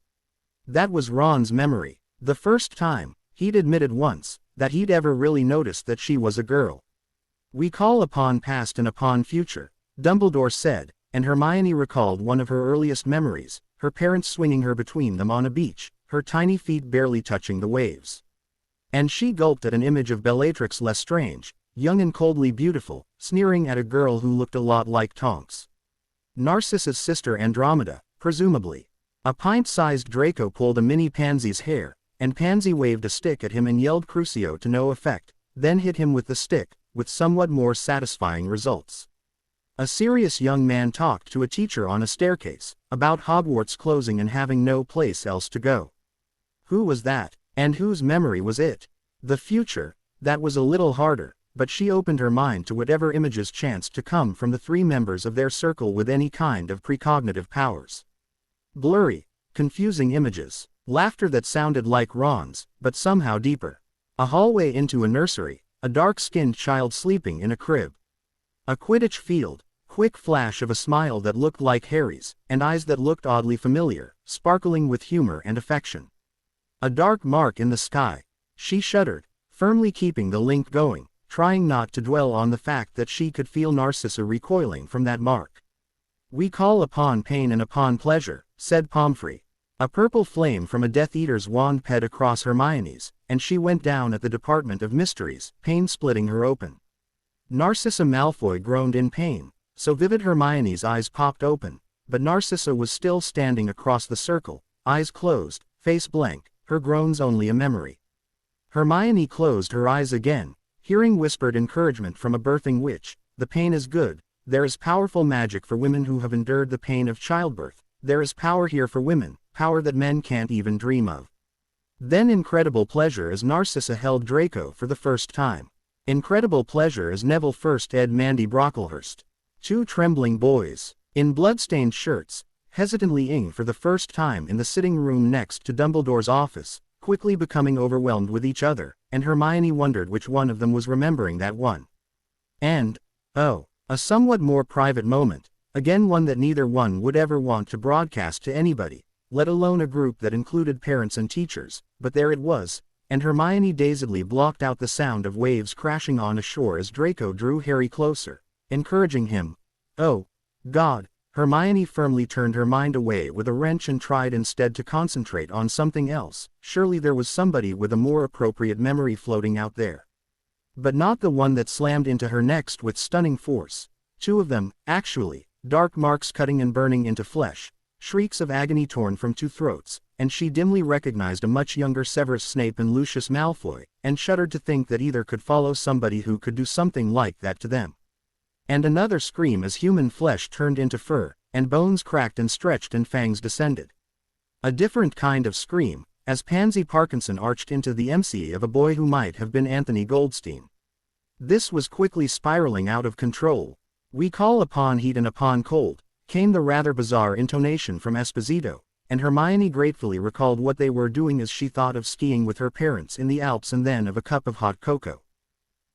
S1: That was Ron's memory. The first time, he'd admitted once, that he'd ever really noticed that she was a girl. We call upon past and upon future, Dumbledore said, and Hermione recalled one of her earliest memories, her parents swinging her between them on a beach, her tiny feet barely touching the waves. And she gulped at an image of Bellatrix Lestrange, young and coldly beautiful, sneering at a girl who looked a lot like Tonks. Narcissa's sister Andromeda, presumably. A pint-sized Draco pulled a mini Pansy's hair, and Pansy waved a stick at him and yelled Crucio to no effect, then hit him with the stick, with somewhat more satisfying results. A serious young man talked to a teacher on a staircase, about Hogwarts closing and having no place else to go. Who was that? And whose memory was it? The future? That was a little harder, but she opened her mind to whatever images chanced to come from the 3 members of their circle with any kind of precognitive powers. Blurry, confusing images, laughter that sounded like Ron's, but somehow deeper. A hallway into a nursery, a dark-skinned child sleeping in a crib. A Quidditch field, quick flash of a smile that looked like Harry's, and eyes that looked oddly familiar, sparkling with humor and affection. A dark mark in the sky. She shuddered, firmly keeping the link going, trying not to dwell on the fact that she could feel Narcissa recoiling from that mark. "We call upon pain and upon pleasure," said Pomfrey. A purple flame from a Death Eater's wand ped across Hermione's, and she went down at the Department of Mysteries, pain splitting her open. Narcissa Malfoy groaned in pain, so vivid Hermione's eyes popped open, but Narcissa was still standing across the circle, eyes closed, face blank, her groans only a memory. Hermione closed her eyes again, hearing whispered encouragement from a birthing witch. "The pain is good. There is powerful magic for women who have endured the pain of childbirth. There is power here for women, power that men can't even dream of." Then incredible pleasure as Narcissa held Draco for the first time. Incredible pleasure as Neville first ed Mandy Brocklehurst. 2 trembling boys, in blood-stained shirts, hesitantly ing for the first time in the sitting room next to Dumbledore's office, quickly becoming overwhelmed with each other, and Hermione wondered which one of them was remembering that one. And, oh, a somewhat more private moment, again one that neither one would ever want to broadcast to anybody, let alone a group that included parents and teachers, but there it was, and Hermione dazedly blocked out the sound of waves crashing on a shore as Draco drew Harry closer, encouraging him. Oh, God! Hermione firmly turned her mind away with a wrench and tried instead to concentrate on something else. Surely there was somebody with a more appropriate memory floating out there. But not the one that slammed into her next with stunning force. 2 of them, actually, dark marks cutting and burning into flesh, shrieks of agony torn from 2 throats, and she dimly recognized a much younger Severus Snape and Lucius Malfoy, and shuddered to think that either could follow somebody who could do something like that to them. And another scream as human flesh turned into fur, and bones cracked and stretched and fangs descended. A different kind of scream, as Pansy Parkinson arched into the MC of a boy who might have been Anthony Goldstein. This was quickly spiraling out of control. "We call upon heat and upon cold," came the rather bizarre intonation from Esposito, and Hermione gratefully recalled what they were doing as she thought of skiing with her parents in the Alps and then of a cup of hot cocoa.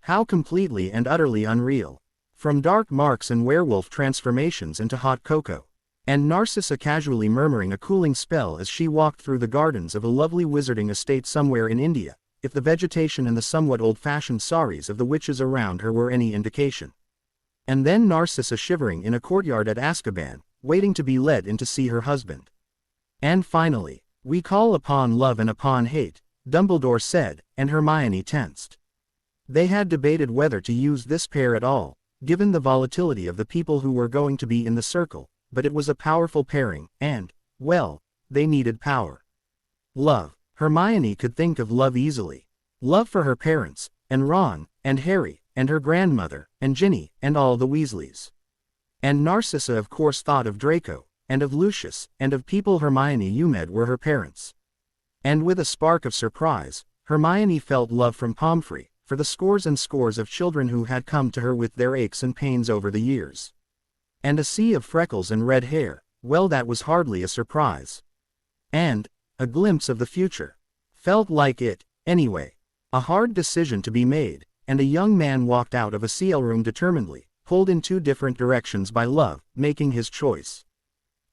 S1: How completely and utterly unreal. From dark marks and werewolf transformations into hot cocoa. And Narcissa casually murmuring a cooling spell as she walked through the gardens of a lovely wizarding estate somewhere in India, if the vegetation and the somewhat old-fashioned saris of the witches around her were any indication. And then Narcissa shivering in a courtyard at Azkaban, waiting to be led in to see her husband. And finally, "We call upon love and upon hate," Dumbledore said, and Hermione tensed. They had debated whether to use this pair at all, given the volatility of the people who were going to be in the circle, but it was a powerful pairing, and, well, they needed power. Love. Hermione could think of love easily. Love for her parents, and Ron, and Harry, and her grandmother, and Ginny, and all the Weasleys. And Narcissa of course thought of Draco, and of Lucius, and of people Hermione Umed were her parents. And with a spark of surprise, Hermione felt love from Pomfrey, for the scores and scores of children who had come to her with their aches and pains over the years. And a sea of freckles and red hair, well, that was hardly a surprise. And a glimpse of the future. Felt like it, anyway. A hard decision to be made, and a young man walked out of a CL room determinedly, pulled in 2 different directions by love, making his choice.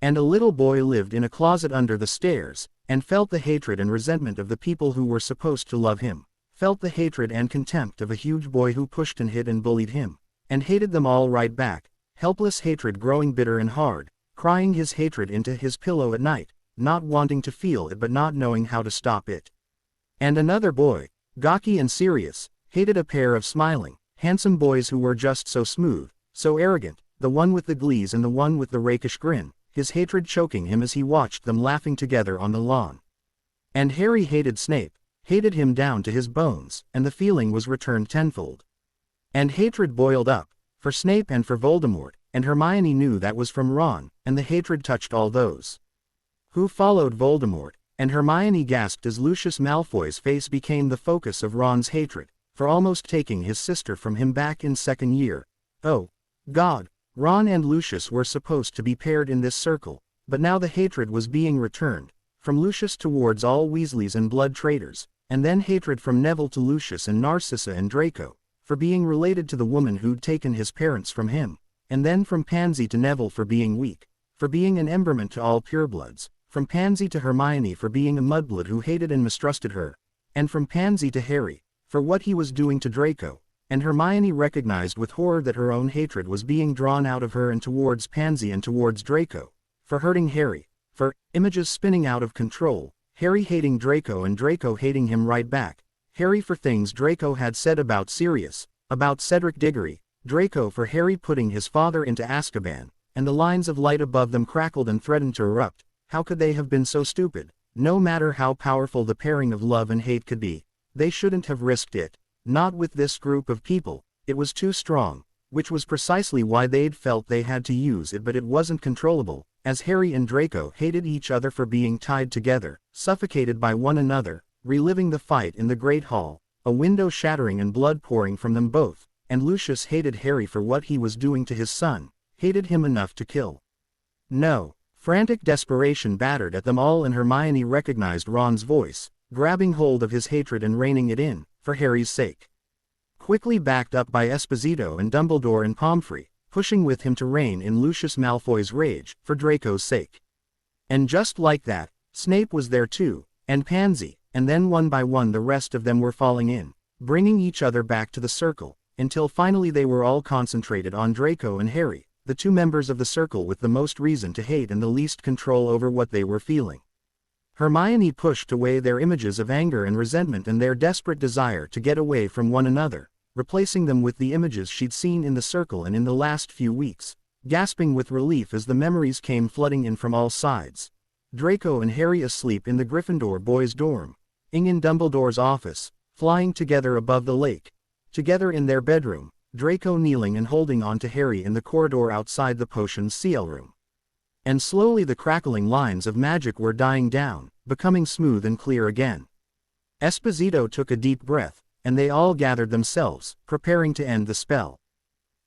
S1: And a little boy lived in a closet under the stairs, and felt the hatred and resentment of the people who were supposed to love him. Felt the hatred and contempt of a huge boy who pushed and hit and bullied him, and hated them all right back, helpless hatred growing bitter and hard, crying his hatred into his pillow at night, not wanting to feel it but not knowing how to stop it. And another boy, gawky and serious, hated a pair of smiling, handsome boys who were just so smooth, so arrogant, the one with the glees and the one with the rakish grin, his hatred choking him as he watched them laughing together on the lawn. And Harry hated Snape. Hated him down to his bones, and the feeling was returned tenfold. And hatred boiled up, for Snape and for Voldemort, and Hermione knew that was from Ron, and the hatred touched all those who followed Voldemort, and Hermione gasped as Lucius Malfoy's face became the focus of Ron's hatred, for almost taking his sister from him back in second year. Oh, God, Ron and Lucius were supposed to be paired in this circle, but now the hatred was being returned, from Lucius towards all Weasleys and blood traitors, and then hatred from Neville to Lucius and Narcissa and Draco, for being related to the woman who'd taken his parents from him, and then from Pansy to Neville for being weak, for being an emberment to all purebloods, from Pansy to Hermione for being a mudblood who hated and mistrusted her, and from Pansy to Harry, for what he was doing to Draco, and Hermione recognized with horror that her own hatred was being drawn out of her and towards Pansy and towards Draco, for hurting Harry, for images spinning out of control, Harry hating Draco and Draco hating him right back, Harry for things Draco had said about Sirius, about Cedric Diggory, Draco for Harry putting his father into Azkaban, and the lines of light above them crackled and threatened to erupt. How could they have been so stupid? No matter how powerful the pairing of love and hate could be, they shouldn't have risked it. Not with this group of people, it was too strong, which was precisely why they'd felt they had to use it, but it wasn't controllable, as Harry and Draco hated each other for being tied together, suffocated by one another, reliving the fight in the Great Hall, a window shattering and blood pouring from them both, and Lucius hated Harry for what he was doing to his son, hated him enough to kill. No. Frantic desperation battered at them all, and Hermione recognized Ron's voice, grabbing hold of his hatred and reining it in, for Harry's sake. Quickly backed up by Esposito and Dumbledore and Pomfrey, pushing with him to rein in Lucius Malfoy's rage, for Draco's sake. And just like that, Snape was there too, and Pansy, and then one by one the rest of them were falling in, bringing each other back to the circle, until finally they were all concentrated on Draco and Harry, the two members of the circle with the most reason to hate and the least control over what they were feeling. Hermione pushed away their images of anger and resentment and their desperate desire to get away from one another, replacing them with the images she'd seen in the circle and in the last few weeks, gasping with relief as the memories came flooding in from all sides. Draco and Harry asleep in the Gryffindor boys' dorm, in Dumbledore's office, flying together above the lake, together in their bedroom, Draco kneeling and holding on to Harry in the corridor outside the potions CL room. And slowly the crackling lines of magic were dying down, becoming smooth and clear again. Esposito took a deep breath, and they all gathered themselves, preparing to end the spell.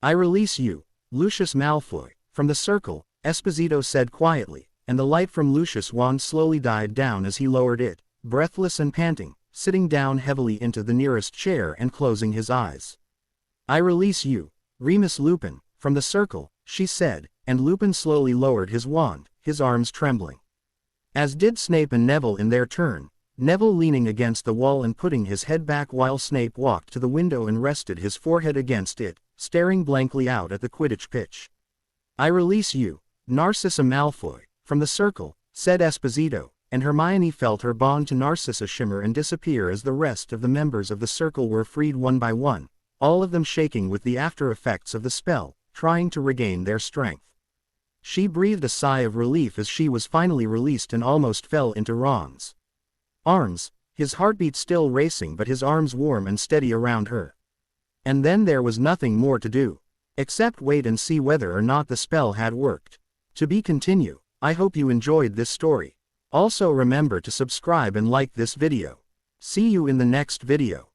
S1: "I release you, Lucius Malfoy, from the circle," Esposito said quietly, and the light from Lucius' wand slowly died down as he lowered it, breathless and panting, sitting down heavily into the nearest chair and closing his eyes. "I release you, Remus Lupin, from the circle," she said, and Lupin slowly lowered his wand, his arms trembling. As did Snape and Neville in their turn, Neville leaning against the wall and putting his head back while Snape walked to the window and rested his forehead against it, staring blankly out at the Quidditch pitch. "I release you, Narcissa Malfoy, from the circle," said Esposito, and Hermione felt her bond to Narcissa shimmer and disappear as the rest of the members of the circle were freed one by one, all of them shaking with the after effects of the spell, trying to regain their strength. She breathed a sigh of relief as she was finally released and almost fell into Ron's arms, his heartbeat still racing but his arms warm and steady around her. And then there was nothing more to do, except wait and see whether or not the spell had worked. To be continued. I hope you enjoyed this story. Also remember to subscribe and like this video. See you in the next video.